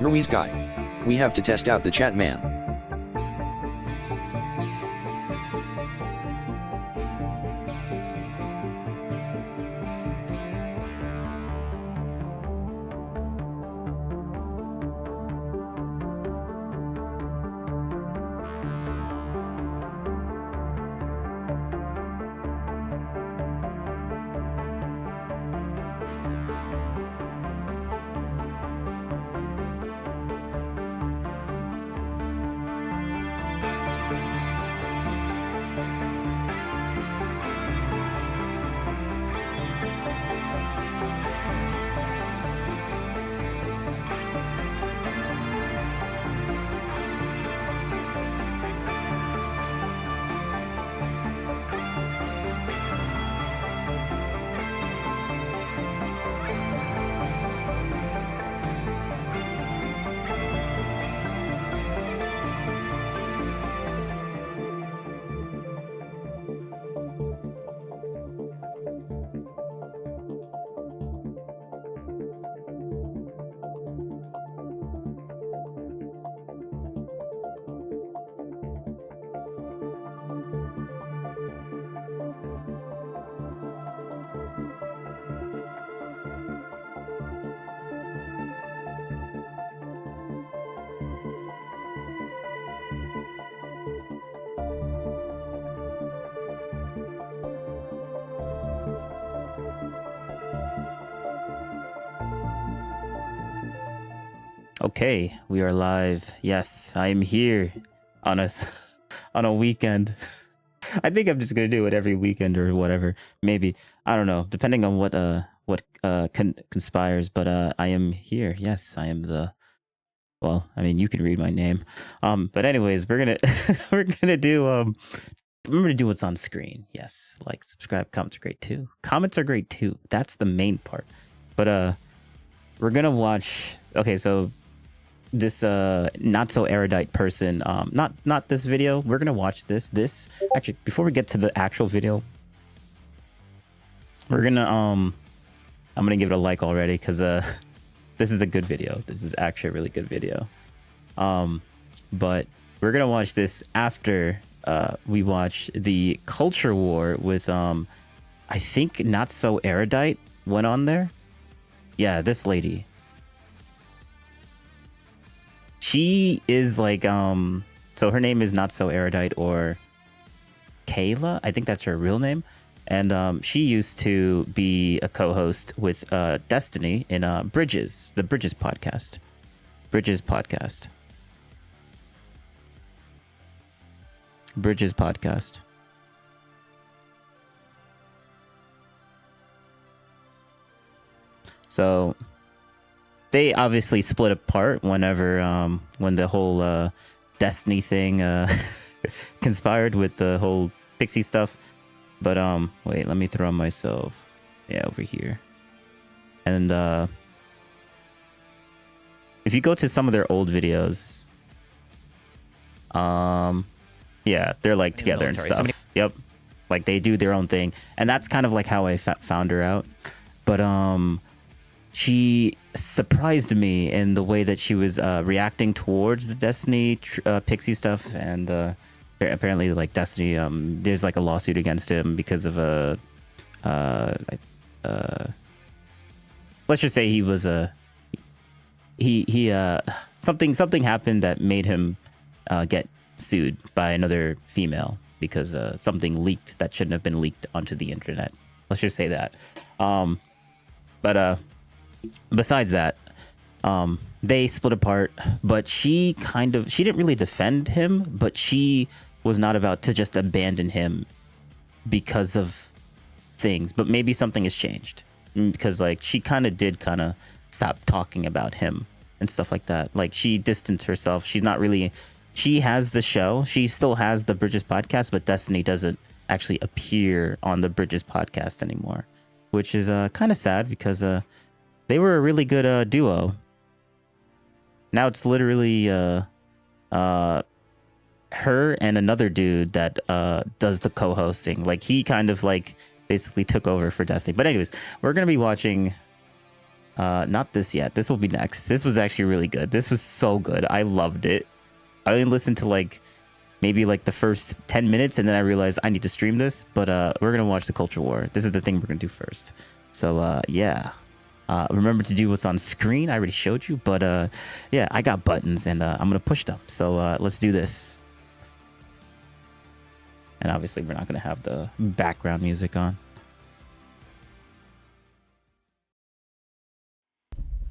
Ruiz guy. We have to test out the chat man. Okay, we are live. Yes, I am here on a on a weekend. I think I'm just gonna do it every weekend or whatever. Maybe, I don't know, depending on what conspires. But I am here. Yes, I am the. Well, I mean, you can read my name. But anyways, we're gonna we're gonna do Remember to do what's on screen. Yes, like, subscribe, comments are great too. Comments are great too. That's the main part. But we're gonna watch. Okay, so this not so erudite person, not this video. We're gonna watch this actually. Before we get to the actual video, we're gonna I'm gonna give it a like already, because this is a good video. This is actually a really good video. But we're gonna watch this after we watch the culture war with I think Not So Erudite went on there. Yeah, this lady. She is like so her name is Not So Erudite, or Kayla. I think that's her real name. And she used to be a co-host with Destiny in Bridges, the Bridges podcast. Bridges podcast. Bridges podcast. So they obviously split apart whenever when the whole Destiny thing conspired with the whole Pixie stuff. But wait, let me throw myself over here. And if you go to some of their old videos, yeah, they're like together and stuff. Yep, like they do their own thing, and that's kind of like how I found her out. But she surprised me in the way that she was reacting towards the Destiny Pixie stuff, and apparently, like, Destiny, there's like a lawsuit against him because of let's just say he was something happened that made him get sued by another female because something leaked that shouldn't have been leaked onto the internet. Let's just say that. But besides that, they split apart, but she didn't really defend him, but she was not about to just abandon him because of things. But maybe something has changed, because like she did stop talking about him and stuff like that. Like, she distanced herself. She's not really, she has the show, she still has the Bridges podcast, but Destiny doesn't actually appear on the Bridges podcast anymore, which is kind of sad, because they were a really good duo. Now it's literally her and another dude that does the co-hosting. Like, he kind of like basically took over for Destiny. But anyways, we're gonna be watching Not this yet. This will be next. This was actually really good. This was so good. I loved it. I only listened to like maybe like the first 10 minutes, and then I realized I need to stream this. But we're gonna watch the Culture War. This is the thing we're gonna do first. So yeah. Remember to do what's on screen. I already showed you, but yeah, I got buttons, and I'm gonna push them. So let's do this. And obviously, we're not gonna have the background music on.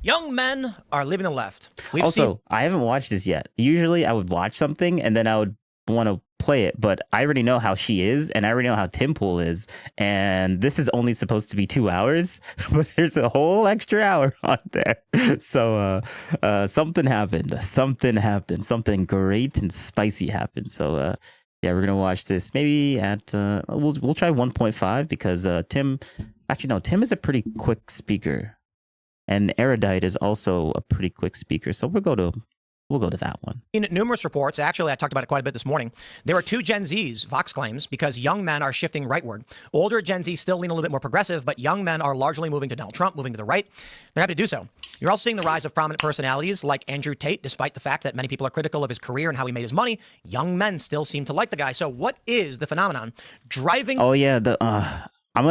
Young men are leaving the left. I haven't watched this yet. Usually I would watch something and then I would want to play it, but I already know how she is and I already know how Tim Pool is. And this is only supposed to be 2 hours, but there's a whole extra hour on there. So something happened. Something great and spicy happened. So yeah, we're going to watch this maybe at, we'll try 1.5 because Tim is a pretty quick speaker. And Erudite is also a pretty quick speaker, so we'll go to that one. In numerous reports, actually, I talked about it quite a bit this morning. There are two Gen Zs, Vox claims, because young men are shifting rightward. Older Gen Z still lean a little bit more progressive, but young men are largely moving to Donald Trump, moving to the right. They're happy to do so. You're also seeing the rise of prominent personalities like Andrew Tate, despite the fact that many people are critical of his career and how he made his money. Young men still seem to like the guy. So what is the phenomenon driving? Oh yeah, I'm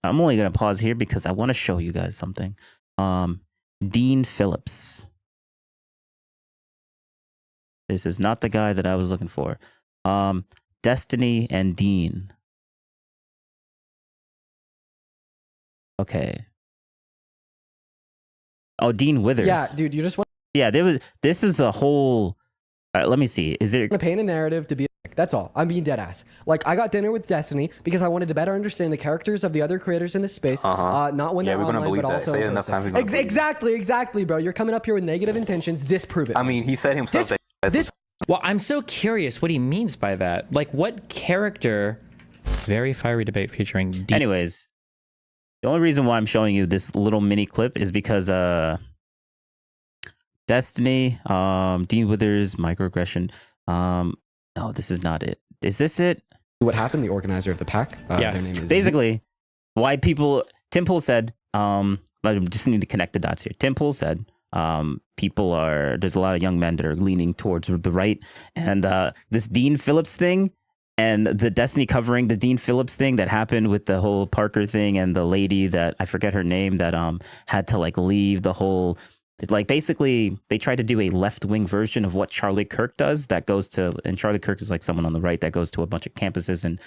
only gonna pause here because I want to show you guys something. Dean Phillips. This is not the guy that I was looking for. Destiny and Dean. Okay. Oh, Dean Withers. Yeah, dude, you just want Yeah, this is a whole let me see. Is it to paint a narrative to be that's all. I'm being dead ass. Like, I got dinner with Destiny because I wanted to better understand the characters of the other creators in this space. Not when they're online, but also... Exactly, bro. You're coming up here with negative intentions. Disprove it. I mean, he said himself Well, I'm so curious what he means by that. Like, what character... Very fiery debate featuring... Anyways, the only reason why I'm showing you this little mini clip is because Destiny, Dean Withers, microaggression. No, this is not it. Is this it? What happened? The organizer of the pack. Yes. Their name is Basically, why people... Tim Pool said... I just need to connect the dots here. Tim Pool said... there's a lot of young men that are leaning towards the right, and this Dean Phillips thing and the Destiny covering the Dean Phillips thing that happened with the whole Parker thing and the lady that I forget her name that had to like leave the whole, like, basically they tried to do a left-wing version of what Charlie Kirk does that goes to, and Charlie Kirk is like someone on the right that goes to a bunch of campuses and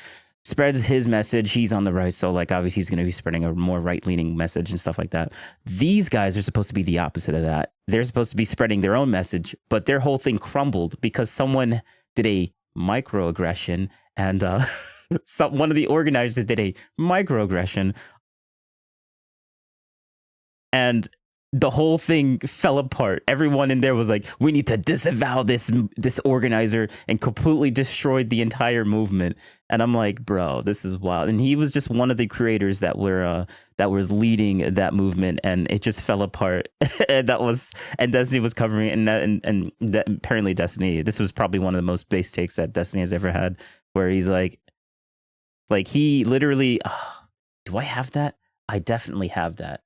spreads his message. He's on the right, so like obviously he's going to be spreading a more right-leaning message and stuff like that. These guys are supposed to be the opposite of that. They're supposed to be spreading their own message, but their whole thing crumbled because someone did a microaggression, and one of the organizers did a microaggression, and the whole thing fell apart. Everyone in there was like, we need to disavow this organizer, and completely destroyed the entire movement. And I'm like, bro, this is wild. And he was just one of the creators that was leading that movement, and it just fell apart. and Destiny was covering it, and apparently Destiny, this was probably one of the most base takes that Destiny has ever had, where he's like he literally, do I have that? I definitely have that.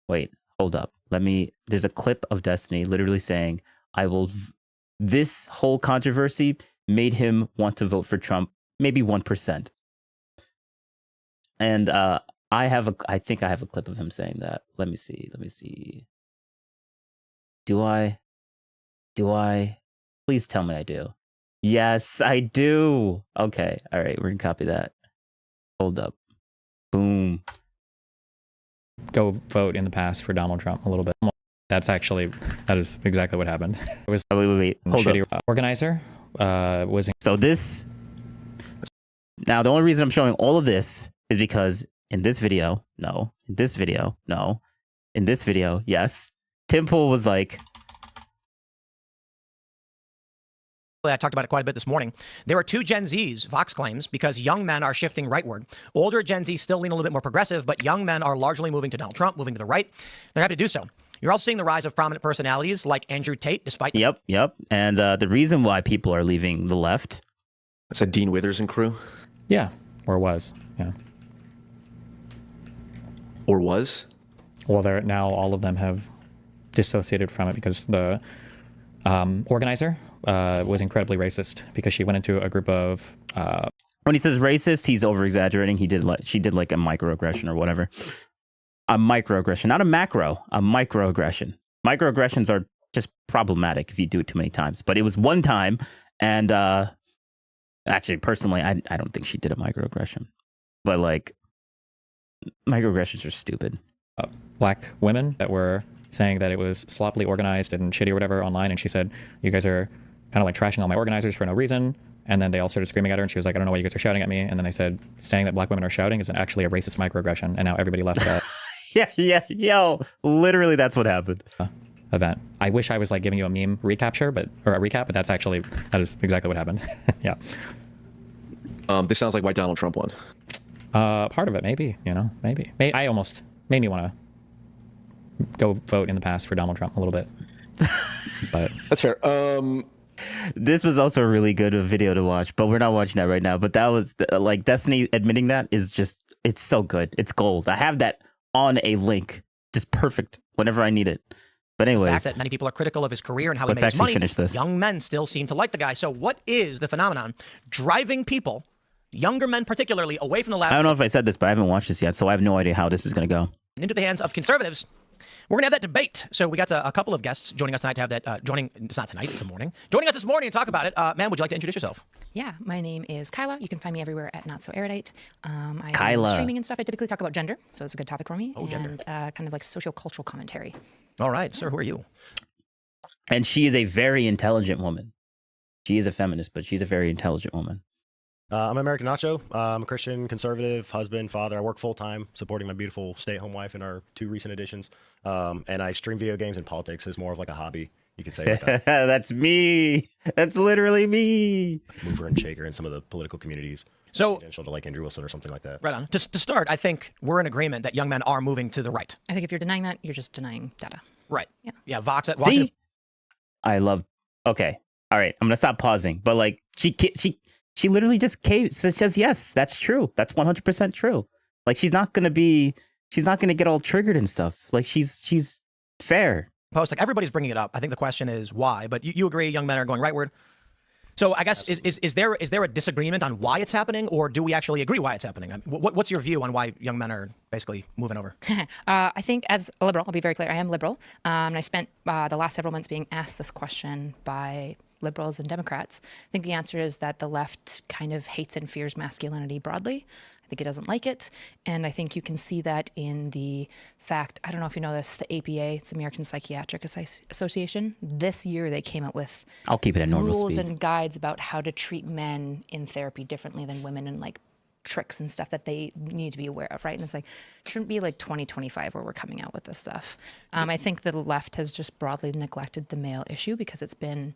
Wait. Hold up. There's a clip of Destiny literally saying, this whole controversy made him want to vote for Trump, maybe 1%. And I think I have a clip of him saying that. Let me see. Do I? Please tell me I do. Yes, I do. Okay. All right. We're going to copy that. Hold up. Boom. Go vote in the past for Donald Trump a little bit. That is exactly what happened. It was wait. Hold up. Organizer was... So now the only reason I'm showing all of this is because in this video, no. In this video, no. In this video, yes. Tim Pool was like... I talked about it quite a bit this morning. There are two Gen Zs, Vox claims, because young men are shifting rightward. Older Gen Z still lean a little bit more progressive, but young men are largely moving to Donald Trump, moving to the right. They're happy to do so. You're also seeing the rise of prominent personalities like Andrew Tate, despite... Yep. And the reason why people are leaving the left... Is that Dean Withers and crew? Yeah, or was, yeah. Or was? Well, they're now all of them have dissociated from it because the organizer was incredibly racist because she went into a group of. When he says racist, he's over exaggerating. She did like a microaggression or whatever. A microaggression, not a macro, a microaggression. Microaggressions are just problematic if you do it too many times. But it was one time, and actually, personally, I don't think she did a microaggression. But like, microaggressions are stupid. Black women that were saying that it was sloppily organized and shitty or whatever online, and she said, "You guys are kind of like trashing all my organizers for no reason." And then they all started screaming at her, and she was like, "I don't know why you guys are shouting at me." And then they said, saying that black women are shouting is actually a racist microaggression, and now everybody left that. Yo, literally, that's what happened. Event. I wish I was like giving you a meme recapture, but that is exactly what happened. Yeah. This sounds like why Donald Trump won. Part of it, maybe. Maybe. I almost made me want to go vote in the past for Donald Trump a little bit. But that's fair. This was also a really good video to watch, but we're not watching that right now. But that was like Destiny admitting that is just, it's so good. It's gold. I have that on a link, just perfect whenever I need it. But anyways, the fact that many people are critical of his career and how he makes money, young men still seem to like the guy. So what is the phenomenon driving people, younger men particularly, away from the left? I don't know if I said this, but I haven't watched this yet, so I have no idea how this is going to go. Into the hands of conservatives. We're going to have that debate. So we got a couple of guests joining us tonight to have that, it's not tonight, it's the morning. Joining us this morning to talk about it. Ma'am, would you like to introduce yourself? Yeah, my name is Kyla. You can find me everywhere at Not So Erudite. I Kyla. do streaming and stuff. I typically talk about gender, so it's a good topic for me. Oh, gender. And kind of like socio-cultural commentary. All right, sir, who are you? And she is a very intelligent woman. She is a feminist, but she's a very intelligent woman. I'm American Nacho. I'm a Christian, conservative, husband, father. I work full-time supporting my beautiful stay-at-home wife in our 2 recent additions. And I stream video games and politics as more of like a hobby, you could say. Like That's me. That's literally me. Mover and shaker in some of the political communities. So, potential to like Andrew Wilson or something like that. Right on. To start, I think we're in agreement that young men are moving to the right. I think if you're denying that, you're just denying data. Right. Yeah. Yeah, Vox. See? I love, okay. All right, I'm going to stop pausing. But like, she literally just says, yes, that's true. That's 100% true. Like, she's not going to get all triggered and stuff. Like, she's fair. Post, like, everybody's bringing it up. I think the question is why, but you agree young men are going rightward. So I guess, is there a disagreement on why it's happening, or do we actually agree why it's happening? I mean, what's your view on why young men are basically moving over? I think as a liberal, I'll be very clear, I am liberal. And I spent the last several months being asked this question by liberals and Democrats. I think the answer is that the left kind of hates and fears masculinity broadly. I think it doesn't like it. And I think you can see that in the fact, I don't know if you know this, the APA, it's the American Psychiatric Association. This year they came out with I'll keep it at normal rules speed. And guides about how to treat men in therapy differently than women, and like tricks and stuff that they need to be aware of, right? And it's like, it shouldn't be like 2025 where we're coming out with this stuff. I think the left has just broadly neglected the male issue because it's been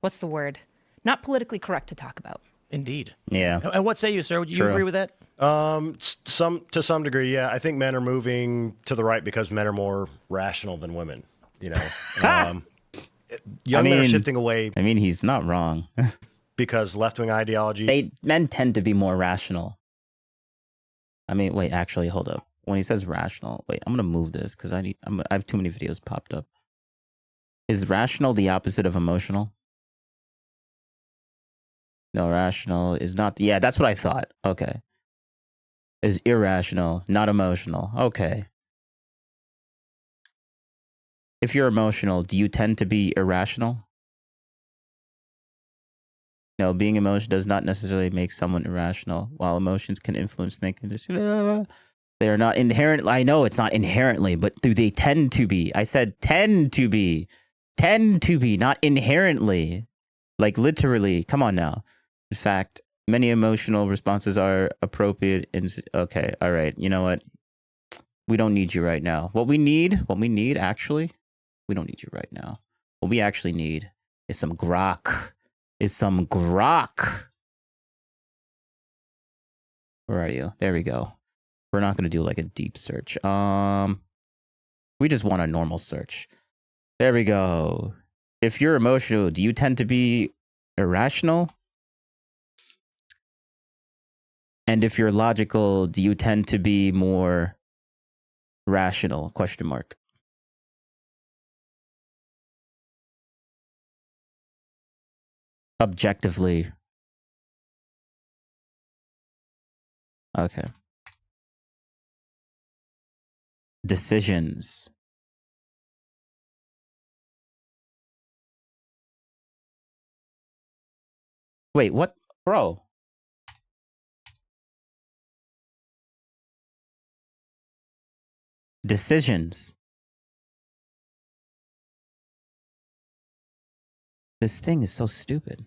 what's the word? Not politically correct to talk about. Indeed. Yeah. And what say you, sir? Would you agree with that? To some degree, yeah. I think men are moving to the right because men are more rational than women. You know, young men are shifting away. I mean, he's not wrong. Because left-wing ideology. Men tend to be more rational. I mean, wait, actually, hold up. When he says rational, wait, I'm gonna move this because I have too many videos popped up. Is rational the opposite of emotional? No, rational is not. Yeah, that's what I thought. Okay. Is irrational, not emotional. Okay. If you're emotional, do you tend to be irrational? No, being emotional does not necessarily make someone irrational. While emotions can influence thinking, they are not inherent. I know it's not inherently, but do they tend to be? I said tend to be. Tend to be, not inherently. Like literally. Come on now. In fact, many emotional responses are appropriate. Okay, all right. You know what? We don't need you right now. What we need, actually, we don't need you right now. What we actually need is some grok. Where are you? There we go. We're not going to do like a deep search. We just want a normal search. There we go. If you're emotional, do you tend to be irrational? And if you're logical, do you tend to be more rational question mark. Objectively. Okay. Decisions. Wait, what? Bro. Decisions. This thing is so stupid.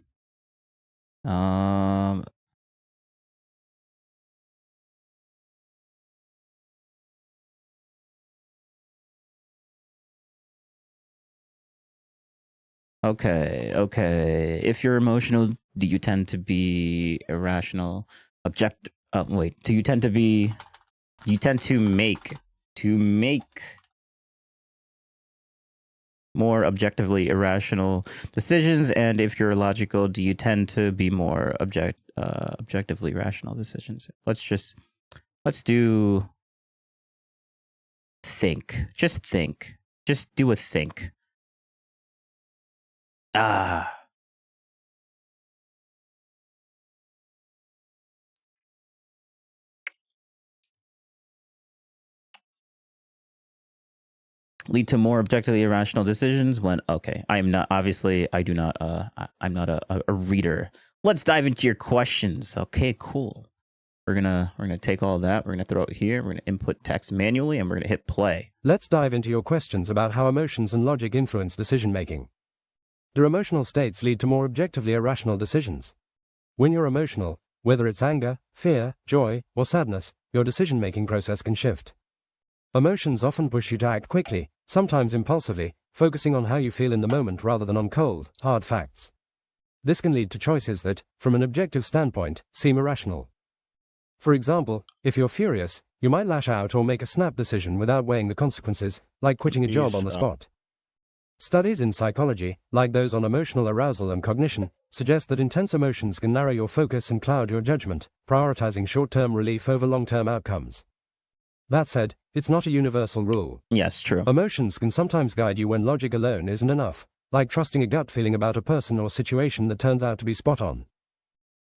Okay. If you're emotional, do you tend to be irrational? Do you tend to make more objectively irrational decisions? And if you're logical, do you tend to be more objectively rational decisions? Let's do think. Just think. Just do a think. Lead to more objectively irrational decisions when I'm not a reader. Let's dive into your questions. Okay, cool. We're gonna take all that, we're gonna throw it here, we're gonna input text manually, and we're gonna hit play. Let's dive into your questions about how emotions and logic influence decision making. Do emotional states lead to more objectively irrational decisions? When you're emotional, whether it's anger, fear, joy, or sadness, your decision making process can shift. Emotions often push you to act quickly, sometimes impulsively, focusing on how you feel in the moment rather than on cold, hard facts. This can lead to choices that, from an objective standpoint, seem irrational. For example, if you're furious, you might lash out or make a snap decision without weighing the consequences, like quitting a job on the spot. Studies in psychology, like those on emotional arousal and cognition, suggest that intense emotions can narrow your focus and cloud your judgment, prioritizing short-term relief over long-term outcomes. That said, it's not a universal rule. Yes, true. Emotions can sometimes guide you when logic alone isn't enough, like trusting a gut feeling about a person or situation that turns out to be spot on.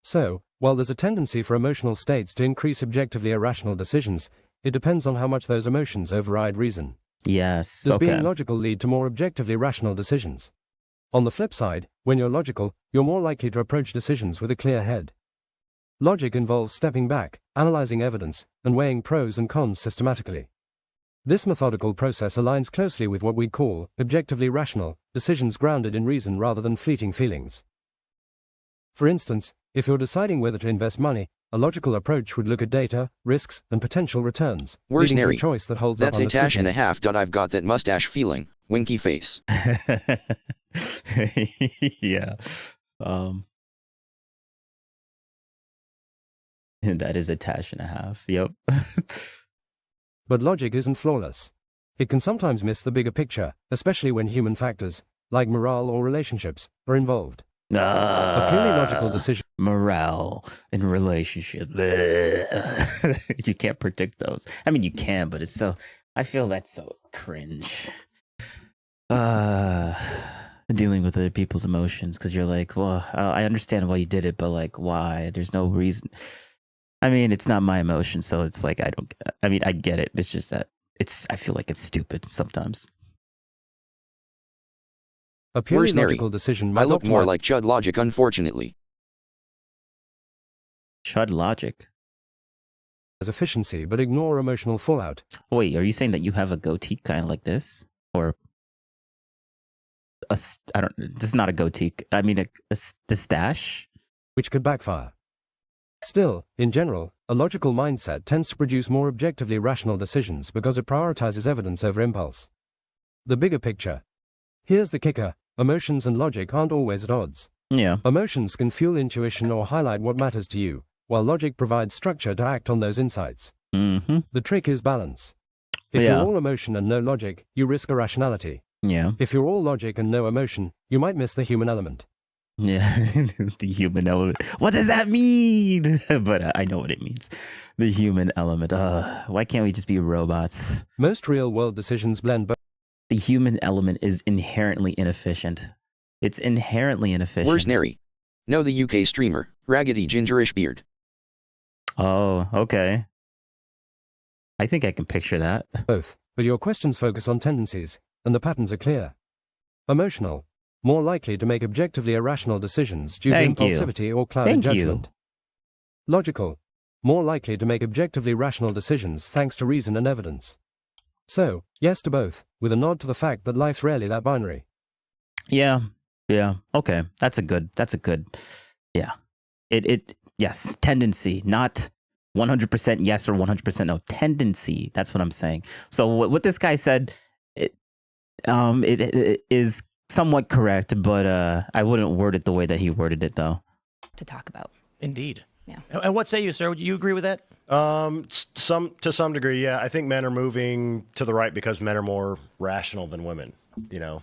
So, while there's a tendency for emotional states to increase objectively irrational decisions, it depends on how much those emotions override reason. Yes, Does being logical lead to more objectively rational decisions? On the flip side, when you're logical, you're more likely to approach decisions with a clear head. Logic involves stepping back, analyzing evidence, and weighing pros and cons systematically. This methodical process aligns closely with what we call objectively rational decisions grounded in reason rather than fleeting feelings. For instance, if you're deciding whether to invest money, a logical approach would look at data, risks, and potential returns, Where's leading to Neri? a choice that holds That's up on a the tash scrutiny. and a half. I've got that mustache feeling. Winky face. Yeah. That is a tash and a half. Yep. But logic isn't flawless. It can sometimes miss the bigger picture, especially when human factors, like morale or relationships, are involved. A purely logical decision. Morale in relationship. You can't predict those. I mean, you can, but it's so. I feel that's so cringe. Dealing with other people's emotions because you're like, well, I understand why you did it, but like, why? There's no reason. I mean, it's not my emotion, so it's like I get it. It's just that I feel like it's stupid sometimes. A purely Where's Neri? logical decision might I look optimize more like Chud Logic, unfortunately. Chud Logic. efficiency but ignore emotional fallout. Wait, are you saying that you have a goatee kind of like this, or I don't? This is not a goatee. I mean, the stash, which could backfire. Still, in general, a logical mindset tends to produce more objectively rational decisions because it prioritizes evidence over impulse. The bigger picture. Here's the kicker: emotions and logic aren't always at odds. Yeah. Emotions can fuel intuition or highlight what matters to you, while logic provides structure to act on those insights. Mm-hmm. The trick is balance. If you're all emotion and no logic, you risk irrationality. Yeah. If you're all logic and no emotion, you might miss the human element. Yeah, the human element. What does that mean? But I know what it means. The human element. Why can't we just be robots? Most real-world decisions blend both. The human element is inherently inefficient. It's inherently inefficient. Where's Neri? No, the UK streamer, raggedy gingerish beard. Oh, okay. I think I can picture that. Both, but your questions focus on tendencies, and the patterns are clear. Emotional, more likely to make objectively irrational decisions due to impulsivity or clouded judgment. Logical, more likely to make objectively rational decisions thanks to reason and evidence. So, yes to both, with a nod to the fact that life's rarely that binary. Yeah. Okay. That's a good, yeah. Yes, tendency, not 100% yes or 100% no. Tendency, that's what I'm saying. So what this guy said, it is somewhat correct, but I wouldn't word it the way that he worded it, though. To talk about. Indeed. Yeah. And what say you, sir? Do you agree with that? To some degree, yeah. I think men are moving to the right because men are more rational than women. You know,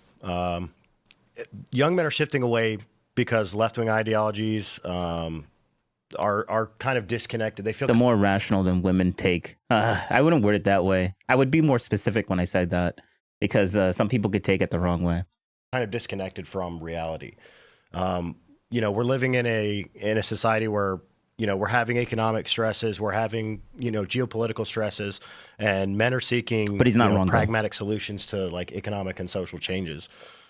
young men are shifting away because left-wing ideologies are kind of disconnected. They feel the more rational than women take. I wouldn't word it that way. I would be more specific when I said that, because some people could take it the wrong way. Kind of disconnected from reality. You know, we're living in a society where, you know, we're having economic stresses, we're having, you know, geopolitical stresses, and men are seeking, but he's not wrong, pragmatic solutions to like economic and social changes,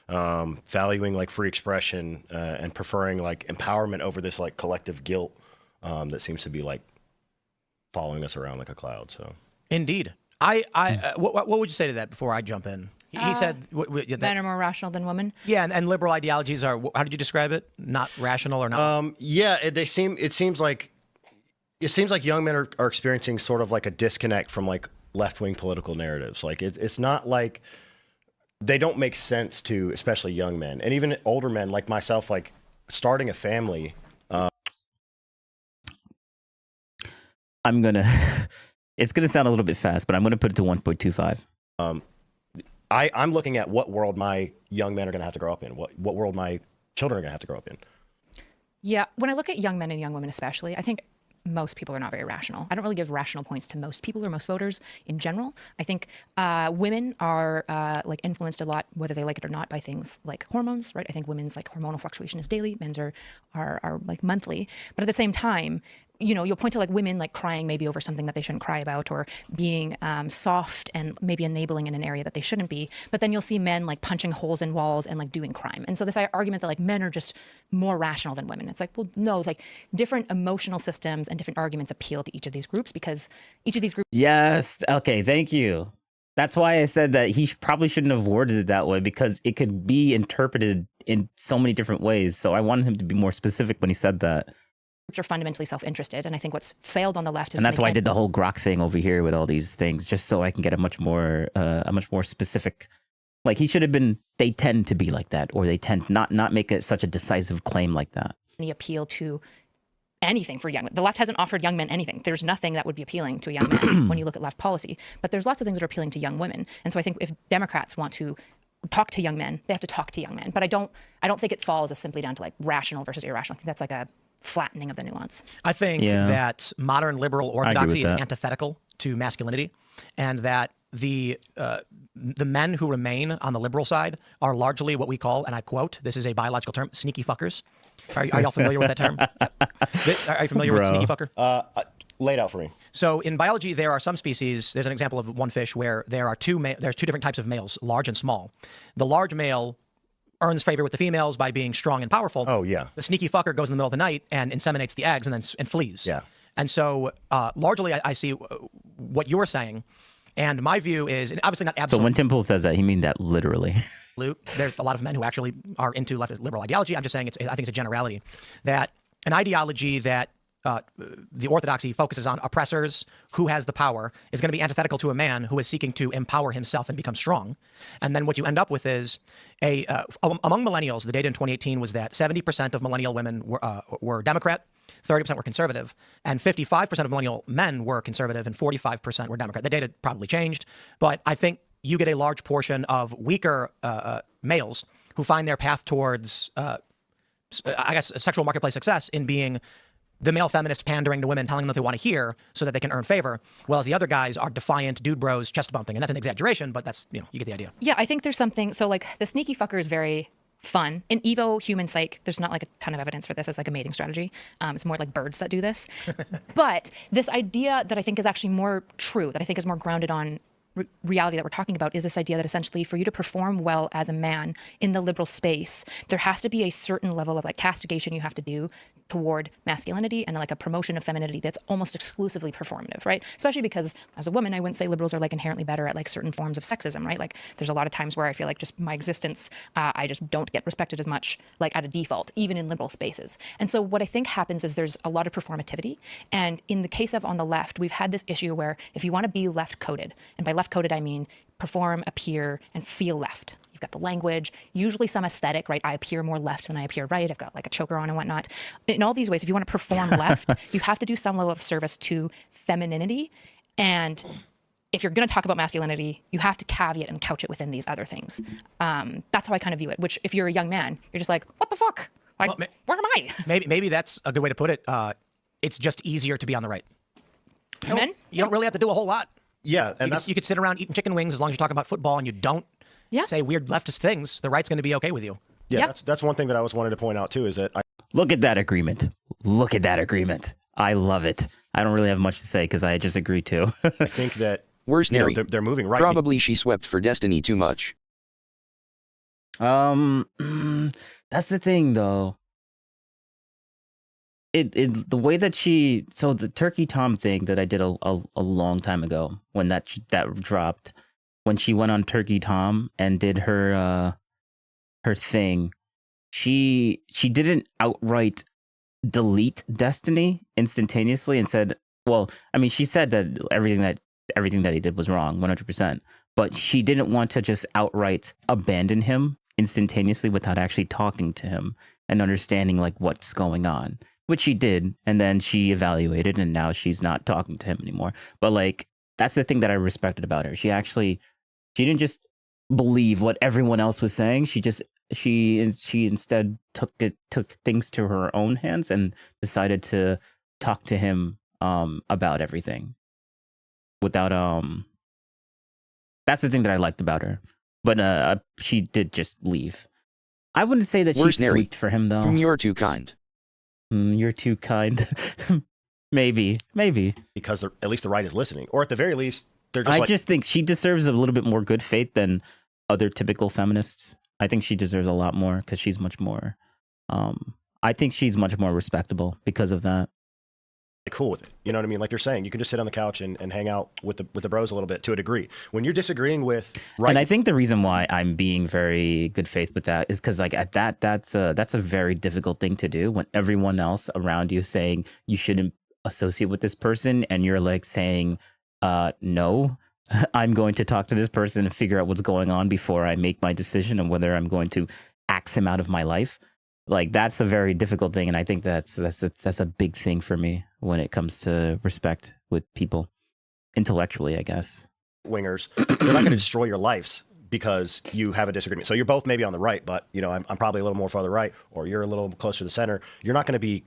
valuing like free expression and preferring like empowerment over this like collective guilt that seems to be like following us around like a cloud. So indeed, what would you say to that before I jump in? He said men are more rational than women. Yeah, and liberal ideologies are, how did you describe it? Not rational or not? Yeah, it seems like young men are experiencing sort of like a disconnect from like left-wing political narratives. Like it's not like they don't make sense to especially young men and even older men like myself, like starting a family. It's gonna sound a little bit fast, but I'm gonna put it to 1.25. I'm looking at what world my young men are going to have to grow up in, what world my children are going to have to grow up in. Yeah, when I look at young men and young women especially, I think most people are not very rational. I don't really give rational points to most people or most voters in general. I think women are like influenced a lot, whether they like it or not, by things like hormones, right? I think women's like hormonal fluctuation is daily, men's are like monthly. But at the same time, you know, you'll point to like women like crying maybe over something that they shouldn't cry about, or being soft and maybe enabling in an area that they shouldn't be. But then you'll see men like punching holes in walls and like doing crime. And so this argument that like men are just more rational than women, it's like, well, no, like different emotional systems and different arguments appeal to each of these groups because each of these groups. Yes. Okay. Thank you. That's why I said that he probably shouldn't have worded it that way, because it could be interpreted in so many different ways. So I wanted him to be more specific when he said that. Are fundamentally self-interested, and I think what's failed on the left is, and that's why I did the whole Grok thing over here with all these things, just so I can get a much more specific. Like he should have been. They tend to be like that, or they tend not make it such a decisive claim like that. Any appeal to anything for young men. The left hasn't offered young men anything. There's nothing that would be appealing to a young man when you look at left policy. But there's lots of things that are appealing to young women, and so I think if Democrats want to talk to young men, they have to talk to young men. But I don't think it falls as simply down to like rational versus irrational. I think that's like a flattening of the nuance. I think that modern liberal orthodoxy is antithetical to masculinity, and that the men who remain on the liberal side are largely what we call, and I quote, this is a biological term, sneaky fuckers. Are y'all familiar with that term? Are you familiar with sneaky fucker? Lay it out for me. So in biology, there are some species. There's an example of one fish where there's two different types of males, large and small. The large male earns favor with the females by being strong and powerful. Oh, yeah. The sneaky fucker goes in the middle of the night and inseminates the eggs and flees. Yeah. And so largely I see what you're saying. And my view is, and obviously not absolute. So when Tim Pool says that, he means that literally. There's a lot of men who actually are into leftist liberal ideology. I'm just saying I think it's a generality. That an ideology that the orthodoxy focuses on oppressors, who has the power, is going to be antithetical to a man who is seeking to empower himself and become strong. And then what you end up with is among millennials, the data in 2018 was that 70% of millennial women were Democrat, 30% were conservative, and 55% of millennial men were conservative, and 45% were Democrat. The data probably changed, but I think you get a large portion of weaker males who find their path towards I guess, sexual marketplace success in being the male feminist pandering to women, telling them what they want to hear so that they can earn favor, whereas the other guys are defiant dude bros chest bumping. And that's an exaggeration, but that's, you get the idea. Yeah, I think there's something, so like the sneaky fucker is very fun. In Evo human psych, there's not like a ton of evidence for this as like a mating strategy. It's more like birds that do this. But this idea that I think is actually more true, that I think is more grounded on reality that we're talking about, is this idea that essentially for you to perform well as a man in the liberal space, there has to be a certain level of like castigation you have to do toward masculinity and like a promotion of femininity that's almost exclusively performative, right? Especially because as a woman, I wouldn't say liberals are like inherently better at like certain forms of sexism, right? Like there's a lot of times where I feel like just my existence, I just don't get respected as much like at a default, even in liberal spaces. And so what I think happens is there's a lot of performativity. And in the case of on the left, we've had this issue where if you want to be left coded, and by left coded, I mean perform, appear, and feel left. You've got the language, usually some aesthetic, right? I appear more left than I appear right. I've got like a choker on and whatnot. In all these ways, if you want to perform left, you have to do some level of service to femininity. And if you're going to talk about masculinity, you have to caveat and couch it within these other things. That's how I kind of view it, which if you're a young man, you're just like, what the fuck? Like, well, where am I? Maybe that's a good way to put it. It's just easier to be on the right. Men? You don't really have to do a whole lot. Yeah, and you could sit around eating chicken wings as long as you're talking about football and you don't say weird leftist things. The right's going to be okay with you. Yeah, that's one thing that I was wanted to point out too, is that look at that agreement. Look at that agreement. I love it. I don't really have much to say because I just agree too. I think that Where's Neri? They're moving right. Probably she swept for Destiny too much. That's the thing though. The way that so the Turkey Tom thing that I did a long time ago when that dropped, when she went on Turkey Tom and did her thing, she didn't outright delete Destiny instantaneously and said, well, I mean, she said that everything that he did was wrong 100%, but she didn't want to just outright abandon him instantaneously without actually talking to him and understanding like what's going on. Which she did, and then she evaluated, and now she's not talking to him anymore. But like, that's the thing that I respected about her. She didn't just believe what everyone else was saying. She instead took things to her own hands and decided to talk to him about everything. Without that's the thing that I liked about her. But she did just leave. I wouldn't say that she's sweet for him though. You're too kind. You're too kind. maybe. Because at least the right is listening, or at the very least, they're just. I just think she deserves a little bit more good faith than other typical feminists. I think she deserves a lot more because she's much more. I think she's much more respectable because of that. Cool with it, you know what I mean? Like you're saying, you can just sit on the couch and hang out with the bros a little bit to a degree. When you're disagreeing with right, and I think the reason why I'm being very good faith with that is because like at that's a very difficult thing to do when everyone else around you is saying you shouldn't associate with this person, and you're like saying, no, I'm going to talk to this person and figure out what's going on before I make my decision on whether I'm going to axe him out of my life. Like that's a very difficult thing, and I think that's a big thing for me when it comes to respect with people, intellectually, I guess. Wingers, they're not going to destroy your lives because you have a disagreement. So you're both maybe on the right, but I'm probably a little more farther right, or you're a little closer to the center. You're not going to be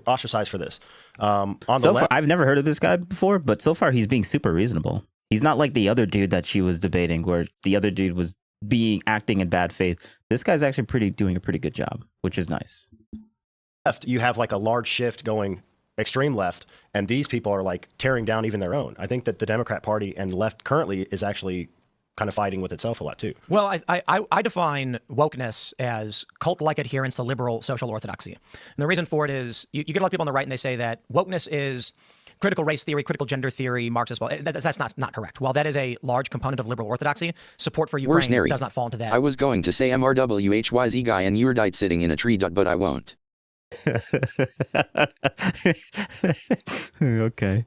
ostracized for this. On the left, I've never heard of this guy before, but so far he's being super reasonable. He's not like the other dude that she was debating, where the other dude was acting in bad faith. This guy's actually doing a pretty good job, which is nice. Left, you have like a large shift going extreme left, and these people are like tearing down even their own. I think that the Democrat Party and left currently is actually kind of fighting with itself a lot too. Well, I define wokeness as cult-like adherence to liberal social orthodoxy. And the reason for it is you get a lot of people on the right and they say that wokeness is critical race theory, critical gender theory, Marxist. Well, that's not correct. While that is a large component of liberal orthodoxy, support for Ukraine does not fall into that. I was going to say MRWHYZ guy and you're died sitting in a tree, but I won't. Okay.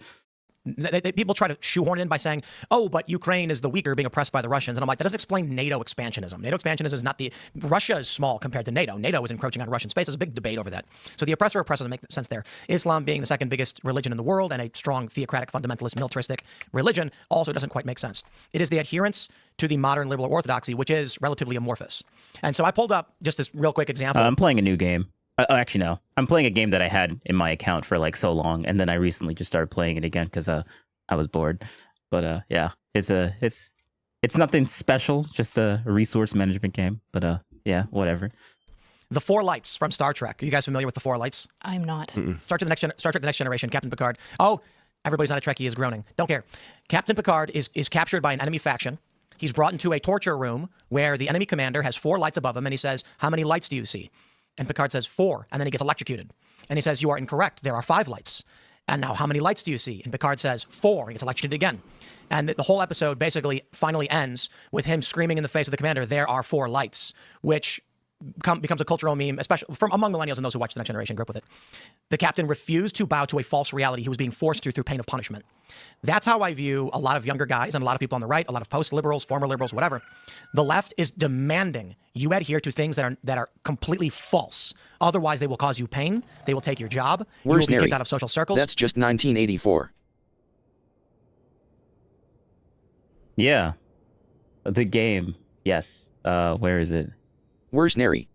People try to shoehorn in by saying, oh, but Ukraine is the weaker being oppressed by the Russians. And I'm like, that doesn't explain NATO expansionism. NATO expansionism is not Russia is small compared to NATO. NATO is encroaching on Russian space. There's a big debate over that. So the oppressor doesn't make sense there. Islam being the second biggest religion in the world and a strong theocratic, fundamentalist, militaristic religion also doesn't quite make sense. It is the adherence to the modern liberal orthodoxy, which is relatively amorphous. And so I pulled up just this real quick example. I'm playing a new game. Actually, no. I'm playing a game that I had in my account for like so long, and then I recently just started playing it again because I was bored. But yeah, it's nothing special, just a resource management game. But yeah, whatever. The Four Lights from Star Trek. Are you guys familiar with the Four Lights? I'm not. Star Trek: The Next Generation. Captain Picard. Oh, everybody's not a Trekkie is groaning. Don't care. Captain Picard is captured by an enemy faction. He's brought into a torture room where the enemy commander has 4 lights above him, and he says, "How many lights do you see?" And Picard says 4, and then he gets electrocuted. And he says, "You are incorrect. There are 5 lights." And now, how many lights do you see? And Picard says 4. He gets electrocuted again. And the whole episode basically finally ends with him screaming in the face of the commander, "There are 4 lights," which becomes a cultural meme, especially from among millennials and those who watch The Next Generation, grew up with it. The captain refused to bow to a false reality he was being forced to through pain of punishment. That's how I view a lot of younger guys and a lot of people on the right, a lot of post-liberals, former liberals, whatever. The left is demanding you adhere to things that are completely false. Otherwise, they will cause you pain. They will take your job. You will be kicked out of social circles. That's just 1984. Yeah. The game. Yes. Where is it? Where's Neri?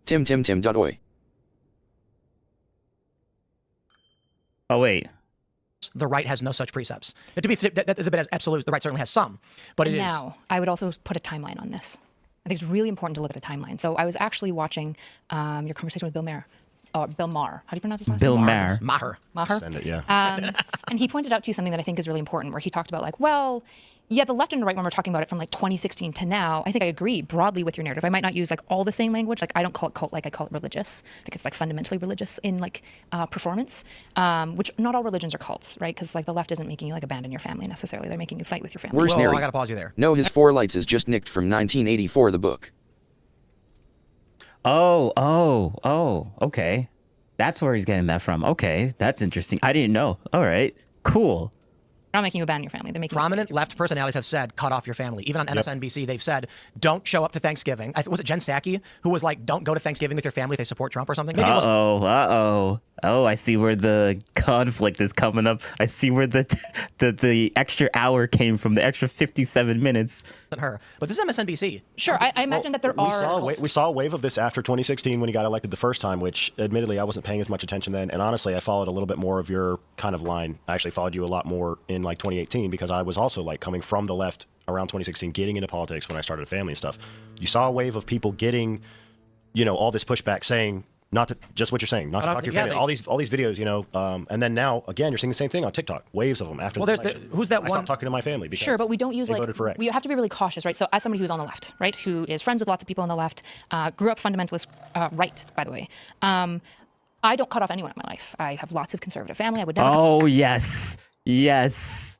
Tim.oi. Oh, wait. The right has no such precepts. To be that is a bit absolute. The right certainly has some, but it is. Now, I would also put a timeline on this. I think it's really important to look at a timeline. So I was actually watching your conversation with Bill Maher. Bill Maher. How do you pronounce his last Bill name? Maher. Maher. Send it, yeah. And he pointed out to you something that I think is really important, where he talked about like, well, yeah, the left and the right, when we're talking about it from like 2016 to now, I think I agree broadly with your narrative. I might not use like all the same language. Like I don't call it cult, like I call it religious. I think it's like fundamentally religious in like performance, which not all religions are cults, right? Because like the left isn't making you like abandon your family necessarily. They're making you fight with your family. Where's Neri? I gotta pause you there. No, his 4 lights is just nicked from 1984, the book. Oh, okay. That's where he's getting that from. Okay, that's interesting. I didn't know. All right, cool. They're not making you abandon your family. They're making prominent left personalities have said, cut off your family. Even on MSNBC, they've said, don't show up to Thanksgiving. Was it Jen Psaki who was like, don't go to Thanksgiving with your family if they support Trump or something? Maybe Oh, I see where the conflict is coming up. I see where the extra hour came from, the extra 57 minutes. Her, but this is MSNBC. Sure, I imagine that there are. We saw a wave of this after 2016 when he got elected the first time, which admittedly I wasn't paying as much attention then. And honestly, I followed a little bit more of your kind of line. I actually followed you a lot more in like 2018 because I was also like coming from the left around 2016, getting into politics when I started a family and stuff. You saw a wave of people getting, all this pushback saying, not to just what you're saying, not to talk to your family. All these videos, and then now again, you're seeing the same thing on TikTok. Waves of them after. Well, who's that one? I stopped talking to my family because sure, but we don't use they voted for X. We have to be really cautious, right? So as somebody who's on the left, right, who is friends with lots of people on the left, grew up fundamentalist right, by the way. I don't cut off anyone in my life. I have lots of conservative family. I would never. Oh yes. That's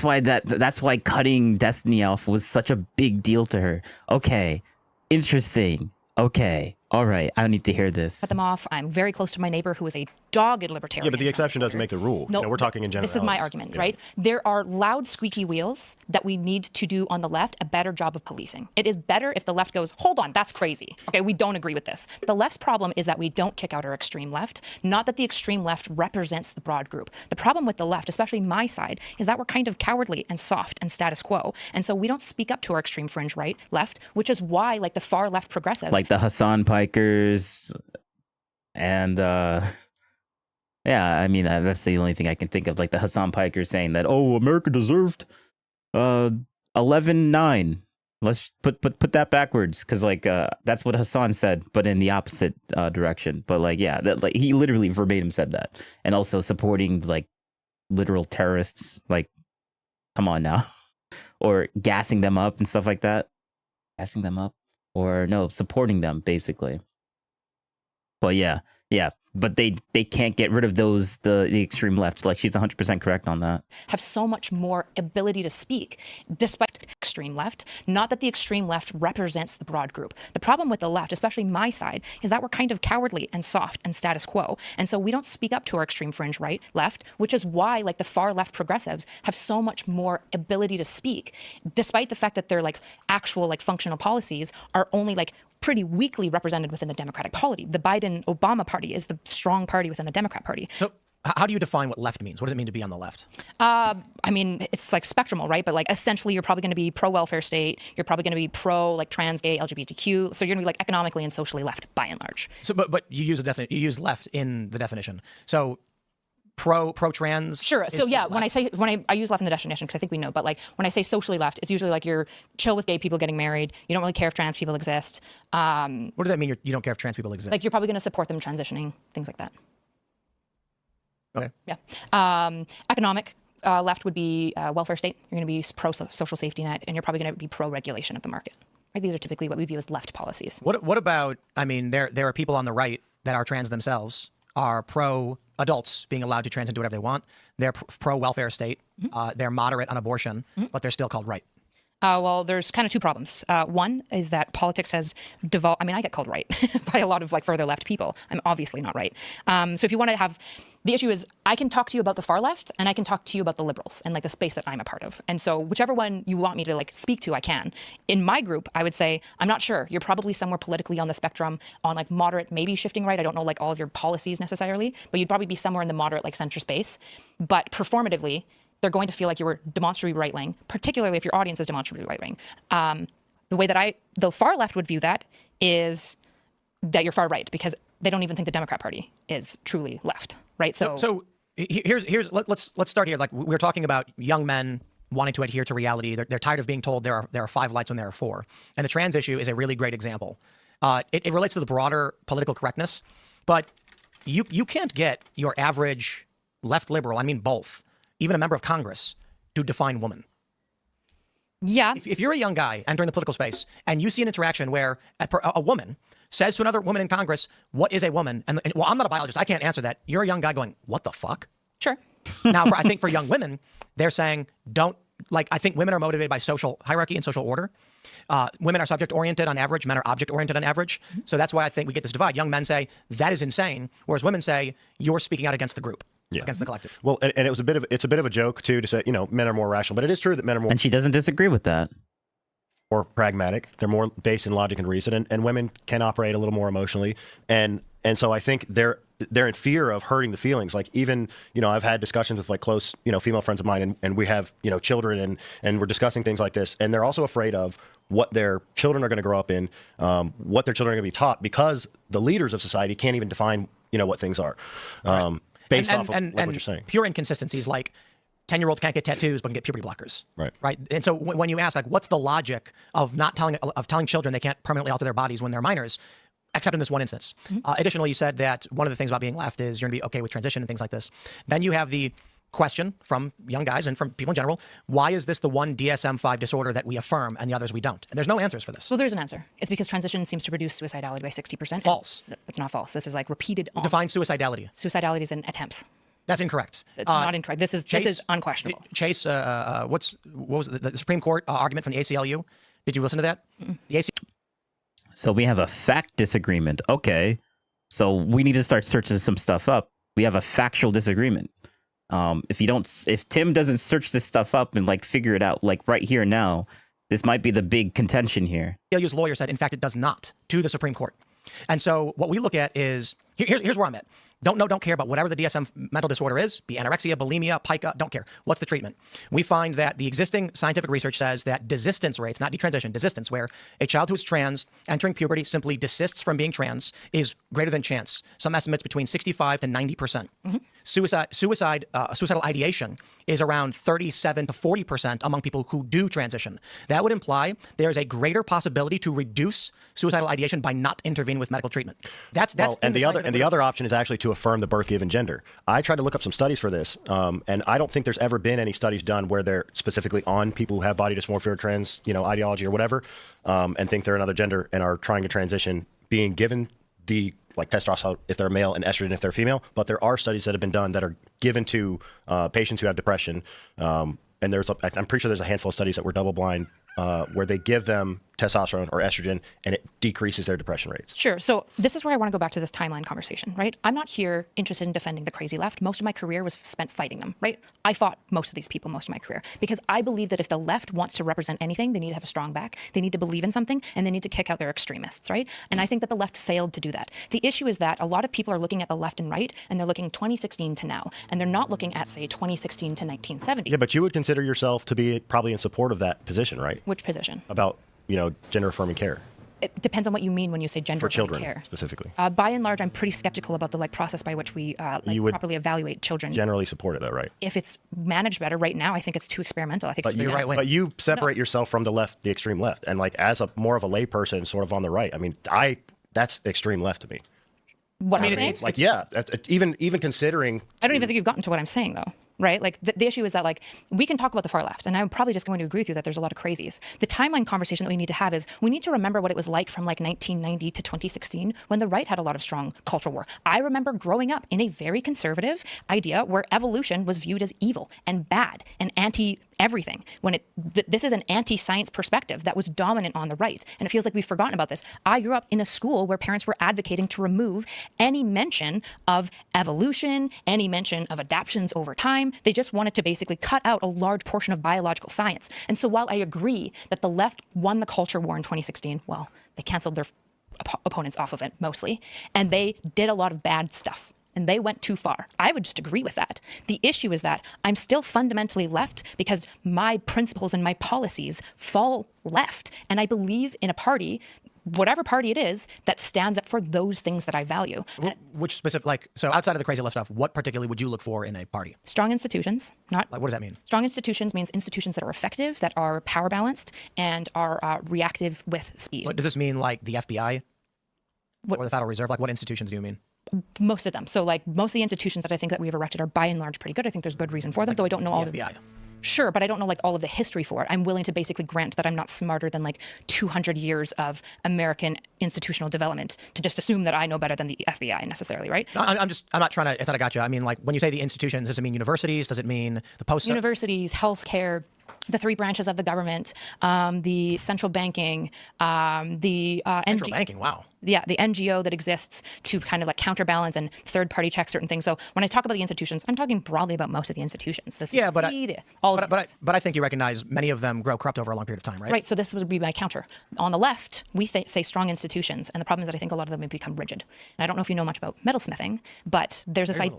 why cutting Destiny off was such a big deal to her. Okay, interesting. Okay. All right. I need to hear this. Cut them off. I'm very close to my neighbor who is a dogged libertarian. Yeah, but the exception doesn't make the rule. No, we're talking in general. This is my argument, right? There are loud, squeaky wheels that we need to do on the left a better job of policing. It is better if the left goes, hold on, that's crazy. Okay, we don't agree with this. The left's problem is that we don't kick out our extreme left, not that the extreme left represents the broad group. The problem with the left, especially my side, is that we're kind of cowardly and soft and status quo. And so we don't speak up to our extreme fringe left, which is why like the far left progressives. Like the Hassan Pikers and yeah, I mean, that's the only thing I can think of. Like the Hassan Piker saying that, oh, America deserved 11-9. Let's put that backwards because like that's what Hassan said, but in the opposite direction. But like, yeah, that like he literally verbatim said that, and also supporting like literal terrorists. Like, come on now, or gassing them up and stuff like that. Gassing them up, or no, supporting them basically. But yeah, but they can't get rid of the extreme left. Like, she's 100% correct on that. Have so much more ability to speak, despite extreme left. Not that the extreme left represents the broad group. The problem with the left, especially my side, is that we're kind of cowardly and soft and status quo. And so we don't speak up to our extreme fringe left, which is why like the far left progressives have so much more ability to speak, despite the fact that their like actual like functional policies are only like pretty weakly represented within the Democratic Party. The Biden-Obama party is the strong party within the Democrat Party. So how do you define what left means? What does it mean to be on the left? I mean, it's like spectrumal, right? But like essentially you're probably going to be pro-welfare state. You're probably going to be pro like trans, gay, LGBTQ. So you're going to be like economically and socially left by and large. So, but you use you use left in the definition. So pro-trans. Sure. So yeah, when I use left in the definition, because I think we know, but like when I say socially left, it's usually like you're chill with gay people getting married. You don't really care if trans people exist. What does that mean? You don't care if trans people exist? Like you're probably going to support them transitioning, things like that. Okay. Yeah. Economic left would be welfare state. You're going to be pro-social safety net, and you're probably going to be pro-regulation of the market. Right? These are typically what we view as left policies. What about? I mean, there are people on the right that are trans themselves, are pro-adults being allowed to trans and do whatever they want. They're pro-welfare state. They're moderate on abortion, but they're still called right. Well, there's kind of two problems. One is that politics has devolved. I mean, I get called right by a lot of like further left people. I'm obviously not right. So if you want to have, the issue is I can talk to you about the far left and I can talk to you about the liberals and like the space that I'm a part of. And so whichever one you want me to like speak to, I can. In my group, I would say, I'm not sure. You're probably somewhere politically on the spectrum on like moderate, maybe shifting right. I don't know like all of your policies necessarily, but you'd probably be somewhere in the moderate like center space. But performatively, they're going to feel like you were demonstrably right-wing, particularly if your audience is demonstrably right-wing. The way that the far left would view that is that you're far right because they don't even think the Democrat Party is truly left, right? So let's start here. Like we're talking about young men wanting to adhere to reality. They're tired of being told there are 5 lights when there are 4. And the trans issue is a really great example. It relates to the broader political correctness, but you can't get your average left liberal, I mean both, even a member of Congress, to define woman. Yeah. If you're a young guy entering the political space and you see an interaction where a woman says to another woman in Congress, what is a woman? And well, I'm not a biologist. I can't answer that. You're a young guy going, what the fuck? Sure. Now, I think for young women, they're saying, I think women are motivated by social hierarchy and social order. Women are subject-oriented on average. Men are object-oriented on average. So that's why I think we get this divide. Young men say, that is insane. Whereas women say, you're speaking out against the group. Yeah. Against the collective. Well, and it's a bit of a joke too to say, men are more rational, but it is true that men are more. And she doesn't disagree with that. More pragmatic. They're more based in logic and reason, and women can operate a little more emotionally. And so I think they're in fear of hurting the feelings. Like even, I've had discussions with like close, female friends of mine, and we have, children, and we're discussing things like this, and they're also afraid of what their children are going to grow up in, what their children are going to be taught, because the leaders of society can't even define, what things are. Right. Based off of what you're saying. Pure inconsistencies like 10-year-olds can't get tattoos but can get puberty blockers. Right. And so when you ask like what's the logic of telling children they can't permanently alter their bodies when they're minors, except in this one instance. Additionally, you said that one of the things about being left is you're going to be okay with transition and things like this. Then you have the question from young guys and from people in general, why is this the one DSM-5 disorder that we affirm and the others we don't? And there's no answers for this. Well, there's an answer. It's because transition seems to reduce suicidality by 60%. False. It's not false. This is like repeated. Define suicidality. Suicidality is in attempts. That's incorrect. It's not incorrect. This is unquestionable. Chase, what was the Supreme Court argument from the ACLU? Did you listen to that? The So we have a fact disagreement. Okay. So we need to start searching some stuff up. We have a factual disagreement. If Tim doesn't search this stuff up and like figure it out like right here now, this might be the big contention here. ACLU's lawyer said, in fact, it does not, to the Supreme Court. And so what we look at is, here's where I'm at. Don't care about whatever the DSM mental disorder is, be anorexia, bulimia, pica, don't care. What's the treatment? We find that the existing scientific research says that desistance rates, not detransition, desistance, where a child who is trans entering puberty simply desists from being trans, is greater than chance. Some estimates between 65 to 90%. Suicidal ideation is around 37 to 40% among people who do transition. That would imply there is a greater possibility to reduce suicidal ideation by not intervening with medical treatment. And the other option is actually to affirm the birth-given gender. I tried to look up some studies for this, and I don't think there's ever been any studies done where they're specifically on people who have body dysmorphia or trans, ideology or whatever, and think they're another gender and are trying to transition, being given the like testosterone if they're male and estrogen if they're female. But there are studies that have been done that are given to patients who have depression. And I'm pretty sure there's a handful of studies that were double blind where they give them testosterone or estrogen and it decreases their depression rates. Sure. So this is where I want to go back to this timeline conversation, right? I'm not here interested in defending the crazy left. Most of my career was spent fighting them, right? I fought most of these people most of my career because I believe that if the left wants to represent anything, they need to have a strong back. They need to believe in something and they need to kick out their extremists, right? And I think that the left failed to do that. The issue is that a lot of people are looking at the left and right and they're looking 2016 to now, and they're not looking at, say, 2016 to 1970. Yeah, but you would consider yourself to be probably in support of that position, right? Which position? About, gender affirming care. It depends on what you mean when you say gender for children care. Specifically. By and large, I'm pretty skeptical about the process by which we you would properly evaluate children. Generally support it, though, right? If it's managed better, right now I think it's too experimental. I think but it's too right. But you separate yourself from the left, the extreme left, and like as a more of a layperson, sort of on the right. I mean, that's extreme left to me. What I mean, it's like even considering. I don't even think you've gotten to what I'm saying though. Right? Like the issue is that like we can talk about the far left, and I'm probably just going to agree with you that there's a lot of crazies. The timeline conversation that we need to have is we need to remember what it was like from like 1990 to 2016 when the right had a lot of strong cultural war. I remember growing up in a very conservative idea where evolution was viewed as evil and bad and anti everything when this is an anti-science perspective that was dominant on the right, and it feels like we've forgotten about this. I grew up in a school where parents were advocating to remove any mention of evolution, any mention of adaptions over time. They just wanted to basically cut out a large portion of biological science. And so while I agree that the left won the culture war in 2016, well, they canceled their opponents off of it mostly, and they did a lot of bad stuff. And they went too far. I would just agree with that. The issue is that I'm still fundamentally left because my principles and my policies fall left. And I believe in a party, whatever party it is, that stands up for those things that I value. Which specific, so outside of the crazy left stuff, what particularly would you look for in a party? Strong institutions, not. Like, what does that mean? Strong institutions means institutions that are effective, that are power balanced, and are reactive with speed. What does this mean, like the FBI or the Federal Reserve? Like, what institutions do you mean? Most of them. So like most of the institutions that I think that we've erected are by and large pretty good. I think there's good reason for them, though I don't know all the FBI. Sure, but I don't know like all of the history for it. I'm willing to basically grant that I'm not smarter than like 200 years of American institutional development to just assume that I know better than the FBI necessarily, right? I'm not trying to, it's not a gotcha. I mean, like when you say the institutions, does it mean universities? Does it mean the post? Universities, healthcare, the three branches of the government, the central banking, the central banking. Wow. Yeah, the NGO that exists to kind of like counterbalance and third-party check certain things. So when I talk about the institutions, I'm talking broadly about most of the institutions. The CDC, but I think you recognize many of them grow corrupt over a long period of time, right? Right. So this would be my counter. On the left, we say strong institutions, and the problem is that I think a lot of them have become rigid. And I don't know if you know much about metalsmithing, but there's this idea.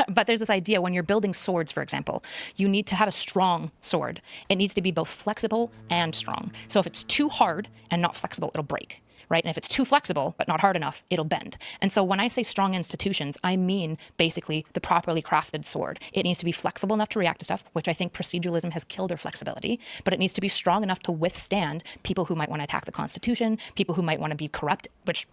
But there's this idea when you're building swords, for example, you need to have a strong sword. It needs to be both flexible and strong. So if it's too hard and not flexible, it'll break. Right? And if it's too flexible but not hard enough, it'll bend. And so when I say strong institutions, I mean basically the properly crafted sword. It needs to be flexible enough to react to stuff, which I think proceduralism has killed their flexibility, but it needs to be strong enough to withstand people who might want to attack the Constitution, people who might want to be corrupt, which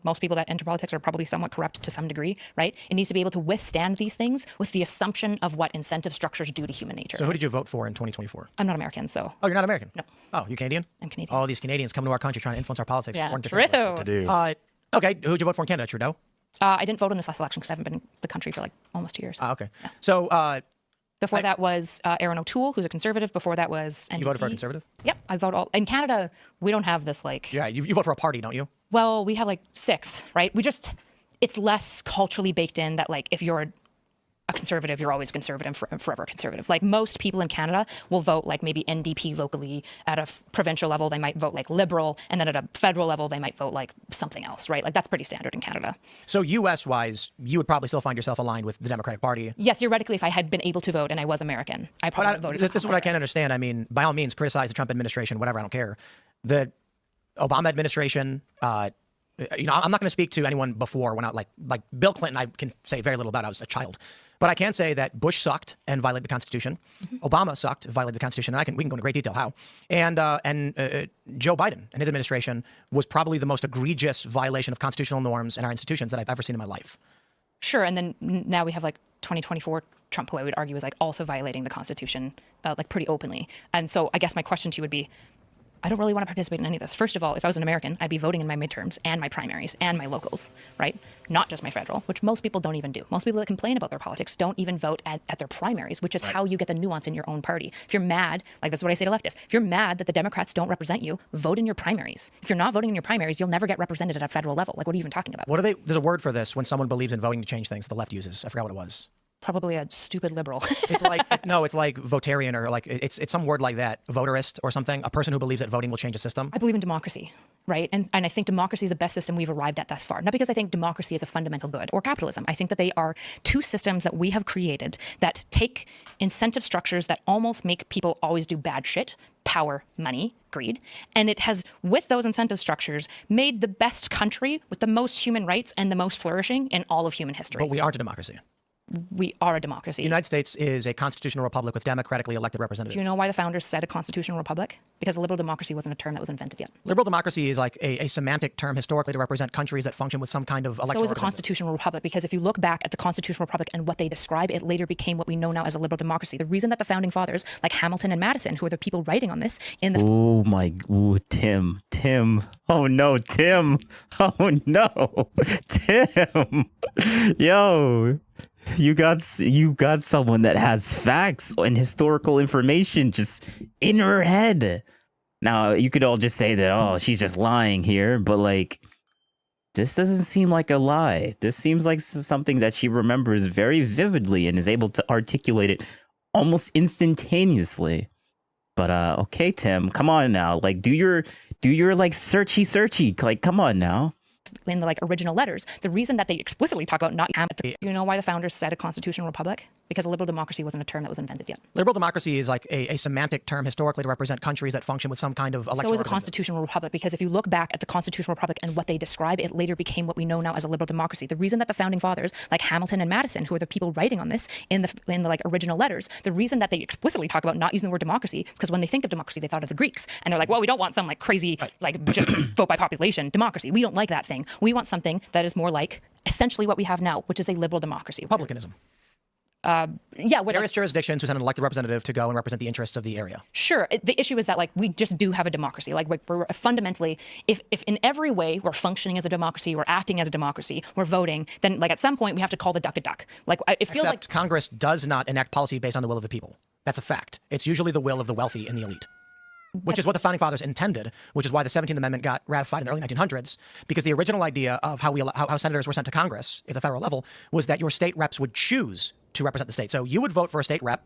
most people that enter politics are probably somewhat corrupt to some degree, right? It needs to be able to withstand these things with the assumption of what incentive structures do to human nature. So who did you vote for in 2024? I'm not American, so. Oh, you're not American? No. Oh, you Canadian? I'm Canadian. All these Canadians come to our country trying to influence our politics. Yeah, true. To do. Okay, who'd you vote for in Canada? Trudeau? I didn't vote in this last election because I haven't been in the country for like almost 2 years. Okay. Yeah. So before that was Aaron O'Toole, who's a conservative. Before that was NDP. You voted for a conservative? Yep, I vote all. In Canada, we don't have this like. Yeah, you vote for a party, don't you? Well, we have like 6, right? It's less culturally baked in that like if you're a conservative, you're always conservative, forever conservative. Like most people in Canada will vote like maybe NDP locally. At a provincial level, they might vote like Liberal, and then at a federal level, they might vote like something else, right? Like that's pretty standard in Canada. So U.S.-wise, you would probably still find yourself aligned with the Democratic Party. Yeah, theoretically, if I had been able to vote and I was American, I probably would have voted. This is what I can't understand. I mean, by all means, criticize the Trump administration, whatever. I don't care. The Obama administration. I'm not going to speak to anyone before when I like Bill Clinton. I can say very little about. I was a child. But I can say that Bush sucked and violated the Constitution. Mm-hmm. Obama sucked, violated the Constitution, and we can go into great detail how. And Joe Biden and his administration was probably the most egregious violation of constitutional norms in our institutions that I've ever seen in my life. Sure, and then now we have like 2024 Trump, who I would argue is like also violating the Constitution, like pretty openly. And so I guess my question to you would be, I don't really want to participate in any of this. First of all, if I was an American, I'd be voting in my midterms and my primaries and my locals, right? Not just my federal, which most people don't even do. Most people that complain about their politics don't even vote at their primaries, which is how you get the nuance in your own party. If you're mad, like that's what I say to leftists, if you're mad that the Democrats don't represent you, vote in your primaries. If you're not voting in your primaries, you'll never get represented at a federal level. Like, what are you even talking about? There's a word for this when someone believes in voting to change things, the left uses. I forgot what it was. Probably a stupid liberal. It's like, no, it's like votarian, or like, it's some word like that, voterist or something, a person who believes that voting will change a system. I believe in democracy, right? And I think democracy is the best system we've arrived at thus far. Not because I think democracy is a fundamental good, or capitalism. I think that they are two systems that we have created that take incentive structures that almost make people always do bad shit, power, money, greed. And it has, with those incentive structures, made the best country with the most human rights and the most flourishing in all of human history. But we aren't a democracy. We are a democracy. The United States is a constitutional republic with democratically elected representatives. Do you know why the founders said a constitutional republic? Because a liberal democracy wasn't a term that was invented yet. Liberal democracy is like a semantic term historically to represent countries that function with some kind of electoral. So is a constitutional republic, because if you look back at the constitutional republic and what they describe, it later became what we know now as a liberal democracy. The reason that the founding fathers, like Hamilton and Madison, who are the people writing on this in the... Tim. Oh no, Tim. Oh no, Tim. Yo. You got someone that has facts and historical information just in her head. Now, you could all just say that, oh, she's just lying here, but like, this doesn't seem like a lie. This seems like something that she remembers very vividly and is able to articulate it almost instantaneously. But okay, Tim, come on now. Like, do your like searchy. Like, come on now. In the like original letters, the reason that they explicitly talk about not you know why the founders said a constitutional republic? Because a liberal democracy wasn't a term that was invented yet. Liberal democracy is like a semantic term historically to represent countries that function with some kind of electoral. So is a constitutional republic, because if you look back at the constitutional republic and what they describe, it later became what we know now as a liberal democracy. The reason that the founding fathers, like Hamilton and Madison, who are the people writing on this in the like original letters, the reason that they explicitly talk about not using the word democracy is because when they think of democracy, they thought of the Greeks, and they're like, well, we don't want some like crazy like just vote by population democracy. We don't like that thing. We want something that is more like essentially what we have now, which is a liberal democracy. Republicanism. Various jurisdictions who send an elected representative to go and represent the interests of the area. Sure. The issue is that like we just do have a democracy. Like we're fundamentally, if in every way we're functioning as a democracy, we're acting as a democracy, we're voting, then like at some point we have to call the duck a duck. Like it feels like Congress does not enact policy based on the will of the people. That's a fact. It's usually the will of the wealthy and the elite. Which is what the founding fathers intended, which is why the 17th Amendment got ratified in the early 1900s, because the original idea of how senators were sent to Congress at the federal level was that your state reps would choose to represent the state. So you would vote for a state rep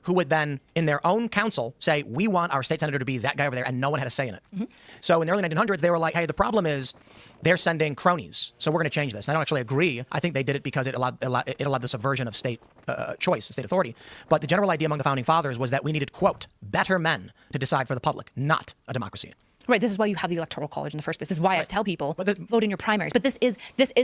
who would then, in their own council, say, we want our state senator to be that guy over there, and no one had a say in it. So in the early 1900s, they were like, hey, the problem is they're sending cronies, so we're going to change this. And I don't actually agree. I think they did it because it allowed the subversion of state choice, state authority. But the general idea among the founding fathers was that we needed, quote, better men to decide for the public, not a democracy. Right. This is why you have the Electoral College in the first place. This is why I tell people vote in your primaries. But this is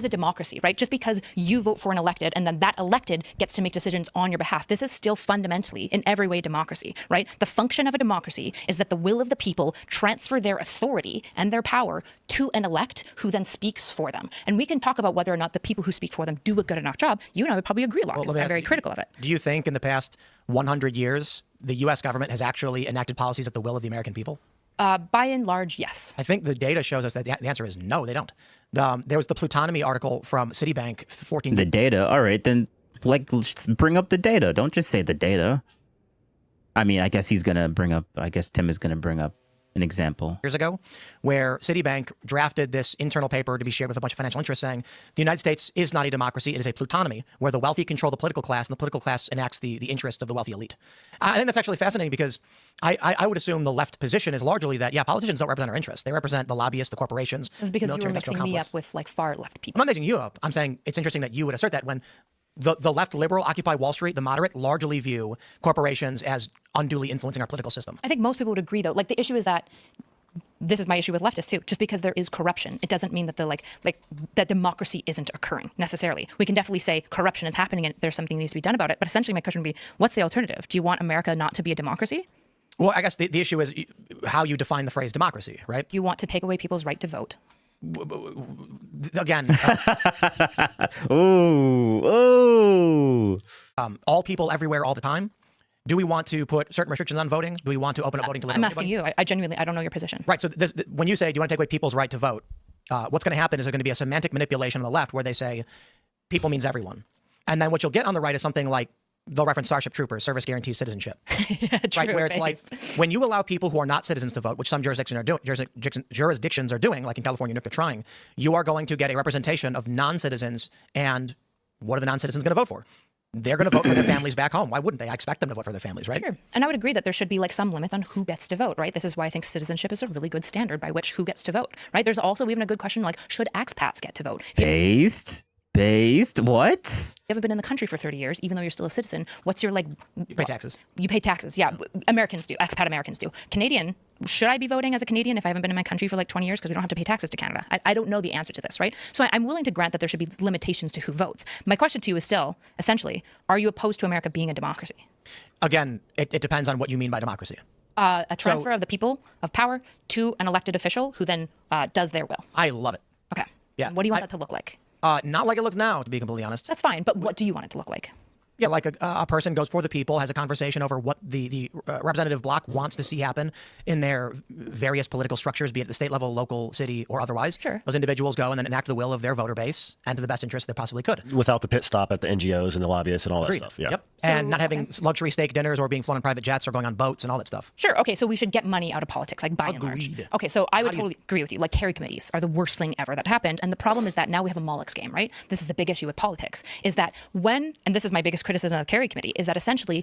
a democracy, right? Just because you vote for an elected and then that elected gets to make decisions on your behalf, this is still fundamentally, in every way, democracy, right? The function of a democracy is that the will of the people transfer their authority and their power to an elect who then speaks for them. And we can talk about whether or not the people who speak for them do a good enough job. You and I would probably agree a lot, because I'm very critical of it. Do you think in the past 100 years, the U.S. government has actually enacted policies at the will of the American people? By and large, yes. I think the data shows us that the answer is no, they don't. There was the plutonomy article from Citibank 14. The data? All right, then let's bring up the data. Don't just say the data. I mean, I guess Tim is going to bring up an example. Years ago, where Citibank drafted this internal paper to be shared with a bunch of financial interests saying the United States is not a democracy, it is a plutonomy where the wealthy control the political class and the political class enacts the interests of the wealthy elite. I think that's actually fascinating, because I would assume the left position is largely that, yeah, politicians don't represent our interests. They represent the lobbyists, the corporations. It's because you were mixing me up with like far left people. I'm not mixing you up. I'm saying it's interesting that you would assert that when the left liberal, Occupy Wall Street, the moderate, largely view corporations as unduly influencing our political system. I think most people would agree, though. Like, the issue is that this is my issue with leftists too. Just because there is corruption, it doesn't mean that that democracy isn't occurring necessarily. We can definitely say corruption is happening and there's something that needs to be done about it. But essentially, my question would be, what's the alternative? Do you want America not to be a democracy? Well, I guess the issue is how you define the phrase democracy, right? Do you want to take away people's right to vote? Again, ooh. all people everywhere all the time. Do we want to put certain restrictions on voting? Do we want to open up voting to I'm asking you. I genuinely, I don't know your position. Right. So when you say, do you want to take away people's right to vote? What's going to happen is there's going to be a semantic manipulation on the left where they say people means everyone. And then what you'll get on the right is something like they'll reference Starship Troopers, service guarantees citizenship. Yeah, right, where it's like when you allow people who are not citizens to vote, which some jurisdictions are doing, like in California, they're trying, you are going to get a representation of non-citizens. And what are the non-citizens going to vote for? They're going to vote for their families back home. Why wouldn't they? I expect them to vote for their families, right? Sure. And I would agree that there should be like some limit on who gets to vote, right? This is why I think citizenship is a really good standard by which who gets to vote, right? There's also even a good question like, should expats get to vote? Based? What? You haven't been in the country for 30 years, even though you're still a citizen. What's your like? You pay taxes. You pay taxes. Yeah, Americans do. Expat Americans do. Canadian. Should I be voting as a Canadian if I haven't been in my country for like 20 years because we don't have to pay taxes to Canada? I don't know the answer to this, right? So I'm willing to grant that there should be limitations to who votes. My question to you is still, essentially, are you opposed to America being a democracy? Again, it depends on what you mean by democracy. A transfer of the people of power to an elected official who then does their will. I love it. Okay. Yeah. What do you want that to look like? Not like it looks now, to be completely honest. That's fine, but what do you want it to look like? Yeah, like a person goes for the people, has a conversation over what the representative bloc wants to see happen in their various political structures, be it at the state level, local, city, or otherwise. Sure. Those individuals go and then enact the will of their voter base and to the best interest they possibly could. Without the pit stop at the NGOs and the lobbyists and all that stuff. Yeah. Yep. And not having luxury steak dinners or being flown on private jets or going on boats and all that stuff. Sure. Okay. So we should get money out of politics, like by and large. Okay. So I would totally agree with you. Like carry committees are the worst thing ever that happened. And the problem is that now we have a Molluck's game, right? This is the big issue with politics is that when, and this is my biggest criticism of the carry committee, is that essentially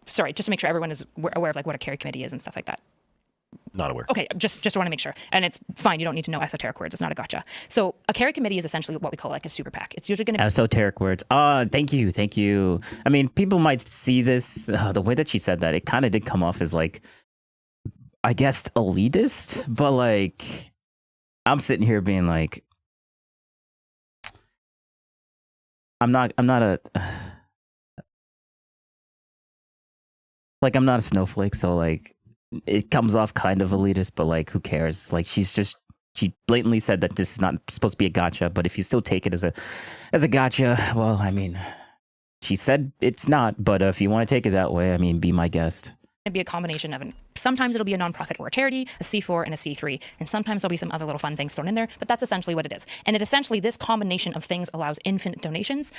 just to make sure everyone is aware of like what a carry committee is and stuff like that. Not aware. Okay, just want to make sure. And it's fine. You don't need to know esoteric words. It's not a gotcha. So a carry committee is essentially what we call like a super PAC. It's usually going to be esoteric words. Thank you. I mean, people might see this, the way that she said that, it kind of did come off as like, I guess, elitist, but like, I'm sitting here being like, I'm not a snowflake, so like it comes off kind of elitist, but like who cares? Like she blatantly said that this is not supposed to be a gotcha, but if you still take it as a gotcha, well, I mean, she said it's not, but if you want to take it that way, I mean, be my guest. Be a combination of sometimes it'll be a nonprofit or a charity, a C4 and a C3, and sometimes there'll be some other little fun things thrown in there, but that's essentially what it is. And it essentially, this combination of things allows infinite donations,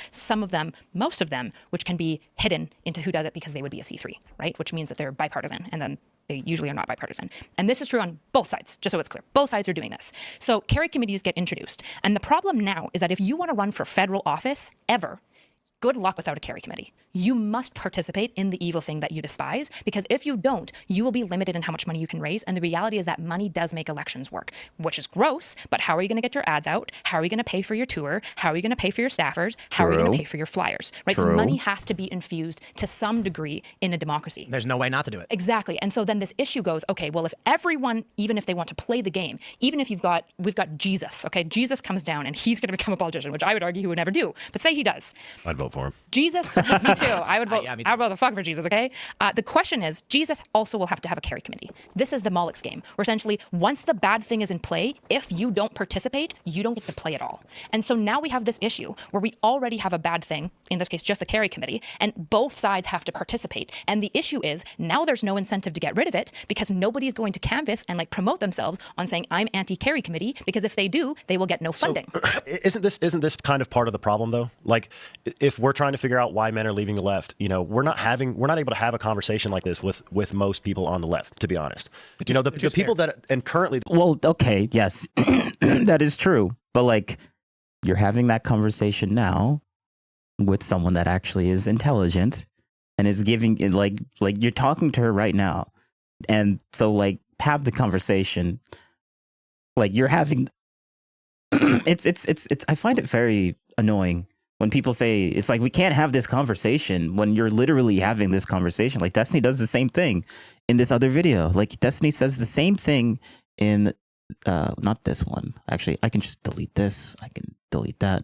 most of them, which can be hidden into who does it because they would be a C3, right? Which means that they're bipartisan, and then they usually are not bipartisan. And this is true on both sides, just so it's clear. Both sides are doing this. So carry committees get introduced. And the problem now is that if you want to run for federal office ever, good luck without a carry committee. You must participate in the evil thing that you despise, because if you don't, you will be limited in how much money you can raise. And the reality is that money does make elections work, which is gross, but how are you going to get your ads out? How are you going to pay for your tour? How are you going to pay for your staffers? How are you going to pay for your flyers? Right? So money has to be infused to some degree in a democracy. There's no way not to do it. Exactly. And so then this issue goes, okay, well, if everyone, even if they want to play the game, even if we've got Jesus, okay, Jesus comes down and he's going to become a politician, which I would argue he would never do, but say he does. I'd vote for him. Jesus, me too. I would vote. I would vote the fuck for Jesus. Okay. The question is, Jesus also will have to have a carry committee. This is the Molluck's game, where essentially, once the bad thing is in play, if you don't participate, you don't get to play at all. And so now we have this issue where we already have a bad thing, in this case, just the carry committee, and both sides have to participate. And the issue is now there's no incentive to get rid of it because nobody's going to canvass and like promote themselves on saying I'm anti-carry committee, because if they do, they will get no funding. So, isn't this kind of part of the problem though? Like, if we're trying to figure out why men are leaving the left, we're not able to have a conversation like this with most people on the left, to be honest. The people that, and currently. Well, okay, yes, that is true. But like, you're having that conversation now with someone that actually is intelligent and is giving it like you're talking to her right now. And so like, have the conversation like you're having. it's I find it very annoying when people say it's like we can't have this conversation when you're literally having this conversation. Like Destiny does the same thing in this other video. Like Destiny says the same thing in not this one. Actually, I can just delete this. I can delete that.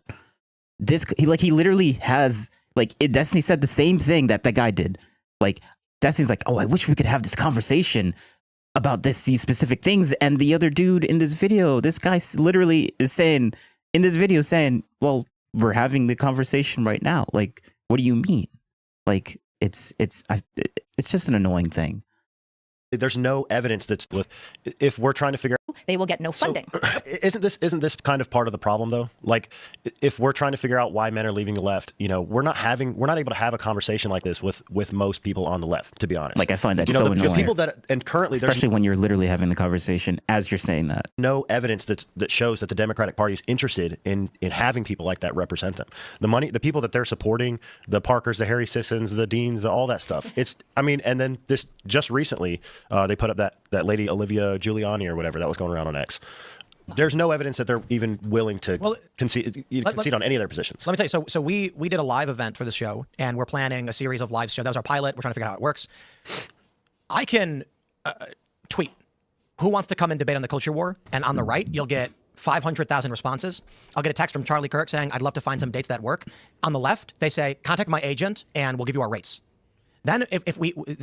He literally has Destiny said the same thing that guy did. Like Destiny's like, oh, I wish we could have this conversation about these specific things. And the other dude in this video, this guy literally is saying in this video saying, well, we're having the conversation right now. Like, what do you mean? Like, it's It's just an annoying thing. There's no evidence that's with, if we're trying to figure out, they will get no funding. So, isn't this kind of part of the problem though? Like, if we're trying to figure out why men are leaving the left, you know, we're not able to have a conversation like this with most people on the left, to be honest. Like, I find that you know, so annoying. The people that, and currently, especially when you're literally having the conversation as you're saying that. No evidence that shows that the Democratic Party is interested in having people like that represent them. The people that they're supporting, the Parkers, the Harry Sissons, the Deans, all that stuff. And then this just recently, they put up that lady Olivia Giuliani or whatever that was going around on X. There's no evidence that they're even willing to concede on any of their positions. Let me tell you. So we did a live event for this show, and we're planning a series of live shows. That was our pilot. We're trying to figure out how it works. I can tweet who wants to come and debate on the culture war, and on the right, you'll get 500,000 responses. I'll get a text from Charlie Kirk saying, I'd love to find some dates that work. On the left, they say, contact my agent, and we'll give you our rates. Then if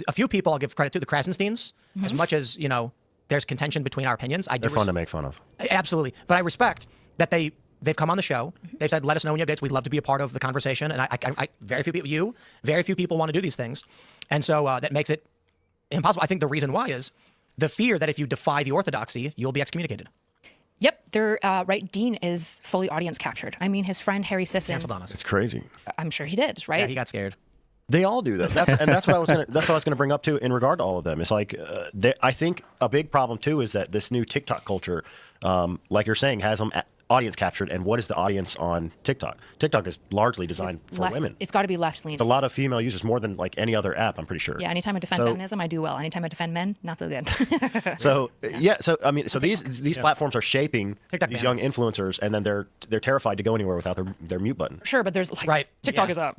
a few people I'll give credit to, the Krasensteins, as much as, you know, there's contention between our opinions. They're fun to make fun of. Absolutely. But I respect that they've come on the show. They've said, let us know when you have dates. We'd love to be a part of the conversation. And I very few people want to do these things. And so that makes it impossible. I think the reason why is the fear that if you defy the orthodoxy, you'll be excommunicated. Yep, their right dean is fully audience captured. I mean, his friend Harry Sisson canceled on us. It's crazy. I'm sure he did, right? Yeah, he got scared. They all do that. That's what I was gonna bring up too in regard to all of them. It's like I think a big problem too is that this new TikTok culture, like you're saying, has them audience captured. And what is the audience on TikTok? TikTok is largely designed for women. It's got to be left leaning. It's a lot of female users, more than like any other app, I'm pretty sure. Yeah. Anytime I defend feminism, I do well. Anytime I defend men, not so good. So I mean, these platforms are shaping these young influencers, and then they're terrified to go anywhere without their mute button. Sure, but there's like TikTok is a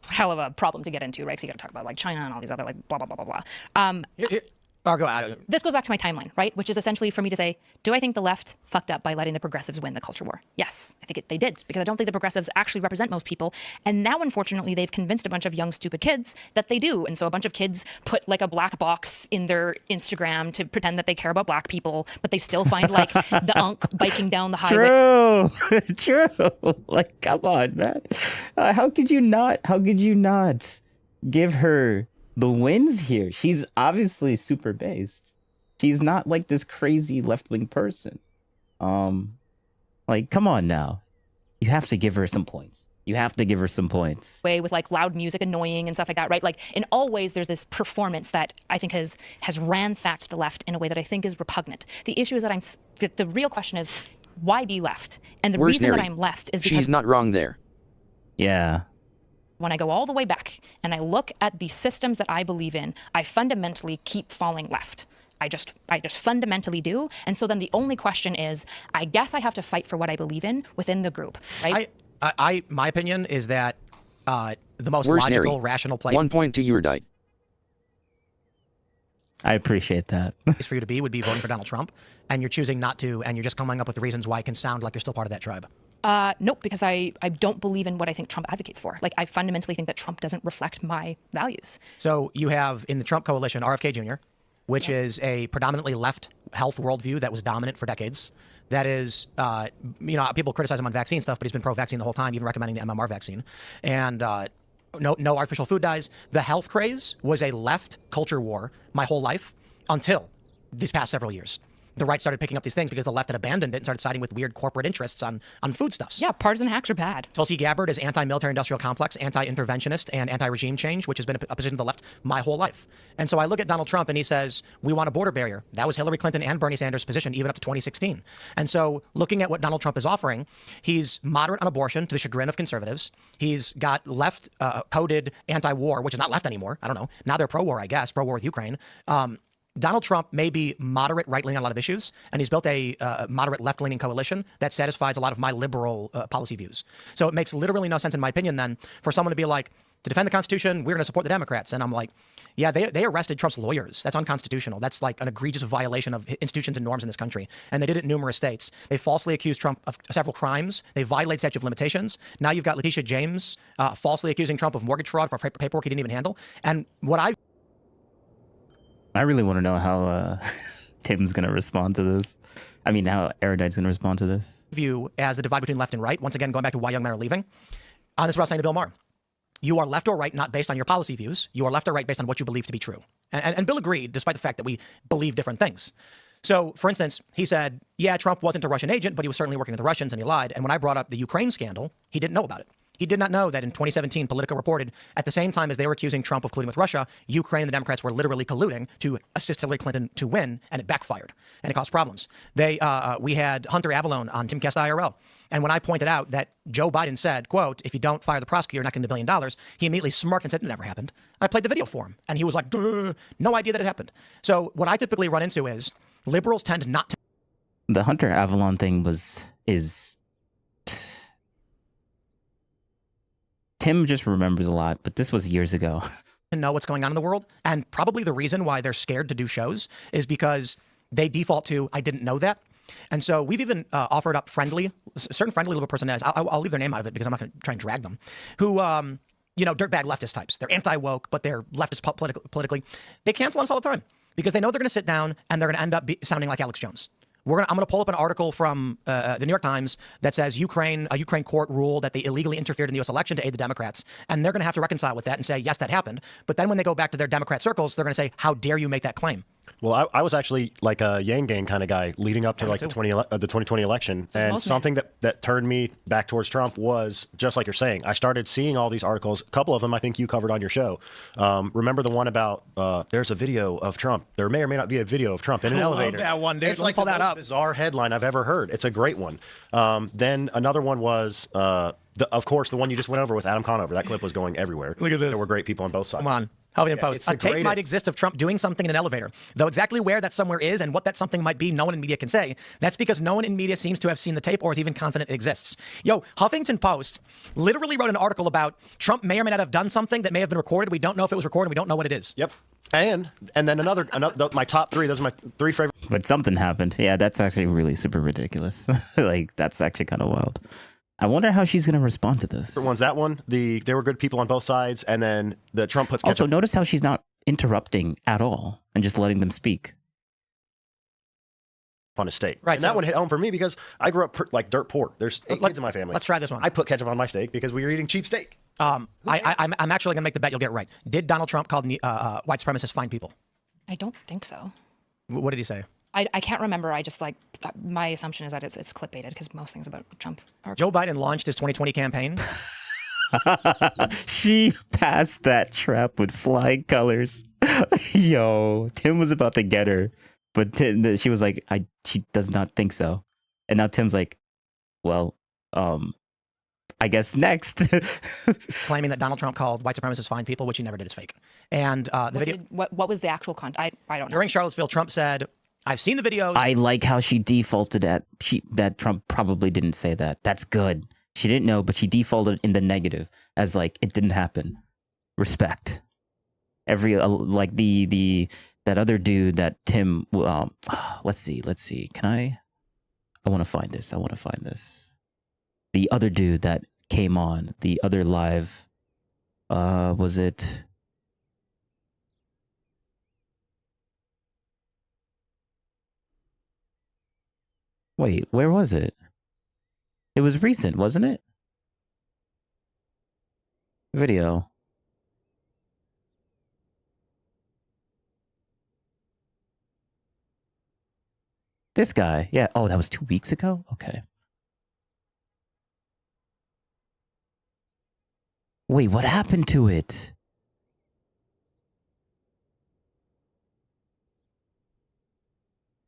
hell of a problem to get into, right? So you got to talk about like China and all these other like blah blah blah blah blah. This goes back to my timeline, right? Which is essentially for me to say, do I think the left fucked up by letting the progressives win the culture war? Yes, I think they did, because I don't think the progressives actually represent most people. And now, unfortunately, they've convinced a bunch of young, stupid kids that they do. And so a bunch of kids put like a black box in their Instagram to pretend that they care about black people, but they still find like the unk biking down the highway. True. Like, come on, man. How could you not give her the wins here? She's obviously super based. She's not like this crazy left-wing person. Like, come on now. You have to give her some points. Way with like loud music, annoying and stuff like that, right? Like in all ways, there's this performance that I think has ransacked the left in a way that I think is repugnant. The issue is that the real question is, why be left? And the reason that I'm left is because she's not wrong there. Yeah. When I go all the way back and I look at the systems that I believe in, I fundamentally keep falling left. I just fundamentally do. And so then the only question is, I guess I have to fight for what I believe in within the group, right? My opinion is that the most logical, rational play. 1 point to your die. I appreciate that. Is for you to would be voting for Donald Trump, and you're choosing not to, and you're just coming up with the reasons why it can sound like you're still part of that tribe. Nope, because I don't believe in what I think Trump advocates for. Like, I fundamentally think that Trump doesn't reflect my values. So you have in the Trump coalition RFK Jr., which is a predominantly left health worldview that was dominant for decades. That is, people criticize him on vaccine stuff, but he's been pro-vaccine the whole time, even recommending the MMR vaccine. And no artificial food dyes. The health craze was a left culture war my whole life until these past several years. The right started picking up these things because the left had abandoned it and started siding with weird corporate interests on foodstuffs. Yeah, partisan hacks are bad. Tulsi Gabbard is anti-military industrial complex, anti-interventionist, and anti-regime change, which has been a position of the left my whole life. And so I look at Donald Trump and he says, we want a border barrier. That was Hillary Clinton and Bernie Sanders' position even up to 2016. And so looking at what Donald Trump is offering, he's moderate on abortion to the chagrin of conservatives. He's got left coded anti-war, which is not left anymore. I don't know. Now they're pro-war, I guess, pro-war with Ukraine. Donald Trump may be moderate right-leaning on a lot of issues, and he's built a moderate left-leaning coalition that satisfies a lot of my liberal policy views. So it makes literally no sense, in my opinion, then, for someone to be like, to defend the Constitution, we're going to support the Democrats. And I'm like, yeah, they arrested Trump's lawyers. That's unconstitutional. That's like an egregious violation of institutions and norms in this country. And they did it in numerous states. They falsely accused Trump of several crimes. They violate statute of limitations. Now you've got Letitia James falsely accusing Trump of mortgage fraud for paperwork he didn't even handle. And what I really want to know how Tim's going to respond to this. I mean, how Erudite's going to respond to this. View as the divide between left and right, once again, going back to why young men are leaving. This is what I was saying to Bill Maher. you are left or right not based on your policy views. You are left or right based on what you believe to be true. And Bill agreed, despite the fact that we believe different things. So, for instance, he said, yeah, Trump wasn't a Russian agent, but he was certainly working with the Russians, and he lied. And when I brought up the Ukraine scandal, he didn't know about it. He did not know that in 2017, Politico reported at the same time as they were accusing Trump of colluding with Russia, Ukraine and the Democrats were literally colluding to assist Hillary Clinton to win, and it backfired, and it caused problems. We had Hunter Avallone on Timcast IRL. And when I pointed out that Joe Biden said, quote, if you don't fire the prosecutor, you're not going to $1 billion, he immediately smirked and said, it never happened. I played the video for him. And he was like, no idea that it happened. So what I typically run into is liberals tend not to. The Hunter Avallone thing is Tim just remembers a lot, but this was years ago. Know what's going on in the world. And probably the reason why they're scared to do shows is because they default to, I didn't know that. And so we've even offered up a certain friendly liberal person as, I'll leave their name out of it because I'm not going to try and drag them, who, dirtbag leftist types. They're anti-woke, but they're leftist politically. They cancel us all the time because they know they're going to sit down and they're going to end up sounding like Alex Jones. I'm going to pull up an article from the New York Times that says a Ukraine court ruled that they illegally interfered in the U.S. election to aid the Democrats. And they're going to have to reconcile with that and say, yes, that happened. But then when they go back to their Democrat circles, they're going to say, how dare you make that claim? Well, I was actually like a Yang Gang kind of guy leading up to the 2020 election. And something that turned me back towards Trump was just like you're saying. I started seeing all these articles. A couple of them I think you covered on your show. Remember the one about there's a video of Trump. There may or may not be a video of Trump in an elevator. I love that one, dude. It's like the most bizarre headline I've ever heard. It's a great one. Then another one was, of course, the one you just went over with Adam Conover. That clip was going everywhere. Look at this. There were great people on both sides. Come on. Huffington Post. A tape might exist of Trump doing something in an elevator. Though exactly where that somewhere is and what that something might be, no one in media can say. That's because no one in media seems to have seen the tape or is even confident it exists. Huffington Post literally wrote an article about Trump may or may not have done something that may have been recorded. We don't know if it was recorded. We don't know what it is. Yep. And then another my top three. Those are my three favorite. But something happened. Yeah, that's actually really super ridiculous. Like, that's actually kind of wild. I wonder how she's going to respond to this. One's that one. There were good people on both sides, and then the Trump puts. Also, notice how she's not interrupting at all and just letting them speak. On a steak. Right. And that one hit home for me because I grew up like dirt poor. There's 8 kids in my family. Let's try this one. I put ketchup on my steak because we were eating cheap steak. I'm actually going to make the bet you'll get it right. Did Donald Trump call white supremacists fine people? I don't think so. What did he say? I can't remember. I just my assumption is that it's clickbaited because most things about Trump are. Joe Biden launched his 2020 campaign. She passed that trap with flying colors. Yo, Tim was about to get her, but she was like, she does not think so. And now Tim's like, well, I guess next. Claiming that Donald Trump called white supremacists fine people, which he never did, is fake. And the video. What was the actual content? I don't know. During Charlottesville, Trump said, I've seen the videos. I like how she defaulted that Trump probably didn't say that. That's good. She didn't know, but she defaulted in the negative as like it didn't happen. Respect. That other dude that Tim. Let's see. Can I want to find this. The other dude that came on the other live. Was it? Wait, where was it? It was recent, wasn't it? Video. This guy. Yeah. Oh, that was 2 weeks ago? Okay. Wait, what happened to it?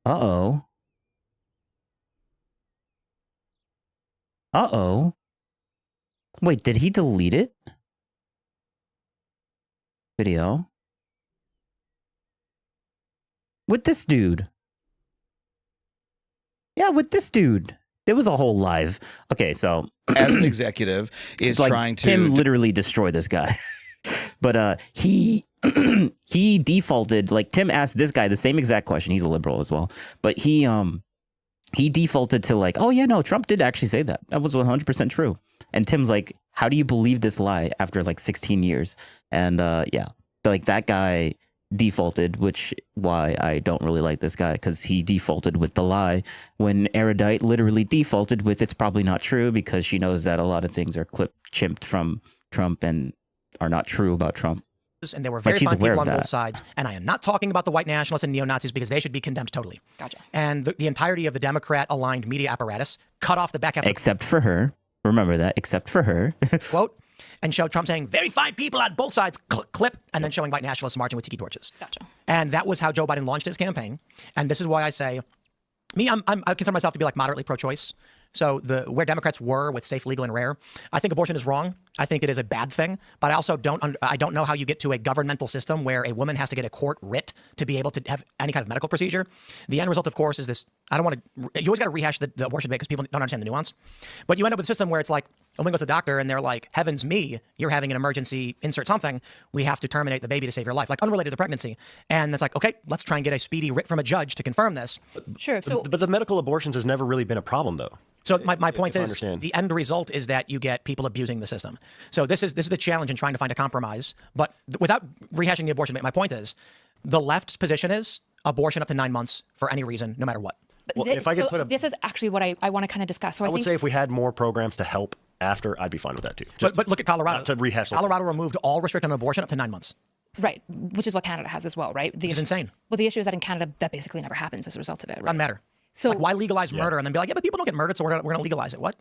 Uh-oh. Uh-oh. Wait, did he delete it? Video. With this dude. Yeah, with this dude. There was a whole live. Okay, so as an executive is like trying to Tim literally destroy this guy. But he defaulted, like Tim asked this guy the same exact question. He's a liberal as well. But he defaulted to like, oh yeah, no, Trump did actually say that. That was 100% true. And Tim's like, how do you believe this lie after like 16 years? And yeah, like that guy defaulted, which why I don't really like this guy, because he defaulted with the lie when Erudite literally defaulted with it's probably not true because she knows that a lot of things are chimped from Trump and are not true about Trump. And there were very she's fine aware people of on both that. sides. And I am not talking about the white nationalists and neo-Nazis because they should be condemned totally. Gotcha. And the entirety of the Democrat-aligned media apparatus cut off the back half. Except for her. Remember that. Except for her. Quote, and showed Trump saying, very fine people on both sides, clip, and then showing white nationalists marching with tiki torches. Gotcha. And that was how Joe Biden launched his campaign. And this is why I say, I consider myself to be like moderately pro-choice. So where Democrats were with safe, legal, and rare, I think abortion is wrong. I think it is a bad thing. But I also don't know how you get to a governmental system where a woman has to get a court writ to be able to have any kind of medical procedure. The end result, of course, is this. I don't want to. You always got to rehash the abortion debate because people don't understand the nuance. But you end up with a system where it's like a woman goes to the doctor and they're like, "Heavens me, you're having an emergency. Insert something. We have to terminate the baby to save your life, like unrelated to pregnancy." And it's like, okay, let's try and get a speedy writ from a judge to confirm this. Sure. So, but the medical abortions has never really been a problem, though. So my point is, the end result is that you get people abusing the system. So this is the challenge in trying to find a compromise. But without rehashing the abortion debate, my point is, the left's position is abortion up to 9 months for any reason, no matter what. Well, this is actually what I want to kind of discuss. So I would say if we had more programs to help after, I'd be fine with that too. But look at Colorado. Not to rehash. Colorado removed all restriction on abortion up to 9 months. Right, which is what Canada has as well, right? Which is insane. Well, the issue is that in Canada, that basically never happens as a result of it. Right? Doesn't matter. So like, why legalize murder and then be like, yeah, but people don't get murdered, so we're going to legalize it? What?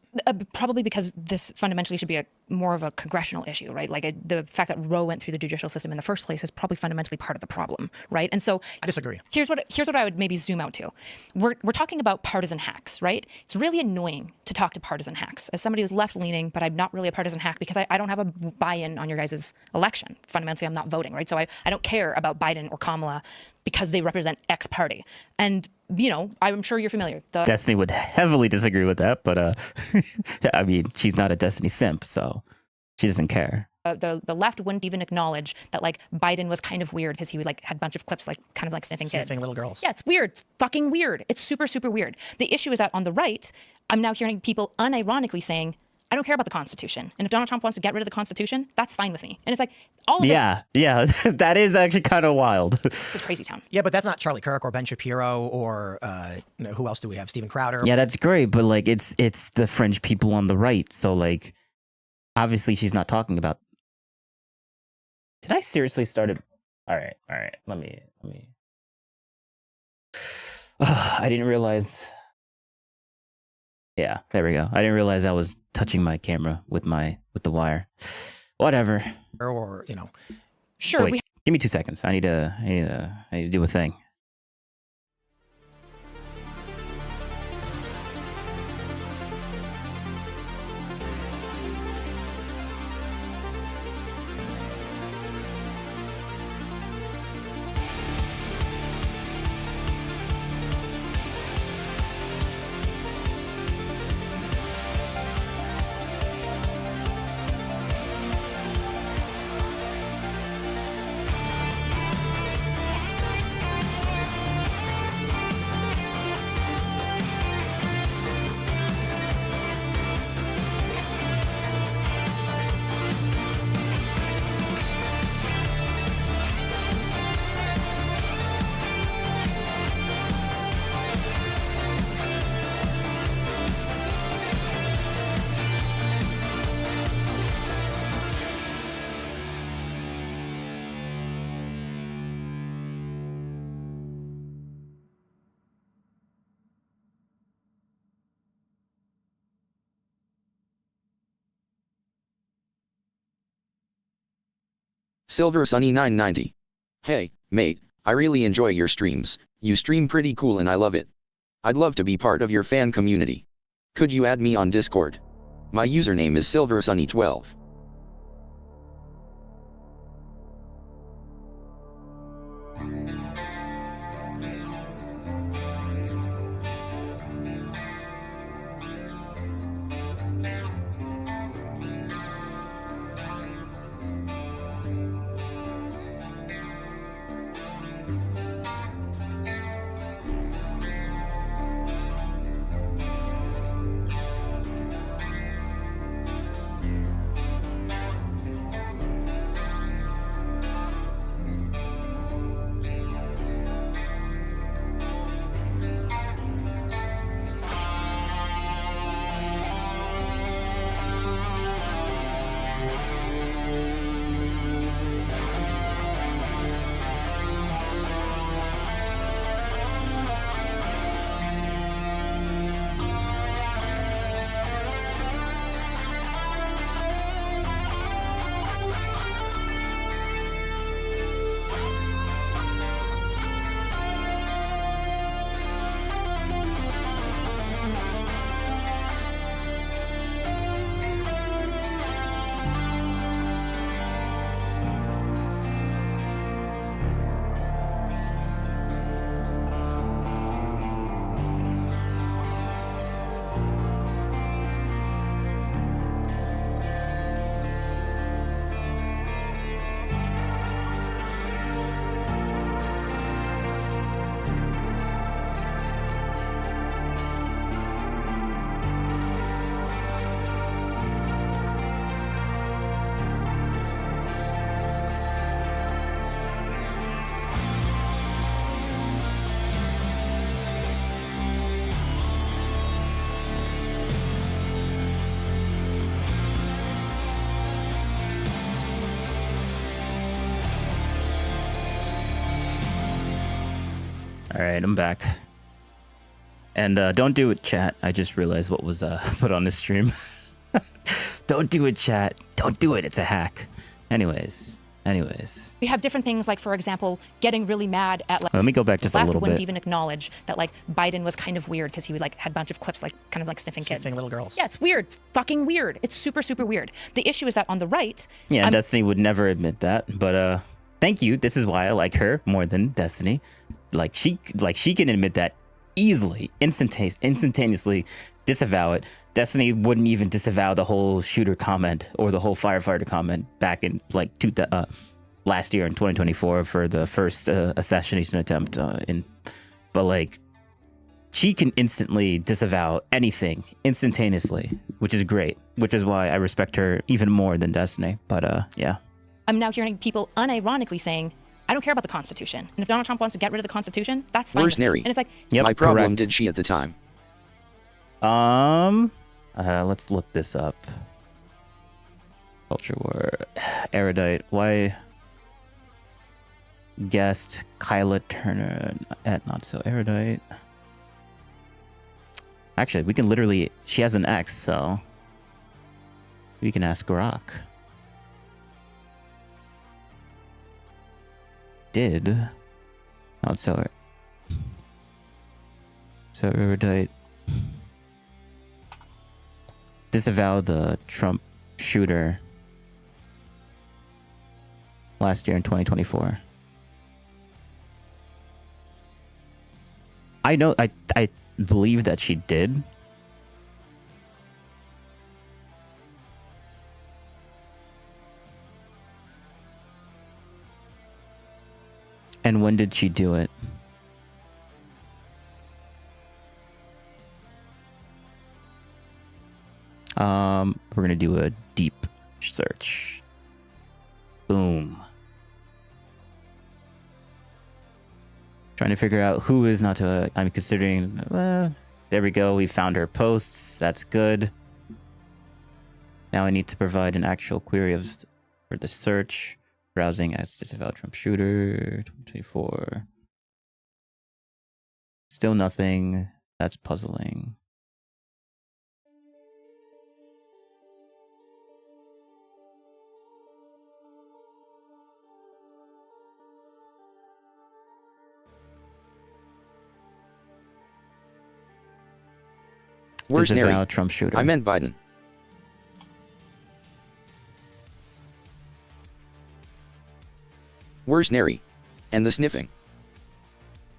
Probably because this fundamentally should be more of a congressional issue, right? Like the fact that Roe went through the judicial system in the first place is probably fundamentally part of the problem, right? And so I disagree. Here's what I would maybe zoom out to. We're talking about partisan hacks, right? It's really annoying to talk to partisan hacks. As somebody who's left leaning, but I'm not really a partisan hack because I don't have a buy-in on your guys' election. Fundamentally, I'm not voting, right? So I don't care about Biden or Kamala because they represent X party. And, you know, I'm sure you're familiar. Destiny would heavily disagree with that, but I mean, she's not a Destiny simp, so she doesn't care. The left wouldn't even acknowledge that like Biden was kind of weird because he would like had a bunch of clips like kind of like sniffing kids. Sniffing little girls. Yeah, it's weird. It's fucking weird. It's super, super weird. The issue is that on the right, I'm now hearing people unironically saying, I don't care about the Constitution. And if Donald Trump wants to get rid of the Constitution, that's fine with me. And it's like, all of this. Yeah, that is actually kind of wild. It's crazy town. Yeah, but that's not Charlie Kirk or Ben Shapiro or who else do we have? Steven Crowder. Yeah, that's great. But like, it's the French people on the right. So like, obviously she's not talking about. Did I seriously start it? All right. Let me. I didn't realize. Yeah, there we go. I didn't realize I was touching my camera with the wire. Whatever. Or Sure. Wait, give me 2 seconds. I need to do a thing. Silver Sunny 990. Hey, mate, I really enjoy your streams. You stream pretty cool and I love it. I'd love to be part of your fan community. Could you add me on Discord? My username is SilverSunny12. All right, I'm back. And don't do it, chat. I just realized what was put on this stream. Don't do it, chat. Don't do it. It's a hack. Anyways. We have different things like, for example, getting really mad at like. Let me go back just a little bit. Wouldn't even acknowledge that like Biden was kind of weird because he would like had a bunch of clips like kind of like sniffing kids. Sniffing little girls. Yeah, it's weird. It's fucking weird. It's super, super weird. The issue is that on the right. Yeah, Destiny would never admit that, but thank you. This is why I like her more than Destiny. Like she can admit that easily, instantaneously disavow it. Destiny wouldn't even disavow the whole shooter comment or the whole firefighter comment back in like last year in 2024 for the first assassination attempt but like she can instantly disavow anything instantaneously, which is great, which is why I respect her even more than Destiny. But yeah. I'm now hearing people unironically saying, I don't care about the Constitution. And if Donald Trump wants to get rid of the Constitution, that's fine. Where's Neri? And it's like, yep, my problem correct. did she at the time? Let's look this up. Culture war. Erudite. Why? Guest Kyla Turner at Not So Erudite. Actually, we can literally... She has an X, so... We can ask Grok. Did... Not So... So Erudite... disavow the Trump shooter last year in 2024. I know, I believe that she did. And when did she do it? We're gonna do a deep search. Boom. Trying to figure out who is not to. I'm considering. There we go. We found her posts. That's good. Now I need to provide an actual query for the search. Browsing as disavowed Trump shooter 2024. Still nothing. That's puzzling. Where's disavow Neri? Trump shooter. I meant Biden. Where's Neri? And the sniffing.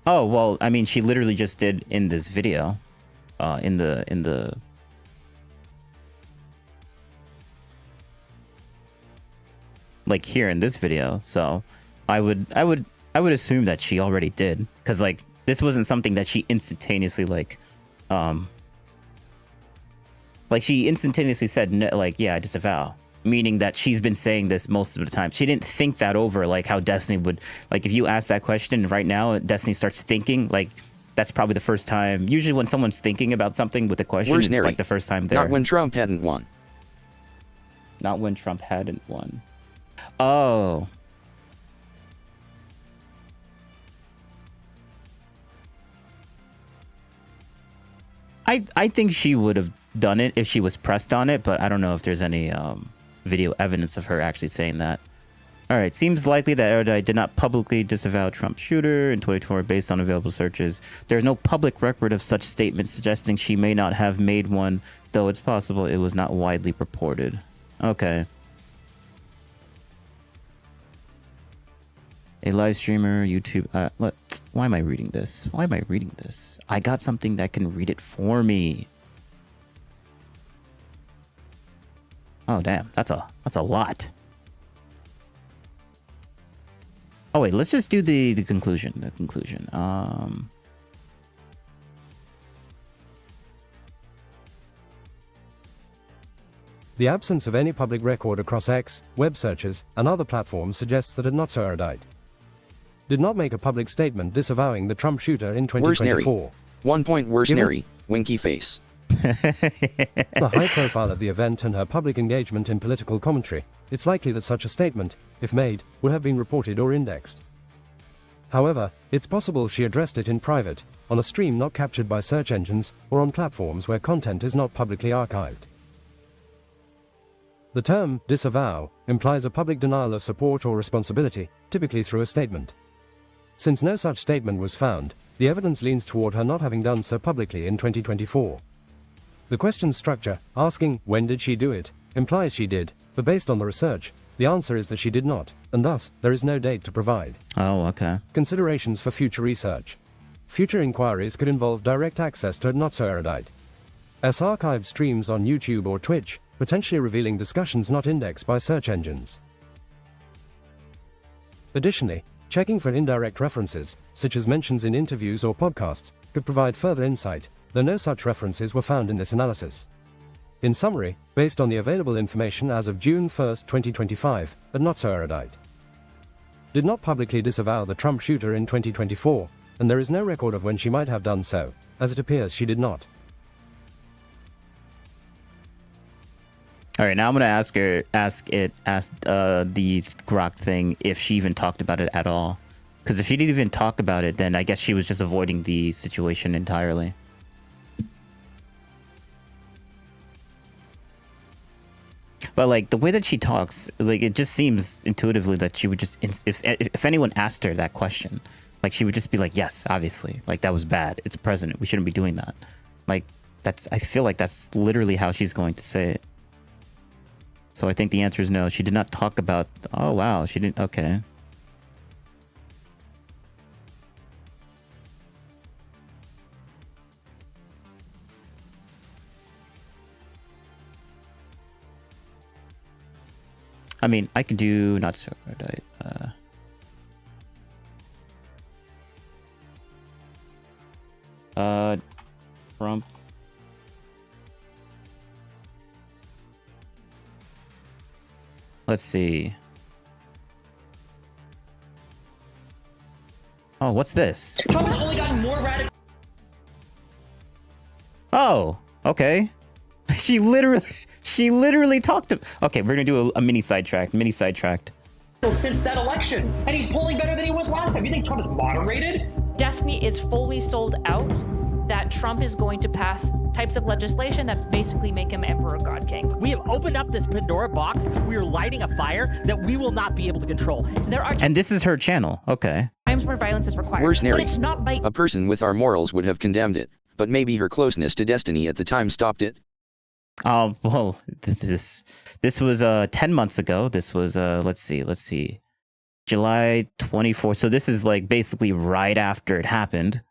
Oh, well, I mean, she literally just did in this video. In the like here in this video. So I would assume that she already did, because like this wasn't something that she instantaneously like she instantaneously said no, like, yeah, I disavow, meaning that she's been saying this most of the time. She didn't think that over, like how Destiny would. Like if you ask that question right now, Destiny starts thinking, like that's probably the first time. Usually when someone's thinking about something with a question, Where's it's Neri? like the first time there. Not when Trump hadn't won. Not when Trump hadn't won. Oh. I think she would have done it if she was pressed on it, but I don't know if there's any video evidence of her actually saying that. All right, seems likely that Erudite did not publicly disavow Trump shooter in 2024 based on available searches. There is no public record of such statements, suggesting she may not have made one, though it's possible it was not widely reported. Okay. A live streamer, YouTube. Why am I reading this? Why am I reading this? I got something that can read it for me. Oh damn, that's a lot. Oh wait, let's just do the conclusion. The conclusion. The absence of any public record across X, web searches, and other platforms suggests that Not So Erudite did not make a public statement disavowing the Trump shooter in 2024. 1 point. Where's Neri? Winky face. The high profile of the event and her public engagement in political commentary, it's likely that such a statement, if made, would have been reported or indexed. However, it's possible she addressed it in private, on a stream not captured by search engines, or on platforms where content is not publicly archived. The term disavow implies a public denial of support or responsibility, typically through a statement. Since no such statement was found, the evidence leans toward her not having done so publicly in 2024. The question's structure, asking, when did she do it, implies she did, but based on the research, the answer is that she did not, and thus, there is no date to provide. Oh, okay. Considerations for future research. Future inquiries could involve direct access to not-so-erudite archived streams on YouTube or Twitch, potentially revealing discussions not indexed by search engines. Additionally, checking for indirect references, such as mentions in interviews or podcasts, could provide further insight, though no such references were found in this analysis. In summary, based on the available information as of June 1, 2025, a not-so-erudite did not publicly disavow the Trump shooter in 2024, and there is no record of when she might have done so, as it appears she did not. All right, now I'm gonna ask the Grok thing if she even talked about it at all. Because if she didn't even talk about it, then I guess she was just avoiding the situation entirely. But like the way that she talks, like it just seems intuitively that she would just, if anyone asked her that question, like she would just be like, yes, obviously, like that was bad. It's a president. We shouldn't be doing that. Like I feel like that's literally how she's going to say it. So I think the answer is no. She did not talk about, oh wow, she didn't, okay. I mean, I can do not so erudite. Trump. Let's see. Oh, what's this? Trump has only gotten more radical. Oh, okay. She literally talked to. Okay, we're gonna do a mini sidetrack. Since that election, and he's polling better than he was last time. You think Trump is moderated? Destiny is fully sold out that Trump is going to pass types of legislation that basically make him Emperor God King. We have opened up this Pandora box. We are lighting a fire that we will not be able to control. There are and this is her channel. Okay. times where violence is required. Where's Neri? But it's not by A person with our morals would have condemned it, but maybe her closeness to Destiny at the time stopped it. Well, this was 10 months ago. This was let's see. July 24th. So this is like basically right after it happened.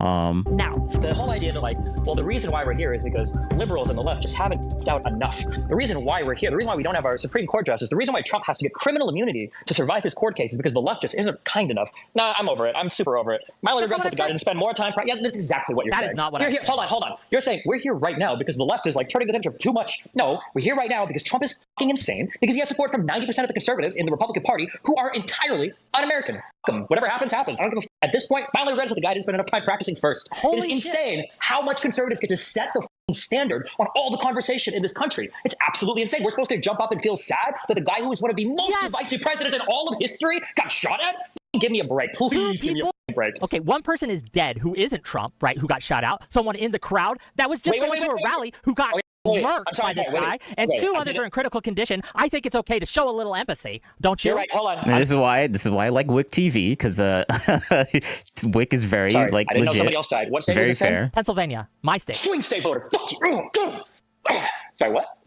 Now, the whole idea that like, well, the reason why we're here is because liberals and the left just haven't doubt enough. The reason why we're here, the reason why we don't have our Supreme Court justice, the reason why Trump has to get criminal immunity to survive his court case is because the left just isn't kind enough. Nah, I'm over it. I'm super over it. My only regret is that the guy didn't spend more time. Yeah, that's exactly what you're saying. That is not what you're I'm here. saying. Hold on. You're saying we're here right now because the left is like turning attention too much. No, we're here right now because Trump is fucking insane, because he has support from 90% of the conservatives in the Republican Party who are entirely un-American. Fuck 'em. Whatever happens, happens. I don't give a f- At this point, my only regret is that the guy didn't spend enough time practicing first. It is insane how much conservatives get to set the standard on all the conversation in this country. It's absolutely insane. We're supposed to jump up and feel sad that the guy who was one of the most divisive presidents in all of history got shot at? Give me a break. Please give me a break. Okay, one person is dead who isn't Trump, right, who got shot out. Someone in the crowd that was just going to a rally who got murked by this guy. And two others are in critical condition. I think it's okay to show a little empathy, don't you? You're right. Hold on. Now, this is why I like Wick TV, because Wick is very Sorry, like I didn't legit. know somebody else died. What state very was this in? fair. Pennsylvania, my state. Swing state voter. Fuck you. Sorry, what?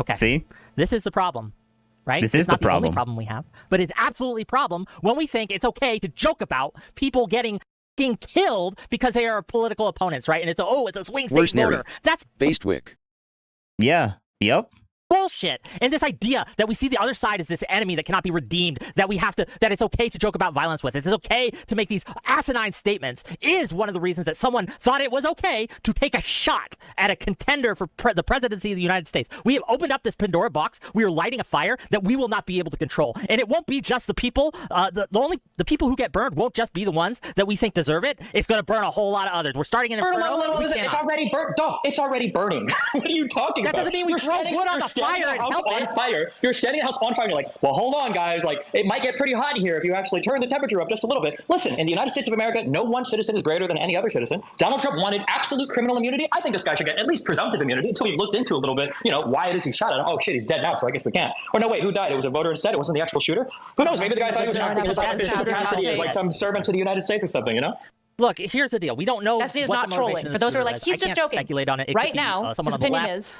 Okay. See? This is the problem, right? This it's is not the only problem. problem we have, but it's absolutely a problem when we think it's okay to joke about people getting killed because they are political opponents, right? And it's a swing state voter. That's based Wick. Yeah. Yep. bullshit. And this idea that we see the other side as this enemy that cannot be redeemed, that we have to, that it's okay to joke about violence with, it's okay to make these asinine statements, is one of the reasons that someone thought it was okay to take a shot at a contender for the presidency of the United States. We have opened up this Pandora box. We are lighting a fire that we will not be able to control. And it won't be just the people, the people who get burned won't just be the ones that we think deserve it. It's going to burn a whole lot of others. We're starting an inferno. It's already burnt. It's already burning. What are you talking about? That doesn't mean we throw wood on the standing in a house on fire. You're standing in a house on fire. And you're like, well, hold on, guys. Like, it might get pretty hot here if you actually turn the temperature up just a little bit. Listen, in the United States of America, no one citizen is greater than any other citizen. Donald Trump wanted absolute criminal immunity. I think this guy should get at least presumptive immunity until we looked into a little bit. You know, why is he shot at him? Oh shit, he's dead now, so I guess we can't. Or no, wait, who died? It was a voter instead. It wasn't the actual shooter. Who knows? Maybe the guy thought he was acting in his official capacity as like some servant to the United States or something. You know. Look, here's the deal. We don't know. Destiny is what not the trolling. For those who are like, he's just joking. Speculate on it. It right could be, now, someone his on the opinion left. is.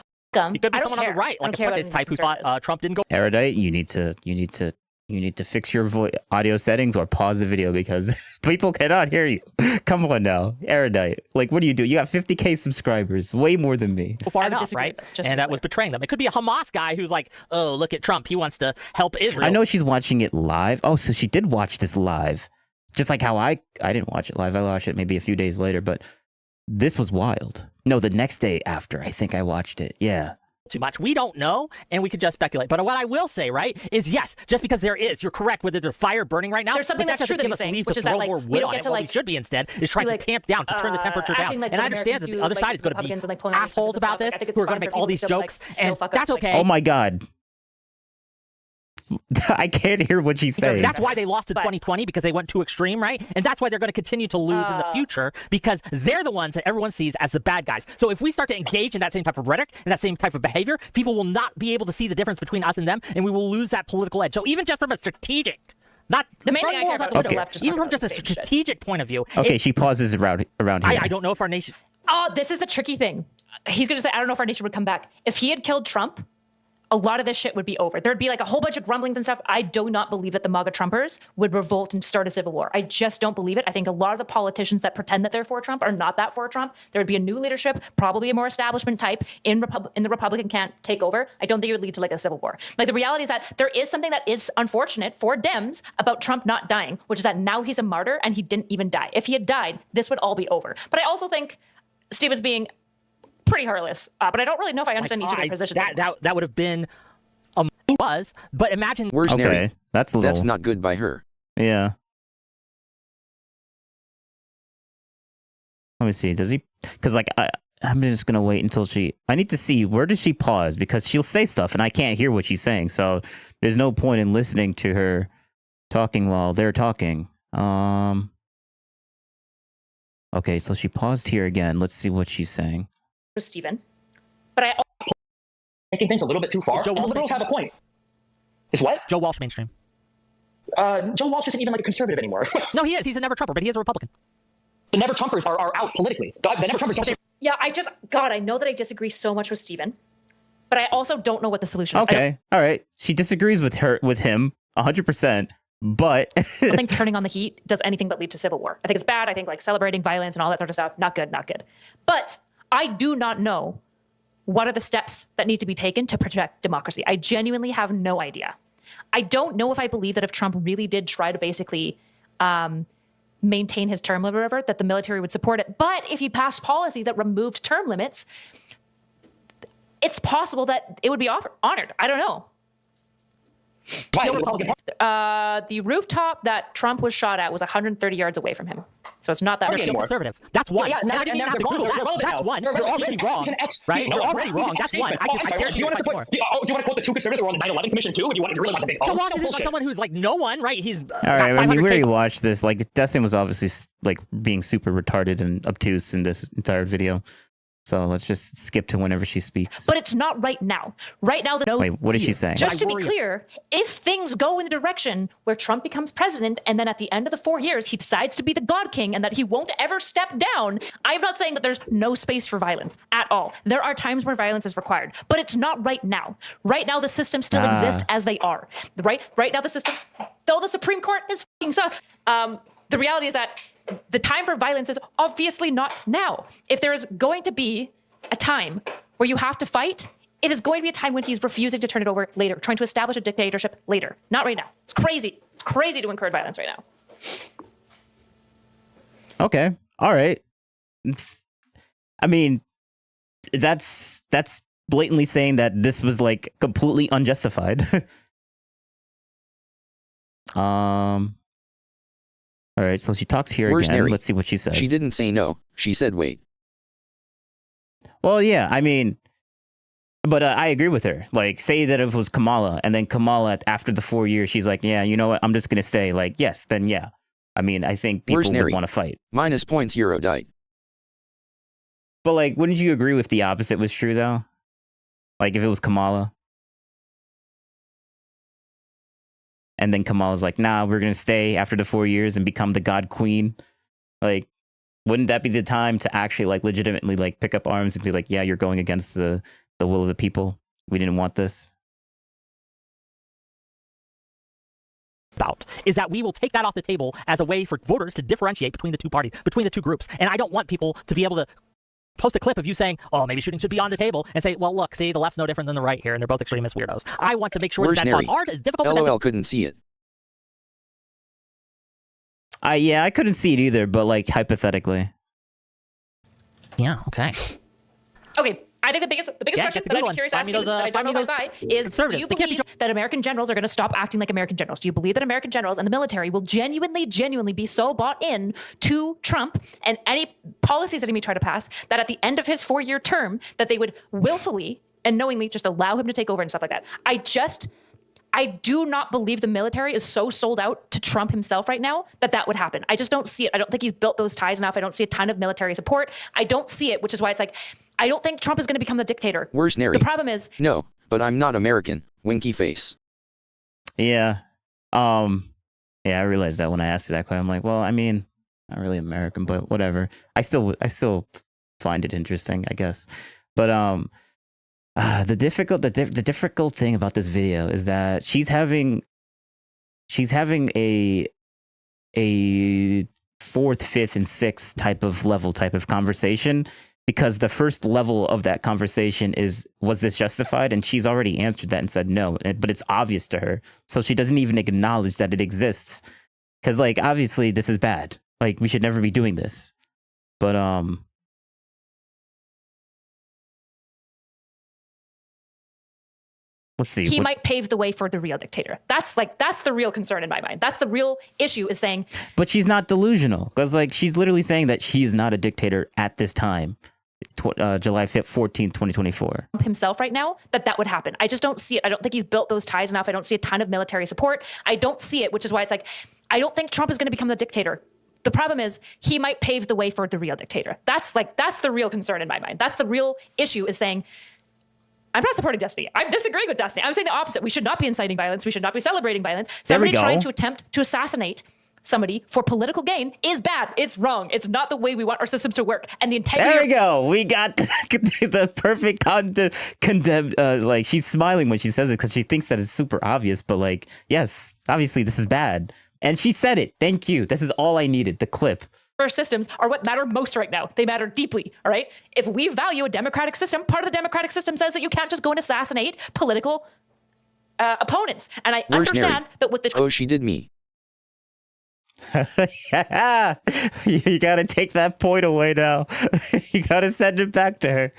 It could be someone on the right, like a Fuentes type who thought Trump didn't go. Erudite, you need to fix your audio settings or pause the video because people cannot hear you. Come on now, Erudite. Like, what do? You got 50K subscribers, way more than me. Far enough, right? And that was betraying them. It could be a Hamas guy who's like, oh, look at Trump. He wants to help Israel. I know she's watching it live. Oh, so she did watch this live. Just like how I didn't watch it live. I watched it maybe a few days later, but this was wild. No, the next day after, I think I watched it. Yeah. Too much. We don't know, and we could just speculate. But what I will say, right, is yes, just because there is, you're correct, whether there's fire burning right now, there's something that's true that he's saying, which is that like we don't get to like. What we should be instead is trying to tamp down, to turn the temperature down. Like and I understand that the other side is going to be assholes about this, who are going to make all these jokes, and that's okay. Oh my God. I can't hear what she's saying. That's why they lost to 2020, because they went too extreme, right? And that's why they're going to continue to lose in the future, because they're the ones that everyone sees as the bad guys. So if we start to engage in that same type of rhetoric and that same type of behavior, people will not be able to see the difference between us and them, and we will lose that political edge. So even just from a strategic, not the main thing I care about is the left, even from just a strategic point of view. Okay, she pauses around here. I don't know if our nation. Oh, this is the tricky thing. He's going to say, I don't know if our nation would come back. If he had killed Trump, a lot of this shit would be over. There'd be like a whole bunch of grumblings and stuff. I do not believe that the MAGA Trumpers would revolt and start a civil war. I just don't believe it. I think a lot of the politicians that pretend that they're for Trump are not that for Trump. There would be a new leadership, probably a more establishment type in the Republican can't take over. I don't think it would lead to like a civil war. Like the reality is that there is something that is unfortunate for Dems about Trump not dying, which is that now he's a martyr and he didn't even die. If he had died, this would all be over. But I also think Stephen's being pretty heartless. But I don't really know if I understand each of their positions. That would have been but imagine. Where's Neri? That's not good by her. Yeah. Let me see. Does he? Because like I'm just gonna wait until I need to see where does she pause, because she'll say stuff and I can't hear what she's saying. So there's no point in listening to her talking while they're talking. Okay, so she paused here again. Let's see what she's saying. Stephen, but I. Taking things a little bit too far. And the liberals have a point. Is what? Joe Walsh mainstream. Joe Walsh isn't even like a conservative anymore. No, he is. He's a never Trumper, but he is a Republican. The never Trumpers are out politically. The never Trumpers don't say. Yeah, I know that I disagree so much with Stephen, but I also don't know what the solution is. Okay, all right. She disagrees with him 100%, but I don't think turning on the heat does anything but lead to civil war. I think it's bad. I think like celebrating violence and all that sort of stuff, not good, not good. But I do not know what are the steps that need to be taken to protect democracy. I genuinely have no idea. I don't know if I believe that if Trump really did try to basically maintain his term limit, or whatever, that the military would support it. But if he passed policy that removed term limits, it's possible that it would be honored. I don't know. The rooftop that Trump was shot at was 130 yards away from him. So it's not that much. Conservative. That's one. Yeah, I didn't even have to Google that. That's one. You're already wrong. Right? You're already wrong. That's one. Do you want to quote the two conservatives who were on the 9/11 Commission too? Or do you really want the big? Joe Walsh is someone who's like no one, right? He's all right. I mean, we already watched this. Like, Dustin was obviously like being super retarded and obtuse in this entire video. So let's just skip to whenever she speaks. But it's not right now. Right now, wait, what is she saying? Just to be clear, if things go in the direction where Trump becomes president and then at the end of the 4 years, he decides to be the God King and that he won't ever step down, I'm not saying that there's no space for violence at all. There are times where violence is required, but it's not right now. Right now, the systems still exist as they are. Right now, the systems, though the Supreme Court is fucking suck. The reality is that the time for violence is obviously not now. If there is going to be a time where you have to fight, it is going to be a time when he's refusing to turn it over later, trying to establish a dictatorship later, not right now. It's crazy. It's crazy to encourage violence right now. Okay. All right. I mean, that's blatantly saying that this was like completely unjustified. All right, so she talks here again. Neri? Let's see what she says. She didn't say no. She said wait. Well, yeah, I mean, But I agree with her. Like, say that if it was Kamala, and then Kamala, after the 4 years, she's like, yeah, you know what? I'm just going to stay. Like, yes, then yeah. I mean, I think people would want to fight. Minus points Eurodite. But, like, wouldn't you agree if the opposite was true, though? Like, if it was Kamala? And then Kamala's like, nah, we're going to stay after the 4 years and become the God Queen. Like, wouldn't that be the time to actually, like, legitimately, like, pick up arms and be like, yeah, you're going against the will of the people. We didn't want this. About is that we will take that off the table as a way for voters to differentiate between the two parties, between the two groups. And I don't want people to be able to post a clip of you saying, oh, maybe shooting should be on the table, and say, well, look, see, the left's no different than the right here, and they're both extremist weirdos. I want to make sure that that's on hard. It's difficult. LOL couldn't see it. Yeah, I couldn't see it either, but, like, hypothetically. Yeah, okay. Okay. I think the biggest question that I'd be curious to ask you that I don't know if I is, do you believe that American generals are going to stop acting like American generals? Do you believe that American generals and the military will genuinely be so bought in to Trump and any policies that he may try to pass that at the end of his 4-year term that they would willfully and knowingly just allow him to take over and stuff like that? I do not believe the military is so sold out to Trump himself right now that would happen. I just don't see it. I don't think he's built those ties enough. I don't see a ton of military support. I don't see it, which is why it's like, I don't think Trump is going to become the dictator. Where's Neri? The problem is... No, but I'm not American. Winky face. Yeah. Yeah, I realized that when I asked you that question. I'm like, well, I mean, not really American, but whatever. I still find it interesting, I guess. But the difficult thing about this video is that she's having a 4th, 5th, and 6th type of conversation, because the first level of that conversation was this justified? And she's already answered that and said no, but it's obvious to her. So she doesn't even acknowledge that it exists. Because, like, obviously this is bad. Like, we should never be doing this. But, let's see. He might pave the way for the real dictator. That's the real concern in my mind. That's the real issue, is saying. But she's not delusional, because, like, she's literally saying that she is not a dictator at this time, July 14th, 2024. Himself right now, that would happen. I just don't see it. I don't think he's built those ties enough. I don't see a ton of military support. I don't see it, which is why it's like, I don't think Trump is going to become the dictator. The problem is he might pave the way for the real dictator. That's the real concern in my mind. That's the real issue, is saying, I'm not supporting Destiny. I'm disagreeing with Destiny. I'm saying the opposite. We should not be inciting violence. We should not be celebrating violence. Somebody trying to attempt to assassinate somebody for political gain is bad. It's wrong. It's not the way we want our systems to work. And the integrity. There we go. We got the perfect condemned. Like, she's smiling when she says it because she thinks that it's super obvious. But, like, yes, obviously this is bad. And she said it. Thank you. This is all I needed. The clip. Our systems are what matter most right now. They matter deeply, all right? If we value a democratic system, part of the democratic system says that you can't just go and assassinate political opponents. And I understand that with the... Oh, she did me. Yeah. You got to take that point away now. You got to send it back to her.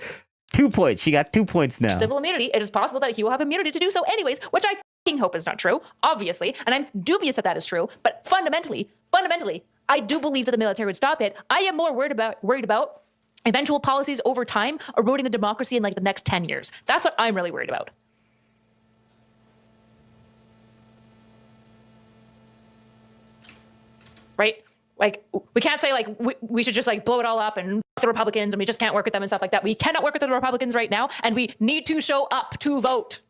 2 points. She got 2 points now. Civil immunity, it is possible that he will have immunity to do so anyways, which I hope is not true, obviously. And I'm dubious that is true. But fundamentally, I do believe that the military would stop it. I am more worried about eventual policies over time eroding the democracy in, like, the next 10 years. That's what I'm really worried about. Right? Like, we can't say, like, we should just, like, blow it all up and the Republicans and we just can't work with them and stuff like that. We cannot work with the Republicans right now, and we need to show up to vote.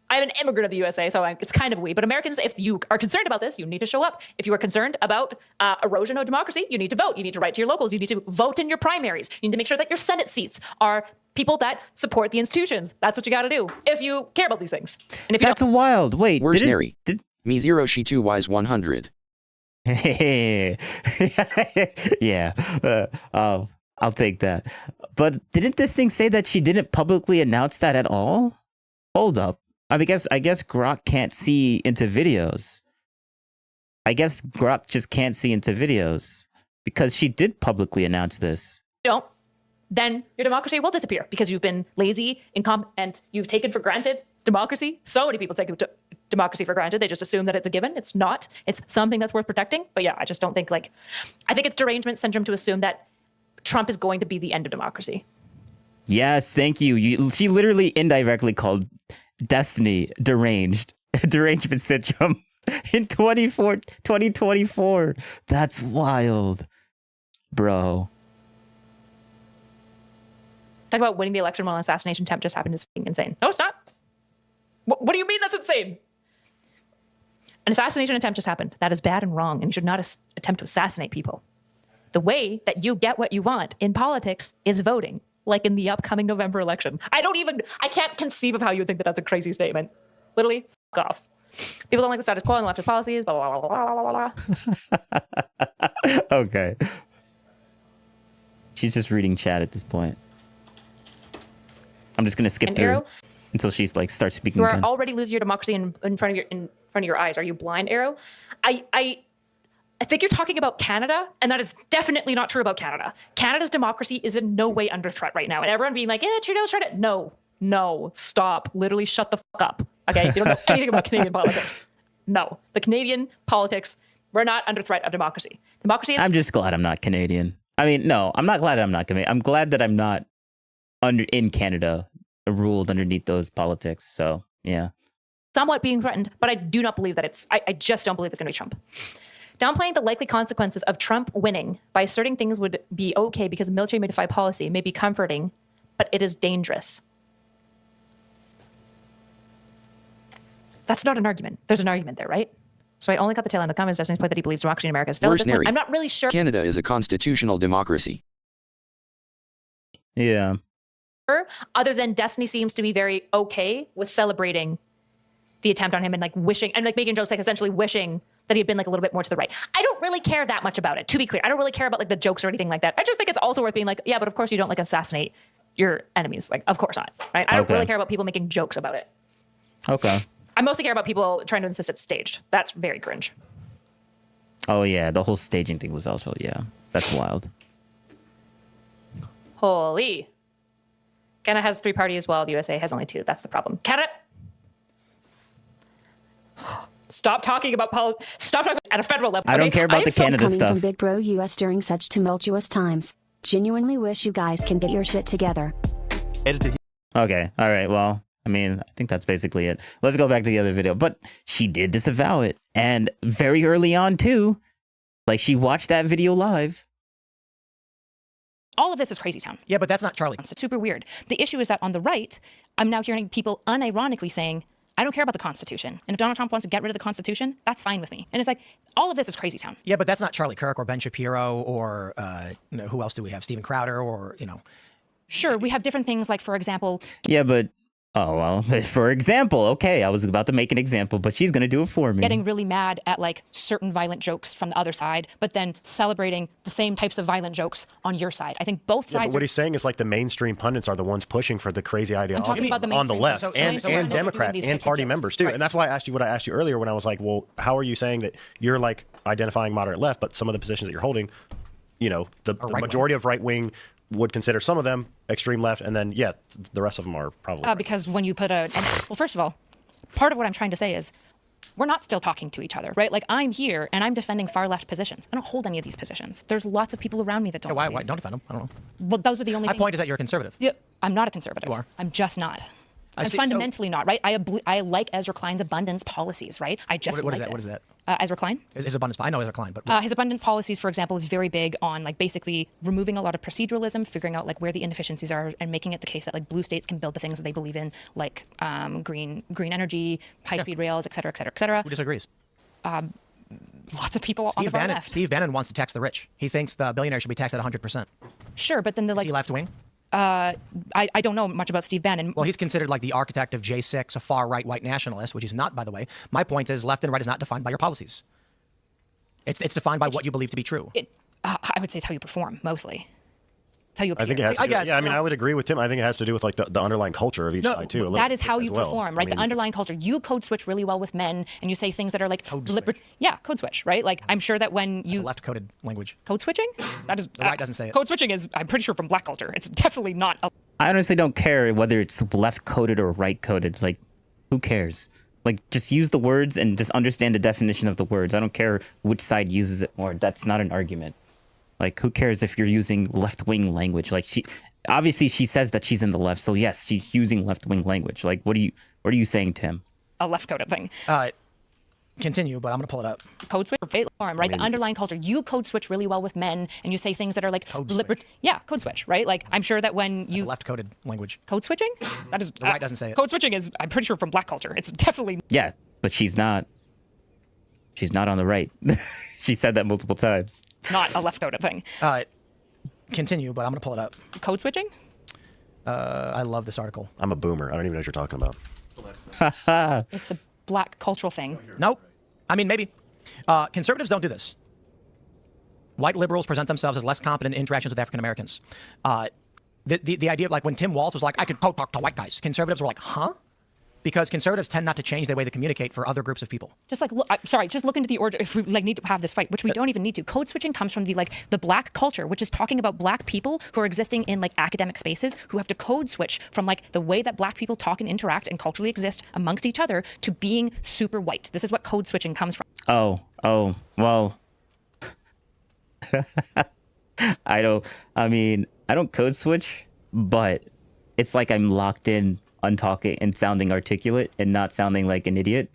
I'm an immigrant of the USA, so it's kind of we. But Americans, if you are concerned about this, you need to show up. If you are concerned about erosion of democracy, you need to vote. You need to write to your locals. You need to vote in your primaries. You need to make sure that your Senate seats are people that support the institutions. That's what you got to do if you care about these things. And if you That's wild. Wait, where's Neri? Me 0, she 2, Y's 100. Yeah. I'll take that. But didn't this thing say that she didn't publicly announce that at all? Hold up. I guess Grok can't see into videos. I guess Grok just can't see into videos because she did publicly announce this. Then your democracy will disappear because you've been lazy, incompetent, you've taken for granted democracy. So many people take democracy for granted. They just assume that it's a given. It's not. It's something that's worth protecting. But yeah, I just don't think, like, I think it's derangement syndrome to assume that Trump is going to be the end of democracy. Yes, thank you. She literally indirectly called Destiny deranged. Derangement syndrome in 2024. That's wild. Bro. Talk about winning the election while an assassination attempt just happened is fucking insane. No, it's not. What do you mean that's insane? An assassination attempt just happened. That is bad and wrong, and you should not attempt to assassinate people. The way that you get what you want in politics is voting, like in the upcoming November election. I can't conceive of how you would think that that's a crazy statement. Literally, fuck off. People don't like the status quo and leftist policies, blah, blah, blah, blah, blah, blah. Okay. She's just reading chat at this point. I'm just gonna skip through until she's like starts speaking. You are again. already losing your democracy in front of your eyes. Are you blind, Arrow? I think you're talking about Canada, and that is definitely not true about Canada. Canada's democracy is in no way under threat right now, and everyone being like, "Yeah, Trudeau's trying to." No, stop. Literally, shut the fuck up. Okay, you don't know anything about Canadian politics. No, the Canadian politics, we're not under threat of democracy. Democracy is. I'm just glad I'm not Canadian. I mean, no, I'm not glad I'm not Canadian. I'm glad that I'm not in Canada, ruled underneath those politics. So yeah, somewhat being threatened, but I do not believe that it's. I just don't believe it's going to be Trump. Downplaying the likely consequences of Trump winning by asserting things would be okay because the military may defy policy may be comforting, but it is dangerous. That's not an argument. There's an argument there, right? So I only got the tail end of the comments. Destiny's point that he believes democracy in America is failed. I'm not really sure. Canada is a constitutional democracy. Yeah. Other than Destiny seems to be very okay with celebrating the attempt on him and like wishing and like making jokes, like essentially wishing that he'd been like a little bit more to the right. I don't really care that much about it, to be clear. I don't really care about like the jokes or anything like that. I just think it's also worth being like, yeah, but of course you don't like assassinate your enemies. Like, of course not, right? I don't really care about people making jokes about it. Okay. I mostly care about people trying to insist it's staged. That's very cringe. Oh yeah, the whole staging thing was also, yeah, that's wild. Holy. Canada has 3 parties as well. The USA has only 2. That's the problem. Canada. Stop talking about Stop talking at a federal level. I don't care about the Canada stuff. stuff. From Big Bro US during such tumultuous times. Genuinely wish you guys can get your shit together. Okay. All right. Well, I mean, I think that's basically it. Let's go back to the other video. But she did disavow it. And very early on, too. Like, she watched that video live. All of this is crazy town. Yeah, but that's not Charlie. It's super weird. The issue is that on the right, I'm now hearing people unironically saying, I don't care about the Constitution. And if Donald Trump wants to get rid of the Constitution, that's fine with me. And it's like, all of this is crazy town. Yeah, but that's not Charlie Kirk or Ben Shapiro or who else do we have? Steven Crowder or, Sure, we have different things like, for example... Yeah, but... Oh, well, for example, okay, I was about to make an example, but she's going to do it for me. Getting really mad at like certain violent jokes from the other side, but then celebrating the same types of violent jokes on your side. I think both sides. But what he's saying is like the mainstream pundits are the ones pushing for the crazy ideology about the on the left and Democrats and party members too. Right. And that's why I asked you what I asked you earlier when I was like, well, how are you saying that you're like identifying moderate left, but some of the positions that you're holding, the majority of right wing would consider some of them extreme left, and then the rest of them are probably right. Because when you put well, first of all, part of what I'm trying to say is we're not still talking to each other, right? Like I'm here and I'm defending far left positions. I don't hold any of these positions. There's lots of people around me that don't. Why don't defend them? I don't know. Well, those are the only. My point is that you're a conservative. Yeah, I'm not a conservative. You are. I'm just not. I'm fundamentally not, right? I like Ezra Klein's abundance policies, right? I just what is that? What is that? Ezra Klein? His abundance. I know Ezra Klein, but his abundance policies, for example, is very big on like basically removing a lot of proceduralism, figuring out like where the inefficiencies are, and making it the case that like blue states can build the things that they believe in, like green energy, high-speed rails, et cetera, et cetera, et cetera. Who disagrees? Lots of people on the far left. Steve Bannon wants to tax the rich. He thinks the billionaires should be taxed at 100%. Sure, but then Is he left wing? I don't know much about Steve Bannon. Well, he's considered like the architect of J6, a far-right white nationalist, which he's not, by the way. My point is left and right is not defined by your policies. It's defined by what you believe to be true. I would say it's how you perform, mostly. It's how you appear. I think it has to do, I would agree with Tim. I think it has to do with like the underlying culture of each side, too. That is how you perform, right? The underlying culture. You code switch really well with men, and you say things that are like... Code switch. Yeah, code switch, right? Like, I'm sure that when you... It's a left-coded language. Code switching? That is... The right doesn't say it. Code switching is, I'm pretty sure, from black culture. It's definitely not... I honestly don't care whether it's left-coded or right-coded. Like, who cares? Like, just use the words and just understand the definition of the words. I don't care which side uses it more. That's not an argument. Like, who cares if you're using left-wing language? Like, obviously she says that she's in the left, so yes, she's using left-wing language. Like, what are you saying, Tim? A left-coded thing. Continue, but I'm gonna pull it up. Code switch, right? The underlying culture. You code switch really well with men, and you say things that are like code switch. Yeah, code switch, right? Like, I'm sure that when you left-coded language. Code switching? That is the right doesn't say it. Code switching is, I'm pretty sure, from black culture. It's definitely Yeah, but she's not on the right. She said that multiple times. not a left-coded thing. Continue, but I'm gonna pull it up. Code switching? I love this article. I'm a boomer. I don't even know what you're talking about. It's a black cultural thing. Nope. I mean, maybe. Conservatives don't do this. White liberals present themselves as less competent in interactions with African Americans. The idea of, like, when Tim Walz was like, I could talk to white guys, conservatives were like, huh? Because conservatives tend not to change their way they communicate for other groups of people. Just like, just look into the order. If we need to have this fight, which we don't even need to. Code switching comes from the black culture, which is talking about black people who are existing in like academic spaces who have to code switch from like the way that black people talk and interact and culturally exist amongst each other to being super white. This is what code switching comes from. Oh, well. I don't code switch, but it's like I'm locked in on talking and sounding articulate and not sounding like an idiot.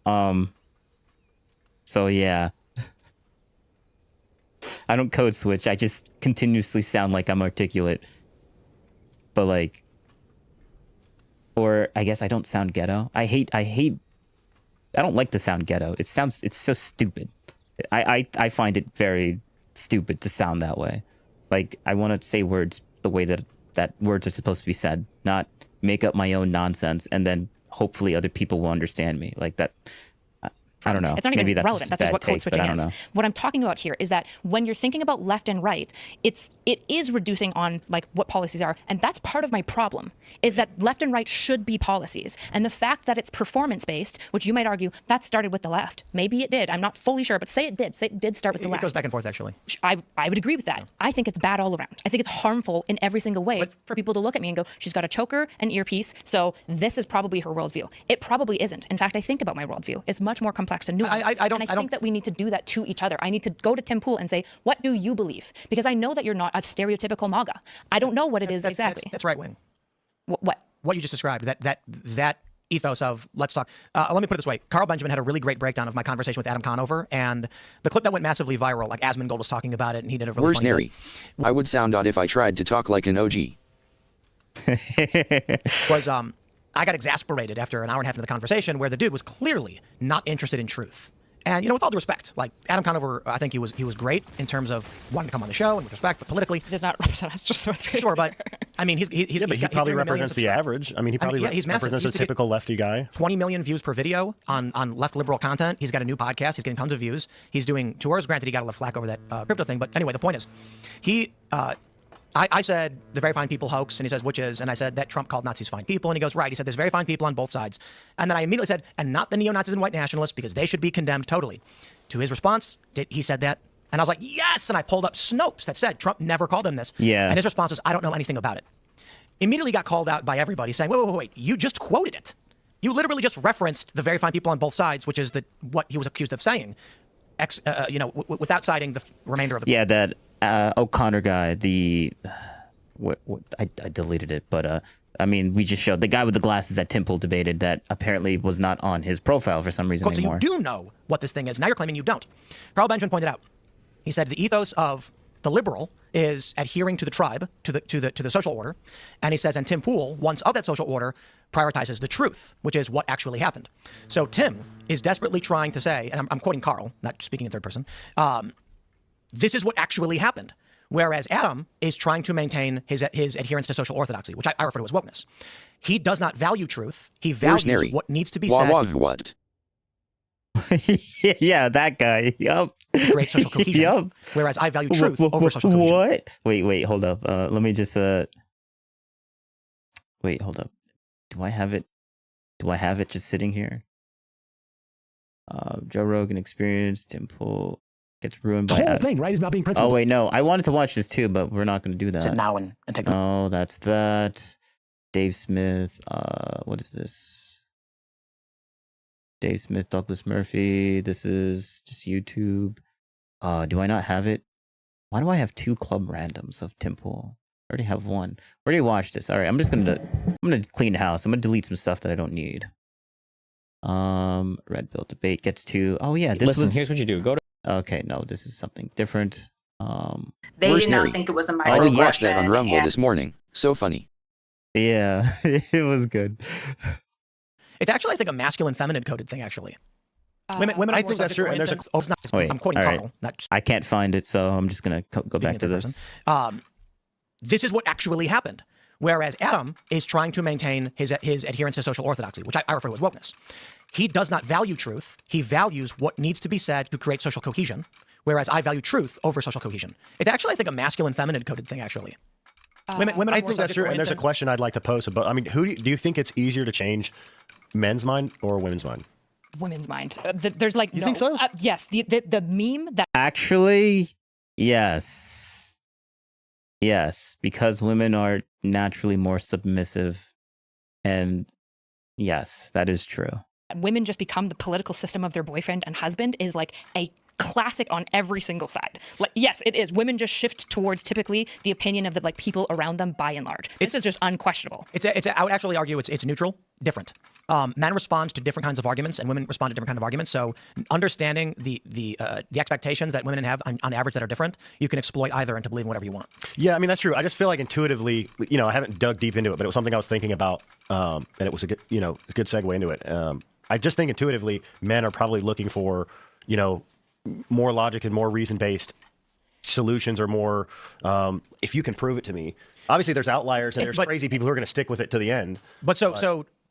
So yeah. I don't code switch. I just continuously sound like I'm articulate. But like, or I guess I don't sound ghetto. I don't like the sound ghetto. It's so stupid. I find it very stupid to sound that way. Like, I want to say words the way that words are supposed to be said, not make up my own nonsense and then hopefully other people will understand me. Like that. I don't know. It's not even relevant. That's just what code switching is. Know. What I'm talking about here is that when you're thinking about left and right, it is reducing on like what policies are, and that's part of my problem. Is that left and right should be policies, and the fact that it's performance based, which you might argue that started with the left. Maybe it did. I'm not fully sure, but say it did. Say it did start with the left. It goes back and forth, actually. I would agree with that. I think it's bad all around. I think it's harmful in every single way for people to look at me and go, she's got a choker, an earpiece, so this is probably her worldview. It probably isn't. In fact, I think about my worldview. It's much more complex and nuanced. I think that we need to do that to each other. I need to go to Tim Pool and say, what do you believe? Because I know that you're not a stereotypical MAGA. I don't know what it is exactly. That's right wing. What? What you just described, that ethos of let's talk. Let me put it this way. Carl Benjamin had a really great breakdown of my conversation with Adam Conover, and the clip that went massively viral, like Asmongold was talking about it, and he did a really Where's funny Neri? I would sound odd if I tried to talk like an OG. Was I got exasperated after an hour and a half into the conversation where the dude was clearly not interested in truth. And, you know, with all due respect, like Adam Conover, I think he was great in terms of wanting to come on the show and with respect, but politically. He does not represent us, just so it's very sure, but I mean, he probably represents the average. I mean, he probably represents a typical lefty guy. 20 million views per video on left liberal content. He's got a new podcast. He's getting tons of views. He's doing tours. Granted, he got a little flack over that crypto thing. But anyway, the point is, I said the very fine people hoax, and he says, which is, and I said that Trump called Nazis fine people, and he goes, right. He said, there's very fine people on both sides. And then I immediately said, and not the neo-Nazis and white nationalists, because they should be condemned totally. To his response, he said that, and I was like, yes, and I pulled up Snopes that said Trump never called him this. Yeah. And his response was, I don't know anything about it. Immediately got called out by everybody saying, wait, you just quoted it. You literally just referenced the very fine people on both sides, which is what he was accused of saying, without citing the remainder of the. Yeah, that O'Connor guy, I deleted it, but I mean, we just showed the guy with the glasses that Tim Pool debated that apparently was not on his profile for some reason anymore. So you do know what this thing is. Now you're claiming you don't. Carl Benjamin pointed out. He said the ethos of the liberal is adhering to the tribe, to the social order, and he says, and Tim Pool, once of that social order, prioritizes the truth, which is what actually happened. So Tim is desperately trying to say, and I'm quoting Carl, not speaking in third person, this is what actually happened. Whereas Adam is trying to maintain his adherence to social orthodoxy, which I refer to as wokeness. He does not value truth. He values what needs to be said. What? Yeah, that guy. Yup. Great social cohesion. Yup. Whereas I value truth over social cohesion. What? Wait, hold up. Let me just wait, hold up. Do I have it just sitting here? Joe Rogan Experience, Tim Pool gets ruined by the whole thing, right? Is about being principled. Oh wait, no. I wanted to watch this too, but we're not going to do that. Sit now and take. Oh, that's that. Dave Smith. What is this? Dave Smith, Douglas Murphy. This is just YouTube. Do I not have it? Why do I have 2 club randoms of Timpool? I already have 1. I already watched this. All right, I'm gonna clean house. I'm gonna delete some stuff that I don't need. Red Pill debate gets to. Oh yeah, Listen, here's what you do. Go to. Okay, no, this is something different. They Where's did not Neri? think it was a I did watch microaggression. that on Rumble and- this morning. So funny. Yeah, it was good. It's actually, I think, a masculine feminine coded thing. Actually, women. I think that's true. And there's a. Oh, it's not. Wait, I'm quoting all right. Carl. Not I can't find it, so I'm just gonna go back to this. This is what actually happened. Whereas Adam is trying to maintain his adherence to social orthodoxy, which I refer to as wokeness. He does not value truth. He values what needs to be said to create social cohesion. Whereas I value truth over social cohesion. It's actually, I think, a masculine feminine coded thing. Actually, women. I think that's true. And there's a question I'd like to pose about. I mean, who do you think it's easier to change, men's mind or women's mind? Women's mind. There's like You think so? Yes. The meme that Actually, yes, because women are naturally more submissive, and yes, that is true. women just become the political system of their boyfriend and husband is like a classic on every single side. Like, yes, it is. Women just shift towards typically the opinion of the like people around them by and large. This is just unquestionable. I would actually argue it's neutral, different. Men respond to different kinds of arguments, and women respond to different kinds of arguments. So, understanding the expectations that women have on average that are different, you can exploit either into believing whatever you want. Yeah, I mean that's true. I just feel like intuitively, I haven't dug deep into it, but it was something I was thinking about, and it was a good, a good segue into it. I just think intuitively, men are probably looking for, more logic and more reason-based solutions, or more, if you can prove it to me. Obviously, there's outliers and there's crazy people who are going to stick with it to the end. But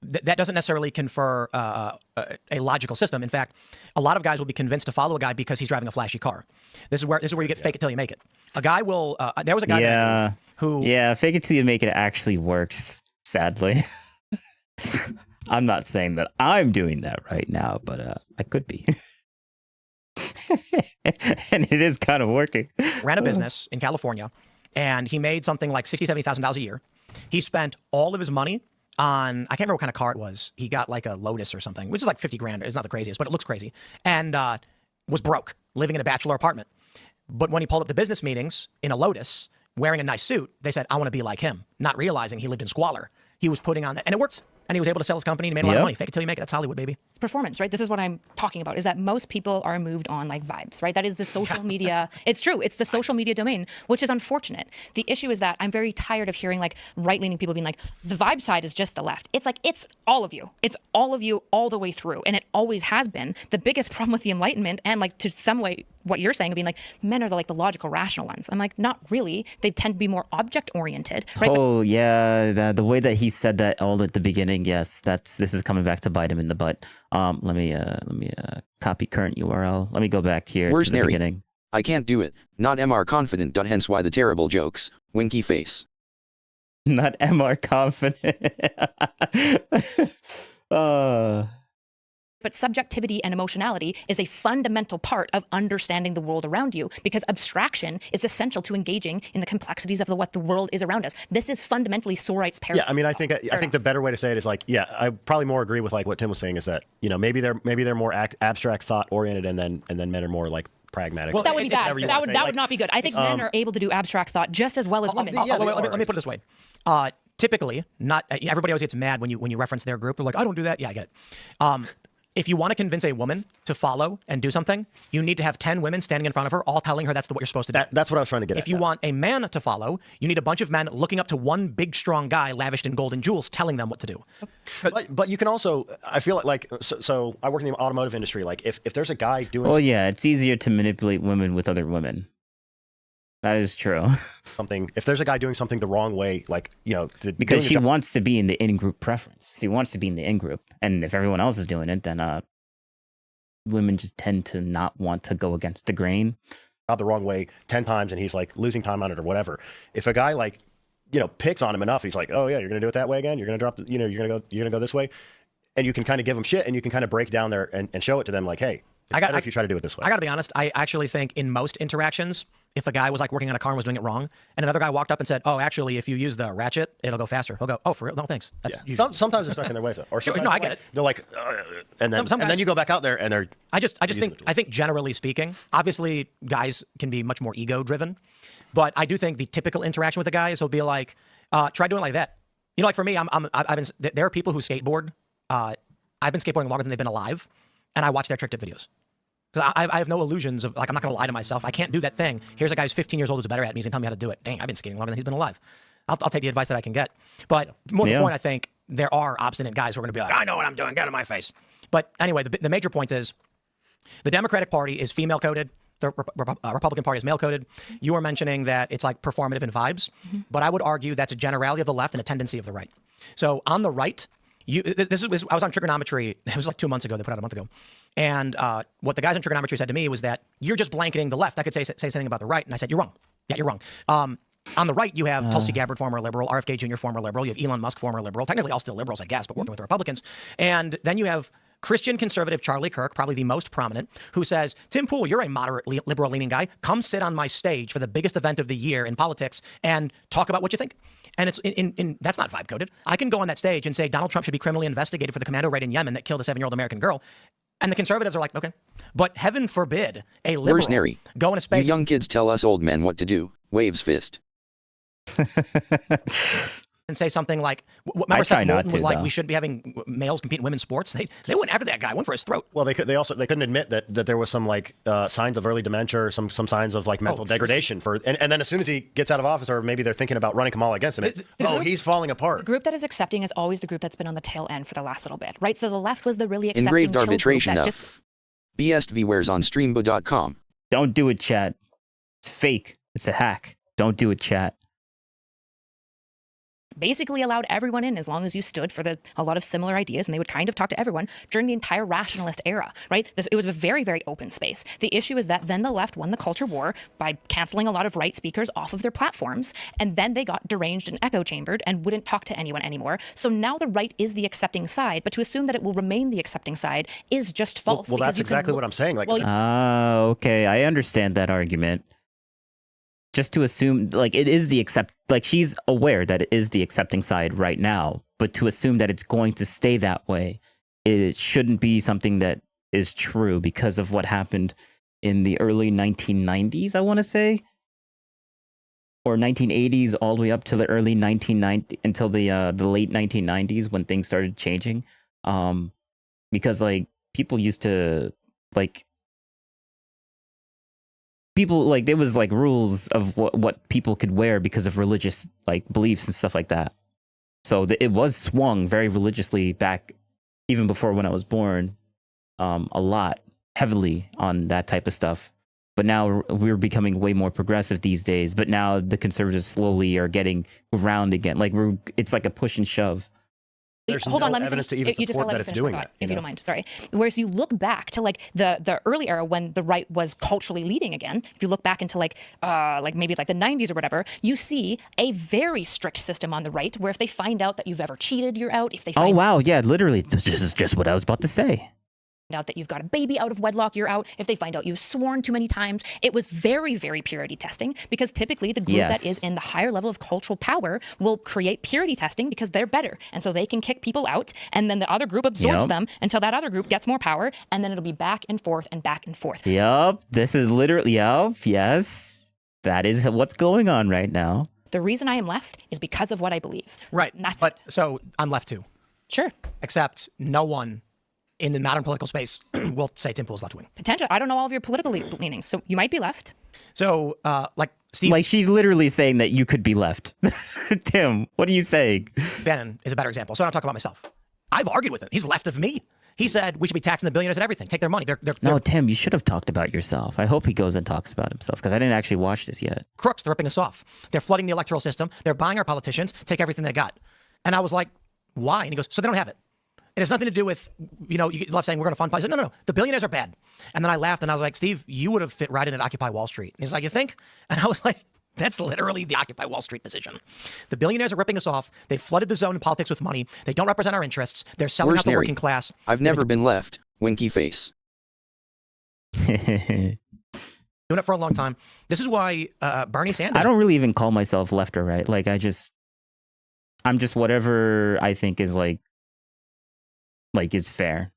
that doesn't necessarily confer a logical system. In fact, a lot of guys will be convinced to follow a guy because he's driving a flashy car. This is where you get fake it till you make it. A guy will. There was a guy who. Yeah, fake it till you make it actually works. Sadly, I'm not saying that I'm doing that right now, but I could be. And it is kind of working. Ran a business in California, and he made something like $60,000, $70,000 a year. He spent all of his money on, I can't remember what kind of car it was. He got like a Lotus or something, which is like 50 grand. It's not the craziest, but it looks crazy. And was broke, living in a bachelor apartment. But when he pulled up to business meetings in a Lotus, wearing a nice suit, they said, I want to be like him, not realizing he lived in squalor. He was putting on that, and it worked. And he was able to sell his company and he made a lot of money. Fake it till you make it. That's Hollywood, baby. It's performance, right? This is what I'm talking about, is that most people are moved on like vibes, right? That is the social media. It's true. It's the social media domain, which is unfortunate. The issue is that I'm very tired of hearing like right-leaning people being like, the vibe side is just the left. It's like, it's all of you. It's all of you all the way through. And it always has been. The biggest problem with the Enlightenment, and like to some way, what you're saying, being like, men are the logical, rational ones. I'm like, not really. They tend to be more object-oriented, right? Oh, yeah. The way that he said that all at the beginning, yes, this is coming back to bite him in the butt. Let me copy current URL. Let me go back here Where's to the Neri? beginning. I can't do it. Not MR confident. Hence why the terrible jokes. Winky face. Not MR confident. But subjectivity and emotionality is a fundamental part of understanding the world around you, because abstraction is essential to engaging in the complexities of what the world is around us. This is fundamentally Sorite's paradox. Yeah, I mean, I think the better way to say it is like, yeah, I probably more agree with like what Tim was saying, is that maybe they're more abstract thought oriented, and then men are more like pragmatic. Well, that would be bad. That would not be good. I think men are able to do abstract thought just as well as women. Let me put it this way. Typically, not everybody always gets mad when you reference their group. They're like, I don't do that. Yeah, I get it. If you want to convince a woman to follow and do something, you need to have 10 women standing in front of her, all telling her that's what you're supposed to do. That's what I was trying to get at. If you want a man to follow, you need a bunch of men looking up to one big, strong guy lavished in gold and jewels, telling them what to do. But you can also, I feel like so I work in the automotive industry. Like if there's a guy doing well, yeah, it's easier to manipulate women with other women. That is true. Something. If there's a guy doing something the wrong way, like because she wants to be in the in-group preference. She wants to be in the in-group, and if everyone else is doing it, then women just tend to not want to go against the grain. The wrong way 10 times, and he's like losing time on it or whatever. If a guy like picks on him enough, he's like, oh yeah, you're gonna do it that way again. You're gonna drop. You're gonna go this way, and you can kind of give him shit, and you can kind of break down there and show it to them like, hey. It's better if you try to do it this way. I got to be honest. I actually think in most interactions, if a guy was like working on a car and was doing it wrong, and another guy walked up and said, "Oh, actually, if you use the ratchet, it'll go faster." He'll go, "Oh, for real? No, thanks." That's Sometimes they're stuck in their ways, though. Or no, I get it. They're like, and then you go back out there and they're. I think generally speaking, obviously guys can be much more ego driven, but I do think the typical interaction with a guy is he'll be like, "Try doing it like that." You know, like for me, there are people who skateboard. I've been skateboarding longer than they've been alive, and I watch their trick tip videos. Because I have no illusions of, like, I'm not going to lie to myself. I can't do that thing. Here's a guy who's 15 years old who's better at me. He's going to tell me how to do it. Dang, I've been skating longer than he's been alive. I'll take the advice that I can get. But more to the point, I think there are obstinate guys who are going to be like, I know what I'm doing. Get out of my face. But anyway, the major point is the Democratic Party is female coded. The Republican Party is male coded. You were mentioning that it's like performative in vibes. But I would argue that's a generality of the left and a tendency of the right. So on the right, I was on trigonometry. It was like 2 months ago. They put out a month ago. And what the guys in trigonometry said to me was that you're just blanketing the left. I could say something about the right. And I said, you're wrong. Yeah, you're wrong. On the right, you have Tulsi Gabbard, former liberal, RFK Jr., former liberal. You have Elon Musk, former liberal. Technically all still liberals, I guess, but working with the Republicans. And then you have Christian conservative Charlie Kirk, probably the most prominent, who says, Tim Pool, you're a moderate liberal-leaning guy. Come sit on my stage for the biggest event of the year in politics and talk about what you think. And it's that's not vibe coded. I can go on that stage and say Donald Trump should be criminally investigated for the commando raid in Yemen that killed a 7-year-old American girl. And the conservatives are like, okay. But heaven forbid a liberal go in a space. You young kids tell us old men what to do. Waves fist. And say something like, remember Seth Moulton was like, we shouldn't be having males compete in women's sports. They went after that guy, went for his throat. Well, they couldn't admit that there was some like signs of early dementia or some signs of like mental degradation and then as soon as he gets out of office, or maybe they're thinking about running Kamala against him, he's falling apart. The group that is accepting is always the group that's been on the tail end for the last little bit, right? So the left was the really accepting engraved arbitration of BSVwares on streambo.com. Don't do it, chat. It's fake. It's a hack. Don't do it, chat. Basically allowed everyone in as long as you stood for a lot of similar ideas, and they would kind of talk to everyone during the entire rationalist era, right? It was a very, very open space. The issue is that then the left won the culture war by canceling a lot of right speakers off of their platforms, and then they got deranged and echo chambered and wouldn't talk to anyone anymore. So now the right is the accepting side, but to assume that it will remain the accepting side is just false. Well, that's exactly what I'm saying. Like, okay, I understand that argument. Just to assume, like, it is the like, she's aware that it is the accepting side right now, but to assume that it's going to stay that way, it shouldn't be something that is true because of what happened in the early 1990s, I want to say, or 1980s all the way up to the early 1990s, until the late 1990s when things started changing. Because, like, people used to, like, there was like rules of what people could wear because of religious like beliefs and stuff like that. So it was swung very religiously back, even before when I was born, a lot heavily on that type of stuff. But now we're becoming way more progressive these days. But now the conservatives slowly are getting around again. Like it's like a push and shove. There's Hold on, let me evidence to finish. even You just support gotta that let me it's finish doing my thought, that. if you don't mind. Sorry. Whereas you look back to like the early era when the right was culturally leading again. If you look back into like maybe like the 90s or whatever, you see a very strict system on the right where if they find out that you've ever cheated, you're out. If they find wow, yeah, literally, this is just what I was about to say. Out that you've got a baby out of wedlock, you're out. If they find out you've sworn too many times, it was very, very purity testing, because typically the group that is in the higher level of cultural power will create purity testing because they're better. And so they can kick people out, and then the other group absorbs them until that other group gets more power, and then it'll be back and forth and back and forth. Yep, this is literally, yes, that is what's going on right now. The reason I am left is because of what I believe. Right. And that's it. So I'm left too. Sure. Except no one in the modern political space will say Tim Pool's left wing. Potential. I don't know all of your political leanings, so you might be left. So, like Steve, like she's literally saying that you could be left. Tim, what are you saying? Bannon is a better example. So I don't talk about myself. I've argued with him. He's left of me. He said we should be taxing the billionaires and everything. Take their money. No, Tim, you should have talked about yourself. I hope he goes and talks about himself, because I didn't actually watch this yet. Crooks. They're ripping us off. They're flooding the electoral system. They're buying our politicians. Take everything they got. And I was like, why? And he goes, so they don't have it. It has nothing to do with, you love saying we're going to fund. I said, no. The billionaires are bad. And then I laughed and I was like, Steve, you would have fit right in at Occupy Wall Street. And he's like, you think? And I was like, that's literally the Occupy Wall Street position. The billionaires are ripping us off. They flooded the zone in politics with money. They don't represent our interests. They're selling out the working class. I've never been left. Winky face. Doing it for a long time. This is why Bernie Sanders. I don't really even call myself left or right. Like I'm just whatever I think is like is fair.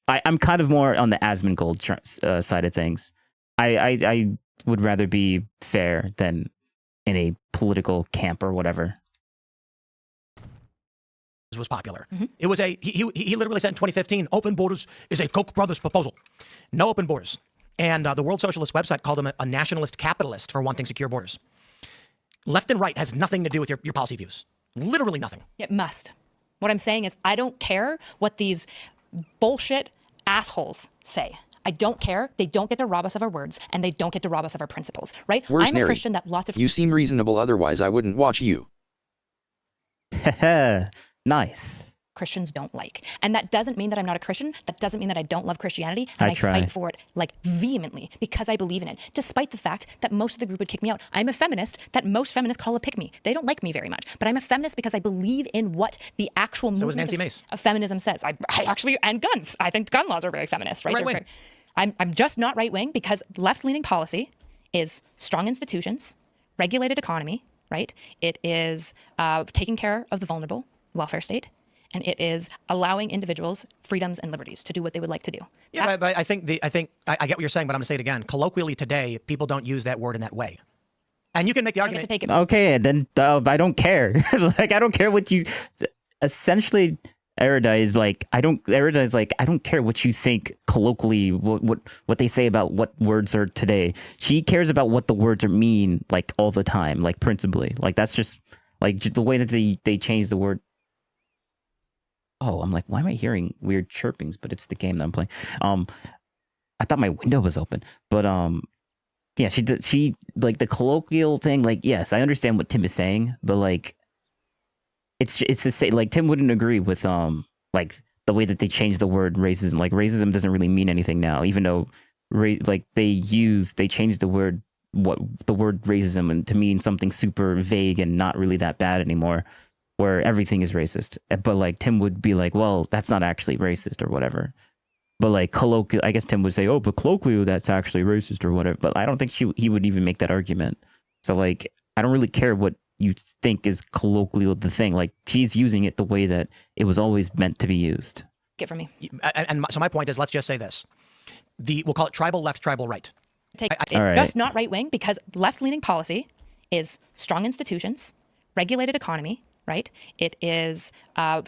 I'm kind of more on the Asmongold side of things. I would rather be fair than in a political camp or whatever. Was popular. It was he literally said in 2015, open borders is a Koch brothers proposal. No open borders. And the World Socialist website called him a nationalist capitalist for wanting secure borders. Left and right has nothing to do with your policy views. Literally nothing. It must. What I'm saying is I don't care what these bullshit assholes say. I don't care. They don't get to rob us of our words, and they don't get to rob us of our principles, right? Where's I'm a Christian that lots of... You seem reasonable, otherwise I wouldn't watch you. Nice. Christians don't like. And that doesn't mean that I'm not a Christian. That doesn't mean that I don't love Christianity. And I try. fight for it like vehemently because I believe in it, despite the fact that most of the group would kick me out. I'm a feminist that most feminists call a pick-me. They don't like me very much, but I'm a feminist because I believe in what the actual movement of feminism says. I actually, and guns. I think gun laws are very feminist, right? Right-wing. I'm just not right-wing because left-leaning policy is strong institutions, regulated economy, right? It is taking care of the vulnerable, welfare state, and it is allowing individuals freedoms and liberties to do what they would like to do. Yeah, but I think I get what you're saying, but I'm gonna say it again. Colloquially today, people don't use that word in that way. And you can make the argument. To take it. Okay, then I don't care. Like I don't care what you. Essentially, Erida is like I don't care what you think colloquially. What they say about what words are today. She cares about what the words are mean like all the time, like principally. Like that's just like the way that they change the word. Oh, I'm like, why am I hearing weird chirpings? But it's the game that I'm playing. I thought my window was open, but yeah, she like the colloquial thing. Like, yes, I understand what Tim is saying, but like, it's the same. Like, Tim wouldn't agree with like the way that they changed the word racism. Like, racism doesn't really mean anything now, even though they changed the word racism and to mean something super vague and not really that bad anymore. Where everything is racist, but like Tim would be like, well, that's not actually racist or whatever. But like colloquial, I guess Tim would say, oh, but colloquially that's actually racist or whatever. But I don't think he would even make that argument. So like, I don't really care what you think is colloquial the thing. Like she's using it the way that it was always meant to be used. Get from me. And so my point is, let's just say this: we'll call it tribal left, tribal right. Just not right wing because left leaning policy is strong institutions, regulated economy. Right? It is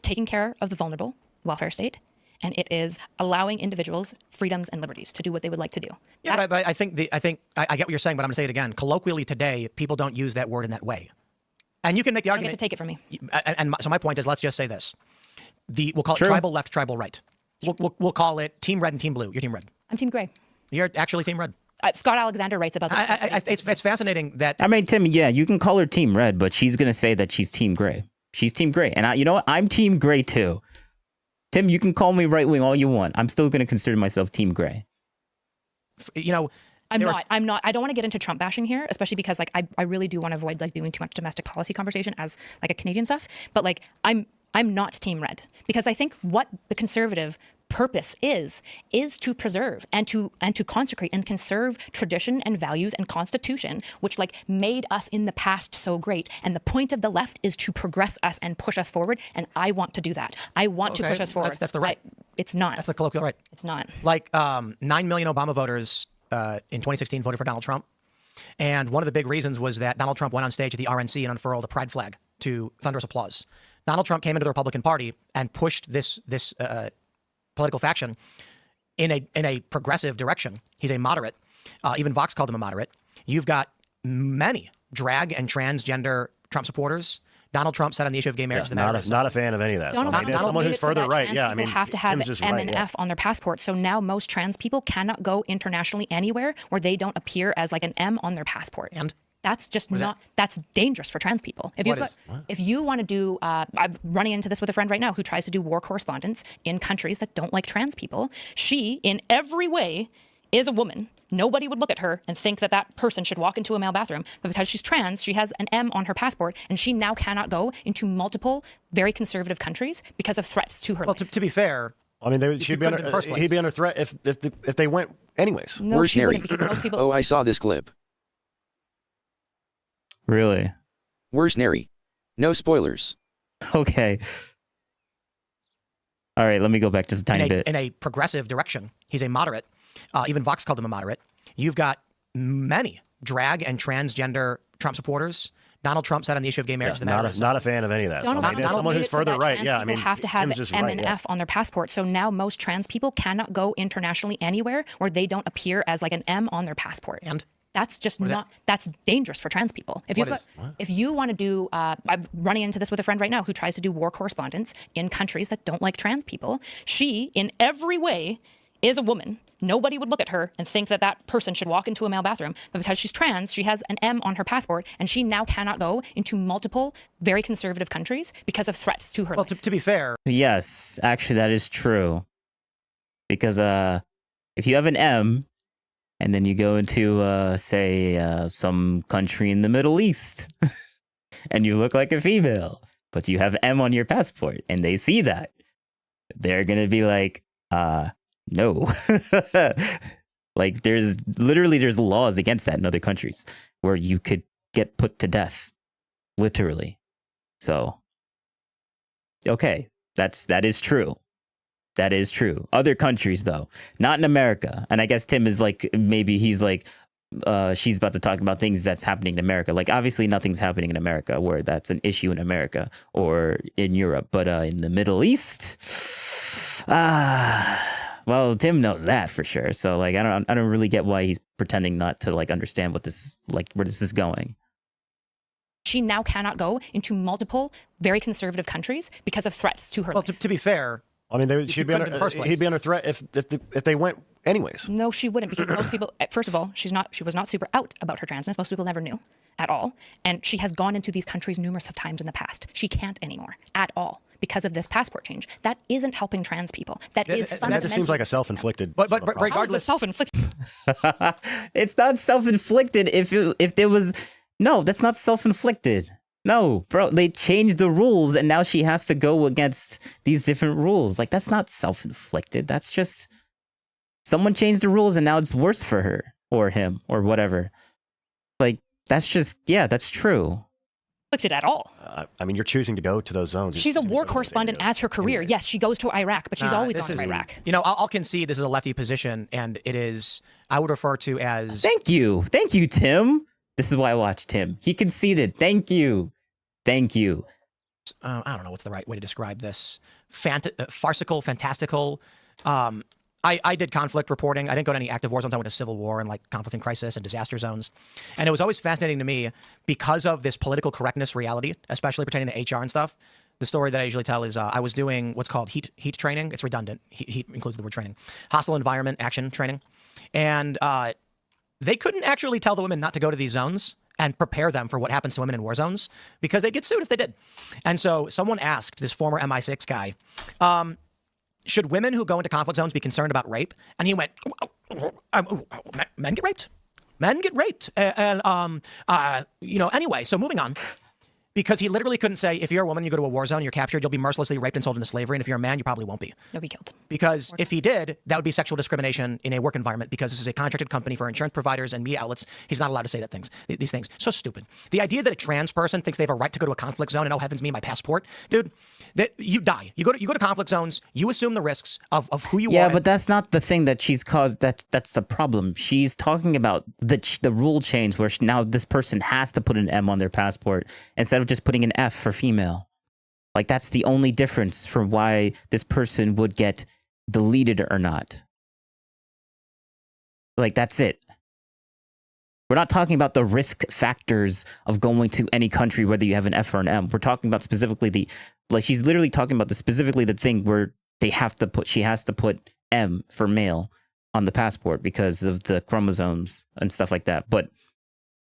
taking care of the vulnerable, welfare state, and it is allowing individuals freedoms and liberties to do what they would like to do. Yeah, but I think I get what you're saying, but I'm going to say it again. Colloquially today, people don't use that word in that way. And you can make the argument. You get to take it from me. So my point is, let's just say this: we'll call it tribal left, tribal right. We'll call it team red and team blue. You're team red. I'm team gray. You're actually team red. Scott Alexander writes about this. It's fascinating that. I mean, Tim, yeah, you can call her team red, but she's going to say that she's team gray. She's team gray. And you know what? I'm team gray too. Tim, you can call me right wing all you want. I'm still going to consider myself team gray. You know, I'm not. I don't want to get into Trump bashing here, especially because like I really do want to avoid like doing too much domestic policy conversation as like a Canadian stuff. But like I'm not team red because I think what the conservative purpose is to preserve and to consecrate and conserve tradition and values and constitution, which like made us in the past so great. And the point of the left is to progress us and push us forward. And I want to do that. I want to push us forward. That's the right. It's not. That's the colloquial right. It's not. Like 9 million Obama voters in 2016 voted for Donald Trump. And one of the big reasons was that Donald Trump went on stage at the RNC and unfurled a pride flag to thunderous applause. Donald Trump came into the Republican Party and pushed this political faction in a progressive direction. He's a moderate. Even Vox called him a moderate. You've got many drag and transgender Trump supporters. Donald Trump said on the issue of gay marriage, not a fan of any of that. Someone who's further right. Yeah, I mean, have to have M and F on their passport. So now most trans people cannot go internationally anywhere where they don't appear as like an M on their passport. And that's just that's dangerous for trans people. If you want to do, I'm running into this with a friend right now who tries to do war correspondence in countries that don't like trans people. She, in every way, is a woman. Nobody would look at her and think that that person should walk into a male bathroom. But because she's trans, she has an M on her passport, and she now cannot go into multiple very conservative countries because of threats to her life. To be fair, I mean, he'd be under threat if they went anyways. No, Worse, she Neri. wouldn't, because most people. Oh, I saw this clip. Really? Worse, Neri. No spoilers. Okay. All right, let me go back just a tiny bit. In a progressive direction. He's a moderate. Even Vox called him a moderate. You've got many drag and transgender Trump supporters. Donald Trump said on the issue of gay marriage. Not a fan of any of that. Donald Trump someone who's further right. Trans Yeah, I people mean, have to have Tim's just M right, and yeah. F on their passport. So now most trans people cannot go internationally anywhere where they don't appear as like an M on their passport. And that's just not. That's dangerous for trans people. If you want to do, I'm running into this with a friend right now who tries to do war correspondence in countries that don't like trans people. She, in every way, is a woman. Nobody would look at her and think that that person should walk into a male bathroom. But because she's trans, she has an M on her passport, and she now cannot go into multiple very conservative countries because of threats to her. Well, life. to be fair, Yes, actually, that is true. Because if you have an M, and then you go into, say, some country in the Middle East, and you look like a female, but you have M on your passport, and they see that, they're gonna be like, no. Like, there's laws against that in other countries where you could get put to death, literally. So, okay, that is true. That is true. Other countries, though, not in America. And I guess Tim is like, maybe he's like, she's about to talk about things that's happening in America. Like, obviously, nothing's happening in America where that's an issue in America or in Europe. But in the Middle East, well, Tim knows that for sure. So, like, I don't really get why he's pretending not to like understand what this where this is going. She now cannot go into multiple very conservative countries because of threats to her. Well, life. to be fair, I mean, she'd be under, he'd be under threat if they went anyways. No, she wouldn't, because most people, first of all, she was not super out about her transness. Most people never knew at all. And she has gone into these countries numerous of times in the past. She can't anymore at all because of this passport change. That isn't helping trans people. That is fundamentally. That just seems like a self-inflicted. But regardless, how is it self-inflicted? It's not self-inflicted. If there was, no, that's not self-inflicted. No, bro, they changed the rules and now she has to go against these different rules. Like, that's not self-inflicted. That's just someone changed the rules and now it's worse for her or him or whatever. Like, that's just, yeah, that's true. Inflicted at all. I mean, you're choosing to go to those zones. She's a war correspondent as her career. Yes, she goes to Iraq, but she's always gone to Iraq. You know, I'll concede this is a lefty position, and it is, I would refer to as... Thank you, Tim. This is why I watched Tim. He conceded. Thank you. I don't know what's the right way to describe this. Farcical, fantastical. I did conflict reporting. I didn't go to any active war zones. I went to civil war and like conflict and crisis and disaster zones. And it was always fascinating to me because of this political correctness reality, especially pertaining to HR and stuff. The story that I usually tell is I was doing what's called heat training. It's redundant. Heat includes the word training. Hostile environment action training. And they couldn't actually tell the women not to go to these zones and prepare them for what happens to women in war zones because they'd get sued if they did. And so someone asked this former MI6 guy, should women who go into conflict zones be concerned about rape? And he went, men get raped. Men get raped. Anyway, so moving on. Because he literally couldn't say, if you're a woman, you go to a war zone, you're captured, you'll be mercilessly raped and sold into slavery. And if you're a man, you probably won't be. You'll be killed. Because if he did, that would be sexual discrimination in a work environment because this is a contracted company for insurance providers and media outlets. He's not allowed to say these things. So stupid. The idea that a trans person thinks they have a right to go to a conflict zone and, oh, heavens me, my passport. Dude, that you die. You go to conflict zones, you assume the risks of who you are. Yeah, but that's not the thing that she's caused. That's the problem. She's talking about the rule change where now this person has to put an M on their passport instead of just putting an F for female. Like, that's the only difference for why this person would get deleted or not. Like, that's it. We're not talking about the risk factors of going to any country, whether you have an F or an M. We're talking about specifically she's literally talking about specifically the thing where she has to put M for male on the passport because of the chromosomes and stuff like that. But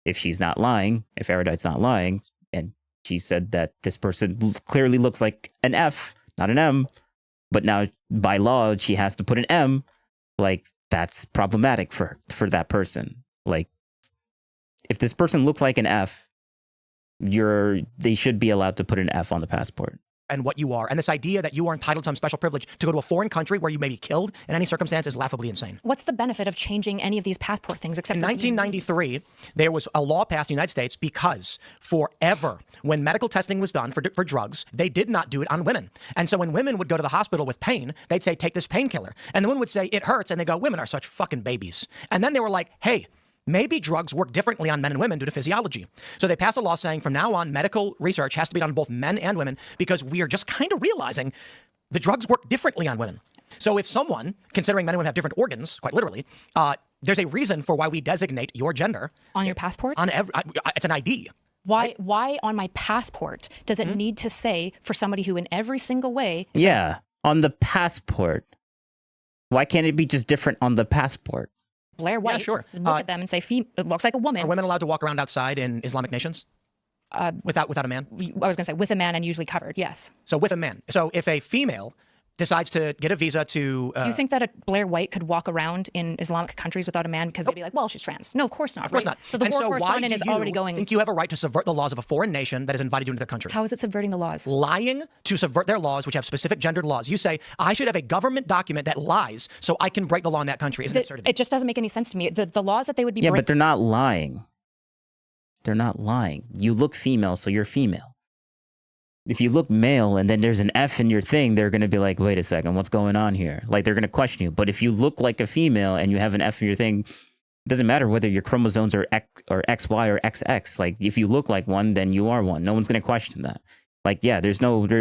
if she's not lying, if Erudite's not lying, and she said that this person clearly looks like an F, not an M, but now by law she has to put an M, like, that's problematic for that person. Like, if this person looks like an F, they should be allowed to put an F on the passport. and what you are. And this idea that you are entitled to some special privilege to go to a foreign country where you may be killed in any circumstance is laughably insane. What's the benefit of changing any of these passport things except in for 1993, there was a law passed in the United States because forever, when medical testing was done for drugs, they did not do it on women. And so when women would go to the hospital with pain, they'd say, take this painkiller. And the woman would say, it hurts. And they go, women are such fucking babies. And then they were like, hey, maybe drugs work differently on men and women due to physiology. So they passed a law saying from now on, medical research has to be done on both men and women because we are just kind of realizing the drugs work differently on women. So if someone, considering men and women have different organs, quite literally, there's a reason for why we designate your gender. On your passport? It's an ID. Why on my passport does it need to say for somebody who in every single way... Yeah, on the passport. Why can't it be just different on the passport? Blair White, sure. Look at them and say, it looks like a woman. Are women allowed to walk around outside in Islamic nations? Without a man? I was going to say with a man and usually covered, yes. So with a man. So if a female decides to get a visa to... Do you think that a Blair White could walk around in Islamic countries without a man because they'd be like, well, she's trans? No, of course not. Of course not. So the war correspondent is already going... I think you have a right to subvert the laws of a foreign nation that has invited you into their country. How is it subverting the laws? Lying to subvert their laws, which have specific gendered laws. You say, I should have a government document that lies so I can break the law in that country. Isn't it absurd? It just doesn't make any sense to me. The laws that they would be breaking... Yeah, but they're not lying. They're not lying. You look female, so you're female. If you look male and then there's an F in your thing, they're going to be like, wait a second, what's going on here? Like, they're going to question you. But if you look like a female and you have an F in your thing, it doesn't matter whether your chromosomes are X or XY or XX. Like, if you look like one, then you are one. No one's going to question that. Like, yeah, there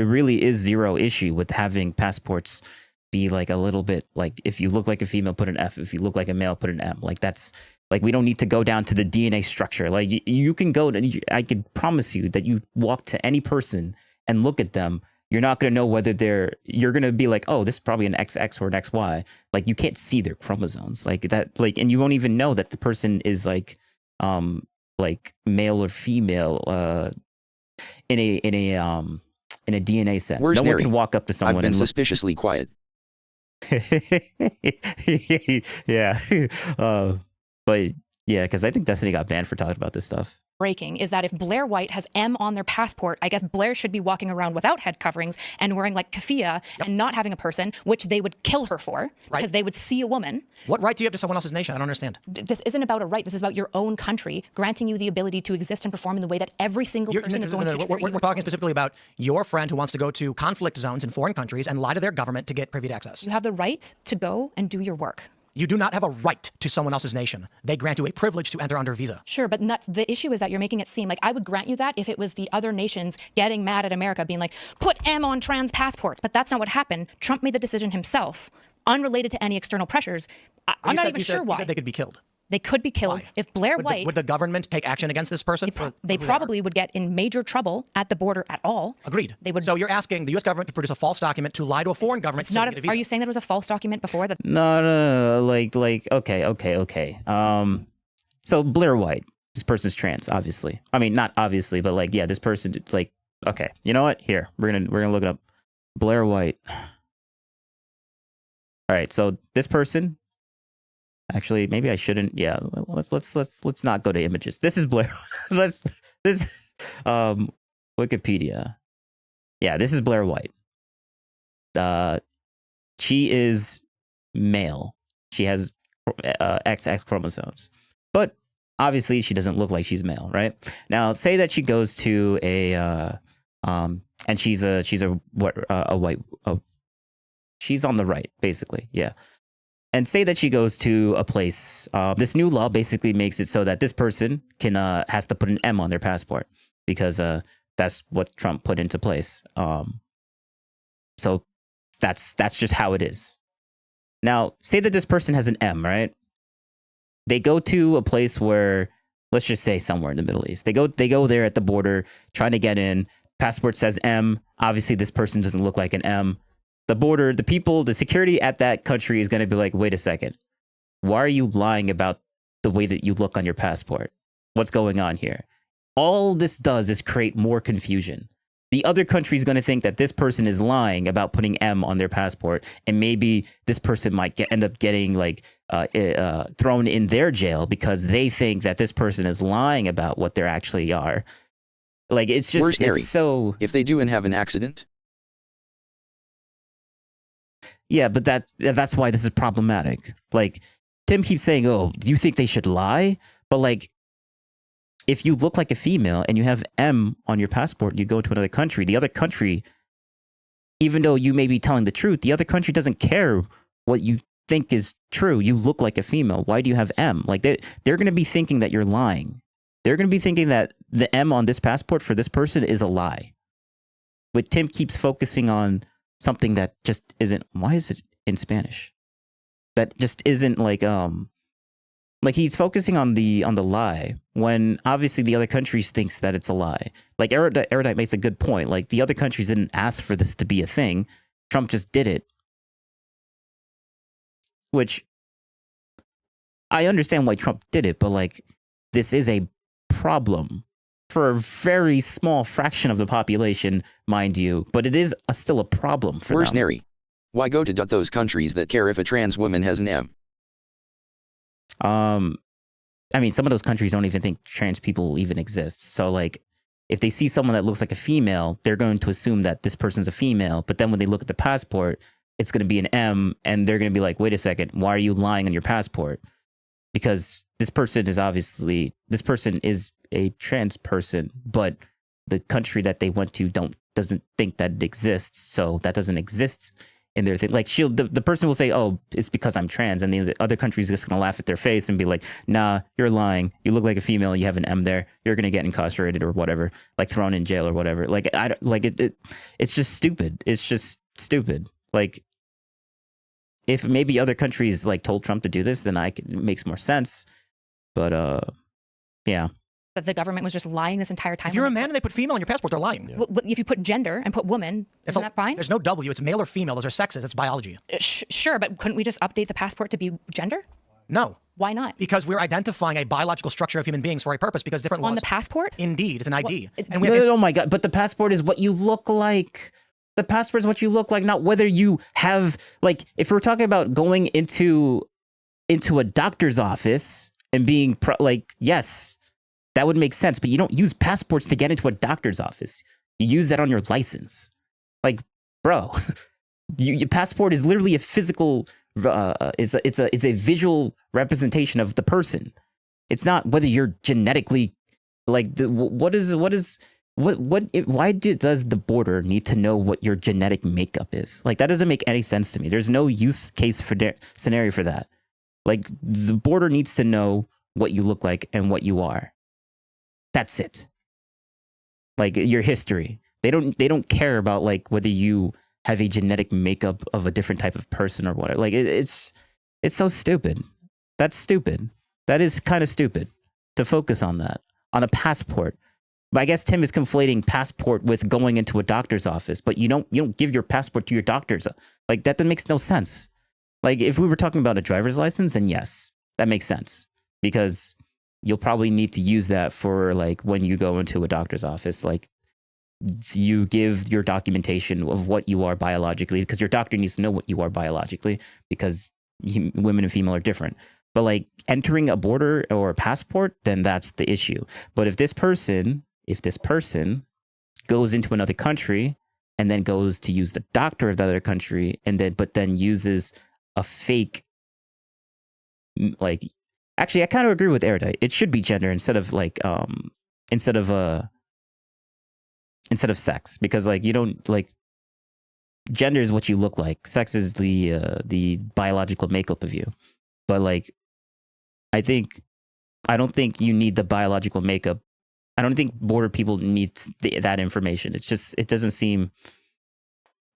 really is zero issue with having passports be like a little bit like, if you look like a female, put an F. If you look like a male, put an M. Like, that's... Like, we don't need to go down to the DNA structure. Like, you can go... I can promise you that you walk to any person and look at them, you're not going to know whether you're going to be like, oh, this is probably an XX or an XY. Like, you can't see their chromosomes like that. Like, and you won't even know that the person is like male or female, in a DNA sense. Where's no Neri? one can walk up to someone I've been and suspiciously quiet. Yeah. But yeah, because I think Destiny got banned for talking about this stuff. Breaking is that if Blair White has M on their passport, I guess Blair should be walking around without head coverings and wearing like keffiyeh and not having a person, which they would kill her for because they would see a woman. What right do you have to someone else's nation? I don't understand. This isn't about a right. This is about your own country granting you the ability to exist and perform in the way that every single person is going to. We're talking specifically about your friend who wants to go to conflict zones in foreign countries and lie to their government to get privy access. You have the right to go and do your work. You do not have a right to someone else's nation. They grant you a privilege to enter under visa. Sure, but the issue is that you're making it seem like I would grant you that if it was the other nations getting mad at America, being like, put M on trans passports. But that's not what happened. Trump made the decision himself, unrelated to any external pressures. I'm not even sure why. You said they could be killed. They could be killed. Why? If Blair White... Would the government take action against this person? They probably would get in major trouble at the border at all. Agreed. They would. So you're asking the U.S. government to produce a false document to lie to a foreign government. It's not. Are you saying there was a false document before that? No. Like, okay. So Blair White, this person's trans, obviously. I mean, not obviously, but like, yeah, this person, like, okay. You know what? Here, we're gonna look it up. Blair White. All right. So this person. Actually, maybe I shouldn't. Yeah, let's not go to images. This is Blair. Wikipedia. Yeah, this is Blair White. She is male. She has XX chromosomes, but obviously she doesn't look like she's male, right? Now, say that she goes to and she's a white. She's on the right, basically. Yeah. And say that she goes to a place. This new law basically makes it so that this person has to put an M on their passport because that's what Trump put into place. So that's just how it is. Now, say that this person has an M, right? They go to a place where, let's just say somewhere in the Middle East. They go there at the border trying to get in. Passport says M. Obviously, this person doesn't look like an M. The border, the people, the security at that country is going to be like, wait a second. Why are you lying about the way that you look on your passport? What's going on here? All this does is create more confusion. The other country is going to think that this person is lying about putting M on their passport, and maybe this person might end up getting like thrown in their jail because they think that this person is lying about what they actually are. Like, it's just, Where's Neri? It's so... If they do and have an accident? Yeah, but that's why this is problematic. Like, Tim keeps saying, "Oh, do you think they should lie?" But like, if you look like a female and you have M on your passport, you go to another country. The other country, even though you may be telling the truth, the other country doesn't care what you think is true. You look like a female. Why do you have M? Like, they're going to be thinking that you're lying. They're going to be thinking that the M on this passport for this person is a lie. But Tim keeps focusing on something that just isn't. Why is it in Spanish? That just isn't like he's focusing on the lie when obviously the other countries thinks that it's a lie. Like Erudite makes a good point. Like, the other countries didn't ask for this to be a thing. Trump just did it. Which I understand why Trump did it, but like, this is a problem for a very small fraction of the population, mind you, but it is still a problem for Where's them. Neri? Why go to those countries that care if a trans woman has an M? I mean, some of those countries don't even think trans people even exist. So like, if they see someone that looks like a female, they're going to assume that this person's a female. But then when they look at the passport, it's going to be an M, and they're going to be like, wait a second, why are you lying on your passport? Because this person is a trans person, but the country that they went to doesn't think that it exists, so that doesn't exist in their thing. Like, the person will say, oh, it's because I'm trans, and the other country is just going to laugh at their face and be like, nah, you're lying. You look like a female, you have an M there, you're going to get incarcerated or whatever, like thrown in jail or whatever. Like, it's just stupid. It's just stupid. Like, if maybe other countries like told Trump to do this, then it makes more sense. But yeah. That the government was just lying this entire time. If you're a man and they put female on your passport, they're lying. Well, if you put gender and put woman, isn't that fine? There's no W. It's male or female. Those are sexes. It's biology. Sure, but couldn't we just update the passport to be gender? No. Why not? Because we're identifying a biological structure of human beings for a purpose, because different laws. On the passport? Indeed. It's an ID. And oh my God. But the passport is what you look like. The passport is what you look like, not whether you have, like, if we're talking about going into a doctor's office and being yes, that would make sense. But you don't use passports to get into a doctor's office. You use that on your license. Like, bro, your passport is literally a physical, it's a visual representation of the person. It's not whether you're genetically, like, why does the border need to know what your genetic makeup is? Like, that doesn't make any sense to me. There's no use case scenario for that. Like, the border needs to know what you look like and what you are. That's it. Like, your history. They don't care about like whether you have a genetic makeup of a different type of person or whatever. Like, it's so stupid. That's stupid. That is kind of stupid to focus on that on a passport. But I guess Tim is conflating passport with going into a doctor's office, but you don't give your passport to your doctors. Like, that makes no sense. Like, if we were talking about a driver's license, then yes, that makes sense, because you'll probably need to use that for like when you go into a doctor's office. Like, you give your documentation of what you are biologically, because your doctor needs to know what you are biologically, because women and female are different. But like entering a border or a passport, then that's the issue. But if this person goes into another country and then goes to use the doctor of the other country, and then uses a fake, like, actually, I kind of agree with Erudite. It should be gender instead of like instead of sex, because like, you don't, like, gender is what you look like. Sex is the biological makeup of you. But like, I don't think you need the biological makeup. I don't think border people need that information. It doesn't seem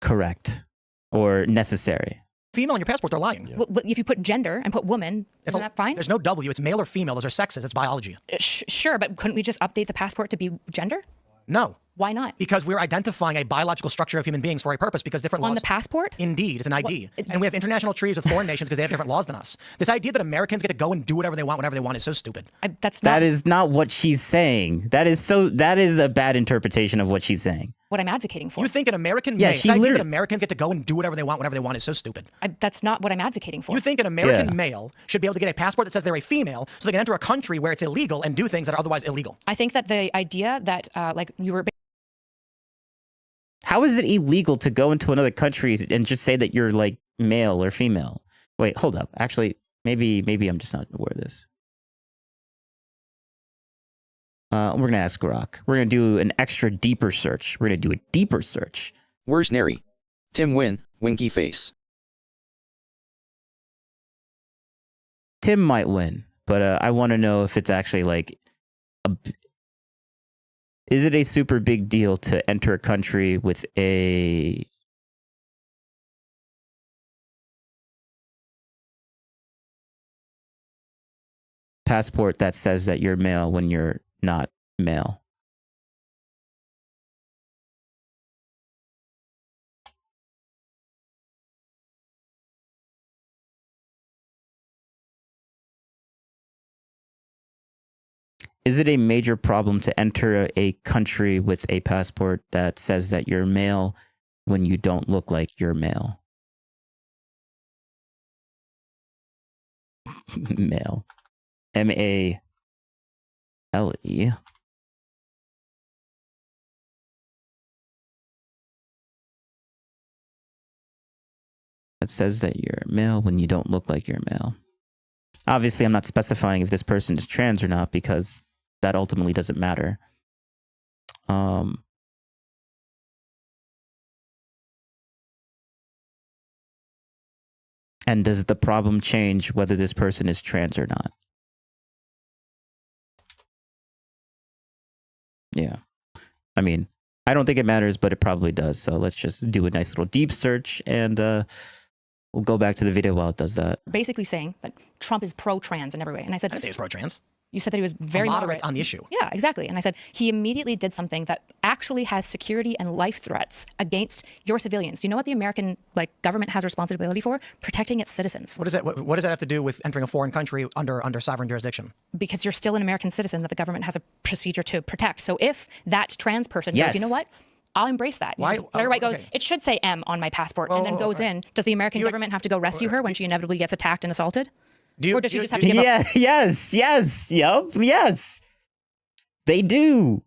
correct or necessary. Female on your passport, they're lying. Well, if you put gender and put woman, isn't that fine? There's no W. It's male or female. Those are sexes. It's biology. Sure, but couldn't we just update the passport to be gender? No. Why not? Because we're identifying a biological structure of human beings for a purpose, because different laws. On the passport? Indeed. It's an ID. And we have international treaties with foreign nations because they have different laws than us. This idea that Americans get to go and do whatever they want whenever they want is so stupid. That is not what she's saying. That is a bad interpretation of what she's saying. What I'm advocating for. You think an American male, this idea that Americans get to go and do whatever they want whenever they want is so stupid. That's not what I'm advocating for. You think an American male should be able to get a passport that says they're a female so they can enter a country where it's illegal and do things that are otherwise illegal. I think that the idea that like you were... How is it illegal to go into another country and just say that you're like male or female. Wait, hold up. Actually, maybe I'm just not aware of this. We're going to ask Grok. We're going to do an extra deeper search. We're going to do a deeper search. Where's Neri? Tim win, winky face. Tim might win, but I want to know if it's actually like... Is it a super big deal to enter a country with a... passport that says that you're male when you're not male? Is it a major problem to enter a country with a passport that says that you're male when you don't look like you're male? Male. M-A-L-E. That says that you're male when you don't look like you're male. Obviously, I'm not specifying if this person is trans or not because that ultimately doesn't matter. And does the problem change whether this person is trans or not? Yeah. I mean, I don't think it matters, but it probably does. So let's just do a nice little deep search and we'll go back to the video while it does that. Basically saying that Trump is pro-trans in every way. And I said... I didn't say he was pro-trans. You said that he was very moderate on the issue. Yeah, exactly. And I said he immediately did something that actually has security and life threats against your civilians. You know what the American government has responsibility for? Protecting its citizens. What does that have to do with entering a foreign country under sovereign jurisdiction? Because you're still an American citizen that the government has a procedure to protect. So if that trans person goes, you know what? I'll embrace that. Why? Larry White goes, it should say M on my passport, and then goes in. Does the American government have to go rescue her when she inevitably gets attacked and assaulted? Or does she just have to give up? Yes. They do.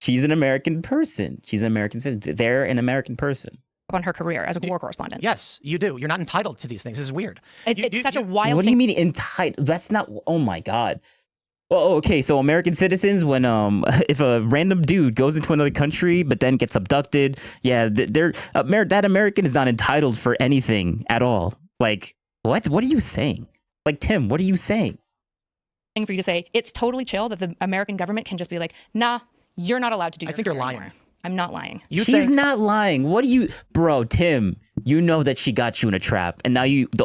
She's an American person. She's an American citizen. They're an American person. On her career as a war correspondent. Yes, you do. You're not entitled to these things. This is weird. It's such a wild What do you mean entitled? That's not... Oh my God. Well, okay, so American citizens, when if a random dude goes into another country but then gets abducted, that American is not entitled for anything at all. Like, what? What are you saying? Like, Tim, what are you saying? For you to say it's totally chill that the American government can just be like, nah, you're not allowed to do. I think you're lying. Anymore. I'm not lying. She's not lying. What do you, bro? Tim, you know that she got you in a trap, and now the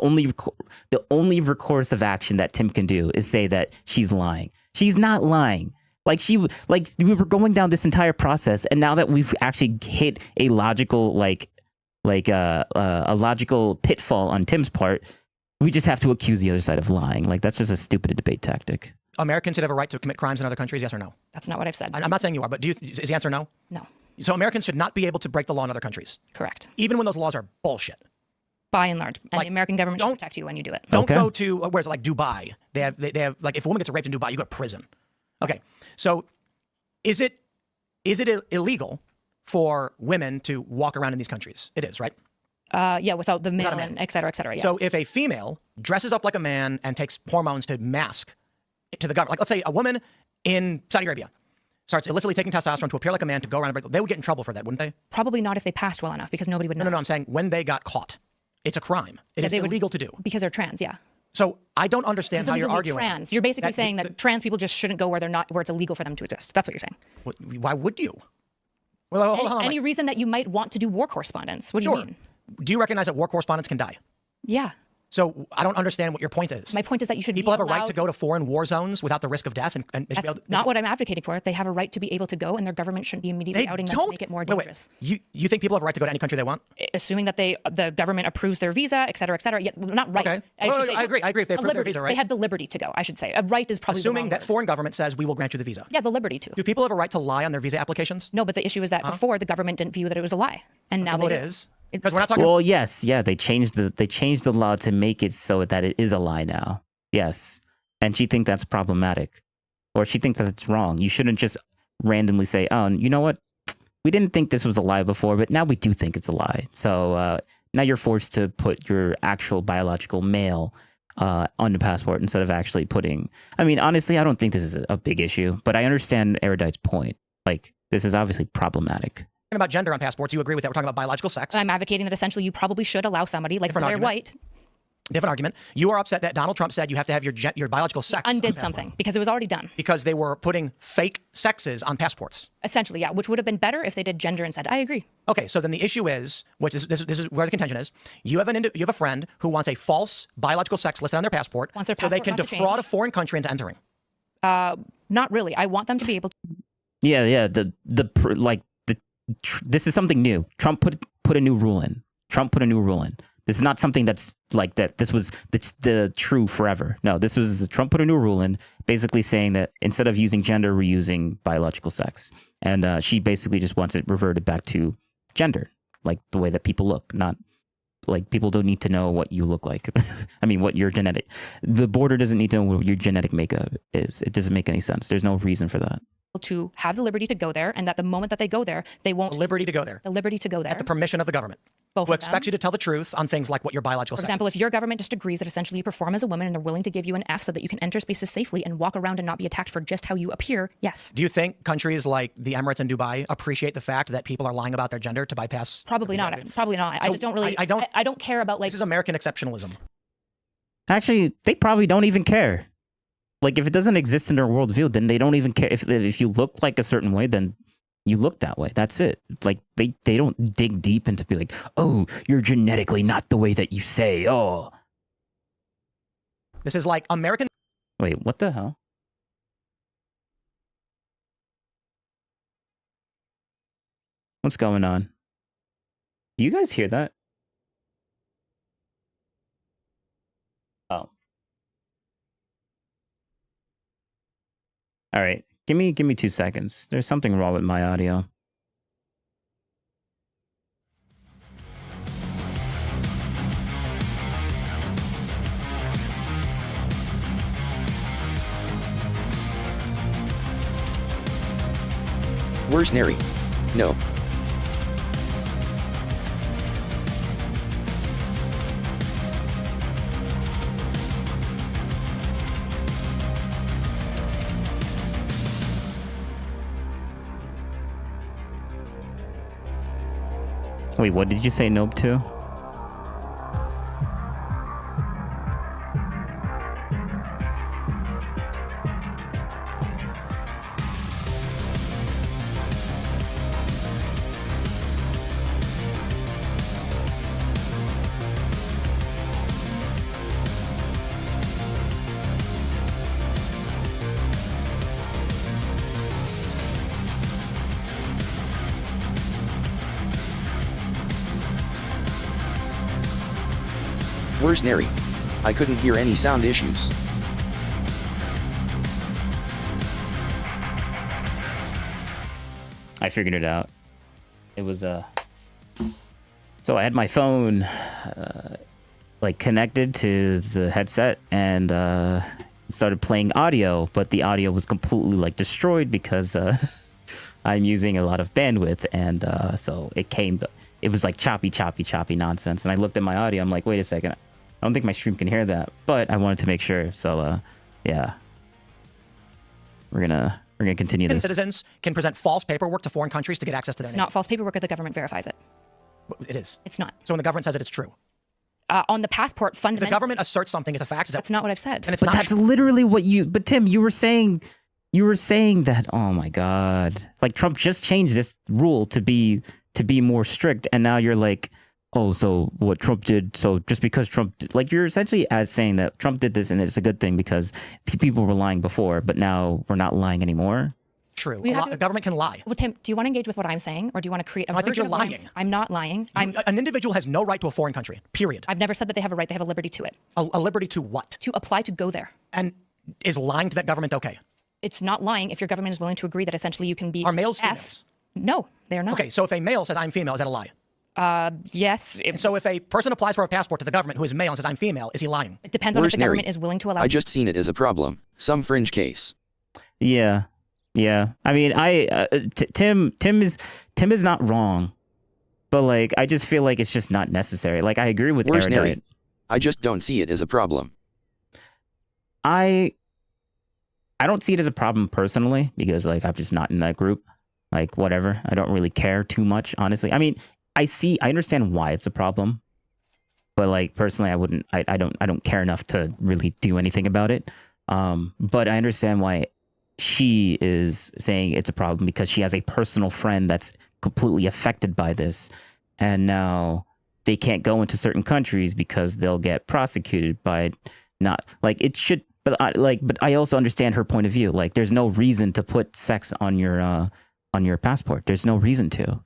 only recourse of action that Tim can do is say that she's lying. She's not lying. We were going down this entire process, and now that we've actually hit a logical a logical pitfall on Tim's part, we just have to accuse the other side of lying. Like, that's just a stupid debate tactic. Americans should have a right to commit crimes in other countries, yes or no? That's not what I've said. I'm not saying you are, but is the answer no? No. So Americans should not be able to break the law in other countries? Correct. Even when those laws are bullshit? By and large. And the American government should protect you when you do it. Don't go to, where's it, like Dubai? They have, if a woman gets raped in Dubai, you go to prison. Okay. So is it illegal for women to walk around in these countries? It is, right? Yeah, without the man, and et cetera, yes. So if a female dresses up like a man and takes hormones to mask to the government, like let's say a woman in Saudi Arabia starts illicitly taking testosterone to appear like a man to go around and break, they would get in trouble for that, wouldn't they? Probably not if they passed well enough, because nobody would know. No, I'm saying when they got caught, it's a crime. It is illegal to do. Because they're trans, yeah. So I don't understand how you're arguing. Trans. You're basically saying that trans people just shouldn't go where it's illegal for them to exist. That's what you're saying. Why would you? Well, hold on. Any reason that you might want to do war correspondence? What do you mean? Do you recognize that war correspondents can die? Yeah. So I don't understand what your point is. My point is that you should people have a right to go to foreign war zones without the risk of death. That's not what I'm advocating for. They have a right to be able to go, and their government shouldn't be immediately outing them to make it more dangerous. Wait. You think people have a right to go to any country they want? Assuming that the government approves their visa, et cetera, et cetera. Yeah, not right. Okay. I agree. If they approve their visa, right? They have the liberty to go, I should say. A right is probably assuming that foreign government says we will grant you the visa. Yeah, the liberty to. Do people have a right to lie on their visa applications? No, but the issue is that before the government didn't view that it was a lie, and now it is. Because we're not talking. Well, yes, yeah, they changed the law to make it so that it is a lie now. Yes, and she thinks that's problematic, or she thinks that it's wrong. You shouldn't just randomly say, "Oh, you know what? We didn't think this was a lie before, but now we do think it's a lie." So Now you're forced to put your actual biological male on the passport instead of actually putting. I mean, honestly, I don't think this is a big issue, but I understand Erudite's point. Like, this is obviously problematic. About gender on passports, you agree with that? We're talking about biological sex. I'm advocating that essentially you probably should allow somebody, like if they're white. Different argument. You are upset that Donald Trump said you have to have your biological sex. Undid something because it was already done. Because they were putting fake sexes on passports. Essentially, yeah, which would have been better if they did gender instead. I agree. Okay, so then the issue is, this is where the contention is. You have a friend who wants a false biological sex listed on their passport, so they can defraud a foreign country into entering. Not really. I want them to be able to. Yeah. This is something new. Trump put a new rule in. This is not something that's like that. That's the true forever. No, Trump put a new rule in, basically saying that instead of using gender, we're using biological sex. And she basically just wants it reverted back to gender, like the way that people look, not like people don't need to know what you look like. I mean, what your genetic, the border doesn't need to know what your genetic makeup is. It doesn't make any sense. There's no reason for that. To have the liberty to go there, and that the moment that they go there, they won't. The liberty to go there. The liberty to go there. At the permission of the government. Both who expects you to tell the truth on things like what your biological sex is. For example, if your government just agrees that essentially you perform as a woman and they're willing to give you an F so that you can enter spaces safely and walk around and not be attacked for just how you appear, yes. Do you think countries like the Emirates and Dubai appreciate the fact that people are lying about their gender to bypass? Probably not. Probably not. So I just don't really. I don't care about like. This is American exceptionalism. Actually, they probably don't even care. Like, if it doesn't exist in their worldview, then they don't even care. If you look like a certain way, then you look that way. That's it. Like, they don't dig deep into be like, oh, you're genetically not the way that you say. Oh. This is like American. Wait, what the hell? What's going on? Do you guys hear that? Oh. All right, give me 2 seconds. There's something wrong with my audio. Where's Neri? No. Wait, what did you say nope to? Where's Neri? I couldn't hear any sound issues. I figured it out. It was so I had my phone like connected to the headset and started playing audio, but the audio was completely like destroyed because I'm using a lot of bandwidth, and so it was like choppy nonsense. And I looked at my audio, I'm like, wait a second, I don't think my stream can hear that, but I wanted to make sure. So yeah, we're gonna continue this. Citizens can present false paperwork to foreign countries to get access to their It's not false paperwork if the government verifies it. It is. It's not. So when the government says it, it's true. On the passport, fundamentally. If the government asserts something as a fact, that's not what I've said. And it's but not. That's literally what you. But Tim, you were saying that. Oh my God! Like Trump just changed this rule to be more strict, and now you're like, oh, so what Trump did? So just because Trump did, like you're essentially saying that Trump did this and it's a good thing because people were lying before, but now we're not lying anymore. True. The government can lie. Well, Tim, do you want to engage with what I'm saying, or do you want to create a version I think you're of lying. I'm not lying. An individual has no right to a foreign country, period. I've never said that they have a right. They have a liberty to it. A liberty to what? To apply to go there. And is lying to that government okay? It's not lying if your government is willing to agree that essentially you can be. Are males females? No, they're not. Okay, so if a male says I'm female, is that a lie? Yes. So if a person applies for a passport to the government who is male and says I'm female, is he lying? It depends on if the government is willing to allow. I just seen it as a problem. Some fringe case. Yeah. I mean, Tim is not wrong. But like, I just feel like it's just not necessary. Like, I agree with Worse, Erudite. I just don't see it as a problem. I don't see it as a problem personally because like I'm just not in that group. Like whatever, I don't really care too much, honestly. I mean, I understand why it's a problem, but like personally, I don't care enough to really do anything about it. But I understand why she is saying it's a problem because she has a personal friend that's completely affected by this, and now they can't go into certain countries because they'll get prosecuted by not like it should. But I also understand her point of view. Like, there's no reason to put sex on your passport. There's no reason to.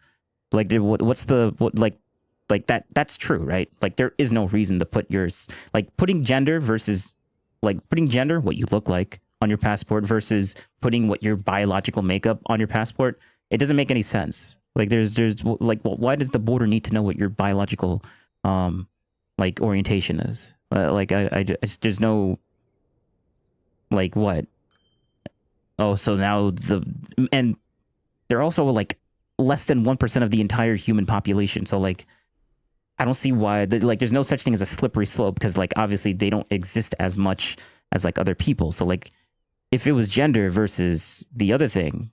Like, that's true, right? Like, there is no reason to put putting gender versus putting gender, what you look like, on your passport versus putting what your biological makeup on your passport. It doesn't make any sense. Like, there's why does the border need to know what your biological orientation is? There's no. Like what? Oh, so now and they're also like less than 1% of the entire human population. So like, I don't see why there's no such thing as a slippery slope because like obviously they don't exist as much as like other people. So like, if it was gender versus the other thing,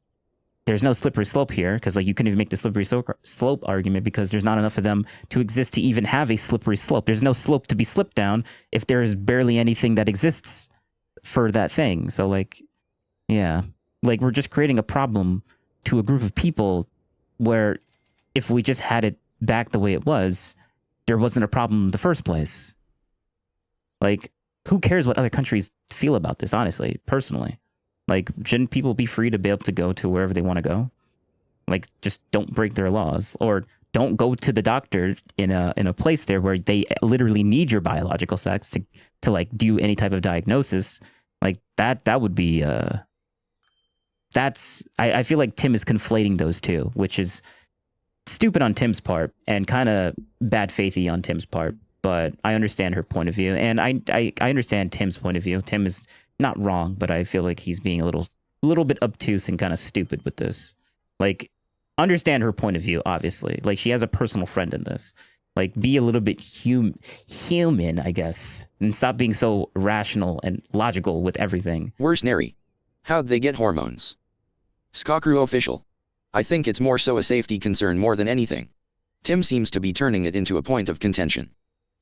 there's no slippery slope here because like you couldn't even make the slippery slope argument because there's not enough of them to exist to even have a slippery slope. There's no slope to be slipped down if there is barely anything that exists for that thing. So like, yeah, like we're just creating a problem to a group of people where if we just had it back the way it was, there wasn't a problem in the first place. Like, who cares what other countries feel about this, honestly, personally? Like, shouldn't people be free to be able to go to wherever they want to go? Like, just don't break their laws, or don't go to the doctor in a place there where they literally need your biological sex to like do any type of diagnosis. Like that would be I feel like Tim is conflating those two, which is stupid on Tim's part and kind of bad faithy on Tim's part. But I understand her point of view, and I understand Tim's point of view. Tim is not wrong, but I feel like he's being a little bit obtuse and kind of stupid with this. Like, understand her point of view, obviously. Like, she has a personal friend in this. Like, be a little bit human, I guess, and stop being so rational and logical with everything. Worse, Neri. How'd they get hormones? Skakru official. I think it's more so a safety concern more than anything. Tim seems to be turning it into a point of contention.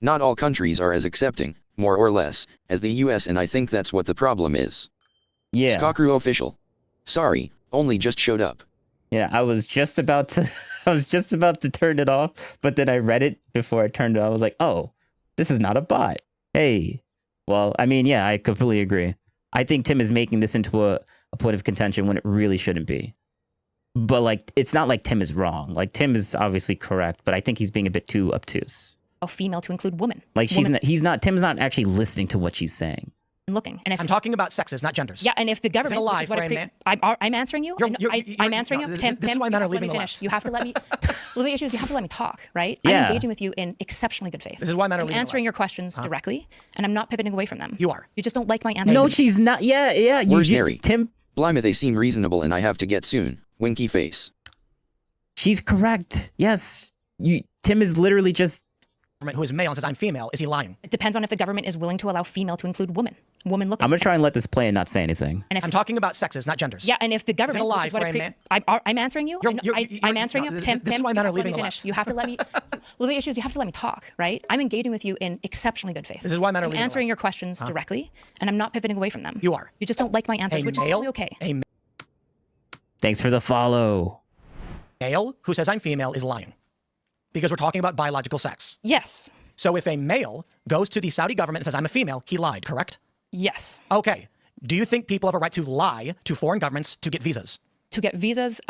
Not all countries are as accepting, more or less, as the US, and I think that's what the problem is. Yeah. Skakru official. Sorry, only just showed up. Yeah, I was just about to turn it off, but then I read it before I turned it off. I was like, oh, this is not a bot. Hey. Well, I mean, yeah, I completely agree. I think Tim is making this into a point of contention when it really shouldn't be. But like, it's not like Tim is wrong. Like, Tim is obviously correct, but I think he's being a bit too obtuse. Female to include woman. Like, Tim's not actually listening to what she's saying. Looking. And if I'm talking about sexes, not genders. Yeah, and if the government, is it a lie for a man? I'm answering you. I'm answering you. Tim, this is why men are leaving the finish. left. You have to let me. Well, the issue is you have to let me talk, right? Yeah. I'm engaging with you in exceptionally good faith. This is why men are leaving. I'm answering your questions directly, and I'm not pivoting away from them. You are. You just don't like my answers. No, she's not. Yeah. Where's Neri? Tim. Blimey, they seem reasonable, and I have to get soon. Winky face. She's correct. Yes. Tim is literally just. Who is male and says I'm female? Is he lying? It depends on if the government is willing to allow female to include woman looking. I'm gonna try and let this play and not say anything. And if I'm talking about sexes, not genders. Yeah, and if the government is it a lie for a man? I'm answering you. I'm answering you. Tim, this is why men are leaving the finish. left. You have to let me. Well, the issue is you have to let me talk, right? I'm engaging with you in exceptionally good faith. This is why men are leaving. I'm answering your questions directly, and I'm not pivoting away from them. You are. You just don't like my answers, which is totally okay. Thanks for the follow. Male who says I'm female is lying, because we're talking about biological sex. Yes. So if a male goes to the Saudi government and says I'm a female, he lied, correct? Yes. Okay. Do you think people have a right to lie to foreign governments to get visas? To get visas?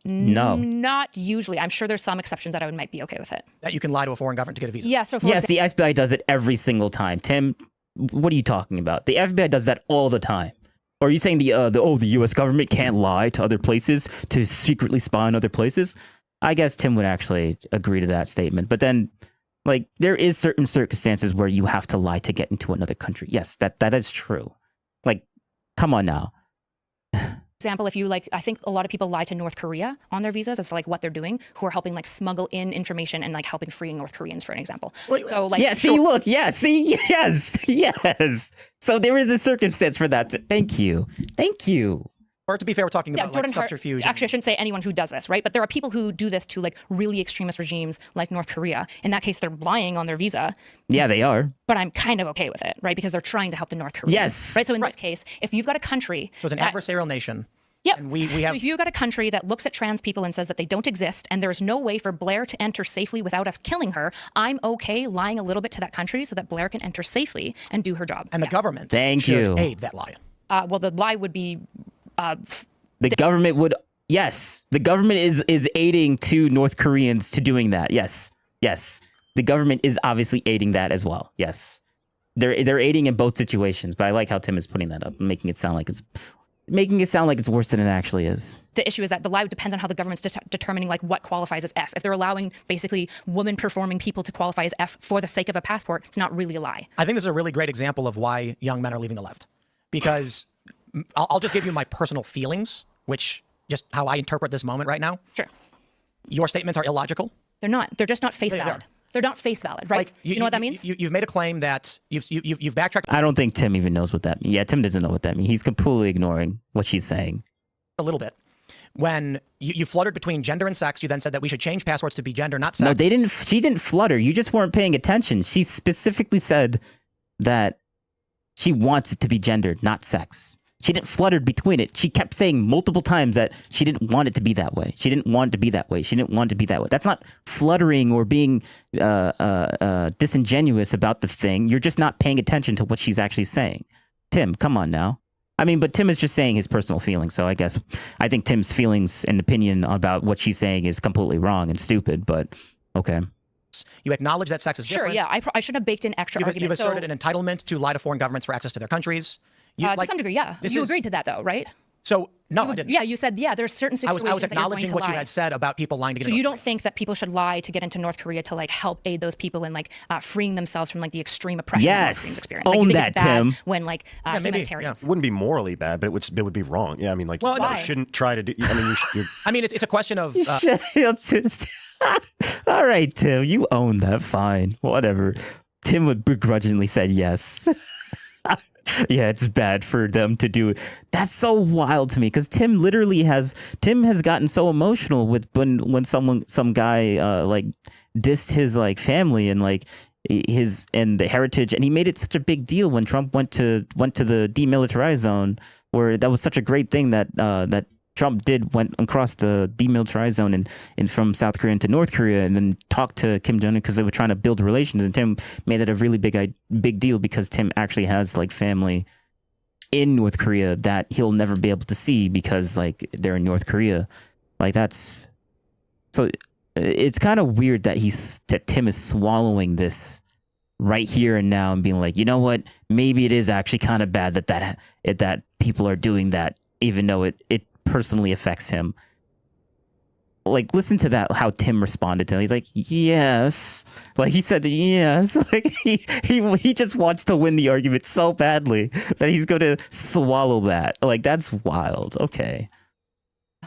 No. Not usually. I'm sure there's some exceptions that I might be okay with it. That you can lie to a foreign government to get a visa? Yeah. So yes, the FBI does it every single time. Tim, what are you talking about? The FBI does that all the time. Or are you saying the U.S. government can't lie to other places to secretly spy on other places? I guess Tim would actually agree to that statement. But then, like, there is certain circumstances where you have to lie to get into another country. Yes, that is true. Like, come on now. Example, if you like, I think a lot of people lie to North Korea on their visas as to like what they're doing, who are helping like smuggle in information and like helping freeing North Koreans, for an example. So like, yeah, see, look, yeah, see, yes. So there is a circumstance for that. Thank you. Or to be fair, we're talking about like subterfuge. Actually, I shouldn't say anyone who does this, right? But there are people who do this to like really extremist regimes like North Korea. In that case, they're lying on their visa. Yeah, they are. But I'm kind of okay with it, right? Because they're trying to help the North Koreans. Yes. Right. So in this case, if you've got a country, so it's an adversarial nation. Yep. And we have. So if you've got a country that looks at trans people and says that they don't exist, and there's no way for Blair to enter safely without us killing her, I'm okay lying a little bit to that country so that Blair can enter safely and do her job. And the government should aid that lie. Well, the lie would be. The government would. Yes, the government is aiding to North Koreans to doing that. Yes. The government is obviously aiding that as well. Yes, they're aiding in both situations. But I like how Tim is putting that up, making it sound like it's worse than it actually is. The issue is that the lie depends on how the government's determining like what qualifies as F. If they're allowing basically woman-performing people to qualify as F for the sake of a passport, it's not really a lie. I think this is a really great example of why young men are leaving the left. Because I'll just give you my personal feelings, which just how I interpret this moment right now. Sure. Your statements are illogical. They're not. They're just not face valid. They're not face valid, right? Like, you know what that means? You've made a claim that you've backtracked. I don't think Tim even knows what that means. Yeah, Tim doesn't know what that means. He's completely ignoring what she's saying. A little bit. When you fluttered between gender and sex, you then said that we should change passports to be gender, not sex. No, they didn't. She didn't flutter. You just weren't paying attention. She specifically said that she wants it to be gendered, not sex. She didn't flutter between it. She kept saying multiple times that she didn't want it to be that way. She didn't want it to be that way. She didn't want it to be that way. That's not fluttering or being disingenuous about the thing. You're just not paying attention to what she's actually saying. Tim, come on now. I mean, but Tim is just saying his personal feelings. So I think Tim's feelings and opinion about what she's saying is completely wrong and stupid, but okay. You acknowledge that sex is different. Sure, yeah. I should have baked in extra arguments. You've asserted an entitlement to lie to foreign governments for access to their countries. To some degree, yeah. You agreed to that, though, right? So, no, I didn't. Yeah, you said, yeah, there's certain situations I was acknowledging what you had said about people lying to get So you don't think that people should lie to get into North Korea to, like, help aid those people in, like, freeing themselves from, like, the extreme oppression that North Koreans experience? Like, Own you think that, it's bad Tim. when, like, humanitarians... It wouldn't be morally bad, but it would be wrong. Yeah, I mean, like, well, you shouldn't try to do... I mean, I mean, it's a question of... All right, Tim, you own that. Fine, whatever. Tim would begrudgingly say yes. Yeah, it's bad for them to do it. That's so wild to me because Tim has gotten so emotional with when some guy like dissed his like family and like and the heritage, and he made it such a big deal when Trump went to the demilitarized zone, where that was such a great thing that Trump went across the demilitarized zone and from South Korea to North Korea and then talked to Kim Jong-un because they were trying to build relations. And Tim made that a really big deal because Tim actually has like family in North Korea that he'll never be able to see because like they're in North Korea. Like that's so it's kind of weird that Tim is swallowing this right here and now and being like, you know what, maybe it is actually kind of bad that people are doing that, even though it personally affects him. Like, listen to that, how Tim responded to him. He's like, yes. Like, he said yes. Like, he just wants to win the argument so badly that he's going to swallow that. Like, that's wild. Okay.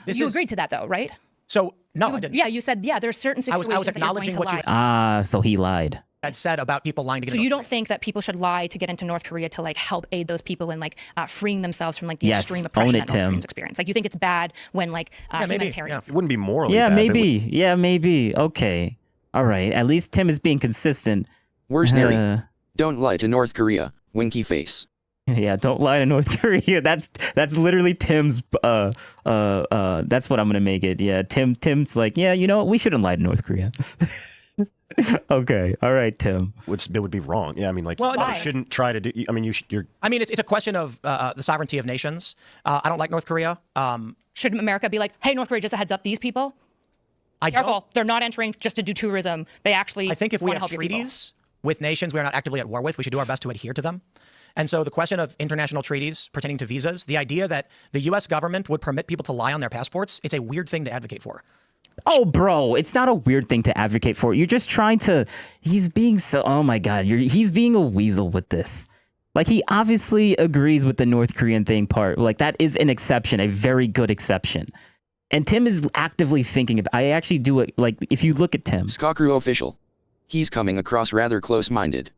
You agreed to that, though, right? So, no, I didn't. Yeah, you said, yeah, there's certain situations I was acknowledging that you're going to lie. So he lied. Had said about people lying to get So you don't think that people should lie to get into North Korea to like help aid those people in like freeing themselves from like the extreme oppression that North Koreans experience? Like you think it's bad when like humanitarians... It wouldn't be morally bad. Maybe. Yeah, maybe. Okay. All right. At least Tim is being consistent. Where's Neri? Don't lie to North Korea. Winky face. Yeah, don't lie to North Korea. That's literally Tim's that's what I'm gonna make it. Yeah, Tim's like, yeah, you know what? We shouldn't lie to North Korea. Okay. All right, Tim. It would be wrong. Yeah, I mean, like, you shouldn't try to do... I mean, you're... I mean, it's a question of the sovereignty of nations. I don't like North Korea. Should America be like, hey, North Korea, just a heads up, these people, careful, they're not entering just to do tourism. They actually... I think if we have treaties with nations we are not actively at war with, we should do our best to adhere to them. And so the question of international treaties pertaining to visas, the idea that the U.S. government would permit people to lie on their passports, it's a weird thing to advocate for. Oh, bro, it's not a weird thing to advocate for. You're just trying to... He's being so... Oh, my God. He's being a weasel with this. Like, he obviously agrees with the North Korean thing part. Like, that is an exception, a very good exception. And Tim is actively thinking about. I actually do it. Like, if you look at Tim, Skakru official. He's coming across rather close-minded.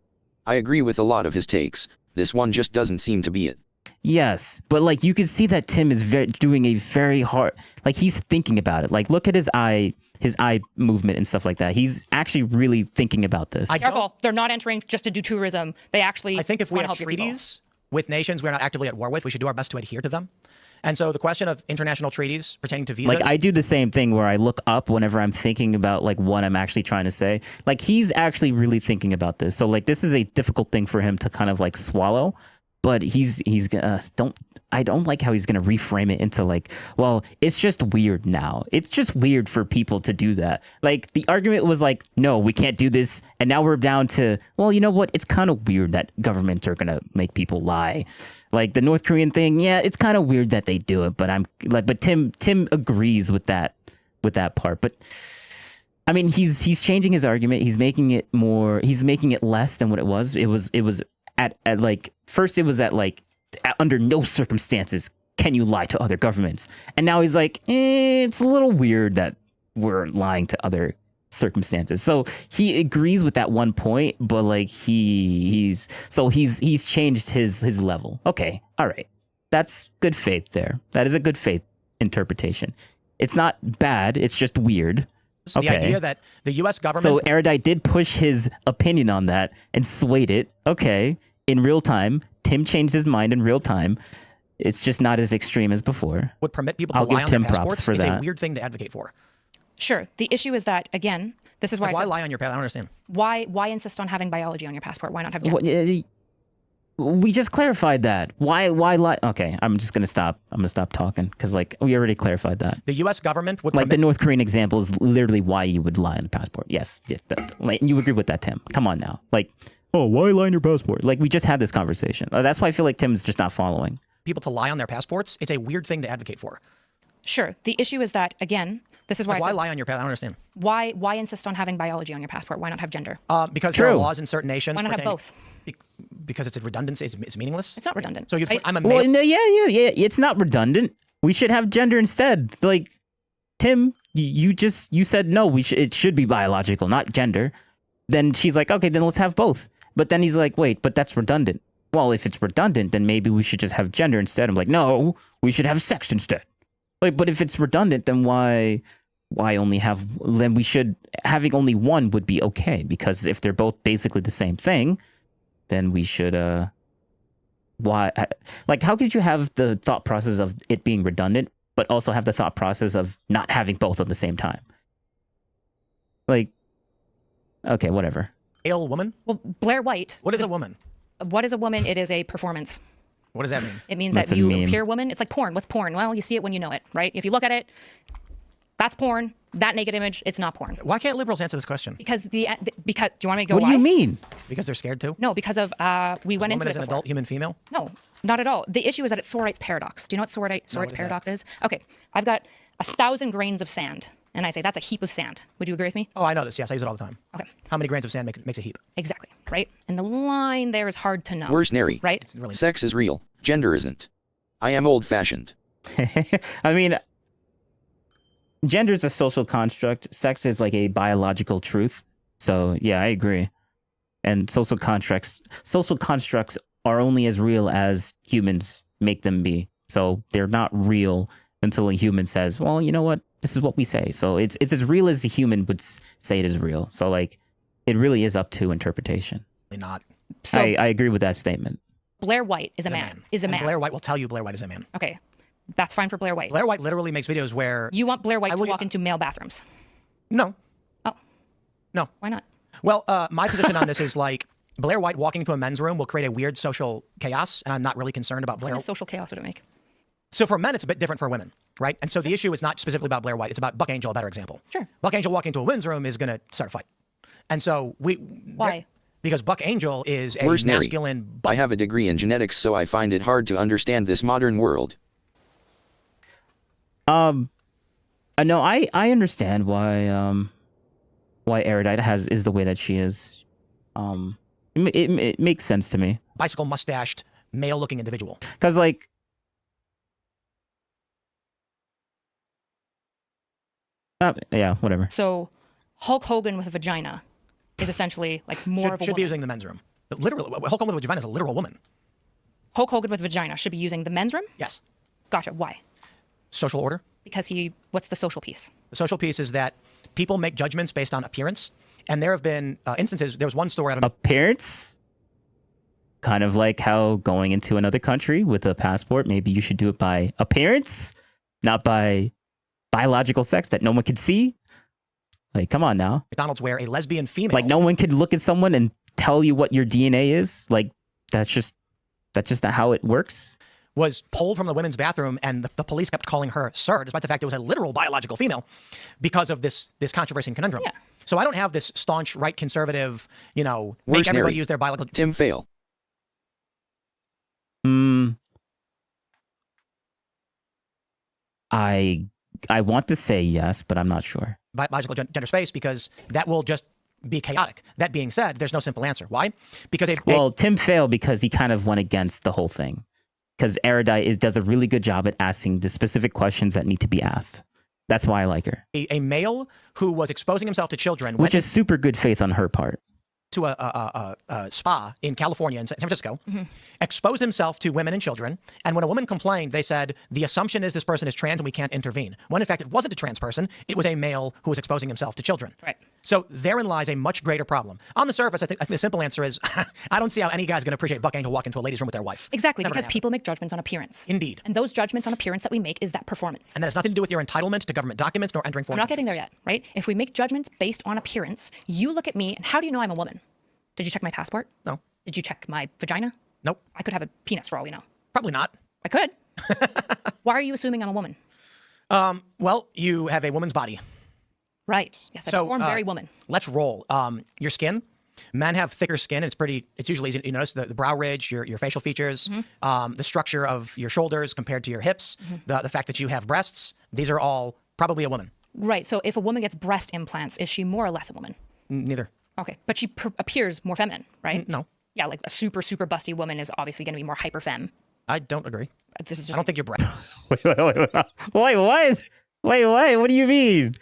I agree with a lot of his takes. This one just doesn't seem to be it. yes, but like you can see that Tim is doing a very hard. Like, he's thinking about it. Like, look at his eye movement and stuff like that. He's actually really thinking about this. Careful, they're not entering just to do tourism. They actually. I think if we have treaties with nations we're not actively at war with, we should do our best to adhere to them. And so the question of international treaties pertaining to visas. Like, I do the same thing where I look up whenever I'm thinking about like what I'm actually trying to say. Like, he's actually really thinking about this. So like, this is a difficult thing for him to kind of like swallow. But he's gonna I don't like how he's gonna reframe it into like, well, it's just weird now. It's just weird for people to do that. Like, the argument was like, no, we can't do this, and now we're down to, well, you know what? It's kind of weird that governments are gonna make people lie. Like the North Korean thing, yeah, it's kind of weird that they do it. But I'm like, but Tim agrees with that part. But I mean, he's changing his argument. He's making it more. He's making it less than what it was. It was at like first it was at like under no circumstances can you lie to other governments, and now he's like, it's a little weird that we're lying to other circumstances. So he agrees with that one point, but like he's changed his level. Okay, all right, that's good faith there. That is a good faith interpretation. It's not bad. It's just weird. The idea that the U.S. government. So Erudite did push his opinion on that and swayed it. Okay, in real time, Tim changed his mind in real time. It's just not as extreme as before. Would permit people to I'll lie give on Tim their props passports. for It's that. a weird thing to advocate for. Sure. The issue is that, again, this is why Like, I why said, lie on your passport? I don't understand. why insist on having biology on your passport? Why not have gender? We just clarified that. Why lie? Okay, I'm just gonna stop. I'm gonna stop talking because like we already clarified that. The U.S. government would Like the permit. North Korean example is literally why you would lie on a passport. Yes, like, you agree with that, Tim? Come on now. Like, oh, why lie on your passport? Like, we just had this conversation. That's why I feel like Tim's just not following. People to lie on their passports. It's a weird thing to advocate for. Sure. The issue is that, again, this is why Like, I why said, lie on your passport? I don't understand. why insist on having biology on your passport? Why not have gender? Because there are laws in certain nations. Why not have pertaining- both? Because it's a redundancy. It's meaningless. It's not redundant. So I'm a Well, male. no, yeah. It's not redundant. We should have gender instead. Like, Tim, you said no. It should be biological, not gender. Then she's like, okay, then let's have both. But then he's like, wait, but that's redundant. Well, if it's redundant, then maybe we should just have gender instead. I'm like, no, we should have sex instead. Like, but if it's redundant, then why only have? Then we should having only one would be okay, because if they're both basically the same thing, then we should like, how could you have the thought process of it being redundant but also have the thought process of not having both at the same time? Like, okay, whatever. Male woman. Well, Blair White. What is a woman? What is a woman? It is a performance. What does that mean? It means That's that a you meme. appear woman. It's like porn. What's porn? Well, you see it when you know it, right? If you look at it, that's porn. That naked image, it's not porn. Why can't liberals answer this question? Because do you want me to go? What do why? you mean? Because they're scared to. No, because of we went into Woman it is an before. adult human female. No, not at all. The issue is that it's Sorite's paradox. Do you know what Sorite's what is paradox is? Okay, I've got 1,000 grains of sand, and I say that's a heap of sand. Would you agree with me? Oh, I know this. Yes, I use it all the time. Okay. How many grains of sand makes a heap? Exactly, right? And the line there is hard to know. Where's Neri? Right? Sex is real. Gender isn't. I am old-fashioned. I mean, gender is a social construct. Sex is like a biological truth. So yeah, I agree. And social constructs are only as real as humans make them be. So they're not real until a human says, well, you know what? This is what we say. So it's as real as a human would say it is real. So like, it really is up to interpretation. Not. So I agree with that statement. Blair White is a man. Is a And man. Blair White will tell you Blair White is a man. Okay, that's fine for Blair White. Blair White literally makes videos where You want Blair White to walk into male bathrooms? No. Oh. No. Why not? Well, my position on this is like Blair White walking into a men's room will create a weird social chaos, and I'm not really concerned about Blair. What social chaos would it make? So for men, it's a bit different for women, right? And so the issue is not specifically about Blair White; it's about Buck Angel, a better example. Sure. Buck Angel walking into a women's room is going to start a fight, and so Why? Because Buck Angel is a Where's Neri? masculine. I have a degree in genetics, so I find it hard to understand this modern world. No, I understand why Erudite is the way that she is. It makes sense to me. Bicycle mustached, male-looking individual. Because, like, yeah, whatever. So Hulk Hogan with a vagina is essentially like more of a should be woman. using the men's room. But literally, Hulk Hogan with a vagina is a literal woman. Hulk Hogan with a vagina should be using the men's room? Yes. Gotcha. Why? Social order. Because what's the social piece? The social piece is that people make judgments based on appearance. And there have been instances, there was one story out of appearance? Kind of like how going into another country with a passport, maybe you should do it by appearance, not by biological sex that no one could see. Like, come on now. McDonald's where a lesbian female. Like, no one could look at someone and tell you what your DNA is. Like, that's just not how it works. Was pulled from the women's bathroom, and the police kept calling her sir, despite the fact it was a literal biological female, because of this controversy and conundrum. Yeah. So I don't have this staunch right conservative, make everybody use their biological. Tim Fail. I want to say yes, but I'm not sure. Biological gender space, because that will just be chaotic. That being said, there's no simple answer. Why? Because Tim failed because he kind of went against the whole thing. Because Erudite does a really good job at asking the specific questions that need to be asked. That's why I like her. A male who was exposing himself to children, which is super good faith on her part. To a spa in California, in San Francisco, exposed himself to women and children. And when a woman complained, they said, the assumption is this person is trans and we can't intervene. When in fact, it wasn't a trans person. It was a male who was exposing himself to children. Right. So therein lies a much greater problem. On the surface, I think the simple answer is, I don't see how any guy's going to appreciate Buck Angel walking into a ladies' room with their wife. Exactly, because people make judgments on appearance. Indeed. And those judgments on appearance that we make is that performance. And that has nothing to do with your entitlement to government documents nor entering foreign I'm not getting there yet, right? If we make judgments based on appearance, you look at me, and how do you know I'm a woman? Did you check my passport? No. Did you check my vagina? Nope. I could have a penis for all we know. Probably not. I could. Why are you assuming I'm a woman? Well, you have a woman's body. Right. Yes, I perform very woman. Let's roll. Your skin. Men have thicker skin. It's usually, you notice the brow ridge, your facial features, the structure of your shoulders compared to your hips, the fact that you have breasts. These are all probably a woman. Right. So if a woman gets breast implants, is she more or less a woman? Neither. Okay. But she appears more feminine, right? No. Yeah, like a super busty woman is obviously going to be more hyper femme. I don't agree. This is just. I don't think you're breast. Wait, what? Wait, what do you mean?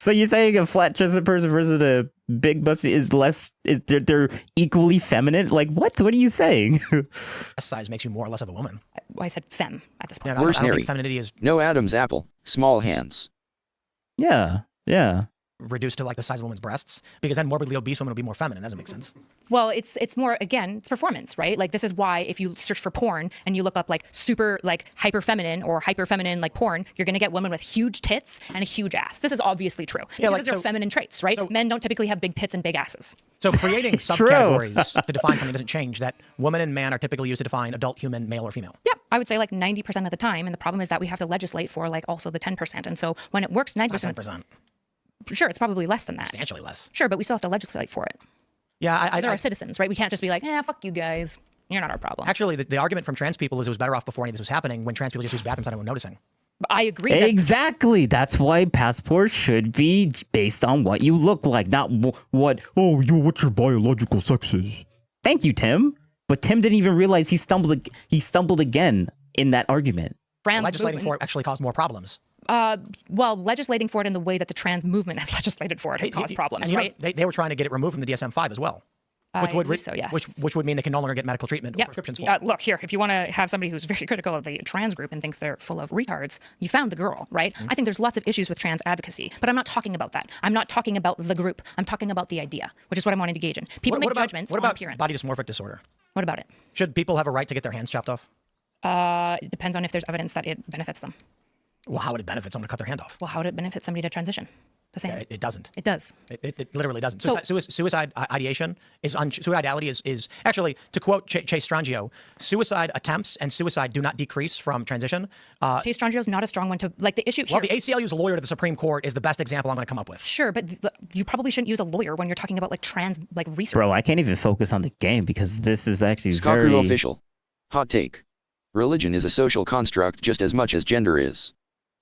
So you're saying a flat-chested person versus a big busty is less? They're equally feminine? Like what? What are you saying? Breast size makes you more or less of a woman. I said femme at this point. Yeah, I don't think femininity is no Adam's apple. Small hands. Yeah. Reduced to like the size of a woman's breasts, because then morbidly obese women will be more feminine. That doesn't make sense. Well, it's more, again, it's performance, right? Like this is why if you search for porn and you look up like super like hyper feminine or hyper feminine like porn, you're going to get women with huge tits and a huge ass. This is obviously true. Yeah, because these are feminine traits, right? So, men don't typically have big tits and big asses. So creating subcategories to define something doesn't change that woman and man are typically used to define adult human, male or female. Yep. I would say like 90% of the time. And the problem is that we have to legislate for like also the 10%. And so when it works 90%. 10%. Sure, it's probably less than that. Substantially less. Sure, but we still have to legislate for it. Yeah, they're our citizens, right? We can't just be like, fuck you guys. You're not our problem. Actually, the argument from trans people is it was better off before any of this was happening when trans people just used bathrooms without anyone noticing. But I agree. Exactly. That's why passports should be based on what you look like, not what your biological sex is. Thank you, Tim. But Tim didn't even realize he stumbled again in that argument. Legislating for it actually caused more problems. Well, legislating for it in the way that the trans movement has legislated for it has caused problems, right? They were trying to get it removed from the DSM-5 as well. Which would mean they can no longer get medical treatment or prescriptions for. Look, here, if you want to have somebody who's very critical of the trans group and thinks they're full of retards, you found the girl, right? I think there's lots of issues with trans advocacy, but I'm not talking about that. I'm not talking about the group. I'm talking about the idea, which is what I'm wanting to gauge in. People make judgments on appearance. Body dysmorphic disorder? What about it? Should people have a right to get their hands chopped off? It depends on if there's evidence that it benefits them. Well, how would it benefit someone to cut their hand off? Well, how would it benefit somebody to transition? The same. It doesn't. It does. It literally doesn't. Suicide ideation suicidality is actually, to quote Chase Strangio, suicide attempts and suicide do not decrease from transition. Chase Strangio is not a strong one to like the issue here. Well, the ACLU's lawyer to the Supreme Court is the best example I'm going to come up with. Sure, but you probably shouldn't use a lawyer when you're talking about like trans like research. Bro, I can't even focus on the game because this is actually Skaku official. Hot take. Religion is a social construct just as much as gender is.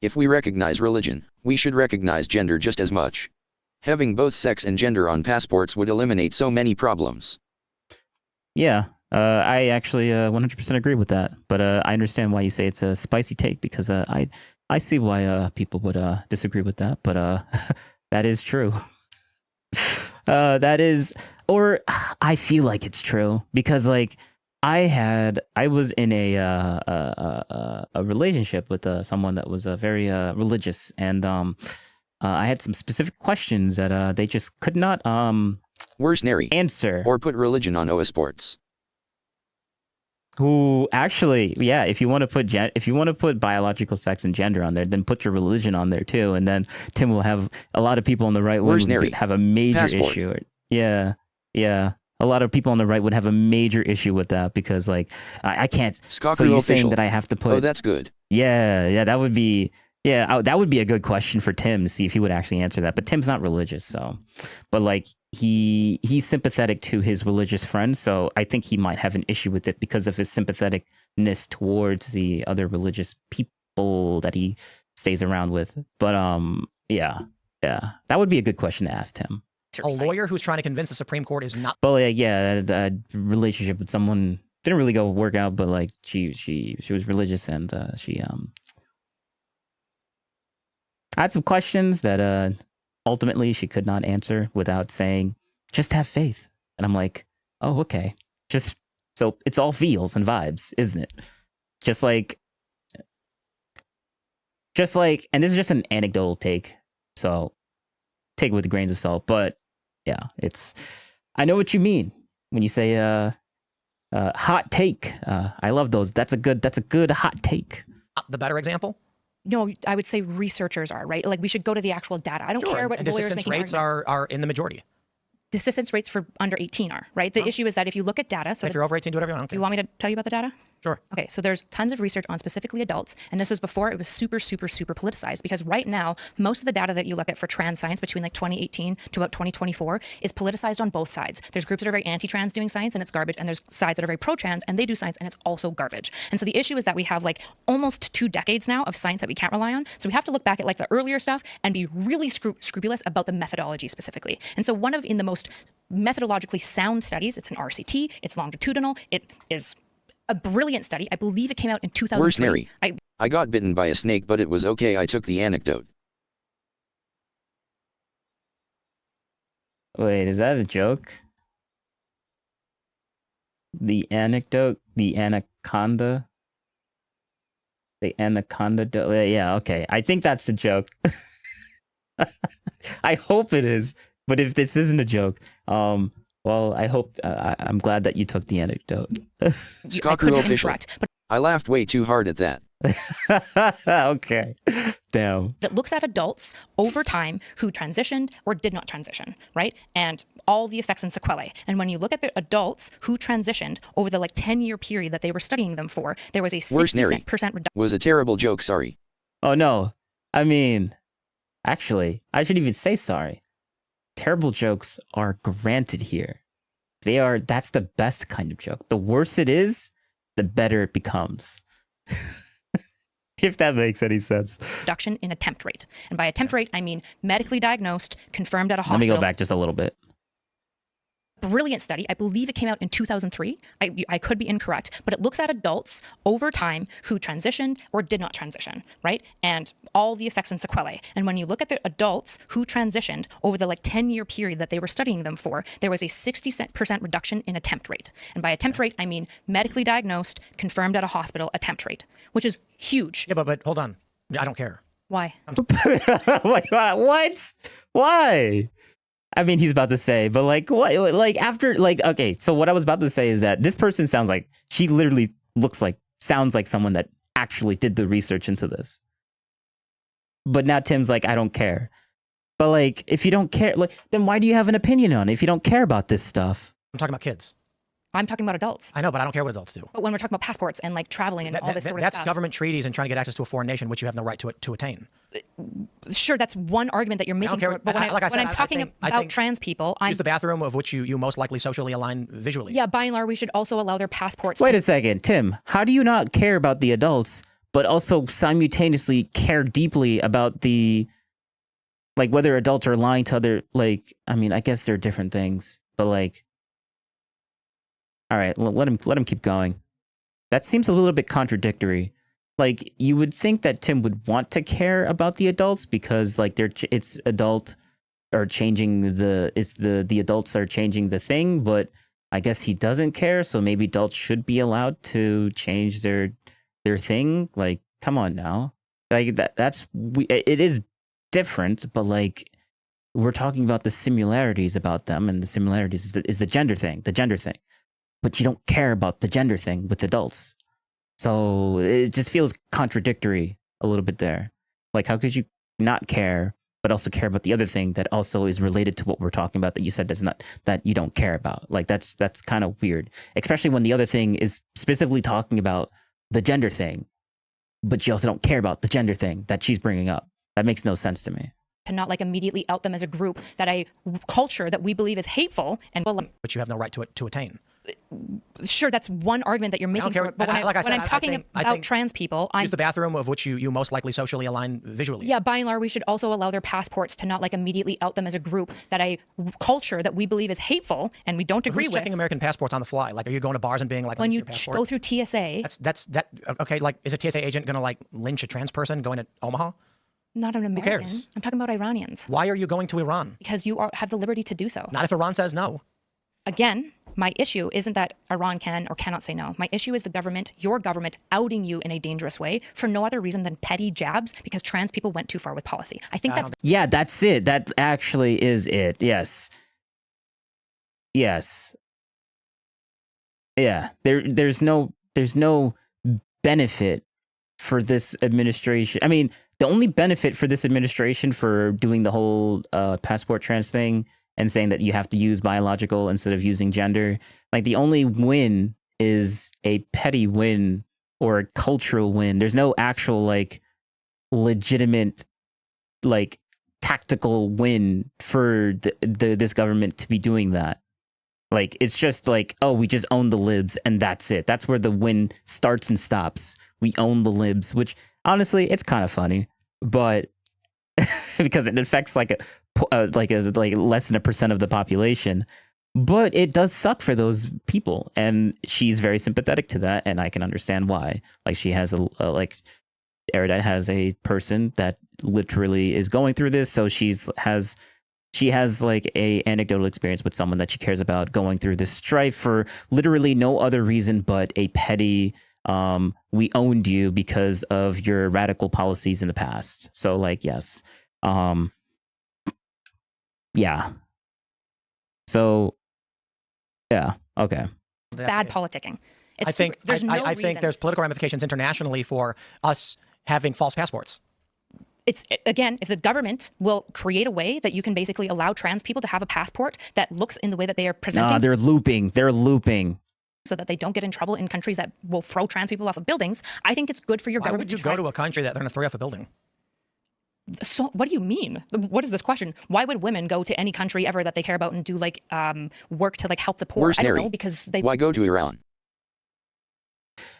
If we recognize religion, we should recognize gender just as much. Having both sex and gender on passports would eliminate so many problems. Yeah, I actually 100% agree with that. But I understand why you say it's a spicy take because I see why people would disagree with that. But that is true. That is, or I feel like it's true because like I was in a relationship with someone that was very religious, and I had some specific questions that they just could not Worse nary. answer. Or put religion on OA Sports. Who actually, yeah, if you want to put biological sex and gender on there, then put your religion on there too, and then Tim will have a lot of people on the right would have a major issue. Yeah, yeah. A lot of people on the right would have a major issue with that because, like, I can't. So you're saying that I have to put? Oh, that's good. Yeah, that would be. Yeah, that would be a good question for Tim to see if he would actually answer that. But Tim's not religious, so. But like he's sympathetic to his religious friends, so I think he might have an issue with it because of his sympatheticness towards the other religious people that he stays around with. But yeah, that would be a good question to ask Tim. A lawyer who's trying to convince the Supreme Court is not. But yeah, the relationship with someone didn't really go work out. But like she was religious and she I had some questions that ultimately she could not answer without saying, just have faith. And I'm like, oh, okay. So it's all feels and vibes, isn't it? Just like, and this is just an anecdotal take. So take it with grains of salt. But yeah, I know what you mean when you say hot take. I love those. That's a good hot take. The better example? No, I would say researchers are, right? Like we should go to the actual data. I don't care what lawyers making rates are in the majority. Desistance rates for under 18 are, right? The issue is that if you look at data... So if you're over 18, do whatever you want. Do you want me to tell you about the data? Sure. Okay, so there's tons of research on specifically adults, and this was before it was super, super, super politicized, because right now, most of the data that you look at for trans science between like 2018 to about 2024 is politicized on both sides. There's groups that are very anti-trans doing science, and it's garbage, and there's sides that are very pro-trans, and they do science, and it's also garbage. And so the issue is that we have like almost 2 decades now of science that we can't rely on, so we have to look back at like the earlier stuff and be really scrupulous about the methodology specifically. And so one of in the most methodologically sound studies, it's an RCT, it's longitudinal, it is a brilliant study. I believe it came out in 2003. Worse nary. I got bitten by a snake, but it was okay. I took the anecdote. Wait, is that a joke? The anecdote? The anaconda? The anaconda? Yeah, okay. I think that's a joke. I hope it is. But if this isn't a joke, well, I hope I'm glad that you took the anecdote. Skakru official. I laughed way too hard at that. Okay. Damn. It looks at adults over time who transitioned or did not transition, right? And all the effects and sequelae. And when you look at the adults who transitioned over the like 10-year period that they were studying them for, there was a 60% reduction. Was a terrible joke, sorry. Oh no. I mean, actually, I should even say sorry. Terrible jokes are granted here. That's the best kind of joke. The worse it is, the better it becomes. If that makes any sense. Reduction in attempt rate. And by attempt rate, I mean medically diagnosed, confirmed at a hospital. Let me go back just a little bit. Brilliant study. I believe it came out in 2003. I could be incorrect, but it looks at adults over time who transitioned or did not transition, right? And all the effects and sequelae. And when you look at the adults who transitioned over the like 10-year period that they were studying them for, there was a 60% reduction in attempt rate. And by attempt rate, I mean medically diagnosed, confirmed at a hospital attempt rate, which is huge. Yeah, but hold on. I don't care. Why? What? Why? I mean, he's about to say, but like, what? Like, after, like, okay, so what I was about to say is that this person sounds like, she literally sounds like someone that actually did the research into this. But now Tim's like, I don't care. But like, if you don't care, like, then why do you have an opinion on it if you don't care about this stuff? I'm talking about kids. I'm talking about adults. I know, but I don't care what adults do. But when we're talking about passports and like traveling and all this sort of stuff. That's government treaties and trying to get access to a foreign nation, which you have no right to attain. Sure, that's one argument that you're making for it. But when I'm talking about trans people, use the bathroom of which you most likely socially align visually. Yeah, by and large, we should also allow their passports. Wait a second, Tim. How do you not care about the adults, but also simultaneously care deeply about the, like, whether adults are lying to other, like, I mean, I guess they're different things, but like, All right, let him keep going. That seems a little bit contradictory. Like, you would think that Tim would want to care about the adults because, like, it's adult are changing the adults are changing the thing, but I guess he doesn't care. So maybe adults should be allowed to change their thing. Like, come on now, like it is different, but like we're talking about the similarities about them, and the similarities is the gender thing, but you don't care about the gender thing with adults. So it just feels contradictory a little bit there. Like, how could you not care, but also care about the other thing that also is related to what we're talking about that you said that you don't care about? Like, that's kind of weird, especially when the other thing is specifically talking about the gender thing, but you also don't care about the gender thing that she's bringing up. That makes no sense to me. To not like immediately out them as a group that culture that we believe is hateful and but you have no right to attain. Sure, that's one argument that you're making for it. But when I'm talking about trans people, use the bathroom of which you most likely socially align visually. Yeah, by and large, we should also allow their passports to not like immediately out them as a group that culture that we believe is hateful and we don't agree with. Who's checking American passports on the fly? Like, are you going to bars and being like, when you go through TSA? Okay. Like, is a TSA agent going to like lynch a trans person going to Omaha? Not an American. Who cares? I'm talking about Iranians. Why are you going to Iran? Because you have the liberty to do so. Not if Iran says no. Again, my issue isn't that Iran can or cannot say no. My issue is the government, your government, outing you in a dangerous way for no other reason than petty jabs because trans people went too far with policy. I think that's... Yeah, that's it. That actually is it. Yes. Yes. Yeah. There's no benefit for this administration. I mean, the only benefit for this administration for doing the whole passport trans thing and saying that you have to use biological instead of using gender, like the only win is a petty win or a cultural win. There's no actual like legitimate like tactical win for this government to be doing that. Like, it's just like, oh, we just own the libs and that's it. That's where the win starts and stops. We own the libs, which honestly, it's kind of funny, but because it affects like less than 1% of the population, but it does suck for those people, and she's very sympathetic to that, and I can understand why. Like, she has Erudite has a person that literally is going through this, so she has like a anecdotal experience with someone that she cares about going through this strife for literally no other reason but a petty we owned you because of your radical policies in the past. So like, yes. Yeah. So yeah, okay. Bad politicking. I think there's political ramifications internationally for us having false passports. It's, again, if the government will create a way that you can basically allow trans people to have a passport that looks in the way that they are presenting. They're looping. So that they don't get in trouble in countries that will throw trans people off of buildings. I think it's good for your government. Why would you go to a country that they're going to throw you off a building? So what do you mean? What is this question? Why would women go to any country ever that they care about and do like work to like help the poor? I don't know, because they... Why go to Iran?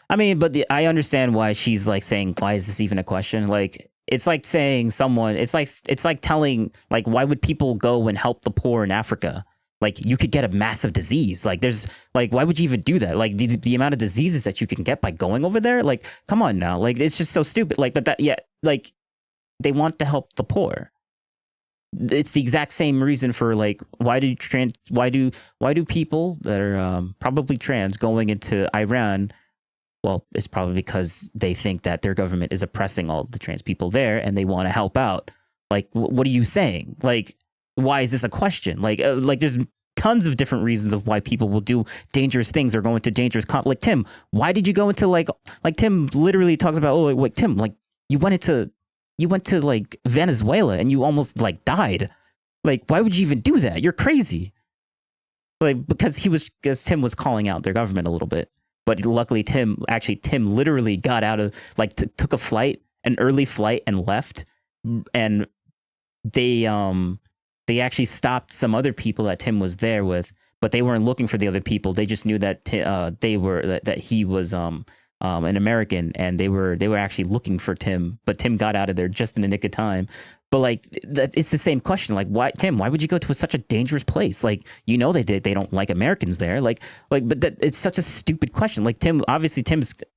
I mean, but I understand why she's like saying, why is this even a question? Like, it's like saying it's like telling, like, why would people go and help the poor in Africa? Like, you could get a massive disease. Like, there's like, why would you even do that? Like, the amount of diseases that you can get by going over there. Like, come on now. Like, it's just so stupid. Like, but that, yeah, like, they want to help the poor. It's the exact same reason for like, why do people that are probably trans going into Iran? Well, it's probably because they think that their government is oppressing all of the trans people there and they want to help out. Like, what are you saying? Like, why is this a question? Like there's tons of different reasons of why people will do dangerous things or go into dangerous like Tim, why did you go into like Tim literally talks about, oh, like Tim, like you went to like Venezuela and you almost like died. Like, why would you even do that? You're crazy. Like, because Tim was calling out their government a little bit. But luckily, Tim literally got out of, like, took a flight, an early flight, and left. And they actually stopped some other people that Tim was there with, but they weren't looking for the other people. They just knew that that he was an American, and they were actually looking for Tim. But Tim got out of there just in the nick of time. But like, it's the same question. Like, why, Tim? Why would you go to such a dangerous place? Like, you know, they don't like Americans there. But it's such a stupid question. Like, Tim's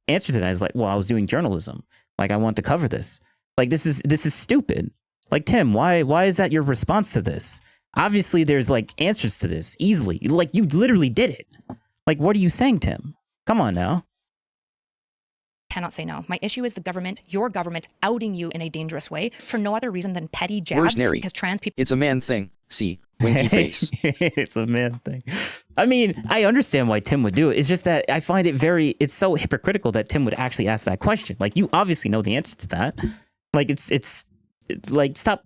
answer to that is like, well, I was doing journalism. Like, I want to cover this. Like, this is stupid. Like, Tim, why is that your response to this? Obviously, there's like answers to this easily. Like, you literally did it. Like, what are you saying, Tim? Come on now. Cannot say no. My issue is the government, your government, outing you in a dangerous way for no other reason than petty jabs because trans people. It's a man thing. See, winky face. It's a man thing. I mean, I understand why Tim would do it. It's just that I find it's so hypocritical that Tim would actually ask that question. Like, you obviously know the answer to that. Like, it's like, stop.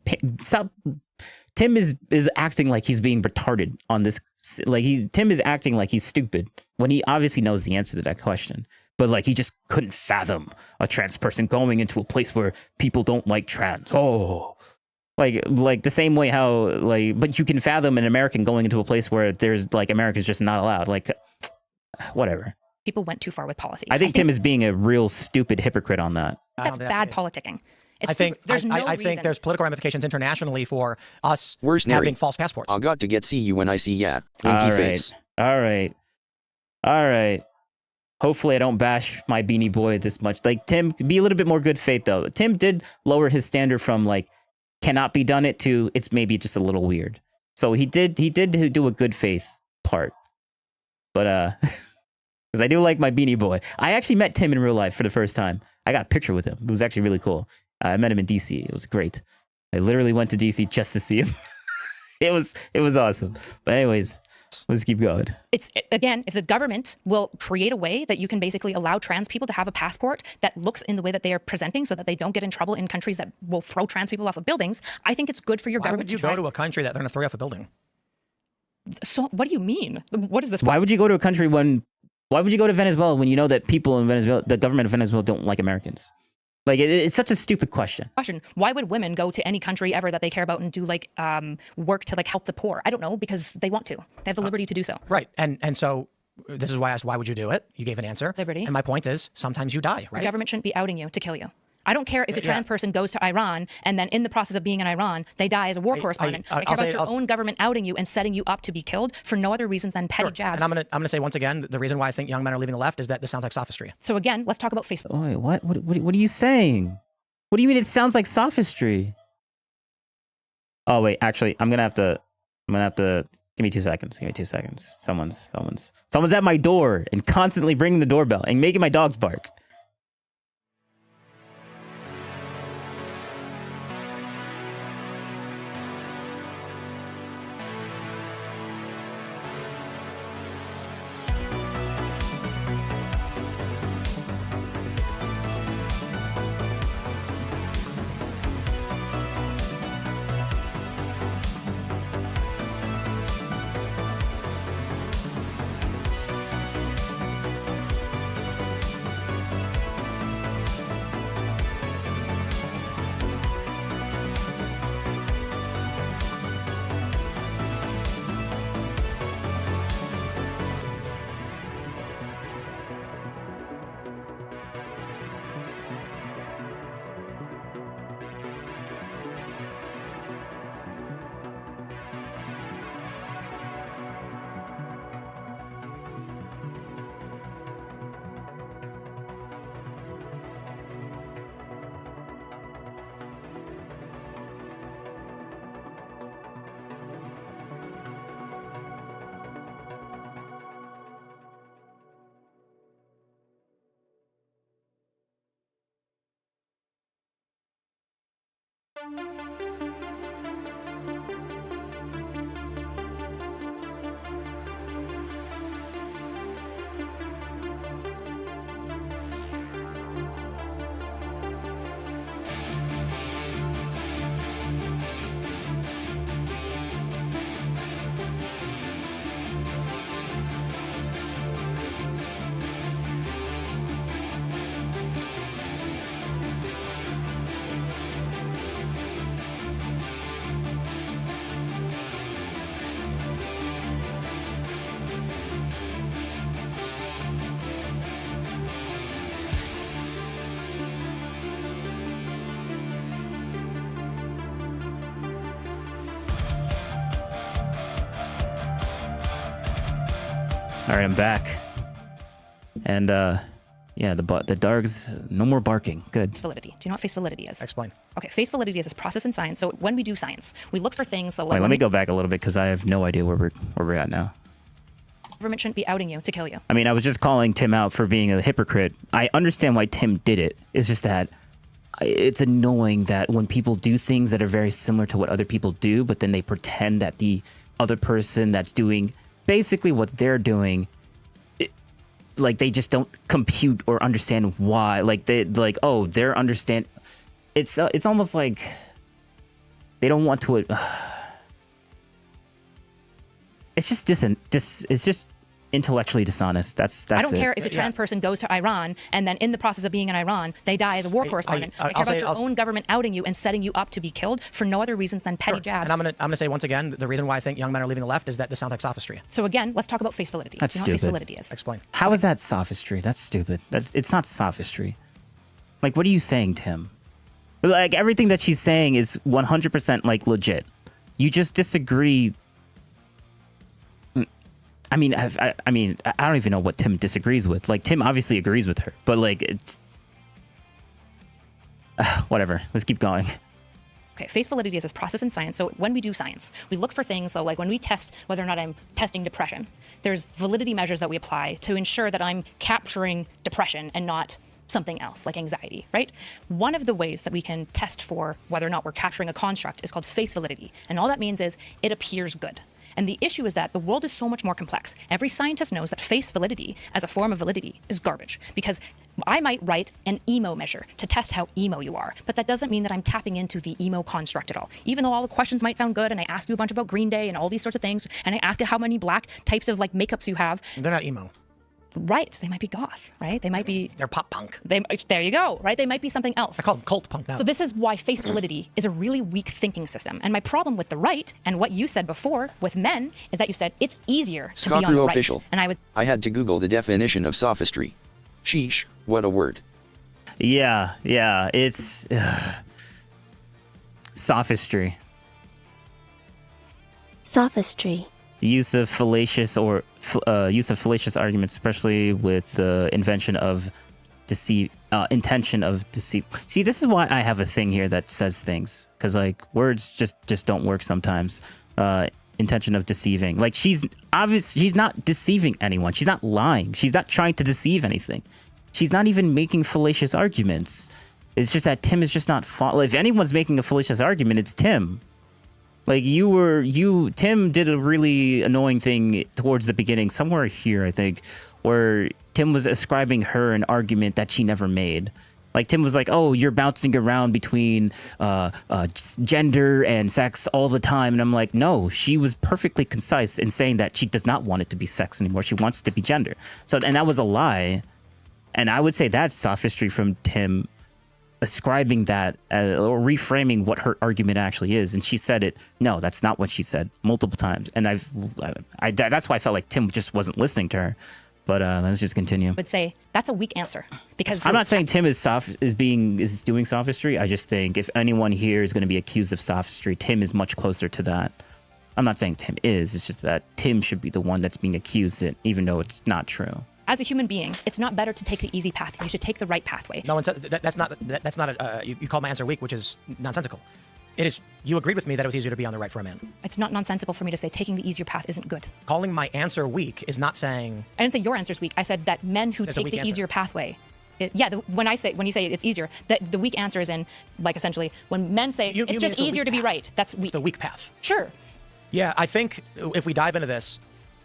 Tim is acting like he's being retarded on this. Like, Tim is acting like he's stupid when he obviously knows the answer to that question. But like, he just couldn't fathom a trans person going into a place where people don't like trans. Oh, like the same way how like, but you can fathom an American going into a place where there's like, America's just not allowed. Like, whatever. People went too far with policy. I think Tim is being a real stupid hypocrite on that. That's bad politicking. I think there's political ramifications internationally for us having false passports. I'll got to get see you when I see ya. Winky face. All right. Hopefully I don't bash my Beanie Boy this much. Like, Tim, be a little bit more good faith though. Tim did lower his standard from like cannot be done it to it's maybe just a little weird. So he did do a good faith part. But because I do like my Beanie Boy. I actually met Tim in real life for the first time. I got a picture with him. It was actually really cool. I met him in DC. It was great. I literally went to DC just to see him. It was awesome. But anyways, let's keep going. It's, again, if the government will create a way that you can basically allow trans people to have a passport that looks in the way that they are presenting so that they don't get in trouble in countries that will throw trans people off of buildings, I think it's good for your government to Why would you go to a country that they're going to throw you off a building? So what do you mean? What is this? Why would you go to a country why would you go to Venezuela when you know that people in Venezuela, the government of Venezuela don't like Americans? Like, it's such a stupid question. Why would women go to any country ever that they care about and do like work to like help the poor? I don't know, because they want to. They have the liberty to do so. Right. And so this is why I asked, why would you do it? You gave an answer. Liberty. And my point is, sometimes you die, right? The government shouldn't be outing you to kill you. I don't care if a trans person goes to Iran and then in the process of being in Iran, they die as a war correspondent. I care about your own government outing you and setting you up to be killed for no other reasons than petty jabs. And I'm gonna say once again, the reason why I think young men are leaving the left is that this sounds like sophistry. So again, let's talk about Facebook. Oh, wait, what are you saying? What do you mean it sounds like sophistry? Oh wait, actually, I'm gonna have to give me 2 seconds. Someone's at my door and constantly ringing the doorbell and making my dogs bark. All right, I'm back. And yeah, the dogs, no more barking. Good. Face validity. Do you know what face validity is? Explain. Okay, face validity is this process in science. So when we do science, we look for things. So like Wait, let me go back a little bit because I have no idea where we're at now. Government shouldn't be outing you to kill you. I mean, I was just calling Tim out for being a hypocrite. I understand why Tim did it. It's just that it's annoying that when people do things that are very similar to what other people do, but then they pretend that the other person that's doing basically what they're doing, like they just don't compute or understand why. Like they're understand. It's almost like they don't want to. It's just it's just intellectually dishonest. That's I don't it. care if a trans person goes to Iran and then in the process of being in Iran, they die as a war correspondent. I care about your own government outing you and setting you up to be killed for no other reasons than petty jabs. And I'm gonna say once again, the reason why I think young men are leaving the left is that this sounds like sophistry. So again, let's talk about face validity. That's Do you know what face stupid. validity is? Explain. How is that sophistry? That's stupid. It's not sophistry. Like, what are you saying, Tim? Like, everything that she's saying is 100% like legit. You just disagree. I mean, I don't even know what Tim disagrees with. Like, Tim obviously agrees with her, but like, it's whatever. Let's keep going. Okay, face validity is this process in science. So when we do science, we look for things. So like when we test whether or not I'm testing depression, there's validity measures that we apply to ensure that I'm capturing depression and not something else like anxiety, right? One of the ways that we can test for whether or not we're capturing a construct is called face validity. And all that means is it appears good. And the issue is that the world is so much more complex. Every scientist knows that face validity as a form of validity is garbage because I might write an emo measure to test how emo you are, but that doesn't mean that I'm tapping into the emo construct at all. Even though all the questions might sound good and I ask you a bunch about Green Day and all these sorts of things, and I ask you how many black types of like makeups you have. They're not emo. Right, they might be goth, right? They might be... They're pop punk. There you go, right? They might be something else. I call them cult punk now. So this is why face validity is a really weak thinking system. And my problem with the right, and what you said before with men, is that you said it's easier to be on the right. Official. And I had to Google the definition of sophistry. Sheesh, what a word. Yeah, it's sophistry. Sophistry. The use of fallacious arguments, especially with the invention of intention of deceit. See, this is why I have a thing here that says things, because like words just don't work sometimes. Intention of deceiving. Like she's not deceiving anyone. She's not lying. She's not trying to deceive anything. She's not even making fallacious arguments. It's just that Tim is just not. If anyone's making a fallacious argument, it's Tim. Like Tim did a really annoying thing towards the beginning, somewhere here, I think, where Tim was ascribing her an argument that she never made. Like Tim was like, "Oh, you're bouncing around between gender and sex all the time," and I'm like, "No, she was perfectly concise in saying that she does not want it to be sex anymore. She wants it to be gender." So, and that was a lie, and I would say that's sophistry from Tim, ascribing that or reframing what her argument actually is. And she said it. No, that's not what she said multiple times. And that's why I felt like Tim just wasn't listening to her. But let's just continue. I would say that's a weak answer because I'm not saying Tim is doing sophistry. I just think if anyone here is going to be accused of sophistry, Tim is much closer to that. I'm not saying Tim is. It's just that Tim should be the one that's being accused, even though it's not true. As a human being, it's not better to take the easy path. You should take the right pathway. No one said that's not you called my answer weak, which is nonsensical. It is. You agreed with me that it was easier to be on the right for a man. It's not nonsensical for me to say taking the easier path isn't good. Calling my answer weak is not saying. I didn't say your answer's weak. I said that men who take the easier pathway. When you say it's easier, that the weak answer is in like essentially when men say it's just easier to be right. That's weak. It's the weak path. Sure. Yeah, I think if we dive into this,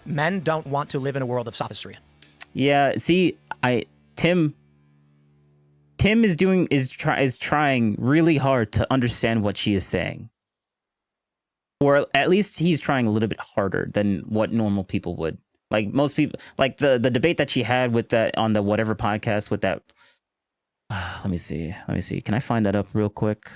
men don't want to live in a world of sophistry. Yeah, see, Tim is trying really hard to understand what she is saying. Or at least he's trying a little bit harder than what normal people would. Like most people, like the debate that she had with that on the whatever podcast with that. Let me see. Can I find that up real quick?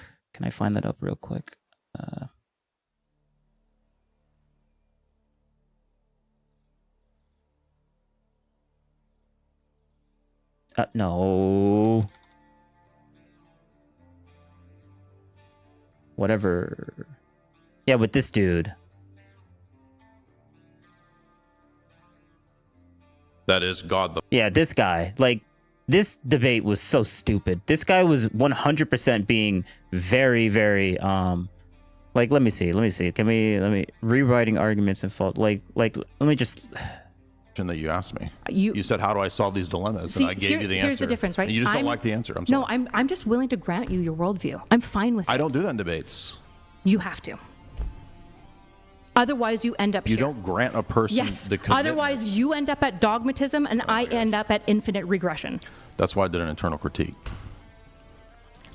No. Whatever. Yeah, with this dude. That is God. Yeah, this guy. Like, this debate was so stupid. This guy was 100% being very, very, like, let me see. Let me, rewriting arguments and fault. Like, let me just... That you asked me. You said, how do I solve these dilemmas? And I gave you the answer. Here's the difference, right? And you just don't like the answer. I'm sorry. No, I'm just willing to grant you your worldview. I'm fine with it. I don't do that in debates. You have to. Otherwise, you end up You here. don't grant a person the commitment. Otherwise, you end up at dogmatism, and I end up at infinite regression. That's why I did an internal critique.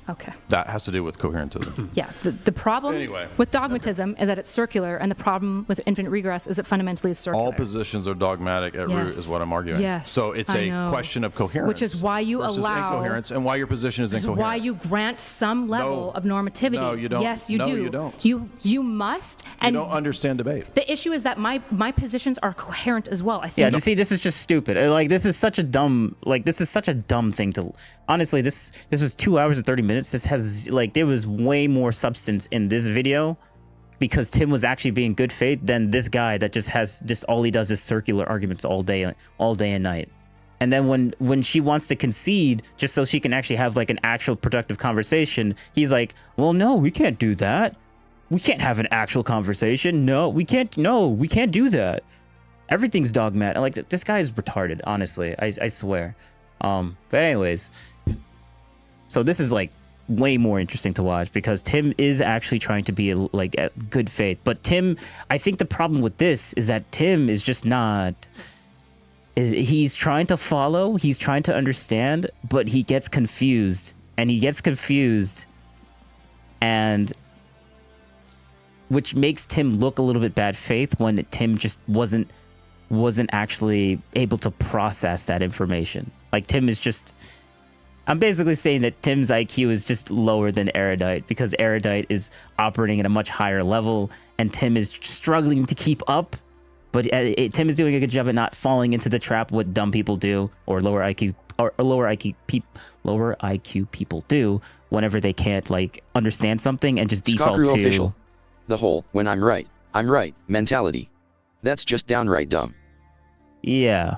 Okay. That has to do with coherentism. Yeah. The problem with dogmatism is that it's circular, and the problem with infinite regress is it fundamentally is circular. All positions are dogmatic at root, is what I'm arguing. Yes. So it's a question of coherence. Which is why you allow incoherence, and why your position is incoherent. Why you grant some level of normativity. No, you don't. Yes, you do. No, you don't. You must. And you don't understand debate. The issue is that my positions are coherent as well. I think. Yeah, you see, this is just stupid. Like, this is such a dumb thing to. Honestly, this was 2 hours and 30 minutes. This has, like, there was way more substance in this video because Tim was actually being good faith than this guy that just all he does is circular arguments all day and night. And then when she wants to concede just so she can actually have like an actual productive conversation, he's like, well, no, we can't do that. We can't have an actual conversation. No, we can't do that. Everything's dogmatic. Like, this guy is retarded, honestly. I swear. But anyways, so this is like way more interesting to watch because Tim is actually trying to be like at good faith. But Tim, I think the problem with this is that Tim is just not. He's trying to follow, he's trying to understand, but he gets confused, and which makes Tim look a little bit bad faith when Tim just wasn't actually able to process that information. Like, Tim is just. I'm basically saying that Tim's IQ is just lower than Erudite because Erudite is operating at a much higher level and Tim is struggling to keep up. But Tim is doing a good job at not falling into the trap what dumb people do or lower IQ people do whenever they can't like understand something and just default to official. The whole "when I'm right mentality. That's just downright dumb. Yeah.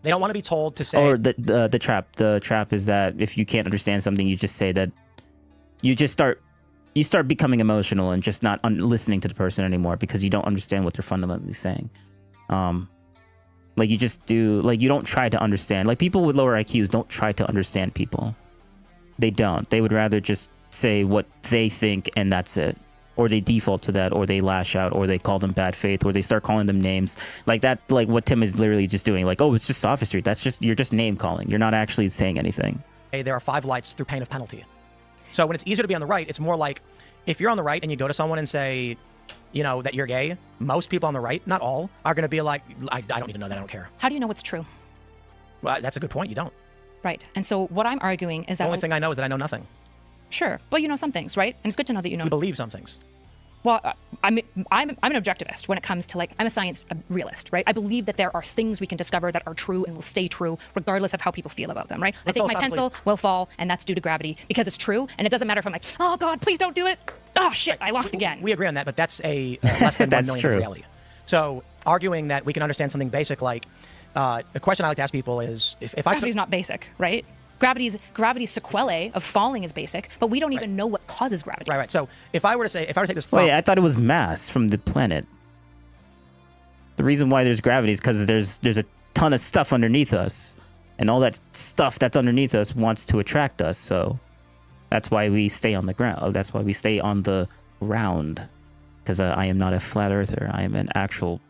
They don't want to be told to say. Or the trap. The trap is that if you can't understand something, you just say that. You start becoming emotional and just not listening to the person anymore because you don't understand what they're fundamentally saying. Like you just do. Like you don't try to understand. Like people with lower IQs don't try to understand people. They don't. They would rather just say what they think and that's it. Or they default to that, or they lash out, or they call them bad faith, or they start calling them names like that. Like what Tim is literally just doing. Like, oh, it's just sophistry. You're just name calling. You're not actually saying anything. There are 5 lights through pain of penalty. So when it's easier to be on the right, it's more like if you're on the right and you go to someone and say, you know, that you're gay, most people on the right, not all, are going to be like, I don't need to know that. I don't care. How do you know what's true? Well, that's a good point. You don't. Right. And so what I'm arguing is that... The only thing I know is that I know nothing. Sure. Well, you know some things, right? And it's good to know that you know... You believe some things. Well, I'm an objectivist when it comes to, like, I'm a science realist, right? I believe that there are things we can discover that are true and will stay true regardless of how people feel about them, right? I think my pencil will fall, and that's due to gravity because it's true, and it doesn't matter if I'm like, oh, God, please don't do it. Oh, shit, I lost again. We agree on that, but that's a less than 1 million of reality. So arguing that we can understand something basic, like, a question I like to ask people is, if I... Gravity's not basic, right? Gravity's sequelae of falling is basic, but we don't even know what causes gravity. Right. So if I were to take this... Wait, I thought it was mass from the planet. The reason why there's gravity is because there's a ton of stuff underneath us, and all that stuff that's underneath us wants to attract us, so that's why we stay on the ground. That's why we stay on the ground, because I am not a flat earther. I am an actual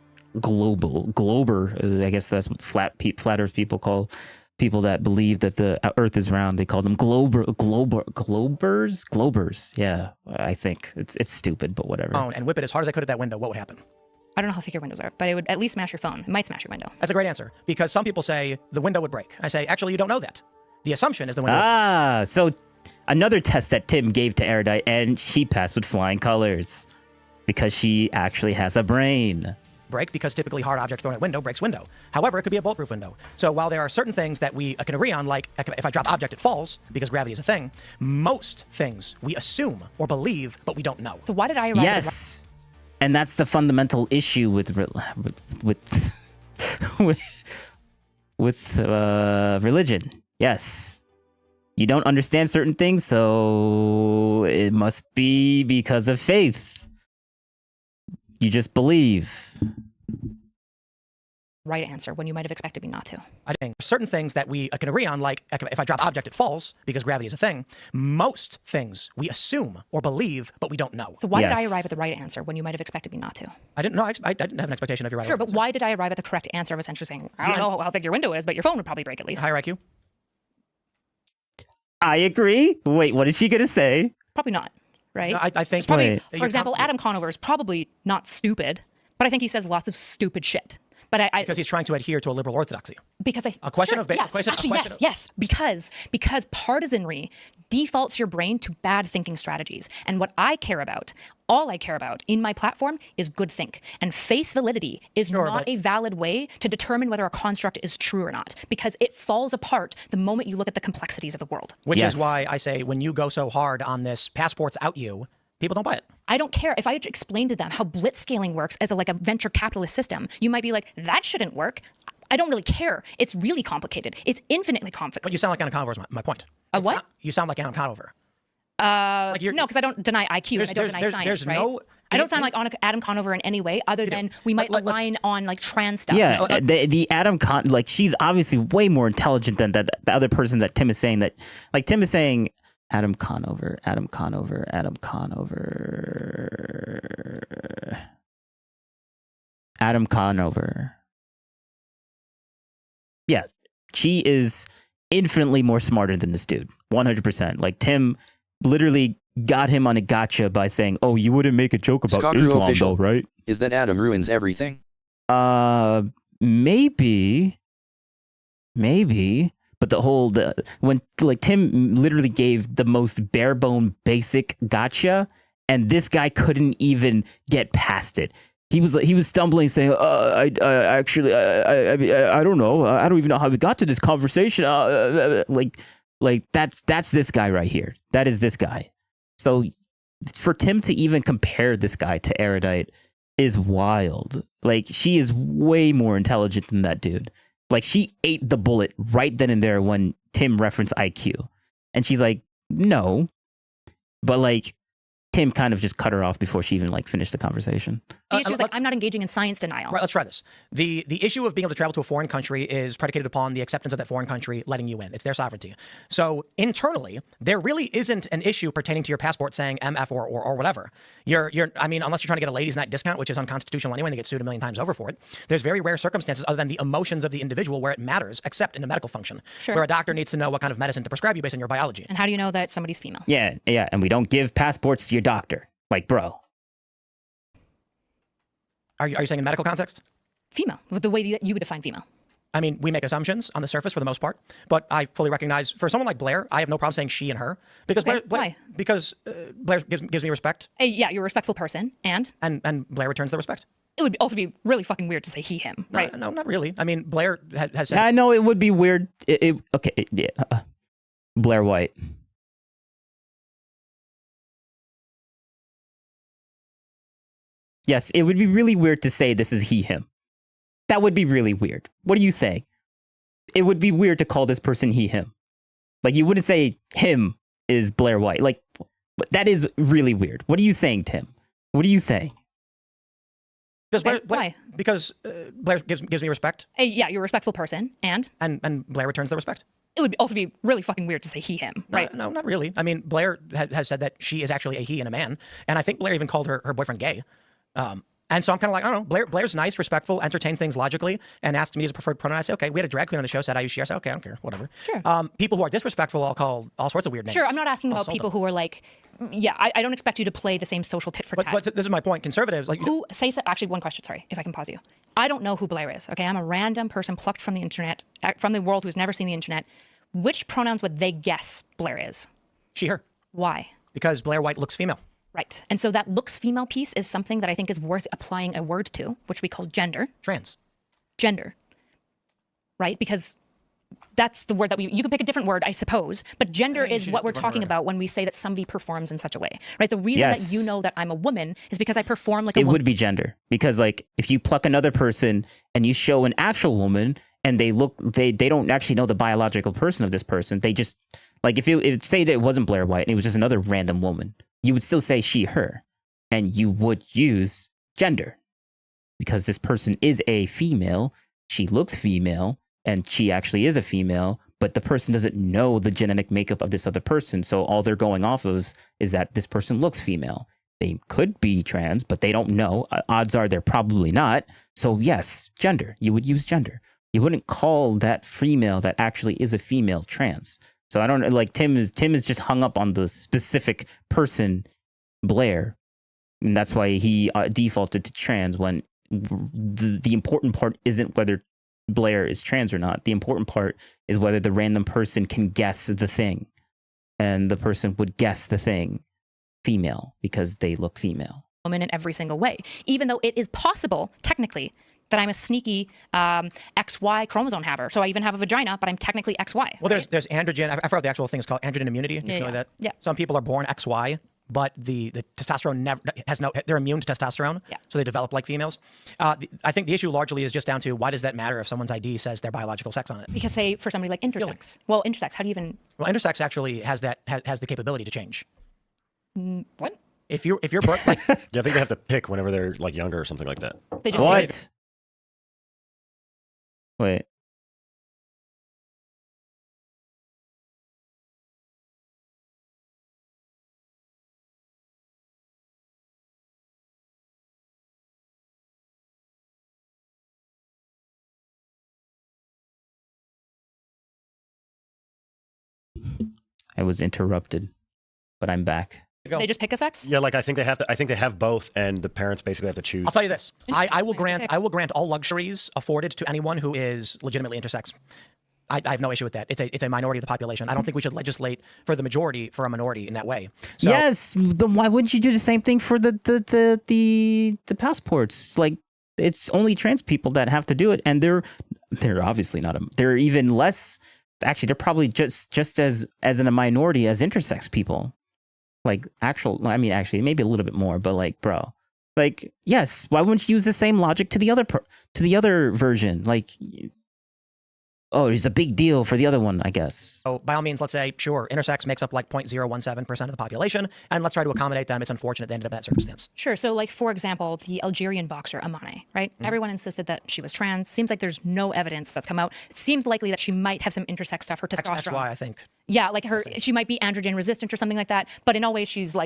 glober. I guess that's what flat earth people call people that believe that the earth is round. They call them globers. Yeah, I think it's stupid, but whatever. And whip it as hard as I could at that window. What would happen? I don't know how thick your windows are, but it would at least smash your phone. It might smash your window. That's a great answer, because some people say the window would break. I say, actually, you don't know that. The assumption is the window. So another test that Tim gave to Erudite, and she passed with flying colors because she actually has a brain. Break, because typically hard object thrown at window breaks window. However, it could be a bulletproof window. So while there are certain things that we can agree on, like if I drop object, it falls because gravity is a thing, most things we assume or believe, but we don't know. So why did I arrive Yes. And that's the fundamental issue with with religion. Yes. You don't understand certain things, so it must be because of faith. You just believe. Right answer when you might have expected me not to. I think certain things that we can agree on, like if I drop an object, it falls because gravity is a thing. Most things we assume or believe, but we don't know. So why did I arrive at the right answer when you might have expected me not to? I didn't know. I didn't have an expectation of your right Sure, answer. but why did I arrive at the correct answer of essentially saying, I don't know how thick your window is, but your phone would probably break at least. Higher IQ? I agree. Wait, what is she going to say? Probably not, right? No, I think... Probably, for example, Adam Conover is probably not stupid, but I think he says lots of stupid shit. But because he's trying to adhere to a liberal orthodoxy. Because a question of yes, because partisanry defaults your brain to bad thinking strategies. And what I care about, all I care about in my platform is good think. And face validity is not a valid way to determine whether a construct is true or not, because it falls apart the moment you look at the complexities of the world. Which is why I say when you go so hard on this passports out you, people don't buy it. I don't care. If I explained to them how blitzscaling works as a venture capitalist system, you might be like, that shouldn't work. I don't really care. It's really complicated. It's infinitely complicated. But you sound like Adam Conover is my point. What? You sound like Adam Conover. No, because I don't deny IQ and I don't deny science, right? I don't sound like Adam Conover in any way other than we might align on trans stuff. Yeah, the Adam she's obviously way more intelligent than the other person that Tim is saying that. Like Tim is saying, Adam Conover. Yeah, she is infinitely more smarter than this dude. 100%. Like Tim literally got him on a gotcha by saying, "Oh, you wouldn't make a joke about Scotland Islam, official. though, right?" Is that Adam ruins everything? Maybe. But when Tim literally gave the most bare bone basic gotcha, and this guy couldn't even get past it. He was stumbling, saying, I don't know. I don't even know how we got to this conversation. That's this guy right here. That is this guy. So for Tim to even compare this guy to Erudite is wild. Like, she is way more intelligent than that dude. Like, she ate the bullet right then and there when Tim referenced IQ. And she's like, no. But Tim kind of just cut her off before she even finished the conversation. The issue is I'm not engaging in science denial. Right, let's try this. The issue of being able to travel to a foreign country is predicated upon the acceptance of that foreign country letting you in. It's their sovereignty. So internally, there really isn't an issue pertaining to your passport saying MF or whatever. Unless you're trying to get a ladies' night discount, which is unconstitutional anyway, and they get sued a million times over for it. There's very rare circumstances other than the emotions of the individual where it matters, except in a medical function, where a doctor needs to know what kind of medicine to prescribe you based on your biology. And how do you know that somebody's female? Yeah, and we don't give passports to your doctor. Bro. Are you saying in medical context? Female, the way that you would define female. I mean, we make assumptions on the surface for the most part, but I fully recognize for someone like Blair, I have no problem saying she and her because why? Because Blair gives me respect. Yeah, you're a respectful person, and Blair returns the respect. It would also be really fucking weird to say he, him, right? No, not really. I mean, Blair has said. I know it would be weird. Blair White. Yes, it would be really weird to say this is he, him. That would be really weird. What do you say? It would be weird to call this person he, him. You wouldn't say him is Blair White. That is really weird. What are you saying, Tim? What are you saying? Because why? Because Blair gives me respect. Yeah, you're a respectful person, and Blair returns the respect. It would also be really fucking weird to say he, him, right? No, not really. I mean, Blair has said that she is actually a he and a man, and I think Blair even called her boyfriend gay. And so I'm kind of I don't know, Blair's nice, respectful, entertains things logically, and asked me as a preferred pronoun. I say, okay, we had a drag queen on the show, said I use she. I said, okay, I don't care, whatever. Sure. People who are disrespectful, I'll call all sorts of weird names. Sure, I'm not asking about people who are I don't expect you to play the same social tit for tat. But this is my point. Conservatives, actually, one question, sorry, if I can pause you. I don't know who Blair is, okay? I'm a random person plucked from the internet, from the world who's never seen the internet. Which pronouns would they guess Blair is? She, her. Why? Because Blair White looks female. Right. And so that looks female piece is something that I think is worth applying a word to, which we call gender. Trans. Gender. Right? Because that's the word that you can pick a different word, I suppose, but gender is what we're talking about when we say that somebody performs in such a way, right? The reason that you know that I'm a woman is because I perform like a woman. It would be gender, because like if you pluck another person and you show an actual woman and they don't actually know the biological person of this person, they just, like if say that it wasn't Blair White and it was just another random woman, you would still say she, her, and you would use gender because this person is a female, she looks female, and she actually is a female, but the person doesn't know the genetic makeup of this other person. So all they're going off of is that this person looks female. They could be trans, but they don't know. Odds are they're probably not. So yes, gender. You would use gender. You wouldn't call that female that actually is a female trans. So I don't like Tim is just hung up on the specific person, Blair. And that's why he defaulted to trans when the important part isn't whether Blair is trans or not. The important part is whether the random person can guess the thing, and the person would guess the thing female because they look female. Woman in every single way, even though it is possible technically that I'm a sneaky XY chromosome haver. So I even have a vagina, but I'm technically XY. Well, there's androgen. I forgot the actual thing is called androgen immunity. Do you know that? Yeah. Some people are born XY, but the testosterone never has no. They're immune to testosterone. Yeah. So they develop like females. I think the issue largely is just down to why does that matter if someone's ID says their biological sex on it? Because say for somebody like intersex. Well, intersex. How do you even? Well, intersex actually has the capability to change. What? If you're birth, like, yeah, I think they have to pick whenever they're like younger or something like that. They just what? Wait. I was interrupted, but I'm back. They just pick a sex? Yeah, like I think they have both, and the parents basically have to choose. I'll tell you this: I will grant all luxuries afforded to anyone who is legitimately intersex. I have no issue with that. It's a minority of the population. I don't think we should legislate for the majority for a minority in that way. So, yes, then why wouldn't you do the same thing for the passports? Like it's only trans people that have to do it, and they're obviously not. They're even less. Actually, they're probably just as in a minority as intersex people. Like actually, maybe a little bit more, but like, bro, like, yes, why wouldn't you use the same logic to the other version? Like, oh, it's a big deal for the other one, I guess. So by all means, let's say, sure, intersex makes up like 0.017% of the population, and let's try to accommodate them. It's unfortunate they ended up in that circumstance. Sure. So like, for example, the Algerian boxer, Amane, right? Mm-hmm. Everyone insisted that she was trans. Seems like there's no evidence that's come out. It seems likely that she might have some intersex stuff, her testosterone. XY, I think. Yeah, like she might be androgen resistant or something like that. But in all ways, she's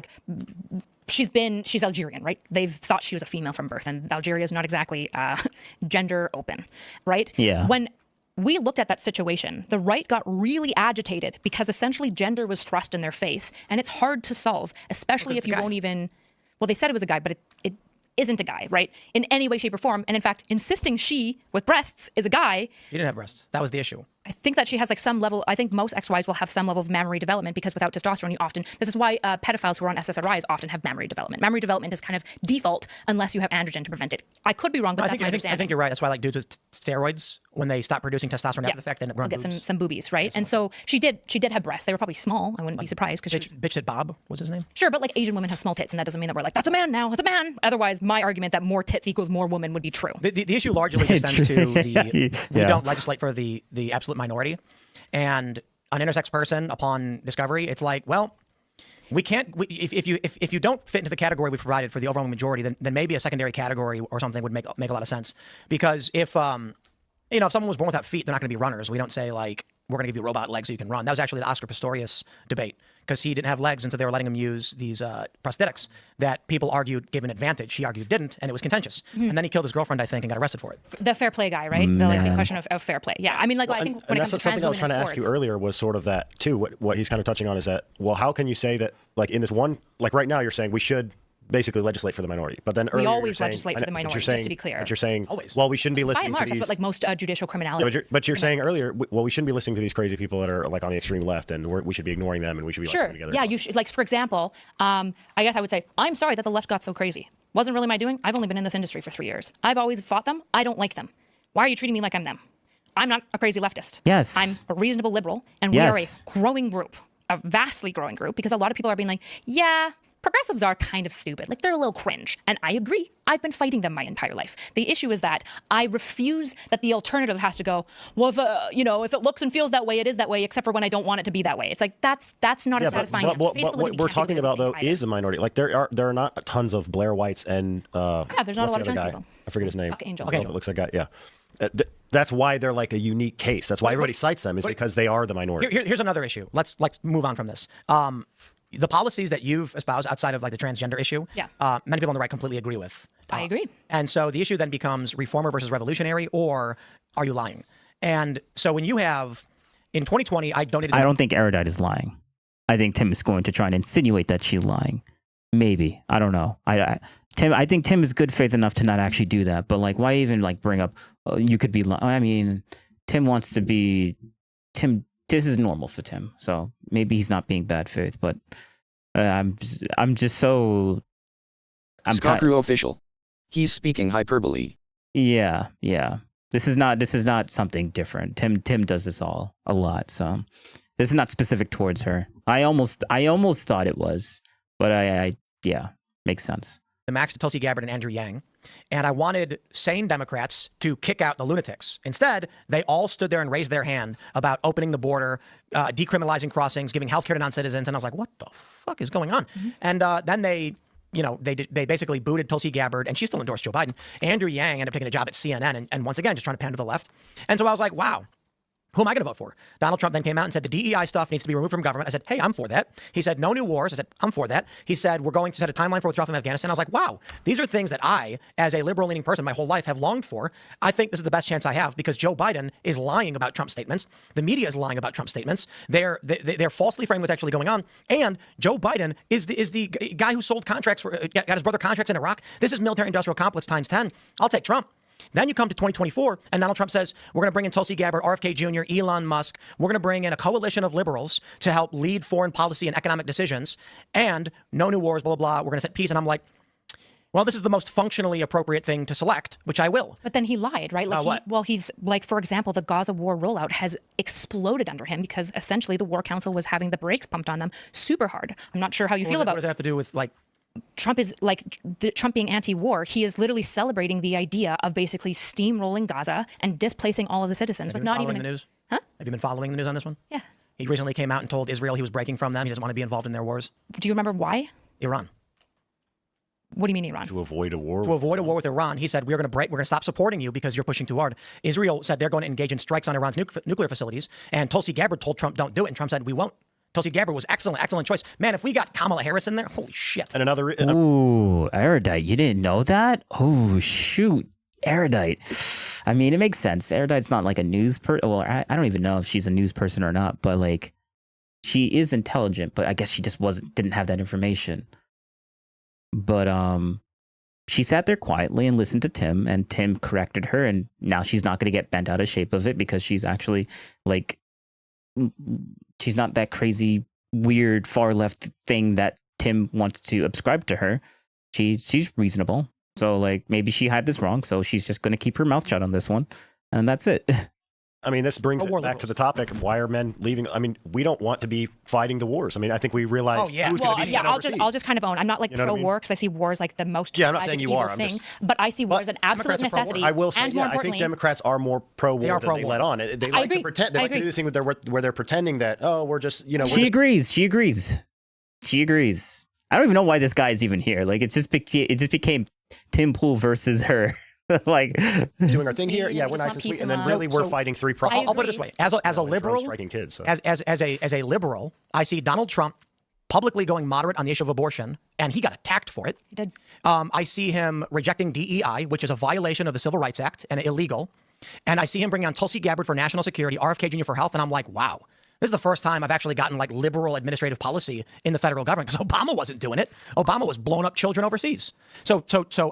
Algerian, right? They've thought she was a female from birth, and Algeria is not exactly gender open, right? Yeah. When we looked at that situation, the right got really agitated because essentially gender was thrust in their face, and it's hard to solve, especially if you won't even. Well, they said it was a guy, but it isn't a guy, right? In any way, shape, or form. And in fact, insisting she with breasts is a guy. She didn't have breasts. That was the issue. I think that she has like some level. I think most XYs will have some level of mammary development because without testosterone, you often. This is why pedophiles who are on SSRIs often have mammary development. Mammary development is kind of default unless you have androgen to prevent it. I could be wrong, but that's my understanding. I think you're right. That's why like dudes with steroids, when they stop producing testosterone after the fact, they end up growing get boobs. some boobies, right? And so she did have breasts. They were probably small. I wouldn't be surprised because bitch that Bob was his name. Sure, but like Asian women have small tits, and that doesn't mean that we're like that's a man now. That's a man. Otherwise, my argument that more tits equals more woman would be true. The issue largely just stems to we don't legislate for the absolute minority. And an intersex person, upon discovery, it's like, well, we can't. If you don't fit into the category we've provided for the overwhelming majority, then maybe a secondary category or something would make a lot of sense. Because if if someone was born without feet, they're not going to be runners. We don't say like we're going to give you robot legs so you can run. That was actually the Oscar Pistorius debate because he didn't have legs, and so they were letting him use these prosthetics that people argued gave an advantage. He argued didn't, and it was contentious. Mm-hmm. And then he killed his girlfriend, I think, and got arrested for it. The fair play guy, right? The question of fair play. Yeah, I mean, like I think when it comes to trans women, something I was trying to ask you earlier was sort of that too. What he's kind of touching on is that, well, how can you say that like in this one, like right now you're saying we should basically legislate for the minority, but then earlier we always legislate for the minority, just to be clear. But you're saying, always. Well, we shouldn't be listening by and large, to these. That's what like most judicial criminality. Yeah, but you're saying earlier, well, we shouldn't be listening to these crazy people that are like on the extreme left, and we should be ignoring them, and we should be sure. Like, together. Yeah, you should. Like for example, I guess I would say I'm sorry that the left got so crazy. Wasn't really my doing. I've only been in this industry for 3 years. I've always fought them. I don't like them. Why are you treating me like I'm them? I'm not a crazy leftist. Yes. I'm a reasonable liberal, and we are a growing group, a vastly growing group, because a lot of people are being like, yeah, progressives are kind of stupid. Like, they're a little cringe. And I agree. I've been fighting them my entire life. The issue is that I refuse that the alternative has to go, well, if it looks and feels that way, it is that way, except for when I don't want it to be that way. It's like, that's not a satisfying answer. But what we're talking about, though, is a minority. Like, there are not tons of Blair Whites and there's not a lot of trans people. I forget his name. Angel. It looks like that. Yeah. That's why they're like a unique case. That's why everybody cites them, is because they are the minority. Here's another issue. Let's move on from this. The policies that you've espoused outside of like the transgender issue, many people on the right completely agree with. I agree. And so the issue then becomes reformer versus revolutionary, or are you lying? And so when you have, in 2020, I donated... I don't think Erudite is lying. I think Tim is going to try and insinuate that she's lying. Maybe. I don't know. I think Tim is good faith enough to not actually do that. But like, why even like bring up, you could be lying? I mean, Tim wants to be... This is normal for Tim, so maybe he's not being bad faith, but I'm just so... Skakru official. He's speaking hyperbole. Yeah. This is not something different. Tim does this a lot, so this is not specific towards her. I almost thought it was, but yeah, makes sense. Max to Tulsi Gabbard and Andrew Yang, and I wanted sane Democrats to kick out the lunatics. Instead, they all stood there and raised their hand about opening the border, decriminalizing crossings, giving healthcare to non-citizens, and I was like, what the fuck is going on? Mm-hmm. And then they basically booted Tulsi Gabbard, and she still endorsed Joe Biden. Andrew Yang ended up taking a job at CNN, and once again, just trying to pander to the left. And so I was like, wow. Who am I going to vote for? Donald Trump then came out and said the DEI stuff needs to be removed from government. I said, hey, I'm for that. He said, no new wars. I said, I'm for that. He said, we're going to set a timeline for withdrawal from Afghanistan. I was like, wow, these are things that I, as a liberal-leaning person my whole life, have longed for. I think this is the best chance I have because Joe Biden is lying about Trump statements. The media is lying about Trump statements. They're falsely framing what's actually going on. And Joe Biden is the guy who sold contracts got his brother contracts in Iraq. This is military-industrial complex times 10. I'll take Trump. Then you come to 2024, and Donald Trump says, we're going to bring in Tulsi Gabbard, RFK Jr., Elon Musk. We're going to bring in a coalition of liberals to help lead foreign policy and economic decisions, and no new wars, blah, blah, blah. We're going to set peace. And I'm like, well, this is the most functionally appropriate thing to select, which I will. But then he lied, right? Like he's like, for example, the Gaza war rollout has exploded under him because essentially the War Council was having the brakes pumped on them super hard. I'm not sure how you feel about it. What does that have to do with like... Trump is like Trump being anti-war. He is literally celebrating the idea of basically steamrolling Gaza and displacing all of the citizens. Have you been following the news? Huh? Have you been following the news on this one? Yeah. He recently came out and told Israel he was breaking from them. He doesn't want to be involved in their wars. Do you remember why? Iran. What do you mean Iran? To avoid a war. To avoid a war with Iran, he said, we're going to stop supporting you because you're pushing too hard. Israel said they're going to engage in strikes on Iran's nuclear facilities. And Tulsi Gabbard told Trump, don't do it. And Trump said, we won't. Tulsi Gabbard was excellent choice. Man, if we got Kamala Harris in there, holy shit. And another... Ooh, Erudite. You didn't know that? Oh, shoot. Erudite. I mean, it makes sense. Erudite's not like a news person. Well, I don't even know if she's a news person or not, but like, she is intelligent, but I guess she just didn't have that information. But she sat there quietly and listened to Tim, and Tim corrected her, and now she's not going to get bent out of shape of it because she's actually like... She's not that crazy, weird, far left thing that Tim wants to ascribe to her. She's reasonable. So, like, maybe she had this wrong, so she's just going to keep her mouth shut on this one. And that's it. I mean, this brings it back to the topic. Why are men leaving? I mean, we don't want to be fighting the wars. I mean, I think we realize who's going to be sent overseas. I'll just kind of own. I'm not like pro-war because I see war as like the most I'm not saying you are. thing. But I see war as an absolute necessity. I will say, I think Democrats are more pro-war than they let on. They like to pretend. They like to do this thing where they're pretending that, oh, we're just, She agrees. I don't even know why this guy is even here. Like, it just became Tim Pool versus her. Like doing our thing here, we're nice and sweet, and then really we're fighting three problems. I'll put it this way: as a liberal, striking kids, so. as a liberal, I see Donald Trump publicly going moderate on the issue of abortion, and he got attacked for it. He did. I see him rejecting DEI, which is a violation of the Civil Rights Act and illegal, and I see him bringing on Tulsi Gabbard for national security, RFK Jr. for health, and I'm like, wow. This is the first time I've actually gotten like liberal administrative policy in the federal government because Obama wasn't doing it. Obama was blowing up children overseas. So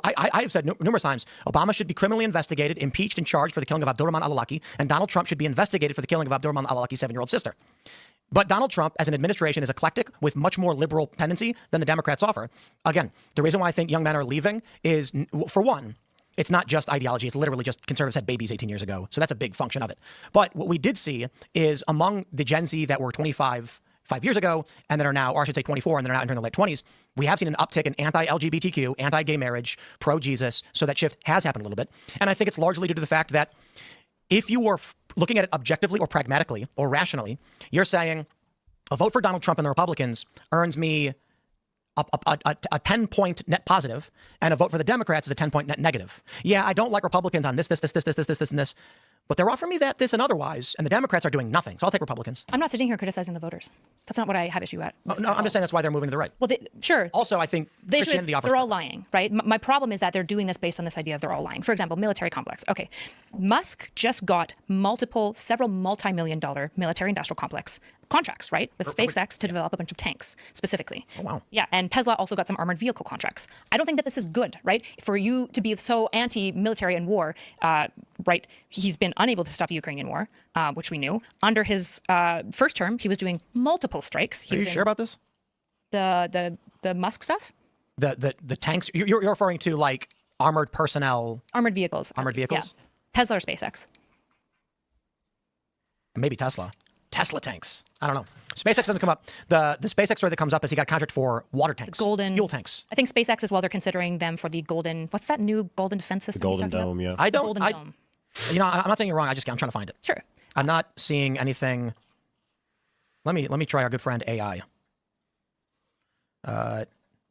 I have said numerous times, Obama should be criminally investigated, impeached, and charged for the killing of Abdurrahman al-Awlaki, and Donald Trump should be investigated for the killing of Abdurrahman al-Awlaki's 7-year-old sister. But Donald Trump, as an administration, is eclectic with much more liberal tendency than the Democrats offer. Again, the reason why I think young men are leaving is, for one, It's not just ideology. It's literally just conservatives had babies 18 years ago. So that's a big function of it. But what we did see is among the Gen Z that were 25 5 years ago and that are now, or I should say 24, and they're now entering their late 20s, we have seen an uptick in anti-LGBTQ, anti-gay marriage, pro-Jesus. So that shift has happened a little bit. And I think it's largely due to the fact that if you were looking at it objectively or pragmatically or rationally, you're saying a vote for Donald Trump and the Republicans earns me a 10-point net positive, and a vote for the Democrats is a 10-point net negative. Yeah, I don't like Republicans on this, and this, but they're offering me that, this, and otherwise, and the Democrats are doing nothing. So I'll take Republicans. I'm not sitting here criticizing the voters. That's not what I have issue at. No, I'm just saying that's why they're moving to the right. Well, sure. Also, I think the issue Christianity is offers they're all purpose. lying, right? My problem is that they're doing this based on this idea of they're all lying. For example, military complex. Okay, Musk just got several multi-million-dollar military-industrial complex contracts, right, with SpaceX to develop a bunch of tanks specifically. Oh, wow. Yeah, and Tesla also got some armored vehicle contracts. I don't think that this is good, right? For you to be so anti-military and war, right? He's been unable to stop the Ukrainian war, which we knew. Under his first term, he was doing multiple strikes. Are you sure about this? The Musk stuff? The tanks? You're referring to like armored personnel? Armored vehicles. Armored vehicles? Yeah. Tesla or SpaceX? Maybe Tesla. Tesla tanks. I don't know. SpaceX doesn't come up. The SpaceX story that comes up is he got a contract for water tanks. Golden fuel tanks. I think SpaceX as well. They're considering them for the golden. What's that new golden defense system? The Golden Dome. Yeah. I don't. Golden Dome. You know, I'm not saying you're wrong. I'm trying to find it. Sure. I'm not seeing anything. Let me try our good friend AI.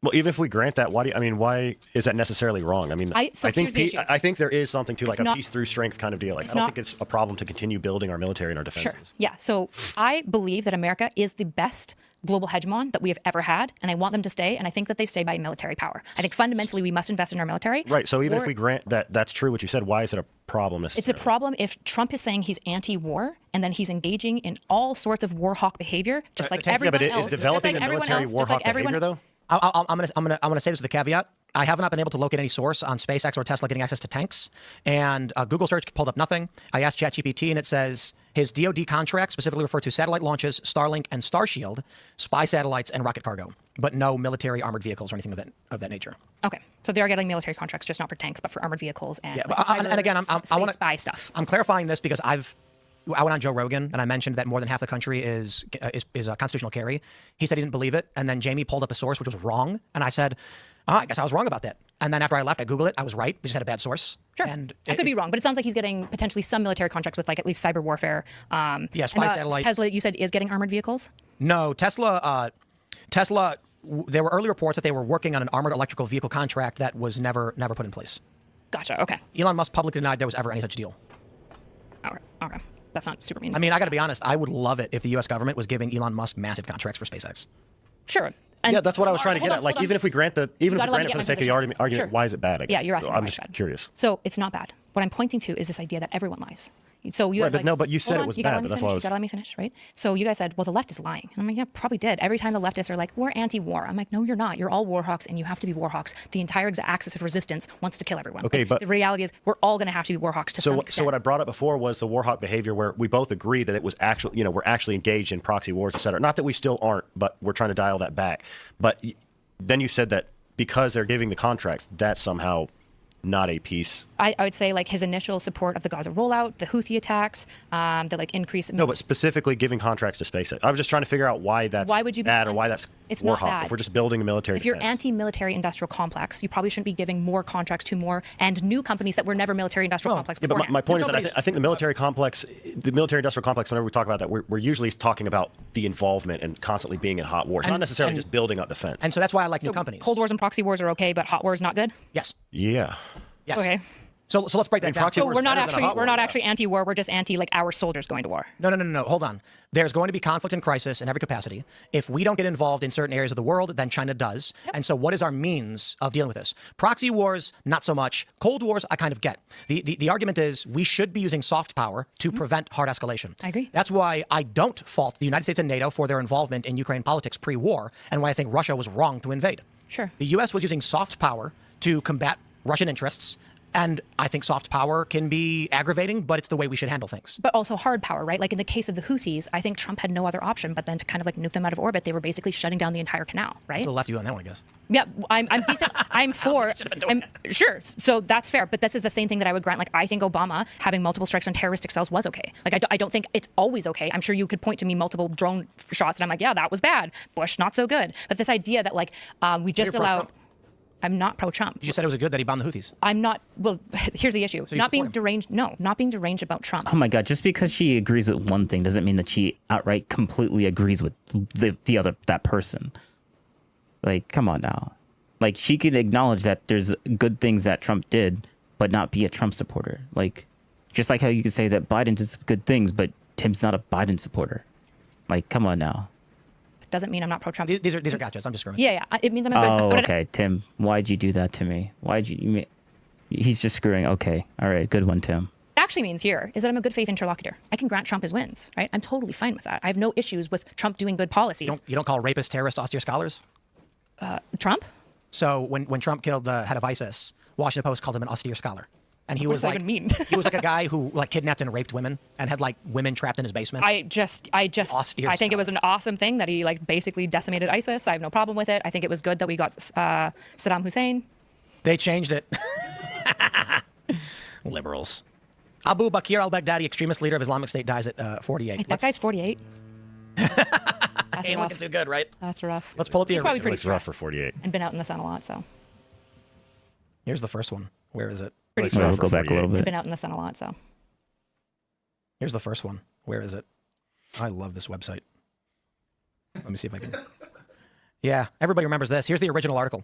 Well, even if we grant that, why is that necessarily wrong? I mean, I think there is something to like a peace through strength kind of deal. Like, I don't think it's a problem to continue building our military and our defenses. Sure. Yeah. So I believe that America is the best global hegemon that we have ever had, and I want them to stay, and I think that they stay by military power. I think fundamentally we must invest in our military. Right. So even if we grant that that's true, what you said, why is it a problem necessarily? It's a problem if Trump is saying he's anti-war, and then he's engaging in all sorts of war hawk behavior, just like everyone else. Yeah, but is developing a military war hawk behavior, though? I'm gonna say this with a caveat. I have not been able to locate any source on SpaceX or Tesla getting access to tanks, and Google search pulled up nothing. I asked ChatGPT, and it says his DoD contracts specifically refer to satellite launches, Starlink and Starshield, spy satellites, and rocket cargo, but no military armored vehicles or anything of that nature. Okay, so they are getting military contracts, just not for tanks, but for armored vehicles and and again, I want to spy stuff. I'm clarifying this because I went on Joe Rogan and I mentioned that more than half the country is a constitutional carry. He said he didn't believe it, and then Jamie pulled up a source which was wrong, and I said, I guess I was wrong about that. And then after I left, I Googled it. I was right. We just had a bad source. Sure. And I could be wrong, but it sounds like he's getting potentially some military contracts with like at least cyber warfare. Yeah, spy satellites. Tesla, you said, is getting armored vehicles? No, Tesla. There were early reports that they were working on an armored electrical vehicle contract that was never put in place. Gotcha. Okay. Elon Musk publicly denied there was ever any such deal. Okay. That's not super mean. I mean, I got to be honest. I would love it if the U.S. government was giving Elon Musk massive contracts for SpaceX. Sure. Yeah, that's what I was trying to get at. Like, even if we grant it for the sake of the argument, Sure. why is it bad? I guess. Yeah, you're asking. I'm just curious. So it's not bad. What I'm pointing to is this idea that everyone lies. So you but you said it was bad. But that's why I was. You gotta let me finish, right? So you guys said, well, the left is lying, and I'm like, yeah, probably did. Every time the leftists are like, we're anti-war, I'm like, no, you're not. You're all war hawks, and you have to be war hawks. The entire axis of resistance wants to kill everyone. Okay, but the reality is, we're all gonna have to be war hawks to some extent. So what I brought up before was the war hawk behavior, where we both agree that it was actually, we're actually engaged in proxy wars, et cetera. Not that we still aren't, but we're trying to dial that back. But then you said that because they're giving the contracts, that's somehow not a peace. I would say like his initial support of the Gaza rollout, the Houthi attacks, the like increase. No, but specifically giving contracts to SpaceX. I was just trying to figure out why that's bad or why that's war hawk. If we're just building a military defense. If you're anti-military industrial complex, you probably shouldn't be giving more contracts to more and new companies that were never military industrial complex before. But my point is that I think the military industrial complex, whenever we talk about that, we're usually talking about the involvement and constantly being in hot wars, not necessarily just building up defense. And so that's why I like new companies. Cold wars and proxy wars are okay, but hot wars not good? Yes. Yeah. Yes. Okay. So let's break that down. So we're not actually anti-war. We're just anti like our soldiers going to war. No. Hold on. There's going to be conflict and crisis in every capacity. If we don't get involved in certain areas of the world, then China does. Yep. And so what is our means of dealing with this? Proxy wars, not so much. Cold wars, I kind of get. The argument is we should be using soft power to prevent hard escalation. I agree. That's why I don't fault the United States and NATO for their involvement in Ukraine politics pre-war, and why I think Russia was wrong to invade. Sure. The U.S. was using soft power to combat Russian interests And I think soft power can be aggravating, but it's the way we should handle things. But also hard power, right? Like in the case of the Houthis, I think Trump had no other option but then to kind of like nuke them out of orbit. They were basically shutting down the entire canal, right? To the left you on that one, I guess. Yeah, I'm decent. I'm for. I'm sure. So that's fair. But this is the same thing that I would grant. Like I think Obama having multiple strikes on terroristic cells was okay. Like I don't think it's always okay. I'm sure you could point to me multiple drone shots, and I'm like, yeah, that was bad. Bush, not so good. But this idea that like we just allow. I'm not pro-Trump. You just said it was good that he bombed the Houthis. I'm not. Well, here's the issue. So not being deranged. No, not being deranged about Trump. Oh my God! Just because she agrees with one thing doesn't mean that she outright completely agrees with that person. Like, come on now. Like, she could acknowledge that there's good things that Trump did, but not be a Trump supporter. Like, just like how you could say that Biden did some good things, but Tim's not a Biden supporter. Like, come on now. Doesn't mean I'm not pro-Trump. These are gotchas. I'm just screwing. Yeah. It means I'm a good. Oh, okay, Tim. Why'd you do that to me? He's just screwing. Okay, all right, good one, Tim. It actually means here is that I'm a good faith interlocutor. I can grant Trump his wins, right? I'm totally fine with that. I have no issues with Trump doing good policies. You don't call rapists, terrorists, austere scholars? Trump? So when Trump killed the head of ISIS, Washington Post called him an austere scholar. And he What was does like, that even mean? he was like a guy who like kidnapped and raped women and had like women trapped in his basement. I think it was an awesome thing that he like basically decimated ISIS. I have no problem with it. I think it was good that we got Saddam Hussein. They changed it. Liberals. Abu Bakr al-Baghdadi, extremist leader of Islamic State, dies at 48. Wait, that guy's 48. Ain't looking too good, right? That's rough. Let's pull up the He's probably original. pretty It's rough for stressed 48. and been out in the sun a lot, so. Here's the first one. Where is it? It's We'll rough go for back a 48. little bit. Been out in the sun a lot, so. Here's the first one. Where is it? I love this website. Let me see if I can. Yeah, everybody remembers this. Here's the original article.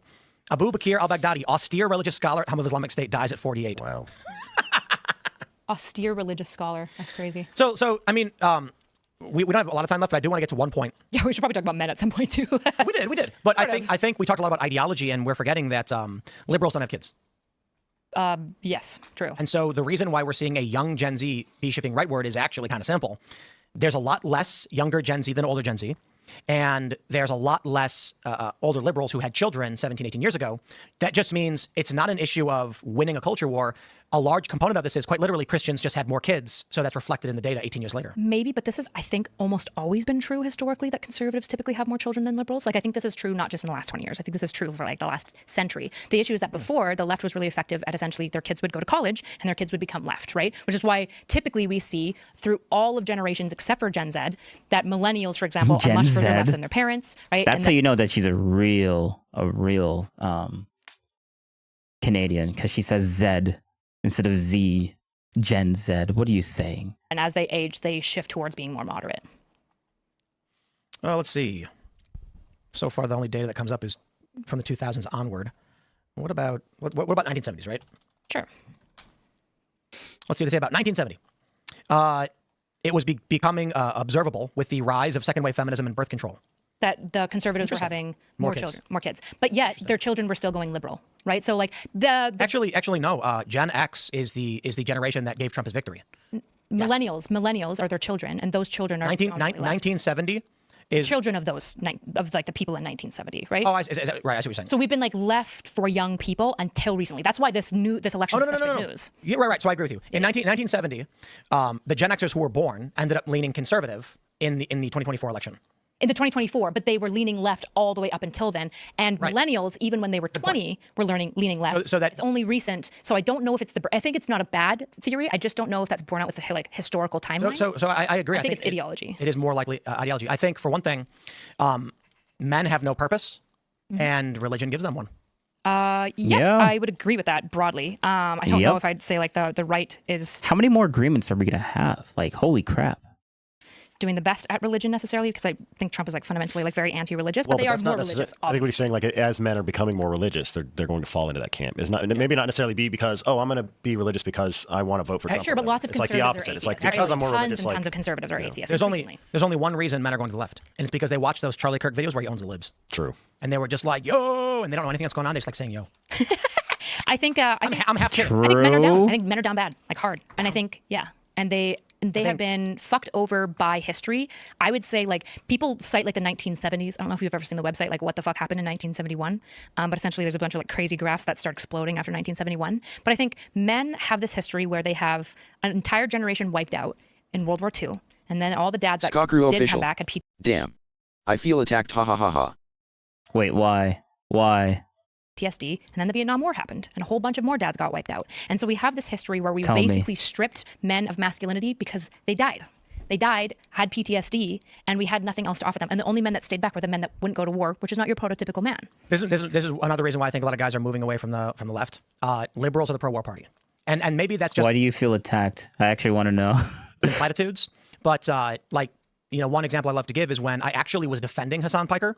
Abu Bakr al-Baghdadi, austere religious scholar at helm of Islamic State, dies at 48. Wow. Austere religious scholar. That's crazy. So I mean, we don't have a lot of time left, but I do want to get to one point. Yeah, we should probably talk about men at some point too. We did. But I think we talked a lot about ideology, and we're forgetting that liberals don't have kids. Yes, true. And so the reason why we're seeing a young Gen Z be shifting rightward is actually kind of simple. There's a lot less younger Gen Z than older Gen Z. And there's a lot less older liberals who had children 17, 18 years ago. That just means it's not an issue of winning a culture war. A large component of this is quite literally Christians just had more kids. So that's reflected in the data 18 years later. Maybe, but this has, I think, almost always been true historically that conservatives typically have more children than liberals. Like, I think this is true not just in the last 20 years. I think this is true for like the last century. The issue is that before, the left was really effective at essentially their kids would go to college and their kids would become left, right? Which is why typically we see through all of generations except for Gen Z that millennials, for example, are much further left than their parents, right? That's how you know that she's a real Canadian, because she says Z instead of Z. Gen Z. What are you saying? And as they age, they shift towards being more moderate. Well, let's see. So far, the only data that comes up is from the 2000s onward. What about 1970s, right? Sure. Let's see what they say about 1970. It was becoming observable with the rise of second wave feminism and birth control. That the conservatives were having more kids, but yet their children were still going liberal, right? So like actually no. Gen X is the generation that gave Trump his victory. Millennials are their children, and those children are 1970 is children of those of like the people in 1970, right? Oh, right. I see what you're saying. So we've been like left for young people until recently. That's why this election is such big news. Yeah, right. So I agree with you. In 1970, the Gen Xers who were born ended up leaning conservative in the 2024 election. In the 2024, but they were leaning left all the way up until then. And millennials, even when they were 20, were leaning left. So that it's only recent. So I don't know if it's I think it's not a bad theory. I just don't know if that's borne out with the like historical timeline. So I agree. I think it's ideology. It is more likely ideology. I think for one thing, men have no purpose, and religion gives them one. Yeah, I would agree with that broadly. I don't know if I'd say like the right is. How many more agreements are we gonna have? Like, holy crap. Doing the best at religion necessarily, because I think Trump is like fundamentally like very anti-religious, but they are more religious. I think what he's saying, like as men are becoming more religious, they're going to fall into that camp. It's not maybe not necessarily be because I'm going to be religious because I want to vote for Trump. Sure, but lots of conservatives like the opposite. It's like because I'm more religious. Tons of conservatives are atheists. There's only one reason men are going to the left, and it's because they watch those Charlie Kirk videos where he owns the libs. True. And they were just like yo, and they don't know anything that's going on. They just like saying yo. I think I'm half kidding. I think men are down. I think men are down bad, like hard. And I think and they they have been fucked over by history. I would say, like, people cite like the 1970s. I don't know if you've ever seen the website, like what the fuck happened in 1971. But essentially there's a bunch of like crazy graphs that start exploding after 1971. But I think men have this history where they have an entire generation wiped out in World War II. And then all the dads that Skakru did official. come back had people. Damn. I feel attacked, ha ha ha ha. Wait, why? Why? PTSD, and then the Vietnam War happened, and a whole bunch of more dads got wiped out. And so we have this history where we Tell me. basically stripped men of masculinity because they died. They died, had PTSD, and we had nothing else to offer them. And the only men that stayed back were the men that wouldn't go to war, which is not your prototypical man. This is another reason why I think a lot of guys are moving away from the left. Liberals are the pro-war party, and maybe that's just Why do you feel attacked? I actually want to know. platitudes. But like, you know, one example I love to give is when I actually was defending Hassan Piker.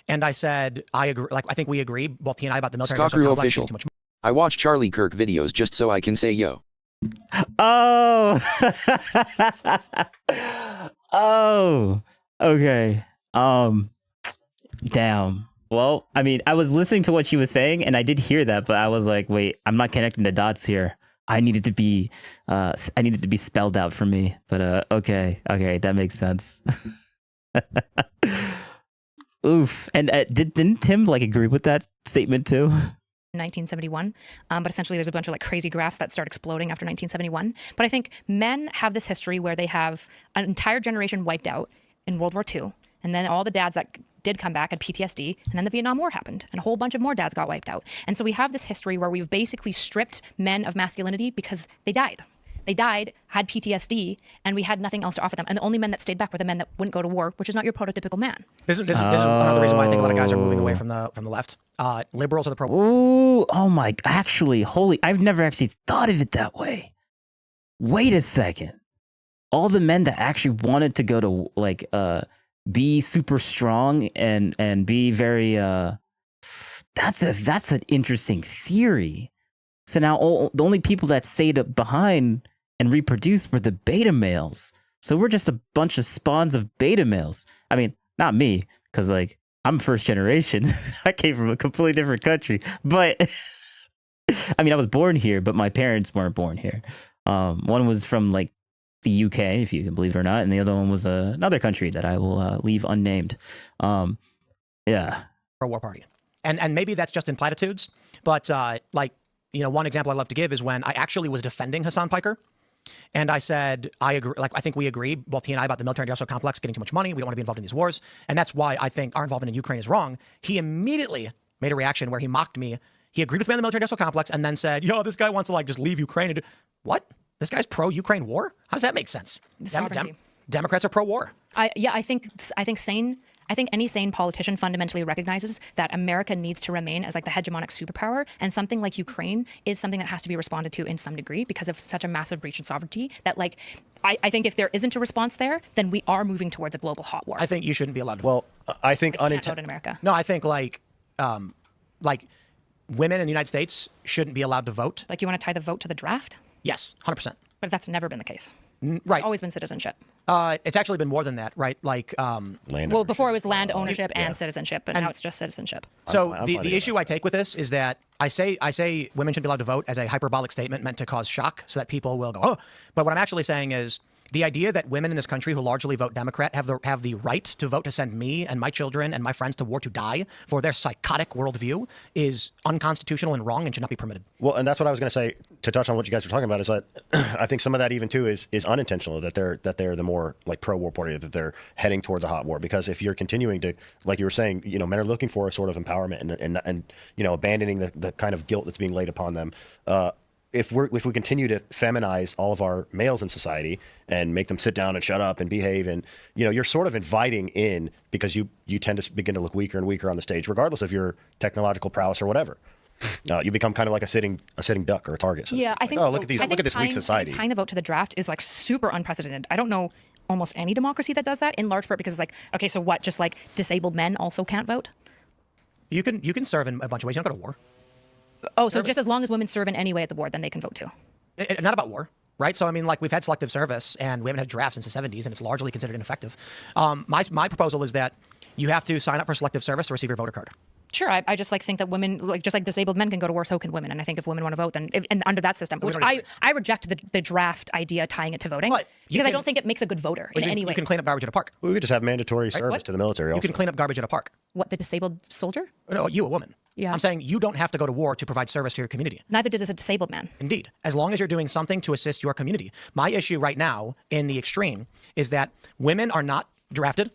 And I said, I agree. Like, I think we agree, both he and I, about the military Skakru complex official. getting too much. I watch Charlie Kirk videos just so I can say yo. Oh. Oh. Okay. Damn. Well, I mean, I was listening to what she was saying, and I did hear that, but I was like, wait, I'm not connecting the dots here. I needed to be spelled out for me. But okay, that makes sense. Oof. And didn't Tim like agree with that statement too? 1971. But essentially there's a bunch of like crazy graphs that start exploding after 1971. But I think men have this history where they have an entire generation wiped out in World War II. And then all the dads that did come back had PTSD, and then the Vietnam War happened, and a whole bunch of more dads got wiped out. And so we have this history where we've basically stripped men of masculinity because they died. They died, had PTSD, and we had nothing else to offer them. And the only men that stayed back were the men that wouldn't go to war, which is not your prototypical man. This is another reason why I think a lot of guys are moving away from the left. Liberals are the pro. Ooh, oh my! Actually, holy! I've never actually thought of it that way. Wait a second. All the men that actually wanted to go to like be super strong and be very that's an interesting theory. So now the only people that stayed behind and reproduced were the beta males. So we're just a bunch of spawns of beta males. I mean, not me, because like I'm first generation. I came from a completely different country. But I mean, I was born here, but my parents weren't born here. One was from like the UK, if you can believe it or not, and the other one was another country that I will leave unnamed. Yeah. Pro-war party. And maybe that's just in platitudes, but like, you know, one example I love to give is when I actually was defending Hassan Piker. And I said, I agree. Like, I think we agree, both he and I, about the military-industrial complex getting too much money. We don't want to be involved in these wars. And that's why I think our involvement in Ukraine is wrong. He immediately made a reaction where he mocked me. He agreed with me on the military-industrial complex and then said, yo, this guy wants to like just leave Ukraine. And what? This guy's pro-Ukraine war? How does that make sense? Democrats are pro-war. I think any sane politician fundamentally recognizes that America needs to remain as like the hegemonic superpower, and something like Ukraine is something that has to be responded to in some degree because of such a massive breach of sovereignty that like I think if there isn't a response there, then we are moving towards a global hot war. I think you shouldn't be allowed to vote. Well, I think vote in America. No, I think like women in the United States shouldn't be allowed to vote. Like you want to tie the vote to the draft? Yes, 100%. But that's never been the case. Right. It's always been citizenship. It's actually been more than that, right? Like, well, before it was land ownership and citizenship, but now it's just citizenship. So the issue I take with this is that I say women should be allowed to vote as a hyperbolic statement meant to cause shock so that people will go, oh. But what I'm actually saying is the idea that women in this country who largely vote Democrat have the right to vote to send me and my children and my friends to war to die for their psychotic worldview is unconstitutional and wrong and should not be permitted. Well, and that's what I was going to say to touch on what you guys were talking about is that I think some of that even too is unintentional, that they're the more like pro-war party, that they're heading towards a hot war. Because if you're continuing to, like you were saying, you know, men are looking for a sort of empowerment and you know, abandoning the kind of guilt that's being laid upon them. If we continue to feminize all of our males in society and make them sit down and shut up and behave, and you know, you're sort of inviting in because you tend to begin to look weaker and weaker on the stage, regardless of your technological prowess or whatever. You become kind of like a sitting duck or a target. So yeah, I think. Oh, look at this weak society. Tying the vote to the draft is like super unprecedented. I don't know almost any democracy that does that, in large part because it's like, okay, so what? Just like disabled men also can't vote? You can serve in a bunch of ways. You don't go to war. Oh, so just as long as women serve in any way at the board, then they can vote too. Not about war, right? So I mean, like we've had selective service and we haven't had drafts since the 70s, and it's largely considered ineffective. My proposal is that you have to sign up for selective service to receive your voter card. Sure, I just think that women, just like disabled men can go to war, so can women. And I think if women want to vote, then and under that system, which I reject the draft idea tying it to voting, because I don't think it makes a good voter in any way. You can clean up garbage at a park. We could just have mandatory service to the military. Also. You can clean up garbage at a park. What, the disabled soldier? No, you, a woman. Yeah. I'm saying you don't have to go to war to provide service to your community. Neither did a disabled man. Indeed. As long as you're doing something to assist your community. My issue right now in the extreme is that women are not drafted.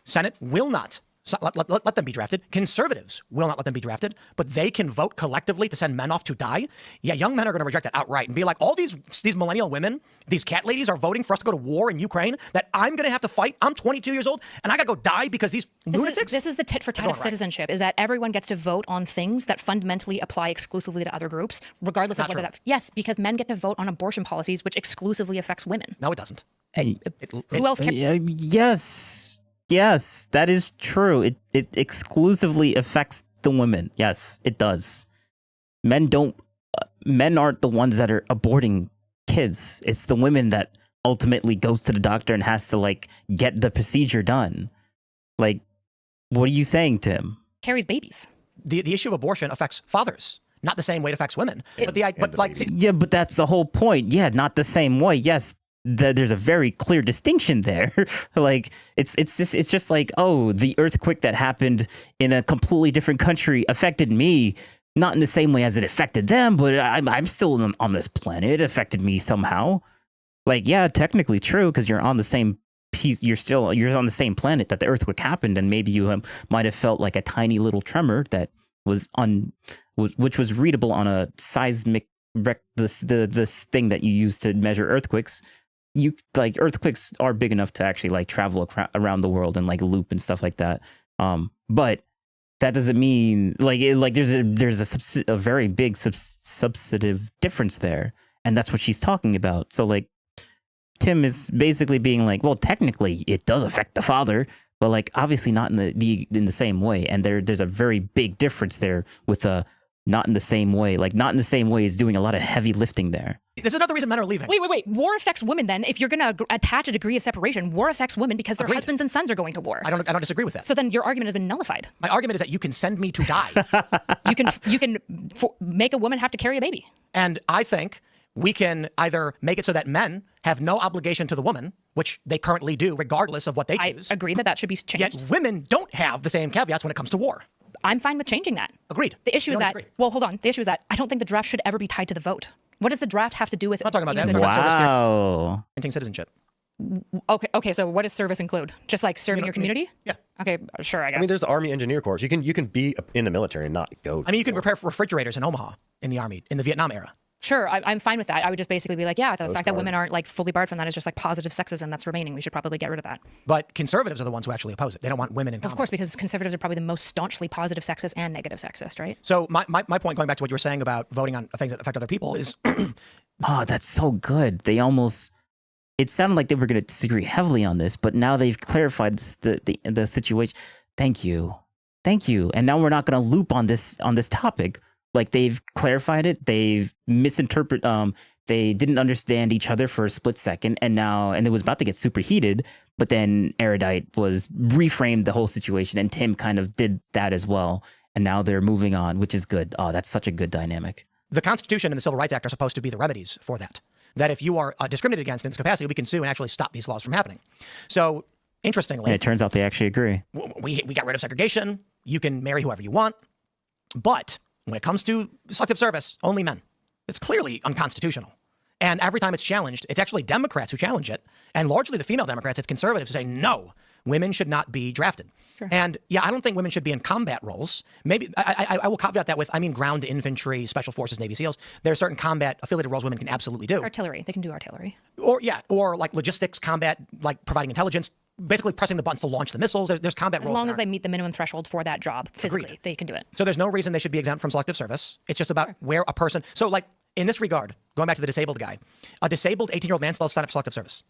Senate will not let them be drafted. Conservatives will not let them be drafted, but they can vote collectively to send men off to die. Yeah, young men are going to reject that outright and be like, all these millennial women, these cat ladies are voting for us to go to war in Ukraine that I'm going to have to fight. I'm 22 years old and I got to go die because these lunatics. This is the tit for tat of citizenship, is that everyone gets to vote on things that fundamentally apply exclusively to other groups, regardless of whether that. Yes, because men get to vote on abortion policies, which exclusively affects women. No, it doesn't. Who else cares? Yes, that is true. It exclusively affects the women. Yes, it does. Men aren't the ones that are aborting kids. It's the women that ultimately goes to the doctor and has to get the procedure done. What are you saying, Tim? Carries babies. The issue of abortion affects fathers, not the same way it affects women. But that's the whole point. Yeah, not the same way. Yes. There's a very clear distinction there. It's just like, oh, the earthquake that happened in a completely different country affected me, not in the same way as it affected them, but I'm still on this planet. It affected me somehow. Yeah, technically true, because you're on the same piece. You're on the same planet that the earthquake happened, and maybe you might have felt like a tiny little tremor that which was readable on a seismic this thing that you use to measure earthquakes. Earthquakes are big enough to actually travel around the world and loop and stuff like that. But that doesn't mean there's a very big substantive difference there, and that's what she's talking about. So Tim is basically being well, technically it does affect the father, but obviously not in the same way. And there's a very big difference there with not in the same way. Not in the same way is doing a lot of heavy lifting there. There's another reason men are leaving. Wait. War affects women then. If you're going to attach a degree of separation, war affects women because their husbands and sons are going to war. I don't disagree with that. So then your argument has been nullified. My argument is that you can send me to die. you can make a woman have to carry a baby. And I think we can either make it so that men have no obligation to the woman, which they currently do regardless of what they choose. I agree that should be changed. Yet women don't have the same caveats when it comes to war. I'm fine with changing that. Agreed. The issue is that, well, hold on. The issue is that I don't think the draft should ever be tied to the vote. What does the draft have to do with it? I'm not talking about that. Wow. Citizenship. Okay. So what does service include? Just serving your community? Yeah. Okay, sure, I guess. There's the Army Engineer Corps. You can be in the military and not go. You can repair refrigerators in Omaha in the Army in the Vietnam era. Sure, I'm fine with that. I would just basically be the fact that women aren't fully barred from that is just positive sexism that's remaining. We should probably get rid of that. But conservatives are the ones who actually oppose it. They don't want women in combat. Of course, because conservatives are probably the most staunchly positive sexist and negative sexist, right? So my point, going back to what you were saying about voting on things that affect other people, is oh, that's so good. It sounded like they were going to disagree heavily on this, but now they've clarified the situation. Thank you. And now we're not going to loop on this topic. They've clarified it. They've misinterpreted. They didn't understand each other for a split second, and it was about to get super heated. But then Erudite reframed the whole situation, and Tim kind of did that as well. And now they're moving on, which is good. Oh, that's such a good dynamic. The Constitution and the Civil Rights Act are supposed to be the remedies for that. That if you are discriminated against in this capacity, we can sue and actually stop these laws from happening. So, interestingly, and it turns out they actually agree. We got rid of segregation. You can marry whoever you want, but when it comes to selective service, only men. It's clearly unconstitutional. And every time it's challenged, it's actually Democrats who challenge it. And largely the female Democrats, it's conservatives who say, no, women should not be drafted. Sure. And I don't think women should be in combat roles. Maybe I will caveat that with, ground infantry, special forces, Navy SEALs. There are certain combat affiliated roles women can absolutely do. Artillery, they can do artillery. Or logistics, combat, providing intelligence, basically pressing the buttons to launch the missiles. There's combat roles. As long as they meet the minimum threshold for that job physically, they can do it. So there's no reason they should be exempt from selective service. It's just about where a person. So in this regard, going back to the disabled guy, a disabled 18-year-old man still has to sign up for selective service.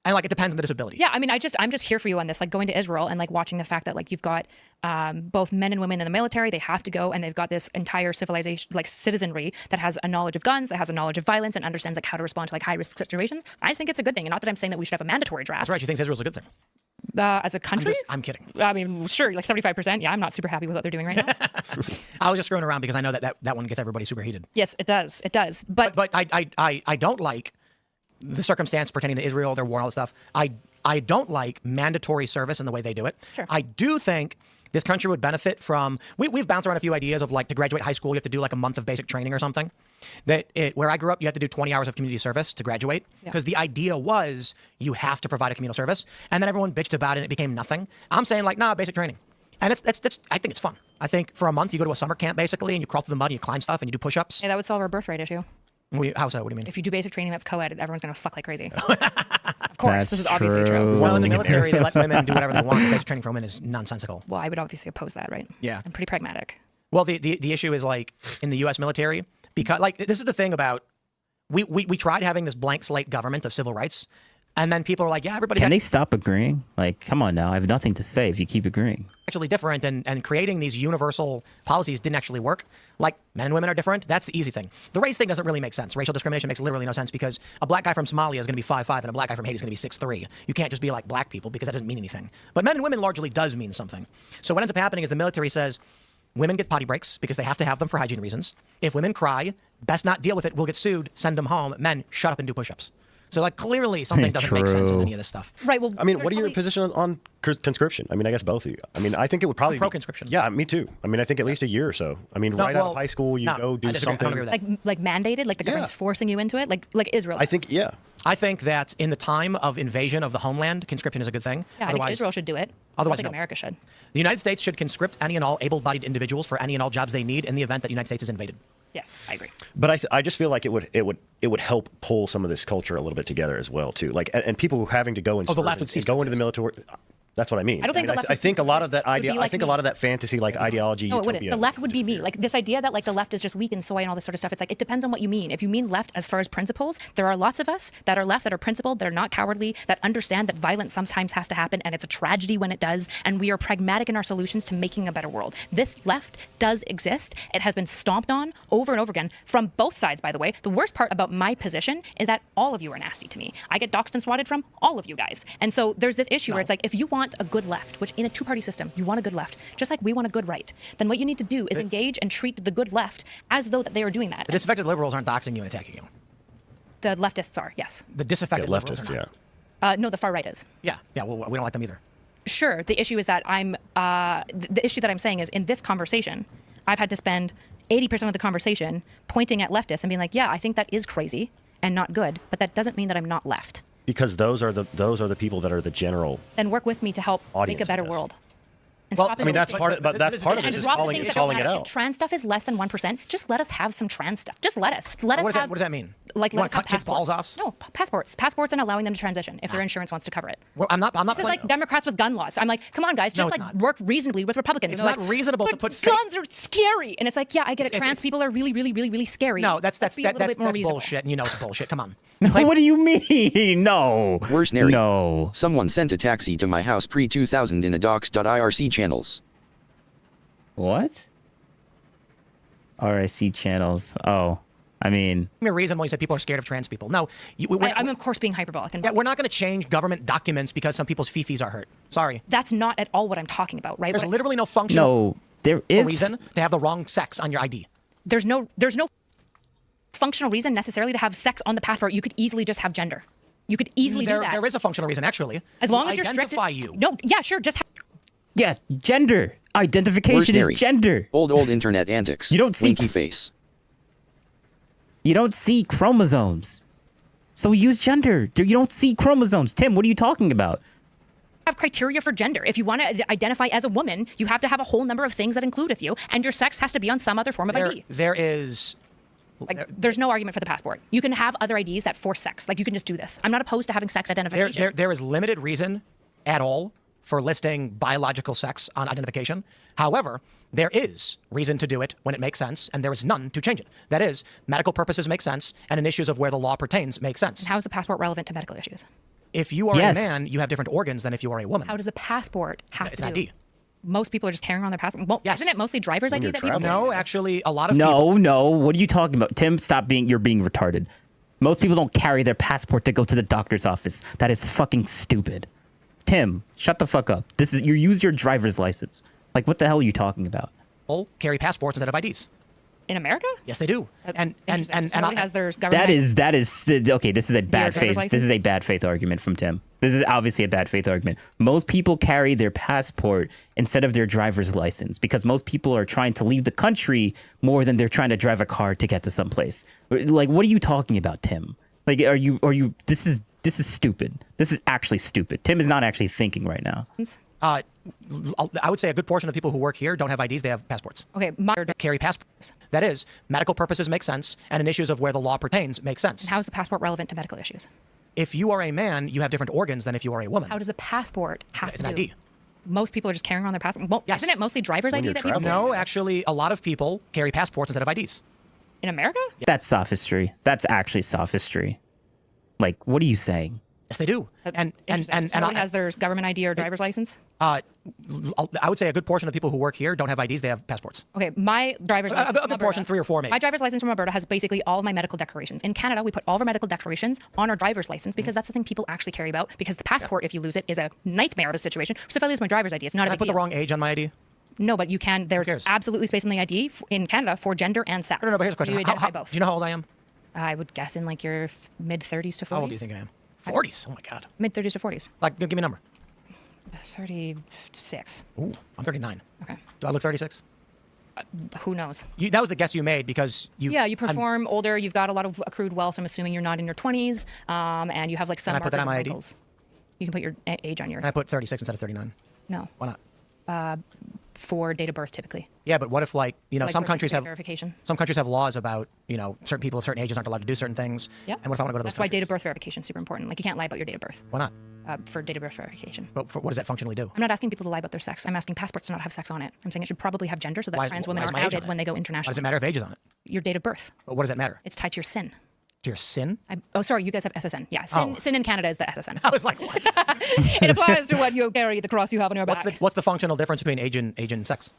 And it depends on the disability. Yeah, I'm just here for you on this. Going to Israel and watching the fact that you've got both men and women in the military. They have to go, and they've got this entire civilization, citizenry that has a knowledge of guns, that has a knowledge of violence, and understands how to respond to high risk situations. I just think it's a good thing. And not that I'm saying that we should have a mandatory draft. That's right. She thinks Israel's a good thing. As a country? I'm kidding. I mean, sure, like 75%. Yeah, I'm not super happy with what they're doing right now. I was just throwing around because I know that one gets everybody super heated. Yes, it does. It does. But I don't like the circumstance pertaining to Israel, their war, and all that stuff. I don't like mandatory service in the way they do it. Sure. I do think this country would benefit from, we've bounced around a few ideas of like to graduate high school, you have to do like a month of basic training or something. Where I grew up, you have to do 20 hours of community service to graduate because the idea was you have to provide a communal service. And then everyone bitched about it and it became nothing. I'm saying like, nah, basic training. And I think it's fun. I think for a month you go to a summer camp basically and you crawl through the mud and you climb stuff and you do push-ups. Yeah, that would solve our birth rate issue. How so? What do you mean? If you do basic training that's co-ed, everyone's going to fuck like crazy. Of course, this is obviously true. Well, in the military, they let women do whatever they want. Basic training for women is nonsensical. Well, I would obviously oppose that, right? Yeah. I'm pretty pragmatic. Well, the issue is like in the U.S. military, because like this is the thing about, we tried having this blank slate government of civil rights, and then people are like, yeah, everybody's Can they stop agreeing? Like, come on now, I have nothing to say if you keep agreeing. actually different, and creating these universal policies didn't actually work. Like, men and women are different. That's the easy thing. The race thing doesn't really make sense. Racial discrimination makes literally no sense because a black guy from Somalia is going to be 5'5", and a black guy from Haiti is going to be 6'3". You can't just be like black people because that doesn't mean anything. But men and women largely does mean something. So what ends up happening is the military says, women get potty breaks because they have to have them for hygiene reasons. If women cry, best not deal with it. We'll get sued. Send them home. Men, shut up and do push-ups. So like clearly something doesn't make sense in any of this stuff. Right. Well, I mean, what are your position on conscription? I mean, I guess both of you. I mean, I think it would probably I'm pro-conscription. Yeah, me too. I mean, I think at least a year or so. I mean, right out of high school, you go do something. Like mandated, like the government's forcing you into it, like Israel. I think, yeah. I think that in the time of invasion of the homeland, conscription is a good thing. Yeah, I think Israel should do it. Otherwise, I think no. America should. The United States should conscript any and all able-bodied individuals for any and all jobs they need in the event that the United States is invaded. Yes, I agree. But I just feel like it would help pull some of this culture a little bit together as well too. Like and people who are having to go and, the left would and go into the military. That's what I mean. I don't think the left I think a lot of that would be idea. like I think me. a lot of that fantasy like ideology. No, it wouldn't. utopia The left would be me. Like this idea that like the left is just weak and soy and all this sort of stuff. It's like it depends on what you mean. If you mean left as far as principles, there are lots of us that are left that are principled, that are not cowardly, that understand that violence sometimes has to happen and it's a tragedy when it does, and we are pragmatic in our solutions to making a better world. This left does exist. It has been stomped on over and over again from both sides, by the way. The worst part about my position is that all of you are nasty to me. I get doxed and swatted from all of you guys. And so there's this issue where it's like if you want a good left, which in a two-party system, you want a good left, just like we want a good right, then what you need to do is engage and treat the good left as though that they are doing that. The disaffected liberals aren't doxing you and attacking you. The leftists are, yes. The disaffected leftists, liberals yeah. No, the far right is. Yeah, well, we don't like them either. Sure. The issue is that the issue that I'm saying is in this conversation, I've had to spend 80% of the conversation pointing at leftists and being like, yeah, I think that is crazy and not good, but that doesn't mean that I'm not left. Because those are the people that are the general. Then work with me to help audience, make a better world. And Well, stop I mean, that's saying- part of, but that's part of it. And Is drop calling things it that don't matter. out. If trans stuff is less than 1%, just let us have some trans stuff. Just let us. Let us have. What does that mean? Like You let wanna us have cut kids' balls passports. off? No, passports and allowing them to transition if their insurance wants to cover it. Well, I'm not. This is like Democrats with gun laws. I'm like, come on, guys, No, just it's like not. work reasonably with Republicans. It's And not they're like, reasonable to "But put guns are scary. And it's like, yeah, I get it. It's- Trans people are really, really, really, really scary. No, that's be a little bit more reasonable. bullshit, and you know it's bullshit. Come on. What do you mean? No. Worse, Nary. No. Someone sent a taxi to my house pre-2000 in a docs.irc channels. What? RIC channels. Oh, I mean, Give me a reason why you said people are scared of trans people. No, I'm of course being hyperbolic. And yeah, we're not going to change government documents because some people's fifis are hurt. Sorry. that's not at all what I'm talking about, right? There's What- literally no functional no, there is. reason to have the wrong sex on your ID. There's no functional reason necessarily to have sex on the passport. You could easily just have gender. You could easily do that. There is a functional reason, actually. As long as you're strict. identify you. No, yeah, sure. Just Yeah, gender. Identification Worse, is Nary. gender. Old internet antics. You don't see- Winky face. You don't see chromosomes. So we use gender. You don't see chromosomes. Tim, what are you talking about? have criteria for gender. If you want to identify as a woman, you have to have a whole number of things that include with you, and your sex has to be on some other form of ID. There is. There's no argument for the passport. You can have other IDs that force sex. Like, you can just do this. I'm not opposed to having sex identification. There is limited reason at all for listing biological sex on identification. However, there is reason to do it when it makes sense, and there is none to change it. That is, medical purposes make sense, and in issues of where the law pertains make sense. And how is the passport relevant to medical issues? If you are a man, you have different organs than if you are a woman. How does the passport have It's to an do? ID. Most people are just carrying on their passport. Well, Yes. Isn't it mostly driver's ID that people No, actually, a lot of people. No. What are you talking about? Tim, stop being. You're being retarded. Most people don't carry their passport to go to the doctor's office. That is fucking stupid. Tim, shut the fuck up. This is you use your driver's license. Like, what the hell are you talking about? All carry passports instead of IDs. In America? Yes, they do. And has their government. That is okay. This is a bad faith. This is a bad faith argument from Tim. This is obviously a bad faith argument. Most people carry their passport instead of their driver's license because most people are trying to leave the country more than they're trying to drive a car to get to someplace. Like, what are you talking about, Tim? Like, are you? This is stupid. This is actually stupid. Tim is not actually thinking right now. I would say a good portion of people who work here don't have IDs. They have passports. Okay, carry passports. That is, medical purposes make sense, and in issues of where the law pertains make sense. And how is the passport relevant to medical issues? If you are a man, you have different organs than if you are a woman. How does a passport have it's to an do? ID. Most people are just carrying around their passport. Well, yes. Isn't it mostly driver's ID that people carry? No, actually, a lot of people carry passports instead of IDs. In America? Yeah. That's sophistry. That's actually sophistry. Like, what are you saying? Yes, they do. And somebody has their government ID or driver's license? I would say a good portion of people who work here don't have IDs. They have passports. Okay, my driver's license. A good portion, 3 or 4 maybe. My driver's license from Alberta has basically all of my medical declarations. In Canada, we put all of our medical declarations on our driver's license because that's the thing people actually carry about. Because the passport, if you lose it, is a nightmare of a situation. So if I lose my driver's ID, it's not a big deal. Can I put the wrong age on my ID? No, but you can. There's absolutely space on the ID in Canada for gender and sex. No, but here's a question. You identify both. Do you know how old I am? I would guess in like your mid-30s to 40s. How old do you think I am? 40s. Oh my God. Mid-30s to 40s. Like, give me a number. 36. Ooh, I'm 39. Okay. Do I look 36? Who knows? That was the guess you made because you. Yeah, you perform older. You've got a lot of accrued wealth. I'm assuming you're not in your 20s, and you have like some. Can I put that on my ID? Wrinkles. You can put your age on your. Can I put 36 instead of 39? No. Why not? For date of birth, typically. Yeah, but what if, like, some countries have verification. Some countries have laws about, certain people of certain ages aren't allowed to do certain things. Yeah. And what if I want to go to those That's why date of birth verification is super important. Like, you can't lie about your date of birth. Why not? For date of birth verification. But what does that functionally do? I'm not asking people to lie about their sex. I'm asking passports to not have sex on it. I'm saying it should probably have gender so that trans women aren't outed when they go international. Why does it matter if age is on it? Your date of birth. But what does that matter? It's tied to your sin. To your sin? Sorry, you guys have SSN. Yeah, sin in Canada is the SSN. I was like, what? It applies to what you carry, the cross you have on your back. What's the functional difference between age and sex?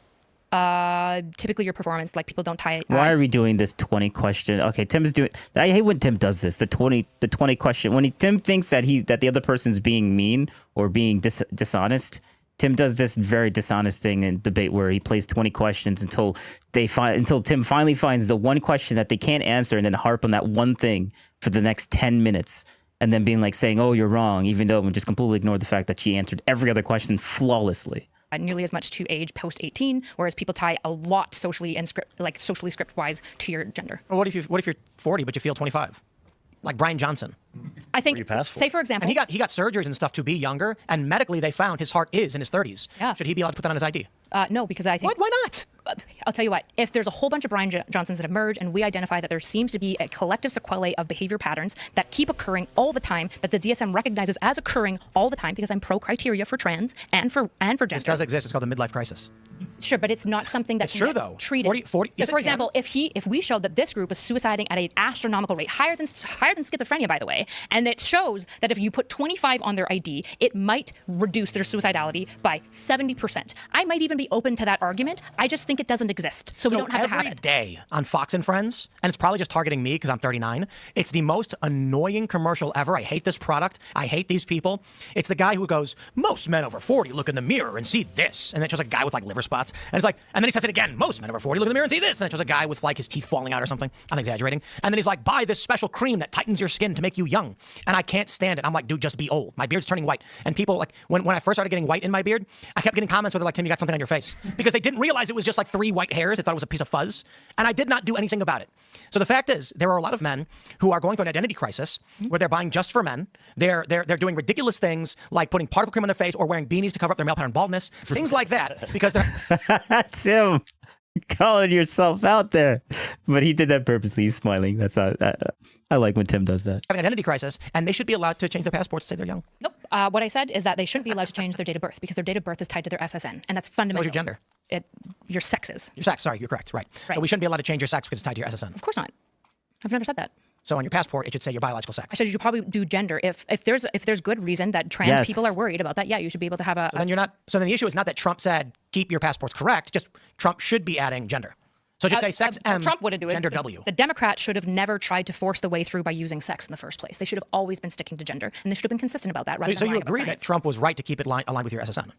Typically your performance, like people don't tie it. Why are we doing this 20 question? Okay, Tim is doing. I hate when Tim does this. The 20 question. When Tim thinks that the other person's being mean or being dishonest, Tim does this very dishonest thing in debate where he plays 20 questions until Tim finally finds the one question that they can't answer and then harp on that one thing for the next 10 minutes. And then being like saying, "Oh, you're wrong," even though we just completely ignore the fact that she answered every other question flawlessly. Nearly as much to age post 18, whereas people tie a lot socially script wise to your gender. Well, what if you're 40 but you feel 25? Like Brian Johnson. I think, say for example, and he got surgeries and stuff to be younger, and medically they found his heart is in his 30s. Yeah. Should he be allowed to put that on his ID? No, because I think. Why not? I'll tell you what, if there's a whole bunch of Brian Johnsons that emerge and we identify that there seems to be a collective sequelae of behavior patterns that keep occurring all the time, that the DSM recognizes as occurring all the time, because I'm pro criteria for trans and for gender. This does exist. It's called the midlife crisis. Sure, but it's not something that's true though. Treated. 40, so, for example, if we showed that this group was suiciding at an astronomical rate, higher than schizophrenia, by the way, and it shows that if you put 25 on their ID, it might reduce their suicidality by 70%. I might even be open to that argument. I just think it doesn't exist, so we don't have to have it. Every day on Fox and Friends, and it's probably just targeting me because I'm 39. It's the most annoying commercial ever. I hate this product. I hate these people. It's the guy who goes, "Most men over 40 look in the mirror and see this," and then it's just a guy with like liver spots. And it's like, and then he says it again. "Most men over 40 look in the mirror and see this." And it's just a guy with like his teeth falling out or something. I'm exaggerating. And then he's like, "Buy this special cream that tightens your skin to make you young." And I can't stand it. I'm like, dude, just be old. My beard's turning white. And people like, when I first started getting white in my beard, I kept getting comments where they're like, "Tim, you got something on your face." Because they didn't realize it was just like 3 white hairs. They thought it was a piece of fuzz. And I did not do anything about it. So the fact is, there are a lot of men who are going through an identity crisis where they're buying just for men. They're doing ridiculous things like putting particle cream on their face or wearing beanies to cover up their male pattern baldness. Things like that. Because they're... Tim, calling yourself out there. But he did that purposely. He's smiling. That's I like when Tim does that. Having an identity crisis, and they should be allowed to change their passports to say they're young. Nope. What I said is that they shouldn't be allowed to change their date of birth because their date of birth is tied to their SSN, and that's fundamental. So what's your gender? Your sex is. Your sex, sorry, you're correct, right. So we shouldn't be allowed to change your sex because it's tied to your SSN. Of course not. I've never said that. So on your passport, it should say your biological sex. I said you should probably do gender. If there's good reason that trans people are worried about that, yeah, you should be able to have a. So then you're not. So then the issue is not that Trump said keep your passports correct. Just Trump should be adding gender. So just say sex M, Trump wouldn't do it. gender W. The Democrats should have never tried to force the way through by using sex in the first place. They should have always been sticking to gender, and they should have been consistent about that. So you agree that Trump was right to keep it aligned with your SSN?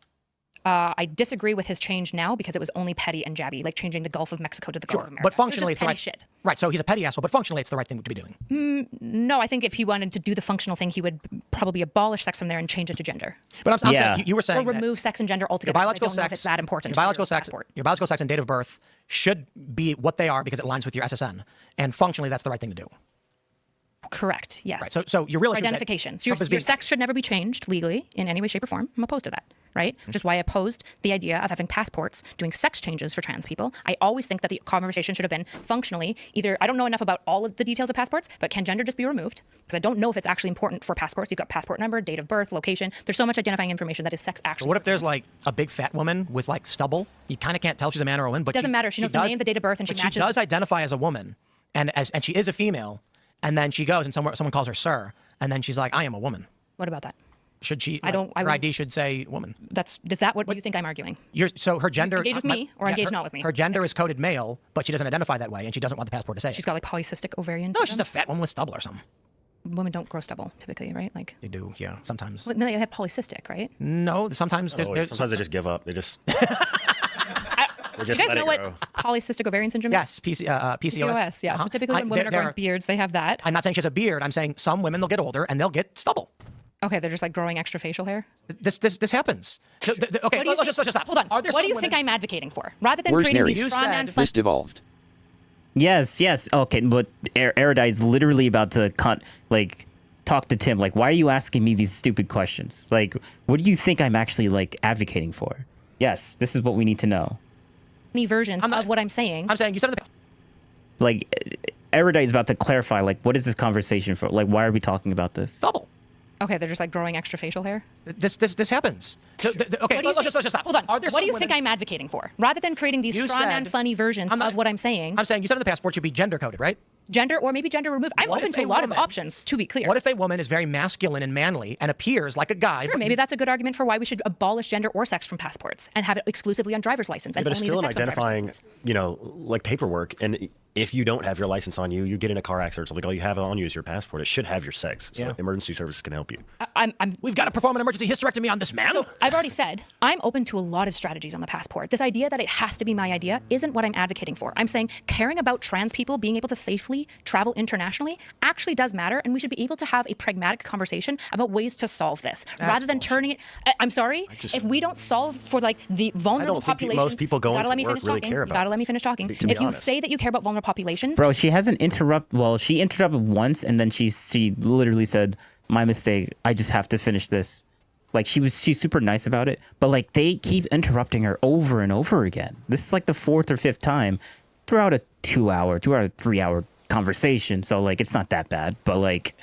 I disagree with his change now because it was only petty and jabby, like changing the Gulf of Mexico to the Gulf of America. But functionally, it's the right shit. Right. So he's a petty asshole, but functionally, it's the right thing to be doing. No, I think if he wanted to do the functional thing, he would probably abolish sex from there and change it to gender. But I'm saying you were saying or remove sex and gender altogether. Your biological I don't know if sex, it's that important. your biological sex and date of birth should be what they are because it aligns with your SSN, and functionally, that's the right thing to do. Correct. Yes. Right. So you realize identification. So your sex should never be changed legally in any way, shape, or form. I'm opposed to that. Right? Which is why I opposed the idea of having passports doing sex changes for trans people. I always think that the conversation should have been functionally either, I don't know enough about all of the details of passports, but can gender just be removed? Because I don't know if it's actually important for passports. You've got passport number, date of birth, location. There's so much identifying information that is sex actually. What if there's like a big fat woman with like stubble? You kind of can't tell if she's a man or a woman, but it doesn't matter. She knows the name, the date of birth, and she matches. She does identify as a woman, and she is a female, and then she goes and someone calls her sir, and then she's like, I am a woman. What about that? Should she? Her ID should say woman. Is that what you think I'm arguing? So her gender. Engage with me or engage not with me. Her gender is coded male, but she doesn't identify that way, and she doesn't want the passport to say. She's got like polycystic ovarian. No, she's a fat woman with stubble or something. Women don't grow stubble typically, right? Like they do, yeah, sometimes. Well, no, they have polycystic, right? No, sometimes sometimes they just give up. They just. Do you guys know what polycystic ovarian syndrome is? Yes, PCOS. Yeah. So typically when women are growing beards, they have that. I'm not saying she has a beard. I'm saying some women, they'll get older and they'll get stubble. Okay, they're just like growing extra facial hair. This happens. Okay, let's just stop. Hold on. What do you think I'm advocating for? Rather than creating these straw man this devolved. Yes. Okay, but Erudite is literally about to talk to Tim. Like, why are you asking me these stupid questions? Like, what do you think I'm actually like advocating for? Yes, this is what we need to know. Any versions of what I'm saying? I'm saying you said it. Like, Erudite is about to clarify. Like, what is this conversation for? Like, why are we talking about this? Double. Okay, they're just like growing extra facial hair. This happens. Okay, let's just stop. Hold on. What do you think I'm advocating for? Rather than creating these straw man funny versions of what I'm saying. I'm saying you said the passport should be gender coded, right? Gender or maybe gender removed. I'm open to a lot of options, to be clear. What if a woman is very masculine and manly and appears like a guy? Sure, maybe that's a good argument for why we should abolish gender or sex from passports and have it exclusively on driver's license. Yeah, and but it's only still the an sex on driver's identifying, license. like paperwork. And if you don't have your license on you, you get in a car accident, like all you have on you is your passport. It should have your sex. So emergency services can help you. We've got to perform an emergency hysterectomy on this man. So I've already said, I'm open to a lot of strategies on the passport. This idea that it has to be my idea isn't what I'm advocating for. I'm saying caring about trans people being able to safely travel internationally actually does matter, and we should be able to have a pragmatic conversation about ways to solve this, rather than turning it. I'm sorry, if we don't solve for like the vulnerable populations. Most people going to work really care about. You gotta let me finish talking. If you say that you care about vulnerable populations, bro, she hasn't interrupted. Well, she interrupted once, and then she literally said, "My mistake. I just have to finish this." Like she's super nice about it, but like they keep interrupting her over and over again. This is like the 4th or 5th time throughout a 2 hour, 3 hour conversation. So like it's not that bad, but like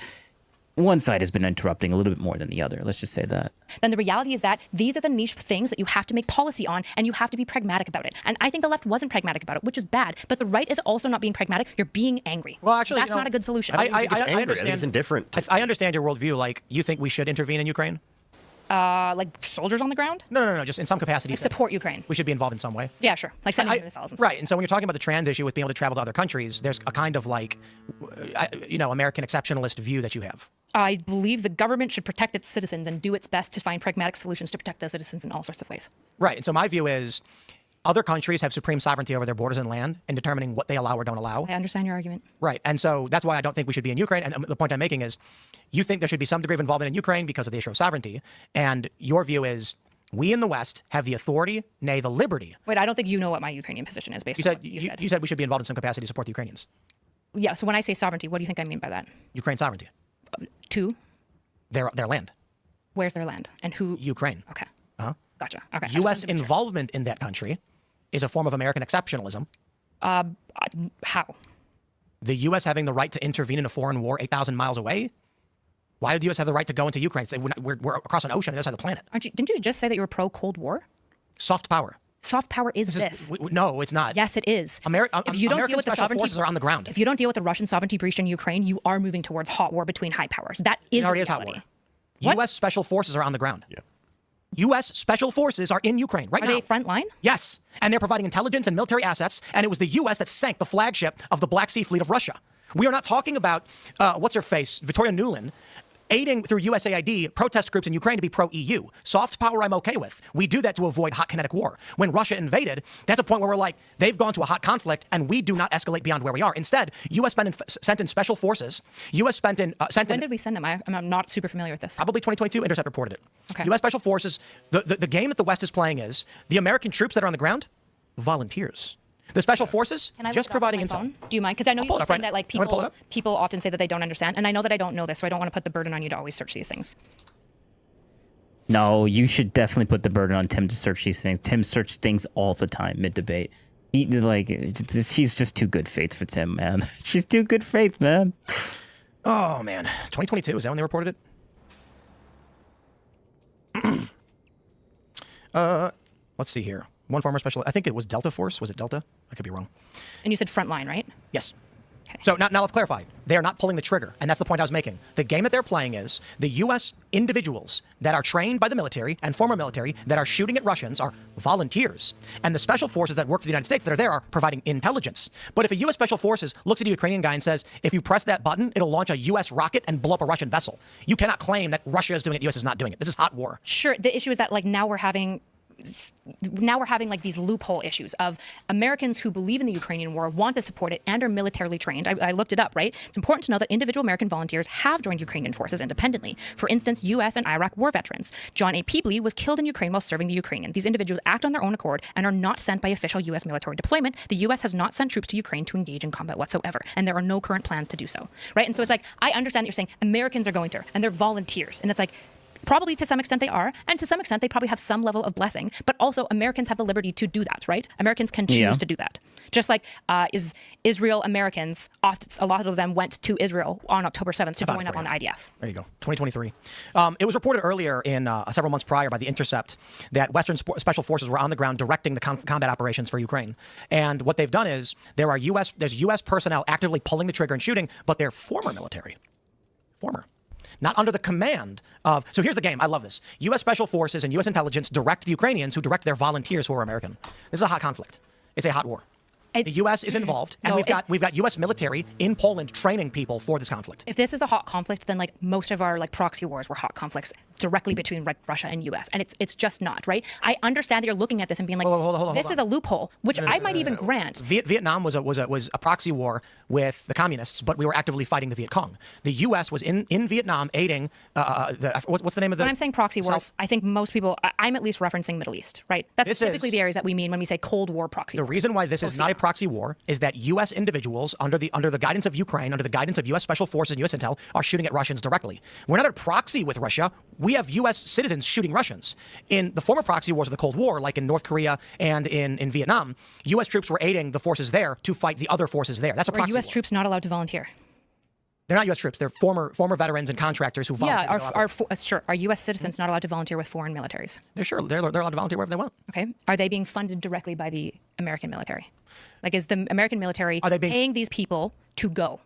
one side has been interrupting a little bit more than the other. Let's just say that. Then the reality is that these are the niche things that you have to make policy on, and you have to be pragmatic about it. And I think the left wasn't pragmatic about it, which is bad. But the right is also not being pragmatic. You're being angry. Well, actually, that's not a good solution. I understand. I think it's indifferent. I understand your worldview. Like you think we should intervene in Ukraine? Like soldiers on the ground? No. Just in some capacity. Like support Ukraine. We should be involved in some way. Yeah, sure. Like sending missiles and stuff. Right. And so when you're talking about the trans issue with being able to travel to other countries, there's a kind of like, American exceptionalist view that you have. I believe the government should protect its citizens and do its best to find pragmatic solutions to protect those citizens in all sorts of ways. Right. And so my view is other countries have supreme sovereignty over their borders and land in determining what they allow or don't allow. I understand your argument. Right. And so that's why I don't think we should be in Ukraine. And the point I'm making is you think there should be some degree of involvement in Ukraine because of the issue of sovereignty. And your view is we in the West have the authority, nay, the liberty. Wait, I don't think you know what my Ukrainian position is based on what you said. You said we should be involved in some capacity to support the Ukrainians. Yeah. So when I say sovereignty, what do you think I mean by that? Ukraine sovereignty. To? Their land. Where's their land? And who? Ukraine. Okay. Uh-huh. Gotcha. Okay. U.S. involvement in that country is a form of American exceptionalism. How? The U.S. having the right to intervene in a foreign war 8,000 miles away? Why would the U.S. have the right to go into Ukraine? Say we're across an ocean on the other side of the planet. Didn't you just say that you were pro-Cold War? Soft power. Soft power is this. No, it's not. Yes, it is. If you don't deal with the special sovereignty, forces are on the ground. If you don't deal with the Russian sovereignty breach in Ukraine, you are moving towards hot war between high powers. That is it already is hot war. What? U.S. special forces are on the ground. Yeah. U.S. special forces are in Ukraine right now. Are they frontline? Yes. And they're providing intelligence and military assets. And it was the U.S. that sank the flagship of the Black Sea Fleet of Russia. We are not talking about, what's her face, Victoria Nuland, aiding through USAID protest groups in Ukraine to be pro-EU. Soft power I'm okay with. We do that to avoid hot kinetic war. When Russia invaded, that's a point where we're like, they've gone to a hot conflict and we do not escalate beyond where we are. Instead, U.S. sent in special forces. U.S. When did we send them? I'm not super familiar with this. Probably 2022. Intercept reported it. Okay. U.S. special forces, the game that the West is playing is the American troops that are on the ground, volunteers. The special forces just providing intel. Do you mind? Because I know you were saying that like people often say that they don't understand, and I know that I don't know this, so I don't want to put the burden on you to always search these things. No, you should definitely put the burden on Tim to search these things. Tim searches things all the time mid-debate. She's just too good faith for Tim, man. She's too good faith, man. Oh man, 2022 is that when they reported it? Let's see here. One former special, I think it was Delta Force. Was it Delta? I could be wrong. And you said frontline, right? Yes. Okay. So now let's clarify. They are not pulling the trigger, and that's the point I was making. The game that they're playing is the U.S. individuals that are trained by the military and former military that are shooting at Russians are volunteers, and the special forces that work for the United States that are there are providing intelligence. But if a U.S. special forces looks at a Ukrainian guy and says, if you press that button, it'll launch a U.S. rocket and blow up a Russian vessel, you cannot claim that Russia is doing it, the U.S. is not doing it. This is hot war. Sure. The issue is that like now we're having like these loophole issues of Americans who believe in the Ukrainian war, want to support it, and are militarily trained. I looked it up, right? It's important to know that individual American volunteers have joined Ukrainian forces independently. For instance, U.S. and Iraq war veterans. John A. Peebley was killed in Ukraine while serving the Ukrainian. These individuals act on their own accord and are not sent by official U.S. military deployment. The U.S. has not sent troops to Ukraine to engage in combat whatsoever, and there are no current plans to do so, right? And so it's like, I understand that you're saying Americans are going there, and they're volunteers, and it's like, probably to some extent they are, and to some extent they probably have some level of blessing, but also Americans have the liberty to do that, right? Americans can choose to do that. Just like Israel Americans, a lot of them went to Israel on October 7th to join up on the IDF. There you go, 2023. It was reported earlier in several months prior by The Intercept that Western special forces were on the ground directing the combat operations for Ukraine. And what they've done is there's U.S. personnel actively pulling the trigger and shooting, but they're former military. Not under the command of... So here's the game. I love this. U.S. Special Forces and U.S. intelligence direct the Ukrainians who direct their volunteers who are American. This is a hot conflict. It's a hot war. The U.S. is involved, and we've got U.S. military in Poland training people for this conflict. If this is a hot conflict, then like most of our like proxy wars were hot conflicts directly between Russia and U.S. And it's just not, right? I understand that you're looking at this and being like, this is a loophole, which I might even grant. Vietnam was a proxy war with the communists, but we were actively fighting the Viet Cong. The U.S. was in Vietnam aiding what's the name of the... When I'm saying proxy wars, I think most people, I'm at least referencing Middle East, right? That's typically the areas that we mean when we say Cold War proxy wars. The reason why this is not a proxy war is that U.S. individuals under the guidance of Ukraine, under the guidance of U.S. Special Forces and U.S. Intel, are shooting at Russians directly. We're not a proxy with Russia. We have U.S. citizens shooting Russians. In the former proxy wars of the Cold War, like in North Korea and in Vietnam, U.S. troops were aiding the forces there to fight the other forces there. That's a proxy war. U.S. troops not allowed to volunteer? They're not U.S. troops. They're former veterans and contractors who volunteer. Yeah, are U.S. citizens not allowed to volunteer with foreign militaries? They're allowed to volunteer wherever they want. Okay. Are they being funded directly by the American military? Like, is the American military paying these people to go?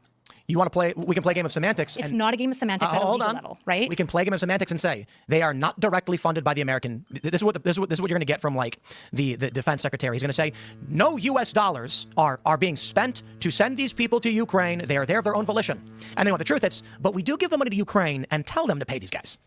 You want to play? We can play a game of semantics. It's not a game of semantics at a legal level, right? We can play a game of semantics and say they are not directly funded by the American. This is what you're going to get from like the defense secretary. He's going to say no U.S. dollars are being spent to send these people to Ukraine. They are there of their own volition. And then what the truth is, but we do give the money to Ukraine and tell them to pay these guys.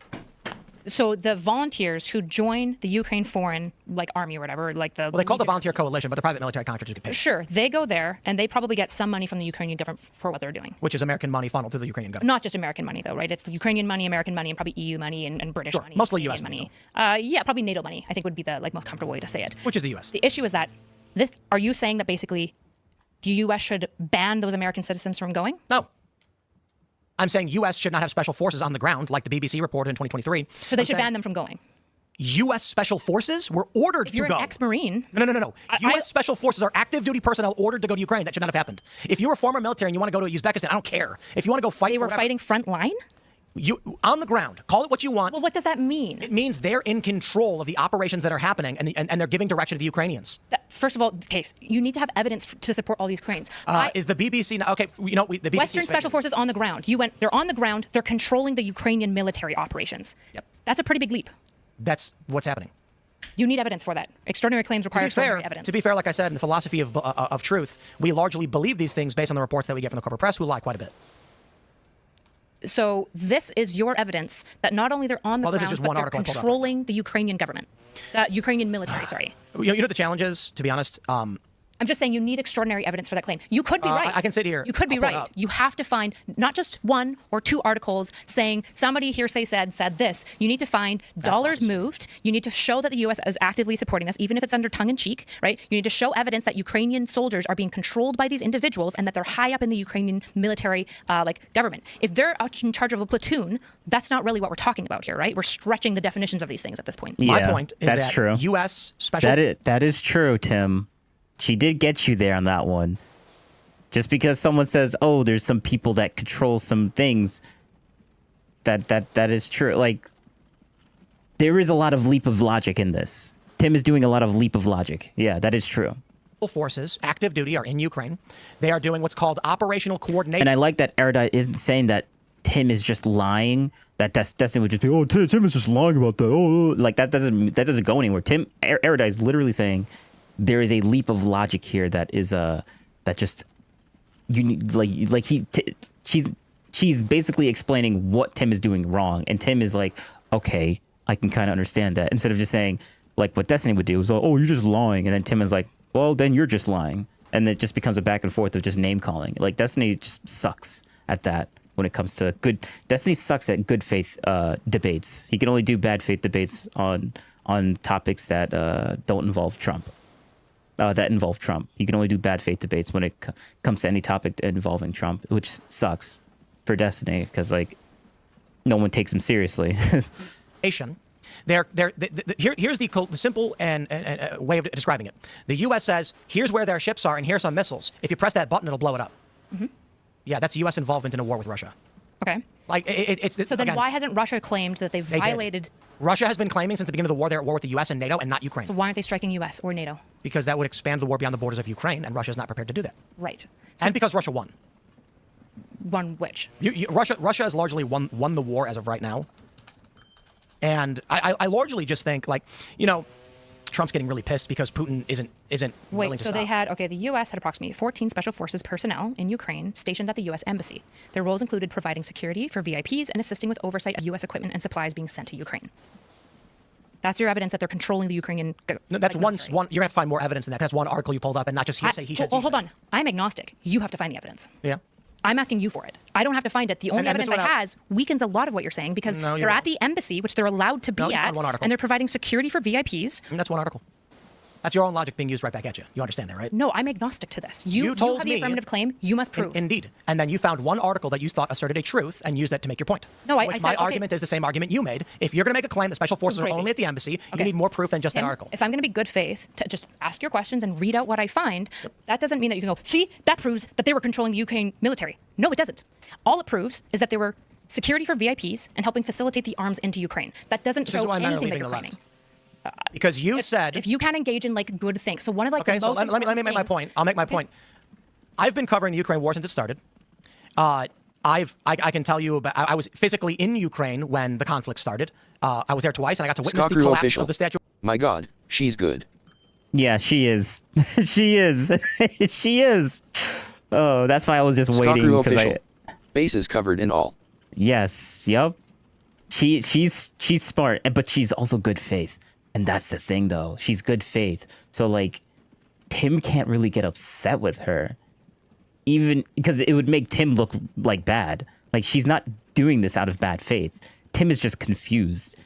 So the volunteers who join the Ukraine foreign army or whatever, they call it the volunteer coalition, but the private military contractors get paid. Sure, they go there and they probably get some money from the Ukrainian government for what they're doing, which is American money funneled through the Ukrainian government. Not just American money though, right? It's the Ukrainian money, American money, and probably EU money and British money. Mostly U.S. money. Yeah, probably NATO money. I think would be the most comfortable way to say it. Which is the U.S. The issue is that Are you saying that basically the U.S. should ban those American citizens from going? No. I'm saying U.S. should not have special forces on the ground, like the BBC reported in 2023. So they should ban them from going. U.S. Special Forces were ordered to go. If you're an ex-Marine... No. U.S. Special Forces are active duty personnel ordered to go to Ukraine. That should not have happened. If you're a former military and you want to go to Uzbekistan, I don't care. If you want to go fight... They were fighting front line? On the ground. Call it what you want. Well, what does that mean? It means they're in control of the operations that are happening, and they're giving direction to the Ukrainians. First of all, okay, you need to have evidence to support all these claims. Is the BBC... Okay, the BBC... Western Special Forces on the ground. They're on the ground. They're controlling the Ukrainian military operations. Yep. That's a pretty big leap. That's what's happening. You need evidence for that. Extraordinary claims require extraordinary evidence. To be fair, like I said, in the philosophy of truth, we largely believe these things based on the reports that we get from the corporate press, who lie quite a bit. So this is your evidence that not only they're on the ground, but they're controlling the Ukrainian government, Ukrainian military, sorry. You know what the challenge is, to be honest? I'm just saying you need extraordinary evidence for that claim. You could be right. I can sit here. You could be right. You have to find not just one or two articles saying somebody hearsay said this. You need to find dollars moved. You need to show that the U.S. is actively supporting this, even if it's under tongue-in-cheek, right? You need to show evidence that Ukrainian soldiers are being controlled by these individuals and that they're high up in the Ukrainian military government. If they're in charge of a platoon, that's not really what we're talking about here, right? We're stretching the definitions of these things at this point. Yeah, my point is that's that true. U.S. special... That is true, Tim. She did get you there on that one. Just because someone says, "Oh, there's some people that control some things," that is true. Like, there is a lot of leap of logic in this. Tim is doing a lot of leap of logic. Yeah, that is true. Forces, active duty, are in Ukraine. They are doing what's called operational coordination. And I like that Erudite isn't saying that Tim is just lying. That Destiny would just be, "Oh, Tim is just lying about that." Oh, like that doesn't go anywhere. Erudite is literally saying there is a leap of logic here that is that just you need she's basically explaining what Tim is doing wrong, and Tim is like, okay, I can kind of understand that, instead of just saying like what Destiny would do is, oh, you're just lying, and then Tim is like, well, then you're just lying, and it just becomes a back and forth of just name calling. Like, Destiny just sucks at that when it comes to good. Destiny sucks at good faith debates. He can only do bad faith debates on topics that don't involve Trump. That involve Trump. You can only do bad faith debates when it comes to any topic involving Trump, which sucks for Destiny because like no one takes him seriously. Here's the simple and way of describing it. The U.S. says, here's where their ships are and here's some missiles. If you press that button, it'll blow it up. Mm-hmm. Yeah, that's U.S. involvement in a war with Russia. Okay. Like it's so then again, why hasn't Russia claimed that they've violated? Russia has been claiming since the beginning of the war they're at war with the U.S. and NATO and not Ukraine. So why aren't they striking U.S. or NATO? Because that would expand the war beyond the borders of Ukraine, and Russia is not prepared to do that. Right. And because Russia won. Won which? Russia has largely won the war as of right now. And I largely just think, like, you know, Trump's getting really pissed because Putin isn't willing to stop. The U.S. had approximately 14 special forces personnel in Ukraine stationed at the U.S. embassy. Their roles included providing security for VIPs and assisting with oversight of U.S. equipment and supplies being sent to Ukraine. That's your evidence that they're controlling the Ukrainian. No, that's one. You're gonna have to find more evidence than that. That's one article you pulled up, and not just hearsay. Hold on. I'm agnostic. You have to find the evidence. Yeah. I'm asking you for it. I don't have to find it. The only evidence I has weakens a lot of what you're saying because they're at the embassy, which they're allowed to be at, and they're providing security for VIPs. And that's one article. That's your own logic being used right back at you. You understand that, right? No, I'm agnostic to this. You told have me the affirmative claim. You must prove. Indeed. And then you found one article that you thought asserted a truth and used that to make your point. No, I said, my argument is the same argument you made. If you're going to make a claim that special forces are only at the embassy, you need more proof than just that article. If I'm going to be good faith to just ask your questions and read out what I find, that doesn't mean that you can go, see, that proves that they were controlling the Ukraine military. No, it doesn't. All it proves is that they were security for VIPs and helping facilitate the arms into Ukraine. That doesn't show anything that you're claiming. Because you said if you can't engage in like good things. So one of like okay, the most so let me make my point. I'll make my point. I've been covering the Ukraine war since it started. I can tell you about. I was physically in Ukraine when the conflict started. I was there twice, and I got to witness the collapse of the statue. My God, she's good. Yeah, she is. She is. She is. Oh, that's why I was just waiting. Scotru official. Bases covered in all. Yes. Yep. She's smart, but she's also good faith. And that's the thing, though. She's good faith. So, like, Tim can't really get upset with her. Even because it would make Tim look, like, bad. Like, she's not doing this out of bad faith. Tim is just confused.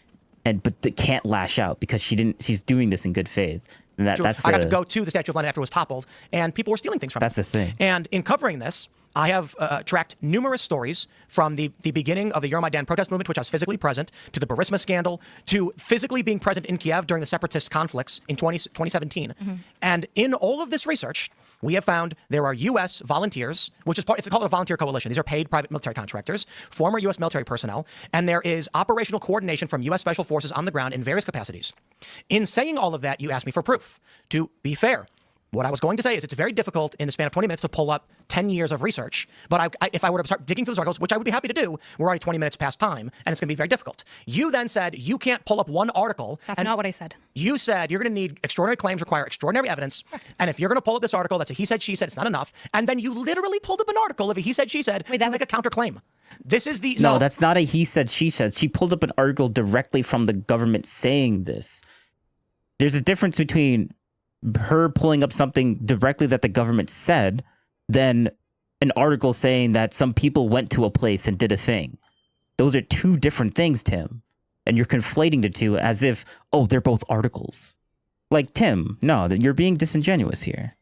But can't lash out because she's doing this in good faith. And that's I got to go to the Statue of Lenin after it was toppled, and people were stealing things from it. That's the thing. And in covering this, I have tracked numerous stories from the beginning of the Euromaidan protest movement, which I was physically present, to the Burisma scandal, to physically being present in Kiev during the separatist conflicts in 2017. Mm-hmm. And in all of this research, we have found there are U.S. volunteers, which is it's called a volunteer coalition. These are paid private military contractors, former U.S. military personnel, and there is operational coordination from U.S. special forces on the ground in various capacities. In saying all of that, you asked me for proof. To be fair, What I was going to say is it's very difficult in the span of 20 minutes to pull up 10 years of research. But if I were to start digging through those articles, which I would be happy to do, we're already 20 minutes past time, and it's going to be very difficult. You then said you can't pull up one article. That's not what I said. You said you're going to need extraordinary claims require extraordinary evidence. Correct. And if you're going to pull up this article that's a he said, she said, it's not enough. And then you literally pulled up an article of a he said, she said, to make a counterclaim. This is the... No, that's not a he said, she said. She pulled up an article directly from the government saying this. There's a difference between her pulling up something directly that the government said than an article saying that some people went to a place and did a thing. Those are two different things, Tim. And you're conflating the two as if, oh, they're both articles. Like, Tim, no, you're being disingenuous here.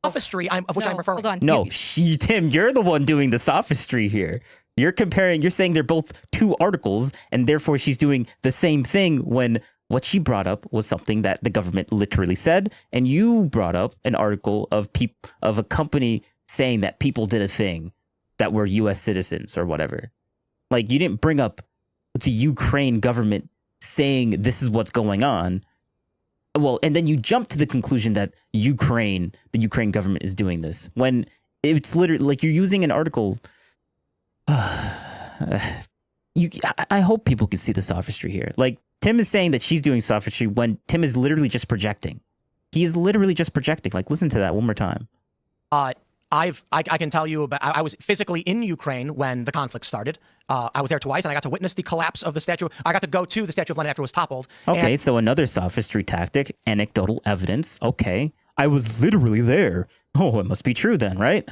Sophistry of which I'm referring. Hold on. No, Tim, you're the one doing the sophistry here. You're saying they're both two articles, and therefore she's doing the same thing when what she brought up was something that the government literally said, and you brought up an article of a company saying that people did a thing that were U.S. citizens or whatever. Like, you didn't bring up the Ukraine government saying this is what's going on. Well, and then you jump to the conclusion that the Ukraine government is doing this when it's literally like you're using an article. I hope people can see the sophistry here. Like, Tim is saying that she's doing sophistry when Tim is literally just projecting. He is literally just projecting. Like, listen to that one more time. I can tell you about. I was physically in Ukraine when the conflict started. I was there twice, and I got to witness the collapse of the statue. I got to go to the Statue of Lenin after it was toppled. Okay, so another sophistry tactic, anecdotal evidence. Okay, I was literally there. Oh, it must be true then, right?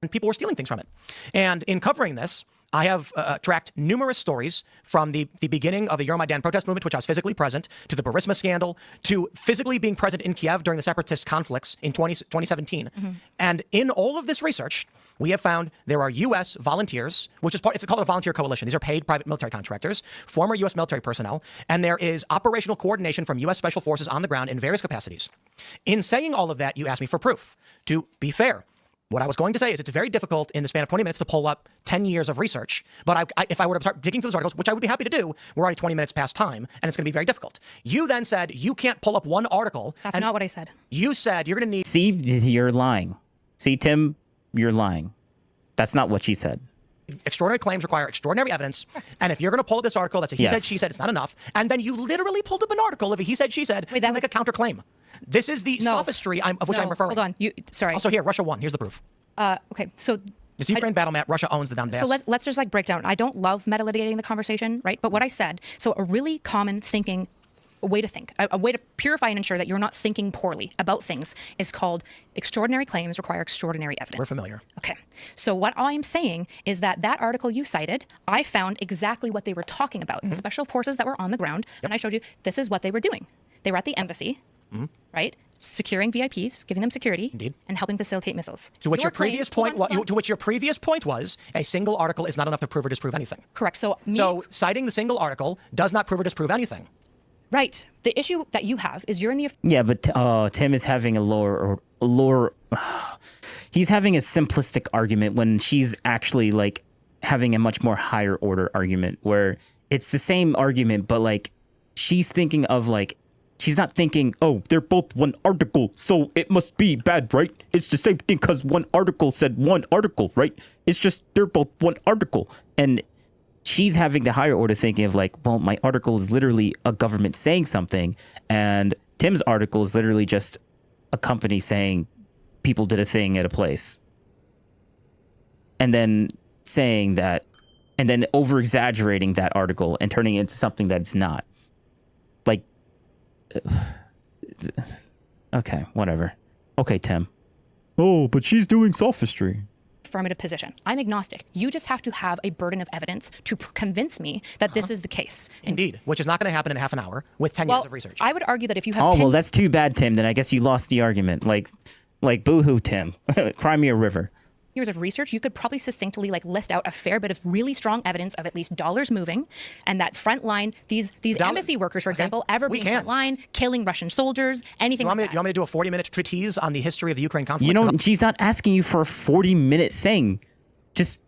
And people were stealing things from it. And in covering this, I have tracked numerous stories from the beginning of the Euromaidan protest movement, which I was physically present, to the Burisma scandal, to physically being present in Kiev during the separatist conflicts in 2017. Mm-hmm. And in all of this research, we have found there are U.S. volunteers, it's called a volunteer coalition. These are paid private military contractors, former U.S. military personnel, and there is operational coordination from U.S. Special Forces on the ground in various capacities. In saying all of that, you asked me for proof. To be fair, what I was going to say is it's very difficult in the span of 20 minutes to pull up 10 years of research. But if I were to start digging through those articles, which I would be happy to do, we're already 20 minutes past time, and it's going to be very difficult. You then said you can't pull up one article. That's not what I said. You said you're going to need... See, you're lying. See, Tim, you're lying. That's not what she said. Extraordinary claims require extraordinary evidence. And if you're going to pull up this article that's a he said, she said, it's not enough. And then you literally pulled up an article of a he said, she said to make a counterclaim. This is the sophistry of which I'm referring. Hold on. Sorry. Also here, Russia won. Here's the proof. Okay, so this Ukraine battle map, Russia owns the Donbass. So let's just break down. I don't love meta-litigating the conversation, right? But what I said, so a really common thinking, a way to think, a way to purify and ensure that you're not thinking poorly about things is called extraordinary claims require extraordinary evidence. We're familiar. Okay. So what I'm saying is that article you cited, I found exactly what they were talking about. Mm-hmm. The special forces that were on the ground, and I showed you this is what they were doing. They were at the embassy, right? Securing VIPs, giving them security, and helping facilitate missiles. To which your previous point was a single article is not enough to prove or disprove anything. Correct. So citing the single article does not prove or disprove anything. Right. The issue that you have is you're in the... Yeah, but Tim is having he's having a simplistic argument when she's actually like having a much more higher order argument where it's the same argument, but like she's thinking of like, she's not thinking, oh, they're both one article, so it must be bad, right? It's the same thing because one article said one article, right? It's just they're both one article. And she's having the higher order thinking of like, well, my article is literally a government saying something, and Tim's article is literally just a company saying people did a thing at a place. And then saying that, and then over-exaggerating that article and turning it into something that it's not. Like, okay, whatever. Okay, Tim. Oh, but she's doing sophistry. Affirmative position. I'm agnostic. You just have to have a burden of evidence to convince me that this is the case. Indeed, which is not going to happen in half an hour with 10 years of research. I would argue that if you have well, that's too bad, Tim. Then I guess you lost the argument. Like boo-hoo, Tim. Cry me a river. Years of research, you could probably succinctly list out a fair bit of really strong evidence of at least dollars moving, and that front line, these embassy workers, for example, being front line, killing Russian soldiers, anything like that. You want me to do a 40-minute treatise on the history of the Ukraine conflict? You know, she's not asking you for a 40-minute thing. Just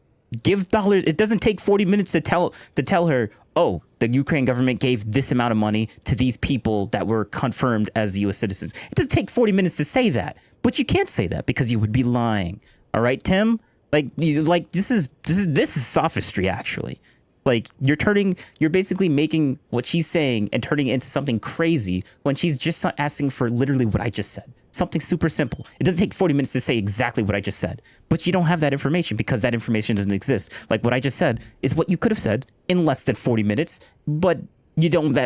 give dollars. It doesn't take 40 minutes to tell her, oh, the Ukraine government gave this amount of money to these people that were confirmed as U.S. citizens. It doesn't take 40 minutes to say that, but you can't say that because you would be lying. All right, Tim. This is sophistry, actually. Like, you're basically making what she's saying and turning it into something crazy when she's just asking for literally what I just said. Something super simple. It doesn't take 40 minutes to say exactly what I just said, but you don't have that information because that information doesn't exist. Like, what I just said is what you could have said in less than 40 minutes, but you don't,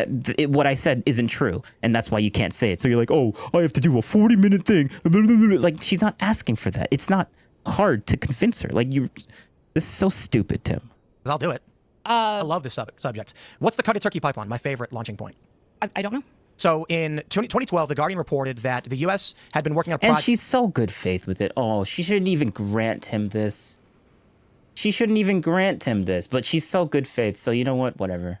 what I said isn't true, and that's why you can't say it. So you're like, oh, I have to do a 40-minute thing. Like, she's not asking for that. It's not hard to convince her. Like, this is so stupid, Tim. I'll do it. I love this subject. What's the Qatar-Turkey pipeline? My favorite launching point. I don't know. So in 2012, The Guardian reported that the U.S. had been working on a project. And she's so good faith with it. Oh, she shouldn't even grant him this. But she's so good faith. So you know what? Whatever.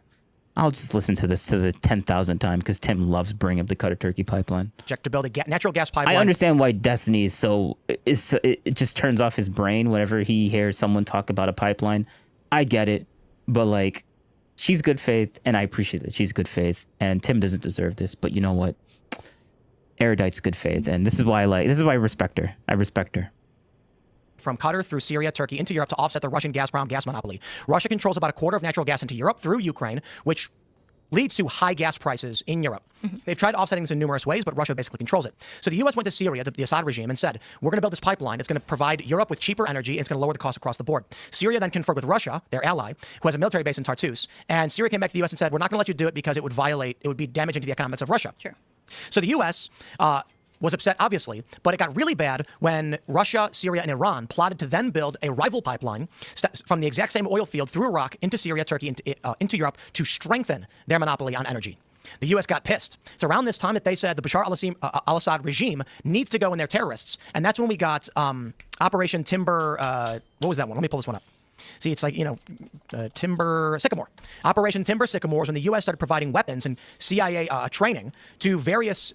I'll just listen to this to the 10,000th time because Tim loves bringing up the Qatar-Turkey pipeline. To build a natural gas pipeline. I understand why Destiny is so... It just turns off his brain whenever he hears someone talk about a pipeline. I get it. But, like, she's good faith, and I appreciate that she's good faith, and Tim doesn't deserve this, but you know what? Erudite's good faith, and this is why I respect her. I respect her. From Qatar through Syria, Turkey, into Europe to offset the Russian Gazprom gas monopoly. Russia controls about a quarter of natural gas into Europe through Ukraine, which leads to high gas prices in Europe. They've tried offsetting this in numerous ways, but Russia basically controls it. So the U.S. went to Syria, the Assad regime, and said, we're going to build this pipeline. It's going to provide Europe with cheaper energy, and it's going to lower the cost across the board. Syria then conferred with Russia, their ally, who has a military base in Tartus, and Syria came back to the U.S. and said, we're not going to let you do it because it would be damaging to the economics of Russia. Sure. So the U.S. Was upset, obviously, but it got really bad when Russia, Syria, and Iran plotted to then build a rival pipeline from the exact same oil field through Iraq into Syria, Turkey, into Europe to strengthen their monopoly on energy. The U.S. got pissed. It's around this time that they said the Bashar al-Assad regime needs to go and they're terrorists. And that's when we got Operation Timber. What was that one? Let me pull this one up. See, it's like, Timber Sycamore. Operation Timber Sycamore was when the U.S. started providing weapons and CIA training to various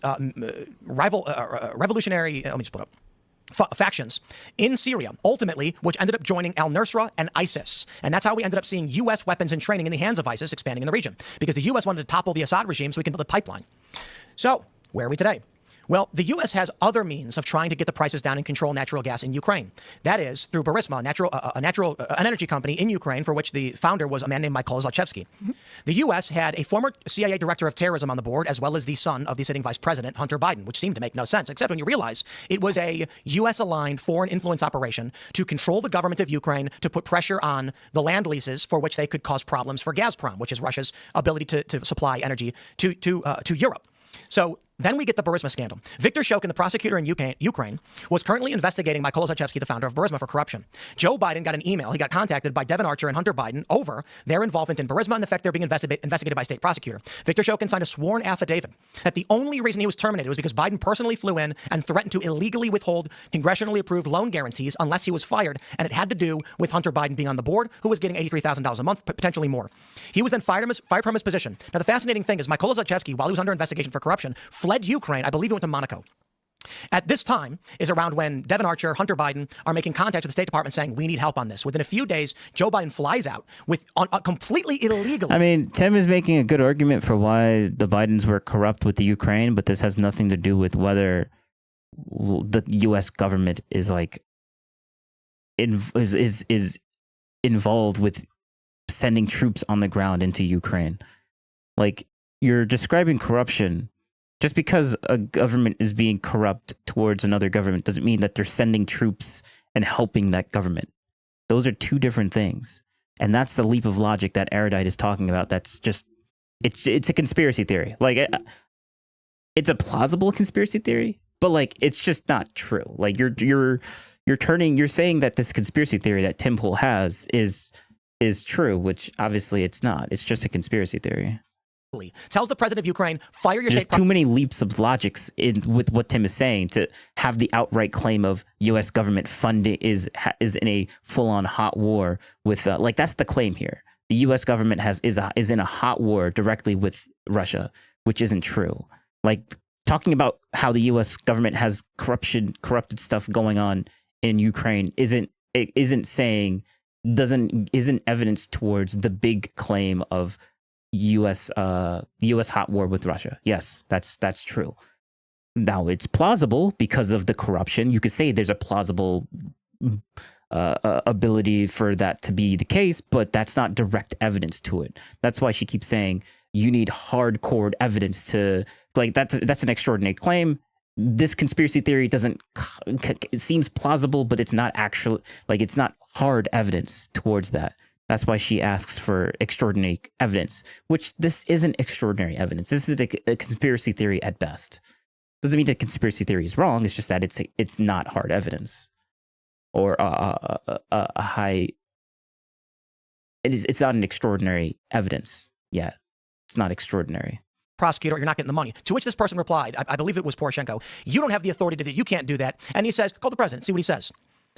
revolutionary, let me just pull it up, factions in Syria, ultimately, which ended up joining al-Nusra and ISIS. And that's how we ended up seeing U.S. weapons and training in the hands of ISIS expanding in the region, because the U.S. wanted to topple the Assad regime so we can build a pipeline. So, where are we today? Well, the U.S. has other means of trying to get the prices down and control natural gas in Ukraine. That is through Burisma, an energy company in Ukraine for which the founder was a man named Mykola Zlochevsky. The U.S. had a former CIA director of terrorism on the board, as well as the son of the sitting vice president, Hunter Biden, which seemed to make no sense, except when you realize it was a U.S.-aligned foreign influence operation to control the government of Ukraine, to put pressure on the land leases for which they could cause problems for Gazprom, which is Russia's ability to supply energy to Europe. So then we get the Burisma scandal. Viktor Shokin, the prosecutor in Ukraine, was currently investigating Mykola Zlochevsky, the founder of Burisma, for corruption. Joe Biden got an email. He got contacted by Devon Archer and Hunter Biden over their involvement in Burisma and the fact they're being investigated by state prosecutor. Viktor Shokin signed a sworn affidavit that the only reason he was terminated was because Biden personally flew in and threatened to illegally withhold congressionally approved loan guarantees unless he was fired, and it had to do with Hunter Biden being on the board, who was getting $83,000 a month, potentially more. He was then fired from his position. Now, the fascinating thing is Mykola Zlochevsky, while he was under investigation for corruption, fled Ukraine. I believe he went to Monaco. At this time is around when Devon Archer, Hunter Biden are making contact with the State Department saying, we need help on this. Within a few days, Joe Biden flies out completely illegally. I mean, Tim is making a good argument for why the Bidens were corrupt with the Ukraine, but this has nothing to do with whether the U.S. government is is involved with sending troops on the ground into Ukraine. Like, you're describing corruption. Just because a government is being corrupt towards another government doesn't mean that they're sending troops and helping that government. Those are two different things. And that's the leap of logic that Erudite is talking about. That's just, it's a conspiracy theory. Like, it's a plausible conspiracy theory, but like, it's just not true. Like, you're saying that this conspiracy theory that Tim Pool has is true, which obviously it's not. It's just a conspiracy theory. Tells the president of Ukraine, fire your There's state. Too many leaps of logics with what Tim is saying to have the outright claim of U.S. government funding is in a full-on hot war with that's the claim here. The U.S. government is in a hot war directly with Russia, which isn't true. Like, talking about how the U.S. government has corrupted stuff going on in Ukraine isn't saying isn't evidence towards the big claim of U.S. The U.S. hot war with Russia. Yes, that's true. Now it's plausible because of the corruption. You could say there's a plausible ability for that to be the case, but that's not direct evidence to it. That's why she keeps saying you need hardcore evidence to that's an extraordinary claim. This conspiracy theory it seems plausible, but it's not actual, it's not hard evidence towards that. That's why she asks for extraordinary evidence, which this isn't extraordinary evidence. This is a conspiracy theory at best. Doesn't mean that conspiracy theory is wrong. It's just that it's not hard evidence or a high. It's not an extraordinary evidence yet. It's not extraordinary. Prosecutor, you're not getting the money. To which this person replied, I believe it was Poroshenko, you don't have the authority to do that. You can't do that. And he says, call the president, see what he says.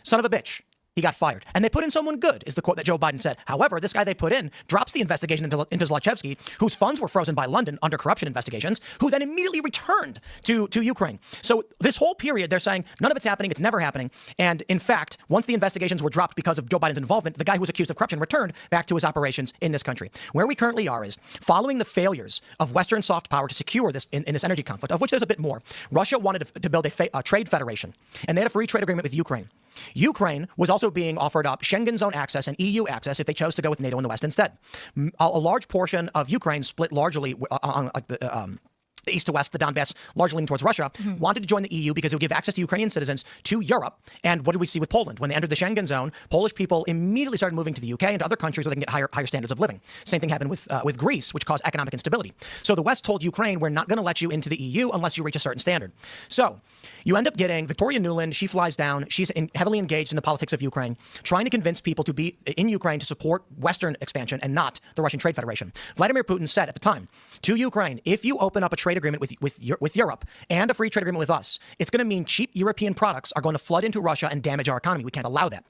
Son of a bitch. He got fired. And they put in someone good, is the quote that Joe Biden said. However, this guy they put in drops the investigation into Zlochevsky, whose funds were frozen by London under corruption investigations, who then immediately returned to Ukraine. So this whole period, they're saying none of it's happening. It's never happening. And in fact, once the investigations were dropped because of Joe Biden's involvement, the guy who was accused of corruption returned back to his operations in this country. Where we currently are is following the failures of Western soft power to secure this in this energy conflict, of which there's a bit more. Russia wanted to build a trade federation, and they had a free trade agreement with Ukraine. Ukraine was also being offered up Schengen zone access and EU access if they chose to go with NATO in the West instead. A large portion of Ukraine split largely on the east to west, the Donbass, largely leaning towards Russia, wanted to join the EU because it would give access to Ukrainian citizens to Europe. And what did we see with Poland? When they entered the Schengen zone, Polish people immediately started moving to the UK and to other countries where they can get higher standards of living. Same thing happened with Greece, which caused economic instability. So the West told Ukraine, we're not going to let you into the EU unless you reach a certain standard. So you end up getting Victoria Nuland. She flies down. She's heavily engaged in the politics of Ukraine, trying to convince people to be in Ukraine to support Western expansion and not the Russian Trade Federation. Vladimir Putin said at the time to Ukraine, if you open up a trade agreement with Europe and a free trade agreement with us, it's going to mean cheap European products are going to flood into Russia and damage our economy. We can't allow that.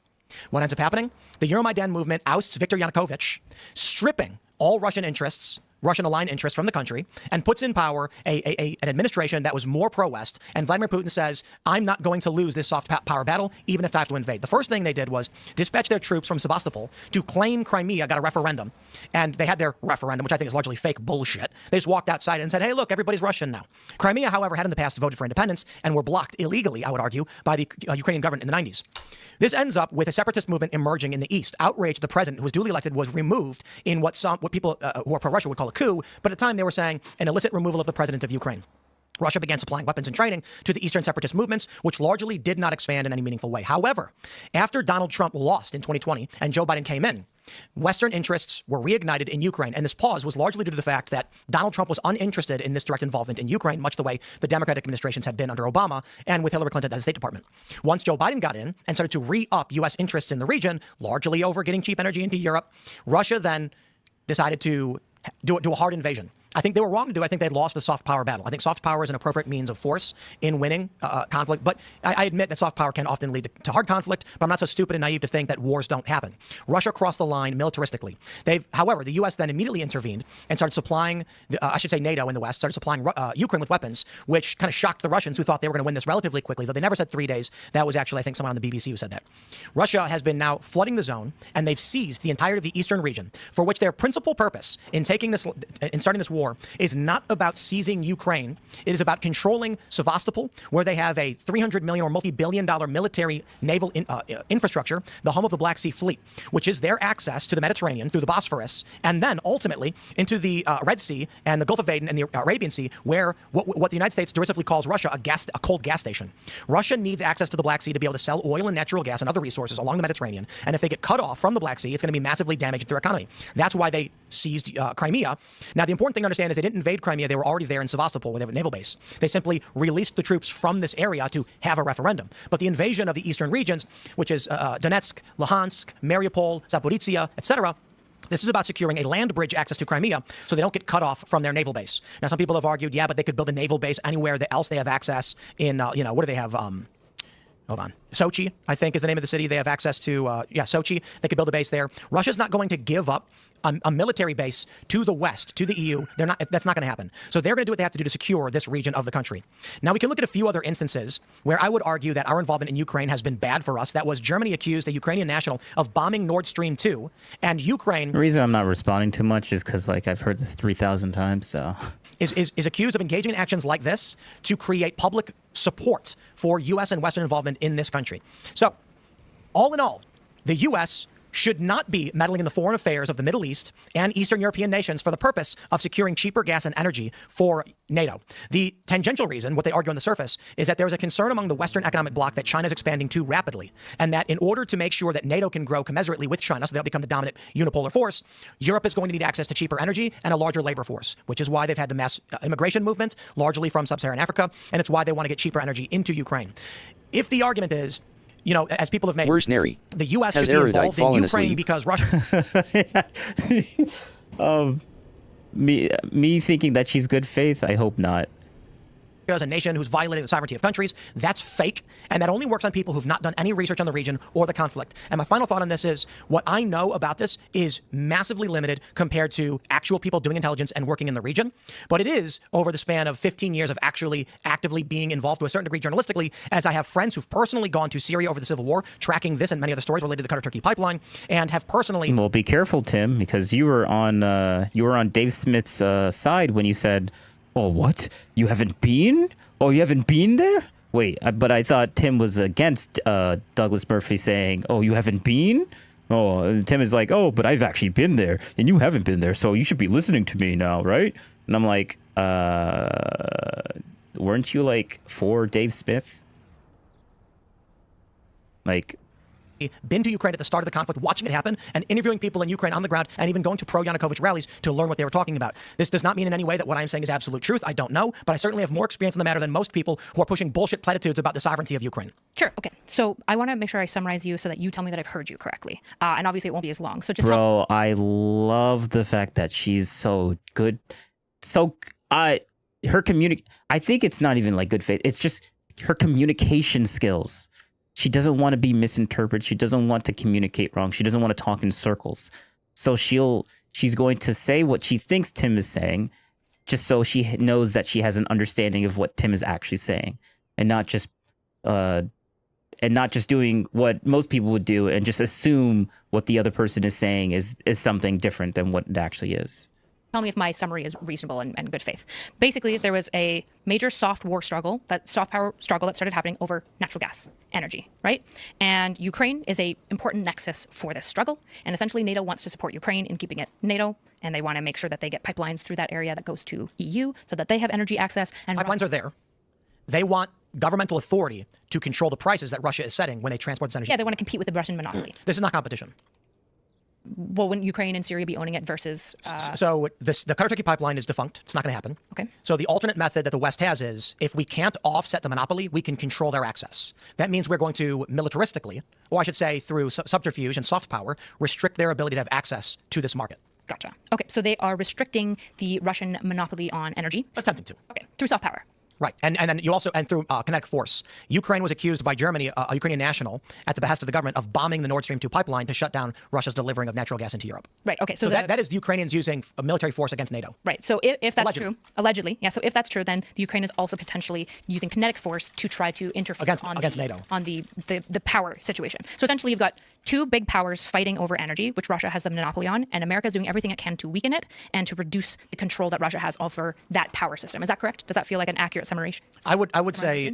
What ends up happening? The Euromaidan movement ousts Viktor Yanukovych, stripping all Russian interests, Russian-aligned interests from the country, and puts in power an administration that was more pro-West. And Vladimir Putin says, I'm not going to lose this soft power battle, even if I have to invade. The first thing they did was dispatch their troops from Sevastopol to claim Crimea, got a referendum. And they had their referendum, which I think is largely fake bullshit. They just walked outside and said, hey, look, everybody's Russian now. Crimea, however, had in the past voted for independence and were blocked illegally, I would argue, by the Ukrainian government in the 90s. This ends up with a separatist movement emerging in the East. Outrage, the president who was duly elected was removed in what people who are pro-Russia would call a coup, but at the time they were saying an illicit removal of the president of Ukraine. Russia began supplying weapons and training to the Eastern separatist movements, which largely did not expand in any meaningful way. However, after Donald Trump lost in 2020 and Joe Biden came in, Western interests were reignited in Ukraine. And this pause was largely due to the fact that Donald Trump was uninterested in this direct involvement in Ukraine, much the way the Democratic administrations have been under Obama and with Hillary Clinton at the State Department. Once Joe Biden got in and started to re-up U.S. interests in the region, largely over getting cheap energy into Europe, Russia then decided to do a hard invasion. I think they were wrong to do. I think they lost the soft power battle. I think soft power is an appropriate means of force in winning conflict. But I admit that soft power can often lead to hard conflict. But I'm not so stupid and naive to think that wars don't happen. Russia crossed the line militaristically. However, the U.S. then immediately intervened and started supplying, NATO in the West, started supplying Ukraine with weapons, which kind of shocked the Russians who thought they were going to win this relatively quickly, though they never said 3 days. That was actually, I think, someone on the BBC who said that. Russia has been now flooding the zone, and they've seized the entirety of the eastern region, for which their principal purpose in starting this war is not about seizing Ukraine. It is about controlling Sevastopol, where they have a $300 million or multi-billion-dollar military naval infrastructure, the home of the Black Sea Fleet, which is their access to the Mediterranean through the Bosphorus, and then ultimately into the Red Sea and the Gulf of Aden and the Arabian Sea, where what the United States derisively calls Russia a cold gas station. Russia needs access to the Black Sea to be able to sell oil and natural gas and other resources along the Mediterranean, and if they get cut off from the Black Sea, it's going to be massively damaging to their economy. That's why they seized Crimea. Now, the important thing to understand is they didn't invade Crimea. They were already there in Sevastopol, where they have a naval base. They simply released the troops from this area to have a referendum. But the invasion of the eastern regions, which is Donetsk, Luhansk, Mariupol, Zaporizhia, etc., this is about securing a land bridge access to Crimea so they don't get cut off from their naval base. Now, some people have argued, yeah, but they could build a naval base anywhere else they have access in, what do they have? hold on. Sochi, I think, is the name of the city. They have access to, Sochi. They could build a base there. Russia's not going to give up a military base to the West, to the EU. That's not going to happen. So they're going to do what they have to do to secure this region of the country. Now, we can look at a few other instances where I would argue that our involvement in Ukraine has been bad for us. That was Germany accused a Ukrainian national of bombing Nord Stream 2, and Ukraine... The reason I'm not responding too much is because, I've heard this 3,000 times, so... Is accused of engaging in actions like this to create public support for U.S. and Western involvement in this country. So, all in all, the U.S. should not be meddling in the foreign affairs of the Middle East and Eastern European nations for the purpose of securing cheaper gas and energy for NATO. The tangential reason, what they argue on the surface, is that there is a concern among the Western economic bloc that China is expanding too rapidly, and that in order to make sure that NATO can grow commensurately with China so they don't become the dominant unipolar force, Europe is going to need access to cheaper energy and a larger labor force, which is why they've had the mass immigration movement, largely from sub-Saharan Africa, and it's why they want to get cheaper energy into Ukraine. If the argument is, as people have made, the U.S. should be involved in Ukraine because Russia... me thinking that she's good faith, I hope not. As a nation who's violating the sovereignty of countries, that's fake, and that only works on people who've not done any research on the region or the conflict. And my final thought on this is, what I know about this is massively limited compared to actual people doing intelligence and working in the region, but it is over the span of 15 years of actually actively being involved to a certain degree journalistically, as I have friends who've personally gone to Syria over the civil war, tracking this and many other stories related to the Qatar-Turkey pipeline, and have personally... Well, be careful, Tim, because you were on Dave Smith's side when you said, "Oh, what? You haven't been? Oh, you haven't been there?" Wait, but I thought Tim was against Douglas Murphy saying, "Oh, you haven't been?" Oh, and Tim is like, "Oh, but I've actually been there, and you haven't been there, so you should be listening to me now, right?" And I'm like, weren't you for Dave Smith? Been to Ukraine at the start of the conflict, watching it happen, and interviewing people in Ukraine on the ground, and even going to pro-Yanukovych rallies to learn what they were talking about. This does not mean in any way that what I'm saying is absolute truth. I don't know, but I certainly have more experience in the matter than most people who are pushing bullshit platitudes about the sovereignty of Ukraine. Sure. Okay. So I want to make sure I summarize you so that you tell me that I've heard you correctly. And obviously it won't be as long. So just Bro, I love the fact that she's so good. I think it's not even like good faith. It's just her communication skills. She doesn't want to be misinterpreted. She doesn't want to communicate wrong. She doesn't want to talk in circles. So she's going to say what she thinks Tim is saying, just so she knows that she has an understanding of what Tim is actually saying, and not just doing what most people would do and just assume what the other person is saying is something different than what it actually is. Tell me if my summary is reasonable and good faith. Basically, there was a major soft power struggle that started happening over natural gas energy, right? And Ukraine is a important nexus for this struggle. And essentially, NATO wants to support Ukraine in keeping it NATO, and they want to make sure that they get pipelines through that area that goes to EU so that they have energy access. And pipelines are there. They want governmental authority to control the prices that Russia is setting when they transport this energy. Yeah, they want to compete with the Russian monopoly. This is not competition. Well, wouldn't Ukraine and Syria be owning it versus... So the Qatar-Turkey pipeline is defunct. It's not going to happen. Okay. So the alternate method that the West has is, if we can't offset the monopoly, we can control their access. That means we're going to militaristically, or I should say through subterfuge and soft power, restrict their ability to have access to this market. Gotcha. Okay, so they are restricting the Russian monopoly on energy? Attempting to. Okay, through soft power. Right. And then you also, and through kinetic force, Ukraine was accused by Germany, a Ukrainian national, at the behest of the government, of bombing the Nord Stream 2 pipeline to shut down Russia's delivering of natural gas into Europe. Right. Okay. So that is the Ukrainians using a military force against NATO. Right. So if that's true, allegedly, yeah. So if that's true, then the Ukraine is also potentially using kinetic force to try to interfere against NATO on the power situation. So essentially, you've got two big powers fighting over energy, which Russia has the monopoly on, and America is doing everything it can to weaken it and to reduce the control that Russia has over that power system. Is that correct? Does that feel like an accurate summation? I would say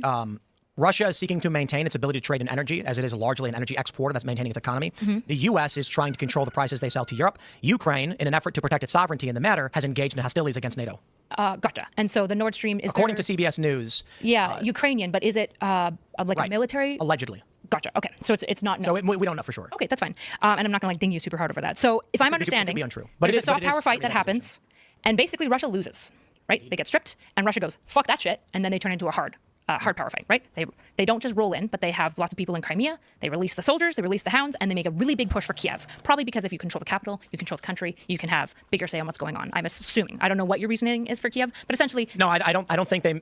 Russia is seeking to maintain its ability to trade in energy, as it is largely an energy exporter that's maintaining its economy. Mm-hmm. The U.S. is trying to control the prices they sell to Europe. Ukraine, in an effort to protect its sovereignty in the matter, has engaged in hostilities against NATO. Gotcha. And so the Nord Stream is according to CBS News. Yeah, Ukrainian, but is it a military? Allegedly. Gotcha. Okay, so it's not. So we don't know for sure. Okay, that's fine. And I'm not going to ding you super hard over that. So if I'm understanding, it could be untrue. But there's a soft power fight that happens, and basically Russia loses. Right? They get stripped, and Russia goes, "Fuck that shit," and then they turn into a hard power fight. Right? They don't just roll in, but they have lots of people in Crimea. They release the soldiers, they release the hounds, and they make a really big push for Kiev. Probably because if you control the capital, you control the country, you can have bigger say on what's going on. I'm assuming. I don't know what your reasoning is for Kiev, but essentially, no, I don't think they.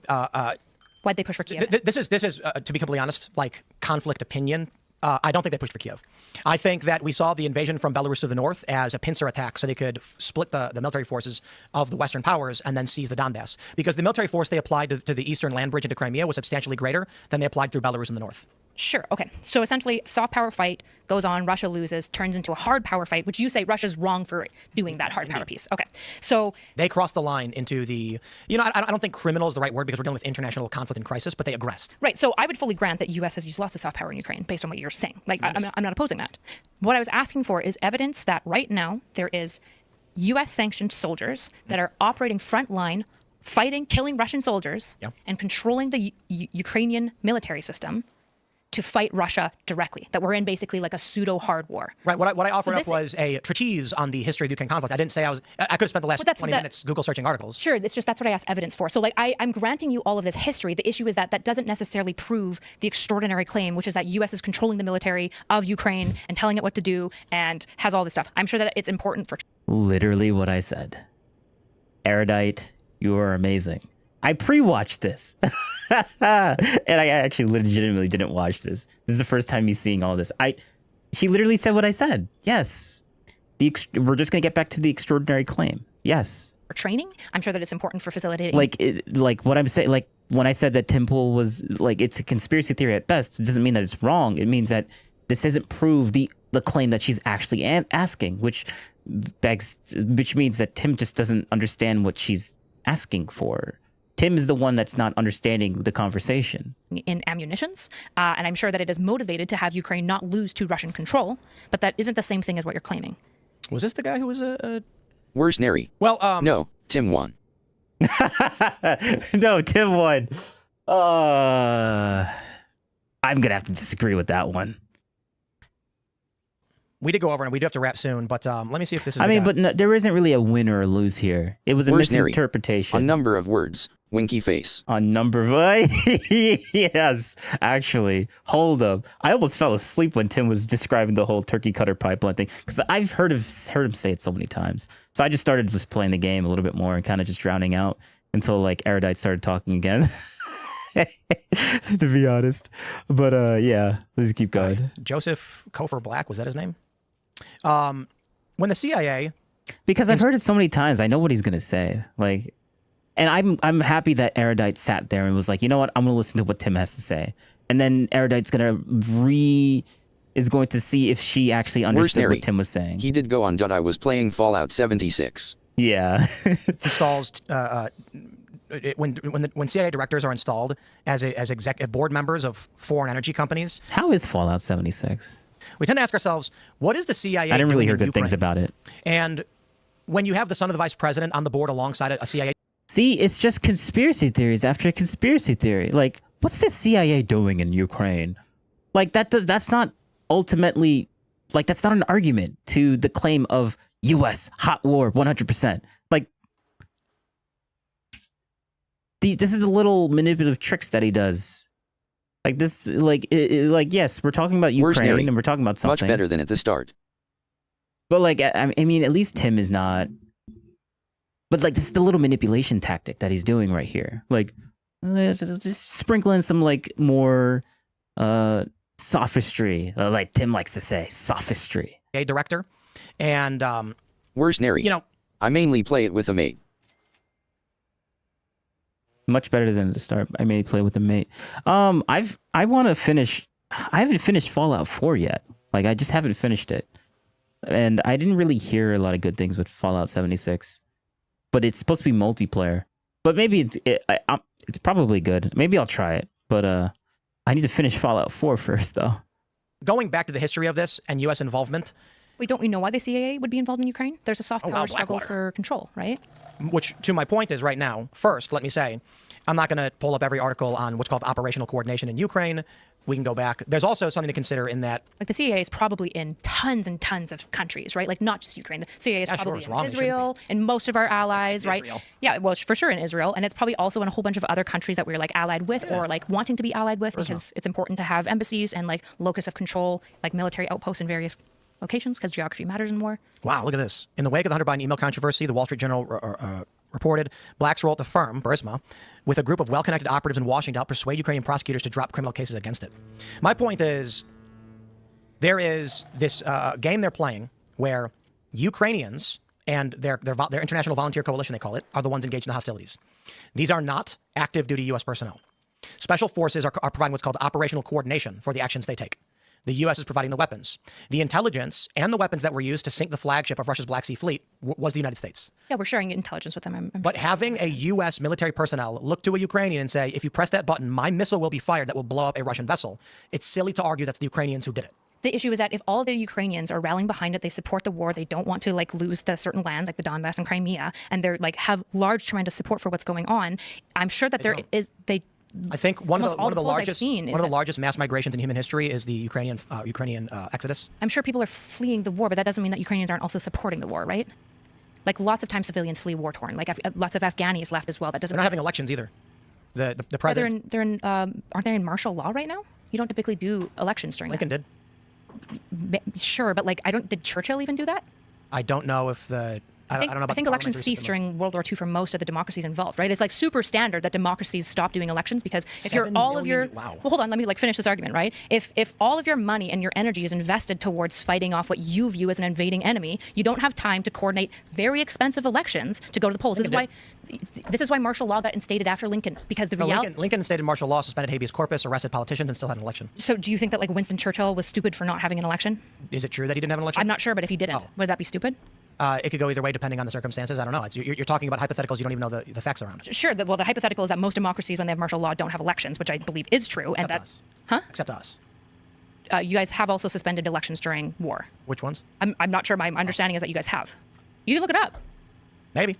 Why'd they push for Kiev? This is to be completely honest, like conflict opinion. I don't think they pushed for Kiev. I think that we saw the invasion from Belarus to the north as a pincer attack so they could split the military forces of the Western powers and then seize the Donbass. Because the military force they applied to the eastern land bridge into Crimea was substantially greater than they applied through Belarus in the north. Sure. Okay. So essentially, soft power fight goes on. Russia loses, turns into a hard power fight, which you say Russia's wrong for doing that hard power piece. Okay. So they crossed the line into the, I don't think criminal is the right word because we're dealing with international conflict and crisis, but they aggressed. Right. So I would fully grant that U.S. has used lots of soft power in Ukraine based on what you're saying. Like, I'm not opposing that. What I was asking for is evidence that right now there is U.S. sanctioned soldiers that are operating frontline, fighting, killing Russian soldiers, and controlling the Ukrainian military system to fight Russia directly, that we're in basically like a pseudo hard war. Right. What I offered up was a treatise on the history of the Ukraine conflict. I didn't say I could have spent the last 20 minutes Google searching articles. Sure. That's what I asked evidence for. So like I'm granting you all of this history. The issue is that doesn't necessarily prove the extraordinary claim, which is that U.S. is controlling the military of Ukraine and telling it what to do and has all this stuff. I'm sure that it's important for. Literally what I said. Erudite, you are amazing. I pre-watched this. And I actually legitimately didn't watch this. This is the first time me seeing all this. She literally said what I said. Yes. We're just going to get back to the extraordinary claim. Yes. For training, I'm sure that it's important for facilitating. Like what I'm saying, like when I said that Temple was like, it's a conspiracy theory at best, it doesn't mean that it's wrong. It means that this doesn't prove the claim that she's actually asking, which means that Tim just doesn't understand what she's asking for. Tim is the one that's not understanding the conversation. In ammunitions, and I'm sure that it is motivated to have Ukraine not lose to Russian control, but that isn't the same thing as what you're claiming. Was this the guy who was a... Where's Neri? Well, no, Tim won. No, Tim won. I'm going to have to disagree with that one. We did go over and we do have to wrap soon, but let me see if this is but no, there isn't really a win or a lose here. It was a misinterpretation. A number of words. Winky face. A number of... Yes, actually. Hold up. I almost fell asleep when Tim was describing the whole turkey cutter pipeline thing, because I've heard him say it so many times. So I just started just playing the game a little bit more and kind of just drowning out until like Erudite started talking again. To be honest. But yeah, let's keep going. Joseph Kofor Black, was that his name? When the CIA... Because I've heard it so many times, I know what he's going to say. Like... And I'm happy that Erudite sat there and was like, you know what, I'm going to listen to what Tim has to say. And then Erudite's is going to see if she actually understood what Tim was saying. He did go on. I was playing Fallout 76. Yeah. Installs when CIA directors are installed as board members of foreign energy companies. How is Fallout 76? We tend to ask ourselves, what is the CIA I didn't really doing hear in good things about it. And when you have the son of the vice president on the board alongside a CIA... See, it's just conspiracy theories after conspiracy theory. Like, what's the CIA doing in Ukraine? Like, that's not ultimately, like, that's not an argument to the claim of U.S. hot war 100%. Like, this is the little manipulative tricks that he does. Like this, like yes, we're talking about Ukraine and we're talking about something. Much better than at the start. But like, I mean, at least Tim is not. But like, this is the little manipulation tactic that he's doing right here. Like, just sprinkling some like more sophistry, like Tim likes to say, sophistry. A director, and where's Neri? You know, I mainly play it with a mate. Much better than at the start. I may play with a mate. I want to finish. I haven't finished Fallout 4 yet. Like, I just haven't finished it, and I didn't really hear a lot of good things with Fallout 76. But it's supposed to be multiplayer. But maybe it's probably good. Maybe I'll try it. But I need to finish Fallout 4 first, though. Going back to the history of this and U.S. involvement. Wait, don't we know why the CIA would be involved in Ukraine? There's a soft power struggle for control, right? Which, to my point, is right now, first, let me say, I'm not going to pull up every article on what's called operational coordination in Ukraine. We can go back. There's also something to consider in that. Like the CIA is probably in tons and tons of countries, right? Like not just Ukraine. The CIA is probably in Israel and most of our allies, right? Israel. Yeah, well, for sure in Israel. And it's probably also in a whole bunch of other countries that we're like allied with or like wanting to be allied with because it's important to have embassies and like locus of control, like military outposts in various locations because geography matters in war. Wow, look at this. In the wake of the Hunter Biden email controversy, the Wall Street Journal reported blacks role at the firm, Burisma, with a group of well-connected operatives in Washington to help persuade Ukrainian prosecutors to drop criminal cases against it. My point is, there is this game they're playing where Ukrainians and their international volunteer coalition, they call it, are the ones engaged in the hostilities. These are not active duty U.S. personnel. Special forces are providing what's called operational coordination for the actions they take. The U.S. is providing the weapons. The intelligence and the weapons that were used to sink the flagship of Russia's Black Sea Fleet was the United States. Yeah, we're sharing intelligence with them. But having a U.S. military personnel look to a Ukrainian and say, if you press that button, my missile will be fired that will blow up a Russian vessel, it's silly to argue that's the Ukrainians who did it. The issue is that if all the Ukrainians are rallying behind it, they support the war, they don't want to lose the certain lands like the Donbass and Crimea, and they're have large tremendous support for what's going on. I'm sure that I think one of the largest mass migrations in human history is the Ukrainian exodus. I'm sure people are fleeing the war, but that doesn't mean that Ukrainians aren't also supporting the war, right? Lots of times civilians flee war torn. Lots of Afghanis left as well. That doesn't. They're not having elections either. The president. Aren't they in martial law right now? You don't typically do elections during. Lincoln did. Sure, but did Churchill even do that? I don't know if I think elections ceased during World War II for most of the democracies involved, right? It's super standard that democracies stop doing elections because if you're all of your well, hold on, let me finish this argument, right? If all of your money and your energy is invested towards fighting off what you view as an invading enemy, you don't have time to coordinate very expensive elections to go to the polls. This is why martial law got instated after Lincoln, because Lincoln instated martial law, suspended habeas corpus, arrested politicians, and still had an election. So do you think that Winston Churchill was stupid for not having an election? Is it true that he didn't have an election? I'm not sure, but if he didn't, would that be stupid? It could go either way depending on the circumstances. I don't know. You're talking about hypotheticals you don't even know the facts around. Sure. The hypothetical is that most democracies, when they have martial law, don't have elections, which I believe is true. Except us. Huh? Except us. You guys have also suspended elections during war. Which ones? I'm not sure. My understanding is that you guys have. You can look it up. Maybe.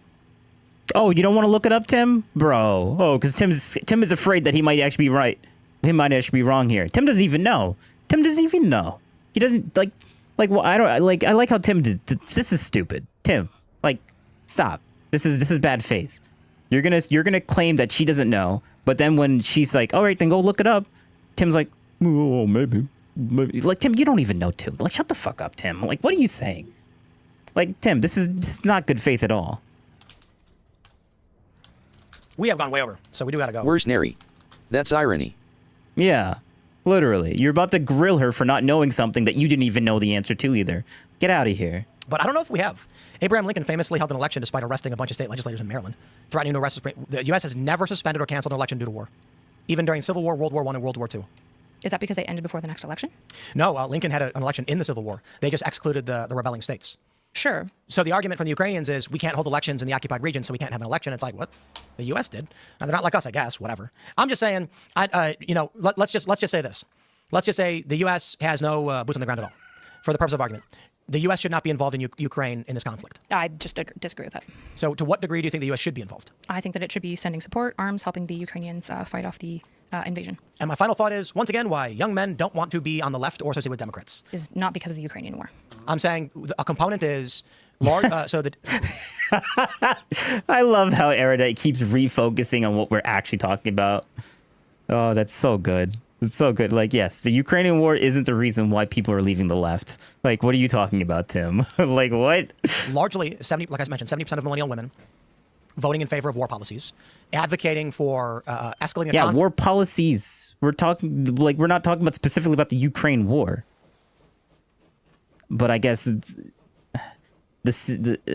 Oh, you don't want to look it up, Tim? Bro. Oh, because Tim is afraid that he might actually be right. He might actually be wrong here. Tim doesn't even know. Tim doesn't even know. He doesn't well, I like how Tim did. This is stupid. Tim, stop. This is bad faith. You're gonna claim that she doesn't know, but then when she's like, all right, then go look it up, Tim's like, oh, maybe. Tim, you don't even know, Tim. Shut the fuck up, Tim. What are you saying? Tim, this is not good faith at all. We have gone way over, so we do gotta go. Worse, Neri. That's irony. Yeah, literally. You're about to grill her for not knowing something that you didn't even know the answer to either. Get out of here. But I don't know if we have. Abraham Lincoln famously held an election despite arresting a bunch of state legislators in Maryland, threatening to arrest the U.S. has never suspended or canceled an election due to war, even during Civil War, World War I, and World War II. Is that because they ended before the next election? No, Lincoln had an election in the Civil War. They just excluded the rebelling states. Sure. So the argument from the Ukrainians is we can't hold elections in the occupied region, so we can't have an election. It's like, what? The U.S. did. And they're not like us, I guess. Whatever. I'm just saying. Let's just say this. Let's just say the U.S. has no boots on the ground at all, for the purpose of argument. The U.S. should not be involved in Ukraine in this conflict. I just disagree with that. So to what degree do you think the U.S. should be involved? I think that it should be sending support, arms, helping the Ukrainians fight off the invasion. And my final thought is, once again, why young men don't want to be on the left or associated with Democrats. Is not because of the Ukrainian war. I'm saying a component is large. I love how Erudite keeps refocusing on what we're actually talking about. Oh, that's so good. It's so good. Yes, the Ukrainian war isn't the reason why people are leaving the left. What are you talking about, Tim? What? Largely, like I mentioned, 70% of millennial women voting in favor of war policies, advocating for escalating. War policies. We're talking we're not talking about specifically about the Ukraine war. But I guess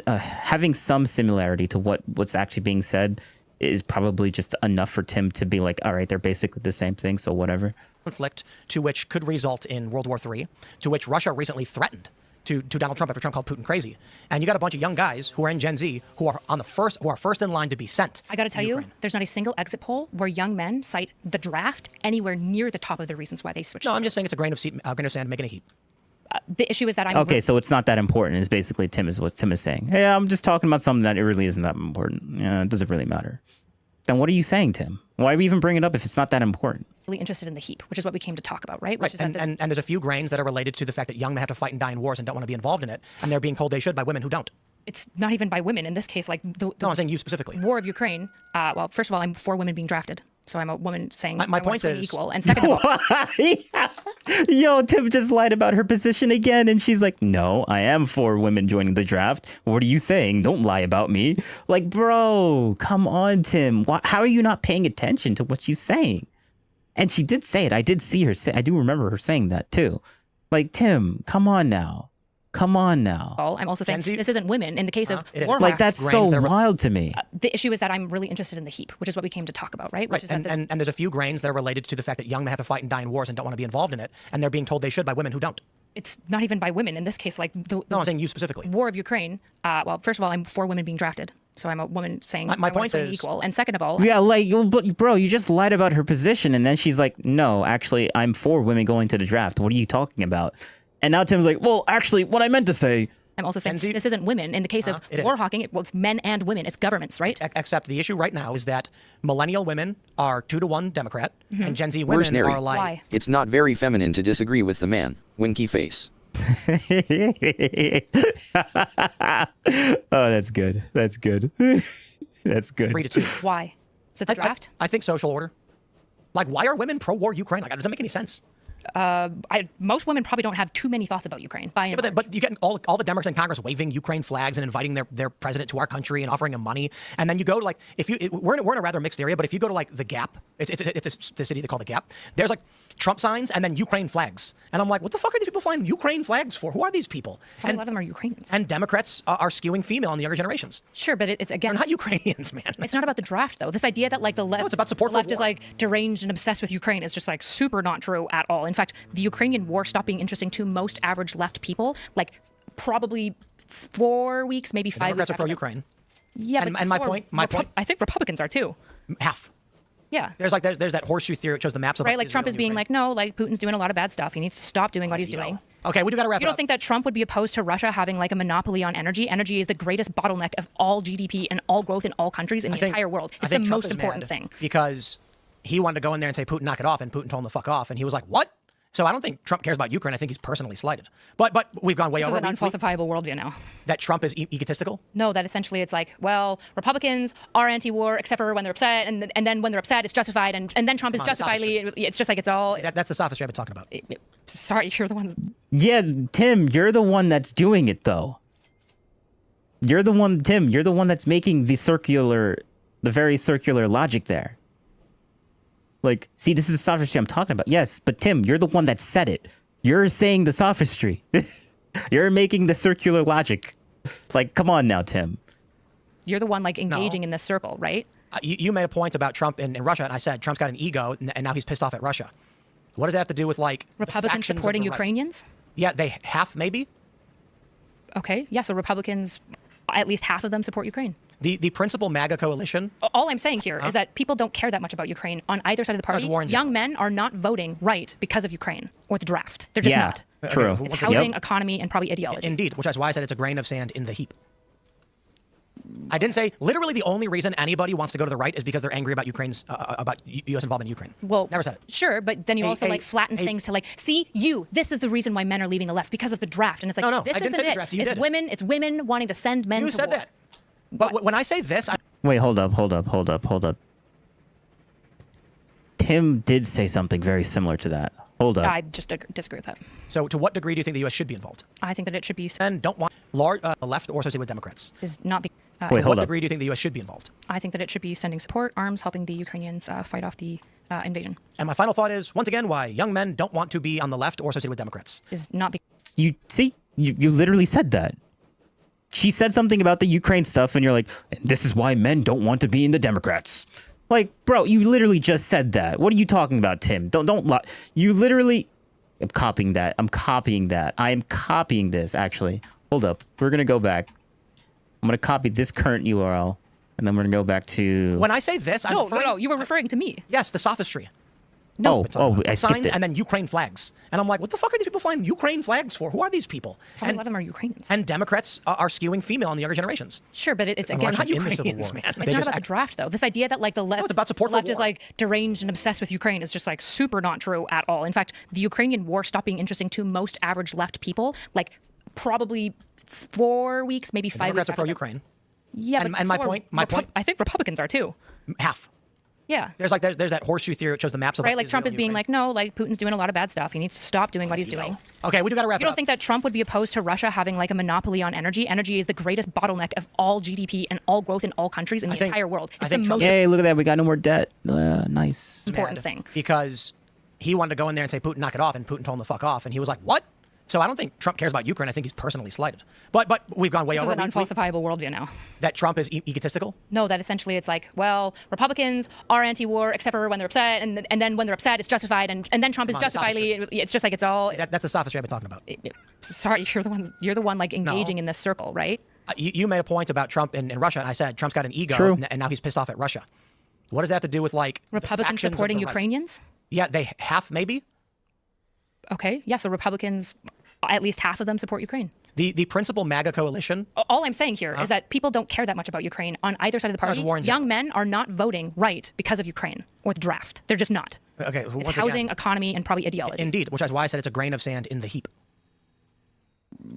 having some similarity to what's actually being said is probably just enough for Tim to be like, all right, they're basically the same thing, so whatever. Conflict to which could result in World War III, to which Russia recently threatened to Donald Trump after Trump called Putin crazy. And you got a bunch of young guys who are in Gen Z who are first in line to be sent. I got to tell you, there's not a single exit poll where young men cite the draft anywhere near the top of the reasons why they switched. No, I'm just saying it's a grain of sand making a heap. The issue is that okay, so it's not that important. Is basically what Tim is saying. Yeah, I'm just talking about something that it really isn't that important. Yeah, it doesn't really matter. Then what are you saying, Tim? Why we even bring it up if it's not that important? Really interested in the heap, which is what we came to talk about, right? Right. And there's a few grains that are related to the fact that young men have to fight and die in wars and don't want to be involved in it, and they're being told they should by women who don't. It's not even by women in this case. No, I'm saying you specifically. War of Ukraine. Well, first of all, I'm for women being drafted. So I'm a woman saying my point is equal. And second of all, yo, Tim just lied about her position again, and she's like, "No, I am for women joining the draft. What are you saying? Don't lie about me." Like, bro, come on, Tim. How are you not paying attention to what she's saying? And she did say it. I did see her say. I do remember her saying that too. Like, Tim, come on now. Come on now. I'm also saying this isn't women. In the case of war like, that's so wild to me. The issue is that I'm really interested in the heap, which is what we came to talk about, right? Which is and there's a few grains that are related to the fact that young men have to fight and die in wars and don't want to be involved in it, and they're being told they should by women who don't. It's not even by women in this case. Like no, I'm saying you specifically. War of Ukraine. Well, first of all, I'm for women being drafted, so I'm a woman saying my point is equal. And second of all, yeah, like, bro, you just lied about her position, and then she's like, "No, actually, I'm for women going to the draft. What are you talking about?" And now Tim's like, "Well, actually, what I meant to say." I'm also saying this isn't women. In the case of war hawking, it's men and women. It's governments, right? Except the issue right now is that millennial women are 2-to-1 Democrat, and Gen Z women are like... Why? It's not very feminine to disagree with the man. Winky face. Oh, that's good. That's good. That's good. 3-2. Why? Is it the draft? I think social order. Like, why are women pro-war Ukraine? Like, it doesn't make any sense. Most women probably don't have too many thoughts about Ukraine. But you get all the Democrats in Congress waving Ukraine flags and inviting their president to our country and offering him money. And then you go to, like, we're in a rather mixed area, but if you go to, like, the Gap, it's the city they call the Gap. There's, like, Trump signs and then Ukraine flags. And I'm like, what the fuck are these people flying Ukraine flags for? Who are these people? And a lot of them are Ukrainians. And Democrats are skewing female in the younger generations. Sure, but it's again... They're not Ukrainians, man. It's not about the draft, though. This idea that, like, the left, it's about support the left for is, like, deranged and obsessed with Ukraine is just, like, super not true at all. In fact, the Ukrainian war stopped being interesting to most average left people, like, probably 4 weeks, maybe 5 weeks. Democrats are pro-Ukraine. Yeah, and my point, I think Republicans are too. Half. Yeah. There's that horseshoe theory. It shows the maps of right. Like Trump is being like, no, like Putin's doing a lot of bad stuff. He needs to stop doing what he's doing. Okay, we do got to wrap it up. You don't think that Trump would be opposed to Russia having like a monopoly on energy? Energy is the greatest bottleneck of all GDP and all growth in all countries in the entire world. It's the most important thing. Because he wanted to go in there and say, Putin, knock it off, and Putin told him to fuck off, and he was like, what? So I don't think Trump cares about Ukraine. I think he's personally slighted. But we've gone way over. This is an unfalsifiable worldview now. That Trump is egotistical? No, that essentially it's like, well, Republicans are anti-war except for when they're upset, and then when they're upset, it's justified, and then Trump is justifiably. It's just like it's all. See, that's the sophistry I've been talking about. Sorry, you're the ones. Yeah, Tim, you're the one that's doing it though. You're the one, Tim. You're the one that's making the very circular logic there. Like, see, this is the sophistry I'm talking about. Yes, but Tim, you're the one that said it. You're saying the sophistry. You're making the circular logic. Like, come on now, Tim. You're the one, like, engaging in this circle, right? You made a point about Trump in Russia, and I said Trump's got an ego, and now he's pissed off at Russia. What does that have to do with, like, Republicans supporting Ukrainians? Yeah, they half, maybe. Okay, yeah, so Republicans, at least half of them support Ukraine. The principal MAGA coalition. All I'm saying here is that people don't care that much about Ukraine on either side of the party. Young men are not voting right because of Ukraine or the draft. They're just not. True. It's housing, economy, and probably ideology. Indeed, which is why I said it's a grain of sand in the heap. I didn't say literally the only reason anybody wants to go to the right is because they're angry about Ukraine's about U.S. involvement in Ukraine. Well, never said it. Sure, but then you also like flatten things to like, see, this is the reason why men are leaving the left because of the draft, and it's like, no, this I didn't isn't say the it. draft. You It's did. women. It's women wanting to send men. You to said war. that. But when I say this, wait, hold up. Tim did say something very similar to that. Hold up. I just disagree with that. So to what degree do you think the U.S. should be involved? I think that it should be. And don't want large left or associated with Democrats. Is not be. Wait, hold what up. degree do you think the U.S. should be involved? I think that it should be sending support, arms, helping the Ukrainians fight off the invasion. And my final thought is, once again, why young men don't want to be on the left or associated with Democrats. Is not be. You see, you literally said that. She said something about the Ukraine stuff, and you're like, this is why men don't want to be in the Democrats. Like, bro, you literally just said that. What are you talking about, Tim? Don't lie. You literally. I'm copying that. I am copying this, actually. Hold up. We're going to go back. I'm going to copy this current URL, and then we're going to go back to... When I say this, I'm No, you were referring to me. Yes, the sophistry. No, I skipped signs it. and then Ukraine flags. And I'm like, what the fuck are these people flying Ukraine flags for? Who are these people? A lot of them are Ukrainians. And Democrats are skewing female in the younger generations. Sure, but it's again not Ukrainians, man. It's not about the draft, though. This idea that like the left, it's about support the left for is war. like deranged and obsessed with Ukraine is just like super not true at all. In fact, the Ukrainian war stopped being interesting to most average left people like probably 4 weeks, maybe 5 weeks. Democrats are pro-Ukraine. Yeah, and my point, I think Republicans are too. Half. Yeah. There's that horseshoe theory which shows the maps of right. Like Trump is being like, no, like Putin's doing a lot of bad stuff. He needs to stop doing what he's doing. Okay, we do got to wrap it up. You don't think that Trump would be opposed to Russia having like a monopoly on energy? Energy is the greatest bottleneck of all GDP and all growth in all countries in the entire world. It's the most Hey, look at that. We got no more debt. Nice. important thing. Because he wanted to go in there and say, Putin, knock it off, and Putin told him to fuck off, and he was like, what? So I don't think Trump cares about Ukraine. I think he's personally slighted. But we've gone way This over. is an unfalsifiable worldview now. That Trump is egotistical? No, that essentially it's like, well, Republicans are anti-war except for when they're upset, and then when they're upset, it's justified, and then Trump is justifiably. It's just like it's all. See, that's the sophistry I've been talking about. Sorry, you're the one like engaging in this circle, right? You made a point about Trump and Russia, and I said Trump's got an ego, True. and now he's pissed off at Russia. What does that have to do with like Republicans supporting Ukrainians? Yeah, they half maybe. Okay, yeah. So Republicans, at least half of them support Ukraine. The principal MAGA coalition. All I'm saying here is that people don't care that much about Ukraine on either side of the party. Young men are not voting right because of Ukraine or the draft. They're just not. Okay, it's housing, economy, and probably ideology. Indeed, which is why I said it's a grain of sand in the heap.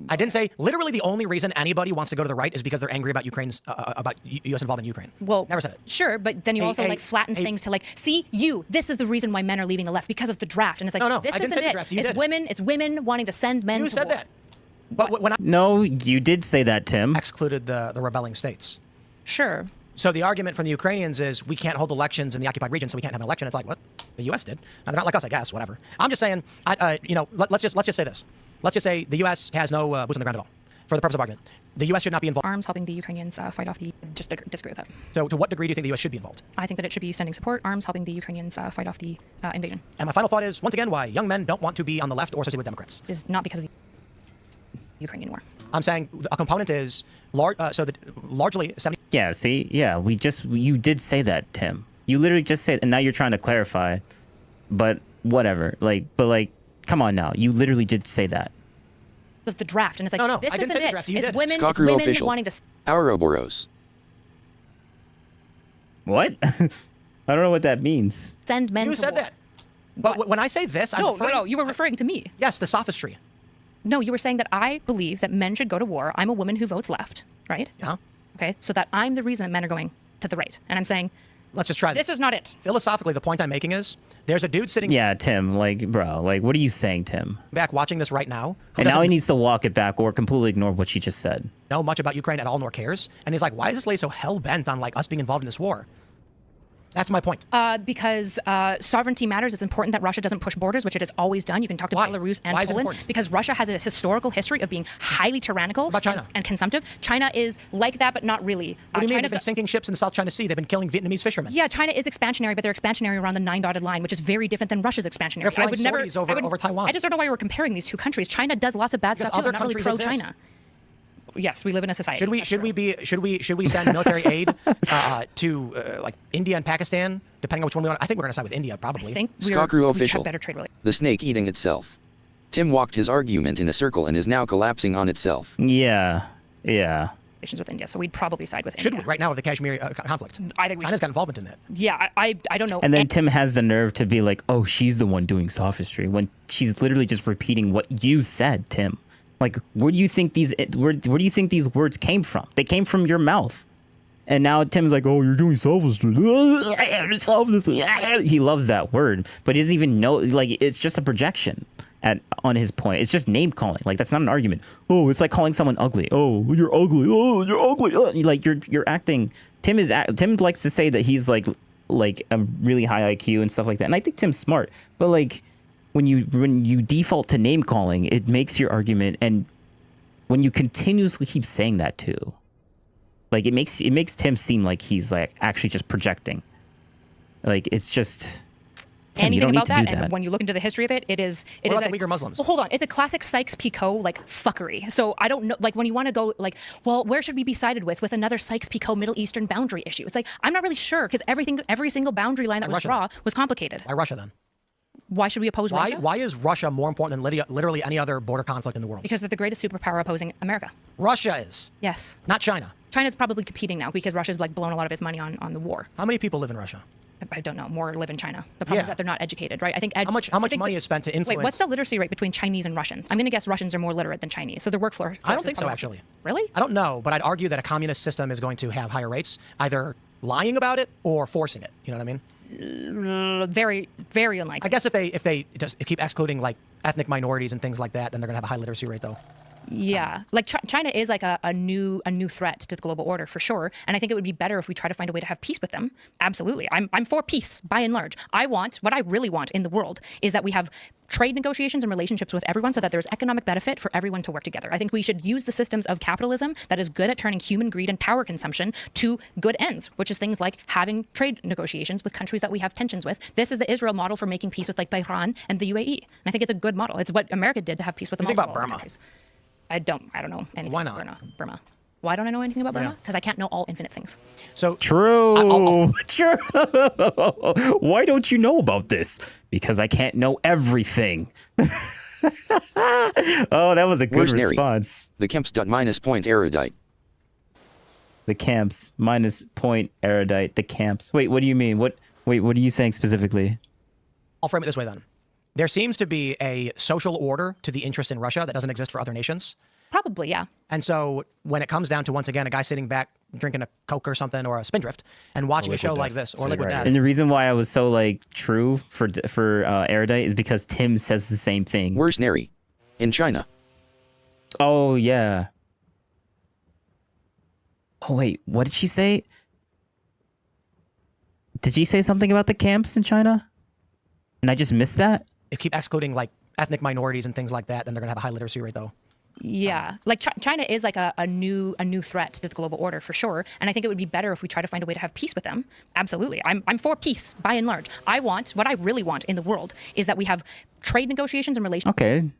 I didn't say literally the only reason anybody wants to go to the right is because they're angry about Ukraine's about U.S. involvement in Ukraine. Well, never said it. Sure, but then you also like flatten things to like, see, this is the reason why men are leaving the left because of the draft, and it's like, no, this I didn't isn't say the it. draft. You It's did. women. It's women wanting to send men. You to said war. that. But when I No, you did say that, Tim. excluded the rebelling states. Sure. So the argument from the Ukrainians is we can't hold elections in the occupied region, so we can't have an election. It's like, what? The U.S. did. Now, they're not like us, I guess. Whatever. I'm just saying. Let's just say this. Let's just say the U.S. has no boots on the ground at all. For the purpose of argument, the U.S. should not be involved. Arms helping the Ukrainians fight off the. Just disagree with that. So to what degree do you think the U.S. should be involved? I think that it should be sending support, arms helping the Ukrainians fight off the invasion. And my final thought is, once again, why young men don't want to be on the left or associated with Democrats. Is not because of the Ukrainian war. I'm saying a component is largely 70. Yeah, see? Yeah, you did say that, Tim. You literally just said, and now you're trying to clarify, but whatever. Come on now. You literally did say that. Of the draft, and it's like, no, this I didn't isn't say the it. draft. You It's did. women, Skakru official. wanting to. Ouroboros. What? I don't know what that means. Send men You to said war. that. But when I say this, I'm referring. No, you were referring to me. Yes, the sophistry. No, you were saying that I believe that men should go to war. I'm a woman who votes left, right? Yeah. Okay, so that I'm the reason that men are going to the right, and I'm saying, let's just try this. This is not it. Philosophically, the point I'm making is there's a dude sitting. Yeah, Tim. Bro. What are you saying, Tim? Back watching this right now. And now he needs to walk it back or completely ignore what you just said. Know much about Ukraine at all, nor cares. And he's like, why is this lady so hell bent on us being involved in this war? That's my point. Because sovereignty matters. It's important that Russia doesn't push borders, which it has always done. You can talk to Belarus and Poland because Russia has a historical history of being highly tyrannical and consumptive. China is like that, but not really. What do you mean? They've been sinking ships in the South China Sea. They've been killing Vietnamese fishermen. Yeah, China is expansionary, but they're expansionary around the 9 dotted line, which is very different than Russia's expansionary. They're flying sorties over Taiwan. I just don't know why we're comparing these two countries. China does lots of bad stuff too. Other Not really countries pro-China. exist. Yes, we live in a society. Should we send military aid to India and Pakistan, depending on which one we want? I think we're going to side with India, probably. I think Skakru official. better trade relations. The snake eating itself. Tim walked his argument in a circle and is now collapsing on itself. Yeah. With India, so we'd probably side with India. Should we right now with the Kashmir conflict? I think China's got involvement in that. Yeah, I don't know. And then Tim has the nerve to be like, "Oh, she's the one doing sophistry," when she's literally just repeating what you said, Tim. Where do you think these words came from? They came from your mouth. And now Tim's like, "Oh, you're doing sophistry." He loves that word, but he doesn't even know. It's just a projection on his point. It's just name calling. That's not an argument. Oh, it's like calling someone ugly. Oh, you're ugly. Oh, you're ugly. You're acting. Tim likes to say that he's like a really high IQ and stuff like that. And I think Tim's smart, but when you default to name calling, it makes your argument, and when you continuously keep saying that too, it makes Tim seem like he's actually just projecting. It's just Tim, anything you don't about need to that. do that. And when you look into the history of it, it is What about the Uyghur Muslims? Well, hold on, it's a classic Sykes-Picot fuckery. So I don't know, when you want to go well, where should we be sided with another Sykes-Picot Middle Eastern boundary issue? It's I'm not really sure because every single boundary line that was drawn was complicated. Why Russia then? Why should we oppose Russia? Why is Russia more important than literally any other border conflict in the world? Because they're the greatest superpower opposing America. Russia is. Yes. Not China. China's probably competing now because Russia's blown a lot of its money on the war. How many people live in Russia? I don't know. More live in China. The problem is that they're not educated, right? I think how much money is spent to influence? Wait, what's the literacy rate between Chinese and Russians? I'm going to guess Russians are more literate than Chinese, so their workforce. I don't think so, actually. Really? I don't know, but I'd argue that a communist system is going to have higher rates, either lying about it or forcing it. You know what I mean? Very, very unlikely. I guess if they just keep excluding like ethnic minorities and things like that, then they're gonna have a high literacy rate, though. Yeah, like China is like a new threat to the global order for sure, and I think it would be better if we try to find a way to have peace with them. Absolutely, I'm for peace by and large. What I really want in the world is that we have trade negotiations and relationships with everyone so that there's economic benefit for everyone to work together. I think we should use the systems of capitalism that is good at turning human greed and power consumption to good ends, which is things like having trade negotiations with countries that we have tensions with. This is the Israel model for making peace with like Bahrain and the UAE. And I think it's a good model. It's what America did to have peace with the multiple countries. I don't know anything Why about not? Burma. Why don't I know anything about Burma? Because I can't know all infinite things. So true. True. Why don't you know about this? Because I can't know everything. Oh, that was a good response. The camps minus point erudite. The camps minus point erudite. The camps. Wait, what do you mean? What are you saying specifically? I'll frame it this way then. There seems to be a social order to the interest in Russia that doesn't exist for other nations. Probably, yeah. And so when it comes down to, once again, a guy sitting back drinking a Coke or something or a Spindrift and watching a show like this or Liquid Death. And the reason why I was so like true for erudite is because Tim says the same thing. Where's Neri? In China. Oh yeah. Oh wait, what did she say? Did she say something about the camps in China? And I just missed that? If keep excluding like ethnic minorities and things like that, then they're gonna have a high literacy rate, though. Yeah, like China is like a new threat to the global order for sure, and I think it would be better if we try to find a way to have peace with them. Absolutely, I'm for peace by and large. What I really want in the world is that we have trade negotiations and relationships. Okay,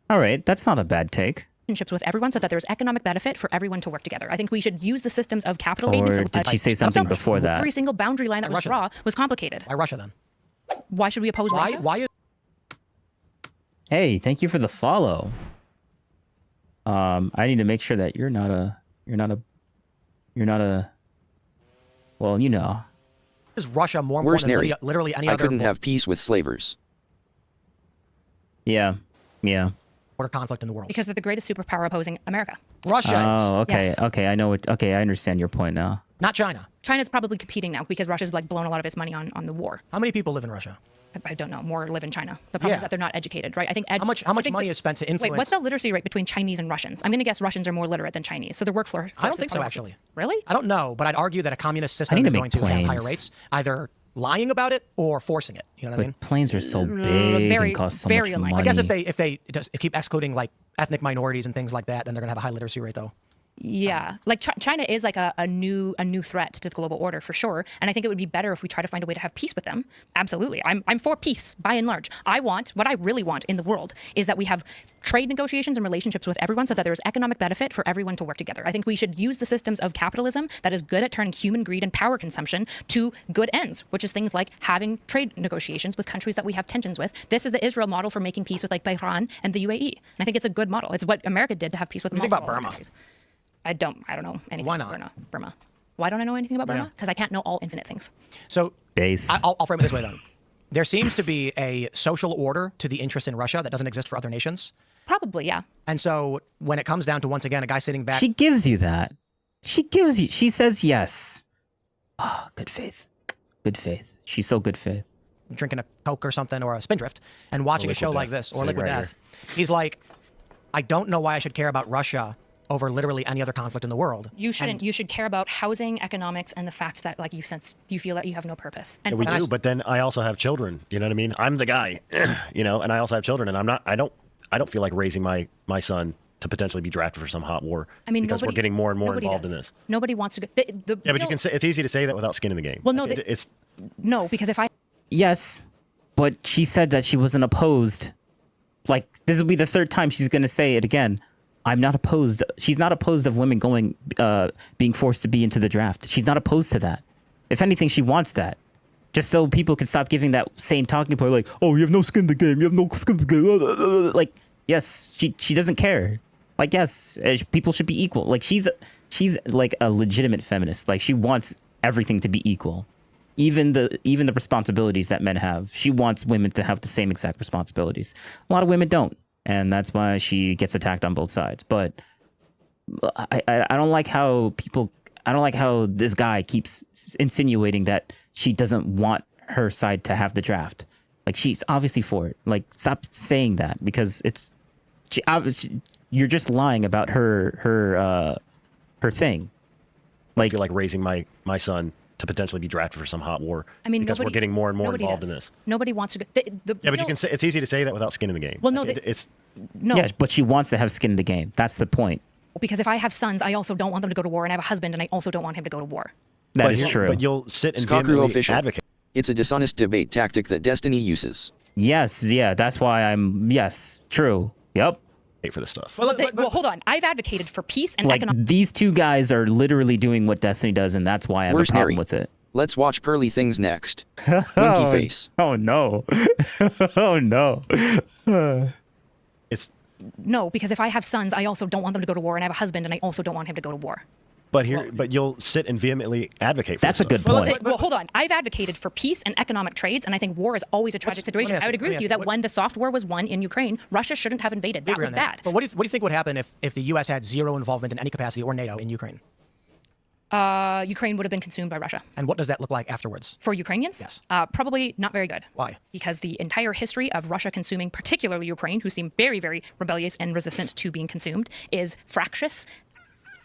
all right, that's not a bad take. With everyone so that there's economic benefit for everyone to work together. I think we should use the systems of capital. Or did she say something before that? Every single boundary line that was drawn was complicated. Why Russia then? Why should we oppose Russia? Why? Hey, thank you for the follow. I need to make sure that you're not a well, you know. Is Russia more important than literally any other? I couldn't have peace with slavers. Yeah. Border conflict in the world. Because they're the greatest superpower opposing America. Russia is. Oh, okay. Yes. Okay, I know it. Okay, I understand your point now. Not China. China's probably competing now because Russia's like blown a lot of its money on the war. How many people live in Russia? I don't know. More live in China. The problem is that they're not educated, right? I think how much money is spent to influence? Wait, what's the literacy rate between Chinese and Russians? I'm going to guess Russians are more literate than Chinese, so their workforce. I don't think so, actually. Really? I don't know, but I'd argue that a communist system is going to have higher rates, either lying about it or forcing it. You know what I mean? Planes are so big and cost so much money. I guess if they just keep excluding like ethnic minorities and things like that, then they're gonna have a high literacy rate, though. Yeah, like China is like a new threat to the global order for sure, and I think it would be better if we try to find a way to have peace with them. Absolutely, I'm for peace by and large. What I really want in the world is that we have trade negotiations and relationships with everyone so that there's economic benefit for everyone to work together. I think we should use the systems of capitalism that is good at turning human greed and power consumption to good ends, which is things like having trade negotiations with countries that we have tensions with. This is the Israel model for making peace with like Bahrain and the UAE, and I think it's a good model. It's what America did to have peace with multiple countries. I don't know anything about Burma. Why don't I know anything about Burma? Because I can't know all infinite things. So base. I'll frame it this way then. There seems to be a social order to the interest in Russia that doesn't exist for other nations. Probably, yeah. And so when it comes down to, once again, a guy sitting back. She gives you that. She says yes. Oh, good faith. Good faith. She's so good faith. Drinking a Coke or something or a Spindrift and watching a show like this or Liquid Death. He's like, I don't know why I should care about Russia over literally any other conflict in the world. You shouldn't. You should care about housing, economics, and the fact that like you feel that you have no purpose. And we do, but then I also have children. You know what I mean? I'm the guy, and I also have children, and I don't feel like raising my son to potentially be drafted for some hot war. I mean, because we're getting more and more involved in this. Nobody wants to go. Yeah, but you can say it's easy to say that without skin in the game. Well, no, no, because if I yes, but she said that she wasn't opposed. Like this will be the third time she's going to say it again. I'm not opposed. She's not opposed of women being forced to be into the draft. She's not opposed to that. If anything, she wants that. Just so people can stop giving that same talking point like, oh, you have no skin in the game. You have no skin in the game. Like, yes, she doesn't care. Like, yes, people should be equal. Like, she's like a legitimate feminist. Like, she wants everything to be equal. Even the responsibilities that men have. She wants women to have the same exact responsibilities. A lot of women don't. And that's why she gets attacked on both sides. But I don't like how this guy keeps insinuating that she doesn't want her side to have the draft. Like, she's obviously for it. Like, stop saying that, because you're just lying about her thing. Like, I feel like raising my son to potentially be drafted for some hot war. I mean, because we're getting more and more involved in this. Nobody wants to go. Yeah, but you can say it's easy to say that without skin in the game. Well, no, it's no. Yeah, but she wants to have skin in the game. That's the point. Because if I have sons, I also don't want them to go to war, and I have a husband, and I also don't want him to go to war. That is true. But you'll sit and Skakru official. advocate. It's a dishonest debate tactic that Destiny uses. Yes, yeah, that's why true. Yep. For this stuff. Well, hold on. I've advocated for peace and Like, economic. these two guys are literally doing what Destiny does, and that's why I have a problem with it. Let's watch Pearly Things next. Winky face. Oh no. Oh no. It's no, because if I have sons, I also don't want them to go to war, and I have a husband, and I also don't want him to go to war. But you'll sit and vehemently advocate for that's a stuff. good point. Well, hold on. I've advocated for peace and economic trades, and I think war is always a tragic situation. I would agree with you that when the soft war was won in Ukraine, Russia shouldn't have invaded. That was bad. But what do you think would happen if the U.S. had zero involvement in any capacity, or NATO, in Ukraine? Ukraine would have been consumed by Russia. And what does that look like afterwards? For Ukrainians? Yes. Probably not very good. Why? Because the entire history of Russia consuming, particularly Ukraine, who seem very, very rebellious and resistant to being consumed, is fractious.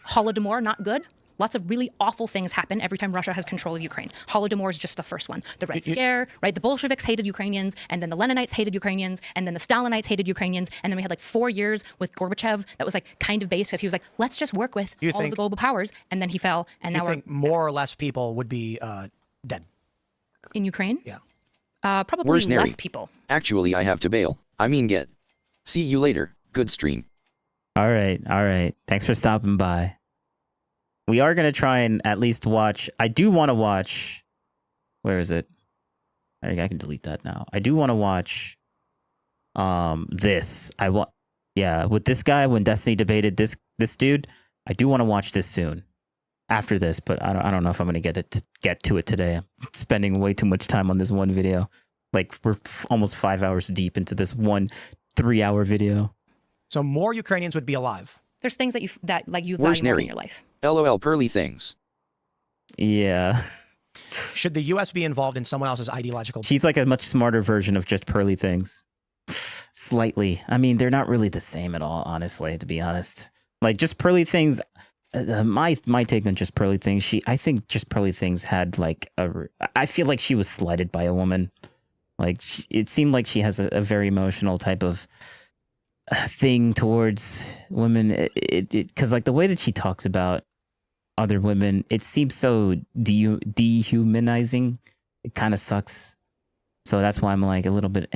Holodomor, not good. Lots of really awful things happen every time Russia has control of Ukraine. Holodomor is just the first one. The Red Scare, right? The Bolsheviks hated Ukrainians, and then the Leninites hated Ukrainians, and then the Stalinites hated Ukrainians, and then we had like 4 years with Gorbachev that was like kind of based because he was like, let's just work with all of the global powers, and then he fell, and now you think more or less people would be dead? In Ukraine? Yeah. Probably less people. Actually, I have to bail. I mean get. See you later. Good stream. All right. Thanks for stopping by. We are going to try and at least watch. I do want to watch. Where is it? I can delete that now. I do want to watch this. With this guy when Destiny debated this dude. I do want to watch this soon. After this, but I don't know if I'm going to get to it today. I'm spending way too much time on this one video. Like, we're almost 5 hours deep into this 1 3-hour video. So more Ukrainians would be alive. There's things that you value more in your life. LOL Pearly Things. Yeah. Should the U.S. be involved in someone else's ideological? She's like a much smarter version of just Pearly Things. Slightly. I mean, they're not really the same at all, honestly, to be honest. Like, just Pearly Things, my take on just Pearly Things, I think just Pearly Things had like I feel like she was slighted by a woman. Like, it seemed like she has a very emotional type of thing towards women, because like the way that she talks about other women, it seems so dehumanizing. It kind of sucks. So that's why I'm like a little bit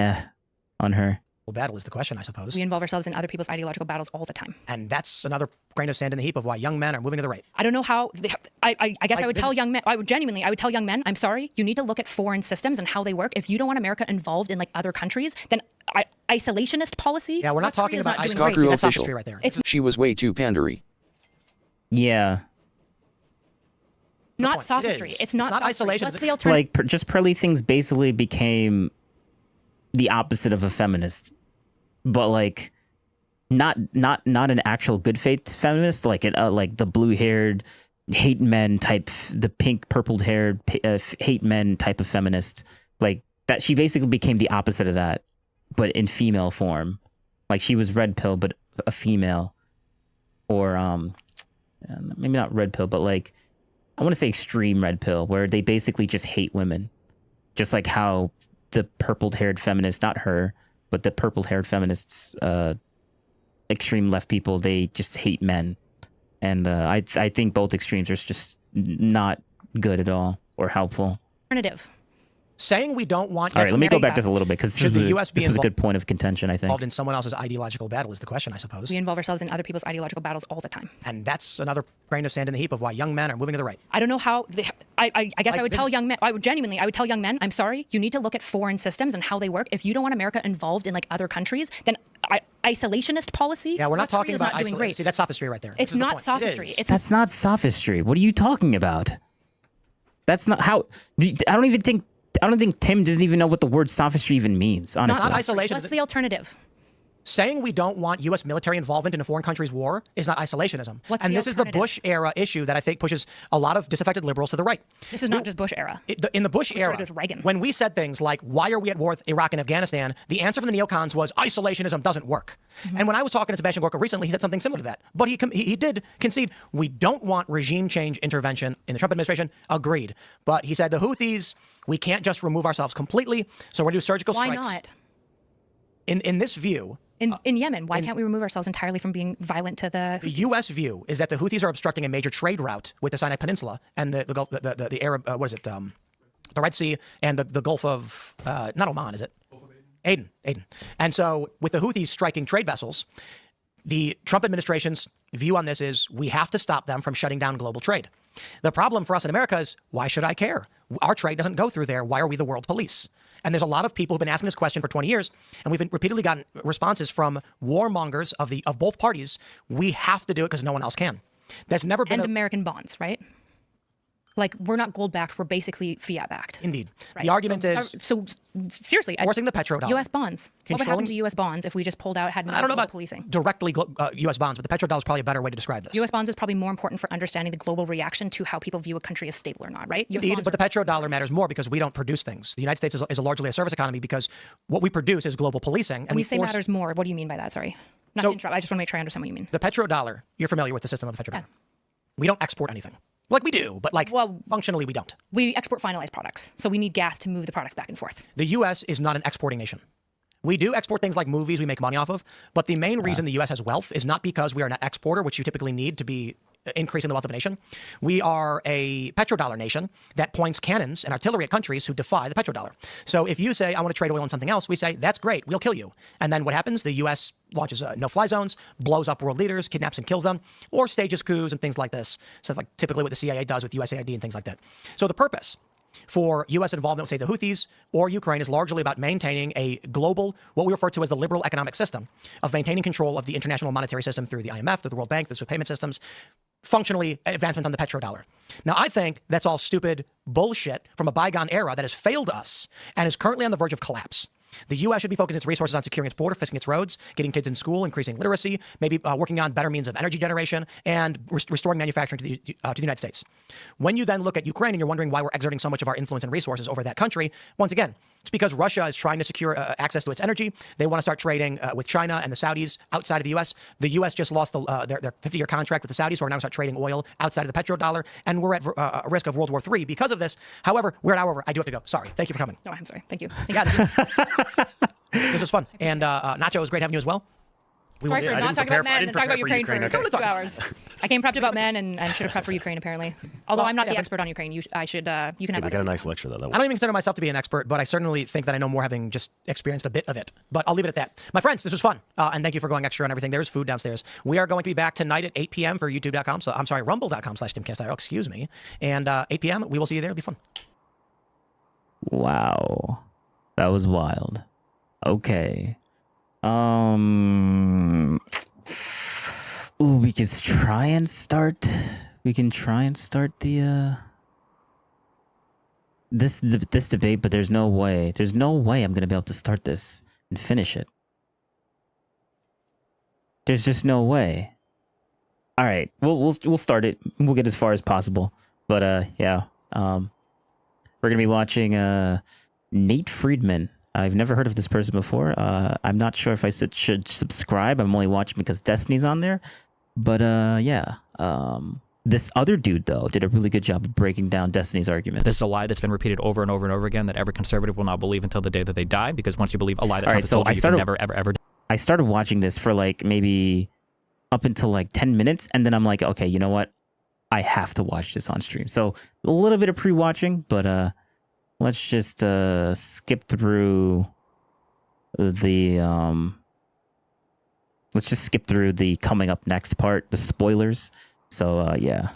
on her. Battle is the question, I suppose. We involve ourselves in other people's ideological battles all the time. And that's another grain of sand in the heap of why young men are moving to the right. I don't know how. I guess I would tell young men. I would tell young men, I'm sorry, you need to look at foreign systems and how they work. If you don't want America involved in like other countries, then isolationist policy. Yeah, we're not talking about Skakru that's official. right there. She was way too pandery. Yeah. Not sophistry. It's not isolation. What's the alternative? Like, just Pearly Things basically became the opposite of a feminist, but like not an actual good faith feminist, like like the blue-haired hate men type, the pink purple-haired hate men type of feminist. Like that, she basically became the opposite of that, but in female form. Like, she was red pill, but a female, or maybe not red pill, but like I want to say extreme red pill, where they basically just hate women, just like how the purple-haired feminists, not her, but the purple-haired feminists, extreme left people, they just hate men. And I think both extremes are just not good at all or helpful. Alternative. Saying we don't want. All right, let me go back just a little bit, because should the U.S. be this was a good point of contention, I think. Involved in someone else's ideological battle is the question, I suppose. We involve ourselves in other people's ideological battles all the time. And that's another grain of sand in the heap of why young men are moving to the right. I don't know how. I guess I would tell young men. I would tell young men, I'm sorry, you need to look at foreign systems and how they work. If you don't want America involved in like other countries, then isolationist policy. Yeah, we're not talking about isolation. See, that's sophistry right there. It's not sophistry. That's not sophistry. What are you talking about? That's not how. I don't think Tim doesn't even know what the word sophistry even means, honestly. Not isolation. What's the alternative? saying we don't want U.S. military involvement in a foreign country's war is not isolationism. And this is the Bush era issue that I think pushes a lot of disaffected liberals to the right. This is not just Bush era. In the Bush era, with Reagan. when we said things like, why are we at war with Iraq and Afghanistan? The answer from the neocons was isolationism doesn't work. And when I was talking to Sebastian Gorka recently, he said something similar to that. But he did concede, we don't want regime change intervention in the Trump administration. Agreed. But he said the Houthis, we can't just remove ourselves completely. So we're going to do surgical strikes. Why not? In this view, in Yemen, why can't we remove ourselves entirely from being violent to the U.S. view is that the Houthis are obstructing a major trade route with the Sinai Peninsula and the Arab, the Red Sea and the Gulf of, not Oman, is it? Aden. And so with the Houthis striking trade vessels, the Trump administration's view on this is we have to stop them from shutting down global trade. The problem for us in America is, why should I care? Our trade doesn't go through there. Why are we the world police? And there's a lot of people who've been asking this question for 20 years, and we've repeatedly gotten responses from warmongers of both parties. We have to do it because no one else can. There's never been American bonds, right? Like, we're not gold backed, we're basically fiat backed. Indeed. Right. The argument is seriously, forcing the petrodollar. U.S. bonds. What would happen to U.S. bonds if we just pulled out, had no I don't know about policing? Directly U.S. bonds, but the petrodollar is probably a better way to describe this. U.S. bonds is probably more important for understanding the global reaction to how people view a country as stable or not, right? Indeed, but the petrodollar matters more because we don't produce things. The United States is largely a service economy because what we produce is global policing. And when you say matters more, what do you mean by that? Sorry. Not to interrupt. I just want to make sure I understand what you mean. The petrodollar, you're familiar with the system of the petrodollar. Yeah. We don't export anything. Like we do, but functionally we don't. We export finalized products, so we need gas to move the products back and forth. The U.S. is not an exporting nation. We do export things like movies we make money off of, but the main reason the U.S. has wealth is not because we are an exporter, which you typically need to be increasing the wealth of a nation. We are a petrodollar nation that points cannons and artillery at countries who defy the petrodollar. So if you say, I want to trade oil on something else, we say, that's great, we'll kill you. And then what happens? The U.S. launches no-fly zones, blows up world leaders, kidnaps and kills them, or stages coups and things like this. So like typically what the CIA does with USAID and things like that. So the purpose for U.S. involvement with, say, the Houthis or Ukraine is largely about maintaining a global, what we refer to as the liberal economic system, of maintaining control of the international monetary system through the IMF, through the World Bank, through SWIFT payment systems, functionally advancements on the petrodollar. Now, I think that's all stupid bullshit from a bygone era that has failed us and is currently on the verge of collapse. The U.S. should be focusing its resources on securing its border, fixing its roads, getting kids in school, increasing literacy, maybe working on better means of energy generation, and restoring manufacturing to the United States. When you then look at Ukraine and you're wondering why we're exerting so much of our influence and resources over that country, once again, it's because Russia is trying to secure access to its energy. They want to start trading with China and the Saudis outside of the U.S. The U.S. just lost their 50-year contract with the Saudis, so we're now going to start trading oil outside of the petrodollar, and we're at risk of World War III because of this. However, we're now over. I do have to go. Sorry. Thank you for coming. No, I'm sorry. Thank you. This was fun. And Nacho, it was great having you as well. Sorry for not talking about men and talking about Ukraine for 2 hours. I came prepped about men and should have prepped for Ukraine, apparently. Although I'm not the expert on Ukraine. You can have we got a nice lecture, though. I don't even consider myself to be an expert, but I certainly think that I know more having just experienced a bit of it. But I'll leave it at that. My friends, this was fun. And thank you for going extra on everything. There's food downstairs. We are going to be back tonight at 8 p.m. for youtube.com. So I'm sorry, rumble.com/TimCastIRL, excuse me. And 8 p.m., we will see you there. It'll be fun. Wow. That was wild. Okay. Ooh, we can try and start the this debate, but there's no way I'm gonna be able to start this and finish it. There's just no way. All right, we'll start it. We'll get as far as possible. But yeah, we're gonna be watching Nate Friedman. I've never heard of this person before. I'm not sure if I should subscribe. I'm only watching because Destiny's on there. But yeah, this other dude, though, did a really good job of breaking down Destiny's argument. This is a lie that's been repeated over and over and over again that every conservative will not believe until the day that they die, because once you believe a lie that Trump has told you, you can never, ever. I started watching this for like maybe up until like 10 minutes, and then I'm like, okay, you know what? I have to watch this on stream. So a little bit of pre-watching, but let's just skip through the let's just skip through the coming up next part, the spoilers. So yeah.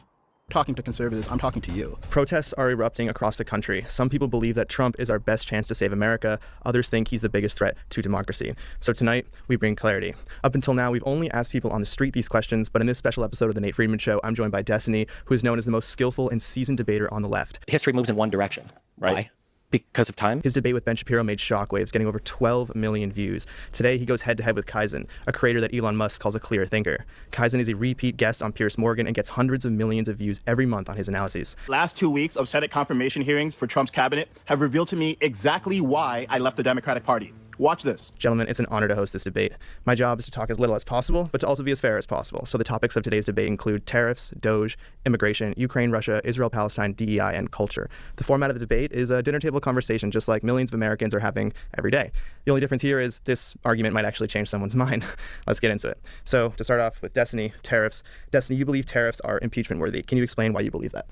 Talking to conservatives, I'm talking to you. Protests are erupting across the country. Some people believe that Trump is our best chance to save America. Others think he's the biggest threat to democracy. So tonight, we bring clarity. Up until now, we've only asked people on the street these questions, but in this special episode of The Nate Friedman Show, I'm joined by Destiny, who is known as the most skillful and seasoned debater on the left. History moves in one direction, right? Why? Because of time? His debate with Ben Shapiro made shockwaves, getting over 12 million views. Today, he goes head-to-head with Kaizen, a creator that Elon Musk calls a clear thinker. Kaizen is a repeat guest on Piers Morgan and gets hundreds of millions of views every month on his analyses. Last 2 weeks of Senate confirmation hearings for Trump's cabinet have revealed to me exactly why I left the Democratic Party. Watch this. Gentlemen, it's an honor to host this debate. My job is to talk as little as possible, but to also be as fair as possible. So the topics of today's debate include tariffs, Doge, immigration, Ukraine, Russia, Israel, Palestine, DEI, and culture. The format of the debate is a dinner table conversation, just like millions of Americans are having every day. The only difference here is this argument might actually change someone's mind. Let's get into it. So to start off with Destiny, tariffs. Destiny, you believe tariffs are impeachment worthy. Can you explain why you believe that?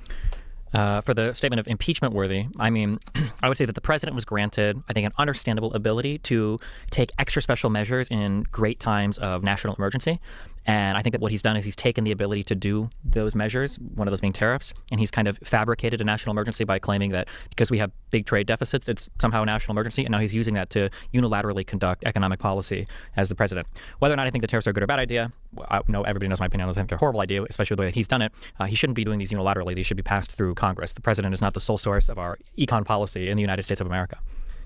For the statement of impeachment worthy, I mean, I would say that the president was granted, I think, an understandable ability to take extra special measures in great times of national emergency. And I think that what he's done is he's taken the ability to do those measures, one of those being tariffs, and he's kind of fabricated a national emergency by claiming that because we have big trade deficits, it's somehow a national emergency. And now he's using that to unilaterally conduct economic policy as the president. Whether or not I think the tariffs are a good or bad idea, I know everybody knows my opinion on this. I think they're a horrible idea, especially the way that he's done it. He shouldn't be doing these unilaterally. These should be passed through Congress. The president is not the sole source of our econ policy in the United States of America.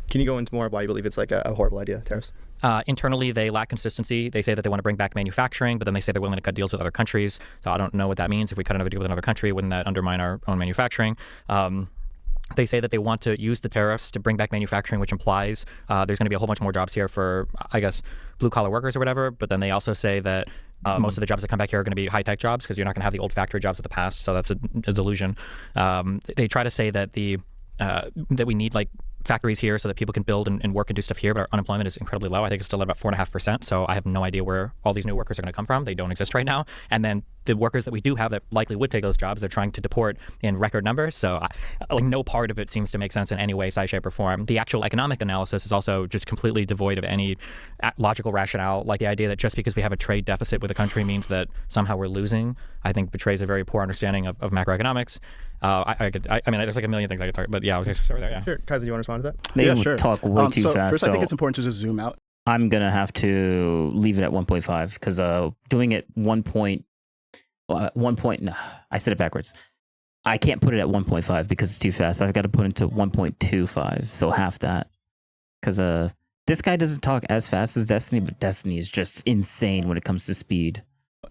Can you go into more of why you believe it's like a horrible idea, tariffs? Internally, they lack consistency. They say that they want to bring back manufacturing, but then they say they're willing to cut deals with other countries. So I don't know what that means. If we cut another deal with another country, wouldn't that undermine our own manufacturing? They say that they want to use the tariffs to bring back manufacturing, which implies there's going to be a whole bunch more jobs here for, I guess, blue-collar workers or whatever. But then they also say that most of the jobs that come back here are going to be high-tech jobs because you're not going to have the old factory jobs of the past. So that's a delusion. They try to say that that we need like factories here so that people can build and work and do stuff here, but our unemployment is incredibly low. I think it's still at about 4.5%. So I have no idea where all these new workers are going to come from. They don't exist right now. And then the workers that we do have that likely would take those jobs, they're trying to deport in record numbers. So like no part of it seems to make sense in any way, size, shape, or form. The actual economic analysis is also just completely devoid of any logical rationale. Like the idea that just because we have a trade deficit with a country means that somehow we're losing, I think betrays a very poor understanding of macroeconomics. I mean, there's like a million things I could talk, but yeah, I'll just start there. Yeah. Sure, Kaizen, do you want to respond to that? They sure. Talk way too fast. First, I think it's important to just zoom out. I'm gonna have to leave it at 1.5 because doing it 1 point. No, I said it backwards. I can't put it at 1.5 because it's too fast. I've got to put it to 1.25, so half that. Because this guy doesn't talk as fast as Destiny, but Destiny is just insane when it comes to speed.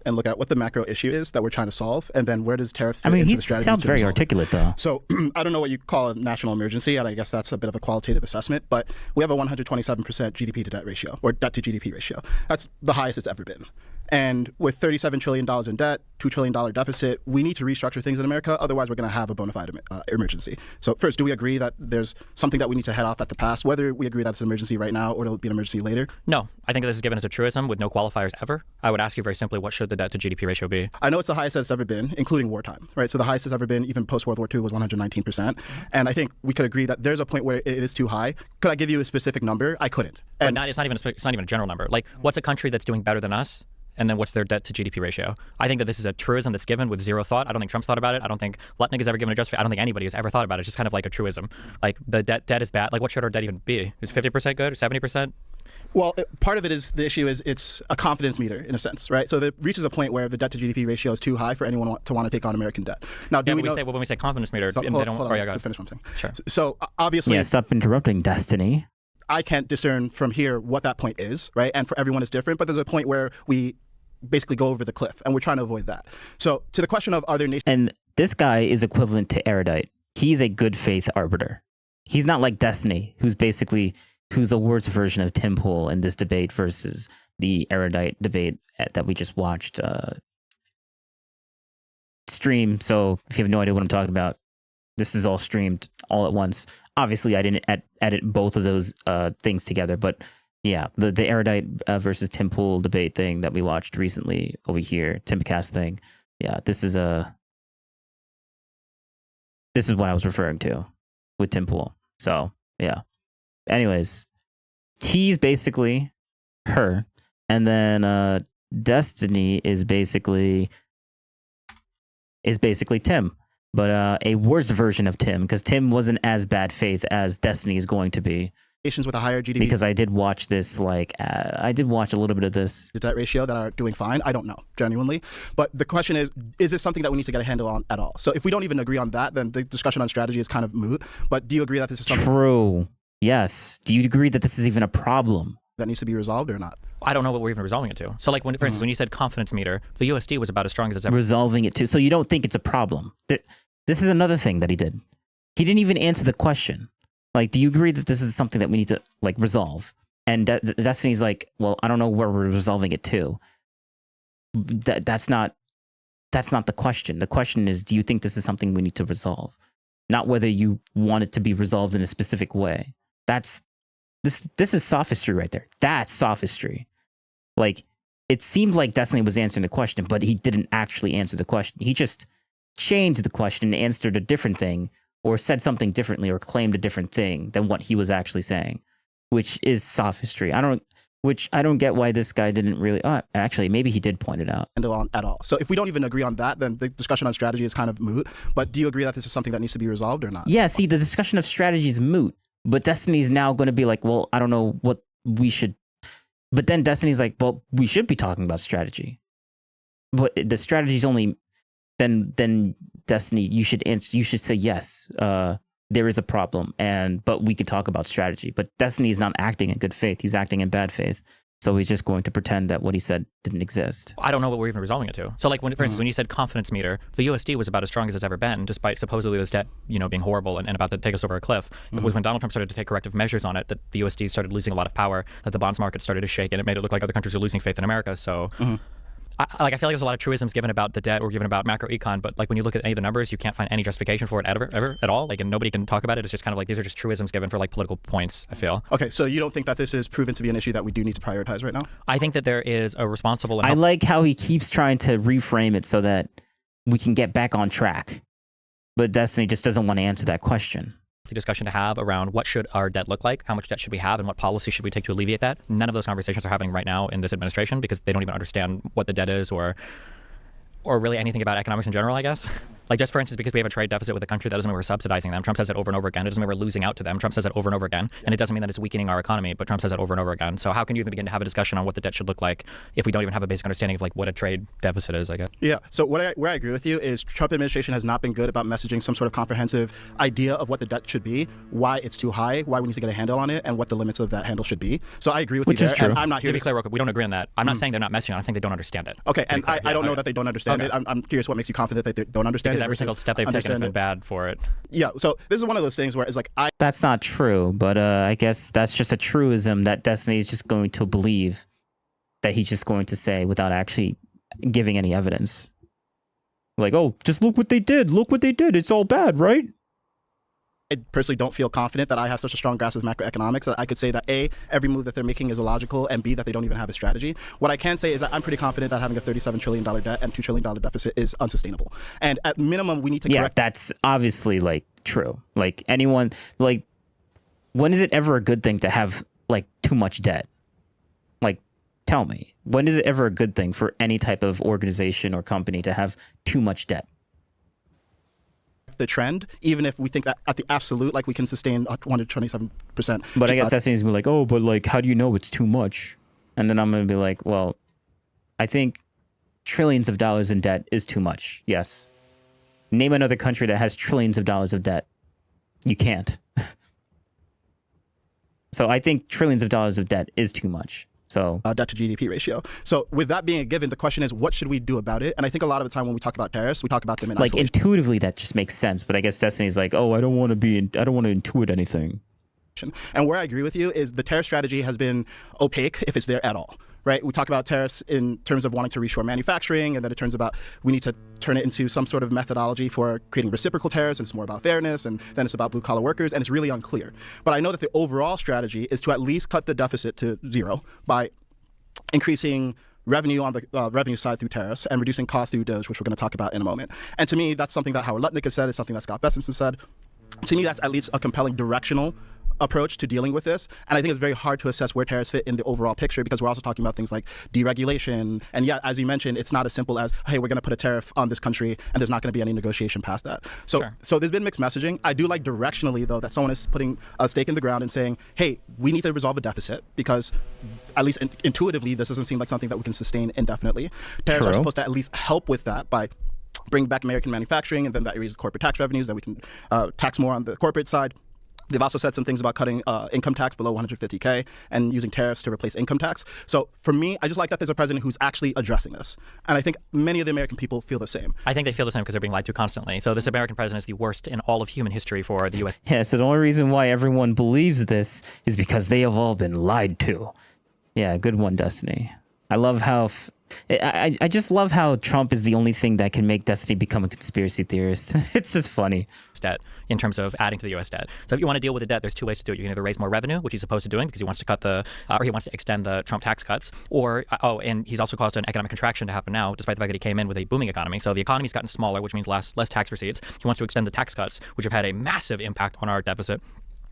And look at what the macro issue is that we're trying to solve, and then where does tariff fit into the he strategy? Sounds very articulate, though. So I don't know what you call a national emergency, and I guess that's a bit of a qualitative assessment, but we have a 127% GDP to debt ratio, or debt to GDP ratio. That's the highest it's ever been. And with $37 trillion in debt, $2 trillion deficit, we need to restructure things in America. Otherwise, we're going to have a bona fide emergency. So first, do we agree that there's something that we need to head off at the pass, whether we agree that it's an emergency right now or it'll be an emergency later? No, I think this is given as a truism with no qualifiers ever. I would ask you very simply, what should the debt to GDP ratio be? I know it's the highest it's ever been, including wartime, right? So the highest it's ever been, even post-World War II, was 119%. And I think we could agree that there's a point where it is too high. Could I give you a specific number? I couldn't. But it's not even a general number. Like, what's a country that's doing better than us? And then what's their debt to GDP ratio? I think that this is a truism that's given with zero thought. I don't think Trump's thought about it. I don't think Lutnick has ever given a justification. I don't think anybody has ever thought about it. It's just kind of like a truism. Like the debt is bad. Like what should our debt even be? Is 50% good or 70%? Well, part of it is the issue is it's a confidence meter in a sense, right? So it reaches a point where the debt to GDP ratio is too high for anyone to want to take on American debt. Now, when we say confidence meter, so, they don't. Hold on, just finish what I'm saying. Sure. So obviously, yeah, stop interrupting, Destiny. I can't discern from here what that point is, right? And for everyone it's different, but there's a point where we basically go over the cliff, and we're trying to avoid that. So to the question of are there nations... And this guy is equivalent to erudite. He's a good faith arbiter. He's not like Destiny, who's a worse version of Tim Pool in this debate versus the erudite debate that we just watched stream. So if you have no idea what I'm talking about, this is all streamed all at once. Obviously, I didn't edit both of those things together, but yeah, the erudite versus Tim Pool debate thing that we watched recently over here, Timcast thing. Yeah, this is what I was referring to with Tim Pool. So yeah. Anyways, he's basically her, and then Destiny is basically Tim, but a worse version of Tim, because Tim wasn't as bad faith as Destiny is going to be. with a higher GDP because I did watch this. I did watch a little bit of this. debt ratio that are doing fine. I don't know, genuinely. But the question is this something that we need to get a handle on at all? So if we don't even agree on that, then the discussion on strategy is kind of moot. But do you agree that this is something True. Yes. Do you agree that this is even a problem that needs to be resolved or not? I don't know what we're even resolving it to. So, like, for instance, when you said confidence meter, the USD was about as strong as it's ever. Resolving it to. So you don't think it's a problem? This is another thing that he did. He didn't even answer the question. Like, do you agree that this is something that we need to resolve? And Destiny's like, well, I don't know where we're resolving it to. That's not the question. The question is, do you think this is something we need to resolve? Not whether you want it to be resolved in a specific way. This is sophistry right there. That's sophistry. Like, it seemed like Destiny was answering the question, but he didn't actually answer the question. He just changed the question and answered a different thing, or said something differently, or claimed a different thing than what he was actually saying, which is sophistry. I don't get why this guy didn't really. Actually, maybe he did point it out. At all. So if we don't even agree on that, then the discussion on strategy is kind of moot. But do you agree that this is something that needs to be resolved or not? Yeah. See, the discussion of strategy is moot, but Destiny's now going to be like, well, I don't know what we should. But then Destiny's like, well, we should be talking about strategy. But the strategy is only. Then Destiny, you should say yes. There is a problem, but we could talk about strategy. But Destiny is not acting in good faith; he's acting in bad faith. So he's just going to pretend that what he said didn't exist. I don't know what we're even resolving it to. So, like, for instance, when you said confidence meter, the USD was about as strong as it's ever been, despite supposedly this debt, being horrible and about to take us over a cliff. It was when Donald Trump started to take corrective measures on it that the USD started losing a lot of power, that the bonds market started to shake, and it made it look like other countries were losing faith in America. So. I feel like there's a lot of truisms given about the debt or given about macro econ, but like when you look at any of the numbers, you can't find any justification for it ever at all. Like, and nobody can talk about it. It's just kind of like these are just truisms given for like political points, I feel. Okay, so you don't think that this is proven to be an issue that we do need to prioritize right now? I think that there is a responsible. I like how he keeps trying to reframe it so that we can get back on track, but Destiny just doesn't want to answer that question. Discussion to have around what should our debt look like, how much debt should we have, and what policy should we take to alleviate that. None of those conversations are happening right now in this administration because they don't even understand what the debt is or really anything about economics in general, I guess. Like, just for instance, because we have a trade deficit with a country, that doesn't mean we're subsidizing them. Trump says it over and over again. It doesn't mean we're losing out to them. Trump says it over and over again. And it doesn't mean that it's weakening our economy, but Trump says it over and over again. So how can you even begin to have a discussion on what the debt should look like if we don't even have a basic understanding of like what a trade deficit is, I guess? Yeah. So where I agree with you is Trump administration has not been good about messaging some sort of comprehensive idea of what the debt should be, why it's too high, why we need to get a handle on it, and what the limits of that handle should be. So I agree with you there. And I'm not here to be clear real quick. We don't agree on that. I'm not saying they're not messaging. I'm saying they don't understand it. Okay. And I don't know that they don't understand it. I'm curious what makes you confident that they don't understand because it. Every single step they've taken has been bad for it. Yeah, so this is one of those things where it's like That's not true, but I guess that's just a truism that Destiny is just going to believe, that he's just going to say without actually giving any evidence. Like, oh, just look what they did. Look what they did. It's all bad, right? I personally don't feel confident that I have such a strong grasp of macroeconomics that I could say that A, every move that they're making is illogical, and B, that they don't even have a strategy. What I can say is that I'm pretty confident that having a $37 trillion debt and $2 trillion deficit is unsustainable. And at minimum, we need to correct. Yeah, that's obviously like true. Like anyone, like when is it ever a good thing to have like too much debt? Like, tell me, when is it ever a good thing for any type of organization or company to have too much debt? The trend, even if we think that at the absolute, like we can sustain 127%. But I guess that seems to be like, oh, but like, how do you know it's too much? And then I'm going to be like, well, I think trillions of dollars in debt is too much. Yes. Name another country that has trillions of dollars of debt. You can't. So I think trillions of dollars of debt is too much. So debt to GDP ratio. So with that being a given, the question is, what should we do about it? And I think a lot of the time when we talk about tariffs, we talk about them in like isolation. Intuitively, that just makes sense. But I guess Destiny's like, oh, I don't want to intuit anything. And where I agree with you is the tariff strategy has been opaque if it's there at all. Right? We talk about tariffs in terms of wanting to reshore manufacturing, and then it turns about we need to turn it into some sort of methodology for creating reciprocal tariffs, and it's more about fairness, and then it's about blue-collar workers, and it's really unclear. But I know that the overall strategy is to at least cut the deficit to zero by increasing revenue on the revenue side through tariffs and reducing costs through DOGE, which we're going to talk about in a moment. And to me, that's something that Howard Lutnick has said. It's something that Scott Besson said. To me, that's at least a compelling directional approach to dealing with this. And I think it's very hard to assess where tariffs fit in the overall picture because we're also talking about things like deregulation. And yeah, as you mentioned, it's not as simple as, hey, we're going to put a tariff on this country and there's not going to be any negotiation past that. So, so there's been mixed messaging. I do like directionally, though, that someone is putting a stake in the ground and saying, hey, we need to resolve a deficit because at least intuitively, this doesn't seem like something that we can sustain indefinitely. Tariffs are supposed to at least help with that by bring back American manufacturing, and then that raises corporate tax revenues, then we can tax more on the corporate side. They've also said some things about cutting income tax below 150K and using tariffs to replace income tax. So for me, I just like that there's a president who's actually addressing this. And I think many of the American people feel the same. I think they feel the same because they're being lied to constantly. So this American president is the worst in all of human history for the U.S. Yeah, so the only reason why everyone believes this is because they have all been lied to. Yeah, good one, Destiny. I love how... I just love how Trump is the only thing that can make Destiny become a conspiracy theorist. It's just funny. Debt in terms of adding to the U.S. debt. So if you want to deal with the debt, there's two ways to do it. You can either raise more revenue, which he's opposed to doing because he wants to cut the, or he wants to extend the Trump tax cuts, or, and he's also caused an economic contraction to happen now, despite the fact that he came in with a booming economy. So the economy's gotten smaller, which means less tax receipts. He wants to extend the tax cuts, which have had a massive impact on our deficit.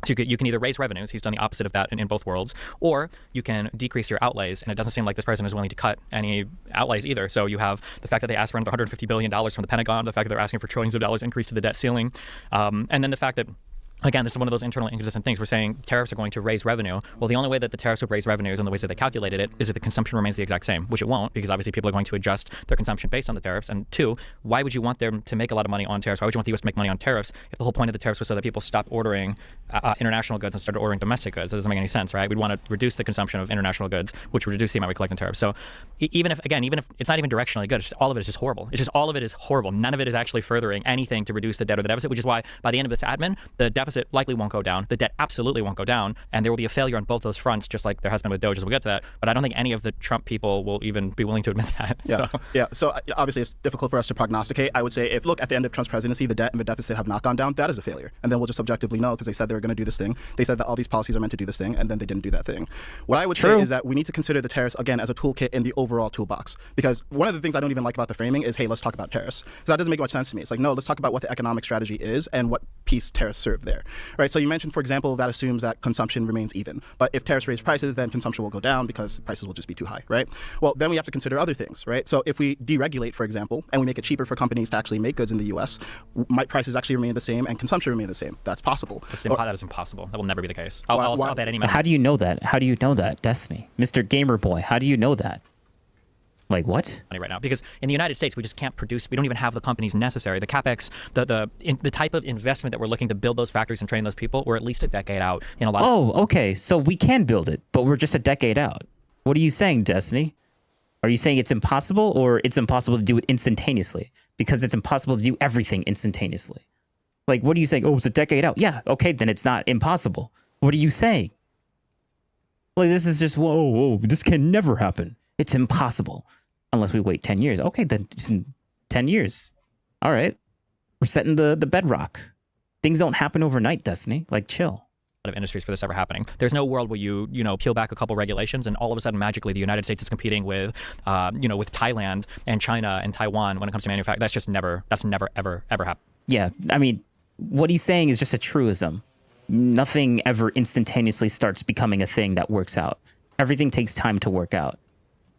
So you can either raise revenues, he's done the opposite of that in both worlds, or you can decrease your outlays, and it doesn't seem like this president is willing to cut any outlays either. So you have the fact that they asked for another $150 billion from the Pentagon, the fact that they're asking for trillions of dollars increase to the debt ceiling, and then the fact that, again, this is one of those internally inconsistent things. We're saying tariffs are going to raise revenue. Well, the only way that the tariffs would raise revenues and the ways that they calculated it is if the consumption remains the exact same, which it won't, because obviously people are going to adjust their consumption based on the tariffs. And two, why would you want them to make a lot of money on tariffs? Why would you want the U.S. to make money on tariffs if the whole point of the tariffs was so that people stopped ordering international goods and started ordering domestic goods? That doesn't make any sense, right? We'd want to reduce the consumption of international goods, which would reduce the amount we collect in tariffs. So even if it's not even directionally good, all of it is just horrible. It's just all of it is horrible. None of it is actually furthering anything to reduce the debt or the deficit, which is why by the end of this admin, the deficit likely won't go down. The debt absolutely won't go down, and there will be a failure on both those fronts, just like there has been with Doge, as we'll get to that. But I don't think any of the Trump people will even be willing to admit that. Yeah. So obviously it's difficult for us to prognosticate. I would say if, look, at the end of Trump's presidency, the debt and the deficit have not gone down, that is a failure. And then we'll just objectively know because they said they were going to do this thing. They said that all these policies are meant to do this thing, and then they didn't do that thing. What I would say is that we need to consider the tariffs, again, as a toolkit in the overall toolbox. Because one of the things I don't even like about the framing is, hey, let's talk about tariffs. Because that doesn't make much sense to me. It's like, no, let's talk about what the economic strategy is and what piece tariffs serve there. Right? So you mentioned, for example, that assumes that consumption remains even. But if tariffs raise prices, then consumption will go down because prices will just be too high, right? Well, then we have to consider other things, right? So if we deregulate, for example, and we make it cheaper for companies to actually make goods in the U.S., might prices actually remain the same and consumption remain the same? That's possible. That is impossible. That will never be the case. I'll bet any money. How do you know that? How do you know that, Destiny? Mr. Gamer Boy, how do you know that? Like what? Right now, because in the United States, we just can't produce. We don't even have the companies necessary. The capex, the type of investment that we're looking to build those factories and train those people, we're at least a decade out in a lot. Okay. So we can build it, but we're just a decade out. What are you saying, Destiny? Are you saying it's impossible, or it's impossible to do it instantaneously? Because it's impossible to do everything instantaneously. Like, what are you saying? Oh, it's a decade out. Yeah. Okay, then it's not impossible. What are you saying? Like, this is just whoa. This can never happen. It's impossible. Unless we wait 10 years. Okay, then 10 years. All right. We're setting the bedrock. Things don't happen overnight, Destiny. Like, chill. Of industries for this ever happening. There's no world where you peel back a couple regulations and all of a sudden magically the United States is competing with with Thailand and China and Taiwan when it comes to manufacturing. That's never ever happened. Yeah, I mean, what he's saying is just a truism. Nothing ever instantaneously starts becoming a thing that works out. Everything takes time to work out.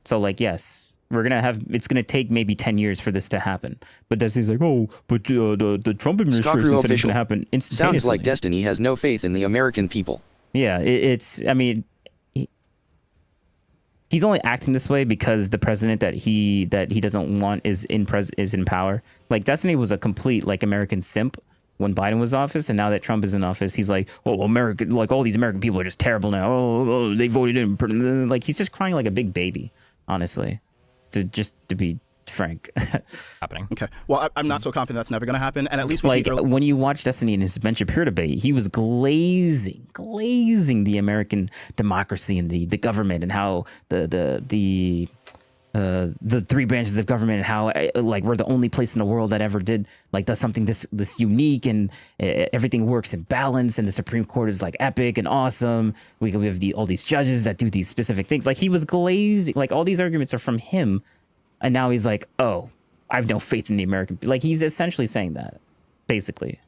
So like, yes, it's gonna take maybe 10 years for this to happen. But Destiny's like, but the Trump administration said it's gonna happen instantaneously. Sounds like Destiny has no faith in the American people. Yeah, I mean, he's only acting this way because the president that he doesn't want is in power. Like, Destiny was a complete American simp when Biden was in office, and now that Trump is in office, he's like, America, all these American people are just terrible now. They voted in. Like, he's just crying like a big baby, honestly. To be frank. Happening. Okay. Well, I'm not so confident that's never going to happen. And at least when you watch Destiny in his Ben Shapiro debate, he was glazing the American democracy and the government and how the three branches of government and how we're the only place in the world that ever does something this unique, and everything works in balance, and the Supreme Court is epic and awesome. We have all these judges that do these specific things. He was glazing. All these arguments are from him, and now he's like, oh, I have no faith in the American. He's essentially saying that, basically.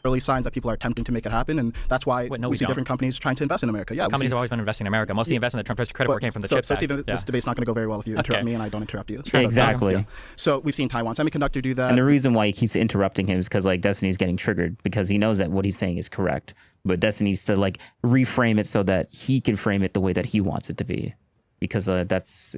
early signs that people are attempting to make it happen, and that's why we see different companies trying to invest in America. Yeah, companies have always been investing in America. Most of the investment that Trump tries credit for came from the CHIPS Act. Stephen, this debate's not going to go very well if you interrupt me and I don't interrupt you. Sure. Exactly. So we've seen Taiwan Semiconductor do that. And the reason why he keeps interrupting him is because like Destiny's getting triggered because he knows that what he's saying is correct, but Destiny needs to like reframe it so that he can frame it the way that he wants it to be, because that's.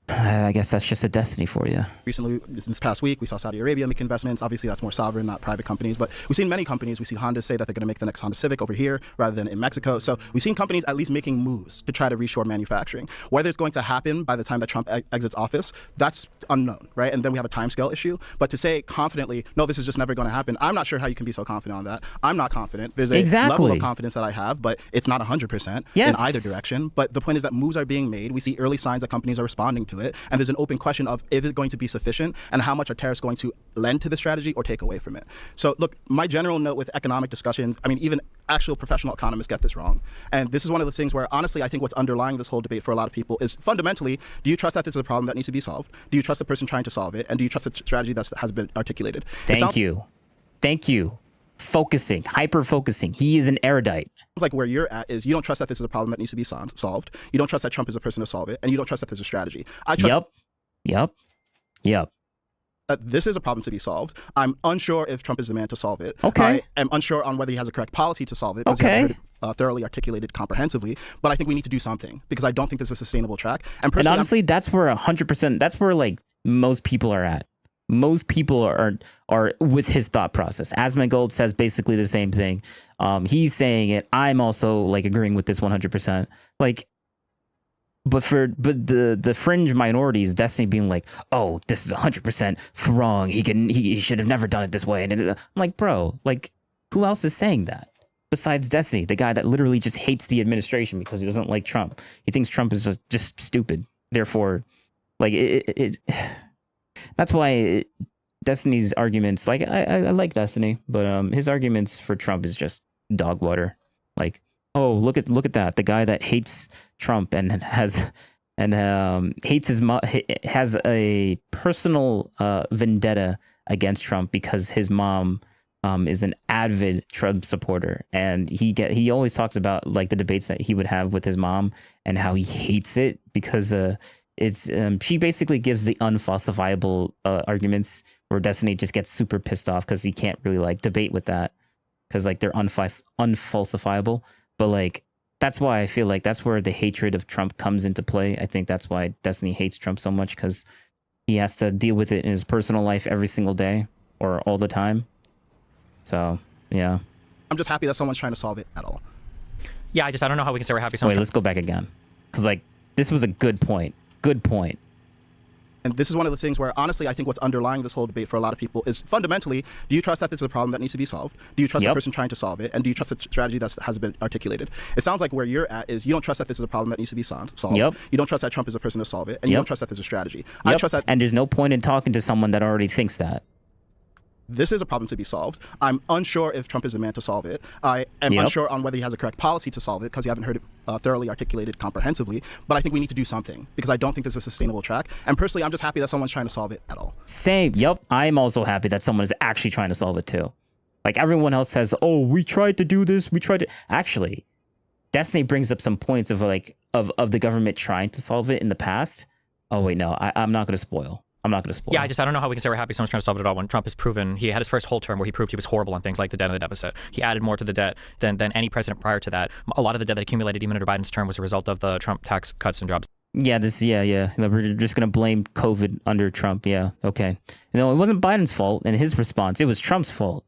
I guess that's just a Destiny for you. Recently, this past week, we saw Saudi Arabia make investments. Obviously, that's more sovereign, not private companies. But we've seen many companies. We see Honda say that they're going to make the next Honda Civic over here rather than in Mexico. So we've seen companies at least making moves to try to reshore manufacturing. Whether it's going to happen by the time that Trump exits office, that's unknown, right? And then we have a timescale issue. But to say confidently, no, this is just never going to happen, I'm not sure how you can be so confident on that. I'm not confident. There's a level of confidence that I have, but it's not 100% in either direction. But the point is that moves are being made. We see early signs that companies are responding to it. And there's an open question of, is it going to be sufficient, and how much are tariffs going to lend to the strategy or take away from it? So look, my general note with economic discussions, I mean, even actual professional economists get this wrong. And this is one of the things where, honestly, I think what's underlying this whole debate for a lot of people is fundamentally, do you trust that this is a problem that needs to be solved? Do you trust the person trying to solve it? And do you trust the strategy that has been articulated? Thank you. Focusing, hyper-focusing. He is an erudite. It's like where you're at is you don't trust that this is a problem that needs to be solved. You don't trust that Trump is a person to solve it. And you don't trust that there's a strategy. I trust Yep. This is a problem to be solved. I'm unsure if Trump is the man to solve it. Okay. I am unsure on whether he has a correct policy to solve it, because he hasn't heard it thoroughly articulated comprehensively. But I think we need to do something, because I don't think this is a sustainable track. And honestly, that's where 100%, that's where like most people are at. Most people are with his thought process. Asmongold says basically the same thing. He's saying it. I'm also like agreeing with this 100%. Like, but the fringe minorities, Destiny being like, oh, this is 100% wrong. He should have never done it this way. And I'm like, bro, like, who else is saying that besides Destiny, the guy that literally just hates the administration because he doesn't like Trump? He thinks Trump is just stupid. Therefore, like that's why Destiny's arguments, like I like Destiny, but his arguments for Trump is just dog water. Like, oh, look at that, the guy that hates Trump and hates his mom, has a personal vendetta against Trump because his mom is an avid Trump supporter, and he always talks about like the debates that he would have with his mom and how he hates it because it's she basically gives the unfalsifiable arguments, where Destiny just gets super pissed off because he can't really like debate with that because like they're unfalsifiable. But like that's why I feel like that's where the hatred of Trump comes into play. I think that's why Destiny hates Trump so much, because he has to deal with it in his personal life every single day or all the time. So yeah, I'm just happy that someone's trying to solve it at all. Yeah, I don't know how we can say we're happy. Wait, let's go back again, because like this was a good point. Good point. And this is one of the things where, honestly, I think what's underlying this whole debate for a lot of people is fundamentally, do you trust that this is a problem that needs to be solved? Do you trust the person trying to solve it? And do you trust the strategy that has been articulated? It sounds like where you're at is you don't trust that this is a problem that needs to be solved. You don't trust that Trump is a person to solve it. And you don't trust that there's a strategy. I trust that. And there's no point in talking to someone that already thinks that. This is a problem to be solved. I'm unsure if Trump is the man to solve it. I am unsure on whether he has a correct policy to solve it, because you haven't heard it thoroughly articulated comprehensively. But I think we need to do something, because I don't think this is a sustainable track. And personally, I'm just happy that someone's trying to solve it at all. Same. Yep. I'm also happy that someone is actually trying to solve it too. Like everyone else says, oh, we tried to do this. We tried to. Actually, Destiny brings up some points of like of the government trying to solve it in the past. Oh wait, no, I'm not going to spoil. I'm not going to spoil. Yeah, I don't know how we can say we're happy someone's trying to solve it at all when Trump has proven, he had his first whole term where he proved he was horrible on things like the debt and the deficit. He added more to the debt than any president prior to that. A lot of the debt that accumulated even under Biden's term was a result of the Trump tax cuts and jobs. Yeah, we're just going to blame COVID under Trump. Yeah, okay. No, it wasn't Biden's fault and his response. It was Trump's fault.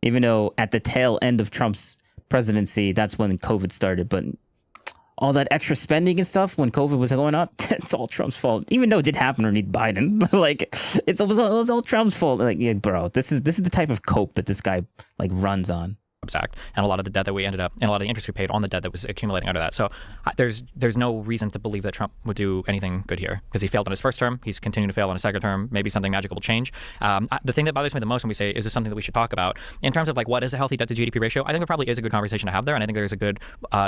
Even though at the tail end of Trump's presidency, that's when COVID started. But all that extra spending and stuff when COVID was going up, it's all Trump's fault. Even though it did happen underneath Biden, like it was all Trump's fault. Like, yeah, bro, this is the type of cope that this guy like runs on. Act, and a lot of the debt that we ended up, and a lot of the interest we paid on the debt that was accumulating under that. So there's no reason to believe that Trump would do anything good here, because he failed in his first term. He's continuing to fail in his second term. Maybe something magical will change. The thing that bothers me the most when we say, is this something that we should talk about in terms of like what is a healthy debt to GDP ratio? I think there probably is a good conversation to have there, and I think there's a good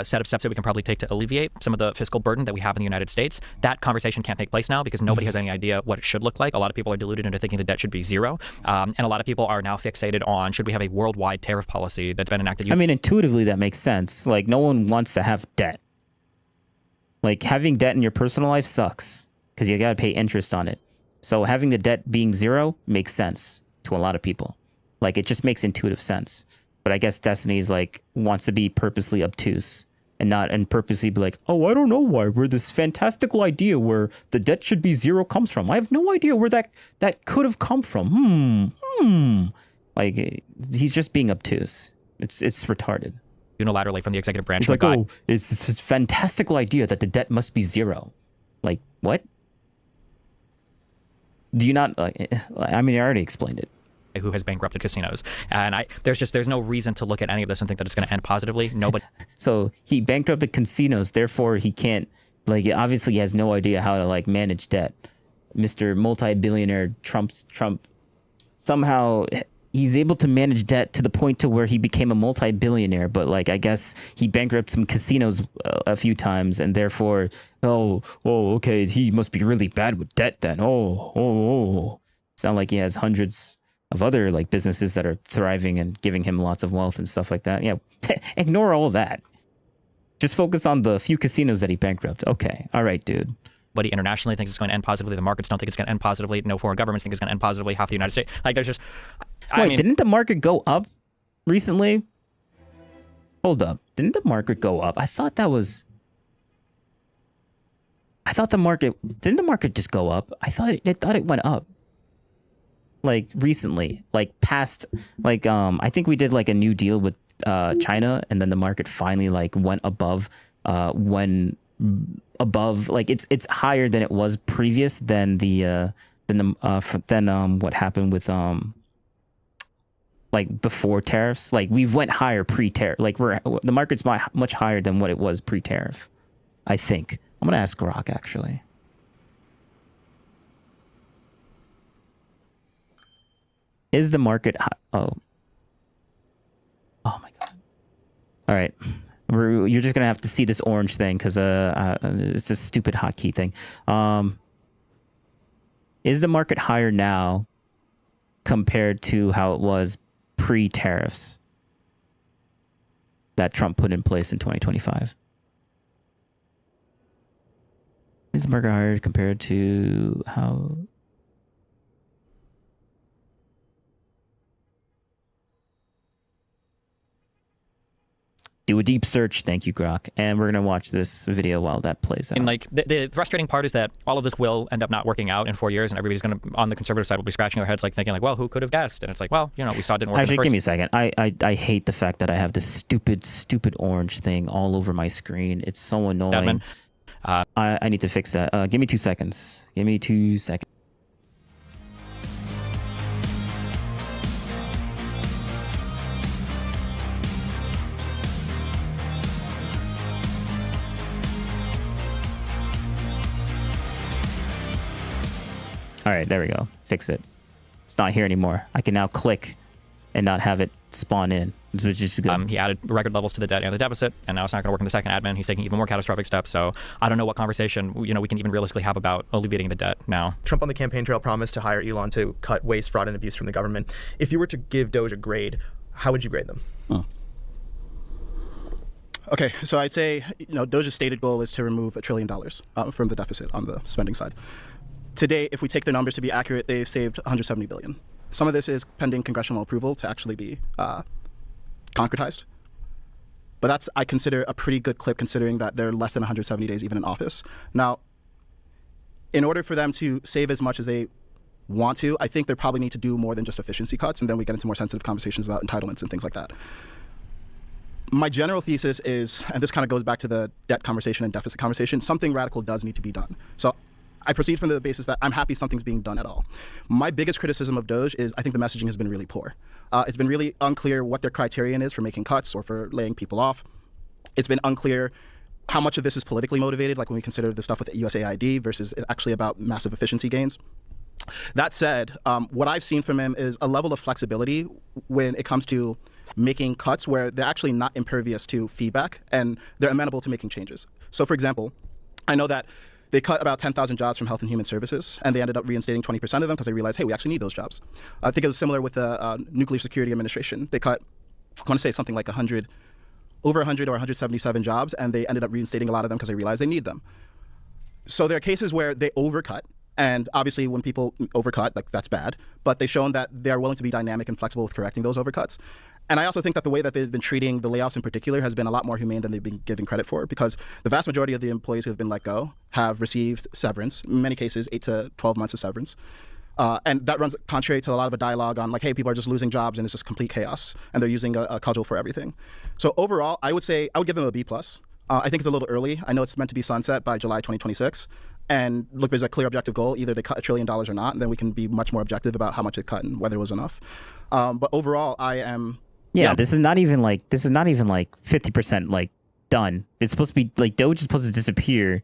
set of steps that we can probably take to alleviate some of the fiscal burden that we have in the United States. That conversation can't take place now because nobody has any idea what it should look like. A lot of people are deluded into thinking the debt should be zero, and a lot of people are now fixated on, should we have a worldwide tariff policy that's been enacted? I mean, intuitively that makes sense. Like, no one wants to have debt. Like, having debt in your personal life sucks because you got to pay interest on it. So having the debt being zero makes sense to a lot of people. Like, it just makes intuitive sense. But I guess Destiny's like wants to be purposely obtuse and purposely be like, oh, I don't know where this fantastical idea where the debt should be zero comes from. I have no idea where that could have come from. Like, he's just being obtuse. It's retarded. Unilaterally from the executive branch. It's like, oh, it's this fantastical idea that the debt must be zero. Like, what? Do you not? I mean, I already explained it. Who has bankrupted casinos, and there's no reason to look at any of this and think that it's going to end positively. Nobody. So he bankrupted casinos, therefore he can't. Like, obviously he has no idea how to like manage debt. Mr. Multi-billionaire Trump somehow. He's able to manage debt to the point to where he became a multi-billionaire, but like, I guess he bankrupted some casinos a few times, and therefore, okay, he must be really bad with debt then. Sound like he has hundreds of other like businesses that are thriving and giving him lots of wealth and stuff like that. Yeah, ignore all of that. Just focus on the few casinos that he bankrupted. Okay, all right, dude. Nobody internationally thinks it's going to end positively. The markets don't think it's going to end positively. No foreign governments think it's going to end positively. Half the United States. Like, there's just... Wait, didn't the market go up recently? Hold up. Didn't the market go up? I thought the market... Didn't the market just go up? I thought it went up. Like, recently. Like, past... Like, I think we did, like, a new deal with China, and then the market finally, like, went above... above, like, it's higher than it was previous than what happened with like before tariffs. Like, we've went higher pre-tariff. Like, the market's much higher than what it was pre-tariff, I think. I'm gonna ask Grok actually. Is the market oh my god. All right. You're just gonna have to see this orange thing because it's a stupid hotkey thing. Is the market higher now compared to how it was pre-tariffs that Trump put in place in 2025? Is the market higher compared to how? Do a deep search, thank you, Grok, and we're gonna watch this video while that plays out. And like the frustrating part is that all of this will end up not working out in 4 years, and everybody's gonna, on the conservative side, will be scratching their heads, like thinking, like, well, who could have guessed? And it's like, well, you know, we saw it didn't work. Actually, give me a second. I hate the fact that I have this stupid orange thing all over my screen. It's so annoying. Devin, I need to fix that. Give me 2 seconds. Give me 2 seconds. All right, there we go. Fix it. It's not here anymore. I can now click and not have it spawn in, which is good. He added record levels to the debt and the deficit, and now it's not going to work in the second admin. He's taking even more catastrophic steps. So I don't know what conversation we can even realistically have about alleviating the debt now. Trump on the campaign trail promised to hire Elon to cut waste, fraud, and abuse from the government. If you were to give Doge a grade, how would you grade them? Okay, so I'd say Doge's stated goal is to remove $1 trillion from the deficit on the spending side. Today, if we take their numbers to be accurate, they've saved $170 billion. Some of this is pending congressional approval to actually be concretized. But that's, I consider, a pretty good clip considering that they're less than 170 days even in office. Now, in order for them to save as much as they want to, I think they probably need to do more than just efficiency cuts, and then we get into more sensitive conversations about entitlements and things like that. My general thesis is, and this kind of goes back to the debt conversation and deficit conversation, something radical does need to be done. So I proceed from the basis that I'm happy something's being done at all. My biggest criticism of Doge is I think the messaging has been really poor. It's been really unclear what their criterion is for making cuts or for laying people off. It's been unclear how much of this is politically motivated, like when we consider the stuff with the USAID versus actually about massive efficiency gains. That said, what I've seen from him is a level of flexibility when it comes to making cuts where they're actually not impervious to feedback and they're amenable to making changes. So for example, I know that they cut about 10,000 jobs from Health and Human Services, and they ended up reinstating 20% of them because they realized, hey, we actually need those jobs. I think it was similar with the Nuclear Security Administration. They cut, I want to say something like over 100 or 177 jobs, and they ended up reinstating a lot of them because they realized they need them. So there are cases where they overcut, and obviously when people overcut, like that's bad, but they've shown that they're willing to be dynamic and flexible with correcting those overcuts. And I also think that the way that they've been treating the layoffs in particular has been a lot more humane than they've been given credit for, because the vast majority of the employees who have been let go have received severance, in many cases 8 to 12 months of severance. And that runs contrary to a lot of a dialogue on like, hey, people are just losing jobs and it's just complete chaos, and they're using a cudgel for everything. So overall, I would give them a B+. I think it's a little early. I know it's meant to be sunset by July 2026. And look, there's a clear objective goal. Either they cut $1 trillion or not, and then we can be much more objective about how much it cut and whether it was enough. But overall, I am... Yeah, this is not even like 50% like done. It's supposed to be like Doge is supposed to disappear.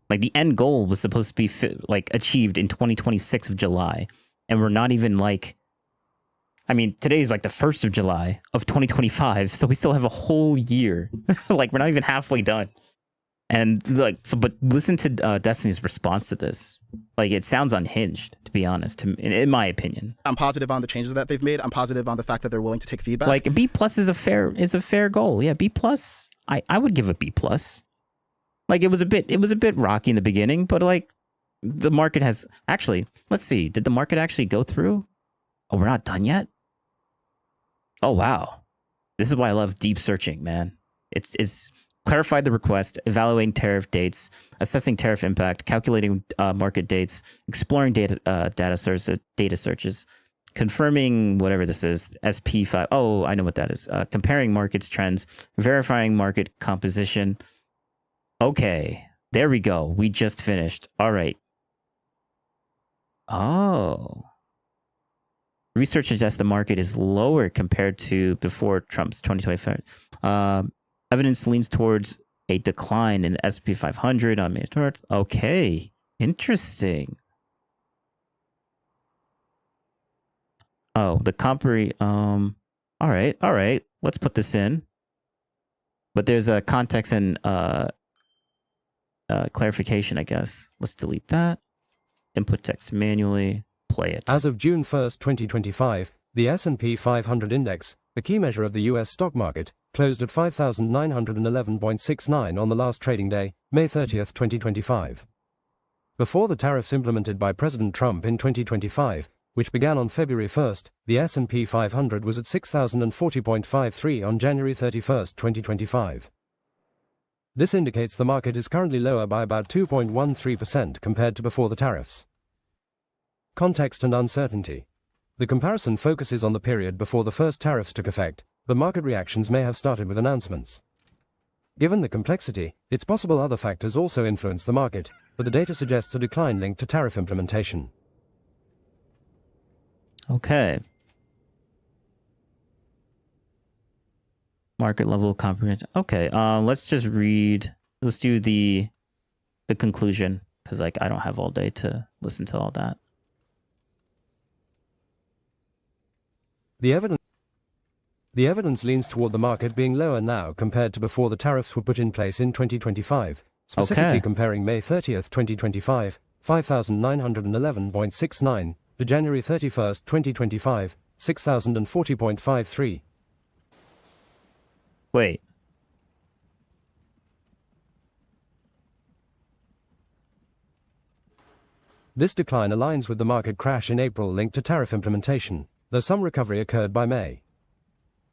Like the end goal was supposed to be like achieved in 2026 of July, and we're not even like. I mean, today is like the 1st of July of 2025, so we still have a whole year. Like we're not even halfway done. And like so, but listen to Destiny's response to this. Like it sounds unhinged, to be honest, in my opinion. I'm positive on the changes that they've made. I'm positive on the fact that they're willing to take feedback. Like a B+ is a fair goal. Yeah, B+. I would give a B+. Like it was a bit rocky in the beginning, but like the market has actually. Let's see, did the market actually go through? Oh, we're not done yet. Oh wow, this is why I love deep searching, man. It's clarified the request, evaluating tariff dates, assessing tariff impact, calculating market dates, exploring data searches, confirming whatever this is, SP5. Oh, I know what that is. Comparing markets trends, verifying market composition. Okay, there we go. We just finished. All right. Oh. Research suggests the market is lower compared to before Trump's 2025. Evidence leans towards a decline in the S&P 500 on May 3rd. Okay, interesting. Oh, the all right. Let's put this in. But there's a context and clarification, I guess. Let's delete that. Input text manually. Play it. As of June 1st, 2025, the S&P 500 index, a key measure of the US stock market, closed at 5,911.69 on the last trading day, May 30th, 2025. Before the tariffs implemented by President Trump in 2025, which began on February 1st, the S&P 500 was at 6,040.53 on January 31st, 2025. This indicates the market is currently lower by about 2.13% compared to before the tariffs. Context and uncertainty. The comparison focuses on the period before the first tariffs took effect, but market reactions may have started with announcements. Given the complexity, it's possible other factors also influence the market, but the data suggests a decline linked to tariff implementation. Okay. Market level comprehension. Okay, let's just read. Let's do the conclusion, because like I don't have all day to listen to all that. The evidence leans toward the market being lower now compared to before the tariffs were put in place in 2025, specifically comparing May 30th, 2025, 5,911.69, to January 31st, 2025, 6,040.53. Wait. This decline aligns with the market crash in April linked to tariff implementation, though some recovery occurred by May.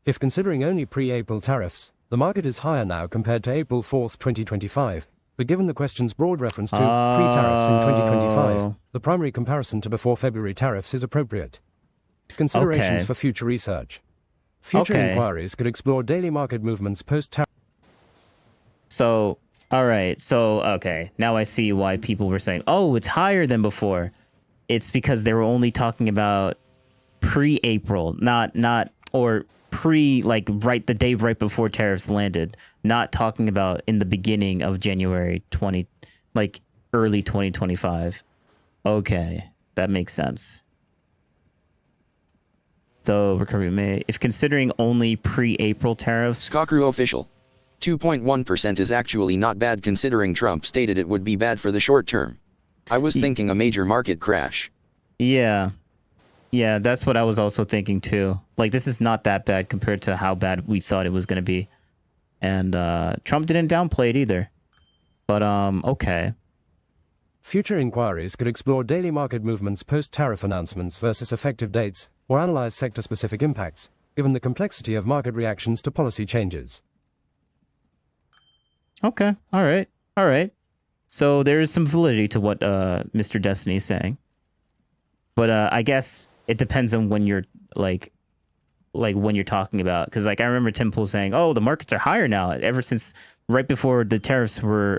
If considering only pre-April tariffs, the market is higher now compared to April 4th, 2025, but given the question's broad reference to pre-tariffs in 2025, the primary comparison to before February tariffs is appropriate. Considerations for future research. Future inquiries could explore daily market movements post-tariff. So, All right. So, okay. Now I see why people were saying, oh, it's higher than before. It's because they were only talking about pre-April, or like the day right before tariffs landed, not talking about in the beginning of January like early 2025. Okay. That makes sense. Though recovery may, if considering only pre-April tariffs. Skakru official. 2.1% is actually not bad considering Trump stated it would be bad for the short term. I was thinking a major market crash. Yeah. Yeah, that's what I was also thinking too. Like, this is not that bad compared to how bad we thought it was going to be. And Trump didn't downplay it either. But, okay. Future inquiries could explore daily market movements post-tariff announcements versus effective dates, or analyze sector-specific impacts, given the complexity of market reactions to policy changes. Okay, all right. So there is some validity to what Mr. Destiny is saying. But I guess it depends on when you're, like when you're talking about, because like I remember Tim Pool saying, oh, the markets are higher now ever since right before the tariffs were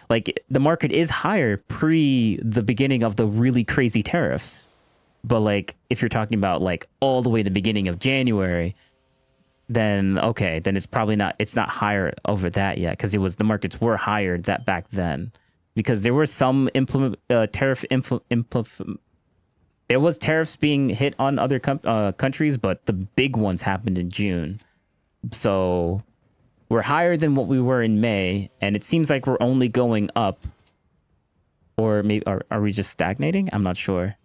like the market is higher pre the beginning of the really crazy tariffs. But like if you're talking about like all the way to the beginning of January, then okay, then it's probably not, it's not higher over that yet, because the markets were higher that back then, because there were some there was tariffs being hit on other countries, but the big ones happened in June. So we're higher than what we were in May, and it seems like we're only going up. Or maybe are we just stagnating? I'm not sure.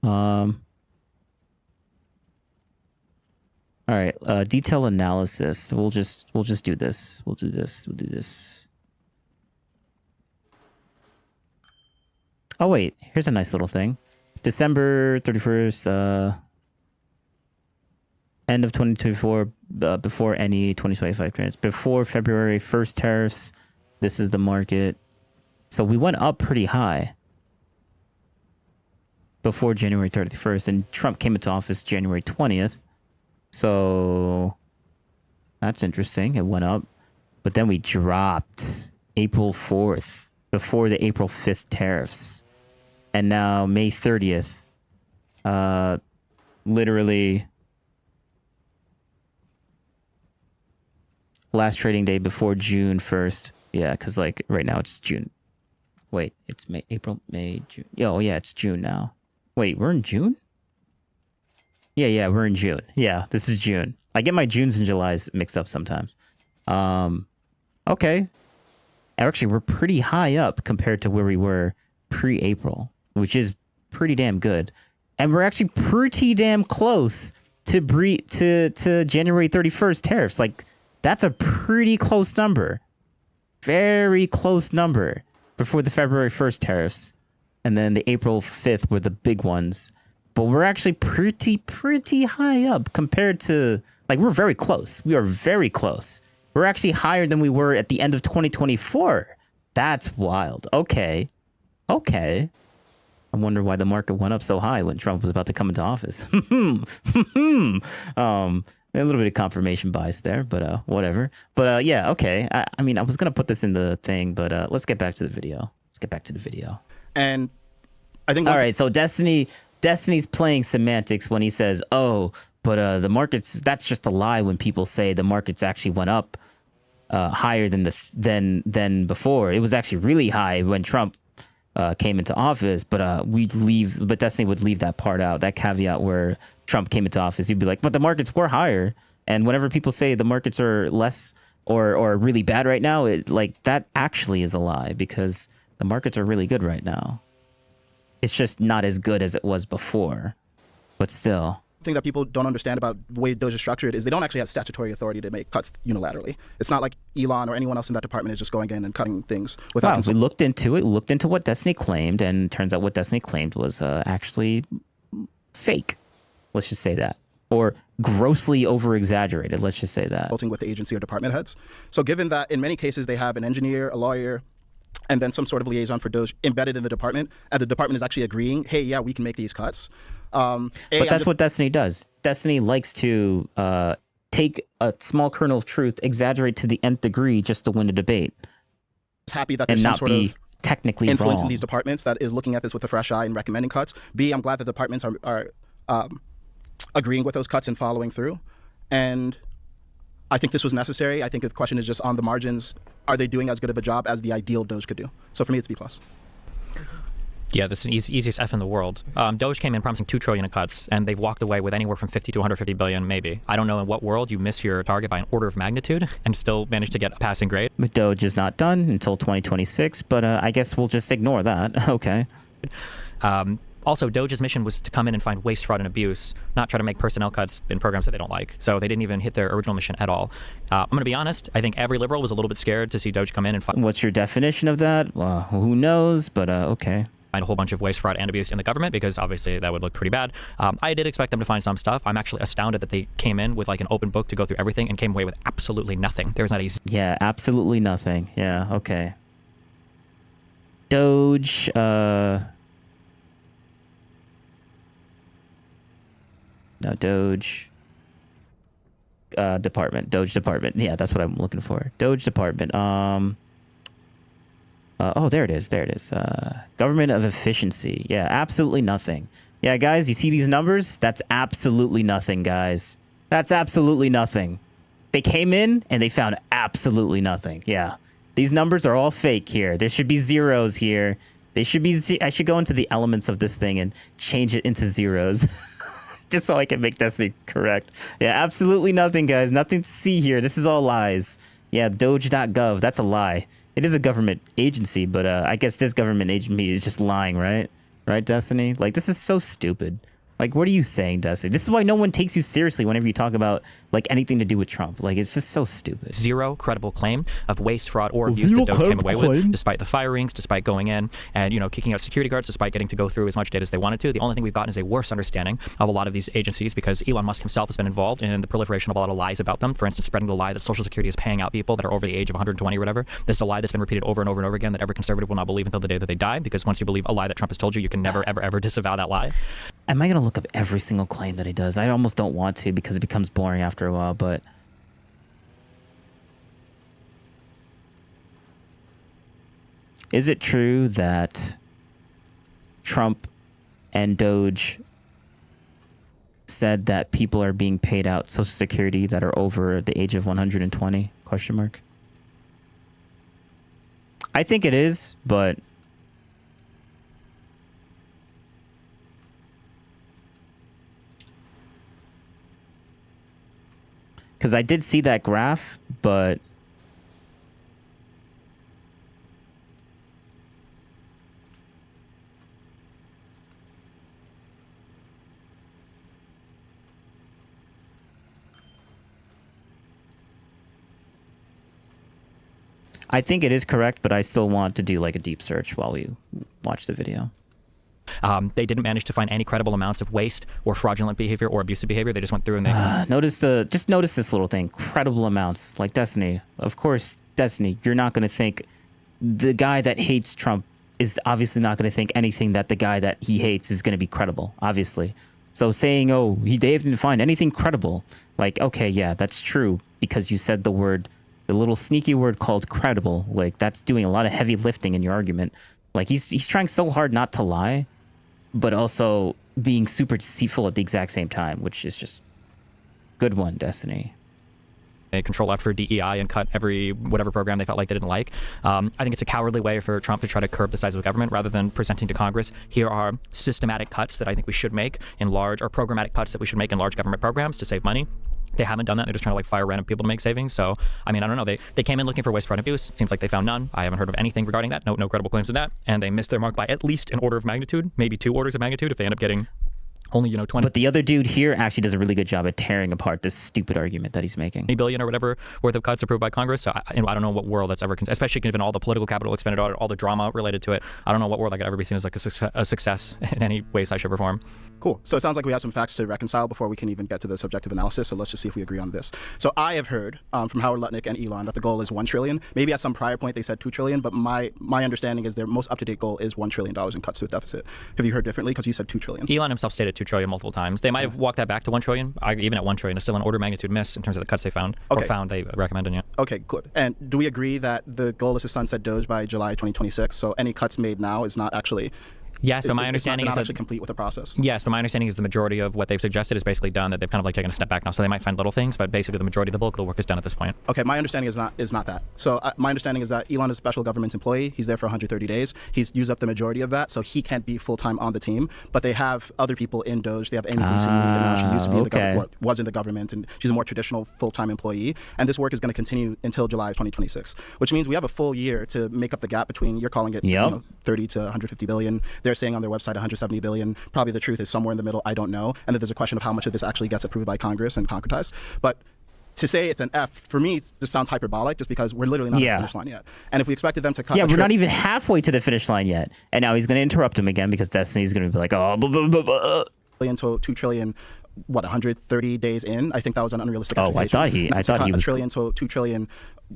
All right, detail analysis. We'll just do this. We'll do this. Oh wait, here's a nice little thing. December 31st, end of 2024, before any 2025 trends, before February 1st tariffs. This is the market. So we went up pretty high before January 31st, and Trump came into office January 20th. So that's interesting. It went up, but then we dropped April 4th before the April 5th tariffs. And now May 30th, literally last trading day before June 1st. Yeah, because like right now it's June. Wait, it's April, May, June. Oh yeah, it's June now. Wait, we're in June? Yeah, we're in June. Yeah, this is June. I get my Junes and Julys mixed up sometimes. Okay. Actually, we're pretty high up compared to where we were pre-April, which is pretty damn good. And we're actually pretty damn close to January 31st tariffs. Like, that's a pretty close number. Very close number before the February 1st tariffs. And then the April 5th were the big ones. But we're actually pretty high up compared to, like, we're very close. We are very close. We're actually higher than we were at the end of 2024. That's wild. Okay. I wonder why the market went up so high when Trump was about to come into office. A little bit of confirmation bias there, but whatever. But yeah, okay. I mean, I was going to put this in the thing, but let's get back to the video. And I think... All right, so Destiny's playing semantics when he says, oh, but the markets, that's just a lie when people say the markets actually went up higher than before. It was actually really high when Trump came into office, but Destiny would leave that part out, that caveat where Trump came into office. He'd be like, but the markets were higher. And whenever people say the markets are less or really bad right now, that actually is a lie, because the markets are really good right now. It's just not as good as it was before, but still. The thing that people don't understand about the way DOGE is structured is they don't actually have statutory authority to make cuts unilaterally. It's not like Elon or anyone else in that department is just going in and cutting things without... We looked into what Destiny claimed, and turns out what Destiny claimed was actually fake. Let's just say that. Or grossly over-exaggerated. Let's just say that. Consulting with the agency or department heads. So given that in many cases they have an engineer, a lawyer, and then some sort of liaison for DOGE embedded in the department, and the department is actually agreeing, hey, yeah, we can make these cuts. But that's what Destiny does. Destiny likes to take a small kernel of truth, exaggerate to the nth degree just to win a debate. Happy that there's some sort of technically influence wrong in these departments that is looking at this with a fresh eye and recommending cuts. B, I'm glad that the departments are agreeing with those cuts and following through. And I think this was necessary. I think the question is just on the margins, are they doing as good of a job as the ideal Doge could do? So for me, it's B+. Yeah, this is the easiest F in the world. Doge came in promising $2 trillion in cuts, and they've walked away with anywhere from 50 to 150 billion, maybe. I don't know in what world you miss your target by an order of magnitude and still manage to get a passing grade. But Doge is not done until 2026, but I guess we'll just ignore that. Okay. Also, Doge's mission was to come in and find waste, fraud, and abuse, not try to make personnel cuts in programs that they don't like. So they didn't even hit their original mission at all. I'm going to be honest. I think every liberal was a little bit scared to see Doge come in and find... What's your definition of that? Well, who knows, but okay. Find a whole bunch of waste, fraud, and abuse in the government, because obviously that would look pretty bad. I did expect them to find some stuff. I'm actually astounded that they came in with like an open book to go through everything and came away with absolutely nothing. There was not a... Yeah, absolutely nothing. Yeah, okay. Doge, no, Doge department. Doge department. Yeah, that's what I'm looking for. Doge department. Oh, there it is. There it is. Government of efficiency. Yeah, absolutely nothing. Yeah, guys, you see these numbers? That's absolutely nothing, guys. That's absolutely nothing. They came in and they found absolutely nothing. Yeah. These numbers are all fake here. There should be zeros here. They should be... I should go into the elements of this thing and change it into zeros. Just so I can make Destiny correct. Yeah, absolutely nothing, guys. Nothing to see here. This is all lies. Yeah, Doge.gov. That's a lie. It is a government agency, but I guess this government agency is just lying, right? Right, Destiny? Like, this is so stupid. Like, what are you saying, Destiny? This is why no one takes you seriously whenever you talk about, like, anything to do with Trump. Like, it's just so stupid. Zero credible claim of waste, fraud, or abuse that Doge came away with, despite the firings, despite going in and, you know, kicking out security guards, despite getting to go through as much data as they wanted to. The only thing we've gotten is a worse understanding of a lot of these agencies, because Elon Musk himself has been involved in the proliferation of a lot of lies about them. For instance, spreading the lie that Social Security is paying out people that are over the age of 120 or whatever. This is a lie that's been repeated over and over and over again that every conservative will not believe until the day that they die, because once you believe a lie that Trump has told you, you can never, ever, ever disavow that lie. Am I going to look up every single claim that he does? I almost don't want to, because it becomes boring after a while, but... Is it true that Trump and Doge said that people are being paid out Social Security that are over the age of 120? Question mark. I think it is, but... Because I did see that graph, but... I think it is correct, but I still want to do like a deep search while we watch the video. They didn't manage to find any credible amounts of waste or fraudulent behavior or abusive behavior. They just went through and they... Notice this little thing. Credible amounts. Like Destiny. Of course, Destiny, you're not going to think... The guy that hates Trump is obviously not going to think anything that the guy that he hates is going to be credible, obviously. So saying, oh, they didn't find anything credible. Like, okay, yeah, that's true. Because you said the little sneaky word called credible. Like, that's doing a lot of heavy lifting in your argument. Like, he's trying so hard not to lie, but also being super deceitful at the exact same time, which is just good one, Destiny. They control F for DEI and cut whatever program they felt like they didn't like. I think it's a cowardly way for Trump to try to curb the size of the government rather than presenting to Congress, here are systematic cuts that I think we should make in large, or programmatic cuts that we should make in large government programs to save money. They haven't done that. They're just trying to like fire random people to make savings. So, I mean, I don't know. They came in looking for waste, fraud, and abuse. It seems like they found none. I haven't heard of anything regarding that. No credible claims of that. And they missed their mark by at least an order of magnitude, maybe 2 orders of magnitude if they end up getting only, 20. But the other dude here actually does a really good job at tearing apart this stupid argument that he's making. $20 billion or whatever worth of cuts approved by Congress. So I don't know what world that's ever, especially given all the political capital expended on it, all the drama related to it. I don't know what world that could ever be seen as like a success in any way, size, shape, or form. Cool. So it sounds like we have some facts to reconcile before we can even get to the subjective analysis. So let's just see if we agree on this. So I have heard from Howard Lutnick and Elon that the goal is $1 trillion. Maybe at some prior point they said $2 trillion, but my understanding is their most up-to-date goal is $1 trillion in cuts to a deficit. Have you heard differently? Because you said $2 trillion. Elon himself stated 2 trillion multiple times. They might have walked that back to 1 trillion. Even at 1 trillion, it's still an order of magnitude miss in terms of the cuts they found they recommended. Yeah. Okay, good. And do we agree that the goal is to sunset Doge by July 2026? So any cuts made now is not actually. Yes, but my understanding is not that actually complete with the process. Yes, but my understanding is the majority of what they've suggested is basically done. That they've kind of like taken a step back now. So they might find little things, but basically the majority of the bulk of the work is done at this point. Okay, my understanding is not that. So my understanding is that Elon is a special government employee. He's there for 130 days. He's used up the majority of that, so he can't be full time on the team. But they have other people in Doge. They have Amy Coney, and now she used to be in the government, was in the government, and she's a more traditional full time employee. And this work is going to continue until July of 2026, which means we have a full year to make up the gap between you're calling it 30 to 150 billion. They're saying on their website 170 billion. Probably the truth is somewhere in the middle. I don't know. And then there's a question of how much of this actually gets approved by Congress and concretized. But to say it's an F, for me, it just sounds hyperbolic just because we're literally not at the finish line yet. And if we expected them to cut... Yeah, we're not even halfway to the finish line yet. And now he's going to interrupt him again because Destiny's going to be like, oh, blah, blah, blah, blah. To 2 trillion, 130 days in? I think that was an unrealistic expectation. I thought he was... $1 trillion to 2 trillion...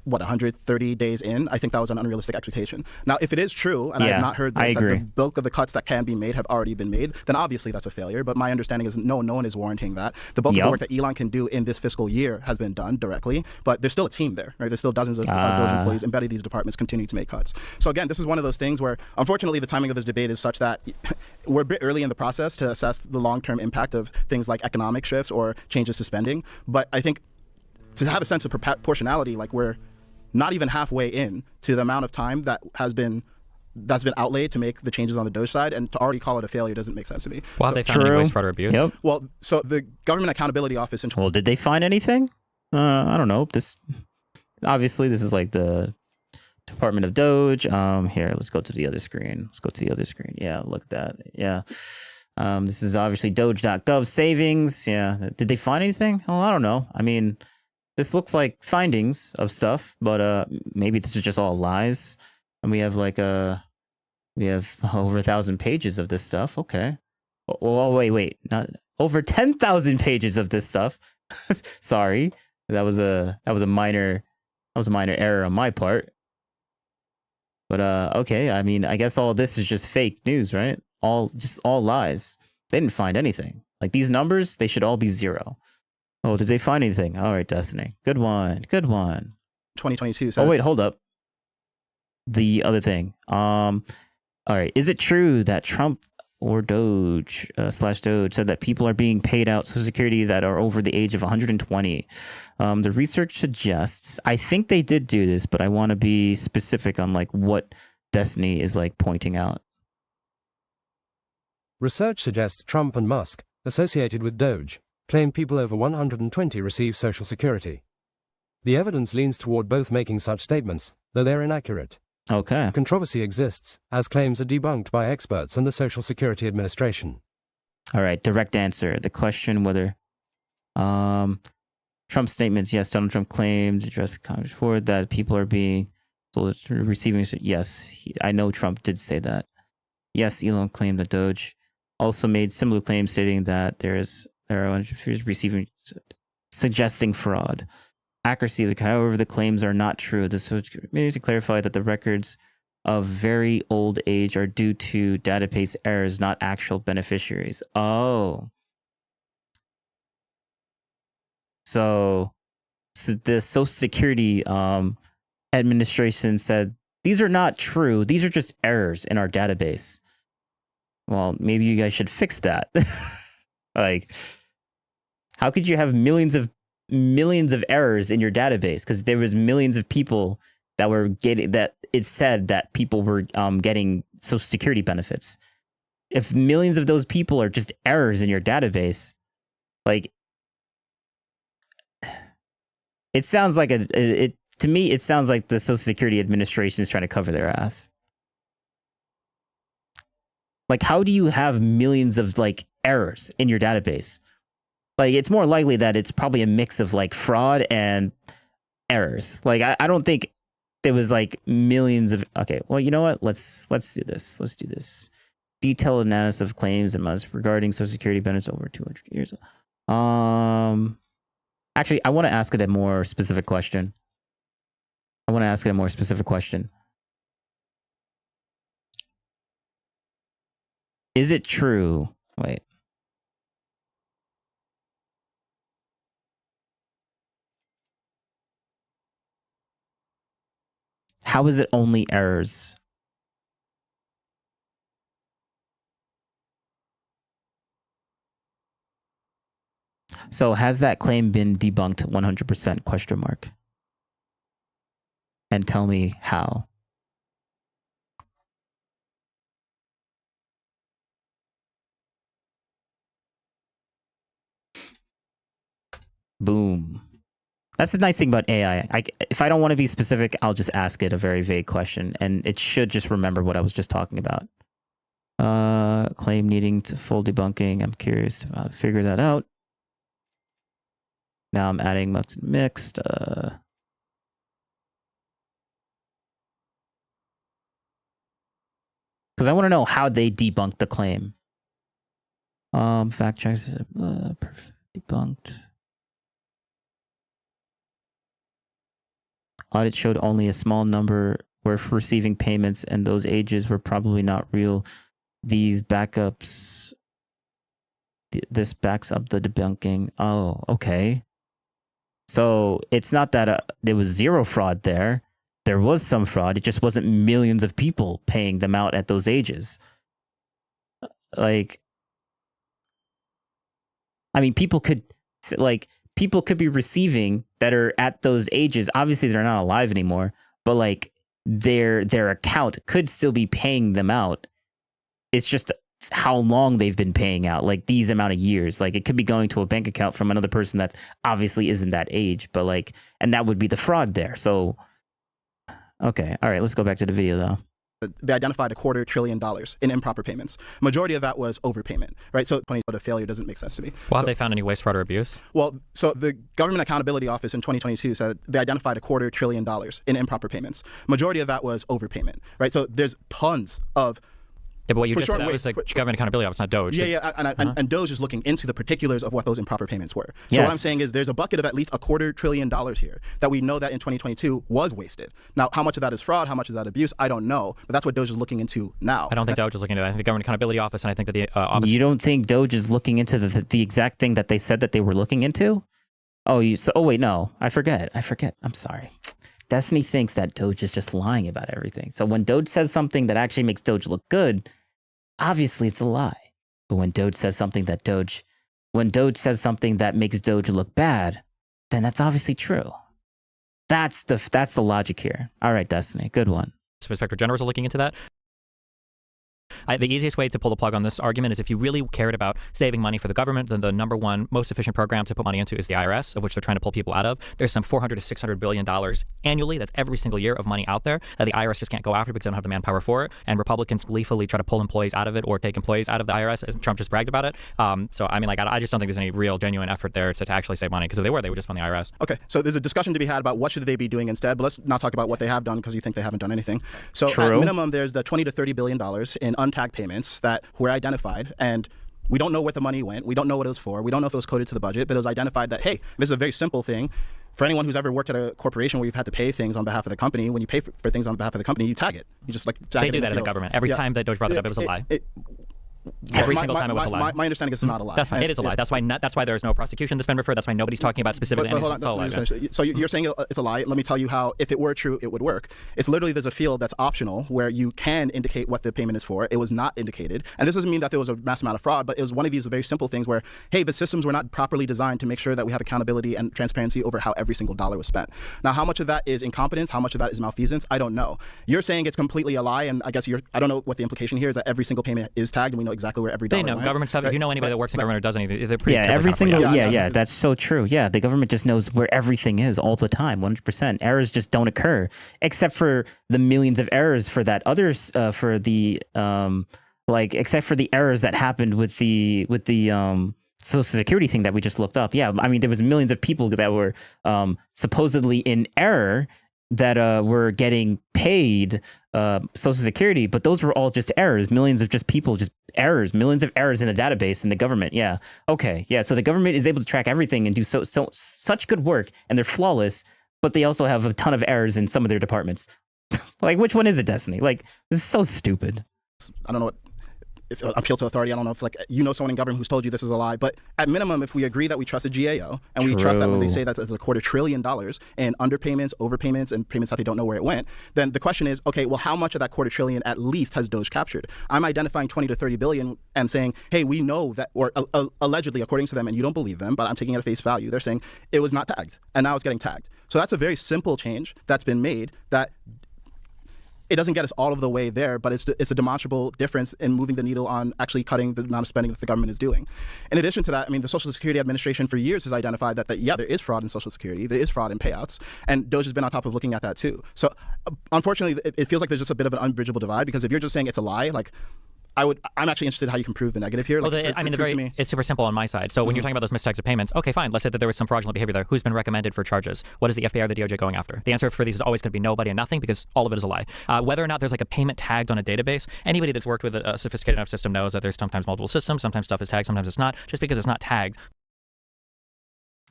130 days in? I think that was an unrealistic expectation. Now, if it is true, and I have not heard this, that the bulk of the cuts that can be made have already been made, then obviously that's a failure. But my understanding is no one is warranting that. The bulk of the work that Elon can do in this fiscal year has been done directly, but there's still a team there, right? There's still dozens of Doge employees embedded in these departments continue to make cuts. So again, this is one of those things where, unfortunately, the timing of this debate is such that we're a bit early in the process to assess the long-term impact of things like economic shifts or changes to spending. But I think to have a sense of proportionality, like we're not even halfway in to the amount of time that's been outlaid to make the changes on the Doge side, and to already call it a failure doesn't make sense to me. Well, they found any waste, fraud, or abuse. Yep. Well, so the Government Accountability Office... Well, did they find anything? I don't know. This is like the Department of Doge. Here, let's go to the other screen. Yeah, look at that. Yeah. This is obviously Doge.gov savings. Yeah. Did they find anything? Oh, I don't know. I mean... This looks like findings of stuff, but maybe this is just all lies. And we have over 1,000 pages of this stuff. Okay. Oh, wait, not over 10,000 pages of this stuff. Sorry, that was a minor error on my part. But okay. I mean, I guess all this is just fake news, right? All lies. They didn't find anything. Like these numbers, they should all be 0. Oh, did they find anything? All right, Destiny. Good one. 2022. Oh, wait, hold up. The other thing. All right. Is it true that Trump or Doge / Doge said that people are being paid out Social Security that are over the age of 120? The research suggests, I think they did do this, but I want to be specific on like what Destiny is like pointing out. Research suggests Trump and Musk, associated with Doge, claim people over 120 receive Social Security. The evidence leans toward both making such statements, though they're inaccurate. Okay. Controversy exists, as claims are debunked by experts and the Social Security Administration. All right, direct answer. The question whether Trump's statements, yes, Donald Trump claimed, addressed Congress forward that people are being receiving. Yes, I know Trump did say that. Yes, Elon claimed that Doge also made similar claims stating that there are receiving, suggesting fraud. Accuracy, however, the claims are not true. This was made to clarify that the records of very old age are due to database errors, not actual beneficiaries. Oh. So the Social Security Administration said, these are not true. These are just errors in our database. Well, maybe you guys should fix that. Like, how could you have millions of errors in your database? Because there was millions of people that were getting that. It said that people were getting Social Security benefits. If millions of those people are just errors in your database, like, it sounds like to me it sounds like the Social Security Administration is trying to cover their ass. Like, how do you have millions of like errors in your database? Like, it's more likely that it's probably a mix of like fraud and errors. Like, I don't think there was like millions of. Okay, well, you know what? Let's do this. Let's do this. Detailed analysis of claims and must regarding Social Security benefits over 200 years. Actually, I want to ask it a more specific question. Is it true? Wait. How is it only errors? So has that claim been debunked 100% question mark? And tell me how. Boom. That's the nice thing about AI. If I don't want to be specific, I'll just ask it a very vague question, and it should just remember what I was just talking about. Claim needing to full debunking. I'm curious how to figure that out. Now I'm adding mixed. Because I want to know how they debunked the claim. Fact checks. Perfect. Debunked. Audit showed only a small number were receiving payments, and those ages were probably not real. These backups. This backs up the debunking. Oh, okay. So it's not that there was zero fraud there. There was some fraud. It just wasn't millions of people paying them out at those ages. Like, I mean, people could be receiving that are at those ages. Obviously, they're not alive anymore, but like their account could still be paying them out. It's just how long they've been paying out, like these amount of years. Like it could be going to a bank account from another person that obviously isn't that age, but like, and that would be the fraud there. So, okay. All right. Let's go back to the video though. They identified $250 billion in improper payments. Majority of that was overpayment, right? So pointing out a failure doesn't make sense to me. Well, have they found any waste, fraud, or abuse? Well, so the Government Accountability Office in 2022 said they identified $250 billion in improper payments. Majority of that was overpayment, right? So there's tons of. Yeah, but what you just said, that was like Government Accountability Office, not Doge. Yeah, and Doge is looking into the particulars of what those improper payments were. So what I'm saying is there's a bucket of at least $250 billion here that we know that in 2022 was wasted. Now, how much of that is fraud? How much is that abuse? I don't know, but that's what Doge is looking into now. I don't think Doge is looking into that. I think the Government Accountability Office, and I think that the office. You don't think Doge is looking into the exact thing that they said that they were looking into? Oh, wait, no, I forget. I'm sorry. Destiny thinks that Doge is just lying about everything. So when Doge says something that actually makes Doge look good, obviously it's a lie. But when Doge says something that makes Doge look bad, then that's obviously true. That's the logic here. All right, Destiny, good one. Inspector Generals are looking into that. The easiest way to pull the plug on this argument is if you really cared about saving money for the government, then the number one most efficient program to put money into is the IRS, of which they're trying to pull people out of. There's some $400 to $600 billion annually. That's every single year of money out there that the IRS just can't go after because they don't have the manpower for it. And Republicans gleefully try to pull employees out of it or take employees out of the IRS. As Trump just bragged about it. So I mean, like, I just don't think there's any real genuine effort there to actually save money, because if they would just fund the IRS. Okay, so there's a discussion to be had about what should they be doing instead, but let's not talk about what they have done because you think they haven't done anything. So at minimum, there's the $20 to $30 billion in untagged payments that were identified, and we don't know where the money went. We don't know what it was for. We don't know if it was coded to the budget, but it was identified that, hey, this is a very simple thing. For anyone who's ever worked at a corporation where you've had to pay things on behalf of the company, when you pay for things on behalf of the company, you tag it. You just like tag they it do that in the government. Every time that Doge brought it up, it was a lie. Every single time it was a lie. My understanding is it's not a lie. That's fine. It is a lie. That's why there's no prosecution that's been referred. That's why nobody's talking about specifically. But hold on, so you're saying it's a lie. Let me tell you how, if it were true, it would work. It's literally, there's a field that's optional where you can indicate what the payment is for. It was not indicated. And this doesn't mean that there was a mass amount of fraud, but it was one of these very simple things where, hey, the systems were not properly designed to make sure that we have accountability and transparency over how every single dollar was spent. Now, how much of that is incompetence? How much of that is malfeasance? I don't know. You're saying it's completely a lie, and I guess I don't know what the implication here is, that every single payment is tagged and we know exactly where every dollar went. Government stuff. If you know anybody that works in government or does anything, they're pretty every single that's so true. Yeah, the government just knows where everything is all the time, 100%. Errors just don't occur, except for the millions of errors for that others for the except for the errors that happened with the Social Security thing that we just looked up. Yeah, I mean, there was millions of people that were supposedly in error that were getting paid Social Security, but those were all just errors. Millions of just people, just errors, millions of errors in the database in the government. Yeah. Okay. Yeah. So the government is able to track everything and do such good work, and they're flawless, but they also have a ton of errors in some of their departments. Like, which one is it, Destiny? Like, this is so stupid. I don't know if appeal to authority. I don't know if like you know someone in government who's told you this is a lie, but at minimum, if we agree that we trust the GAO and we trust that when they say that there's $250 billion in underpayments, overpayments, and payments that they don't know where it went, then the question is, okay, well, how much of that $250 billion at least has Doge captured? I'm identifying 20 to 30 billion and saying, hey, we know that, or allegedly, according to them, and you don't believe them, but I'm taking it at face value. They're saying it was not tagged, and now it's getting tagged. So that's a very simple change that's been made that it doesn't get us all of the way there, but it's a demonstrable difference in moving the needle on actually cutting the amount of spending that the government is doing. In addition to that, I mean, the Social Security Administration for years has identified that yeah, there is fraud in Social Security, there is fraud in payouts, and Doge has been on top of looking at that too. So unfortunately, it feels like there's just a bit of an unbridgeable divide, because if you're just saying it's a lie, like, I'm actually interested in how you can prove the negative here. Well, it's super simple on my side. So when you're talking about those mistags of payments, okay, fine. Let's say that there was some fraudulent behavior there. Who's been recommended for charges? What is the FBI or the DOJ going after? The answer for these is always going to be nobody and nothing, because all of it is a lie. Whether or not there's like a payment tagged on a database, anybody that's worked with a sophisticated enough system knows that there's sometimes multiple systems, sometimes stuff is tagged, sometimes it's not. Just because it's not tagged.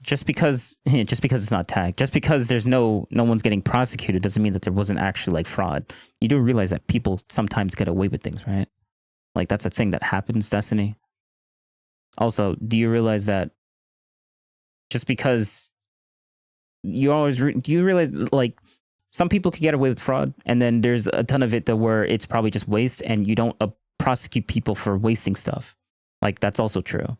Just because it's not tagged, just because there's no one's getting prosecuted doesn't mean that there wasn't actually like fraud. You do realize that people sometimes get away with things, right? Like, that's a thing that happens, Destiny. Also, do you realize that just because do you realize, like, some people can get away with fraud, and then there's a ton of it that where it's probably just waste, and you don't prosecute people for wasting stuff. Like, that's also true.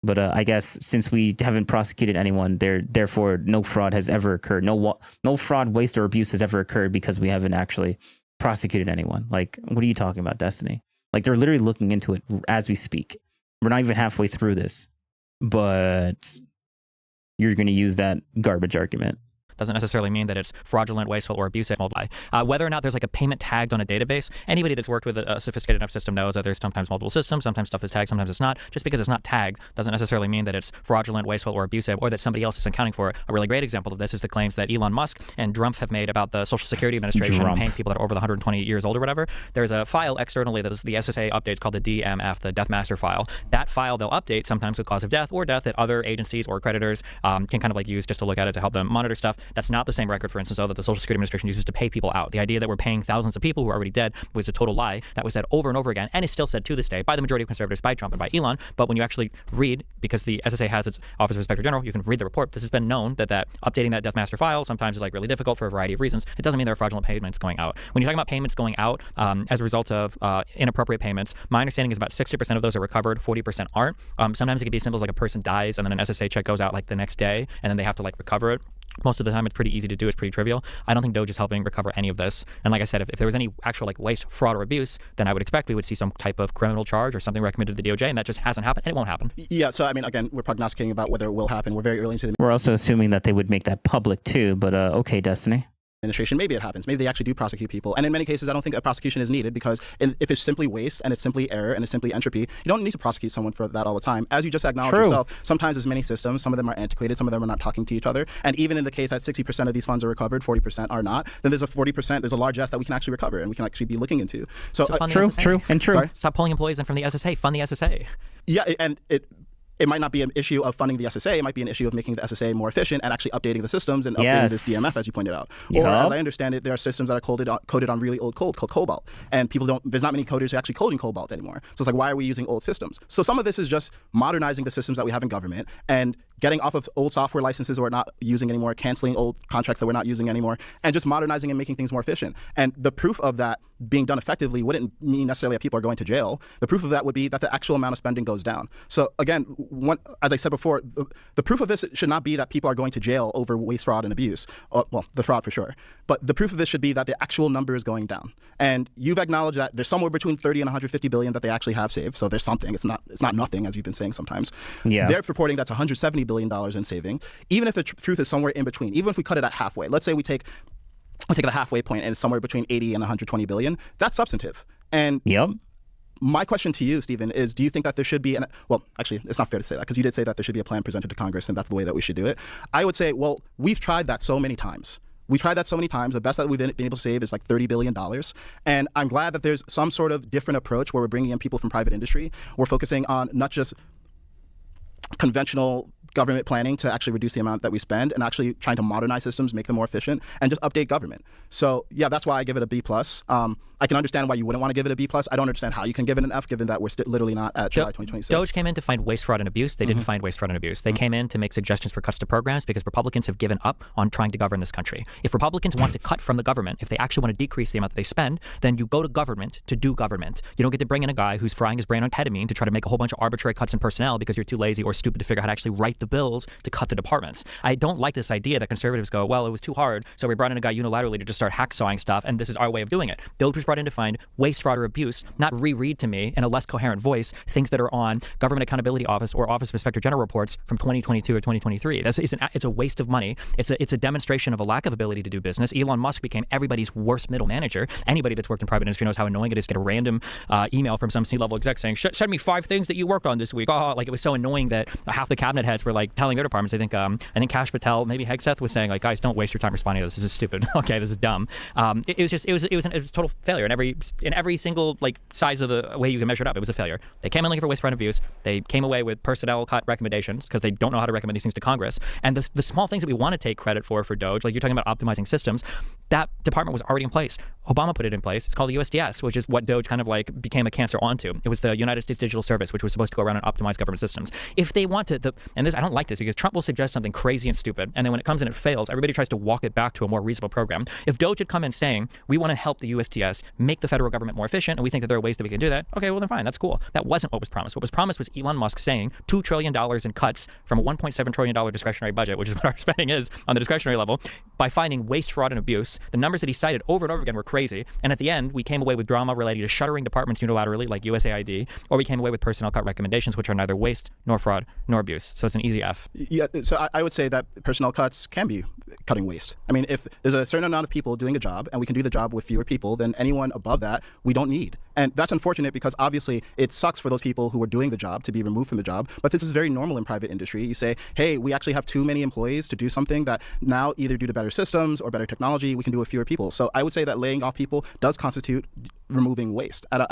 But I guess since we haven't prosecuted anyone, therefore no fraud has ever occurred. No fraud, waste, or abuse has ever occurred because we haven't actually prosecuted anyone. Like, what are you talking about, Destiny? Like, they're literally looking into it as we speak. We're not even halfway through this, but you're going to use that garbage argument. Doesn't necessarily mean that it's fraudulent, wasteful, or abusive. Whether or not there's like a payment tagged on a database, anybody that's worked with a sophisticated enough system knows that there's sometimes multiple systems, sometimes stuff is tagged, sometimes it's not. Just because it's not tagged doesn't necessarily mean that it's fraudulent, wasteful, or abusive, or that somebody else is accounting for it. A really great example of this is the claims that Elon Musk and Drumpf have made about the Social Security Administration paying people that are over the 120 years old or whatever. There's a file externally that is the SSA updates called the DMF, the Death Master file. That file they'll update sometimes with cause of death or death that other agencies or creditors can kind of like use just to look at it to help them monitor stuff. That's not the same record, for instance, though, that the Social Security Administration uses to pay people out. The idea that we're paying thousands of people who are already dead was a total lie. That was said over and over again, and is still said to this day by the majority of conservatives, by Trump and by Elon. But when you actually read, because the SSA has its Office of Inspector General, you can read the report. This has been known that updating that Death Master file sometimes is like really difficult for a variety of reasons. It doesn't mean there are fraudulent payments going out. When you're talking about payments going out as a result of inappropriate payments, my understanding is about 60% of those are recovered, 40% aren't. Sometimes it can be as simple as like a person dies and then an SSA check goes out like the next day, and then they have to like recover it. Most of the time, it's pretty easy to do. It's pretty trivial. I don't think Doge is helping recover any of this. And like I said, if there was any actual like waste, fraud, or abuse, then I would expect we would see some type of criminal charge or something recommended to the DOJ, and that just hasn't happened, and it won't happen. Yeah, so I mean, again, we're prognosticating about whether it will happen. We're very early into the We're also assuming that they would make that public too, but okay, Destiny. administration. Maybe it happens. Maybe they actually do prosecute people. And in many cases, I don't think a prosecution is needed, because if it's simply waste and it's simply error and it's simply entropy, you don't need to prosecute someone for that all the time. As you just acknowledged yourself, sometimes there's many systems. Some of them are antiquated. Some of them are not talking to each other. And even in the case that 60% of these funds are recovered, 40% are not, then there's a 40%, there's a large S that we can actually recover and we can actually be looking into. So true. Sorry? Stop pulling employees in from the SSA. Fund the SSA. Yeah, and it might not be an issue of funding the SSA. It might be an issue of making the SSA more efficient and actually updating the systems and updating this DMF, as you pointed out. Or, as I understand it, there are systems that are coded on really old code called Cobalt, and there's not many coders who are actually coding Cobalt anymore. So it's like, why are we using old systems? So some of this is just modernizing the systems that we have in government and getting off of old software licenses we're not using anymore, canceling old contracts that we're not using anymore, and just modernizing and making things more efficient. And the proof of that being done effectively wouldn't mean necessarily that people are going to jail. The proof of that would be that the actual amount of spending goes down. So again, as I said before, the proof of this should not be that people are going to jail over waste, fraud, and abuse. Well, the fraud for sure. But the proof of this should be that the actual number is going down. And you've acknowledged that there's somewhere between 30 and 150 billion that they actually have saved. So there's something. It's not nothing, as you've been saying sometimes. Yeah. They're reporting that's $170 billion in savings. Even if the truth is somewhere in between, even if we cut it at halfway, let's say we take the halfway point and it's somewhere between 80 and 120 billion, that's substantive. And my question to you, Stephen, is do you think that there should be well, actually, it's not fair to say that, because you did say that there should be a plan presented to Congress and that's the way that we should do it. I would say, well, we've tried that so many times. We've tried that so many times. The best that we've been able to save is like $30 billion. And I'm glad that there's some sort of different approach where we're bringing in people from private industry. We're focusing on not just conventional government planning to actually reduce the amount that we spend and actually trying to modernize systems, make them more efficient, and just update government. So yeah, that's why I give it a B+. I can understand why you wouldn't want to give it a B+. I don't understand how you can give it an F, given that we're literally not at July 2026. Doge came in to find waste, fraud, and abuse. They didn't find waste, fraud, and abuse. They came in to make suggestions for cuts to programs because Republicans have given up on trying to govern this country. If Republicans want to cut from the government, if they actually want to decrease the amount that they spend, then you go to government to do government. You don't get to bring in a guy who's frying his brain on ketamine to try to make a whole bunch of arbitrary cuts in personnel because you're too lazy or stupid to figure out how to actually write the bills to cut the departments. I don't like this idea that conservatives go, well, it was too hard, so we brought in a guy unilaterally to just start hacksawing stuff, and this is our way of doing it. Doge was brought in to find waste, fraud, or abuse, not reread to me in a less coherent voice things that are on Government Accountability Office or Office of Inspector General reports from 2022 or 2023. It's a waste of money. It's a demonstration of a lack of ability to do business. Elon Musk became everybody's worst middle manager. Anybody that's worked in private industry knows how annoying it is to get a random email from some C-level exec saying, send me 5 things that you worked on this week. Oh, like it was so annoying that half the cabinet heads were like telling their departments. I think Kash Patel, maybe Hegseth was saying like, guys, don't waste your time responding to this. This is stupid. Okay, this is dumb. It was a total failure in every single like size of the way you can measure it up. It was a failure. They came in looking for waste, fraud, and abuse. They came away with personnel cut recommendations because they don't know how to recommend these things to Congress. And the small things that we want to take credit for Doge, like you're talking about optimizing systems, that department was already in place. Obama put it in place. It's called the USDS, which is what Doge kind of like became a cancer onto. It was the United States Digital Service, which was supposed to go around and optimize government systems. If they wanted and this, I don't like this because Trump will suggest something crazy and stupid, and then when it comes and it fails, everybody tries to walk it back to a more reasonable program. If Doge had come in saying, we want to help the USDS make the federal government more efficient, and we think that there are ways that we can do that, okay, well then fine, that's cool. That wasn't what was promised. What was promised was Elon Musk saying $2 trillion in cuts from a $1.7 trillion discretionary budget, which is what our spending is on the discretionary level, by finding waste, fraud, and abuse. The numbers that he cited over and over again were crazy, and at the end, we came away with drama related to shuttering departments unilaterally, like USAID, or we came away with personnel cut recommendations, which are neither waste, nor fraud, nor abuse. So it's an easy F. Yeah, so I would say that personnel cuts can be cutting waste. I mean, if there's a certain amount of people doing a job and we can do the job with fewer people, then anyone above that we don't need. And that's unfortunate because obviously it sucks for those people who are doing the job to be removed from the job. But this is very normal in private industry. You say, hey, we actually have too many employees to do something that now either due to better systems or better technology, we can do with fewer people. So I would say that laying off people does constitute removing waste. And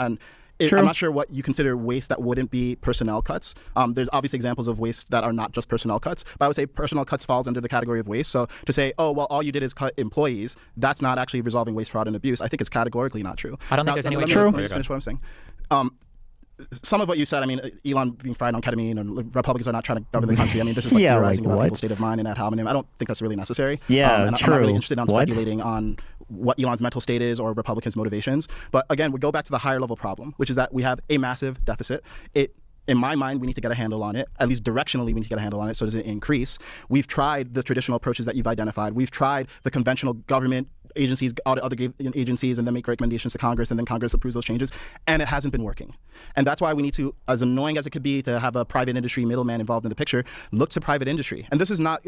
I'm not sure what you consider waste that wouldn't be personnel cuts. There's obviously examples of waste that are not just personnel cuts, but I would say personnel cuts falls under the category of waste. So to say, oh, well, all you did is cut employees, that's not actually resolving waste, fraud, and abuse. I think it's categorically not true. I don't think there's any way to let me just finish what I'm saying. Some of what you said, I mean, Elon being fried on ketamine and Republicans are not trying to govern the country. I mean, this is like theorizing about people's state of mind and ad hominem. I don't think that's really necessary. Yeah, and I'm not really interested in speculating on what Elon's mental state is or Republicans' motivations. But again, we go back to the higher level problem, which is that we have a massive deficit. In my mind, we need to get a handle on it. At least directionally, we need to get a handle on it so it doesn't increase. We've tried the traditional approaches that you've identified. We've tried the conventional government agencies, audit other agencies, and then make recommendations to Congress, and then Congress approves those changes, and it hasn't been working. And that's why we need to, as annoying as it could be to have a private industry middleman involved in the picture, look to private industry. And this is not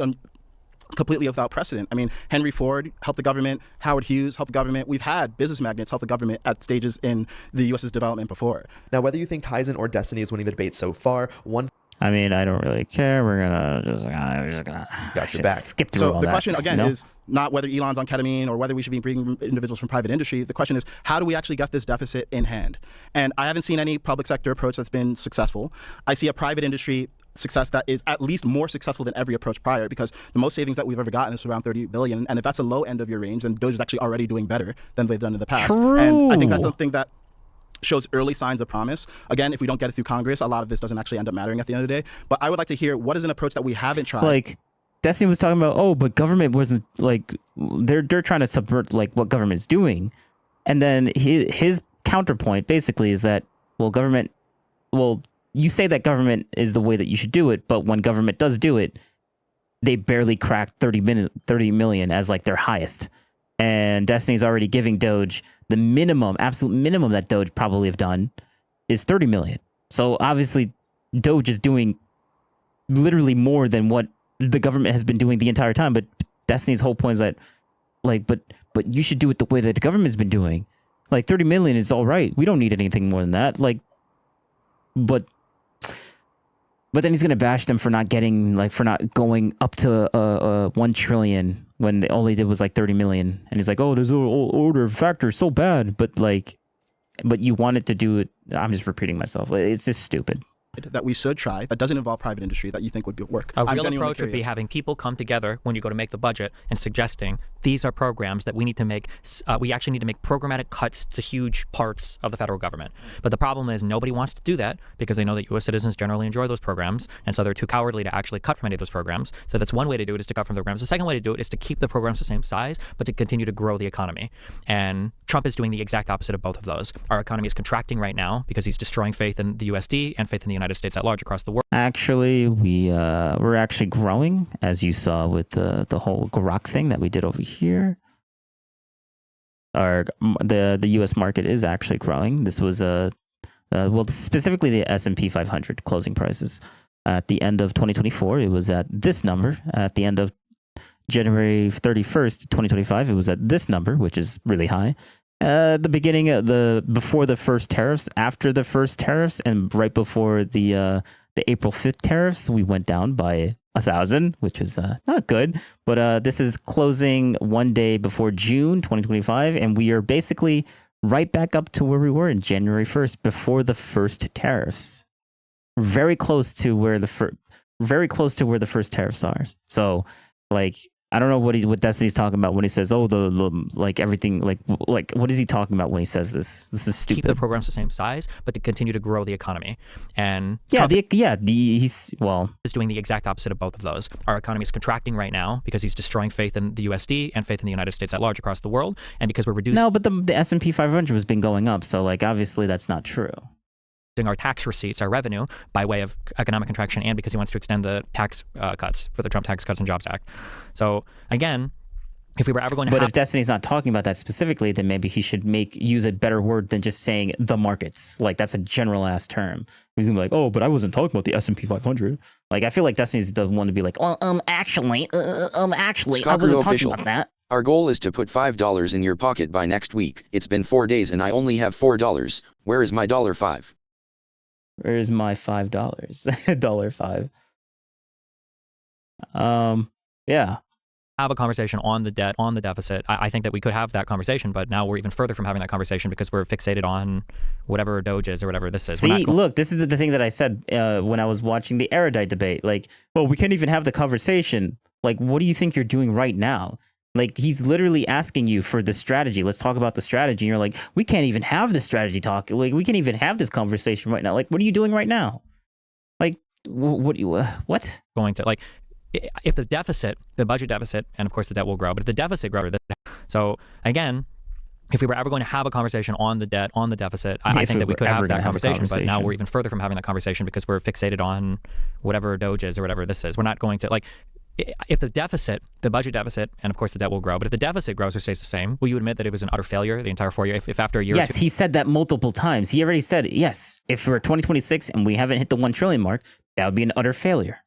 completely without precedent. I mean, Henry Ford helped the government, Howard Hughes helped the government. We've had business magnates help the government at stages in the U.S.'s development before. Now, whether you think Tizen or Destiny is winning the debate so far, I mean, I don't really care. We're just gonna got your back. Skip through So all the that, question again you know? is not whether Elon's on ketamine or whether we should be bringing individuals from private industry. The question is, how do we actually get this deficit in hand? And I haven't seen any public sector approach that's been successful. I see a private industry success that is at least more successful than every approach prior, because the most savings that we've ever gotten is around 30 billion. And if that's a low end of your range, then Doge is actually already doing better than they've done in the past. True. And I think that's something that shows early signs of promise. Again, if we don't get it through Congress, a lot of this doesn't actually end up mattering at the end of the day. But I would like to hear what is an approach that we haven't tried. Like Destiny was talking about, oh, but government wasn't like they're trying to subvert like what government's doing, and then his counterpoint basically is that you say that government is the way that you should do it, but when government does do it, they barely crack 30 million as like their highest. And Destiny's already giving Doge the minimum, absolute minimum that Doge probably have done is 30 million. So obviously Doge is doing literally more than what the government has been doing the entire time. But Destiny's whole point is that like, but you should do it the way that the government's been doing. Like 30 million is all right. We don't need anything more than that. Like, but then he's gonna bash them for not going up to 1 trillion when all they did was like 30 million, and he's like, oh, there's an order factor so bad, but you wanted to do it. I'm just repeating myself. It's just stupid. That we should try that doesn't involve private industry that you think would work. A real approach would be having people come together when you go to make the budget and suggesting these are programs that we need to make. We actually need to make programmatic cuts to huge parts of the federal government. But the problem is nobody wants to do that because they know that U.S. citizens generally enjoy those programs, and so they're too cowardly to actually cut from any of those programs. So that's one way to do it, is to cut from the programs. The second way to do it is to keep the programs the same size, but to continue to grow the economy. And Trump is doing the exact opposite of both of those. Our economy is contracting right now because he's destroying faith in the USD and faith in the United States at large across the world. Actually, we're actually growing, as you saw with the whole Grok thing that we did over here. The U.S. market is actually growing. This was well, specifically the S&P 500 closing prices. At the end of 2024, it was at this number. At the end of January 31st, 2025, it was at this number, which is really high. The beginning of before the first tariffs, after the first tariffs, and right before the April 5th tariffs, we went down by 1,000, which is not good. But this is closing one day before June 2025, and we are basically right back up to where we were in January 1st before the first tariffs. Very close to where the first tariffs are. So, like, I don't know what Destiny's talking about when he says, "Oh, the like everything like what is he talking about when he says this? This is stupid." Keep the programs the same size, but to continue to grow the economy. And he's is doing the exact opposite of both of those. Our economy is contracting right now because he's destroying faith in the USD and faith in the United States at large across the world, and because we're reducing. No, but the S&P 500 has been going up, so like obviously that's not true. Our tax receipts, our revenue, by way of economic contraction, and because he wants to extend the tax cuts for the Trump Tax Cuts and Jobs Act. So again, if we were ever going to if Destiny's not talking about that specifically, then maybe he should use a better word than just saying the markets. Like, that's a general ass term. He's gonna be like, oh, but I wasn't talking about the S&P 500. Like, I feel like Destiny's the one to be like, well, actually, I wasn't talking about that. Our goal is to put $5 in your pocket by next week. It's been 4 days and I only have $4. Where is my $5? Where is my $5? $5. Yeah. Have a conversation on the debt, on the deficit. I think that we could have that conversation, but now we're even further from having that conversation because we're fixated on whatever Doge is or whatever this is. See, look, this is the thing that I said when I was watching the erudite debate. Like, well, we can't even have the conversation. Like, what do you think you're doing right now? Like, he's literally asking you for the strategy. Let's talk about the strategy. And you're like, we can't even have the strategy talk. Like, we can't even have this conversation right now. Like, what are you doing right now? Like, what? Going to, like, if the deficit, the budget deficit, and of course the debt will grow, but if the deficit grows, so again, if we were ever going to have a conversation on the debt, on the deficit, I think that we could have that conversation, but now we're even further from having that conversation because we're fixated on whatever Doge is or whatever this is. We're not going to, like, if the deficit, the budget deficit, and of course the debt will grow, but if the deficit grows or stays the same, will you admit that it was an utter failure the entire 4 year? If after a year, yes, he said that multiple times. He already said, yes, if we're 2026 and we haven't hit the 1 trillion mark, that would be an utter failure.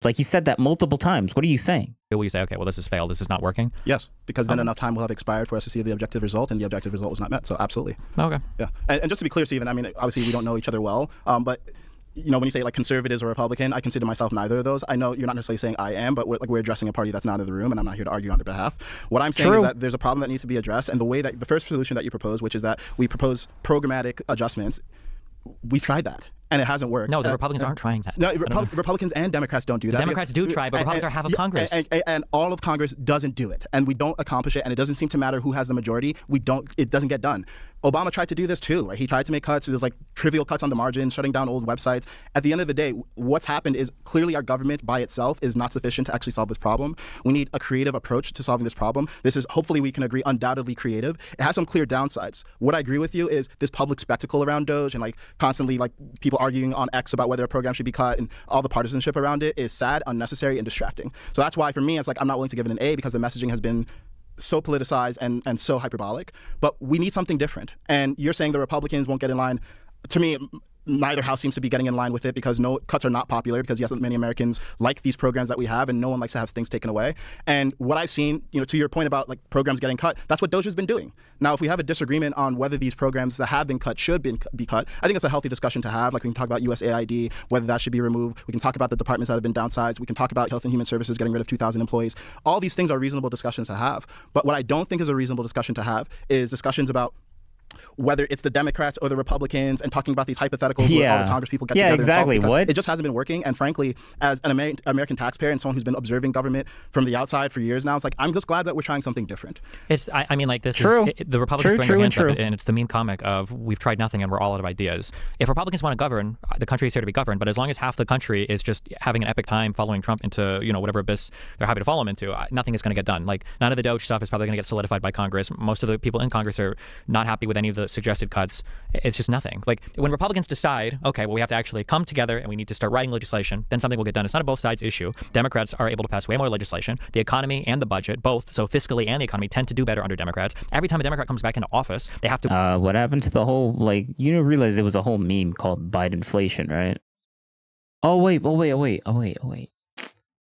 Like, he said that multiple times. What are you saying? Will you say, okay, well, this has failed, this is not working? Yes, because then enough time will have expired for us to see the objective result, and the objective result was not met. So absolutely. Okay. Yeah, and just to be clear, Stephen, I mean, obviously we don't know each other well, but you know, when you say like conservatives or Republican, I consider myself neither of those. I know you're not necessarily saying I am, but we're addressing a party that's not in the room, and I'm not here to argue on their behalf. What I'm saying is that there's a problem that needs to be addressed, and the way that the first solution that you propose, which is that we propose programmatic adjustments, we tried that. And it hasn't worked. No, the Republicans aren't trying that. No, Republicans and Democrats don't do that. Democrats do try, but Republicans are half of Congress. And all of Congress doesn't do it. And we don't accomplish it, and it doesn't seem to matter who has the majority. It doesn't get done. Obama tried to do this too, right? He tried to make cuts. It was like trivial cuts on the margin, shutting down old websites. At the end of the day, what's happened is clearly our government by itself is not sufficient to actually solve this problem. We need a creative approach to solving this problem. This is, hopefully we can agree, undoubtedly creative. It has some clear downsides. What I agree with you is this public spectacle around Doge and like constantly like people arguing on X about whether a program should be cut and all the partisanship around it is sad, unnecessary, and distracting. So that's why for me, it's like I'm not willing to give it an A because the messaging has been so politicized and so hyperbolic, but we need something different. And you're saying the Republicans won't get in line. To me, neither house seems to be getting in line with it because no cuts are not popular because yes, many Americans like these programs that we have and no one likes to have things taken away. And what I've seen, you know, to your point about like programs getting cut, that's what Doge has been doing. Now, if we have a disagreement on whether these programs that have been cut should be cut, I think it's a healthy discussion to have. Like we can talk about USAID, whether that should be removed. We can talk about the departments that have been downsized. We can talk about Health and Human Services getting rid of 2,000 employees. All these things are reasonable discussions to have. But what I don't think is a reasonable discussion to have is discussions about whether it's the Democrats or the Republicans, and talking about these hypotheticals where all the Congress people get together exactly. and solve, what? It just hasn't been working. And frankly, as an American taxpayer and someone who's been observing government from the outside for years now, it's like, I'm just glad that we're trying something different. I mean, like, this true. is the Republicans throwing their hands up, and it's the meme comic of we've tried nothing and we're all out of ideas. If Republicans want to govern, the country is here to be governed, but as long as half the country is just having an epic time following Trump into, whatever abyss they're happy to follow him into, nothing is going to get done. Like, none of the Doge stuff is probably going to get solidified by Congress. Most of the people in Congress are not happy with any of the suggested cuts. It's just nothing. Like, when Republicans decide, okay, well, we have to actually come together and we need to start writing legislation, then something will get done. It's not a both sides issue. Democrats are able to pass way more legislation. The economy and the budget, both, so fiscally and the economy, tend to do better under Democrats. Every time a Democrat comes back into office, they have to... what happened to the whole, realize it was a whole meme called Bidenflation, right? Oh, wait.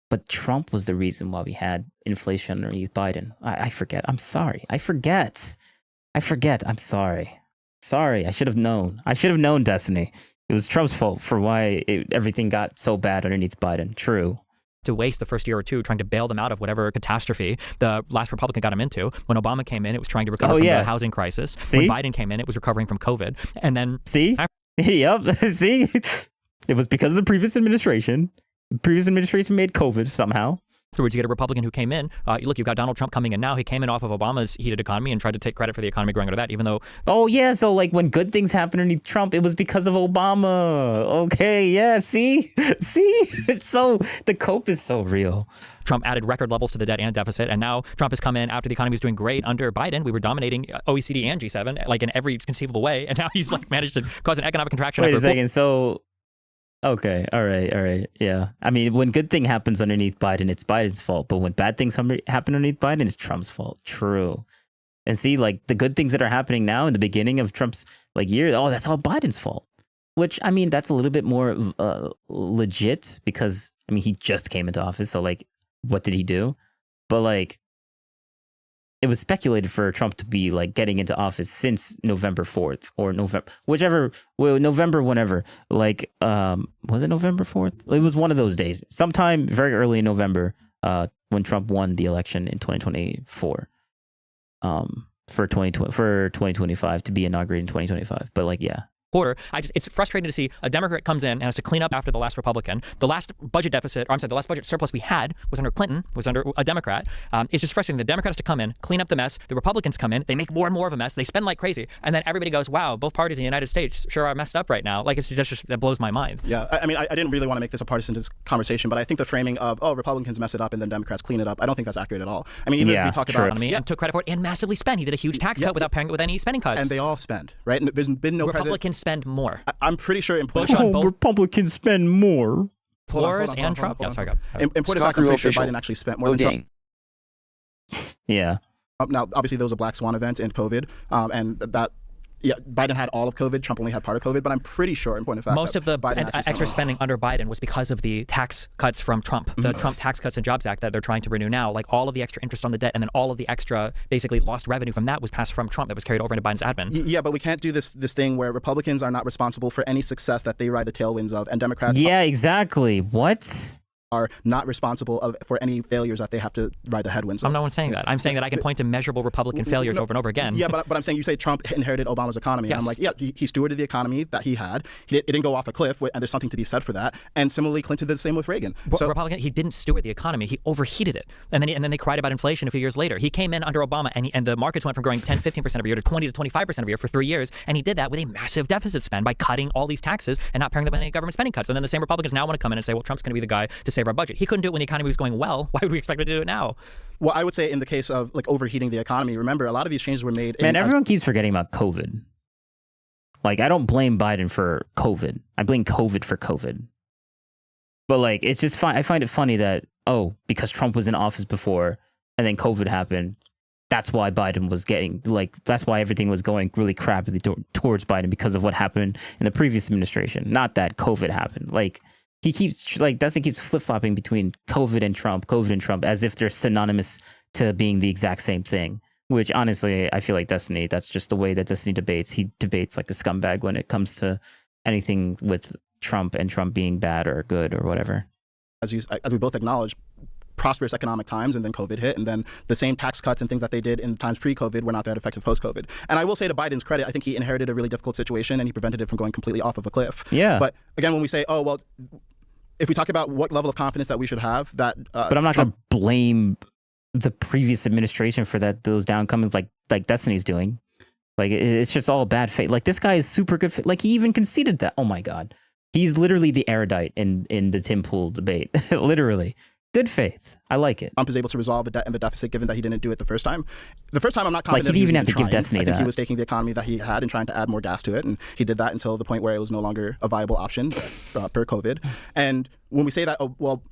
But Trump was the reason why we had inflation underneath Biden. I forget. I'm sorry. I forget. I'm sorry. Sorry, I should have known. Destiny. It was Trump's fault for why everything got so bad underneath Biden. True. To waste the first year or two trying to bail them out of whatever catastrophe the last Republican got them into. When Obama came in, it was trying to recover from the housing crisis. See? When Biden came in, it was recovering from COVID. And then... See? Yep. See? It was because of the previous administration. The previous administration made COVID somehow. Afterwards, you get a Republican who came in. Look, you've got Donald Trump coming in now. He came in off of Obama's heated economy and tried to take credit for the economy growing out of that, even though... Oh, yeah. So, when good things happened underneath Trump, it was because of Obama. Okay, yeah. See? It's so... The cope is so real. Trump added record levels to the debt and deficit, and now Trump has come in after the economy was doing great under Biden. We were dominating OECD and G7, in every conceivable way, and now he's, managed to cause an economic contraction. Wait a second. So... Okay, all right, yeah. I mean, when good thing happens underneath Biden, it's Biden's fault. But when bad things happen underneath Biden, it's Trump's fault. True. And see, the good things that are happening now in the beginning of Trump's year, that's all Biden's fault. Which, I mean, that's a little bit more legit because, I mean, he just came into office. So, what did he do? But, it was speculated for Trump to be getting into office since November 4th or November whenever. Was it November 4th? It was one of those days, sometime very early in November, when Trump won the election in 2024, for 2025 to be inaugurated in 2025. But yeah. Quarter. It's frustrating to see a Democrat comes in and has to clean up after the last Republican. The last budget deficit, the last budget surplus we had was under Clinton, was under a Democrat. It's just frustrating. The Democrat has to come in, clean up the mess. The Republicans come in, they make more and more of a mess. They spend like crazy. And then everybody goes, wow, both parties in the United States sure are messed up right now. It's just that blows my mind. Yeah, I mean, I didn't really want to make this a partisan conversation, but I think the framing of, Republicans mess it up and then Democrats clean it up, I don't think that's accurate at all. I mean, even if we talk about economy and took credit for it and massively spent. He did a huge tax cut without paying it with any spending cuts. And they all spend, right? And there's been no Republicans spend more. I'm pretty sure Republicans spend more. Flores and Trump. Yeah, sorry, in point of fact, I'm pretty sure Biden actually spent more than Trump. Yeah. Now, obviously, there was a black swan event in COVID, and that. Yeah, Biden had all of COVID. Trump only had part of COVID, but I'm pretty sure, in point of fact, most of the extra spending under Biden was because of the tax cuts from Trump, the Trump Tax Cuts and Jobs Act that they're trying to renew now. All of the extra interest on the debt, and then all of the extra, basically lost revenue from that was passed from Trump that was carried over into Biden's admin. Yeah, but we can't do this thing where Republicans are not responsible for any success that they ride the tailwinds of, and Democrats. Yeah, exactly. What? Are not responsible for any failures that they have to ride the headwinds of. I'm not saying that. I'm saying that I can point to measurable Republican failures over and over again. Yeah, but I'm saying you say Trump inherited Obama's economy. Yes. I'm like, yeah, he stewarded the economy that he had. It didn't go off a cliff, and there's something to be said for that. And similarly, Clinton did the same with Reagan. So Republican, he didn't steward the economy. He overheated it. And then they cried about inflation a few years later. He came in under Obama, and the markets went from growing 10, 15% of a year to 20 to 25% of a year for 3 years. And he did that with a massive deficit spend by cutting all these taxes and not paying them any government spending cuts. And then the same Republicans now want to come in and say, well, Trump's going to be the guy to save our budget. He couldn't do it when the economy was going well. Why would we expect him to do it now? Well, I would say in the case of overheating the economy, remember, a lot of these changes were made. Everyone keeps forgetting about COVID. I don't blame Biden for COVID. I blame COVID for COVID. But it's just fine. I find it funny that, because Trump was in office before and then COVID happened, that's why Biden was getting, that's why everything was going really crappily towards Biden because of what happened in the previous administration. Not that COVID happened. He keeps Dustin keeps flip-flopping between COVID and Trump as if they're synonymous to being the exact same thing, which honestly, I feel like Destiny, that's just the way that Destiny debates. He debates like a scumbag when it comes to anything with Trump and Trump being bad or good or whatever. As we both acknowledge, prosperous economic times, and then COVID hit, and then the same tax cuts and things that they did in times pre-COVID were not that effective post-COVID. And I will say to Biden's credit, I think he inherited a really difficult situation and he prevented it from going completely off of a cliff. Yeah. But again, when we say, oh, well, if we talk about what level of confidence that we should have, that but I'm not going to blame the previous administration for those downcomings like Destiny's doing. Like, it's just all bad faith. Like, this guy is super good. Like, he even conceded that. Oh my God. He's literally the erudite in the Tim Pool debate. Literally. Good faith. I like it. Trump is able to resolve the debt and the deficit, given that he didn't do it the first time. The first time, I'm not confident like, he even was have to trying. give Destiny I think that. he was taking the economy that he had and trying to add more gas to it, and he did that until the point where it was no longer a viable option per COVID. And when we say that, oh, well,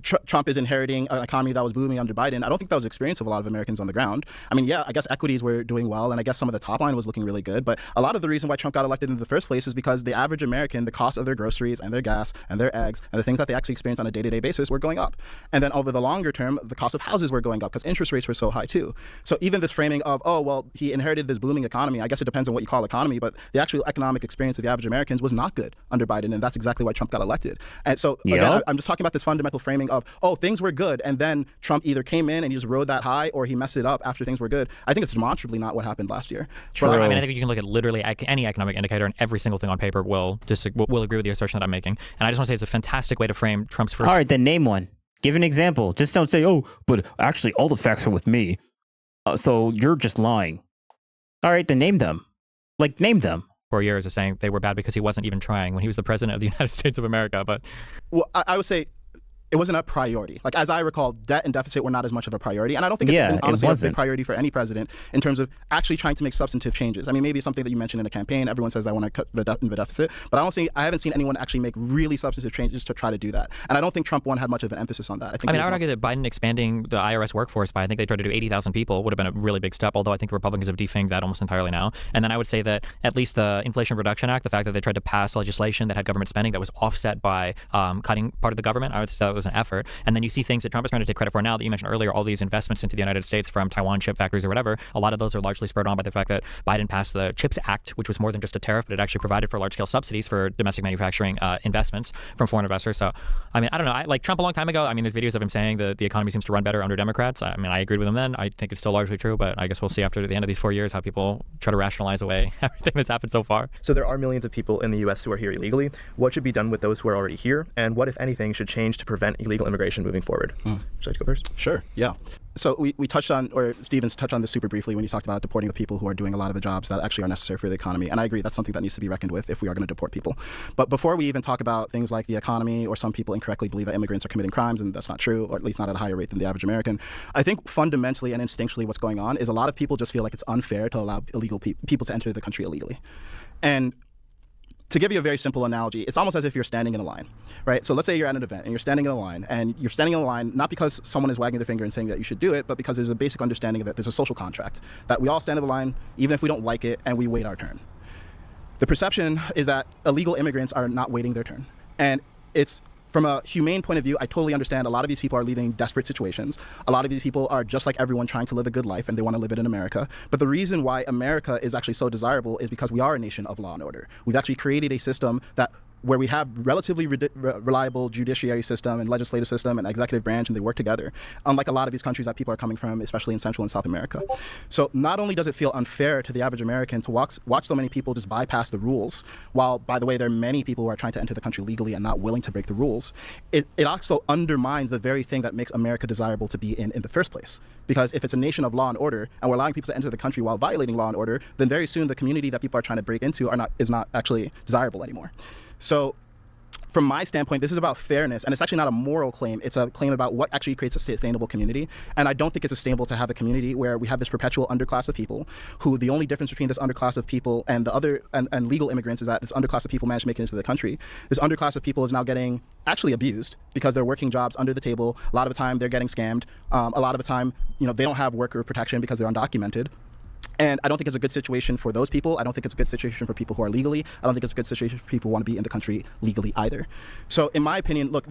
Trump is inheriting an economy that was booming under Biden, I don't think that was the experience of a lot of Americans on the ground. I mean, yeah, I guess equities were doing well, and I guess some of the top line was looking really good, but a lot of the reason why Trump got elected in the first place is because the average American, the cost of their groceries and their gas and their eggs and the things that they actually experience on a day-to-day basis were going up. And then over the longer term, the cost of houses were going up because interest rates were so high too. So even this framing of, oh, well, he inherited this booming economy, I guess it depends on what you call economy, but the actual economic experience of the average Americans was not good under Biden, and that's exactly why Trump got elected. And so, again, I'm just talking about this fundamental framing of, oh, things were good, and then Trump either came in and he just rode that high, or he messed it up after things were good. I think it's demonstrably not what happened last year. True. I mean, I think you can look at literally any economic indicator, and every single thing on paper will agree with the assertion that I'm making. And I just want to say it's a fantastic way to frame Trump's first. All right, then name one. Give an example. Just don't say, oh, but actually all the facts are with me. So you're just lying. All right, then name them. Like, name them. 4 years of saying they were bad because he wasn't even trying when he was the president of the United States of America. But well, I would say it wasn't a priority. Like, as I recall, debt and deficit were not as much of a priority. And I don't think it's been, honestly a big priority for any president in terms of actually trying to make substantive changes. I mean, maybe it's something that you mentioned in a campaign. Everyone says, I want to cut the debt and the deficit. But I haven't seen anyone actually make really substantive changes to try to do that. And I don't think Trump 1 had much of an emphasis on that. I would argue that Biden expanding the IRS workforce by, I think they tried to do 80,000 people, would have been a really big step, although I think the Republicans have defanged that almost entirely now. And then I would say that at least the Inflation Reduction Act, the fact that they tried to pass legislation that had government spending that was offset by cutting part of the government, I would say that was an effort. And then you see things that Trump is trying to take credit for now that you mentioned earlier, all these investments into the United States from Taiwan chip factories or whatever. A lot of those are largely spurred on by the fact that Biden passed the CHIPS Act, which was more than just a tariff, but it actually provided for large-scale subsidies for domestic manufacturing investments from foreign investors. So, I mean, I don't know. I like Trump a long time ago. I mean, there's videos of him saying that the economy seems to run better under Democrats. I mean, I agreed with him then. I think it's still largely true, but I guess we'll see after the end of these 4 years how people try to rationalize away everything that's happened so far. So there are millions of people in the U.S. who are here illegally. What should be done with those who are already here? And what, if anything, should change to prevent illegal immigration moving forward? Should I go first? Sure, yeah. So we touched on, or Stevens touched on this super briefly when you talked about deporting the people who are doing a lot of the jobs that actually are necessary for the economy. And I agree, that's something that needs to be reckoned with if we are going to deport people. But before we even talk about things like the economy, or some people incorrectly believe that immigrants are committing crimes, and that's not true, or at least not at a higher rate than the average American, I think fundamentally and instinctually what's going on is a lot of people just feel like it's unfair to allow illegal people to enter the country illegally. And to give you a very simple analogy, it's almost as if you're standing in a line, right? So let's say you're at an event and you're standing in a line, and you're standing in a line not because someone is wagging their finger and saying that you should do it, but because there's a basic understanding of it. There's a social contract that we all stand in the line, even if we don't like it, and we wait our turn. The perception is that illegal immigrants are not waiting their turn. And it's, from a humane point of view, I totally understand a lot of these people are leaving desperate situations. A lot of these people are just like everyone trying to live a good life, and they want to live it in America. But the reason why America is actually so desirable is because we are a nation of law and order. We've actually created a system where we have relatively reliable judiciary system and legislative system and executive branch, and they work together, unlike a lot of these countries that people are coming from, especially in Central and South America. So not only does it feel unfair to the average American to watch so many people just bypass the rules, while, by the way, there are many people who are trying to enter the country legally and not willing to break the rules, it also undermines the very thing that makes America desirable to be in the first place. Because if it's a nation of law and order, and we're allowing people to enter the country while violating law and order, then very soon the community that people are trying to break into is not actually desirable anymore. So from my standpoint, this is about fairness, and it's actually not a moral claim. It's a claim about what actually creates a sustainable community. And I don't think it's sustainable to have a community where we have this perpetual underclass of people who the only difference between this underclass of people and the other and legal immigrants is that this underclass of people managed to make it into the country. This underclass of people is now getting actually abused because they're working jobs under the table. A lot of the time they're getting scammed. A lot of the time, they don't have worker protection because they're undocumented. And I don't think it's a good situation for those people. I don't think it's a good situation for people who are legally. I don't think it's a good situation for people who want to be in the country legally either. So in my opinion, look,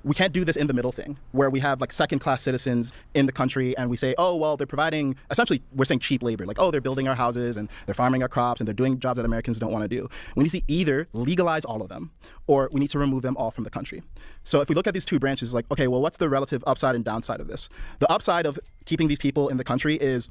we can't do this in the middle thing where we have like second-class citizens in the country and we say, oh, well, they're providing, essentially, we're saying cheap labor. Like, oh, they're building our houses and they're farming our crops and they're doing jobs that Americans don't want to do. We need to either legalize all of them or we need to remove them all from the country. So if we look at these two branches, like, okay, well, what's the relative upside and downside of this? The upside of keeping these people in the country is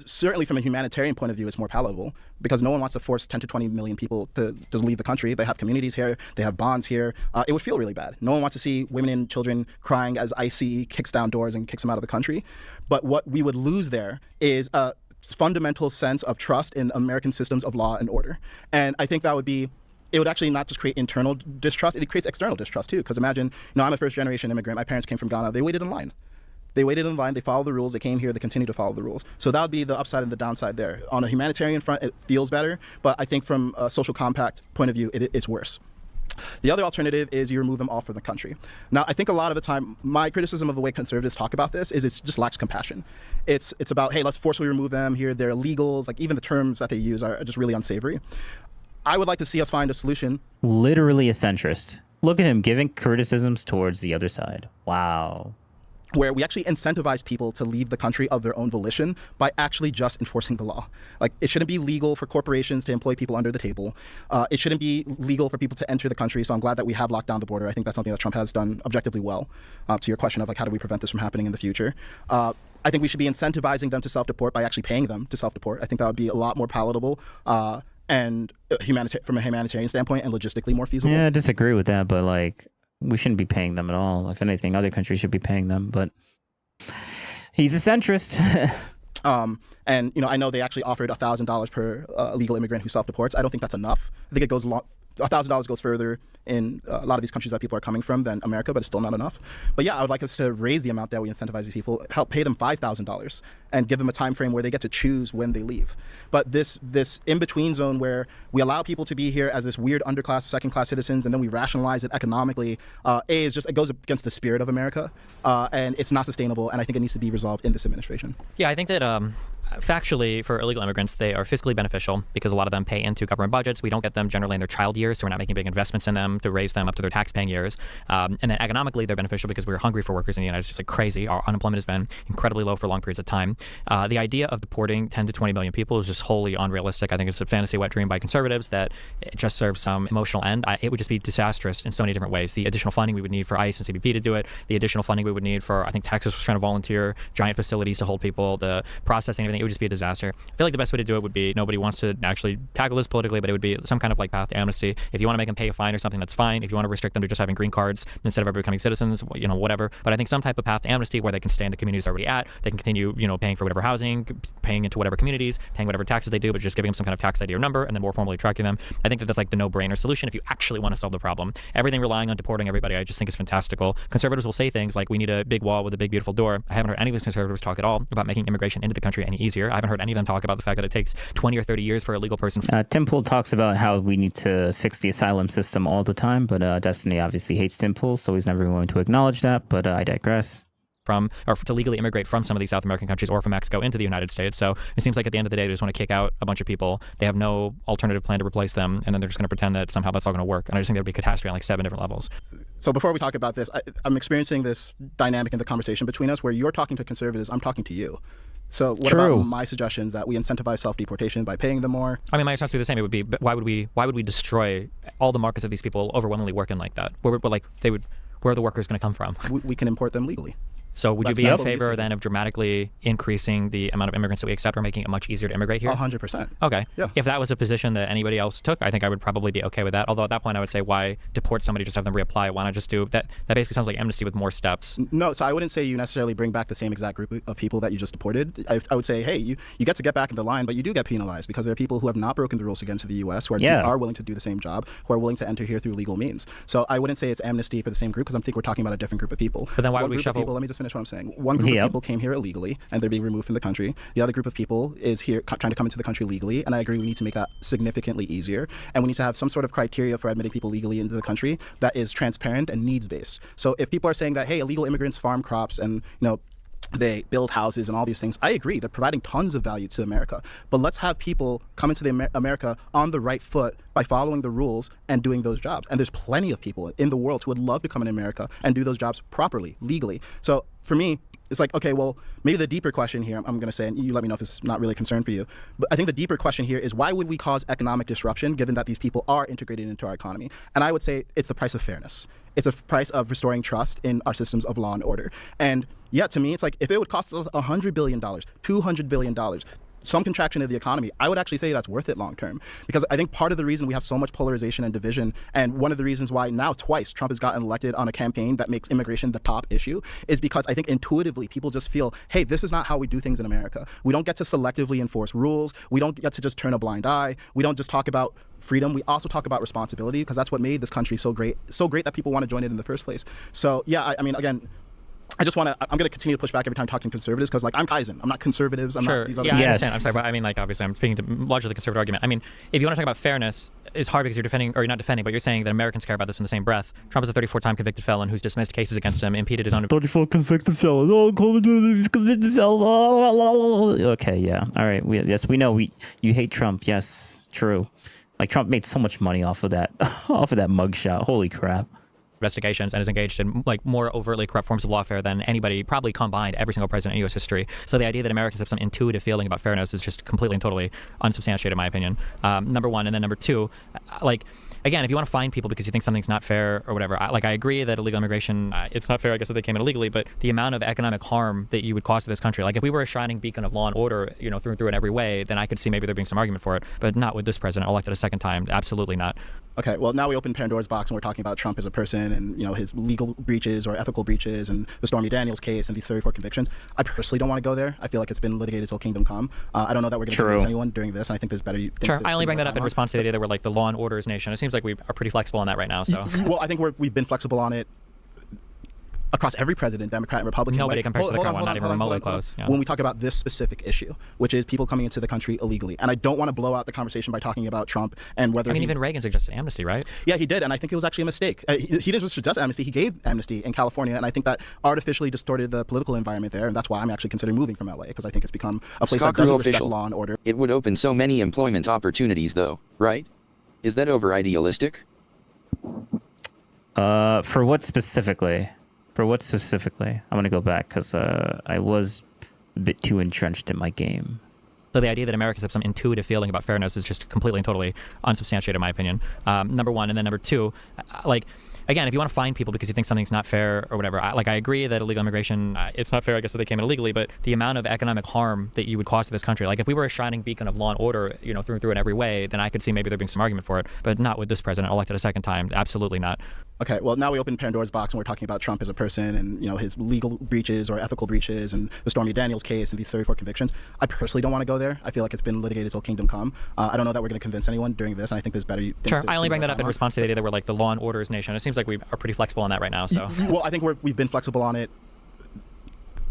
certainly from a humanitarian point of view, it's more palatable because no one wants to force 10 to 20 million people to leave the country. They have communities here. They have bonds here. It would feel really bad. No one wants to see women and children crying as ICE kicks down doors and kicks them out of the country. But what we would lose there is a fundamental sense of trust in American systems of law and order. And I think that would be it would actually not just create internal distrust, it creates external distrust too. Because imagine, I'm a first-generation immigrant. My parents came from Ghana. They waited in line. They followed the rules, they came here, they continue to follow the rules. So that would be the upside and the downside there. On a humanitarian front, it feels better, but I think from a social compact point of view, it's worse. The other alternative is you remove them all from the country. Now, I think a lot of the time, my criticism of the way conservatives talk about this is it just lacks compassion. It's about, hey, let's forcibly remove them here, they're illegals, like even the terms that they use are just really unsavory. I would like to see us find a solution. Literally a centrist. Look at him giving criticisms towards the other side. Wow. Where we actually incentivize people to leave the country of their own volition by actually just enforcing the law. Like, it shouldn't be legal for corporations to employ people under the table. It shouldn't be legal for people to enter the country, so I'm glad that we have locked down the border. I think that's something that Trump has done objectively well. To your question of, like, how do we prevent this from happening in the future? I think we should be incentivizing them to self-deport by actually paying them to self-deport. I think that would be a lot more palatable and from a humanitarian standpoint and logistically more feasible. Yeah, I disagree with that, but, like, we shouldn't be paying them at all. If anything, other countries should be paying them, but he's a centrist. And, I know they actually offered $1,000 per illegal immigrant who self-deports. I don't think that's enough. I think it goes $1,000 goes further in a lot of these countries that people are coming from than America, but it's still not enough. But yeah, I would like us to raise the amount that we incentivize these people, help pay them $5,000 and give them a time frame where they get to choose when they leave. But this in-between zone where we allow people to be here as this weird underclass, second-class citizens, and then we rationalize it economically, it goes against the spirit of America, and it's not sustainable, and I think it needs to be resolved in this administration. Yeah, I think that factually, for illegal immigrants, they are fiscally beneficial because a lot of them pay into government budgets. We don't get them generally in their child years, so we're not making big investments in them to raise them up to their tax-paying years. And then economically, they're beneficial because we're hungry for workers in the United States like crazy. Our unemployment has been incredibly low for long periods of time. The idea of deporting 10 to 20 million people is just wholly unrealistic. I think it's a fantasy wet dream by conservatives that it just serves some emotional end. It would just be disastrous in so many different ways. The additional funding we would need for ICE and CBP to do it, the additional funding we would need for, I think Texas was trying to volunteer giant facilities to hold people, the processing, everything, it would just be a disaster. I feel like the best way to do it would be, nobody wants to actually tackle this politically, but it would be some kind of like path to amnesty. If you want to make them pay a fine or something, that's fine. If you want to restrict them to just having green cards instead of ever becoming citizens, whatever. But I think some type of path to amnesty where they can stay in the communities they're already at, they can continue, paying for whatever housing, paying into whatever communities, paying whatever taxes they do, but just giving them some kind of tax ID or number and then more formally tracking them. I think that's like the no-brainer solution if you actually want to solve the problem. Everything relying on deporting everybody, I just think is fantastical. Conservatives will say things like, we need a big wall with a big beautiful door. I haven't heard any of these conservatives talk at all about making immigration into the country any easier. I haven't heard any of them talk about the fact that it takes 20 or 30 years for a legal person. Tim Pool talks about how we need to fix the asylum system all the time, but Destiny obviously hates Tim Pool, so he's never going to acknowledge that, but I digress. To legally immigrate from some of these South American countries or from Mexico into the United States. So it seems like at the end of the day, they just want to kick out a bunch of people. They have no alternative plan to replace them, and then they're just going to pretend that somehow that's all going to work. And I just think there would be catastrophe on like 7 different levels. So before we talk about this, I'm experiencing this dynamic in the conversation between us where you're talking to conservatives, I'm talking to you. So what about my suggestions that we incentivize self-deportation by paying them more? I mean, my response would be the same. It would be, why would we destroy all the markets that these people overwhelmingly work in like that? Where are the workers going to come from? We can import them legally. So would you be in favor then of dramatically increasing the amount of immigrants that we accept or making it much easier to immigrate here? 100%. Okay. Yeah. If that was a position that anybody else took, I think I would probably be okay with that. Although at that point I would say, why deport somebody, just have them reapply? Why not just do that? That basically sounds like amnesty with more steps. No, so I wouldn't say you necessarily bring back the same exact group of people that you just deported. I would say, hey, you get back in the line, but you do get penalized because there are people who have not broken the rules to get into the U.S. who are willing to do the same job, who are willing to enter here through legal means. So I wouldn't say it's amnesty for the same group because I think we're talking about a different group of people. But then why would we shuffle? Let me just finish what I'm saying. One group of people came here illegally and they're being removed from the country. The other group of people is here trying to come into the country legally, and I agree we need to make that significantly easier, and we need to have some sort of criteria for admitting people legally into the country that is transparent and needs-based. So if people are saying that, hey, illegal immigrants farm crops and They build houses and all these things. I agree. They're providing tons of value to America. But let's have people come into the America on the right foot by following the rules and doing those jobs. And there's plenty of people in the world who would love to come in America and do those jobs properly, legally. So for me, it's like, okay, well, maybe the deeper question here, I'm going to say, and you let me know if it's not really a concern for you, but I think the deeper question here is why would we cause economic disruption given that these people are integrated into our economy? And I would say it's the price of fairness. It's a price of restoring trust in our systems of law and order. And yeah, to me, it's like if it would cost us $100 billion, $200 billion, some contraction of the economy, I would actually say that's worth it long term. Because I think part of the reason we have so much polarization and division, and one of the reasons why now twice Trump has gotten elected on a campaign that makes immigration the top issue, is because I think intuitively people just feel, hey, this is not how we do things in America. We don't get to selectively enforce rules. We don't get to just turn a blind eye. We don't just talk about freedom. We also talk about responsibility, because that's what made this country so great that people want to join it in the first place. So yeah, I mean, again, I'm going to continue to push back every time talking to conservatives, because like I'm Kaizen. I'm not conservatives. I'm not these other I understand. I'm sorry, but I mean, like, obviously I'm speaking to largely the conservative argument. I mean, if you want to talk about fairness, it's hard because you're defending, or you're not defending, but you're saying that Americans care about this in the same breath. Trump is a 34-time convicted felon who's dismissed cases against him, impeded his own... 34 convicted felon. Oh, convicted felon. Okay, yeah. All right. Yes, we know you hate Trump. Yes, true. Like, Trump made so much money off of that mugshot. Holy crap. Investigations and is engaged in like more overtly corrupt forms of lawfare than anybody probably combined every single president in U.S. history. So the idea that Americans have some intuitive feeling about fairness is just completely and totally unsubstantiated, in my opinion. Number one, and then number two, like, again, if you want to fine people because you think something's not fair or whatever, I agree that illegal immigration, it's not fair, I guess, that they came in illegally, but the amount of economic harm that you would cause to this country, like if we were a shining beacon of law and order, you know, through and through in every way, then I could see maybe there being some argument for it, but not with this president elected a second time. Absolutely not. Okay, well, now we open Pandora's box and we're talking about Trump as a person and, you know, his legal breaches or ethical breaches and the Stormy Daniels case and these 34 convictions. I personally don't want to go there. I feel like it's been litigated till kingdom come. I don't know that we're going to convince anyone during this, and I think there's better things Sure, I only bring that up in response to the idea that we're like the law and orders nation. It seems like we are pretty flexible on that right now. So, well, I think we've been flexible on it across every president, Democrat and Republican. Nobody compares to the current one, not even remotely close. Yeah. When we talk about this specific issue, which is people coming into the country illegally, and I don't want to blow out the conversation by talking about Trump and whether even Reagan suggested amnesty, right? Yeah, he did, and I think it was actually a mistake. He didn't just suggest amnesty; he gave amnesty in California, and I think that artificially distorted the political environment there, and that's why I'm actually considering moving from LA, because I think it's become a place that doesn't respect law and order. It would open so many employment opportunities, though, right? Is that over idealistic? For what specifically? I'm going to go back because I was a bit too entrenched in my game. So the idea that Americans have some intuitive feeling about fairness is just completely and totally unsubstantiated, in my opinion. Number one, and then number two, like, again, if you want to fine people because you think something's not fair or whatever, I agree that illegal immigration, it's not fair, I guess, that they came in illegally, but the amount of economic harm that you would cause to this country, like if we were a shining beacon of law and order, you know, through and through in every way, then I could see maybe there being some argument for it, but not with this president elected a second time. Absolutely not. Okay, well, now we open Pandora's box and we're talking about Trump as a person and, you know, his legal breaches or ethical breaches and the Stormy Daniels case and these 34 convictions. I personally don't want to go there. I feel like it's been litigated till kingdom come. I don't know that we're going to convince anyone during this, and I think there's better things. Sure, I only bring that up in response to the idea that we're like the law and orders nation. It seems like we are pretty flexible on that right now. So, well, I think we've been flexible on it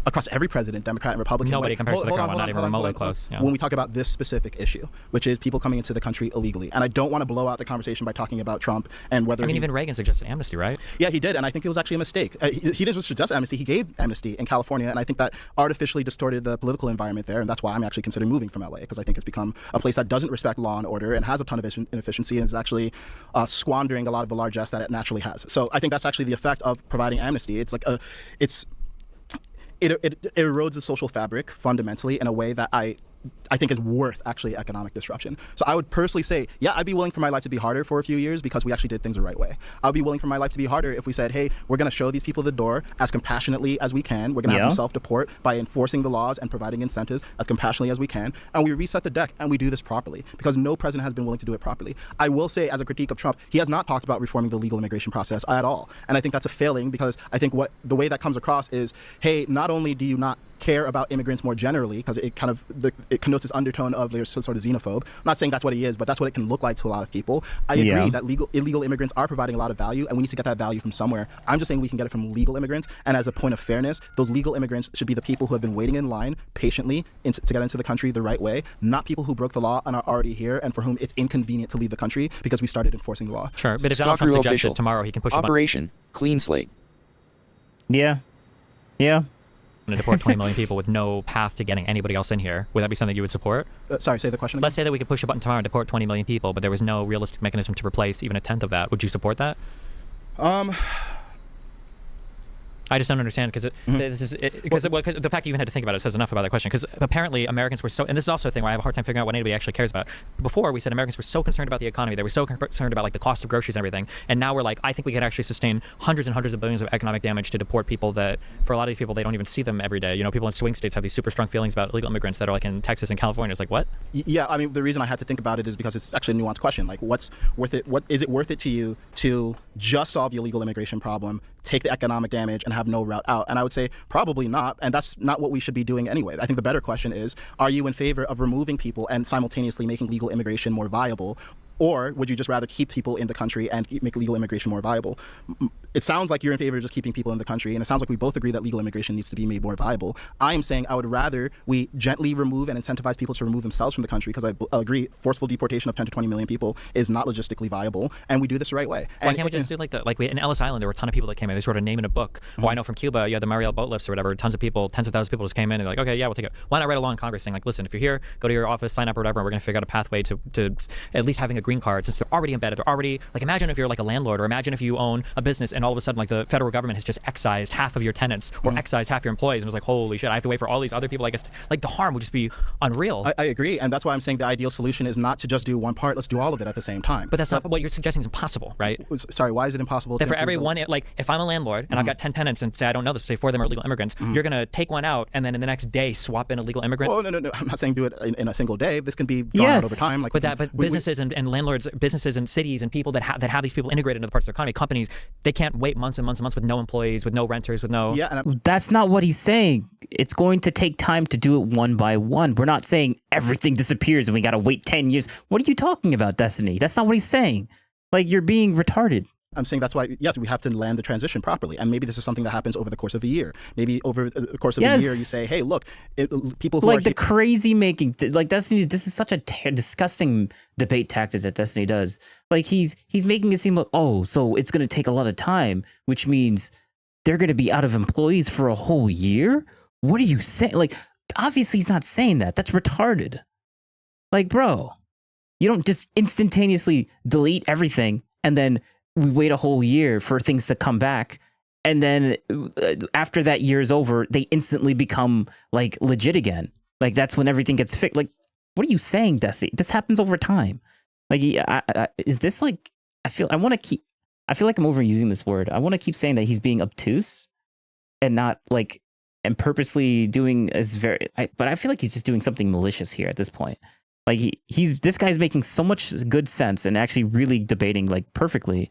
across every president, Democrat and Republican. Nobody compares to the current one, not even remotely close. Yeah. When we talk about this specific issue, which is people coming into the country illegally, and I don't want to blow out the conversation by talking about Trump and whether even Reagan suggested amnesty, right? Yeah, he did, and I think it was actually a mistake. He didn't just suggest amnesty; he gave amnesty in California, and I think that artificially distorted the political environment there, and that's why I'm actually considering moving from LA, because I think it's become a place that doesn't respect law and order and has a ton of inefficiency and is actually squandering a lot of the largesse that it naturally has. So I think that's actually the effect of providing amnesty. It's like it erodes the social fabric fundamentally in a way that I think is worth actually economic disruption. So I would personally say, yeah, I'd be willing for my life to be harder for a few years because we actually did things the right way. I'd be willing for my life to be harder if we said, hey, we're going to show these people the door as compassionately as we can. We're going to have them self-deport by enforcing the laws and providing incentives as compassionately as we can. And we reset the deck and we do this properly because no president has been willing to do it properly. I will say, as a critique of Trump, he has not talked about reforming the legal immigration process at all. And I think that's a failing because I think the way that comes across is, hey, not only do you not care about immigrants more generally, because it connotes this undertone of they're sort of xenophobe. I'm not saying that's what he is, but that's what it can look like to a lot of people. I agree that illegal immigrants are providing a lot of value, and we need to get that value from somewhere. I'm just saying we can get it from legal immigrants, and as a point of fairness, those legal immigrants should be the people who have been waiting in line patiently to get into the country the right way, not people who broke the law and are already here and for whom it's inconvenient to leave the country because we started enforcing the law. Sure, but if Donald Trump suggests it tomorrow, he can push Operation Clean Slate. Yeah. to deport 20 million people with no path to getting anybody else in here, would that be something you would support? Sorry, say the question again. Let's say that we could push a button tomorrow and deport 20 million people, but there was no realistic mechanism to replace even a tenth of that. Would you support that? I just don't understand because the fact that you even had to think about it says enough about that question. Because apparently Americans were so, and this is also a thing where I have a hard time figuring out what anybody actually cares about. Before we said Americans were so concerned about the economy, they were so concerned about like the cost of groceries and everything, and now we're like, I think we could actually sustain hundreds and hundreds of billions of economic damage to deport people that, for a lot of these people, they don't even see them every day. You know, people in swing states have these super strong feelings about illegal immigrants that are like in Texas and California. It's like, what? Yeah, I mean, the reason I had to think about it is because it's actually a nuanced question. Like, what's worth it? What is it worth it to you to just solve the illegal immigration problem, take the economic damage, and have no route out? And I would say probably not, and that's not what we should be doing anyway. I think the better question is, are you in favor of removing people and simultaneously making legal immigration more viable? Or would you just rather keep people in the country and make legal immigration more viable? It sounds like you're in favor of just keeping people in the country, and it sounds like we both agree that legal immigration needs to be made more viable. I am saying I would rather we gently remove and incentivize people to remove themselves from the country, because I agree forceful deportation of 10 to 20 million people is not logistically viable, and we do this the right way. Why can't we just do in Ellis Island, there were a ton of people that came in. They sort of name in a book. Well, I know from Cuba, you had the Mariel boat lifts or whatever. Tons of people, tens of thousands of people just came in and they're like, okay, yeah, we'll take it. Why not write a law in Congress saying like, listen, if you're here, go to your office, sign up or whatever, and we're going to figure out a pathway to at least having a green card, since they're already embedded. They're already, like, imagine if you're like a landlord, or imagine if you own a business and all of a sudden like the federal government has just excised half of your tenants or excised half your employees, and it's like, holy shit, I have to wait for all these other people. I guess like the harm would just be unreal. I agree, and that's why I'm saying the ideal solution is not to just do one part. Let's do all of it at the same time. But that's not what you're suggesting. Is impossible, right? Sorry, why is it impossible? That for every one, like if I'm a landlord and I've got 10 tenants and say I don't know this, say 4 of them are illegal immigrants, you're gonna take one out and then in the next day swap in a legal immigrant. Oh no, I'm not saying do it in a single day. This can be drawn out over time. Like, but businesses and landlords, businesses and cities and people that have these people integrated into the parts of their economy, companies, they can't wait months and months and months with no employees, with no renters, with no. Yeah, that's not what he's saying. It's going to take time to do it one by one. We're not saying everything disappears and we got to wait 10 years. What are you talking about, Destiny? That's not what he's saying. Like, you're being retarded. I'm saying that's why, yes, we have to land the transition properly. And maybe this is something that happens over the course of a year. Maybe over the course of a year, you say, hey, look, people who like are the crazy making, like Destiny, this is such a disgusting debate tactic that Destiny does. Like he's making it seem like, oh, so it's going to take a lot of time, which means they're going to be out of employees for a whole year? What are you saying? Like, obviously he's not saying that. That's retarded. Like, bro, you don't just instantaneously delete everything and then we wait a whole year for things to come back, and then after that year is over, they instantly become like legit again. Like that's when everything gets fixed. Like, what are you saying, Destiny? This happens over time. Like, is this like? I feel like I'm overusing this word. I want to keep saying that he's being obtuse, and not like, and purposely doing but I feel like he's just doing something malicious here at this point. Like this guy's making so much good sense and actually really debating like perfectly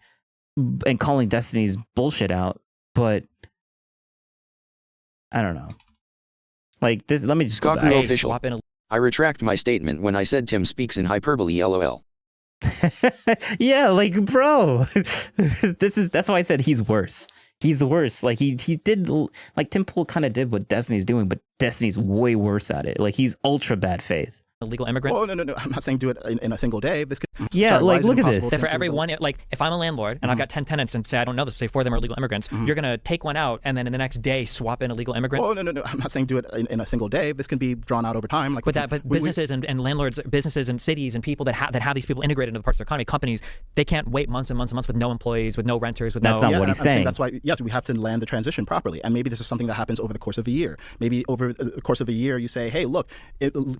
and calling Destiny's bullshit out, but I don't know. Like this, let me just Scott official. I retract my statement when I said Tim speaks in hyperbole. LOL. Yeah, like bro, that's why I said he's worse. He's worse. Like he did, like Tim Pool kind of did what Destiny's doing, but Destiny's way worse at it. Like he's ultra bad faith. Illegal immigrant. Oh no! I'm not saying do it in a single day. This could, yeah, sorry, like look at this. For every one, like if I'm a landlord and I've got 10 tenants and say I don't know this, say 4 of them are illegal immigrants, you're gonna take one out and then in the next day swap in a legal immigrant. Oh no! I'm not saying do it in a single day. This can be drawn out over time. Like, but businesses and landlords, businesses and cities and people that have these people integrated into the parts of their economy, companies, they can't wait months and months and months with no employees, with no renters, with that's no. not what he's saying. That's why yes, we have to land the transition properly, and maybe this is something that happens over the course of a year. Maybe over the course of a year, you say, hey, look,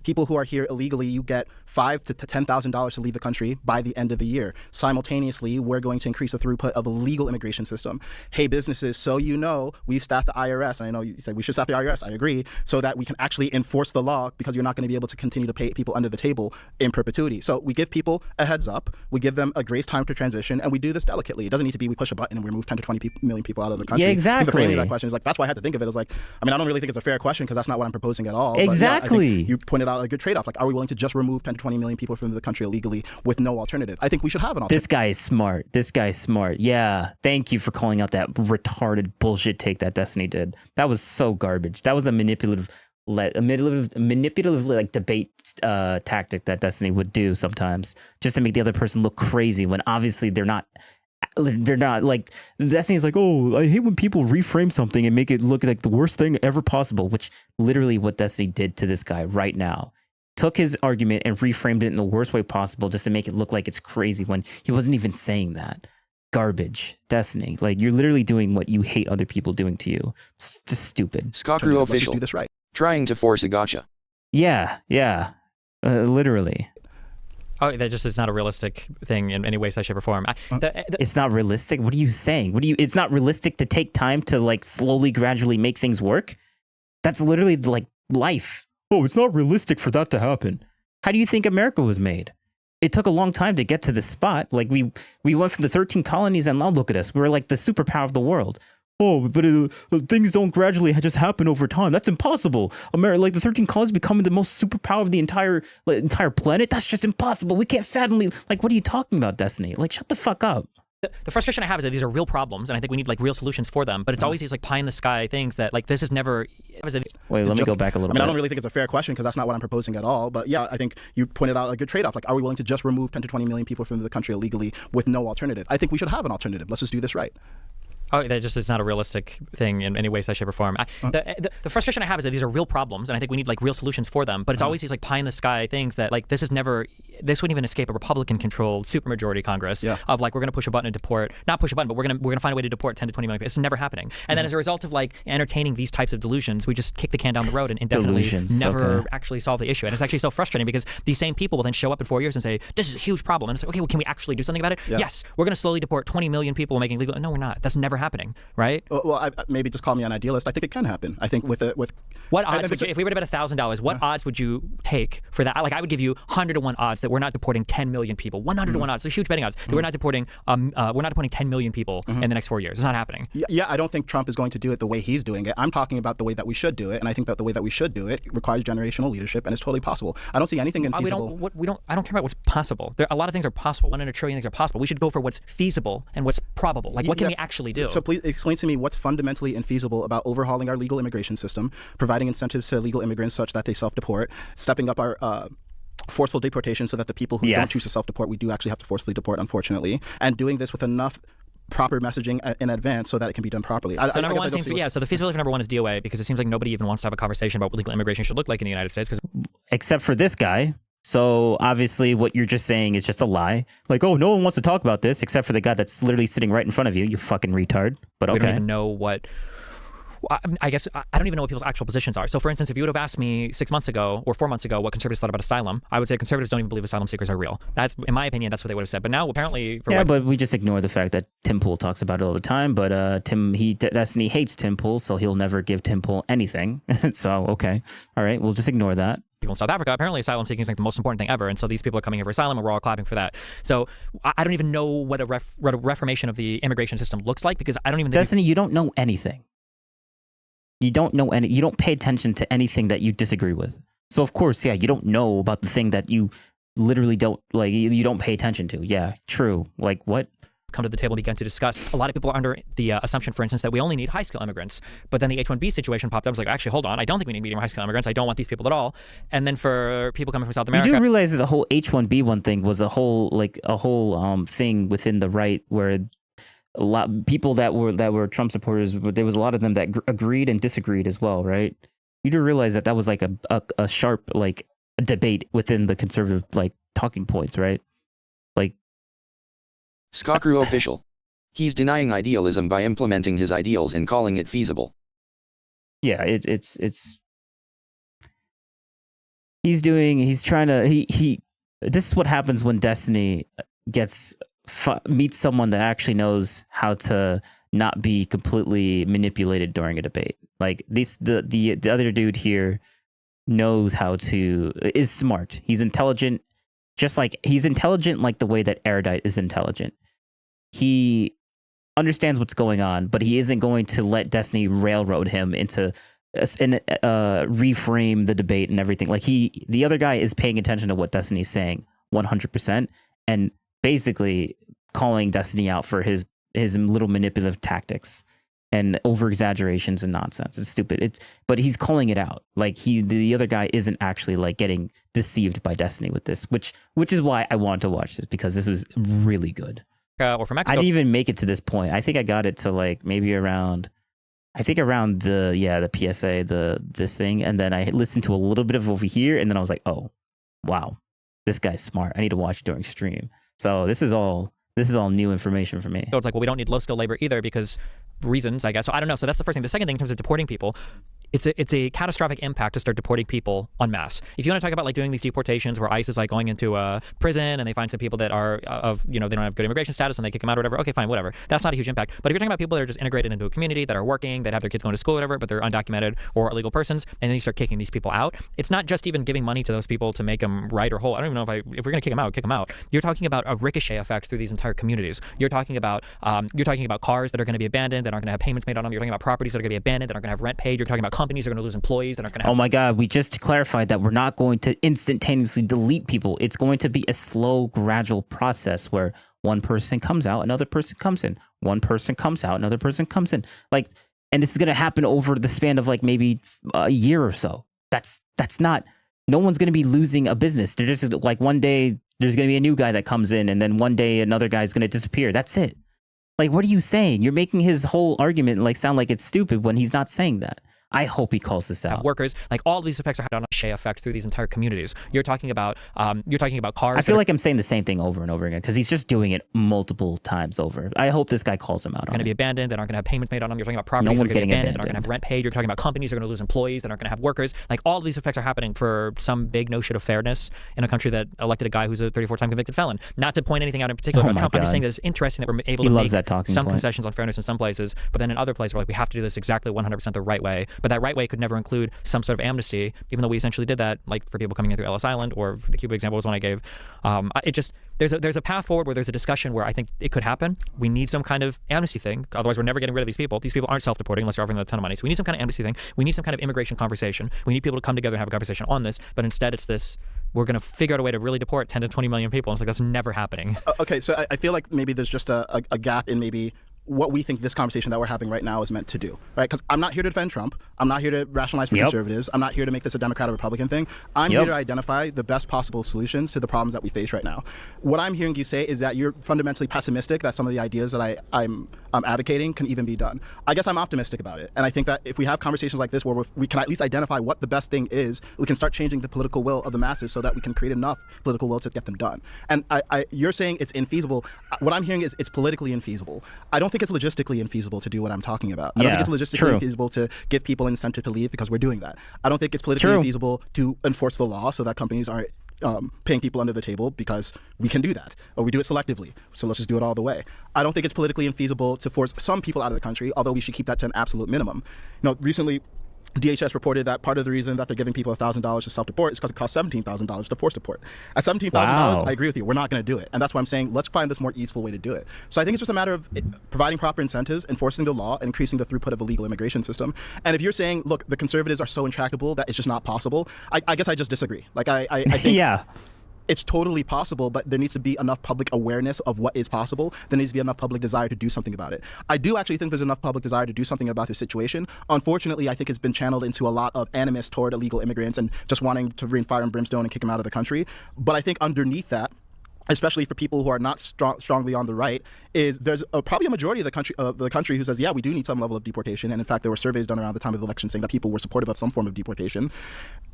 people who are here illegally, you get $5,000 to $10,000 to leave the country by the end of the year. Simultaneously, we're going to increase the throughput of a legal immigration system. Hey, businesses, so you know, we've staffed the IRS, and I know you said we should staff the IRS, I agree, so that we can actually enforce the law, because you're not going to be able to continue to pay people under the table in perpetuity. So we give people a heads up, we give them a grace time to transition, and we do this delicately. It doesn't need to be we push a button and we remove 10 to 20 million people out of the country. Yeah, exactly. I think the framing of that question is like, that's why I had to think of it as like, I mean, I don't really think it's a fair question because that's not what I'm proposing at all. Exactly. But yeah, I think you pointed out a good trade-off. Like, are we willing to just remove 10 to 20 million people from the country illegally with no alternative? I think we should have an alternative. This guy's smart. Yeah. Thank you for calling out that retarded bullshit take that Destiny did. That was so garbage. That was a manipulative like debate tactic that Destiny would do sometimes just to make the other person look crazy when obviously they're not they're not like Destiny's like, oh, I hate when people reframe something and make it look like the worst thing ever possible, which literally what Destiny did to this guy right now. Took his argument and reframed it in the worst way possible just to make it look like it's crazy when he wasn't even saying that. Garbage. Destiny. Like, you're literally doing what you hate other people doing to you. It's just stupid. Skakru official. Let's just do this right. Trying to force a gotcha. Yeah. Literally. Oh, that just is not a realistic thing in any way, shape, or form. It's not realistic? What are you saying? It's not realistic to take time to like slowly, gradually make things work? That's literally like life. Oh, it's not realistic for that to happen. How do you think America was made? It took a long time to get to this spot. Like we went from the 13 colonies and now look at us. We're like the superpower of the world. Oh, but things don't gradually just happen over time. That's impossible. America, like the 13 colonies becoming the most superpower of the entire planet. That's just impossible. We can't fathom. Like, what are you talking about, Destiny? Like, shut the fuck up. The frustration I have is that these are real problems, and I think we need like real solutions for them. But it's always these like pie in the sky things that like this is never. Wait, let me go back a little bit. I don't really think it's a fair question because that's not what I'm proposing at all. But yeah, I think you pointed out a good trade-off. Like, are we willing to just remove 10 to 20 million people from the country illegally with no alternative? I think we should have an alternative. Let's just do this right. Oh, that just is not a realistic thing in any way, shape, or form. The frustration I have is that these are real problems, and I think we need like real solutions for them. But it's always these like pie in the sky things that like this wouldn't even escape a Republican-controlled supermajority Congress of like we're going to push a button and deport, not push a button, but we're going to find a way to deport 10 to 20 million people. It's never happening. And then as a result of like entertaining these types of delusions, we just kick the can down the road and indefinitely never actually solve the issue. And it's actually so frustrating because these same people will then show up in 4 years and say this is a huge problem. And it's like, okay, well, can we actually do something about it? Yes, we're going to slowly deport 20 million people making legal. No, we're not. That's never happening, right? Well, maybe just call me an idealist. I think it can happen. I think with what odds? If we were to bet $1,000, what odds would you take for that? Like, I would give you 100 to 1 odds that we're not deporting 10 million people. 100 to 1 odds. It's a huge betting odds that we're not deporting 10 million people in the next 4 years. It's not happening. Yeah, I don't think Trump is going to do it the way he's doing it. I'm talking about the way that we should do it, and I think that the way that we should do it requires generational leadership, and it's totally possible. I don't see anything infeasible. I don't care about what's possible. A lot of things are possible. 1 in a trillion things are possible. We should go for what's feasible and what's probable. Like, what can we actually do? So please explain to me what's fundamentally infeasible about overhauling our legal immigration system, providing incentives to legal immigrants such that they self-deport, stepping up our forceful deportation so that the people who don't choose to self-deport, we do actually have to forcefully deport, unfortunately, and doing this with enough proper messaging in advance so that it can be done properly. So the feasibility for number one is DOA, because it seems like nobody even wants to have a conversation about what legal immigration should look like in the United States. Except for this guy. So obviously what you're just saying is just a lie. Like, oh, no one wants to talk about this except for the guy that's literally sitting right in front of you, you fucking retard. But okay. We don't even know what... I guess I don't even know what people's actual positions are. So, for instance, if you would have asked me 6 months ago or 4 months ago what conservatives thought about asylum, I would say conservatives don't even believe asylum seekers are real. That's, in my opinion, that's what they would have said. But now, apparently, but we just ignore the fact that Tim Pool talks about it all the time. But Destiny hates Tim Pool, so he'll never give Tim Pool anything. So, okay, all right, we'll just ignore that. People in South Africa, apparently asylum seeking is like the most important thing ever, and so these people are coming here for asylum, and we're all clapping for that. So I don't even know what a reformation of the immigration system looks like, because I don't even. Destiny, you don't know anything. You don't know any. You don't pay attention to anything that you disagree with. So of course, yeah, you don't know about the thing that you literally don't like. You don't pay attention to. Yeah, true. Like what? Come to the table and begin to discuss. A lot of people are under the assumption, for instance, that we only need high-skill immigrants. But then the H-1B situation popped up. I was like, actually, hold on. I don't think we need medium or high-skill immigrants. I don't want these people at all. And then for people coming from South America, you do realize that the whole H-1B1 thing was a whole thing within the right, where a lot of people that were Trump supporters, there was a lot of them that agreed and disagreed as well, right? You do realize that was like a sharp like debate within the conservative like talking points, right? Like. Skakru official. He's denying idealism by implementing his ideals and calling it feasible. Yeah, it's he's trying to this is what happens when Destiny meets someone that actually knows how to not be completely manipulated during a debate. Like the other dude here knows is smart. He's intelligent. Just like he's intelligent, like the way that Erudite is intelligent. He understands what's going on, but he isn't going to let Destiny railroad him into reframe the debate and everything. Like the other guy is paying attention to what Destiny's saying 100%, and basically calling Destiny out for his little manipulative tactics and over exaggerations and nonsense. It's stupid. But he's calling it out. Like the other guy isn't actually like getting deceived by Destiny with this, which is why I wanted to watch this, because this was really good. or from Mexico. I didn't even make it to this point. I think I got it to like maybe around the PSA, this thing, and then I listened to a little bit of over here, and then I was like, oh, wow, this guy's smart. I need to watch it during stream. So this is all new information for me. So it's like, well, we don't need low skill labor either because reasons, I guess. So I don't know. So that's the first thing. The second thing in terms of deporting people, it's a catastrophic impact to start deporting people en masse. If you want to talk about like doing these deportations where ICE is like going into a prison and they find some people that are they don't have good immigration status and they kick them out or whatever, okay, fine, whatever. That's not a huge impact. But if you're talking about people that are just integrated into a community, that are working, that have their kids going to school or whatever, but they're undocumented or illegal persons, and then you start kicking these people out, it's not just even giving money to those people to make them right or whole. I don't even know if we're going to kick them out. You're talking about a ricochet effect through these entire communities. You're talking about cars that are going to be abandoned, that aren't going to have payments made on them. You're talking about properties that are going to be abandoned, that aren't going to have rent paid. You're talking about companies that are going to lose employees that aren't going to have... Oh my God, we just clarified that we're not going to instantaneously delete people. It's going to be a slow, gradual process where one person comes out, another person comes in. One person comes out, another person comes in. Like, and this is going to happen over the span of like maybe a year or so. That's not... No one's going to be losing a business. They're just like one day there's going to be a new guy that comes in, and then one day another guy's going to disappear. That's it. Like, what are you saying? You're making his whole argument like sound like it's stupid when he's not saying that. I hope he calls this out. Workers, like all of these effects are having a ricochet effect through these entire communities. You're talking about cars. I feel like I'm saying the same thing over and over again because he's just doing it multiple times over. I hope this guy calls him out. Going to be abandoned, that aren't going to have payments made on them. You're talking about properties that are getting abandoned, that aren't going to have rent paid. You're talking about companies that are going to lose employees, that aren't going to have workers. Like all of these effects are happening for some big notion of fairness in a country that elected a guy who's a 34-time convicted felon. Not to point anything out in particular about Trump. I'm just saying that it's interesting that we're able to make some concessions on fairness in some places, but then in other places we're like, we have to do this exactly 100% the right way. But that right way could never include some sort of amnesty, even though we essentially did that, like for people coming in through Ellis Island, or the Cuba example was one I gave. There's a path forward where there's a discussion where I think it could happen. We need some kind of amnesty thing. Otherwise, we're never getting rid of these people. These people aren't self-deporting unless you're offering them a ton of money. So we need some kind of amnesty thing. We need some kind of immigration conversation. We need people to come together and have a conversation on this. But instead, it's this: we're going to figure out a way to really deport 10 to 20 million people. And it's like that's never happening. Okay, so I feel like maybe there's just a gap in maybe what we think this conversation that we're having right now is meant to do, right? Because I'm not here to defend Trump. I'm not here to rationalize for conservatives. I'm not here to make this a Democrat or Republican thing. I'm here to identify the best possible solutions to the problems that we face right now. What I'm hearing you say is that you're fundamentally pessimistic that some of the ideas that I'm advocating can even be done. I guess I'm optimistic about it. And I think that if we have conversations like this where we can at least identify what the best thing is, we can start changing the political will of the masses so that we can create enough political will to get them done. And you're saying it's infeasible. What I'm hearing is it's politically infeasible. I don't think it's logistically infeasible to do what I'm talking about. I don't think it's logistically infeasible to give people an incentive to leave because we're doing that. I don't think it's politically infeasible to enforce the law so that companies aren't paying people under the table because we can do that, or we do it selectively. So let's just do it all the way. I don't think it's politically infeasible to force some people out of the country, although we should keep that to an absolute minimum. Recently, DHS reported that part of the reason that they're giving people $1,000 to self-deport is because it costs $17,000 to force deport. At $17,000, I agree with you. We're not going to do it. And that's why I'm saying let's find this more easeful way to do it. So I think it's just a matter of providing proper incentives, enforcing the law, and increasing the throughput of the legal immigration system. And if you're saying, look, the conservatives are so intractable that it's just not possible, I guess I just disagree. Like, I think... It's totally possible, but there needs to be enough public awareness of what is possible. There needs to be enough public desire to do something about it. I do actually think there's enough public desire to do something about this situation. Unfortunately, I think it's been channeled into a lot of animus toward illegal immigrants and just wanting to rain fire and brimstone and kick them out of the country. But I think underneath that, especially for people who are not strongly on the right, is there's probably a majority of the country who says, yeah, we do need some level of deportation. And in fact, there were surveys done around the time of the election saying that people were supportive of some form of deportation.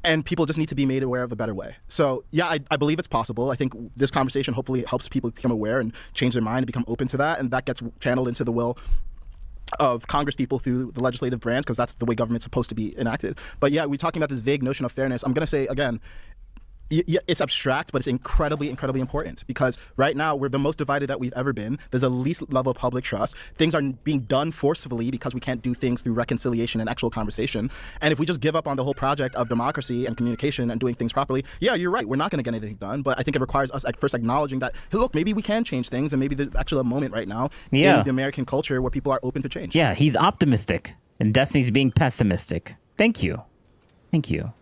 And people just need to be made aware of a better way. So yeah, I believe it's possible. I think this conversation hopefully helps people become aware and change their mind and become open to that. And that gets channeled into the will of Congress people through the legislative branch, because that's the way government's supposed to be enacted. But yeah, we're talking about this vague notion of fairness. I'm going to say again, it's abstract, but it's incredibly, incredibly important, because right now we're the most divided that we've ever been. There's a least level of public trust. Things are being done forcefully because we can't do things through reconciliation and actual conversation. And if we just give up on the whole project of democracy and communication and doing things properly, yeah, you're right, we're not going to get anything done. But I think it requires us first acknowledging that, hey, look, maybe we can change things, and maybe there's actually a moment right now in the American culture where people are open to change. Yeah, he's optimistic, and Destiny's being pessimistic. Thank you.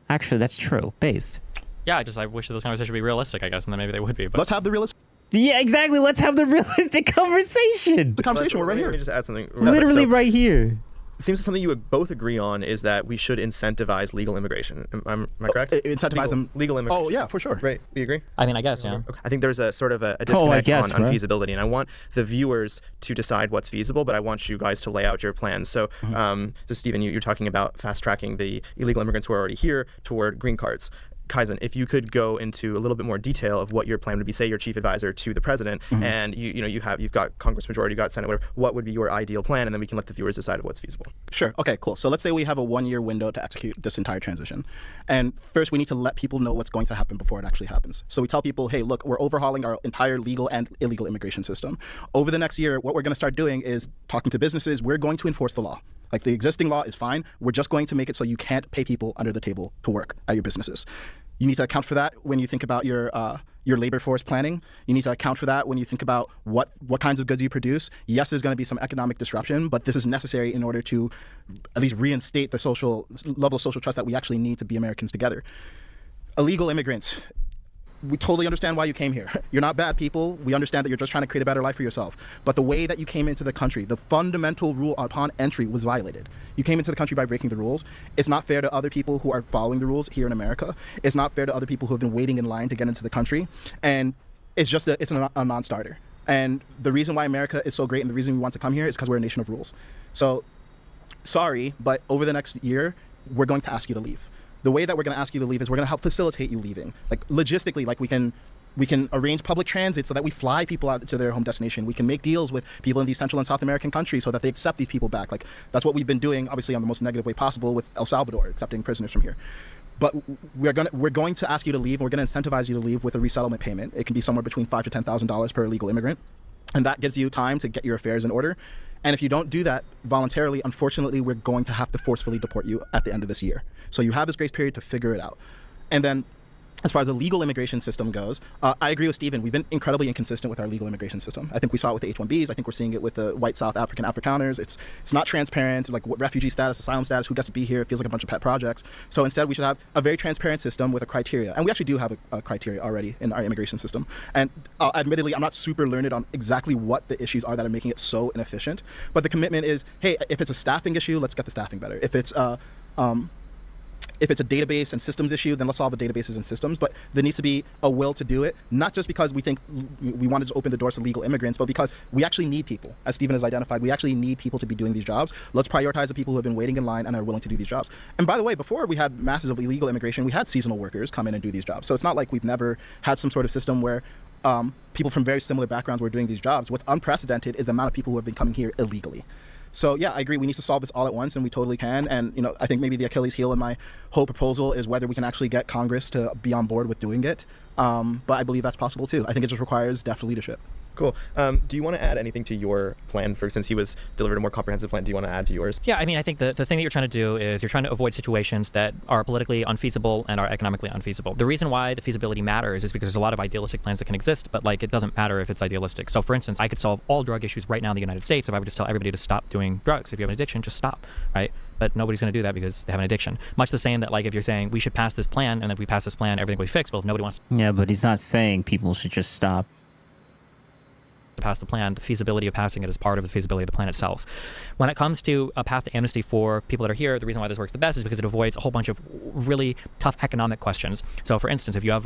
Actually, that's true. Based. Yeah, I wish those conversations would be realistic, I guess, and then maybe they would be. But let's have the realistic. Yeah, exactly. Let's have the realistic conversation. The conversation, we're right here. Let me just add something. Literally right here. seems something you would both agree on is that we should incentivize legal immigration. Am I correct? Incentivize them. Legal immigration. Oh, yeah, for sure. Right. We agree? I mean, I guess, yeah. Okay. I think there's a sort of a disconnect on feasibility, and I want the viewers to decide what's feasible, but I want you guys to lay out your plans. So, so Stephen, you're talking about fast-tracking the illegal immigrants who are already here toward green cards. Kaizen, if you could go into a little bit more detail of what your plan would be, say you're chief advisor to the president, and you've got Congress majority, you've got Senate, whatever. What would be your ideal plan, and then we can let the viewers decide what's feasible. Sure. Okay. Cool. So let's say we have a 1-year window to execute this entire transition, and first we need to let people know what's going to happen before it actually happens. So we tell people, hey, look, we're overhauling our entire legal and illegal immigration system. Over the next year, what we're going to start doing is talking to businesses. We're going to enforce the law. Like, the existing law is fine. We're just going to make it so you can't pay people under the table to work at your businesses. You need to account for that when you think about your labor force planning. You need to account for that when you think about what kinds of goods you produce. Yes, there's going to be some economic disruption, but this is necessary in order to at least reinstate the level of social trust that we actually need to be Americans together. Illegal immigrants. We totally understand why you came here. You're not bad people. We understand that you're just trying to create a better life for yourself. But the way that you came into the country, the fundamental rule upon entry was violated. You came into the country by breaking the rules. It's not fair to other people who are following the rules here in America. It's not fair to other people who have been waiting in line to get into the country. And it's just it's a non-starter. And the reason why America is so great and the reason we want to come here is because we're a nation of rules. So, sorry, but over the next year, we're going to ask you to leave. The way that we're going to ask you to leave is we're going to help facilitate you leaving. Like, logistically, like we can arrange public transit so that we fly people out to their home destination. We can make deals with people in these Central and South American countries so that they accept these people back. Like, that's what we've been doing, obviously, on the most negative way possible with El Salvador, accepting prisoners from here. But we're going to ask you to leave, and we're going to incentivize you to leave with a resettlement payment. It can be somewhere between $5,000 to $10,000 per illegal immigrant, and that gives you time to get your affairs in order. And if you don't do that voluntarily, unfortunately, we're going to have to forcefully deport you at the end of this year. So you have this grace period to figure it out. And then, as far as the legal immigration system goes, I agree with Stephen. We've been incredibly inconsistent with our legal immigration system. I think we saw it with the H-1Bs. I think we're seeing it with the white South African Afrikaners. It's not transparent, like what refugee status, asylum status, who gets to be here. It feels like a bunch of pet projects. So instead, we should have a very transparent system with a criteria. And we actually do have a criteria already in our immigration system. And admittedly, I'm not super learned on exactly what the issues are that are making it so inefficient. But the commitment is, hey, if it's a staffing issue, let's get the staffing better. If it's a database and systems issue, then let's solve the databases and systems. But there needs to be a will to do it, not just because we think we wanted to open the doors to legal immigrants, but because we actually need people. As Stephen has identified, we actually need people to be doing these jobs. Let's prioritize the people who have been waiting in line and are willing to do these jobs. And by the way, before we had masses of illegal immigration, we had seasonal workers come in and do these jobs. So it's not like we've never had some sort of system where people from very similar backgrounds were doing these jobs. What's unprecedented is the amount of people who have been coming here illegally. So yeah, I agree. We need to solve this all at once, and we totally can. And I think maybe the Achilles heel in my whole proposal is whether we can actually get Congress to be on board with doing it. But I believe that's possible too. I think it just requires deft leadership. Cool. Do you want to add anything to your plan? Since he was delivered a more comprehensive plan, do you want to add to yours? Yeah, I mean, I think the thing that you're trying to do is you're trying to avoid situations that are politically unfeasible and are economically unfeasible. The reason why the feasibility matters is because there's a lot of idealistic plans that can exist, but it doesn't matter if it's idealistic. So for instance, I could solve all drug issues right now in the United States if I would just tell everybody to stop doing drugs. If you have an addiction, just stop, right? But nobody's going to do that because they have an addiction. Much the same that if you're saying we should pass this plan, and if we pass this plan, everything will be fixed. Well, if nobody wants to... Yeah, but he's not saying people should just stop. To pass the plan, the feasibility of passing it is part of the feasibility of the plan itself. When it comes to a path to amnesty for people that are here, the reason why this works the best is because it avoids a whole bunch of really tough economic questions. So for instance, if you've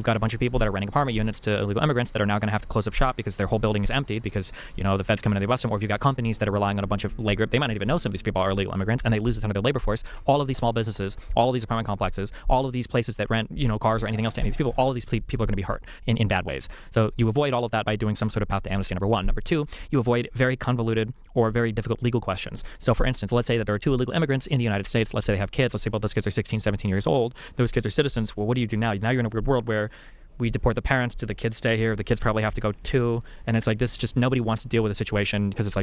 got a bunch of people that are renting apartment units to illegal immigrants that are now going to have to close up shop because their whole building is emptied because the feds come in and they bust them, or if you've got companies that are relying on a bunch of labor, they might not even know some of these people are illegal immigrants and they lose a ton of their labor force. All of these small businesses, all of these apartment complexes, all of these places that rent cars or anything else to any of these people, all of these people are going to be hurt in bad ways. So you avoid all of that by doing some sort of path to amnesty, number one. Number two, you avoid very convoluted or very difficult legal questions. So for instance, let's say that there are 2 illegal immigrants in the United States. Let's say they have kids. Let's say both those kids are 16, 17 years old. Those kids are citizens. Well, what do you do now? Now you're in a weird world where we deport the parents. Do the kids stay here? The kids probably have to go too. And it's this just nobody wants to deal with the situation because it's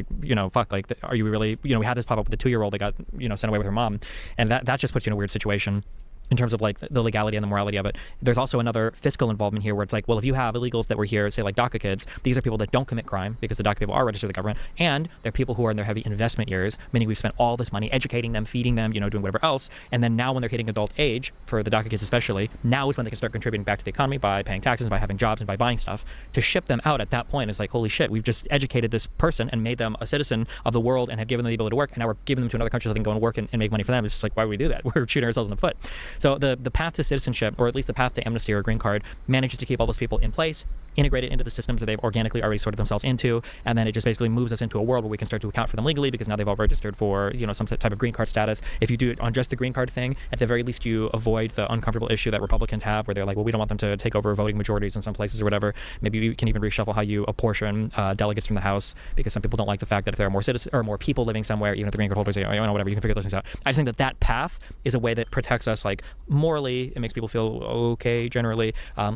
fuck, are you really, we had this pop up with the 2-year-old that got, sent away with her mom. And that just puts you in a weird situation. in terms of like the legality and the morality of it. There's also another fiscal involvement here where it's like, well, if you have illegals that were here, say like DACA kids, these are people that don't commit crime because the DACA people are registered with the government, and they're people who are in their heavy investment years, meaning we've spent all this money educating them, feeding them, you know, doing whatever else, and then now when they're hitting adult age, for the DACA kids especially, now is when they can start contributing back to the economy by paying taxes, by having jobs, and by buying stuff. To ship them out at that point is like, holy shit, we've just educated this person and made them a citizen of the world and have given them the ability to work, and now we're giving them to another country so they can go and work and make money for them. It's just like, why would we do that? We're shooting ourselves in the foot. So the path to citizenship, or at least the path to amnesty or a green card, manages to keep all those people in place, integrate it into the systems that they've organically already sorted themselves into, and then it just basically moves us into a world where we can start to account for them legally because now they've all registered for, you know, some type of green card status. If you do it on just the green card thing, at the very least you avoid the uncomfortable issue that Republicans have where they're like, well, we don't want them to take over voting majorities in some places or whatever. Maybe you can even reshuffle how you apportion delegates from the House, because some people don't like the fact that if there are more citizens or more people living somewhere, even if the green card holders, you know, whatever, you can figure those things out. I just think that path is a way that protects us, like morally, it makes people feel okay generally.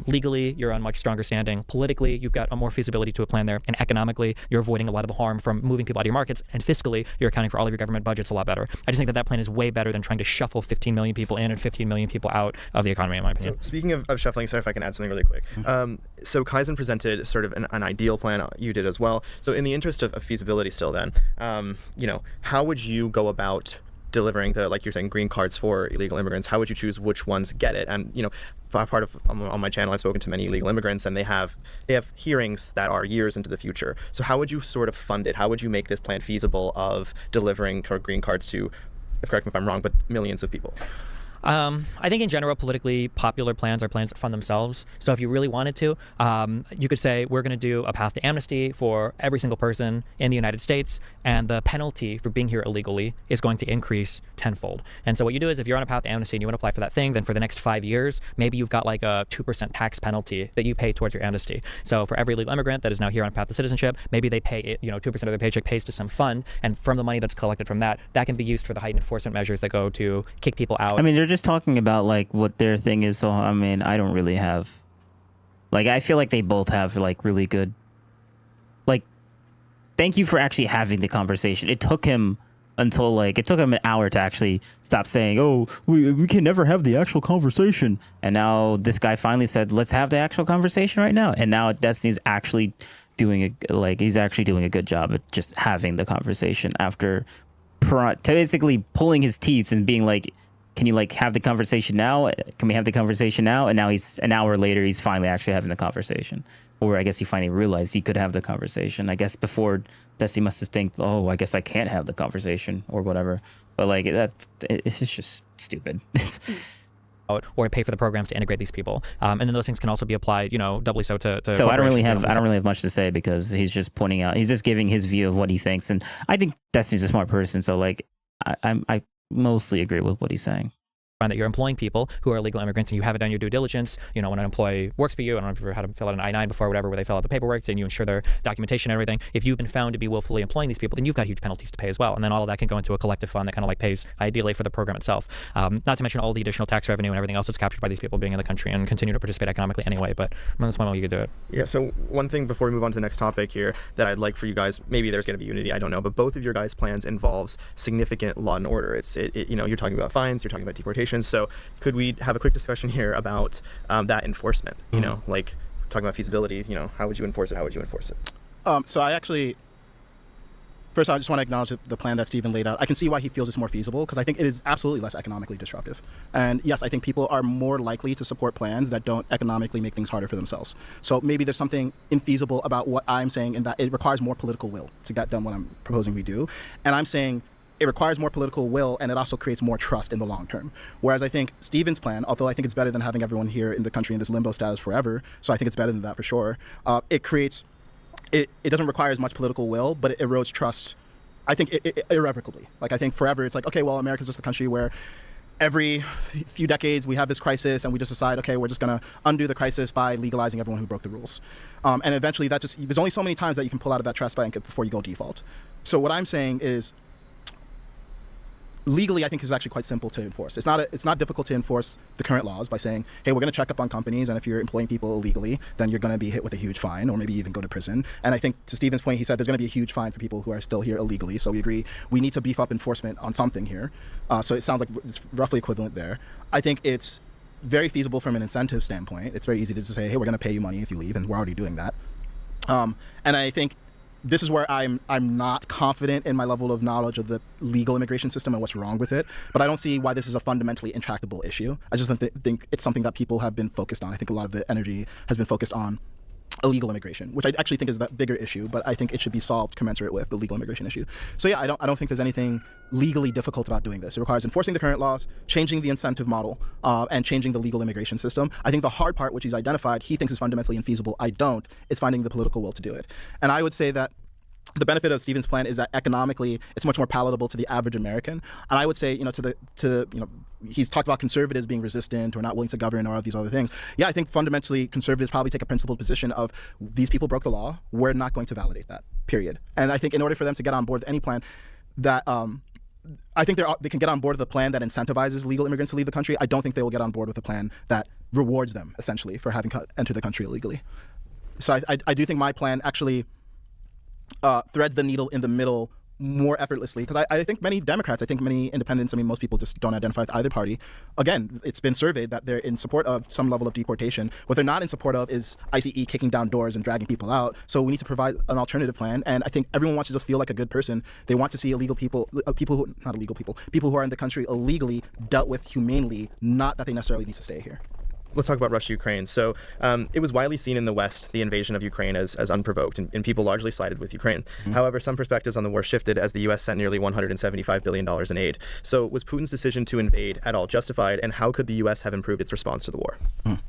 Legally, you're on much stronger standing. Politically, you've got a more feasibility to a plan there. And economically, you're avoiding a lot of the harm from moving people out of your markets. And fiscally, you're accounting for all of your government budgets a lot better. I just think that plan is way better than trying to shuffle 15 million people in and 15 million people out of the economy, in my opinion. So speaking of shuffling, sorry if I can add something really quick. So Kaizen presented sort of an ideal plan. You did as well. So in the interest of feasibility still then, you know, how would you go about delivering the, like you're saying, green cards for illegal immigrants? How would you choose which ones get it? And, you know, part of on my channel, I've spoken to many illegal immigrants, and they have hearings that are years into the future. So how would you sort of fund it? How would you make this plan feasible of delivering green cards to, correct me if I'm wrong, but millions of people? I think in general, politically popular plans are plans that fund themselves. So if you really wanted to, you could say we're going to do a path to amnesty for every single person in the United States, and the penalty for being here illegally is going to increase tenfold. And so what you do is, if you're on a path to amnesty and you want to apply for that thing, then for the next 5 years, maybe you've got like a 2% tax penalty that you pay towards your amnesty. So for every illegal immigrant that is now here on a path to citizenship, maybe they pay it, 2% of their paycheck pays to some fund, and from the money that's collected from that, that can be used for the heightened enforcement measures that go to kick people out. I mean, they're just talking about like what their thing is, so I mean, I don't really have, like, I feel like they both have like really good, like, thank you for actually having the conversation. It took him until like, it took him an hour to actually stop saying, oh, we can never have the actual conversation, and now this guy finally said, let's have the actual conversation right now. And now Destiny's actually doing he's actually doing a good job at just having the conversation after basically pulling his teeth and being like, can you like have the conversation now? Can we have the conversation now? And now he's an hour later, he's finally actually having the conversation. Or I guess he finally realized he could have the conversation. I guess before Destiny must have think, oh, I guess I can't have the conversation or whatever. But like it's just stupid. Or pay for the programs to integrate these people, and then those things can also be applied, doubly so to. So I don't really have much to say, because he's just pointing out, he's just giving his view of what he thinks, and I think Destiny's a smart person, so like I mostly agree with what he's saying. That you're employing people who are illegal immigrants and you haven't done your due diligence. When an employee works for you, I don't know if you've ever had them fill out an I-9 before or whatever, where they fill out the paperwork and you ensure their documentation and everything. If you've been found to be willfully employing these people, then you've got huge penalties to pay as well. And then all of that can go into a collective fund that kind of like pays ideally for the program itself. Not to mention all the additional tax revenue and everything else that's captured by these people being in the country and continue to participate economically anyway. But that's one way you could do it. Yeah, so one thing before we move on to the next topic here that I'd like for you guys, maybe there's going to be unity, I don't know, but both of your guys' plans involves significant law and order. You're talking about fines, you're talking about deportations, so could we have a quick discussion here about that enforcement? Like talking about feasibility, how would you enforce it? How would you enforce it? So I actually, first I just want to acknowledge the plan that Stephen laid out. I can see why he feels it's more feasible, because I think it is absolutely less economically disruptive. And yes, I think people are more likely to support plans that don't economically make things harder for themselves. So maybe there's something infeasible about what I'm saying, in that it requires more political will to get done what I'm proposing we do. And I'm saying it requires more political will, and it also creates more trust in the long term. Whereas I think Stephen's plan, although I think it's better than having everyone here in the country in this limbo status forever, so I think it's better than that for sure, it doesn't require as much political will, but it erodes trust, I think, irrevocably. Like, I think forever it's like, okay, well, America's just a country where every few decades we have this crisis and we just decide, okay, we're just going to undo the crisis by legalizing everyone who broke the rules. And eventually there's only so many times that you can pull out of that trust bank before you go default. So what I'm saying is, legally, I think is actually quite simple to enforce. It's not difficult to enforce the current laws by saying, hey, we're going to check up on companies, and if you're employing people illegally, then you're going to be hit with a huge fine, or maybe even go to prison. And I think to Stephen's point, he said there's going to be a huge fine for people who are still here illegally. So we agree we need to beef up enforcement on something here. So it sounds like it's roughly equivalent there. I think it's very feasible from an incentive standpoint. It's very easy to just say, hey, we're going to pay you money if you leave, and we're already doing that. And I think this is where I'm not confident in my level of knowledge of the legal immigration system and what's wrong with it. But I don't see why this is a fundamentally intractable issue. I just think it's something that people have been focused on. I think a lot of the energy has been focused on illegal immigration, which I actually think is the bigger issue, but I think it should be solved commensurate with the legal immigration issue. So yeah, I don't think there's anything legally difficult about doing this. It requires enforcing the current laws, changing the incentive model, and changing the legal immigration system. I think the hard part, which he's identified, he thinks is fundamentally infeasible. I don't. It's finding the political will to do it. And I would say that the benefit of Stephen's plan is that economically it's much more palatable to the average American. And I would say, he's talked about conservatives being resistant or not willing to govern or all these other things. Yeah, I think fundamentally conservatives probably take a principled position of these people broke the law. We're not going to validate that, period. And I think in order for them to get on board with any plan that I think they can get on board with a plan that incentivizes legal immigrants to leave the country. I don't think they will get on board with a plan that rewards them, essentially, for having entered the country illegally. So I do think my plan actually threads the needle in the middle more effortlessly, because I think many Democrats, I think many independents, most people just don't identify with either party. Again, it's been surveyed that they're in support of some level of deportation. What they're not in support of is ICE kicking down doors and dragging people out. So we need to provide an alternative plan. And I think everyone wants to just feel like a good person. They want to see people who are in the country illegally dealt with humanely, not that they necessarily need to stay here. Let's talk about Russia-Ukraine. So it was widely seen in the West, the invasion of Ukraine, as unprovoked, and people largely sided with Ukraine. Mm-hmm. However, some perspectives on the war shifted as the U.S. sent nearly $175 billion in aid. So was Putin's decision to invade at all justified, and how could the U.S. have improved its response to the war? I'll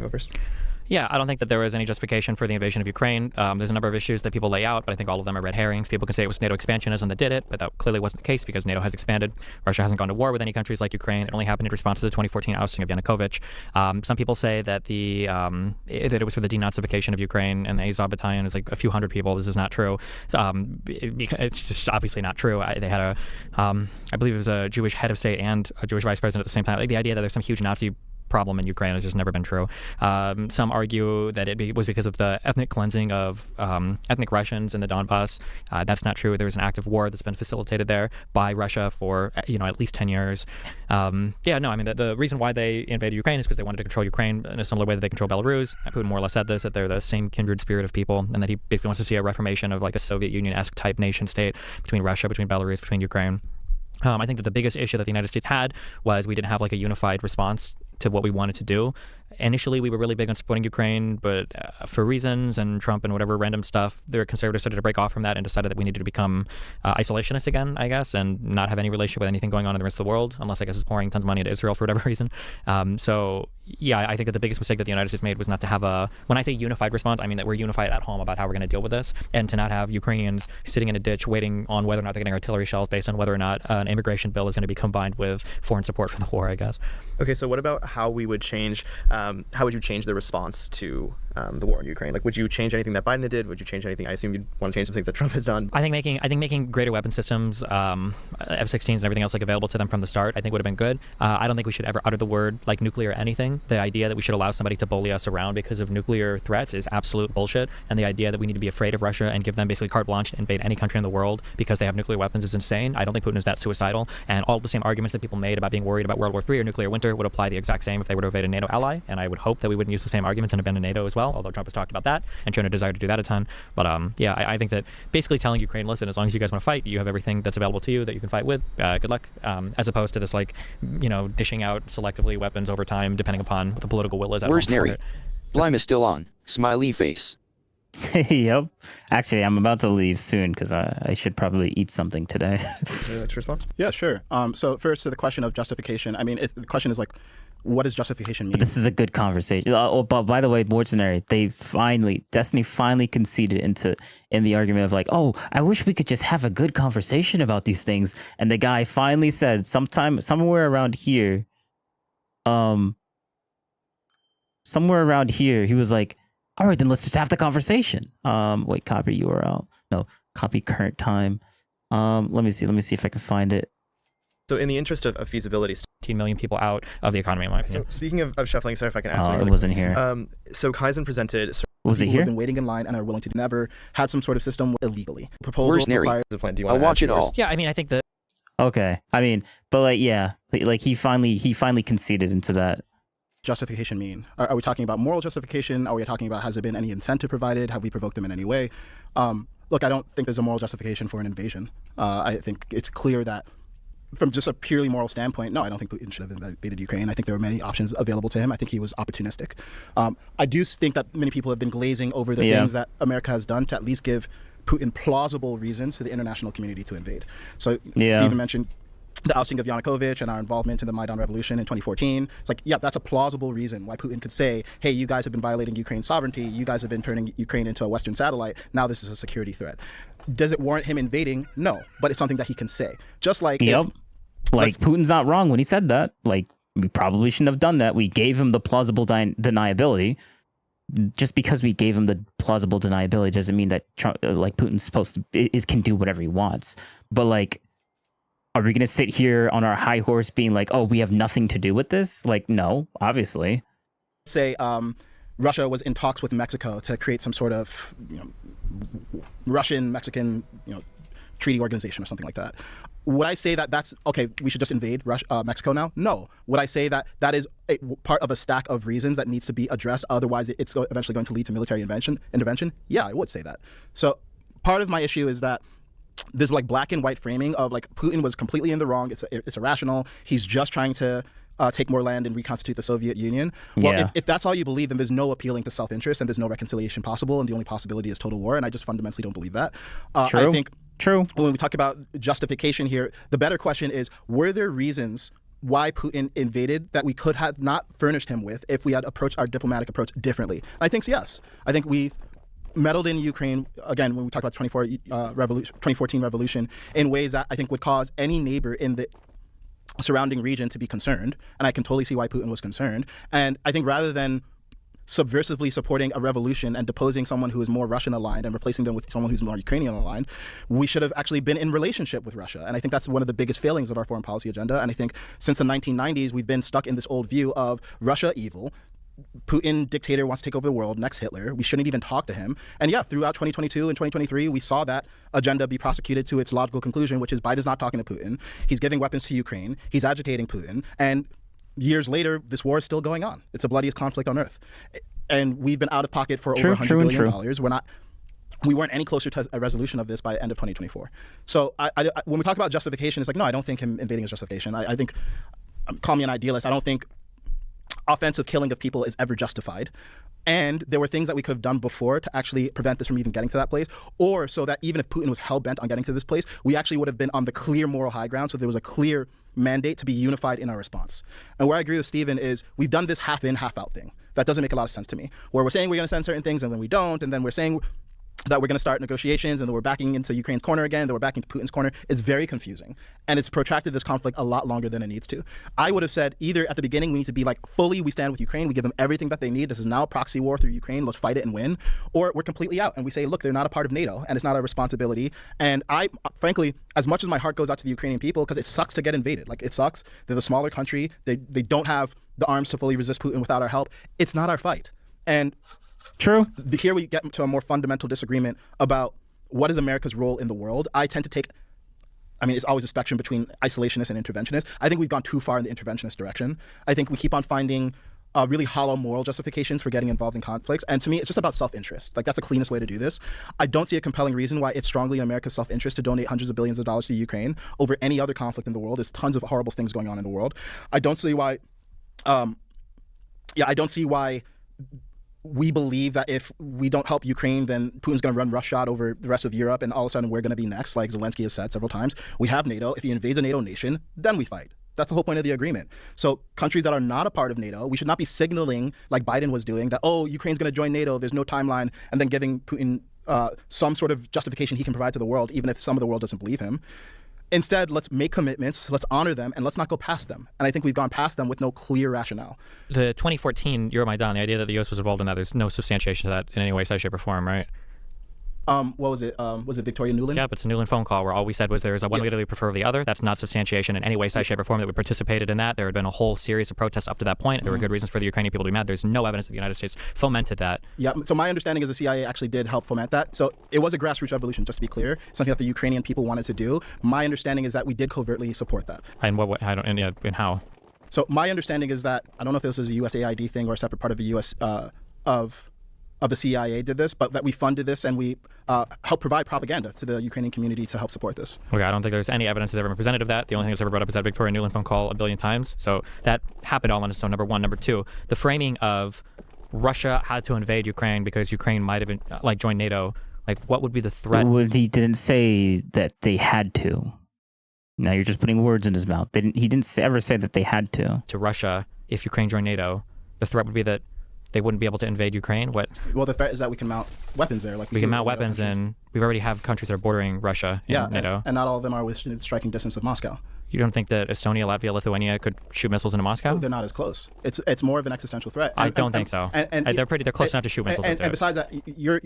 go first. Yeah, I don't think that there was any justification for the invasion of Ukraine. There's a number of issues that people lay out, but I think all of them are red herrings. People can say it was NATO expansionism that did it, but that clearly wasn't the case because NATO has expanded. Russia hasn't gone to war with any countries like Ukraine. It only happened in response to the 2014 ousting of Yanukovych. Some people say that that it was for the denazification of Ukraine, and the Azov battalion is like a few hundred people. This is not true. It's just obviously not true. They had I believe it was a Jewish head of state and a Jewish vice president at the same time. Like the idea that there's some huge Nazi problem in Ukraine has just never been true. Some argue that it was because of the ethnic cleansing of ethnic Russians in the Donbass. That's not true. There was an active war that's been facilitated there by Russia for at least 10 years. The reason why they invaded Ukraine is because they wanted to control Ukraine in a similar way that they control Belarus. Putin more or less said this, that they're the same kindred spirit of people, and that he basically wants to see a reformation of like a Soviet Union-esque type nation state between Russia, between Belarus, between Ukraine. I think that the biggest issue that the United States had was we didn't have like a unified response to what we wanted to do. Initially, we were really big on supporting Ukraine, but for reasons and Trump and whatever random stuff, the conservatives started to break off from that and decided that we needed to become isolationists again, I guess, and not have any relationship with anything going on in the rest of the world, unless I guess it's pouring tons of money into Israel for whatever reason. I think that the biggest mistake that the United States made was not to have when I say unified response, I mean that we're unified at home about how we're going to deal with this, and to not have Ukrainians sitting in a ditch waiting on whether or not they're getting artillery shells based on whether or not an immigration bill is going to be combined with foreign support for the war, I guess. Okay, so what about how we would change, how would you change the response to the war in Ukraine? Like, would you change anything that Biden did? Would you change anything? I assume you'd want to change some things that Trump has done. I think making greater weapon systems, F-16s and everything else like available to them from the start, I think would have been good. I don't think we should ever utter the word like nuclear or anything. The idea that we should allow somebody to bully us around because of nuclear threats is absolute bullshit. And the idea that we need to be afraid of Russia and give them basically carte blanche to invade any country in the world because they have nuclear weapons is insane. I don't think Putin is that suicidal. And all the same arguments that people made about being worried about World War III or nuclear winter would apply the exact same if they were to invade a NATO ally. And I would hope that we wouldn't use the same arguments and abandon NATO as well, although Trump has talked about that and shown a desire to do that a ton. But I think that basically telling Ukraine, listen, as long as you guys want to fight, you have everything that's available to you that you can fight with. Good luck. As opposed to this dishing out selectively weapons over time, depending upon what the political will is. Where's Neri? Blime is still on. Smiley face. Yep. Actually, I'm about to leave soon because I should probably eat something today. What's your response? Yeah, sure. So first to the question of justification. I mean, the question is what does justification mean? But this is a good conversation. But by the way, Mortonary, Destiny finally conceded in the argument of I wish we could just have a good conversation about these things. And the guy finally said somewhere around here, he was like, all right, then let's just have the conversation. Wait, copy URL. No, copy current time. Let me see if I can find it. So in the interest of feasibility, 18 million people out of the economy, in my opinion. So speaking of shuffling, sorry if I can add something. It wasn't here. So Kaizen presented. Was it people here? who have been waiting in line and are willing to never had some sort of system illegally. Proposal requires a plan. Do you want to watch it all? Yeah, I mean, I think that. Okay, I mean, but like, yeah, like he finally conceded into that. Justification mean? Are we talking about moral justification? Are we talking about has there been any incentive provided? Have we provoked them in any way? Look, I don't think there's a moral justification for an invasion. I think it's clear that from just a purely moral standpoint, no, I don't think Putin should have invaded Ukraine. I think there were many options available to him. I think he was opportunistic. I do think that many people have been glazing over the things that America has done to at least give Putin plausible reasons to the international community to invade. So Stephen mentioned the ousting of Yanukovych and our involvement in the Maidan Revolution in 2014. It's like, yeah, that's a plausible reason why Putin could say, hey, you guys have been violating Ukraine's sovereignty. You guys have been turning Ukraine into a Western satellite. Now this is a security threat. Does it warrant him invading? No, but it's something that he can say. Just like Putin's not wrong when he said that. Like, we probably shouldn't have done that. We gave him the plausible deniability. Just because we gave him the plausible deniability doesn't mean that Putin's supposed to can do whatever he wants. But like, are we going to sit here on our high horse being like, oh, we have nothing to do with this? Like, no, obviously. Say Russia was in talks with Mexico to create some sort of Russian-Mexican treaty organization or something like that. Would I say that that's okay? We should just invade Mexico now? No. Would I say that that is part of a stack of reasons that needs to be addressed? Otherwise, it's eventually going to lead to military intervention. Yeah, I would say that. So part of my issue is that this like black and white framing of like Putin was completely in the wrong. It's irrational. He's just trying to take more land and reconstitute the Soviet Union. Well, if that's all you believe, then there's no appealing to self-interest and there's no reconciliation possible, and the only possibility is total war. And I just fundamentally don't believe that. True. I think. True. When we talk about justification here, the better question is, were there reasons why Putin invaded that we could have not furnished him with if we had approached our diplomatic approach differently? And I think yes. I think we've meddled in Ukraine, again, when we talk about the 2014 revolution, in ways that I think would cause any neighbor in the surrounding region to be concerned. And I can totally see why Putin was concerned. And I think rather than subversively supporting a revolution and deposing someone who is more Russian aligned and replacing them with someone who's more Ukrainian aligned, we should have actually been in relationship with Russia. And I think that's one of the biggest failings of our foreign policy agenda. And I think since the 1990s, we've been stuck in this old view of Russia evil. Putin, dictator, wants to take over the world, next Hitler. We shouldn't even talk to him. And yeah, throughout 2022 and 2023, we saw that agenda be prosecuted to its logical conclusion, which is Biden's not talking to Putin. He's giving weapons to Ukraine. He's agitating Putin. And years later, this war is still going on. It's the bloodiest conflict on earth. And we've been out of pocket for over $100 billion. We weren't any closer to a resolution of this by the end of 2024. So when we talk about justification, it's like, no, I don't think him invading is justification. I think, call me an idealist, I don't think offensive killing of people is ever justified. And there were things that we could have done before to actually prevent this from even getting to that place, or so that even if Putin was hell-bent on getting to this place, we actually would have been on the clear moral high ground, so there was a clear mandate to be unified in our response. And where I agree with Stephen is we've done this half in, half out thing. That doesn't make a lot of sense to me, where we're saying we're going to send certain things and then we don't, and then we're saying that we're going to start negotiations and then we're backing into Ukraine's corner again, then we're backing into Putin's corner. It's very confusing. And it's protracted this conflict a lot longer than it needs to. I would have said either at the beginning we need to be like fully we stand with Ukraine, we give them everything that they need, this is now a proxy war through Ukraine, let's fight it and win, or we're completely out and we say, look, they're not a part of NATO and it's not our responsibility. And I, frankly, as much as my heart goes out to the Ukrainian people, because it sucks to get invaded, like it sucks, they're the smaller country, they don't have the arms to fully resist Putin without our help, it's not our fight. And true. Here we get to a more fundamental disagreement about what is America's role in the world. I tend to take, it's always a spectrum between isolationist and interventionist. I think we've gone too far in the interventionist direction. I think we keep on finding really hollow moral justifications for getting involved in conflicts. And to me, it's just about self-interest. Like, that's the cleanest way to do this. I don't see a compelling reason why it's strongly in America's self-interest to donate hundreds of billions of dollars to Ukraine over any other conflict in the world. There's tons of horrible things going on in the world. I don't see why, I don't see why we believe that if we don't help Ukraine, then Putin's going to run roughshod over the rest of Europe, and all of a sudden we're going to be next, like Zelensky has said several times. We have NATO. If he invades a NATO nation, then we fight. That's the whole point of the agreement. So countries that are not a part of NATO, we should not be signaling, like Biden was doing, that, oh, Ukraine's going to join NATO, there's no timeline, and then giving Putin some sort of justification he can provide to the world, even if some of the world doesn't believe him. Instead, let's make commitments, let's honor them, and let's not go past them. And I think we've gone past them with no clear rationale. The 2014 Euromaidan, the idea that the U.S. was involved in that, there's no substantiation to that in any way, size, shape, or form, right? What was it? Was it Victoria Nuland? Yeah, but it's a Nuland phone call where all we said was there's a one leader we prefer over the other. That's not substantiation in any way, size, shape, or form that we participated in that. There had been a whole series of protests up to that point. There were good reasons for the Ukrainian people to be mad. There's no evidence that the United States fomented that. Yeah, so my understanding is the CIA actually did help foment that. So it was a grassroots revolution, just to be clear. Something that the Ukrainian people wanted to do. My understanding is that we did covertly support that. And what I don't, and how? So my understanding is that, I don't know if this is a USAID thing or a separate part of the US, of the CIA did this, but that we funded this and we helped provide propaganda to the Ukrainian community to help support this. Okay, I don't think there's any evidence that's ever been presented of that. The only thing that's ever brought up is that Victoria Nuland phone call a billion times. So that happened all on its own, number one. Number two, the framing of Russia had to invade Ukraine because Ukraine might have joined NATO. Like, what would be the threat? Well, he didn't say that they had to. Now you're just putting words in his mouth. He didn't ever say that they had to. To Russia, if Ukraine joined NATO, the threat would be that they wouldn't be able to invade Ukraine. What? Well, the threat is that we can mount weapons there. Like we can mount weapons, and we already have countries that are bordering Russia in NATO. And not all of them are within striking distance of Moscow. You don't think that Estonia, Latvia, Lithuania could shoot missiles into Moscow? They're not as close. It's more of an existential threat. I don't think so. They're close enough to shoot missiles into. And besides that, you're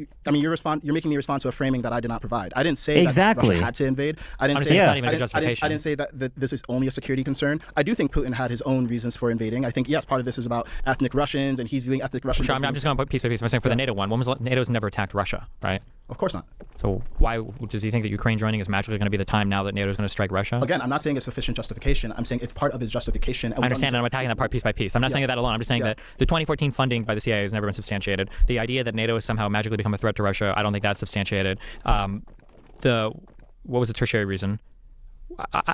making me respond to a framing that I did not provide. I didn't say that Russia had to invade. I didn't say it's not even a justification. I didn't say that this is only a security concern. I do think Putin had his own reasons for invading. I think yes, part of this is about ethnic Russians, and he's viewing ethnic Russians. Sure, I'm just going to put piece by piece. I'm saying for the NATO one, NATO's never attacked Russia, right? Of course not. So why does he think that Ukraine joining is magically going to be the time now that NATO is going to strike Russia? Again, I'm not saying it's sufficient justification. I'm saying it's part of his justification. I understand, and I'm attacking that part piece by piece. I'm not saying that alone. I'm just saying that the 2014 funding by the CIA has never been substantiated. The idea that NATO has somehow magically become a threat to Russia, I don't think that's substantiated. What was the tertiary reason?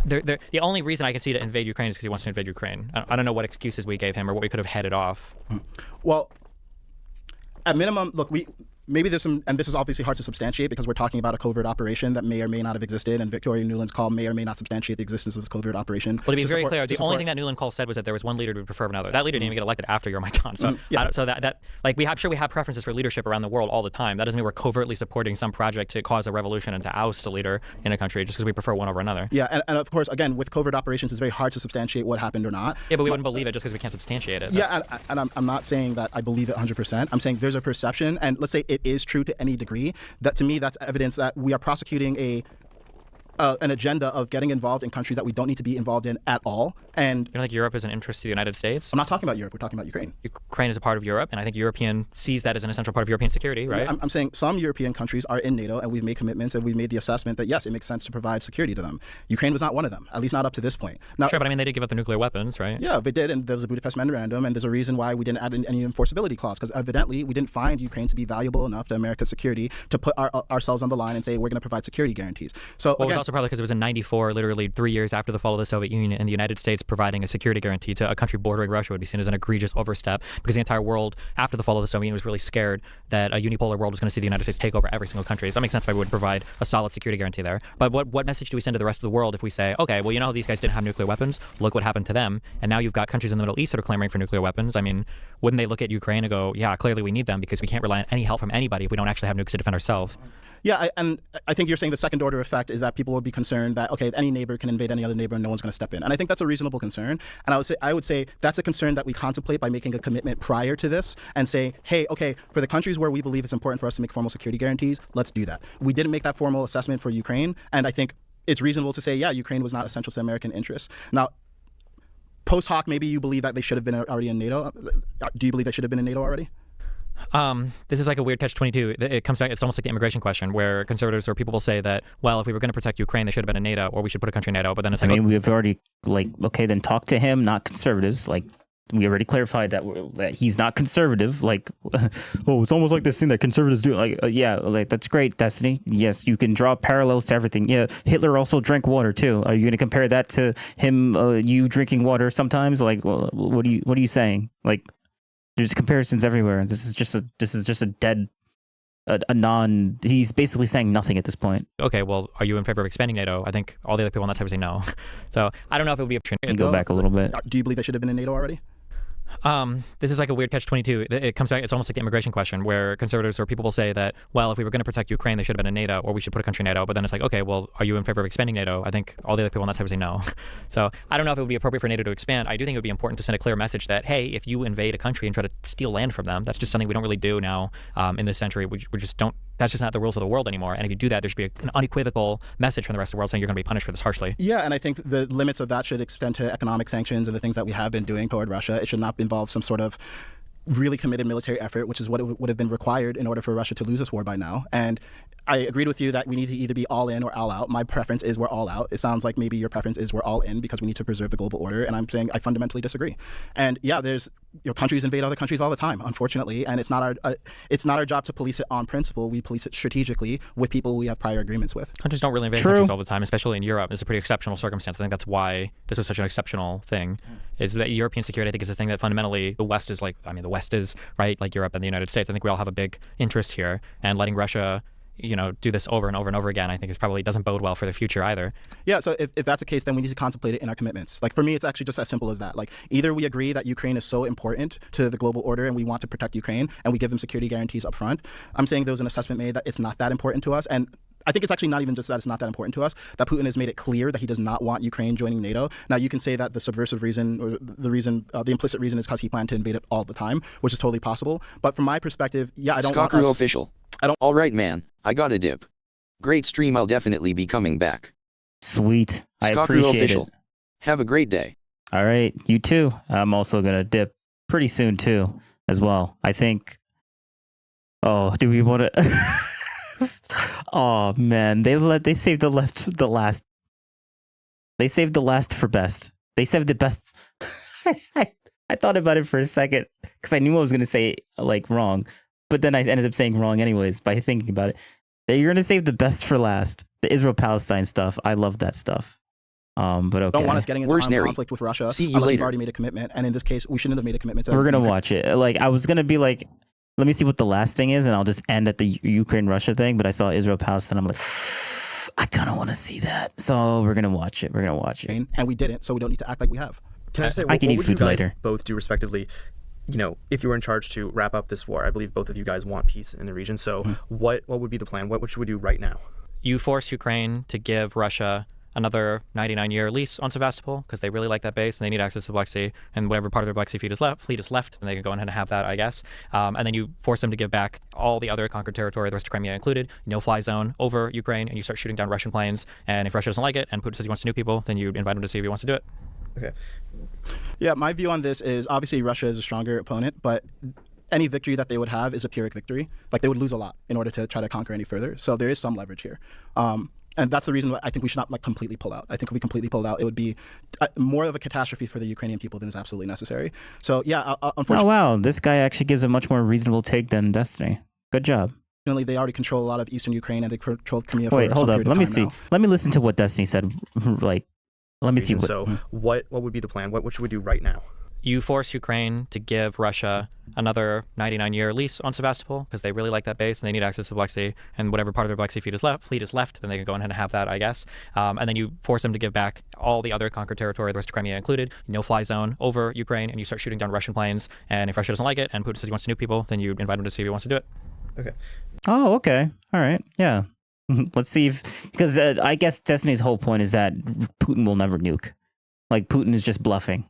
The only reason I can see to invade Ukraine is because he wants to invade Ukraine. I don't know what excuses we gave him or what we could have headed off. Well, at minimum, look, maybe there's some, and this is obviously hard to substantiate because we're talking about a covert operation that may or may not have existed, and Victoria Nuland's call may or may not substantiate the existence of this covert operation. Well, to be very clear, the only thing that Nuland call said was that there was one leader to prefer another. That leader didn't even get elected after Euromaidan. So, we have preferences for leadership around the world all the time. That doesn't mean we're covertly supporting some project to cause a revolution and to oust a leader in a country just because we prefer one over another. Yeah, and of course, again, with covert operations, it's very hard to substantiate what happened or not. Yeah, but we wouldn't believe it just because we can't substantiate it. Yeah, and I'm not saying that I believe it 100%. I'm saying there's a perception, and let's say it is true to any degree, that to me that's evidence that we are prosecuting an agenda of getting involved in countries that we don't need to be involved in at all. And you don't think Europe is an interest to the United States? I'm not talking about Europe. We're talking about Ukraine. Ukraine is a part of Europe, and I think European sees that as an essential part of European security, right? Yeah, I'm saying some European countries are in NATO, and we've made commitments, and we've made the assessment that yes, it makes sense to provide security to them. Ukraine was not one of them, at least not up to this point. Now, sure, but I mean, they did give up the nuclear weapons, right? Yeah, they did, and there was a Budapest Memorandum, and there's a reason why we didn't add any enforceability clause, because evidently we didn't find Ukraine to be valuable enough to America's security to put ourselves on the line and say we're going to provide security guarantees. So it was also probably because it was in '94, literally 3 years after the fall of the Soviet Union, and the United States providing a security guarantee to a country bordering Russia would be seen as an egregious overstep, because the entire world after the fall of the Soviet Union was really scared that a unipolar world was going to see the United States take over every single country. So that makes sense why we would provide a solid security guarantee there. But what message do we send to the rest of the world if we say, okay, well, you know, these guys didn't have nuclear weapons, look what happened to them, and now you've got countries in the Middle East that are clamoring for nuclear weapons? I mean, wouldn't they look at Ukraine and go, yeah, clearly we need them because we can't rely on any help from anybody if we don't actually have nukes to defend ourselves? Yeah, and I think you're saying the second order effect is that people would be concerned that, okay, any neighbor can invade any other neighbor and no one's going to step in. And I think that's a reasonable concern. And I would say that's a concern that we contemplate by making a commitment prior to this and say, hey, okay, for the countries where we believe it's important for us to make formal security guarantees, let's do that. We didn't make that formal assessment for Ukraine, and I think it's reasonable to say, yeah, Ukraine was not essential to American interests. Now, post hoc, maybe you believe that they should have been already in NATO. Do you believe they should have been in NATO already? This is like a weird catch-22. It comes back, it's almost like the immigration question where conservatives or people will say that, well, if we were going to protect Ukraine, they should have been in NATO, or we should put a country in NATO. But then it's like, we've already, okay, then talk to him, not conservatives. We already clarified that he's not conservative. Oh, it's almost like this thing that conservatives do. That's great, Destiny. Yes, you can draw parallels to everything. Yeah, Hitler also drank water too. Are you going to compare that to him, you drinking water sometimes? What are you saying? There's comparisons everywhere. This is just a dead, he's basically saying nothing at this point. Okay, well, are you in favor of expanding NATO? I think all the other people on that side would say no. So I don't know if it would be a go back a little bit. Do you believe they should have been in NATO already? This is like a weird catch-22. It comes back, it's almost like the immigration question where conservatives or people will say that, well, if we were going to protect Ukraine, they should have been in NATO, or we should put a country in NATO. But then it's like, okay, well, are you in favor of expanding NATO? I think all the other people on that side would say no. So I don't know if it would be appropriate for NATO to expand. I do think it would be important to send a clear message that, hey, if you invade a country and try to steal land from them, that's just something we don't really do now in this century. We just don't, that's just not the rules of the world anymore. And if you do that, there should be an unequivocal message from the rest of the world saying you're going to be punished for this harshly. Yeah, and I think the limits of that should extend to economic sanctions and the things that we have been doing toward Russia. It should not involve some sort of really committed military effort, which is what it would have been required in order for Russia to lose this war by now. And I agreed with you that we need to either be all in or all out. My preference is we're all out. It sounds like maybe your preference is we're all in because we need to preserve the global order. And I'm saying I fundamentally disagree. And yeah, there's countries invade other countries all the time, unfortunately. And it's not our job to police it on principle. We police it strategically with people we have prior agreements with. Countries don't really invade countries all the time, especially in Europe. It's a pretty exceptional circumstance. I think that's why this is such an exceptional thing, is that European security, I think, is a thing that fundamentally the West is like, I mean, the West is, right, like Europe and the United States. I think we all have a big interest here, and letting Russia do this over and over and over again, I think it probably doesn't bode well for the future either. Yeah, so if that's the case, then we need to contemplate it in our commitments. Like for me, it's actually just as simple as that. Like either we agree that Ukraine is so important to the global order and we want to protect Ukraine and we give them security guarantees up front. I'm saying there was an assessment made that it's not that important to us. And I think it's actually not even just that it's not that important to us, that Putin has made it clear that he does not want Ukraine joining NATO. Now, you can say that the subversive reason or the implicit reason is because he planned to invade it all the time, which is totally possible. But from my perspective, yeah, I don't want us... official. All right, man. I got a dip. Great stream. I'll definitely be coming back. Sweet. I Skakru appreciate official. it. Have a great day. All right. You too. I'm also going to dip pretty soon too, as well. I think... Oh, do we want to... Oh man, they saved the last. They saved the last for best. They saved the best. I thought about it for a second because I knew I was gonna say like wrong, but then I ended up saying wrong anyways by thinking about it. You're gonna save the best for last. The Israel-Palestine stuff. I love that stuff. But okay. Don't want us getting into armed conflict with Russia unless we've already made a commitment. And in this case, we shouldn't have made a commitment. We're gonna watch it. Like I was gonna be like, let me see what the last thing is, and I'll just end at the Ukraine-Russia thing. But I saw Israel-Palestine. I'm like, I kind of want to see that. So we're gonna watch it. We're gonna watch it. And we didn't, so we don't need to act like we have. Can I say I can eat would food you guys later. both do respectively? If you were in charge to wrap up this war, I believe both of you guys want peace in the region. So what would be the plan? What should we do right now? You force Ukraine to give Russia another 99-year lease on Sevastopol because they really like that base and they need access to the Black Sea, and whatever part of their Black Sea fleet is left, and they can go ahead and have that, I guess. And then you force them to give back all the other conquered territory, the rest of Crimea included, no-fly zone over Ukraine, and you start shooting down Russian planes. And if Russia doesn't like it and Putin says he wants to nuke people, then you invite him to see if he wants to do it. Okay. Yeah, my view on this is obviously Russia is a stronger opponent, but any victory that they would have is a Pyrrhic victory. Like they would lose a lot in order to try to conquer any further. So there is some leverage here. And that's the reason why I think we should not completely pull out. I think if we completely pulled out, it would be more of a catastrophe for the Ukrainian people than is absolutely necessary. So yeah, unfortunately. Oh wow, this guy actually gives a much more reasonable take than Destiny. Good job. They already control a lot of eastern Ukraine and they control Crimea. Wait, hold up. Let me see. Now. Let me listen to what Destiny said. Like, let me see. So what would be the plan? What should we do right now? You force Ukraine to give Russia another 99-year lease on Sevastopol because they really like that base and they need access to the Black Sea, and whatever part of their Black Sea fleet is left, then they can go ahead and have that, I guess. And then you force them to give back all the other conquered territory, the rest of Crimea included, no-fly zone over Ukraine, and you start shooting down Russian planes. And if Russia doesn't like it and Putin says he wants to nuke people, then you invite him to see if he wants to do it. Okay. Oh, okay. All right. Yeah. Let's see if, because I guess Destiny's whole point is that Putin will never nuke. Like Putin is just bluffing.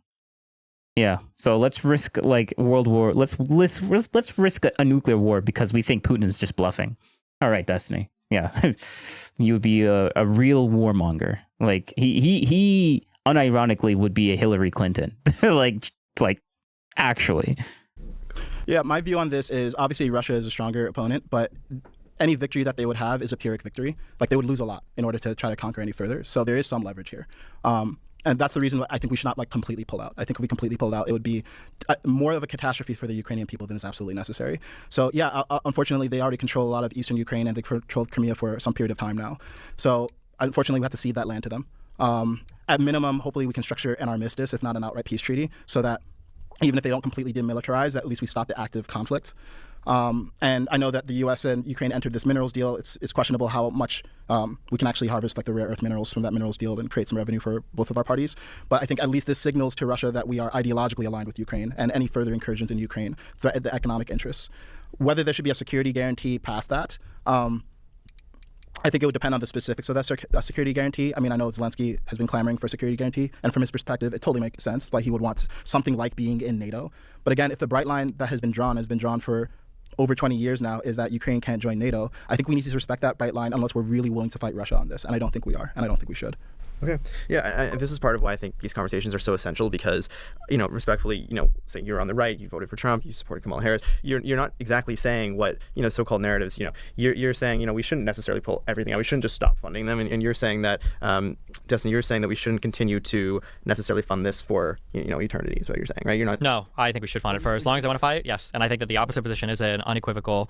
Yeah, so let's risk like world war. Let's risk a nuclear war because we think Putin is just bluffing. All right, Destiny. Yeah, you would be a real warmonger. Like he unironically would be a Hillary Clinton. like actually. Yeah, my view on this is obviously Russia is a stronger opponent, but any victory that they would have is a Pyrrhic victory. Like they would lose a lot in order to try to conquer any further. So there is some leverage here. And that's the reason why I think we should not completely pull out. I think if we completely pulled out, it would be more of a catastrophe for the Ukrainian people than is absolutely necessary. So yeah, unfortunately, they already control a lot of eastern Ukraine and they control Crimea for some period of time now. So unfortunately, we have to cede that land to them. At minimum, hopefully we can structure an armistice, if not an outright peace treaty, so that even if they don't completely demilitarize, at least we stop the active conflict. And I know that the U.S. and Ukraine entered this minerals deal. It's questionable how much we can actually harvest like the rare earth minerals from that minerals deal and create some revenue for both of our parties. But I think at least this signals to Russia that we are ideologically aligned with Ukraine, and any further incursions in Ukraine threaten the economic interests. Whether there should be a security guarantee past that, I think it would depend on the specifics of that security guarantee. I mean, I know Zelensky has been clamoring for a security guarantee, and from his perspective, it totally makes sense why he would want something like being in NATO. But again, if the bright line that has been drawn for over 20 years now, is that Ukraine can't join NATO, I think we need to respect that bright line unless we're really willing to fight Russia on this. And I don't think we are, and I don't think we should. Okay. Yeah, this is part of why I think these conversations are so essential because, respectfully, saying you're on the right, you voted for Trump, you supported Kamala Harris, you're not exactly saying what, so-called narratives, you're saying, we shouldn't necessarily pull everything out. We shouldn't just stop funding them. And you're saying that, Destiny, you're saying that we shouldn't continue to necessarily fund this for, eternity is what you're saying, right? You're not. No, I think we should fund it for as long as I want to fight, yes. And I think that the opposite position is an unequivocal,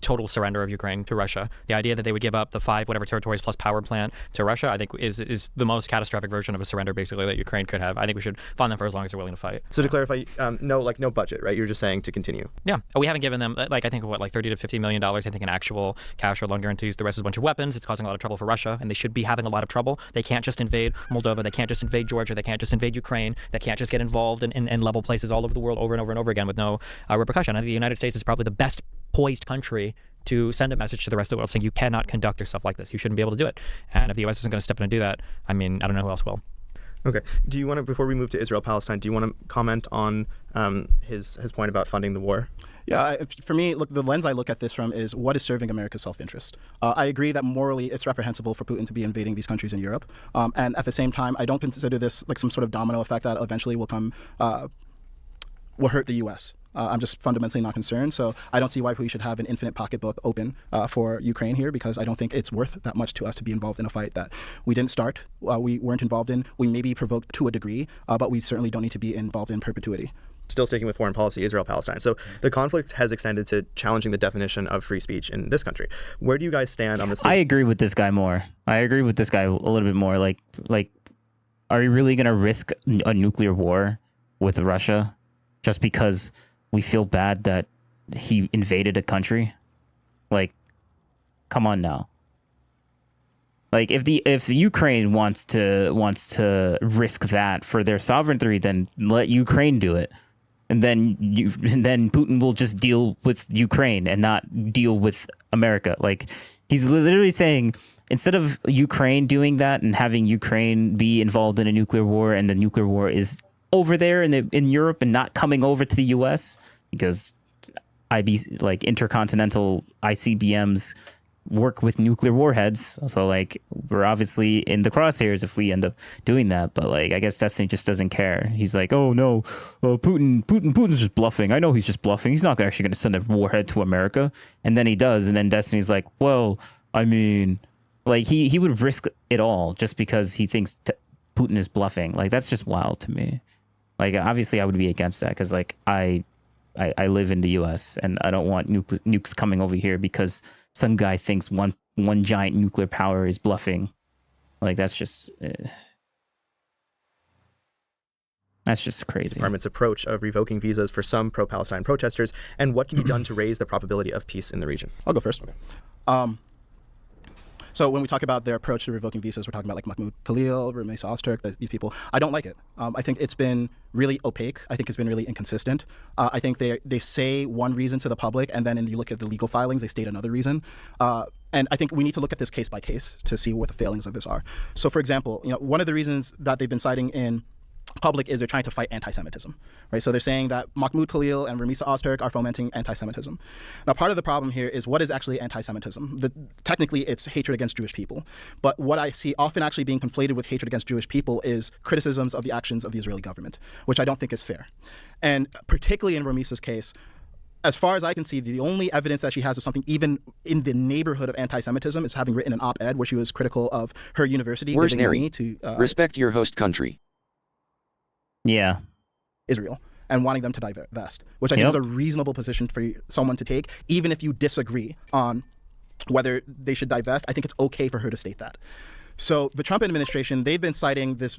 total surrender of Ukraine to Russia. The idea that they would give up the 5 whatever territories plus power plant to Russia, I think is the most catastrophic version of a surrender basically that Ukraine could have. I think we should fund them for as long as they're willing to fight. So to clarify, no budget, right? You're just saying to continue. Yeah, we haven't given them I think $30 to $50 million. I think in actual cash or loan guarantees. The rest is a bunch of weapons. It's causing a lot of trouble for Russia, and they should be having a lot of trouble. They can't just invade Moldova. They can't just invade Georgia. They can't just invade Ukraine. They can't just get involved in level places all over the world over and over and over again with no repercussion. I think the United States is probably the best poised country to send a message to the rest of the world saying you cannot conduct yourself like this. You shouldn't be able to do it. And if the U.S. isn't going to step in and do that, I mean, I don't know who else will. Okay. Do you want to, before we move to Israel-Palestine, do you want to comment on his point about funding the war? Yeah, for me, look, the lens I look at this from is what is serving America's self-interest. I agree that morally it's reprehensible for Putin to be invading these countries in Europe. And at the same time, I don't consider this like some sort of domino effect that eventually will hurt the U.S. I'm just fundamentally not concerned. So I don't see why we should have an infinite pocketbook open for Ukraine here, because I don't think it's worth that much to us to be involved in a fight that we didn't start, we weren't involved in. We may be provoked to a degree, but we certainly don't need to be involved in perpetuity. Still sticking with foreign policy, Israel-Palestine. So the conflict has extended to challenging the definition of free speech in this country. Where do you guys stand on this? I agree with this guy more. I agree with this guy a little bit more. Like, are we really going to risk a nuclear war with Russia just because we feel bad that he invaded a country? Like, come on now. Like, if Ukraine wants to risk that for their sovereignty, then let Ukraine do it. And then Putin will just deal with Ukraine and not deal with America. Like, he's literally saying, instead of Ukraine doing that and having Ukraine be involved in a nuclear war, and the nuclear war is over there in Europe and not coming over to the U.S. because intercontinental ICBMs work with nuclear warheads, so like we're obviously in the crosshairs if we end up doing that. But like, I guess Destiny just doesn't care. He's like, oh no, Putin's just bluffing. I know he's just bluffing. He's not actually going to send a warhead to America. And then he does, and then Destiny's like, well, I mean, like he would risk it all just because he thinks Putin is bluffing. Like, that's just wild to me. Like, obviously I would be against that because like I live in the U.S. and I don't want nukes coming over here because some guy thinks one giant nuclear power is bluffing. Like, that's just crazy. Department's approach of revoking visas for some pro-Palestine protesters, and what can be done to raise the probability of peace in the region? I'll go first. Okay. So when we talk about their approach to revoking visas, we're talking about like Mahmoud Khalil, Ramesh Ozturk, these people. I don't like it. I think it's been really opaque. I think it's been really inconsistent. I think they say one reason to the public, and then you look at the legal filings, they state another reason. And I think we need to look at this case by case to see what the failings of this are. So, for example, one of the reasons that they've been citing in public is they're trying to fight anti-Semitism, right? So they're saying that Mahmoud Khalil and Ramesh Ozturk are fomenting anti-Semitism. Now, part of the problem here is what is actually anti-Semitism? Technically, it's hatred against Jewish people. But what I see often actually being conflated with hatred against Jewish people is criticisms of the actions of the Israeli government, which I don't think is fair. And particularly in Ramesh's case, as far as I can see, the only evidence that she has of something even in the neighborhood of anti-Semitism is having written an op-ed where she was critical of her university giving money to respect your host country. Yeah. Israel, and wanting them to divest, which I think is a reasonable position for someone to take, even if you disagree on whether they should divest. I think it's okay for her to state that. So the Trump administration, they've been citing this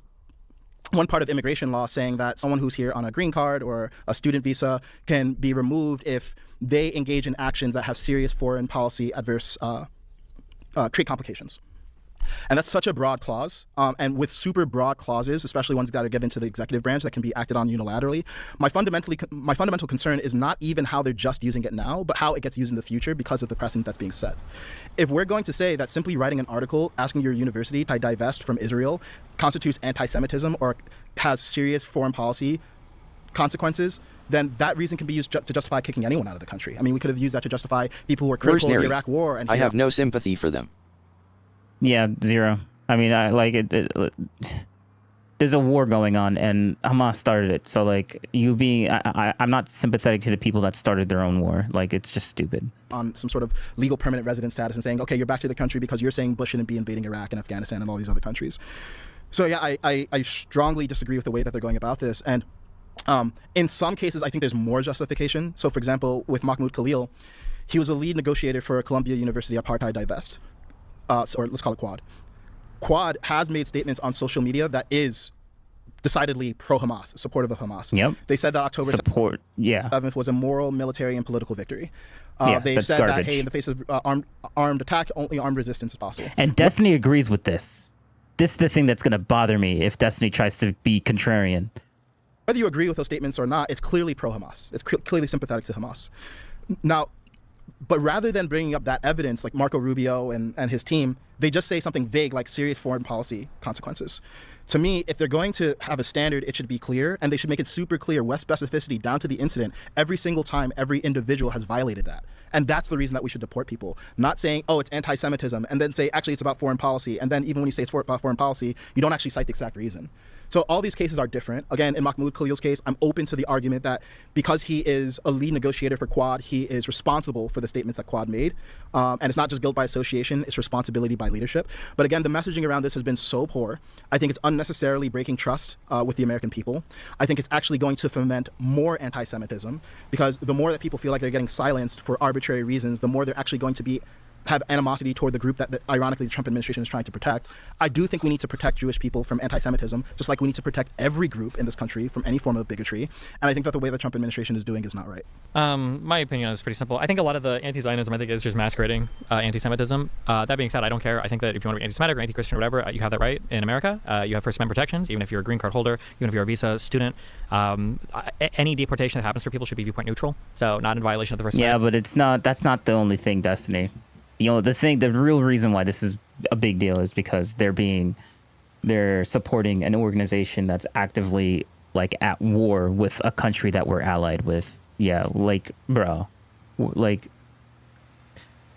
one part of immigration law saying that someone who's here on a green card or a student visa can be removed if they engage in actions that have serious foreign policy adverse create complications. And that's such a broad clause. And with super broad clauses, especially ones that are given to the executive branch that can be acted on unilaterally, my fundamental concern is not even how they're just using it now, but how it gets used in the future because of the precedent that's being set. If we're going to say that simply writing an article asking your university to divest from Israel constitutes anti-Semitism or has serious foreign policy consequences, then that reason can be used to justify kicking anyone out of the country. I mean, we could have used that to justify people who were critical of the Iraq War. And I have no sympathy for them. Yeah, zero. I mean, I like it. There's a war going on, and Hamas started it. So, like, I'm not sympathetic to the people that started their own war. Like, it's just stupid. On some sort of legal permanent resident status and saying, okay, you're back to the country because you're saying Bush shouldn't be invading Iraq and Afghanistan and all these other countries. So, yeah, I strongly disagree with the way that they're going about this. And in some cases, I think there's more justification. So, for example, with Mahmoud Khalil, he was a lead negotiator for Columbia University apartheid divest. Or let's call it Quad. Quad has made statements on social media that is decidedly pro-Hamas, supportive of Hamas. Yep. They said that October 7th was a moral, military, and political victory. They've said that, hey, in the face of armed attack, only armed resistance is possible. And Destiny agrees with this. This is the thing that's going to bother me if Destiny tries to be contrarian. Whether you agree with those statements or not, it's clearly pro-Hamas. It's clearly sympathetic to Hamas. Now, but rather than bringing up that evidence, like Marco Rubio and his team, they just say something vague like serious foreign policy consequences. To me, if they're going to have a standard, it should be clear, and they should make it super clear with specificity down to the incident every single time every individual has violated that. And that's the reason that we should deport people. Not saying, oh, it's anti-Semitism, and then say, actually, it's about foreign policy. And then even when you say it's about foreign policy, you don't actually cite the exact reason. So all these cases are different. Again, in Mahmoud Khalil's case, I'm open to the argument that because he is a lead negotiator for Quad, he is responsible for the statements that Quad made. And it's not just guilt by association, it's responsibility by leadership. But again, the messaging around this has been so poor. I think it's unnecessarily breaking trust with the American people. I think it's actually going to foment more anti-Semitism, because the more that people feel like they're getting silenced for arbitrary reasons, the more they're actually going to have animosity toward the group that ironically the Trump administration is trying to protect. I do think we need to protect Jewish people from anti-Semitism, just like we need to protect every group in this country from any form of bigotry. And I think that the way the Trump administration is doing is not right. My opinion is pretty simple. I think a lot of the anti-Zionism, I think, is just masquerading anti-Semitism. That being said, I don't care. I think that if you want to be anti-Semitic or anti-Christian or whatever, you have that right in America. You have First Amendment protections, even if you're a green card holder, even if you're a visa student. Any deportation that happens for people should be viewpoint neutral, so not in violation of the First Amendment. Yeah, but that's not the only thing, Destiny. The real reason why this is a big deal is because they're supporting an organization that's actively like at war with a country that we're allied with. Yeah, like, bro, like,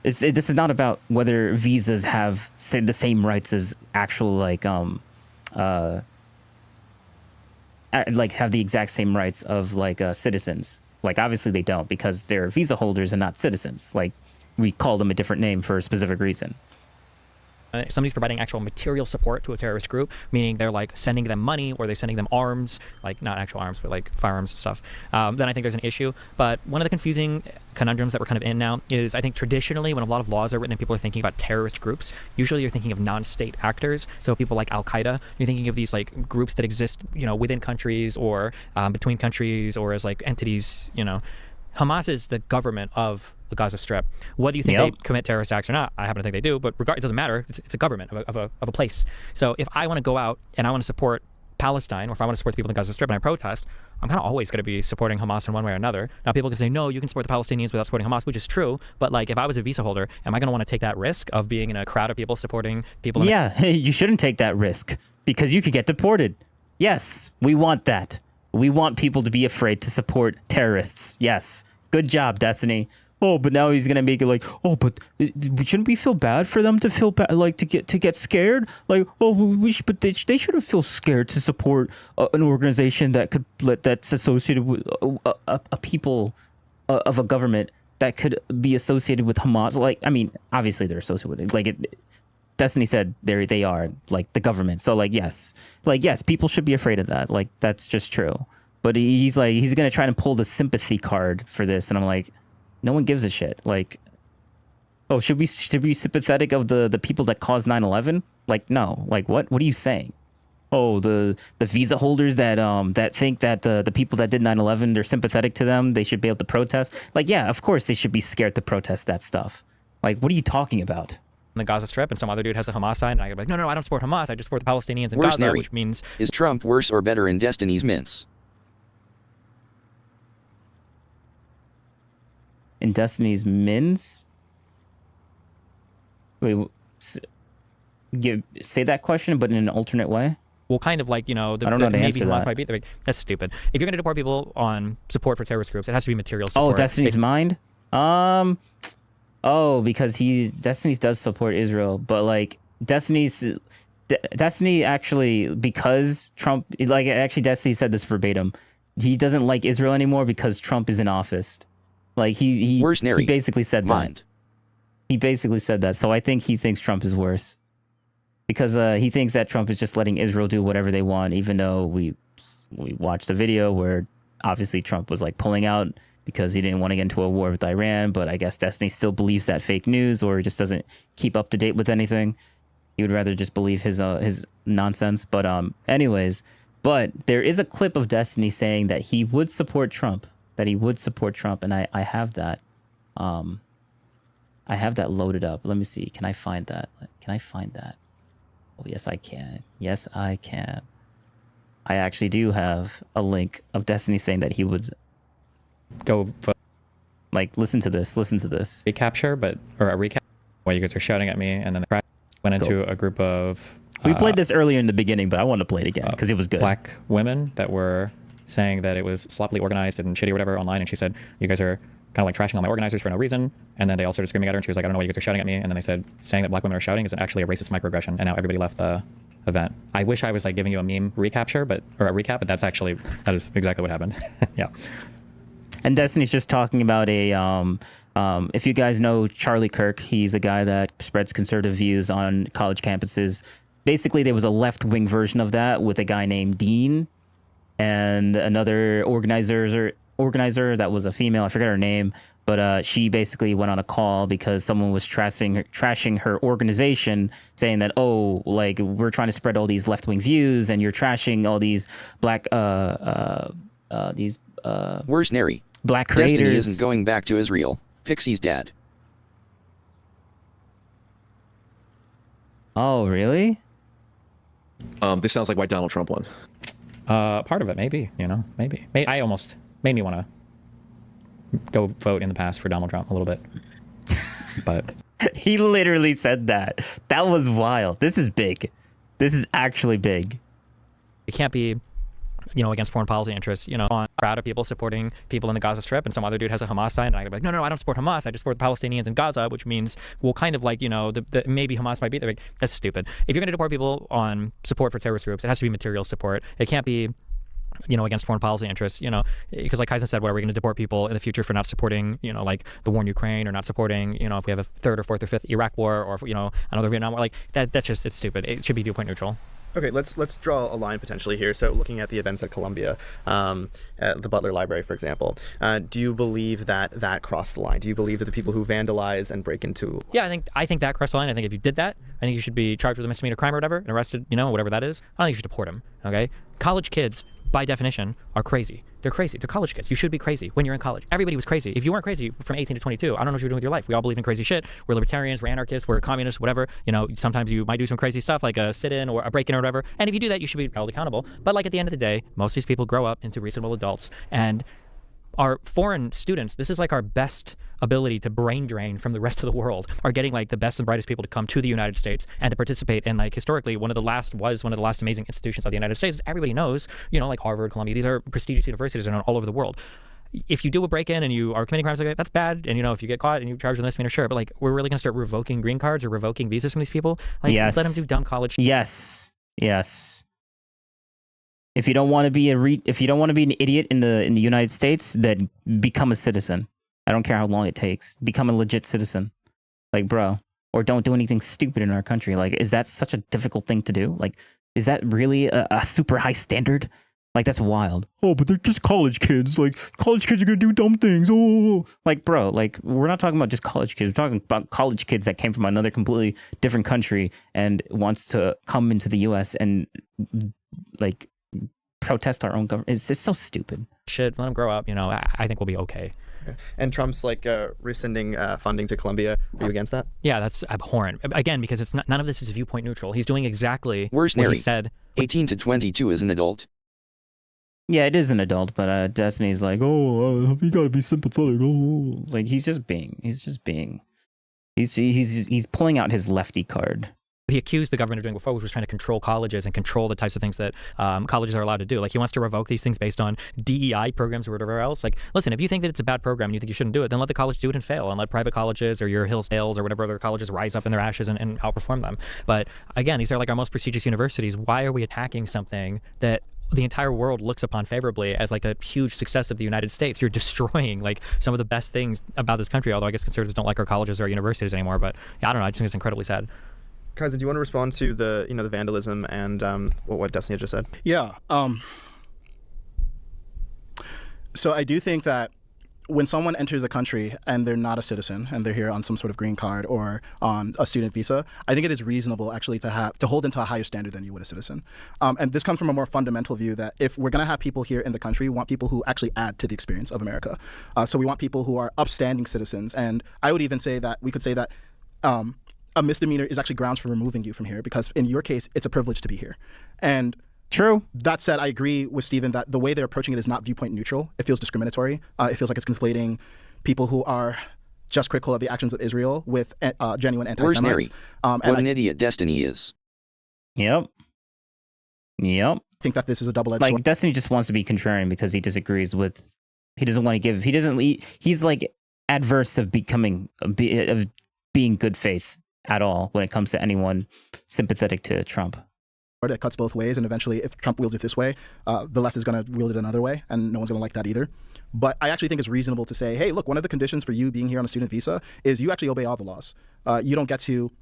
this is not about whether visas have the same rights as actual have the exact same rights of citizens. Like, obviously they don't, because they're visa holders and not citizens. Like, we call them a different name for a specific reason. If somebody's providing actual material support to a terrorist group, meaning they're like sending them money or they're sending them arms, like not actual arms, but like firearms and stuff, then I think there's an issue. But one of the confusing conundrums that we're kind of in now is, I think traditionally when a lot of laws are written and people are thinking about terrorist groups, usually you're thinking of non-state actors. So people like Al-Qaeda, you're thinking of these like groups that exist, within countries or between countries or as like entities, Hamas is the government of the Gaza Strip. Whether you think they commit terrorist acts or not, I happen to think they do, but it doesn't matter. It's a government of a place. So if I want to go out and I want to support Palestine, or if I want to support the people in the Gaza Strip and I protest, I'm kind of always going to be supporting Hamas in one way or another. Now people can say, no, you can support the Palestinians without supporting Hamas, which is true. But like, if I was a visa holder, am I going to want to take that risk of being in a crowd of people supporting people? You shouldn't take that risk, because you could get deported. Yes, we want that. We want people to be afraid to support terrorists. Yes. Good job, Destiny. Oh, but now he's gonna make it like, oh, but shouldn't we feel bad for them to feel bad, like to get scared? Like, oh, but they shouldn't feel scared to support an organization that's associated with a people of a government that could be associated with Hamas. Like, I mean, obviously they're associated with it. Like, Destiny said they are like the government. So yes, people should be afraid of that. Like, that's just true. But he's gonna try to pull the sympathy card for this, and I'm like, no one gives a shit. Like, oh, should we be sympathetic of the people that caused 9/11? Like, no. Like, what are you saying? the visa holders that that think that the people that did 9/11, they're sympathetic to them, they should be able to protest. Like, yeah, of course they should be scared to protest that stuff. Like, what are you talking about? The Gaza Strip, and some other dude has a Hamas sign, and I go like, no, I don't support Hamas. I just support the Palestinians in Gaza, which means... Is Trump worse or better in Destiny's Mints? In Destiny's Mints? Wait, say that question, but in an alternate way? Well, kind of like, you know, I don't know the maybe answer to Hamas that. might be there. That's stupid. If you're going to deport people on support for terrorist groups, it has to be material support. Oh, Destiny's Mind? Oh, because Destiny's does support Israel, but like Destiny actually, because Trump, like actually Destiny said this verbatim, he doesn't like Israel anymore because Trump is in office. Like he basically said that. He basically said that. So I think he thinks Trump is worse because he thinks that Trump is just letting Israel do whatever they want, even though we watched a video where obviously Trump was like pulling out because he didn't want to get into a war with Iran, but I guess Destiny still believes that fake news or just doesn't keep up to date with anything. He would rather just believe his nonsense. But anyways, but there is a clip of Destiny saying that he would support Trump, and I have that. I have that loaded up. Let me see. Can I find that? Oh, yes, I can. Yes, I can. I actually do have a link of Destiny saying that he would go like listen to this recapture, or a recap while you guys are shouting at me, and then went into a group of we played this earlier in the beginning, but I want to play it again because it was good. Black women that were saying that it was sloppily organized and shitty or whatever online, and she said, you guys are kind of like trashing all my organizers for no reason, and then they all started screaming at her, and she was like, I don't know why you guys are shouting at me, and then they said saying that black women are shouting is actually a racist microaggression, and now everybody left the event. I wish I was like giving you a meme recapture, or a recap, but that is exactly what happened. Yeah. And Destiny's just talking about if you guys know Charlie Kirk, he's a guy that spreads conservative views on college campuses. Basically, there was a left-wing version of that with a guy named Dean and another organizer that was a female. I forget her name, but she basically went on a call because someone was trashing her organization, saying that, oh, like we're trying to spread all these left-wing views and you're trashing all these black Where's Neri? Black creators. Destiny isn't going back to Israel. Pixie's dead. Oh, really? This sounds like why Donald Trump won. Part of it, maybe. I almost made me want to go vote in the past for Donald Trump a little bit. But he literally said that. That was wild. This is big. This is actually big. It can't be, against foreign policy interests, on a crowd of people supporting people in the Gaza Strip, and some other dude has a Hamas sign, and I go like, no, I don't support Hamas. I just support the Palestinians in Gaza, which means, well, kind of like, maybe Hamas might be there. Like, that's stupid. If you're going to deport people on support for terrorist groups, it has to be material support. It can't be, against foreign policy interests, because like Kaizen said, what are we going to deport people in the future for not supporting, like the war in Ukraine, or not supporting, if we have a third or fourth or fifth Iraq war, or, another Vietnam war, like that's just, it's stupid. It should be viewpoint neutral. Okay, let's draw a line potentially here. So looking at the events at Columbia, at the Butler Library, for example, do you believe that crossed the line? Do you believe that the people who vandalize and break into... Yeah, I think that crossed the line. I think if you did that, I think you should be charged with a misdemeanor crime or whatever, and arrested, whatever that is. I don't think you should deport them, okay? College kids, by definition, are crazy. They're crazy. They're college kids. You should be crazy when you're in college. Everybody was crazy. If you weren't crazy from 18 to 22, I don't know what you're doing with your life. We all believe in crazy shit. We're libertarians, we're anarchists, we're communists, whatever. Sometimes you might do some crazy stuff like a sit-in or a break-in or whatever. And if you do that, you should be held accountable. But like at the end of the day, most of these people grow up into reasonable adults. And our foreign students, this is like our best ability to brain drain from the rest of the world, are getting like the best and brightest people to come to the United States and to participate in, like, historically one of the last amazing institutions of the United States. Everybody knows, like Harvard, Columbia, these are prestigious universities and all over the world. If you do a break-in and you are committing crimes like that, that's bad. And if you get caught and you charge with a misdemeanor, sure. But like, we're really gonna start revoking green cards or revoking visas from these people? Like, yes. Let them do dumb college. Yes. If you don't want to be an idiot in the United States, then become a citizen. I don't care how long it takes. Become a legit citizen. Like, bro. Or don't do anything stupid in our country. Like, is that such a difficult thing to do? Like, is that really a super high standard? Like, that's wild. Oh, but they're just college kids. Like, college kids are gonna do dumb things. Oh, like, bro, like, we're not talking about just college kids. We're talking about college kids that came from another completely different country and wants to come into the U.S. and like protest our own government. It's just so stupid. Shit, let them grow up. I think we'll be okay. And Trump's like rescinding funding to Colombia. Are you against that? Yeah, that's abhorrent. Again, because it's none of this is viewpoint neutral. He's doing exactly what he said. 18 to 22 is an adult. Yeah, it is an adult, but Destiny's like, oh, you gotta be sympathetic. Oh. Like he's pulling out his lefty card. He accused the government of doing before, which was trying to control colleges and control the types of things that colleges are allowed to do. Like he wants to revoke these things based on DEI programs or whatever else. Like, listen, if you think that it's a bad program and you think you shouldn't do it, then let the college do it and fail, and let private colleges or your Hillsdales or whatever other colleges rise up in their ashes and outperform them. But again, these are like our most prestigious universities. Why are we attacking something that the entire world looks upon favorably as like a huge success of the United States? You're destroying like some of the best things about this country, although I guess conservatives don't like our colleges or our universities anymore. But yeah, I don't know. I just think it's incredibly sad. Kaizen, do you want to respond to the the vandalism and what Destiny just said? Yeah. So I do think that when someone enters the country and they're not a citizen and they're here on some sort of green card or on a student visa, I think it is reasonable actually to hold them to a higher standard than you would a citizen. And this comes from a more fundamental view that if we're going to have people here in the country, we want people who actually add to the experience of America. So we want people who are upstanding citizens. And I would even say that we could say that a misdemeanor is actually grounds for removing you from here, because in your case, it's a privilege to be here. And true. That said, I agree with Stephen that the way they're approaching it is not viewpoint neutral. It feels discriminatory. It feels like it's conflating people who are just critical of the actions of Israel with genuine anti-Semites. What an idiot Destiny is. Yep. I think that this is a double-edged sword. sword. Destiny just wants to be contrarian because he disagrees with. He doesn't want to give. He's like adverse of being good faith at all when it comes to anyone sympathetic to Trump. It cuts both ways, and eventually if Trump wields it this way, the left is going to wield it another way, and no one's going to like that either. But I actually think it's reasonable to say, hey, look, one of the conditions for you being here on a student visa is you actually obey all the laws. You don't get to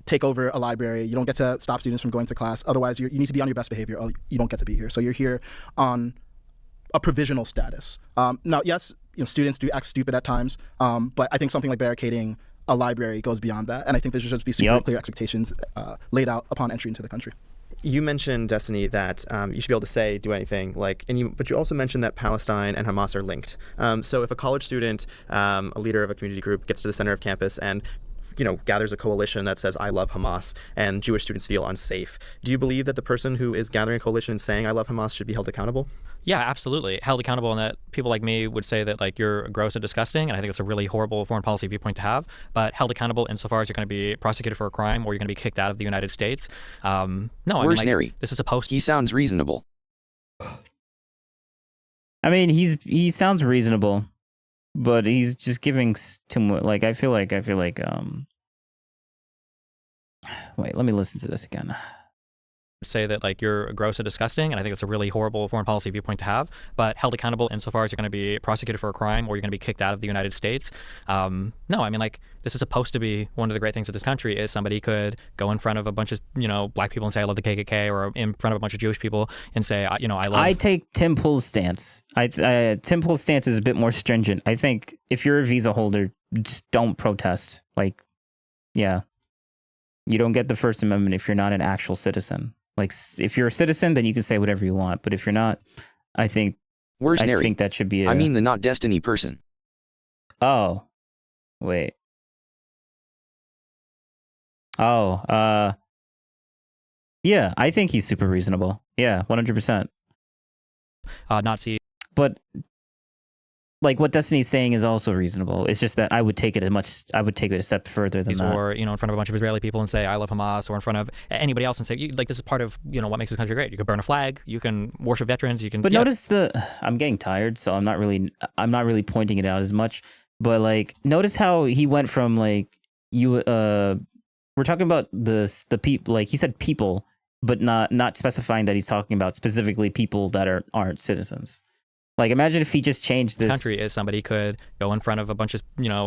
take over a library. You don't get to stop students from going to class. Otherwise, you need to be on your best behavior, or you don't get to be here. So you're here on a provisional status. Now, yes, students do act stupid at times, but I think something like barricading a library goes beyond that, and I think there should just be super clear expectations laid out upon entry into the country. You mentioned, Destiny, that you should be able to say, do anything, but you also mentioned that Palestine and Hamas are linked. So if a college student, a leader of a community group, gets to the center of campus and gathers a coalition that says, I love Hamas, and Jewish students feel unsafe, do you believe that the person who is gathering a coalition and saying, I love Hamas, should be held accountable? Yeah, absolutely. Held accountable, and that people like me would say that you're gross and disgusting, and I think it's a really horrible foreign policy viewpoint to have, but held accountable insofar as you're going to be prosecuted for a crime or you're going to be kicked out of the United States. No, Where's Neri? This is supposed to... He sounds reasonable. I mean, he sounds reasonable, but he's just giving too much. I feel like wait, let me listen to this again. Say that you're gross and disgusting, and I think it's a really horrible foreign policy viewpoint to have, but held accountable insofar as you're going to be prosecuted for a crime or you're going to be kicked out of the United States. No, I mean, this is supposed to be one of the great things of this country is somebody could go in front of a bunch of black people and say I love the KKK, or in front of a bunch of Jewish people and say I love. I take Tim Pool's stance. Tim Pool's stance is a bit more stringent. I think if you're a visa holder, just don't protest. Yeah, you don't get the First Amendment if you're not an actual citizen. If you're a citizen, then you can say whatever you want. But if you're not, I think think that should be. I mean the not Destiny person. Oh, wait. Oh, yeah. I think he's super reasonable. Yeah, 100%. Nazi. But what Destiny's saying is also reasonable. It's just that I would take it a step further than that. Or in front of a bunch of Israeli people and say I love Hamas, or in front of anybody else and say this is part of what makes this country great. You can burn a flag, you can worship veterans, you can. But notice I'm getting tired, so I'm not really pointing it out as much. But notice how he went from we're talking about the people, he said people, but not specifying that he's talking about specifically people that aren't citizens. Imagine if he just changed this. Country is somebody could go in front of a bunch of,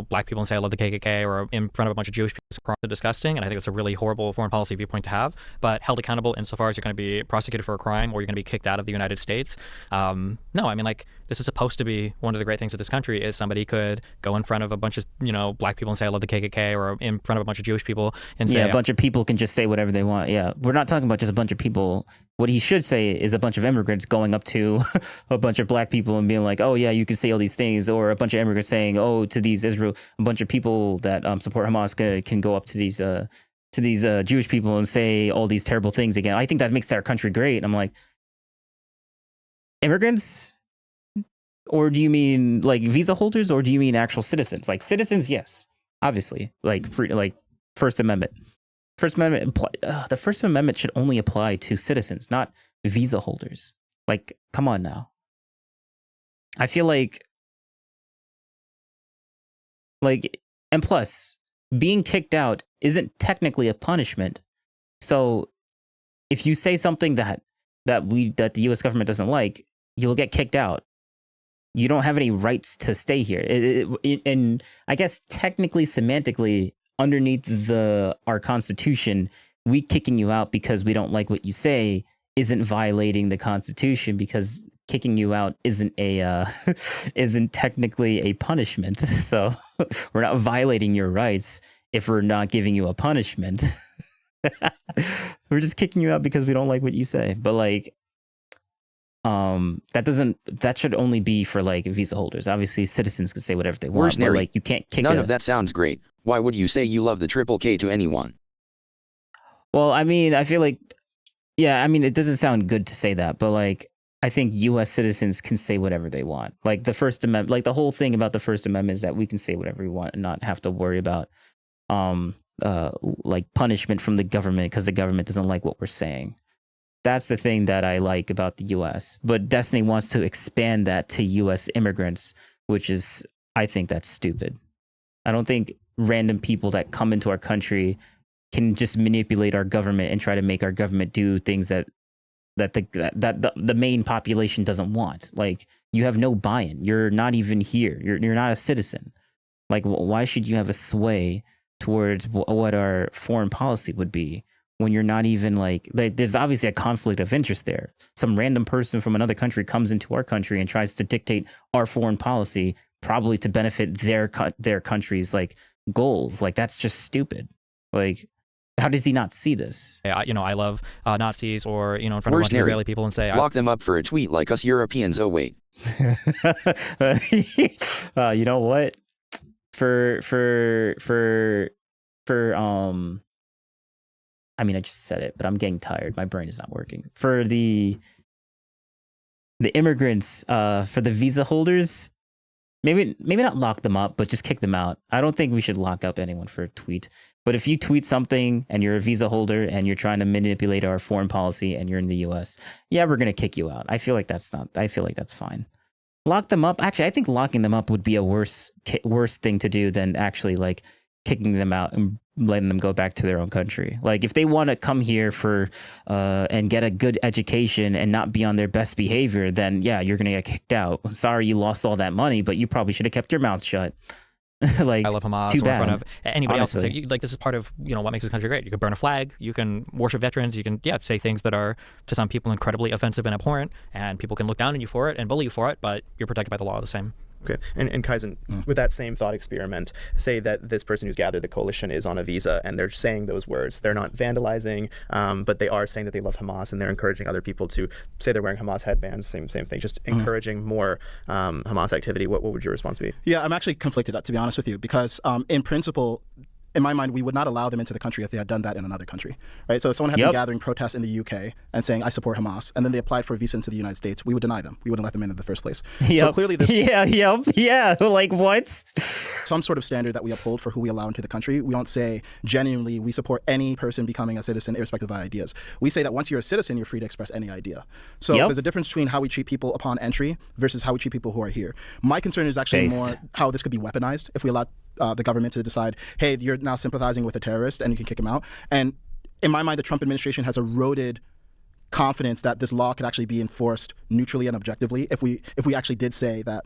black people and say, I love the KKK, or in front of a bunch of Jewish people. It's disgusting, and I think it's a really horrible foreign policy viewpoint to have, but held accountable insofar as you're going to be prosecuted for a crime or you're going to be kicked out of the United States. No, I mean, This is supposed to be one of the great things of this country is somebody could go in front of a bunch of, black people and say, I love the KKK, or in front of a bunch of Jewish people and say, a bunch of people can just say whatever they want. Yeah, we're not talking about just a bunch of people. What he should say is a bunch of immigrants going up to a bunch of black people and being like, oh yeah, you can say all these things, or a bunch of immigrants saying, oh, to these a bunch of people that support Hamas can go up to these Jewish people and say all these terrible things again. I think that makes their country great. And I'm like, immigrants? Or do you mean like visa holders, or do you mean actual citizens? Like citizens, yes, obviously, like First Amendment. The First Amendment should only apply to citizens, not visa holders. Like, come on now. I feel like, and plus, being kicked out isn't technically a punishment. So, if you say something that the U.S. government doesn't like, you'll get kicked out. You don't have any rights to stay here. And I guess technically, semantically, underneath our Constitution, we kicking you out because we don't like what you say isn't violating the Constitution, because kicking you out isn't technically a punishment. So we're not violating your rights if we're not giving you a punishment. We're just kicking you out because we don't like what you say. But like, that should only be for like visa holders. Obviously, citizens can say whatever they want, but like you can't kick. None of that sounds great. Why would you say you love the Triple K to anyone? Well, I mean, I feel like, yeah, I mean, it doesn't sound good to say that, but like, I think U.S. citizens can say whatever they want. Like the First Amendment, like the whole thing about the First Amendment is that we can say whatever we want and not have to worry about, like punishment from the government because the government doesn't like what we're saying. That's the thing that I like about the U.S. But Destiny wants to expand that to U.S. immigrants, which is, I think that's stupid. I don't think random people that come into our country can just manipulate our government and try to make our government do things that the main population doesn't want. Like, you have no buy-in. You're not even here. You're not a citizen. Like, why should you have a sway towards what our foreign policy would be when you're not even like there's obviously a conflict of interest there. Some random person from another country comes into our country and tries to dictate our foreign policy, probably to benefit their country's like goals. Like, that's just stupid. Like, how does he not see this? Yeah, I love Nazis, or in front of a bunch of Israeli people and say, lock them up for a tweet like us Europeans. Oh wait. You know what? For I mean, I just said it, but I'm getting tired. My brain is not working. For the immigrants, for the visa holders, maybe not lock them up, but just kick them out. I don't think we should lock up anyone for a tweet. But if you tweet something and you're a visa holder and you're trying to manipulate our foreign policy and you're in the U.S., yeah, we're gonna kick you out. I feel like that's fine. Lock them up. Actually, I think locking them up would be a worse thing to do than actually like kicking them out and letting them go back to their own country. Like, if they want to come here for and get a good education and not be on their best behavior, then yeah, you're gonna get kicked out. I'm sorry you lost all that money, but you probably should have kept your mouth shut. Like, I love Hamas, too or in bad. front of anybody Honestly. else. Like, this is part of what makes this country great. You can burn a flag, you can worship veterans, you can say things that are to some people incredibly offensive and abhorrent, and people can look down on you for it and bully you for it, but you're protected by the law the same. Okay, and Kaizen, with that same thought experiment, say that this person who's gathered the coalition is on a visa and they're saying those words. They're not vandalizing, but they are saying that they love Hamas, and they're encouraging other people to say they're wearing Hamas headbands. Same thing. Just encouraging more Hamas activity. What would your response be? Yeah, I'm actually conflicted, to be honest with you, because in principle, in my mind, we would not allow them into the country if they had done that in another country, right? So if someone had been gathering protests in the UK and saying, I support Hamas, and then they applied for a visa into the United States, we would deny them. We wouldn't let them in the first place. So clearly this... Yeah, like what? Some sort of standard that we uphold for who we allow into the country. We don't say, genuinely, we support any person becoming a citizen irrespective of ideas. We say that once you're a citizen, you're free to express any idea. So there's a difference between how we treat people upon entry versus how we treat people who are here. My concern is actually more how this could be weaponized if we allow the government to decide, hey, you're now sympathizing with a terrorist and you can kick him out. And in my mind, the Trump administration has eroded confidence that this law could actually be enforced neutrally and objectively if we actually did say that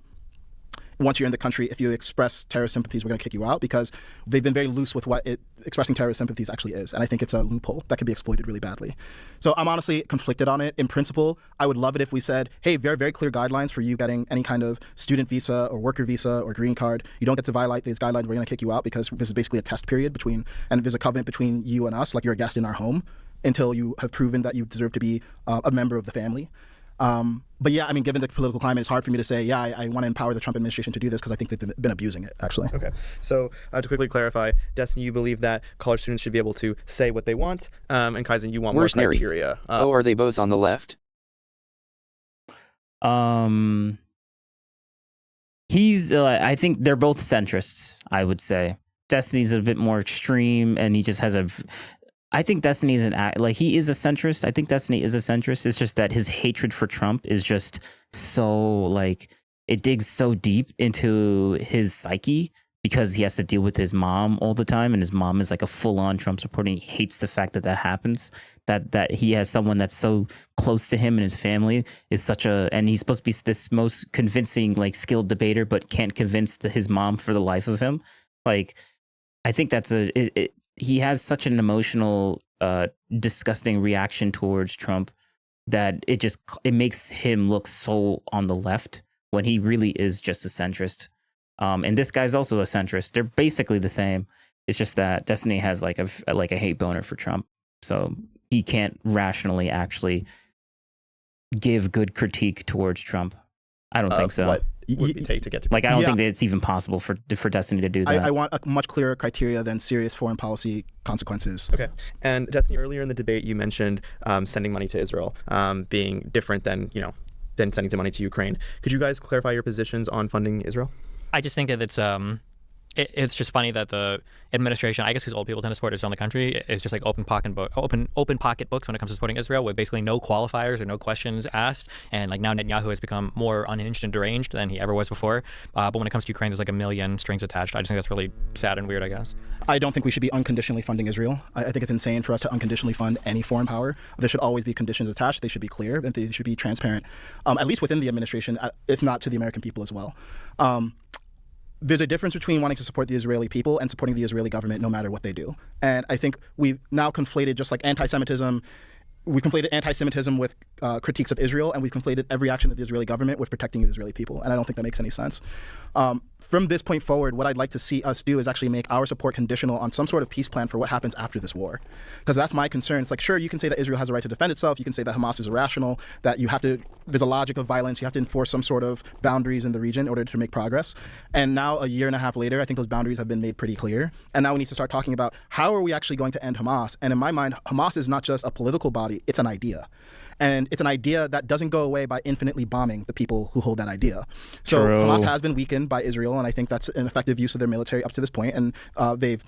once you're in the country, if you express terrorist sympathies, we're going to kick you out, because they've been very loose with what expressing terrorist sympathies actually is. And I think it's a loophole that could be exploited really badly. So I'm honestly conflicted on it. In principle, I would love it if we said, hey, very, very clear guidelines for you getting any kind of student visa or worker visa or green card. You don't get to violate these guidelines. We're going to kick you out, because this is basically a test period and there's a covenant between you and us, like you're a guest in our home, until you have proven that you deserve to be a member of the family. But yeah, I mean, given the political climate, it's hard for me to say, yeah, I want to empower the Trump administration to do this, because I think they've been abusing it, actually. Okay. So to quickly clarify, Destiny, you believe that college students should be able to say what they want, and Kaizen, you want more criteria. Are they both on the left? I think they're both centrists, I would say. Destiny's a bit more extreme, and he just has I think Destiny is he is a centrist. I think Destiny is a centrist. It's just that his hatred for Trump is just so it digs so deep into his psyche, because he has to deal with his mom all the time, and his mom is like a full-on Trump supporter. And he hates the fact that happens. That he has someone that's so close to him and his family is and he's supposed to be this most convincing, skilled debater, but can't convince his mom for the life of him. I think that's he has such an emotional, disgusting reaction towards Trump that it makes him look so on the left when he really is just a centrist. And this guy's also a centrist. They're basically the same. It's just that Destiny has a hate boner for Trump, so he can't rationally actually give good critique towards Trump. I don't think so. What would it take to get to? I don't think that it's even possible for Destiny to do that. I want a much clearer criteria than serious foreign policy consequences. Okay. And Destiny, earlier in the debate, you mentioned sending money to Israel being different than sending money to Ukraine. Could you guys clarify your positions on funding Israel? I just think that it's just funny that the administration, I guess because old people tend to support Israel in the country, is just open pocketbooks when it comes to supporting Israel, with basically no qualifiers or no questions asked. And now Netanyahu has become more unhinged and deranged than he ever was before. But when it comes to Ukraine, there's a million strings attached. I just think that's really sad and weird, I guess. I don't think we should be unconditionally funding Israel. I think it's insane for us to unconditionally fund any foreign power. There should always be conditions attached. They should be clear, and they should be transparent, at least within the administration, if not to the American people as well. There's a difference between wanting to support the Israeli people and supporting the Israeli government no matter what they do. And I think we've now conflated, just like anti-Semitism, we've conflated anti-Semitism with critiques of Israel, and we've conflated every action of the Israeli government with protecting the Israeli people. And I don't think that makes any sense. From this point forward, what I'd like to see us do is actually make our support conditional on some sort of peace plan for what happens after this war. Because that's my concern. It's sure, you can say that Israel has a right to defend itself. You can say that Hamas is irrational, that there's a logic of violence. You have to enforce some sort of boundaries in the region in order to make progress. And now, a year and a half later, I think those boundaries have been made pretty clear. And now we need to start talking about how are we actually going to end Hamas? And in my mind, Hamas is not just a political body, it's an idea. And it's an idea that doesn't go away by infinitely bombing the people who hold that idea. So True. Hamas has been weakened by Israel, and I think that's an effective use of their military up to this point. And they've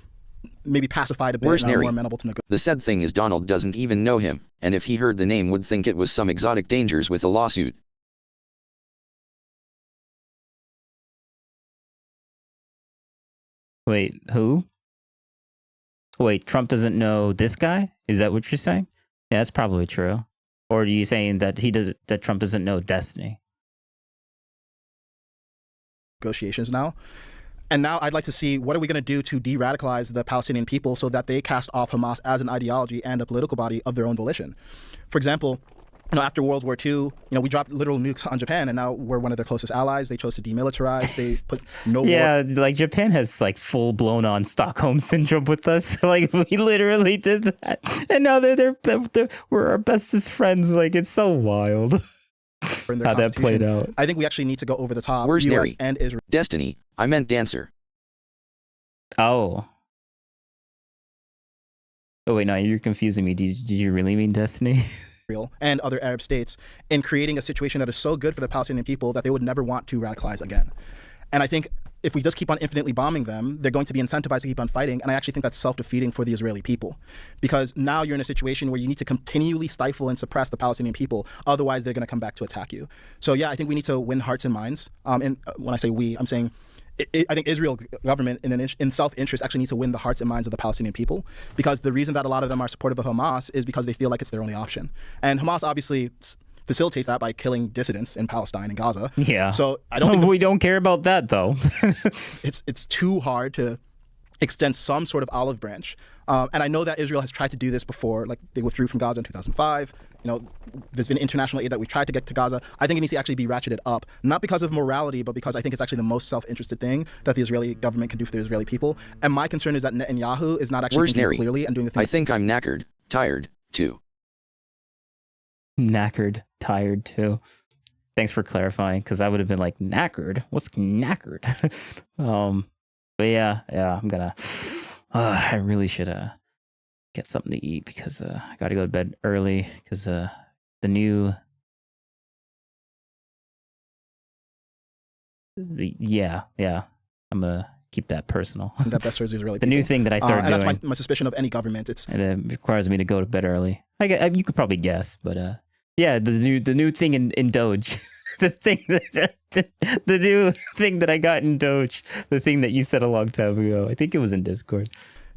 maybe pacified a bit and are more amenable to negotiate. The sad thing is Donald doesn't even know him, and if he heard the name would think it was some exotic dangers with a lawsuit. Wait, who? Wait, Trump doesn't know this guy? Is that what you're saying? Yeah, that's probably true. Or are you saying that that Trump doesn't know Destiny? Negotiations now. And now I'd like to see what are we going to do to de-radicalize the Palestinian people so that they cast off Hamas as an ideology and a political body of their own volition. For example, after World War II, we dropped literal nukes on Japan, and now we're one of their closest allies. They chose to demilitarize. They put no war. Yeah, Japan has full blown on Stockholm syndrome with us. We literally did that, and now we're our bestest friends. It's so wild how that played out. I think we actually need to go over the top. Where's US Neri? And Israel. Destiny. I meant dancer. Oh. Oh wait, no, you're confusing me. Did you really mean Destiny? And other Arab states in creating a situation that is so good for the Palestinian people that they would never want to radicalize again. And I think if we just keep on infinitely bombing them, they're going to be incentivized to keep on fighting. And I actually think that's self-defeating for the Israeli people, because now you're in a situation where you need to continually stifle and suppress the Palestinian people. Otherwise, they're going to come back to attack you. So yeah, I think we need to win hearts and minds. And when I say we, I'm saying I think Israel government in self-interest actually needs to win the hearts and minds of the Palestinian people, because the reason that a lot of them are supportive of Hamas is because they feel like it's their only option. And Hamas obviously facilitates that by killing dissidents in Palestine and Gaza. Yeah. So I don't think we don't care about that though. it's too hard to extend some sort of olive branch. And I know that Israel has tried to do this before, like they withdrew from Gaza in 2005. You know, there's been international aid that we tried to get to Gaza. I think it needs to actually be ratcheted up, not because of morality, but because I think it's actually the most self-interested thing that the Israeli government can do for the Israeli people. And my concern is that Netanyahu is not actually thinking clearly and doing the thing. I think I'm knackered, tired, too. Knackered, tired, too. Thanks for clarifying, because I would have been like, knackered? What's knackered? But yeah, I'm gonna... I really should get something to eat because I gotta go to bed early because the new I'm gonna keep that personal. That best serves Israeli the people. new thing that I started doing. That's my suspicion of any government. It requires me to go to bed early. You could probably guess, but yeah, the new thing in Doge. The new thing that I got in Doge, the thing that you said a long time ago. I think it was in Discord.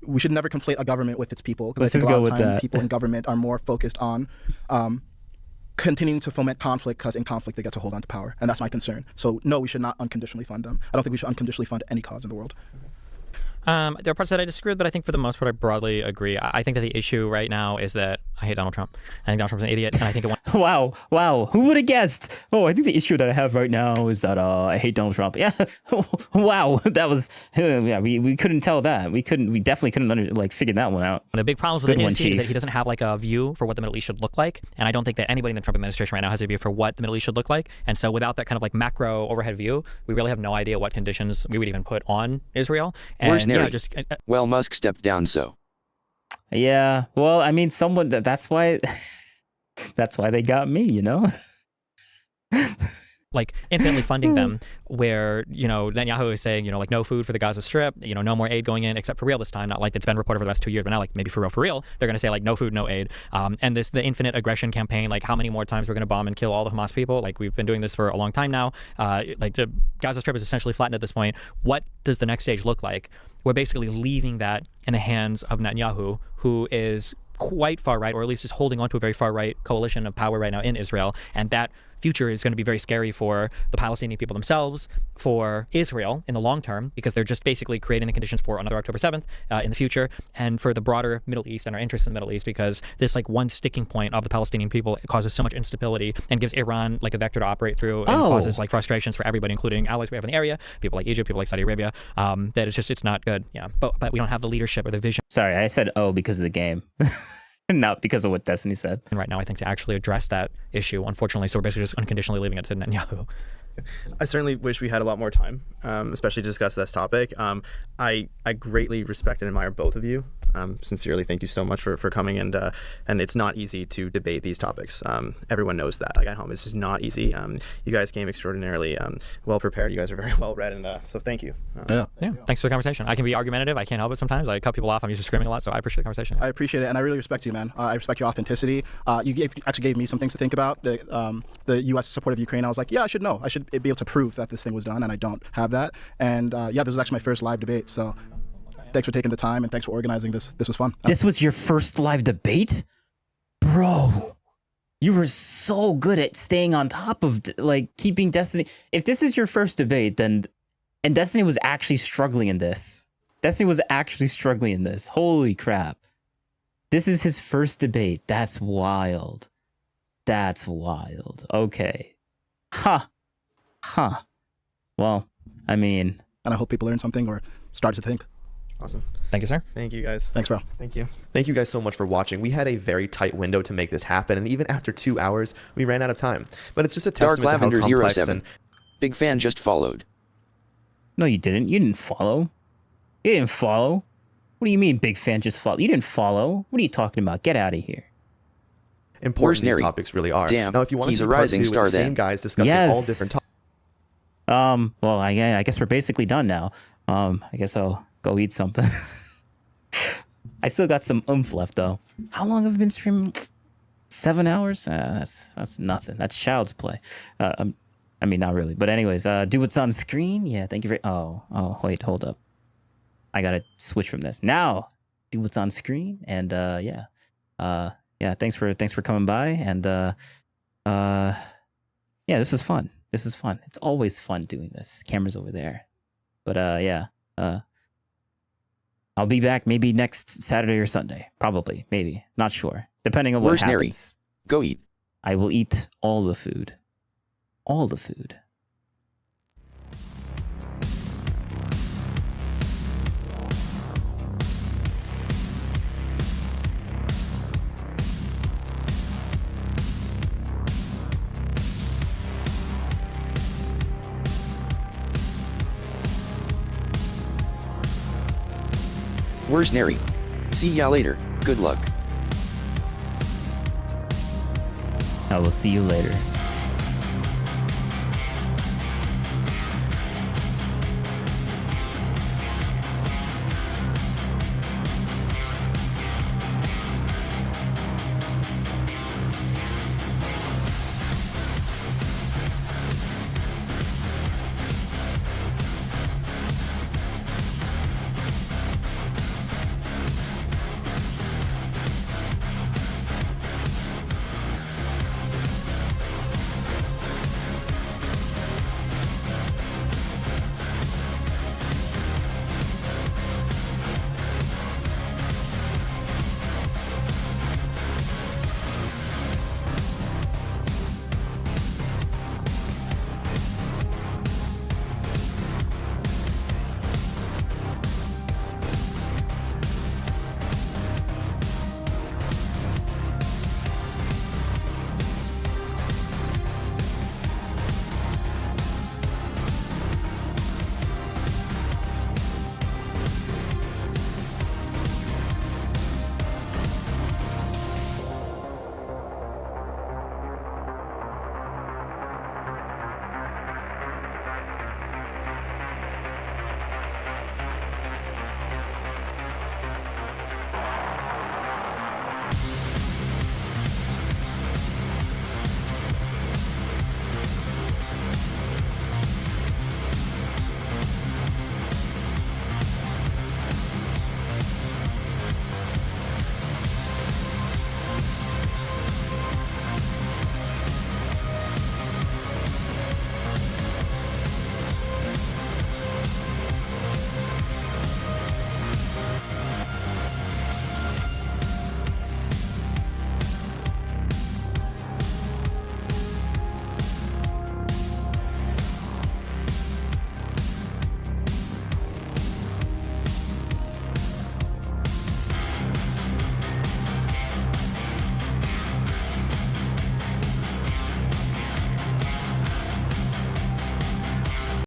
We should never conflate a government with its people. Let's I think just a lot go of with time that. people in government are more focused on continuing to foment conflict because in conflict they get to hold on to power. And that's my concern. So no, we should not unconditionally fund them. I don't think we should unconditionally fund any cause in the world. There are parts that I disagree with, but I think for the most part I broadly agree. I think that the issue right now is that I hate Donald Trump. I think Donald Trump's an idiot, and I think it Wow. Who would have guessed? Oh, I think the issue that I have right now is that I hate Donald Trump. Yeah. Wow. That was we couldn't tell that. We definitely couldn't figure that one out. One of the big problems with the NSC is that he doesn't have like a view for what the Middle East should look like, and I don't think that anybody in the Trump administration right now has a view for what the Middle East should look like. And so without that kind of like macro overhead view, we really have no idea what conditions we would even put on Israel. And Where's Neri? just Well, Musk stepped down, so. Yeah. Well, I mean, that's why they got me, you know. Like infinitely funding them, where Netanyahu is saying like no food for the Gaza Strip, no more aid going in except for real this time. Not like it's been reported for the last 2 years, but now like maybe for real, they're going to say like no food, no aid. And the infinite aggression campaign, like how many more times we're going to bomb and kill all the Hamas people? Like we've been doing this for a long time now. Like the Gaza Strip is essentially flattened at this point. What does the next stage look like? We're basically leaving that in the hands of Netanyahu, who is quite far right, or at least is holding on to a very far right coalition of power right now in Israel, and that future is going to be very scary for the Palestinian people themselves, for Israel in the long term, because they're just basically creating the conditions for another October 7th in the future, and for the broader Middle East and our interest in the Middle East, because this like one sticking point of the Palestinian people causes so much instability and gives Iran like a vector to operate through, and causes like frustrations for everybody, including allies we have in the area, people like Egypt, people like Saudi Arabia, that it's not good. Yeah, but we don't have the leadership or the vision. Sorry, I said because of the game. Not because of what Destiny said. And right now, I think to actually address that issue, unfortunately, so we're basically just unconditionally leaving it to Netanyahu. I certainly wish we had a lot more time, especially to discuss this topic. I greatly respect and admire both of you. Sincerely, thank you so much for coming, and it's not easy to debate these topics. Everyone knows that. Like at home, this is not easy. You guys came extraordinarily well prepared. You guys are very well read, and so thank you. Yeah. Thanks for the conversation. I can be argumentative. I can't help it sometimes. I cut people off. I'm used to screaming a lot, so I appreciate the conversation. I appreciate it, and I really respect you, man. I respect your authenticity. You actually gave me some things to think about. The U.S. support of Ukraine. I was like, yeah, I should know. I should be able to prove that this thing was done, and I don't have that. And this was actually my first live debate, so thanks for taking the time, and thanks for organizing this. This was fun. This was your first live debate? Bro, you were so good at staying on top of like keeping Destiny. If this is your first debate, and Destiny was actually struggling in this. Holy crap. This is his first debate. That's wild. Okay. Huh. Well, I mean... And I hope people learn something or start to think. Awesome. Thank you, sir. Thank you, guys. Thanks, bro. Thank you. Thank you guys so much for watching. We had a very tight window to make this happen, and even after 2 hours, we ran out of time. But it's just a Dark testament to how Lavender complex 07. Big fan just followed. No, you didn't. You didn't follow. What do you mean, big fan just followed? You didn't follow. What are you talking about? Get out of here. Important these topics really are. Damn, now, if you want to he's see a part rising 2 star with the then. same guys discussing all different topics. Well, I guess we're basically done now. I guess I'll go eat something. I still got some oomph left though. How long have I been streaming? 7 hours? That's nothing. That's child's play. I mean, not really. But anyways, do what's on screen. Yeah, thank you very. Oh, wait, hold up. I gotta switch from this now. Do what's on screen, and yeah. Thanks for coming by, and Yeah, this is fun. This is fun. It's always fun doing this. Camera's over there. But yeah. I'll be back maybe next Saturday or Sunday. Probably. Maybe. Not sure. Depending on what Where's happens. Neri? Go eat. I will eat all the food. All the food. Where's Neri? See ya later. Good luck. I will see you later.